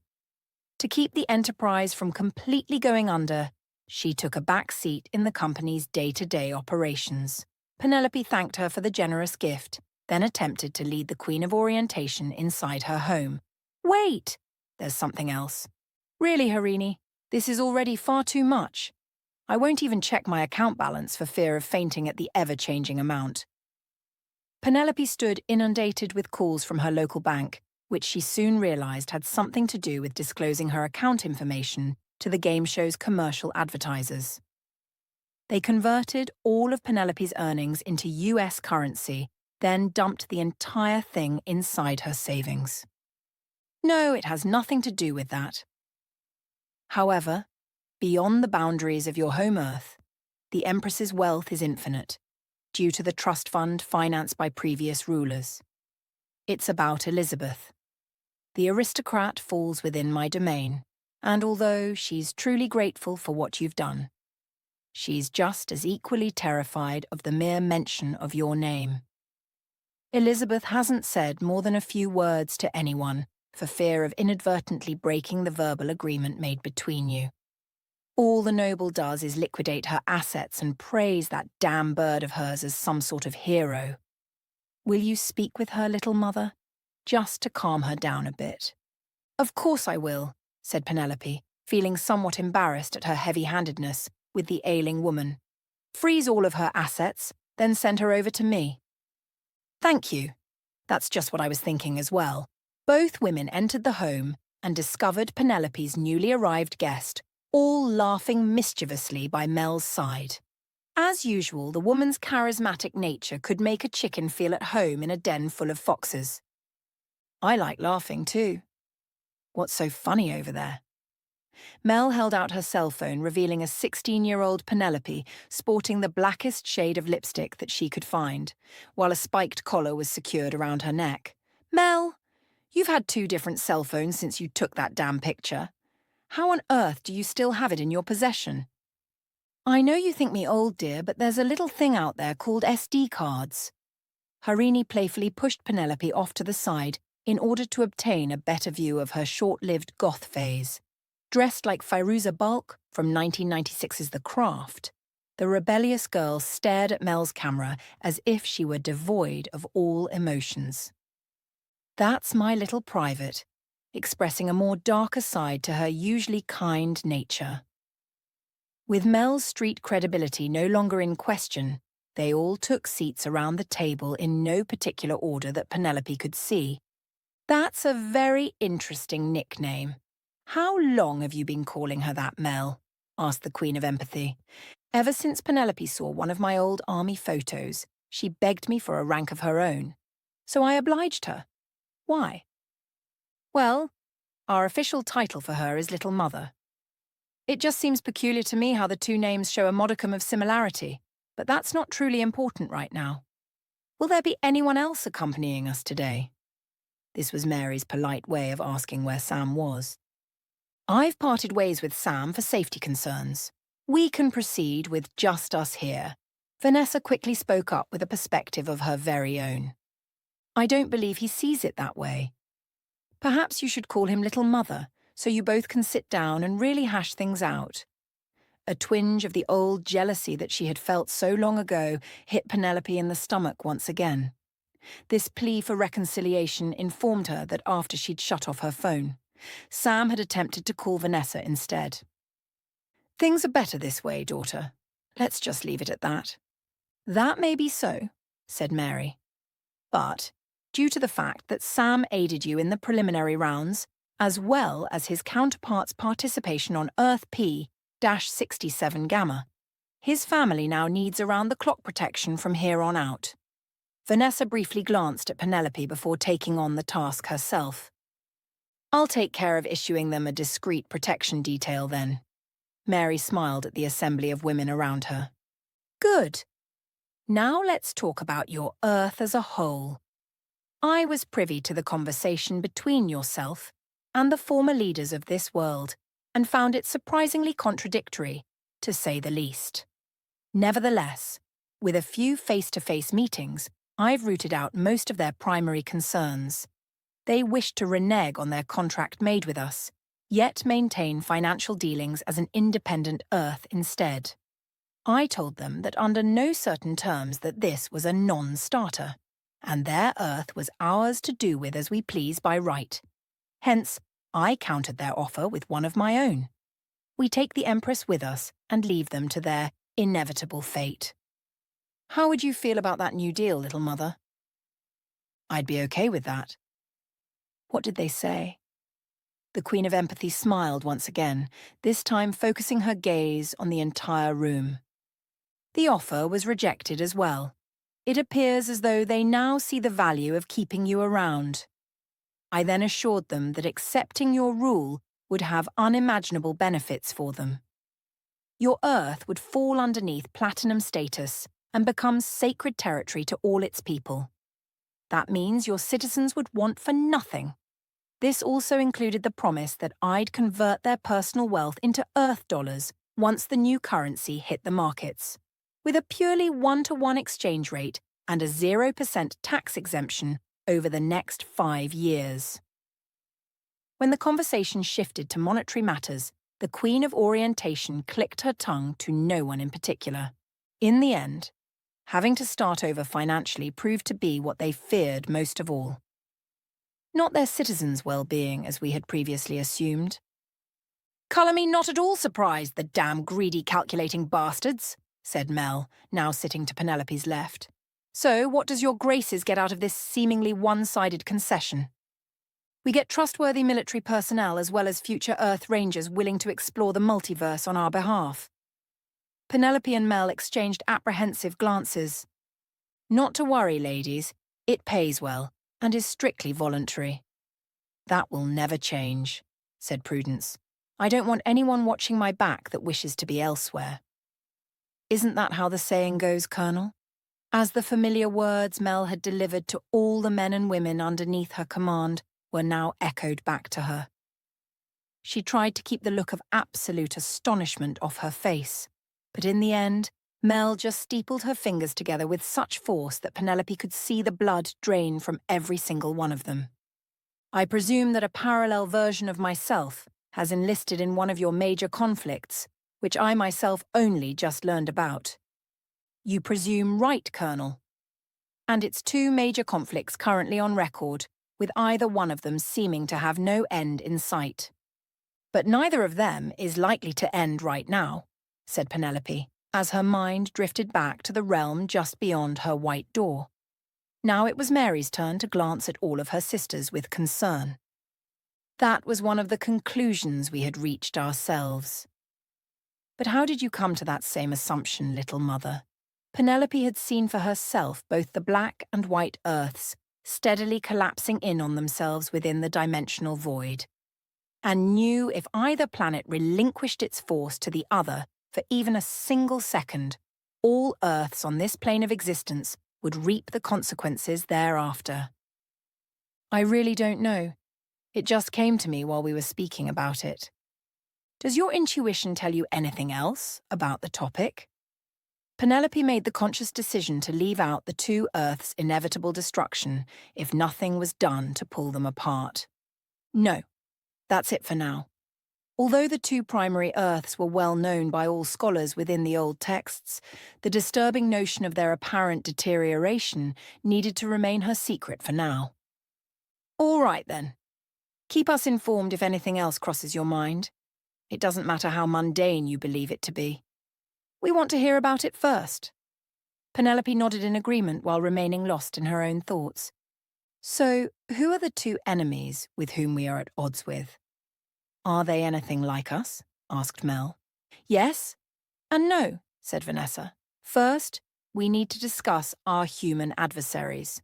[SPEAKER 1] To keep the enterprise from completely going under, she took a back seat in the company's day-to-day operations. Penelope thanked her for the generous gift, then attempted to lead the Queen of Orientation inside her home. "Wait! There's something else. Really, Harini, this is already far too much. I won't even check my account balance for fear of fainting at the ever-changing amount." Penelope stood inundated with calls from her local bank, which she soon realized had something to do with disclosing her account information to the game show's commercial advertisers. They converted all of Penelope's earnings into US currency, then dumped the entire thing inside her savings. No, it has nothing to do with that. However, beyond the boundaries of your home Earth, the Empress's wealth is infinite, due to the trust fund financed by previous rulers. It's about Elizabeth. The aristocrat falls within my domain, and although she's truly grateful for what you've done, she's just as equally terrified of the mere mention of your name. Elizabeth hasn't said more than a few words to anyone for fear of inadvertently breaking the verbal agreement made between you. All the noble does is liquidate her assets and praise that damn bird of hers as some sort of hero. Will you speak with her, little mother? Just to calm her down a bit. "Of course I will," said Penelope, feeling somewhat embarrassed at her heavy-handedness with the ailing woman. "Freeze all of her assets, then send her over to me." "Thank you. That's just what I was thinking as well." Both women entered the home and discovered Penelope's newly arrived guest, all laughing mischievously by Mel's side. As usual, the woman's charismatic nature could make a chicken feel at home in a den full of foxes. "I like laughing too. What's so funny over there?" Mel held out her cell phone, revealing a 16-year-old Penelope sporting the blackest shade of lipstick that she could find, while a spiked collar was secured around her neck. "Mel, you've had 2 different cell phones since you took that damn picture. How on earth do you still have it in your possession?" "I know you think me old, dear, but there's a little thing out there called SD cards." Harini playfully pushed Penelope off to the side in order to obtain a better view of her short-lived goth phase. Dressed like Fairuza Balk from 1996's The Craft, the rebellious girl stared at Mel's camera as if she were devoid of all emotions. "That's my little private," expressing a more darker side to her usually kind nature. With Mel's street credibility no longer in question, they all took seats around the table in no particular order that Penelope could see. "That's a very interesting nickname. How long have you been calling her that, Mel?" asked the Queen of Empathy. "Ever since Penelope saw one of my old army photos, she begged me for a rank of her own. So I obliged her. Why?" "Well, our official title for her is Little Mother. It just seems peculiar to me how the 2 names show a modicum of similarity, but that's not truly important right now. Will there be anyone else accompanying us today?" This was Mary's polite way of asking where Sam was. "I've parted ways with Sam for safety concerns. We can proceed with just us here. Vanessa quickly spoke up with a perspective of her very own. I don't believe he sees it that way. Perhaps you should call him Little Mother, so you both can sit down and really hash things out. A twinge of the old jealousy that she had felt so long ago hit Penelope in the stomach once again. This plea for reconciliation informed her that after she'd shut off her phone, Sam had attempted to call Vanessa instead. Things are better this way, daughter. Let's just leave it at that. That may be so, said Mary. But, due to the fact that Sam aided you in the preliminary rounds, as well as his counterpart's participation on Earth P-67 Gamma, his family now needs around-the-clock protection from here on out. Vanessa briefly glanced at Penelope before taking on the task herself. I'll take care of issuing them a discreet protection detail then. Mary smiled at the assembly of women around her. Good. Now let's talk about your Earth as a whole. I was privy to the conversation between yourself and the former leaders of this world, and found it surprisingly contradictory, to say the least. Nevertheless, with a few face-to-face meetings, I've rooted out most of their primary concerns. They wished to renege on their contract made with us, yet maintain financial dealings as an independent Earth instead. I told them that under no certain terms that this was a non-starter, and their Earth was ours to do with as we please by right. Hence, I countered their offer with one of my own. We take the Empress with us and leave them to their inevitable fate. How would you feel about that new deal, little mother? I'd be okay with that. What did they say? The Queen of Empathy smiled once again, this time focusing her gaze on the entire room. The offer was rejected as well. It appears as though they now see the value of keeping you around. I then assured them that accepting your rule would have unimaginable benefits for them. Your Earth would fall underneath platinum status and become sacred territory to all its people. That means your citizens would want for nothing. This also included the promise that I'd convert their personal wealth into Earth dollars once the new currency hit the markets, with a purely one-to-one exchange rate and a 0% tax exemption over the next 5 years. When the conversation shifted to monetary matters, the Queen of Orientation clicked her tongue to no one in particular. In the end, having to start over financially proved to be what they feared most of all. Not their citizens' well-being, as we had previously assumed. "Colour me not at all surprised, the damn greedy calculating bastards," said Mel, now sitting to Penelope's left. "So, what does your graces get out of this seemingly one-sided concession?" "We get trustworthy military personnel as well as future Earth Rangers willing to explore the multiverse on our behalf." Penelope and Mel exchanged apprehensive glances. "Not to worry, ladies. It pays well, and is strictly voluntary." "That will never change," said Prudence. "I don't want anyone watching my back that wishes to be elsewhere." "Isn't that how the saying goes, Colonel?" As the familiar words Mel had delivered to all the men and women underneath her command were now echoed back to her. She tried to keep the look of absolute astonishment off her face, but in the end, Mel just steepled her fingers together with such force that Penelope could see the blood drain from every single one of them. "I presume that a parallel version of myself has enlisted in one of your major conflicts, which I myself only just learned about." "You presume right, Colonel. And it's 2 major conflicts currently on record, with either one of them seeming to have no end in sight. But neither of them is likely to end right now," said Penelope, as her mind drifted back to the realm just beyond her white door. Now it was Mary's turn to glance at all of her sisters with concern. "That was one of the conclusions we had reached ourselves." "But how did you come to that same assumption, little mother?" Penelope had seen for herself both the black and white Earths steadily collapsing in on themselves within the dimensional void, and knew if either planet relinquished its force to the other for even a single second, all Earths on this plane of existence would reap the consequences thereafter. "I really don't know. It just came to me while we were speaking about it." "Does your intuition tell you anything else about the topic?" Penelope made the conscious decision to leave out the two Earths' inevitable destruction if nothing was done to pull them apart. No, that's it for now. Although the two primary Earths were well known by all scholars within the old texts, the disturbing notion of their apparent deterioration needed to remain her secret for now. All right then. Keep us informed if anything else crosses your mind. It doesn't matter how mundane you believe it to be. We want to hear about it first. Penelope nodded in agreement while remaining lost in her own thoughts. So, who are the two enemies with whom we are at odds with? Are they anything like us? Asked Mel. Yes and no, said Vanessa. First, we need to discuss our human adversaries.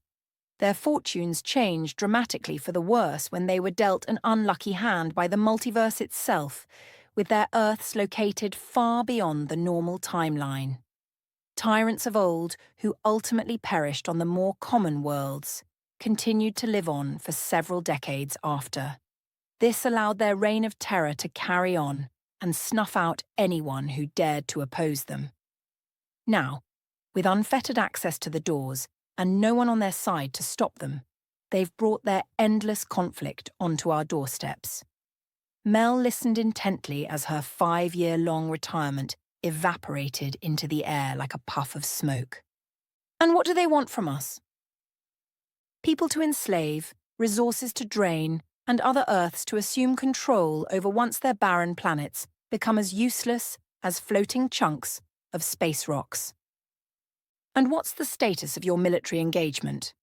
[SPEAKER 1] Their fortunes changed dramatically for the worse when they were dealt an unlucky hand by the multiverse itself, with their Earths located far beyond the normal timeline. Tyrants of old, who ultimately perished on the more common worlds, continued to live on for several decades after. This allowed their reign of terror to carry on and snuff out anyone who dared to oppose them. Now, with unfettered access to the doors and no one on their side to stop them, they've brought their endless conflict onto our doorsteps. Mel listened intently as her 5-year-long retirement evaporated into the air like a puff of smoke. And what do they want from us? People to enslave, resources to drain, and other Earths to assume control over once their barren planets become as useless as floating chunks of space rocks. And what's the status of your military engagement?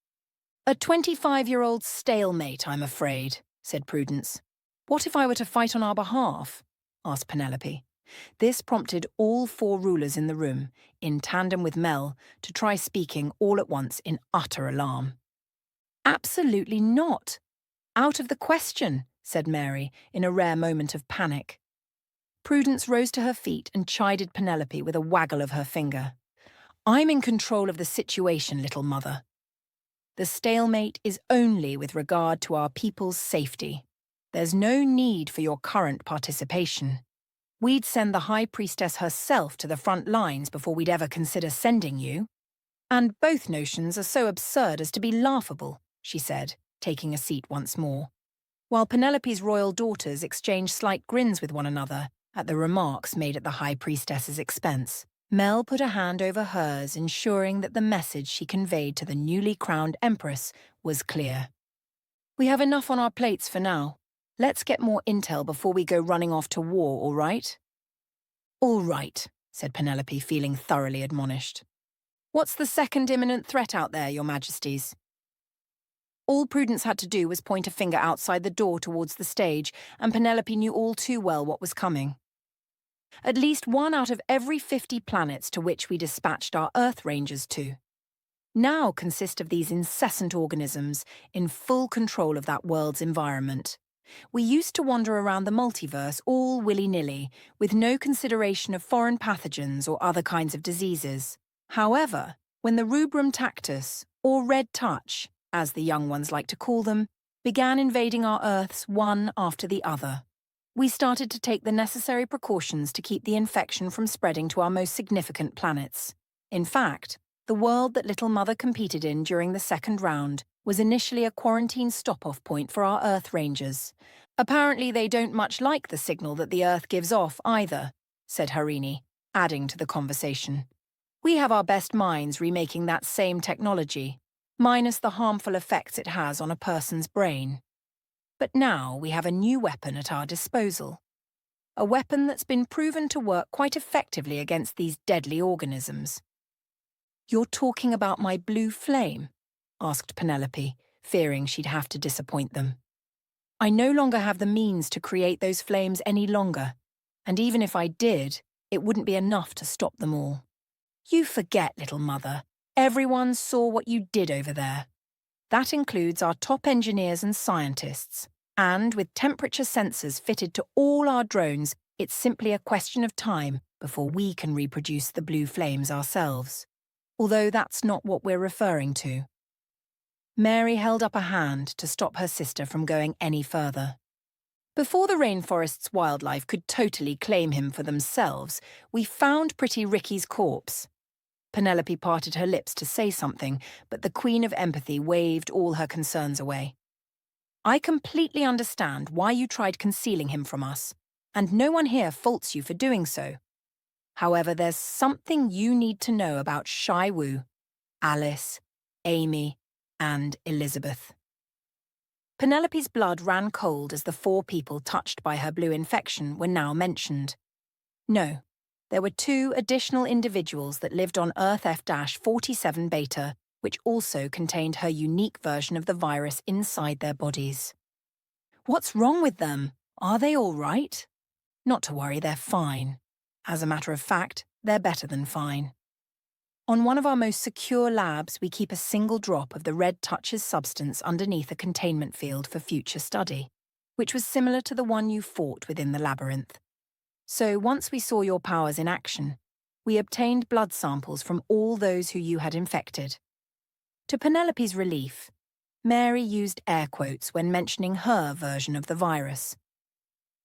[SPEAKER 1] A 25-year-old stalemate, I'm afraid, said Prudence. What if I were to fight on our behalf? Asked Penelope. This prompted all 4 rulers in the room, in tandem with Mel, to try speaking all at once in utter alarm. Absolutely not. Out of the question, said Mary, in a rare moment of panic. Prudence rose to her feet and chided Penelope with a waggle of her finger. I'm in control of the situation, little mother. The stalemate is only with regard to our people's safety. There's no need for your current participation. We'd send the High Priestess herself to the front lines before we'd ever consider sending you. And both notions are so absurd as to be laughable, she said, taking a seat once more, while Penelope's royal daughters exchanged slight grins with one another at the remarks made at the High Priestess's expense. Mel put a hand over hers, ensuring that the message she conveyed to the newly crowned Empress was clear. We have enough on our plates for now. Let's get more intel before we go running off to war, all right? All right, said Penelope, feeling thoroughly admonished. What's the second imminent threat out there, Your Majesties? All Prudence had to do was point a finger outside the door towards the stage, and Penelope knew all too well what was coming. At least 1 out of every 50 planets to which we dispatched our Earth Rangers to now consist of these incessant organisms in full control of that world's environment. We used to wander around the multiverse all willy-nilly, with no consideration of foreign pathogens or other kinds of diseases. However, when the rubrum tactus, or red touch, as the young ones like to call them, began invading our Earths one after the other, we started to take the necessary precautions to keep the infection from spreading to our most significant planets. In fact, the world that Little Mother competed in during the second round was initially a quarantine stop-off point for our Earth Rangers. Apparently they don't much like the signal that the Earth gives off either, said Harini, adding to the conversation. We have our best minds remaking that same technology, minus the harmful effects it has on a person's brain. But now we have a new weapon at our disposal. A weapon that's been proven to work quite effectively against these deadly organisms. You're talking about my blue flame? Asked Penelope, fearing she'd have to disappoint them. I no longer have the means to create those flames any longer, and even if I did, it wouldn't be enough to stop them all. You forget, little mother. Everyone saw what you did over there. That includes our top engineers and scientists, and with temperature sensors fitted to all our drones, it's simply a question of time before we can reproduce the blue flames ourselves. Although that's not what we're referring to. Mary held up a hand to stop her sister from going any further. Before the rainforest's wildlife could totally claim him for themselves, we found Pretty Ricky's corpse. Penelope parted her lips to say something, but the Queen of Empathy waved all her concerns away. I completely understand why you tried concealing him from us, and no one here faults you for doing so. However, there's something you need to know about Shai Wu, Alice, Amy, and Elizabeth. Penelope's blood ran cold as the 4 people touched by her blue infection were now mentioned. No, there were 2 additional individuals that lived on Earth F-47 Beta, which also contained her unique version of the virus inside their bodies. What's wrong with them? Are they all right? Not to worry, they're fine. As a matter of fact, they're better than fine. On one of our most secure labs, we keep a single drop of the Red Touch's substance underneath a containment field for future study, which was similar to the one you fought within the labyrinth. So once we saw your powers in action, we obtained blood samples from all those who you had infected. To Penelope's relief, Mary used air quotes when mentioning her version of the virus.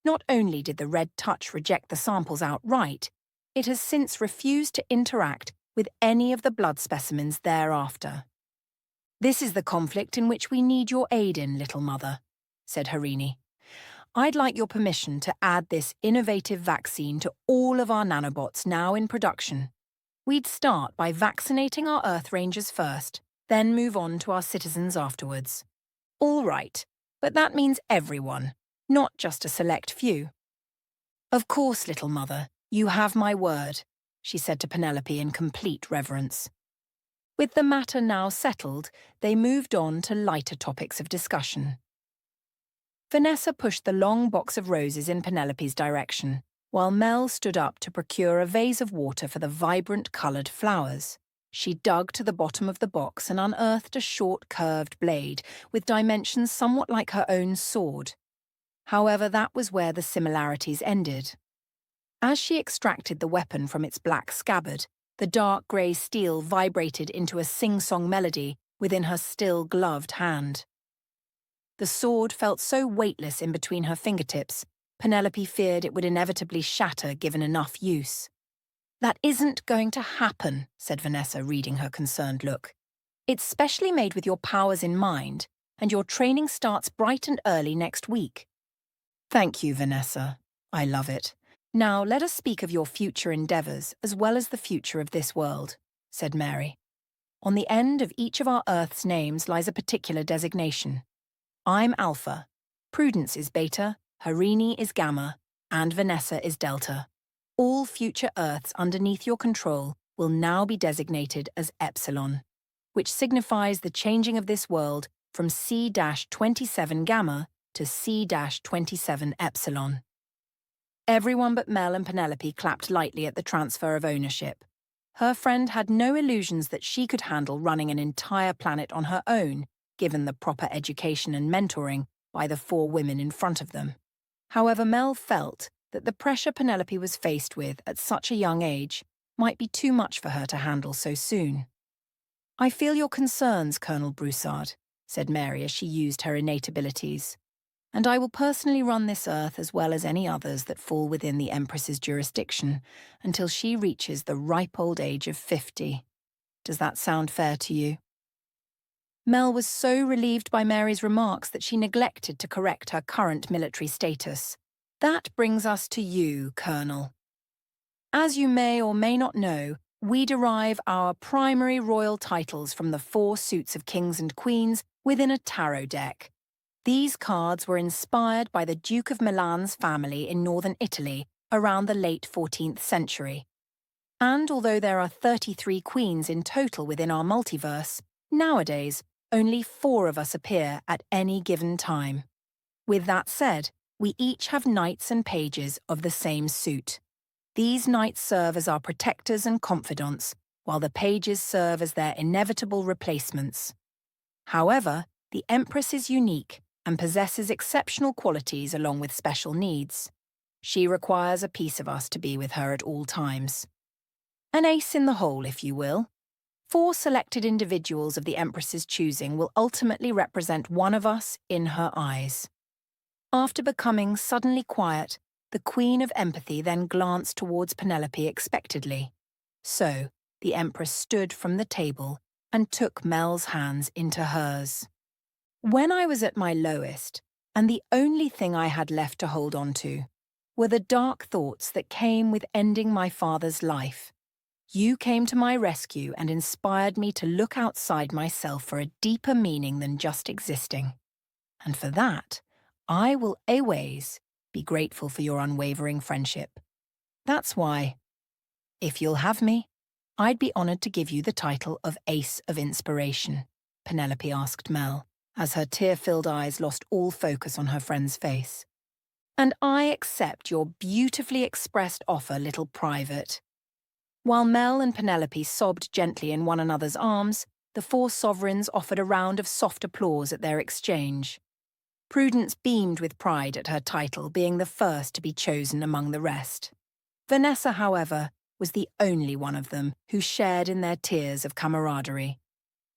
[SPEAKER 1] Not only did the Red Touch reject the samples outright, it has since refused to interact with any of the blood specimens thereafter. This is the conflict in which we need your aid in, little mother, said Harini. I'd like your permission to add this innovative vaccine to all of our nanobots now in production. We'd start by vaccinating our Earth Rangers first, then move on to our citizens afterwards. All right, but that means everyone, not just a select few. Of course, little mother, you have my word, she said to Penelope in complete reverence. With the matter now settled, they moved on to lighter topics of discussion. Vanessa pushed the long box of roses in Penelope's direction, while Mel stood up to procure a vase of water for the vibrant coloured flowers. She dug to the bottom of the box and unearthed a short curved blade with dimensions somewhat like her own sword. However, that was where the similarities ended. As she extracted the weapon from its black scabbard, the dark grey steel vibrated into a sing-song melody within her still gloved hand. The sword felt so weightless in between her fingertips, Penelope feared it would inevitably shatter given enough use. That isn't going to happen, said Vanessa, reading her concerned look. It's specially made with your powers in mind, and your training starts bright and early next week. Thank you, Vanessa. I love it. Now let us speak of your future endeavours as well as the future of this world, said Mary. On the end of each of our Earth's names lies a particular designation. I'm Alpha, Prudence is Beta, Harini is Gamma, and Vanessa is Delta. All future Earths underneath your control will now be designated as Epsilon, which signifies the changing of this world from C-27 Gamma to C-27 Epsilon. Everyone but Mel and Penelope clapped lightly at the transfer of ownership. Her friend had no illusions that she could handle running an entire planet on her own, given the proper education and mentoring by the 4 women in front of them. However, Mel felt that the pressure Penelope was faced with at such a young age might be too much for her to handle so soon. I feel your concerns, Colonel Broussard, said Mary as she used her innate abilities. And I will personally run this Earth as well as any others that fall within the Empress's jurisdiction until she reaches the ripe old age of 50. Does that sound fair to you? Mel was so relieved by Mary's remarks that she neglected to correct her current military status. That brings us to you, Colonel. As you may or may not know, we derive our primary royal titles from the 4 suits of kings and queens within a tarot deck. These cards were inspired by the Duke of Milan's family in northern Italy around the late 14th century. And although there are 33 queens in total within our multiverse, nowadays only 4 of us appear at any given time. With that said, we each have knights and pages of the same suit. These knights serve as our protectors and confidants, while the pages serve as their inevitable replacements. However, the Empress is unique and possesses exceptional qualities along with special needs. She requires a piece of us to be with her at all times. An ace in the hole, if you will. 4 selected individuals of the Empress's choosing will ultimately represent one of us in her eyes. After becoming suddenly quiet, the Queen of Empathy then glanced towards Penelope expectedly. So, the Empress stood from the table and took Mel's hands into hers. When I was at my lowest, and the only thing I had left to hold on to were the dark thoughts that came with ending my father's life, you came to my rescue and inspired me to look outside myself for a deeper meaning than just existing. And for that, I will always be grateful for your unwavering friendship. That's why, if you'll have me, I'd be honored to give you the title of Ace of Inspiration, Penelope asked Mel, as her tear-filled eyes lost all focus on her friend's face. And I accept your beautifully expressed offer, little private. While Mel and Penelope sobbed gently in one another's arms, the four sovereigns offered a round of soft applause at their exchange. Prudence beamed with pride at her title being the first to be chosen among the rest. Vanessa, however, was the only one of them who shared in their tears of camaraderie,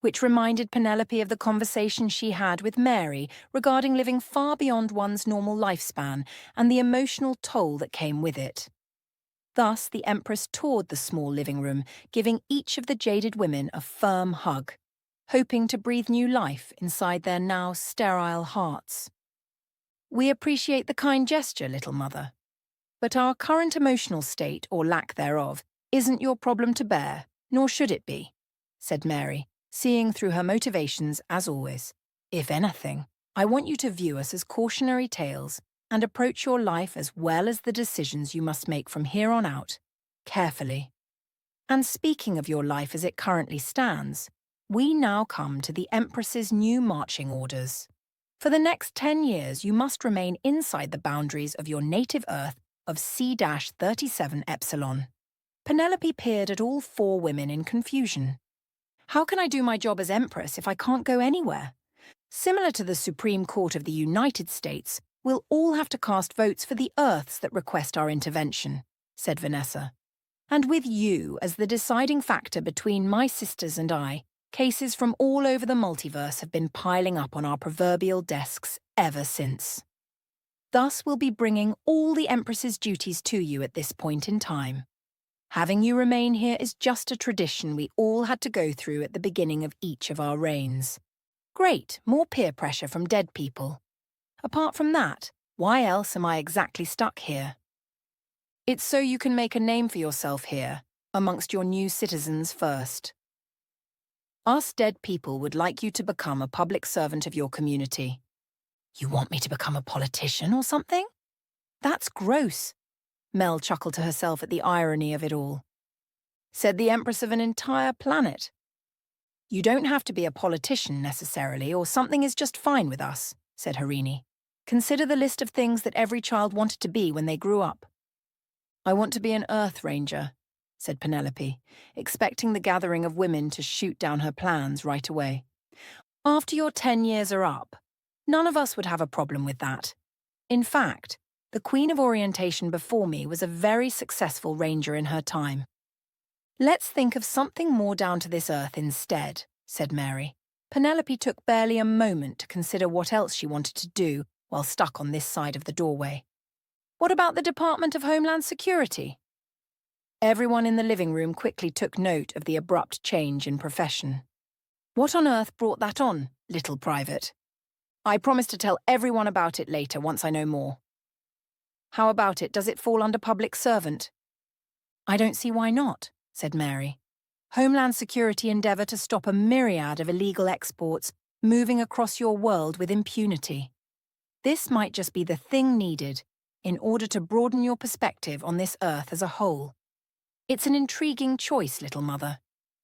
[SPEAKER 1] which reminded Penelope of the conversation she had with Mary regarding living far beyond one's normal lifespan and the emotional toll that came with it. Thus, the Empress toured the small living room, giving each of the jaded women a firm hug, hoping to breathe new life inside their now sterile hearts. We appreciate the kind gesture, little mother, but our current emotional state, or lack thereof, isn't your problem to bear, nor should it be, said Mary, seeing through her motivations as always. If anything, I want you to view us as cautionary tales and approach your life as well as the decisions you must make from here on out, carefully. And speaking of your life as it currently stands, we now come to the Empress's new marching orders. For the next 10 years, you must remain inside the boundaries of your native Earth of C-37 Epsilon. Penelope peered at all four women in confusion. How can I do my job as Empress if I can't go anywhere? Similar to the Supreme Court of the United States, we'll all have to cast votes for the Earths that request our intervention, said Vanessa. And with you as the deciding factor between my sisters and I, cases from all over the multiverse have been piling up on our proverbial desks ever since. Thus, we'll be bringing all the Empress's duties to you at this point in time. Having you remain here is just a tradition we all had to go through at the beginning of each of our reigns. Great, more peer pressure from dead people. Apart from that, why else am I exactly stuck here? It's so you can make a name for yourself here, amongst your new citizens first. Us dead people would like you to become a public servant of your community. You want me to become a politician or something? That's gross. Mel chuckled to herself at the irony of it all. Said the Empress of an entire planet. You don't have to be a politician necessarily, or something is just fine with us, said Harini. Consider the list of things that every child wanted to be when they grew up. I want to be an Earth Ranger, said Penelope, expecting the gathering of women to shoot down her plans right away. After your 10 years are up, none of us would have a problem with that. In fact, the Queen of Orientation before me was a very successful ranger in her time. Let's think of something more down to this Earth instead, said Mary. Penelope took barely a moment to consider what else she wanted to do while stuck on this side of the doorway. What about the Department of Homeland Security? Everyone in the living room quickly took note of the abrupt change in profession. What on earth brought that on, little private? I promise to tell everyone about it later once I know more. How about it? Does it fall under public servant? I don't see why not, said Mary. Homeland Security endeavour to stop a myriad of illegal exports moving across your world with impunity. This might just be the thing needed in order to broaden your perspective on this Earth as a whole. It's an intriguing choice, little mother.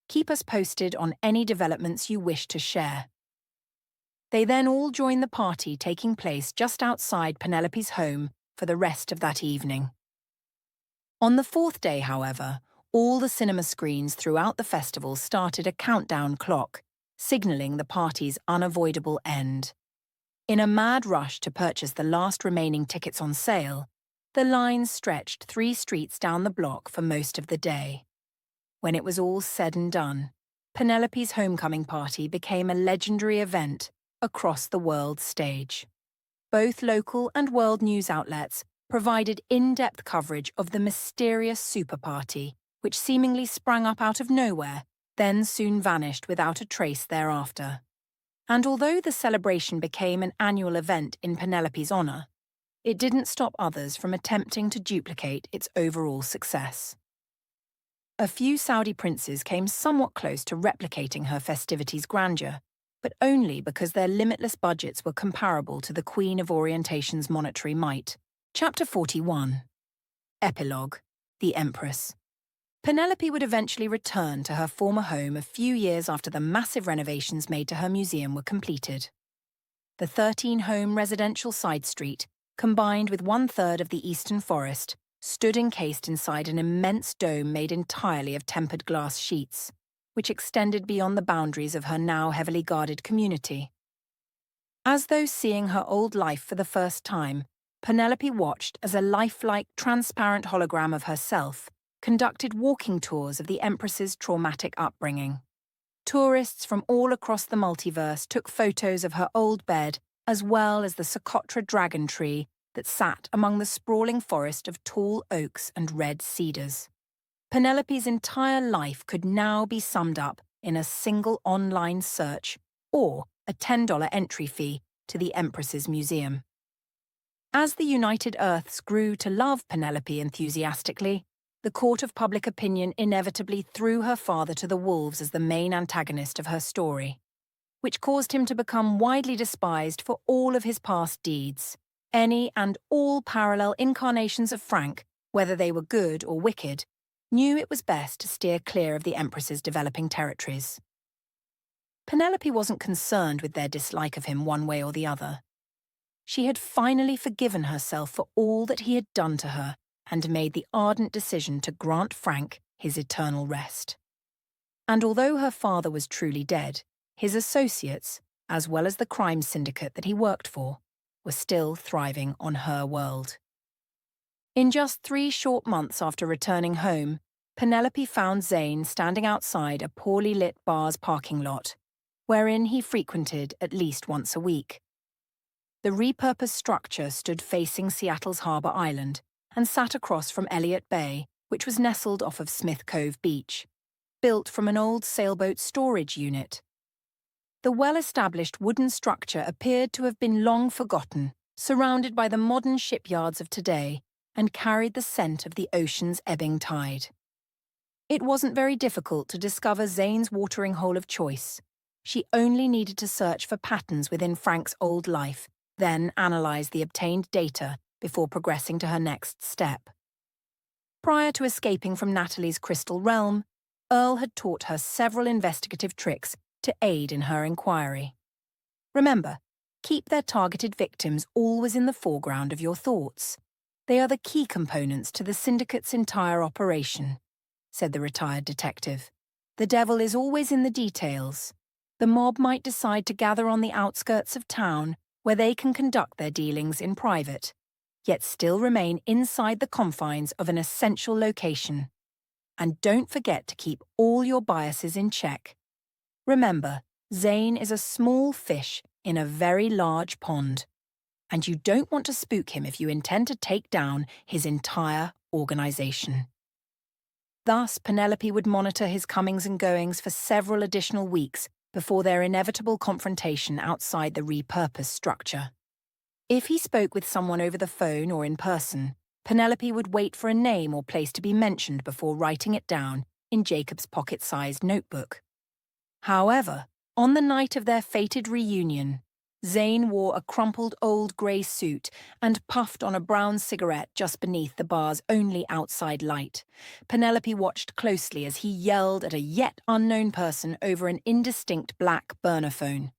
[SPEAKER 1] Keep us posted on any developments you wish to share. They then all joined the party taking place just outside Penelope's home for the rest of that evening. On the fourth day, however, all the cinema screens throughout the festival started a countdown clock, signalling the party's unavoidable end. In a mad rush to purchase the last remaining tickets on sale, the lines stretched 3 streets down the block for most of the day. When it was all said and done, Penelope's homecoming party became a legendary event across the world stage. Both local and world news outlets provided in-depth coverage of the mysterious super party which seemingly sprang up out of nowhere, then soon vanished without a trace thereafter. And although the celebration became an annual event in Penelope's honour, it didn't stop others from attempting to duplicate its overall success. A few Saudi princes came somewhat close to replicating her festivities' grandeur, but only because their limitless budgets were comparable to the Queen of Orientation's monetary might. Chapter 41. Epilogue: The Empress. Penelope would eventually return to her former home a few years after the massive renovations made to her museum were completed. The 13-home residential side street, combined with 1/3 of the eastern forest, stood encased inside an immense dome made entirely of tempered glass sheets, which extended beyond the boundaries of her now heavily guarded community. As though seeing her old life for the first time, Penelope watched as a lifelike, transparent hologram of herself conducted walking tours of the Empress's traumatic upbringing. Tourists from all across the multiverse took photos of her old bed, as well as the Socotra dragon tree that sat among the sprawling forest of tall oaks and red cedars. Penelope's entire life could now be summed up in a single online search or a $10 entry fee to the Empress's museum. As the United Earths grew to love Penelope enthusiastically, the court of public opinion inevitably threw her father to the wolves as the main antagonist of her story, which caused him to become widely despised for all of his past deeds. Any and all parallel incarnations of Frank, whether they were good or wicked, knew it was best to steer clear of the Empress's developing territories. Penelope wasn't concerned with their dislike of him one way or the other. She had finally forgiven herself for all that he had done to her and made the ardent decision to grant Frank his eternal rest. And although her father was truly dead, his associates, as well as the crime syndicate that he worked for, were still thriving on her world. In just 3 short months after returning home, Penelope found Zane standing outside a poorly lit bar's parking lot, wherein he frequented at least once a week. The repurposed structure stood facing Seattle's Harbor Island and sat across from Elliott Bay, which was nestled off of Smith Cove Beach, built from an old sailboat storage unit. The well-established wooden structure appeared to have been long forgotten, surrounded by the modern shipyards of today, and carried the scent of the ocean's ebbing tide. It wasn't very difficult to discover Zane's watering hole of choice. She only needed to search for patterns within Frank's old life, then analyze the obtained data before progressing to her next step. Prior to escaping from Natalie's crystal realm, Earl had taught her several investigative tricks to aid in her inquiry. Remember, keep their targeted victims always in the foreground of your thoughts. They are the key components to the syndicate's entire operation, said the retired detective. The devil is always in the details. The mob might decide to gather on the outskirts of town where they can conduct their dealings in private, yet still remain inside the confines of an essential location. And don't forget to keep all your biases in check. Remember, Zane is a small fish in a very large pond, and you don't want to spook him if you intend to take down his entire organization. Thus, Penelope would monitor his comings and goings for several additional weeks before their inevitable confrontation outside the repurposed structure. If he spoke with someone over the phone or in person, Penelope would wait for a name or place to be mentioned before writing it down in Jacob's pocket-sized notebook. However, on the night of their fated reunion, Zane wore a crumpled old grey suit and puffed on a brown cigarette just beneath the bar's only outside light. Penelope watched closely as he yelled at a yet unknown person over an indistinct black burner phone.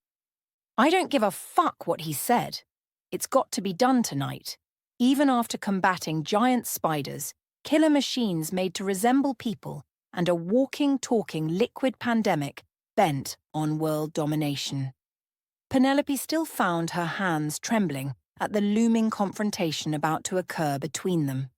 [SPEAKER 1] "I don't give a fuck what he said. It's got to be done tonight." Even after combating giant spiders, killer machines made to resemble people, and a walking, talking liquid pandemic bent on world domination, Penelope still found her hands trembling at the looming confrontation about to occur between them.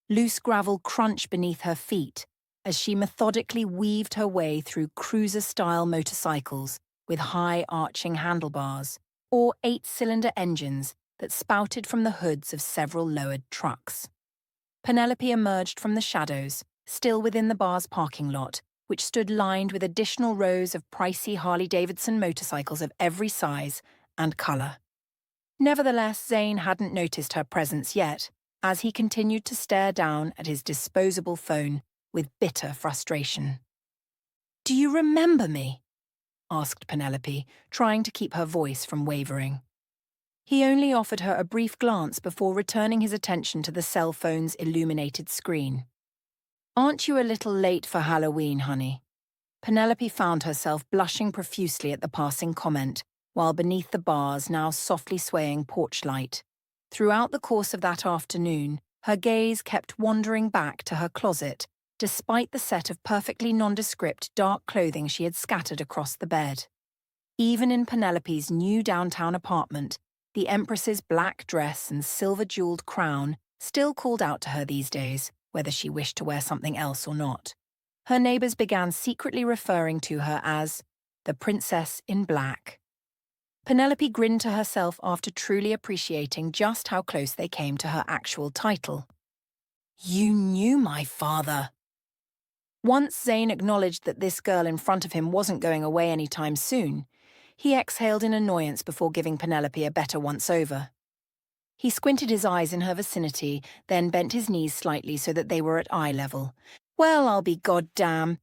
[SPEAKER 1] Loose gravel crunched beneath her feet as she methodically weaved her way through cruiser-style motorcycles with high arching handlebars, or 8-cylinder engines that spouted from the hoods of several lowered trucks. Penelope emerged from the shadows still within the bar's parking lot, which stood lined with additional rows of pricey Harley-Davidson motorcycles of every size and colour. Nevertheless, Zane hadn't noticed her presence yet, as he continued to stare down at his disposable phone with bitter frustration. "Do you remember me?" asked Penelope, trying to keep her voice from wavering. He only offered her a brief glance before returning his attention to the cell phone's illuminated screen. "Aren't you a little late for Halloween, honey?" Penelope found herself blushing profusely at the passing comment, while beneath the bar's now softly swaying porch light. Throughout the course of that afternoon, her gaze kept wandering back to her closet, despite the set of perfectly nondescript dark clothing she had scattered across the bed. Even in Penelope's new downtown apartment, the Empress's black dress and silver-jeweled crown still called out to her these days, whether she wished to wear something else or not. Her neighbours began secretly referring to her as the Princess in Black. Penelope grinned to herself after truly appreciating just how close they came to her actual title. "You knew my father." Once Zane acknowledged that this girl in front of him wasn't going away anytime soon, he exhaled in annoyance before giving Penelope a better once-over. He squinted his eyes in her vicinity, then bent his knees slightly so that they were at eye level. "Well, I'll be goddamn.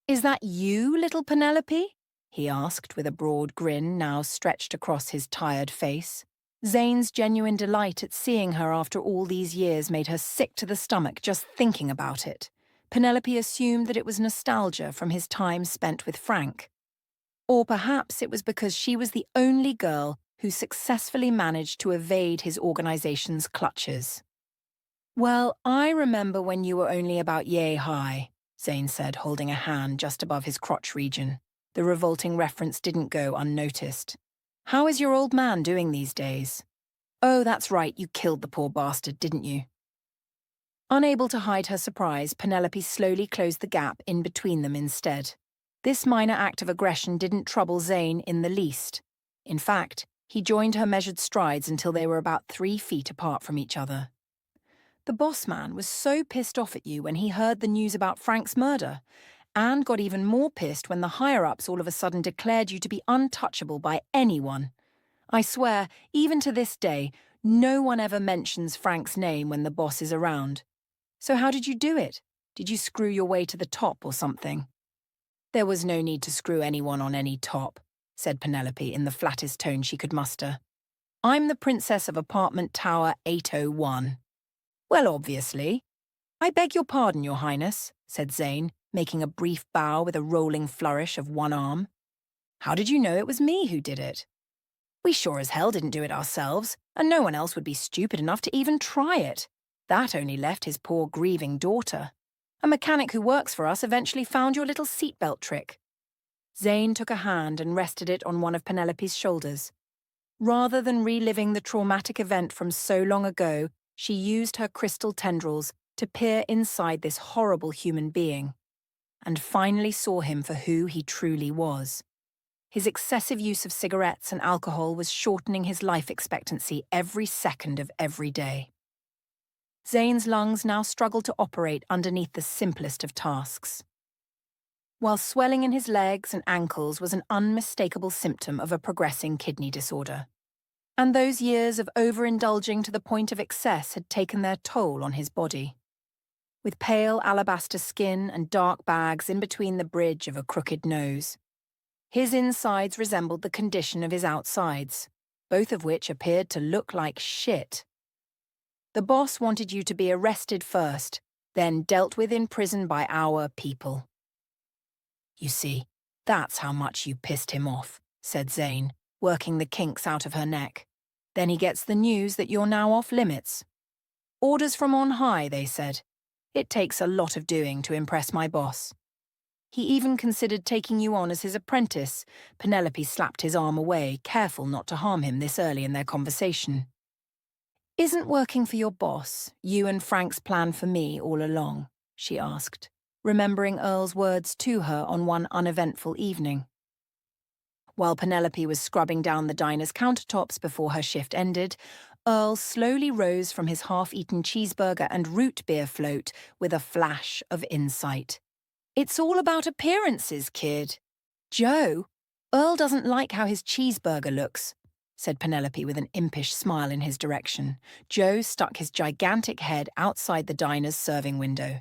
[SPEAKER 1] Is that you, little Penelope?" he asked with a broad grin now stretched across his tired face. Zane's genuine delight at seeing her after all these years made her sick to the stomach just thinking about it. Penelope assumed that it was nostalgia from his time spent with Frank. Or perhaps it was because she was the only girl who successfully managed to evade his organization's clutches. "Well, I remember when you were only about yay high," Zane said, holding a hand just above his crotch region. The revolting reference didn't go unnoticed. "How is your old man doing these days?" "Oh, that's right, you killed the poor bastard, didn't you?" Unable to hide her surprise, Penelope slowly closed the gap in between them instead. This minor act of aggression didn't trouble Zane in the least. In fact, he joined her measured strides until they were about 3 feet apart from each other. "The boss man was so pissed off at you when he heard the news about Frank's murder, and got even more pissed when the higher-ups all of a sudden declared you to be untouchable by anyone. I swear, even to this day, no one ever mentions Frank's name when the boss is around. So how did you do it? Did you screw your way to the top or something?" "There was no need to screw anyone on any top," said Penelope in the flattest tone she could muster. "I'm the princess of apartment tower 801. "Well, obviously." "I beg your pardon, Your Highness," said Zane, making a brief bow with a rolling flourish of one arm. "How did you know it was me who did it?" "We sure as hell didn't do it ourselves, and no one else would be stupid enough to even try it. That only left his poor grieving daughter. A mechanic who works for us eventually found your little seatbelt trick." Zane took a hand and rested it on one of Penelope's shoulders. Rather than reliving the traumatic event from so long ago, she used her crystal tendrils to peer inside this horrible human being, and finally saw him for who he truly was. His excessive use of cigarettes and alcohol was shortening his life expectancy every second of every day. Zane's lungs now struggled to operate underneath the simplest of tasks, while swelling in his legs and ankles was an unmistakable symptom of a progressing kidney disorder. And those years of overindulging to the point of excess had taken their toll on his body. With pale alabaster skin and dark bags in between the bridge of a crooked nose, his insides resembled the condition of his outsides, both of which appeared to look like shit. "The boss wanted you to be arrested first, then dealt with in prison by our people." "You see, that's how much you pissed him off," said Zane, working the kinks out of her neck. "Then he gets the news that you're now off limits. Orders from on high, they said. It takes a lot of doing to impress my boss. He even considered taking you on as his apprentice." Penelope slapped his arm away, careful not to harm him this early in their conversation. "Isn't working for your boss you and Frank's plan for me all along?" she asked, remembering Earl's words to her on one uneventful evening. While Penelope was scrubbing down the diner's countertops before her shift ended, Earl slowly rose from his half-eaten cheeseburger and root beer float with a flash of insight. It's all about appearances, kid. Joe, Earl doesn't like how his cheeseburger looks, said Penelope with an impish smile in his direction. Joe stuck his gigantic head outside the diner's serving window.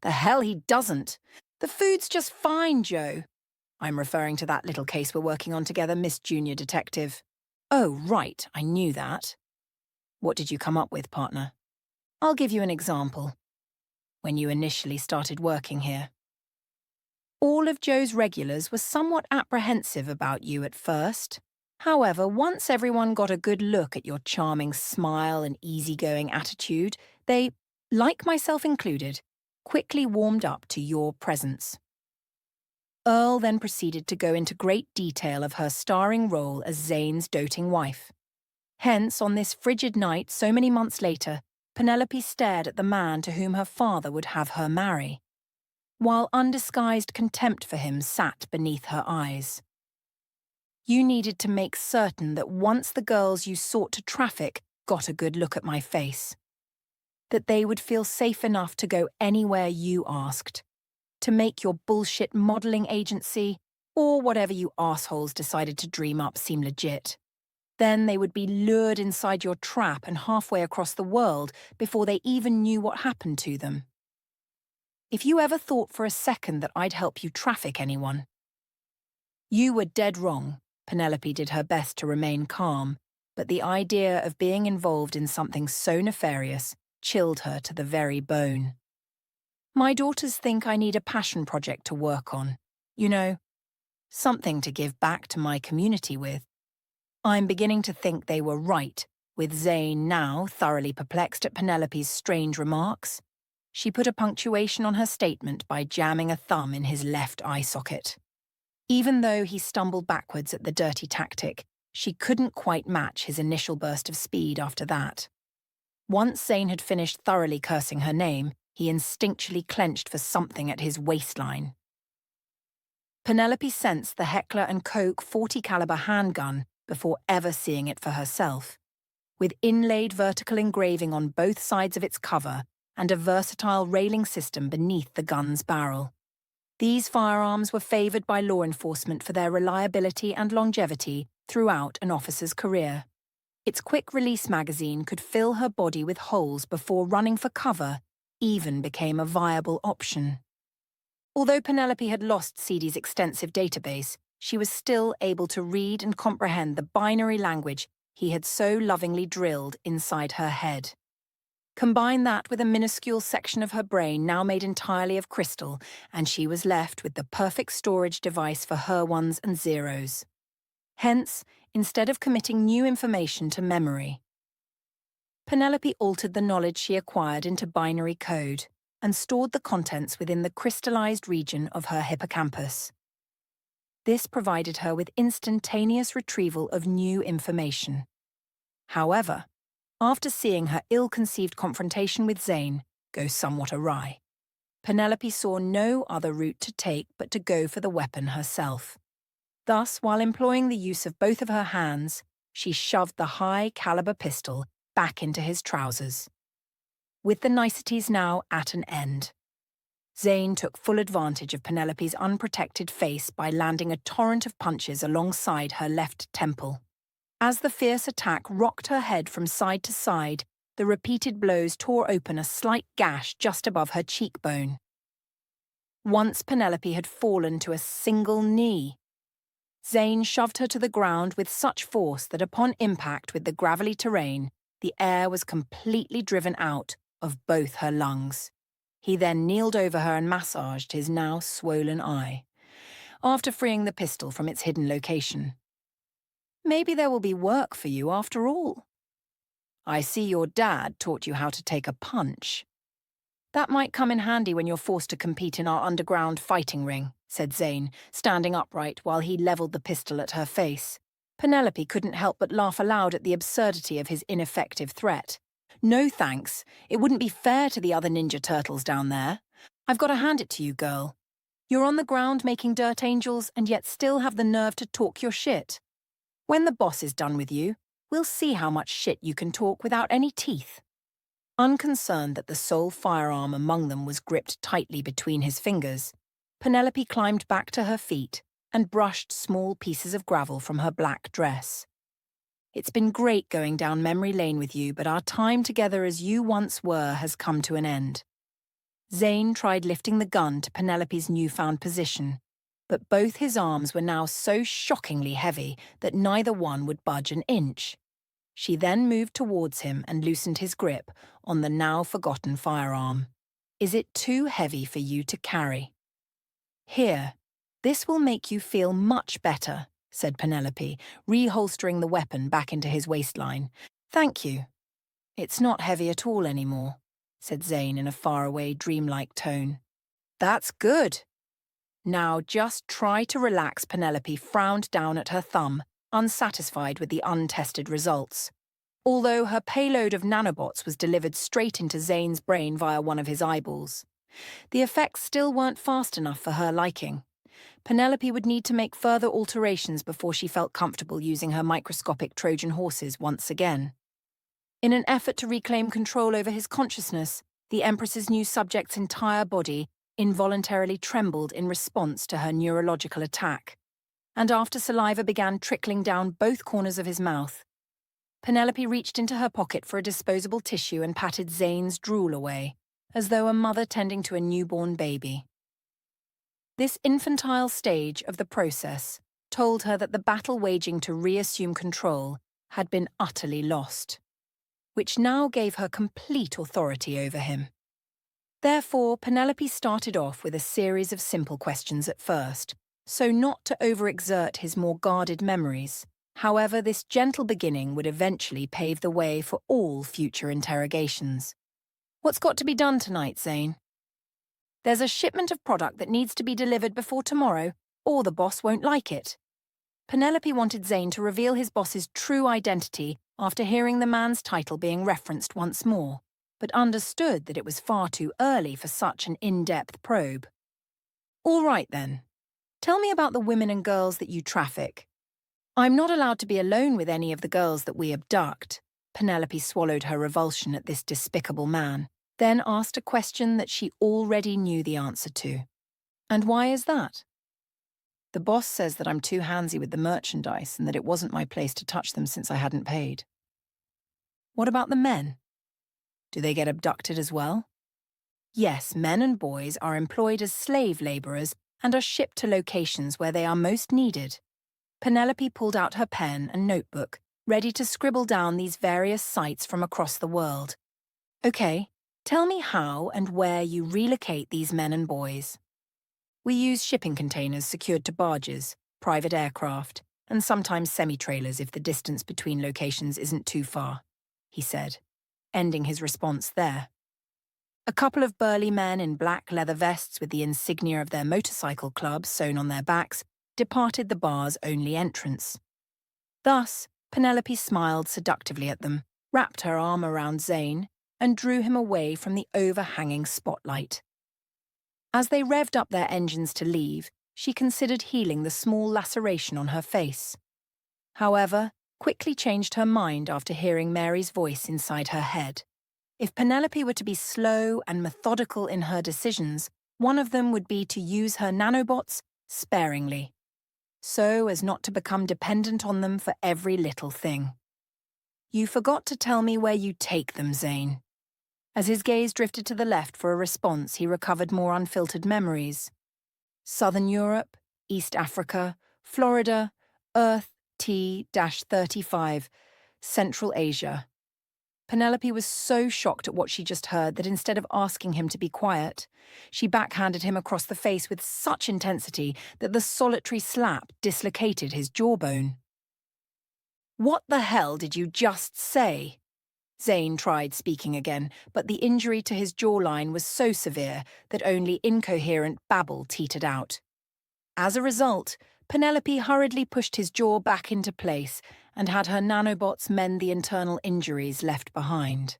[SPEAKER 1] The hell he doesn't. The food's just fine, Joe. I'm referring to that little case we're working on together, Miss Junior Detective. Oh, right, I knew that. What did you come up with, partner? I'll give you an example. When you initially started working here. All of Joe's regulars were somewhat apprehensive about you at first. However, once everyone got a good look at your charming smile and easygoing attitude, they, like myself included, quickly warmed up to your presence. Earl then proceeded to go into great detail of her starring role as Zane's doting wife. Hence, on this frigid night so many months later, Penelope stared at the man to whom her father would have her marry, while undisguised contempt for him sat beneath her eyes. You needed to make certain that once the girls you sought to traffic got a good look at my face, that they would feel safe enough to go anywhere you asked, to make your bullshit modeling agency, or whatever you assholes decided to dream up, seem legit. Then they would be lured inside your trap and halfway across the world before they even knew what happened to them. If you ever thought for a second that I'd help you traffic anyone, you were dead wrong. Penelope did her best to remain calm, but the idea of being involved in something so nefarious chilled her to the very bone. My daughters think I need a passion project to work on. You know, something to give back to my community with. I'm beginning to think they were right, with Zane now thoroughly perplexed at Penelope's strange remarks. She put a punctuation on her statement by jamming a thumb in his left eye socket. Even though he stumbled backwards at the dirty tactic, she couldn't quite match his initial burst of speed after that. Once Zane had finished thoroughly cursing her name, he instinctually clenched for something at his waistline. Penelope sensed the Heckler & Koch .40 caliber handgun before ever seeing it for herself, with inlaid vertical engraving on both sides of its cover and a versatile railing system beneath the gun's barrel. These firearms were favoured by law enforcement for their reliability and longevity throughout an officer's career. Its quick-release magazine could fill her body with holes before running for cover even became a viable option. Although Penelope had lost CD's extensive database, she was still able to read and comprehend the binary language he had so lovingly drilled inside her head. Combine that with a minuscule section of her brain now made entirely of crystal, and she was left with the perfect storage device for her ones and zeros. Hence, instead of committing new information to memory, Penelope altered the knowledge she acquired into binary code and stored the contents within the crystallized region of her hippocampus. This provided her with instantaneous retrieval of new information. However, after seeing her ill-conceived confrontation with Zane go somewhat awry, Penelope saw no other route to take but to go for the weapon herself. Thus, while employing the use of both of her hands, she shoved the high-caliber pistol back into his trousers. With the niceties now at an end, Zane took full advantage of Penelope's unprotected face by landing a torrent of punches alongside her left temple. As the fierce attack rocked her head from side to side, the repeated blows tore open a slight gash just above her cheekbone. Once Penelope had fallen to a single knee, Zane shoved her to the ground with such force that upon impact with the gravelly terrain, the air was completely driven out of both her lungs. He then kneeled over her and massaged his now swollen eye, after freeing the pistol from its hidden location. Maybe there will be work for you after all. I see your dad taught you how to take a punch. That might come in handy when you're forced to compete in our underground fighting ring, said Zane, standing upright while he levelled the pistol at her face. Penelope couldn't help but laugh aloud at the absurdity of his ineffective threat. No thanks, it wouldn't be fair to the other Ninja Turtles down there. I've got to hand it to you, girl. You're on the ground making dirt angels and yet still have the nerve to talk your shit. When the boss is done with you, We'll see how much shit you can talk without any teeth." Unconcerned that the sole firearm among them was gripped tightly between his fingers, Penelope climbed back to her feet and brushed small pieces of gravel from her black dress. "It's been great going down memory lane with you, but our time together as you once were has come to an end." Zane tried lifting the gun to Penelope's newfound position, but both his arms were now so shockingly heavy that neither one would budge an inch. She then moved towards him and loosened his grip on the now-forgotten firearm. "Is it too heavy for you to carry?" "Here, this will make you feel much better," said Penelope, reholstering the weapon back into his waistline. "Thank you." "It's not heavy at all anymore," said Zane in a faraway, dreamlike tone. "That's good." Now just try to relax. Penelope frowned down at her thumb, unsatisfied with the untested results. Although her payload of nanobots was delivered straight into Zane's brain via one of his eyeballs, the effects still weren't fast enough for her liking. Penelope would need to make further alterations before she felt comfortable using her microscopic Trojan horses once again. In an effort to reclaim control over his consciousness, the Empress's new subject's entire body involuntarily trembled in response to her neurological attack, and after saliva began trickling down both corners of his mouth, Penelope reached into her pocket for a disposable tissue and patted Zane's drool away, as though a mother tending to a newborn baby. This infantile stage of the process told her that the battle waging to reassume control had been utterly lost, which now gave her complete authority over him. Therefore, Penelope started off with a series of simple questions at first, so not to overexert his more guarded memories. However, this gentle beginning would eventually pave the way for all future interrogations. "What's got to be done tonight, Zane?" "There's a shipment of product that needs to be delivered before tomorrow, or the boss won't like it." Penelope wanted Zane to reveal his boss's true identity after hearing the man's title being referenced once more, but understood that it was far too early for such an in-depth probe. "All right, then. Tell me about the women and girls that you traffic." "I'm not allowed to be alone with any of the girls that we abduct." Penelope swallowed her revulsion at this despicable man, then asked a question that she already knew the answer to. "And why is that?" "The boss says that I'm too handsy with the merchandise and that it wasn't my place to touch them since I hadn't paid." "What about the men? Do they get abducted as well?" "Yes, men and boys are employed as slave laborers and are shipped to locations where they are most needed." Penelope pulled out her pen and notebook, ready to scribble down these various sites from across the world. "Okay, tell me how and where you relocate these men and boys." "We use shipping containers secured to barges, private aircraft, and sometimes semi-trailers if the distance between locations isn't too far," he said, ending his response there. A couple of burly men in black leather vests with the insignia of their motorcycle club sewn on their backs departed the bar's only entrance. Thus, Penelope smiled seductively at them, wrapped her arm around Zane, and drew him away from the overhanging spotlight. As they revved up their engines to leave, she considered healing the small laceration on her face. However, quickly changed her mind after hearing Mary's voice inside her head. If Penelope were to be slow and methodical in her decisions, one of them would be to use her nanobots sparingly, so as not to become dependent on them for every little thing. "You forgot to tell me where you take them, Zane." As his gaze drifted to the left for a response, he recovered more unfiltered memories. "Southern Europe, East Africa, Florida, Earth T-35, Central Asia." Penelope was so shocked at what she just heard that instead of asking him to be quiet, she backhanded him across the face with such intensity that the solitary slap dislocated his jawbone. "What the hell did you just say?" Zane tried speaking again, but the injury to his jawline was so severe that only incoherent babble teetered out. As a result, Penelope hurriedly pushed his jaw back into place and had her nanobots mend the internal injuries left behind.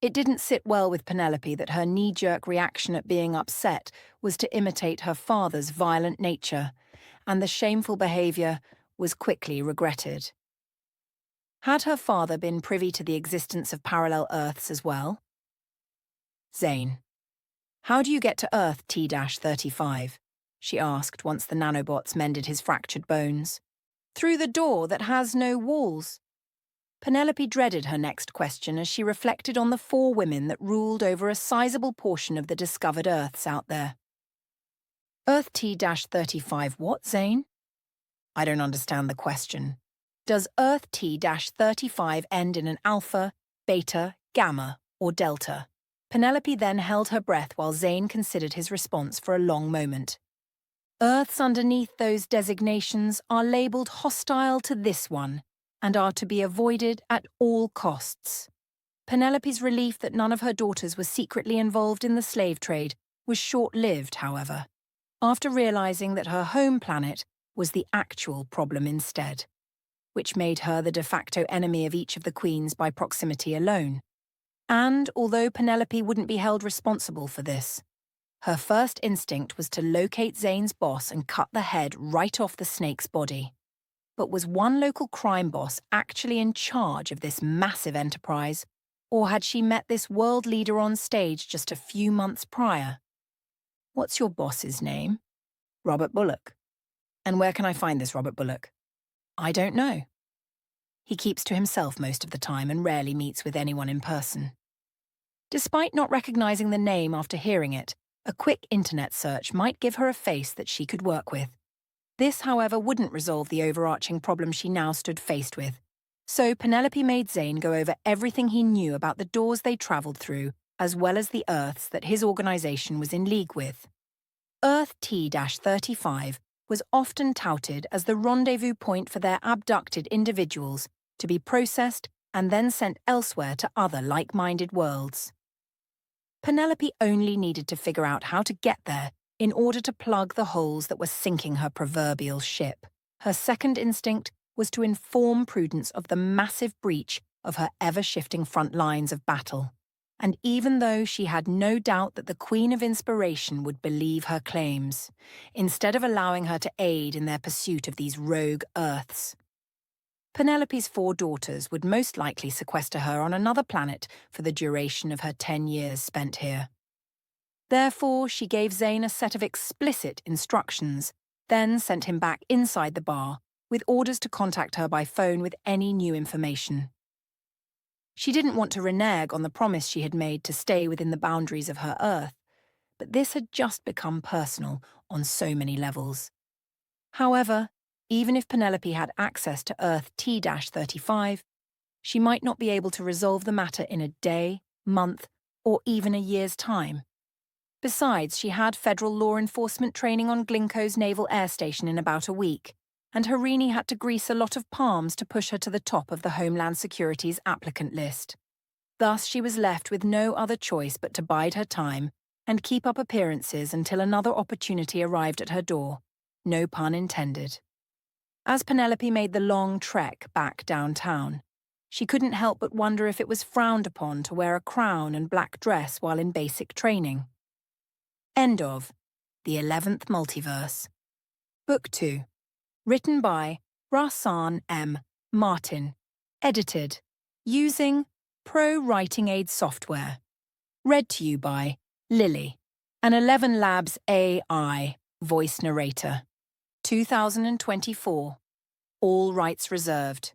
[SPEAKER 1] It didn't sit well with Penelope that her knee-jerk reaction at being upset was to imitate her father's violent nature, and the shameful behavior was quickly regretted. Had her father been privy to the existence of parallel Earths as well? Zane. How do you get to Earth T-35? She asked once the nanobots mended his fractured bones. Through the door that has no walls. Penelope dreaded her next question as she reflected on the 4 women that ruled over a sizable portion of the discovered Earths out there. Earth T-35 what, Zane? I don't understand the question. Does Earth T-35 end in an alpha, beta, gamma, or delta? Penelope then held her breath while Zane considered his response for a long moment. Earths underneath those designations are labelled hostile to this one and are to be avoided at all costs. Penelope's relief that none of her daughters were secretly involved in the slave trade was short-lived, however, after realising that her home planet was the actual problem instead, which made her the de facto enemy of each of the queens by proximity alone. And although Penelope wouldn't be held responsible for this, her first instinct was to locate Zane's boss and cut the head right off the snake's body. But was one local crime boss actually in charge of this massive enterprise, or had she met this world leader on stage just a few months prior? What's your boss's name? Robert Bullock. And where can I find this Robert Bullock? I don't know. He keeps to himself most of the time and rarely meets with anyone in person. Despite not recognizing the name after hearing it, a quick internet search might give her a face that she could work with. This, however, wouldn't resolve the overarching problem she now stood faced with. So Penelope made Zane go over everything he knew about the doors they travelled through, as well as the Earths that his organisation was in league with. Earth T-35 was often touted as the rendezvous point for their abducted individuals to be processed and then sent elsewhere to other like-minded worlds. Penelope only needed to figure out how to get there in order to plug the holes that were sinking her proverbial ship. Her second instinct was to inform Prudence of the massive breach of her ever-shifting front lines of battle. And even though she had no doubt that the Queen of Inspiration would believe her claims, instead of allowing her to aid in their pursuit of these rogue Earths, Penelope's 4 daughters would most likely sequester her on another planet for the duration of her 10 years spent here. Therefore, she gave Zane a set of explicit instructions, then sent him back inside the bar with orders to contact her by phone with any new information. She didn't want to renege on the promise she had made to stay within the boundaries of her Earth, but this had just become personal on so many levels. However, even if Penelope had access to Earth T-35, she might not be able to resolve the matter in a day, month, or even a year's time. Besides, she had federal law enforcement training on Glinco's Naval Air Station in about a week, and Harini had to grease a lot of palms to push her to the top of the Homeland Security's applicant list. Thus, she was left with no other choice but to bide her time and keep up appearances until another opportunity arrived at her door, no pun intended. As Penelope made the long trek back downtown, she couldn't help but wonder if it was frowned upon to wear a crown and black dress while in basic training. End of The 11th Multiverse. Book 2. Written by Rahsan M. Martin. Edited using Pro Writing Aid software. Read to you by Lily, an 11 Labs AI voice narrator. 2024. All rights reserved.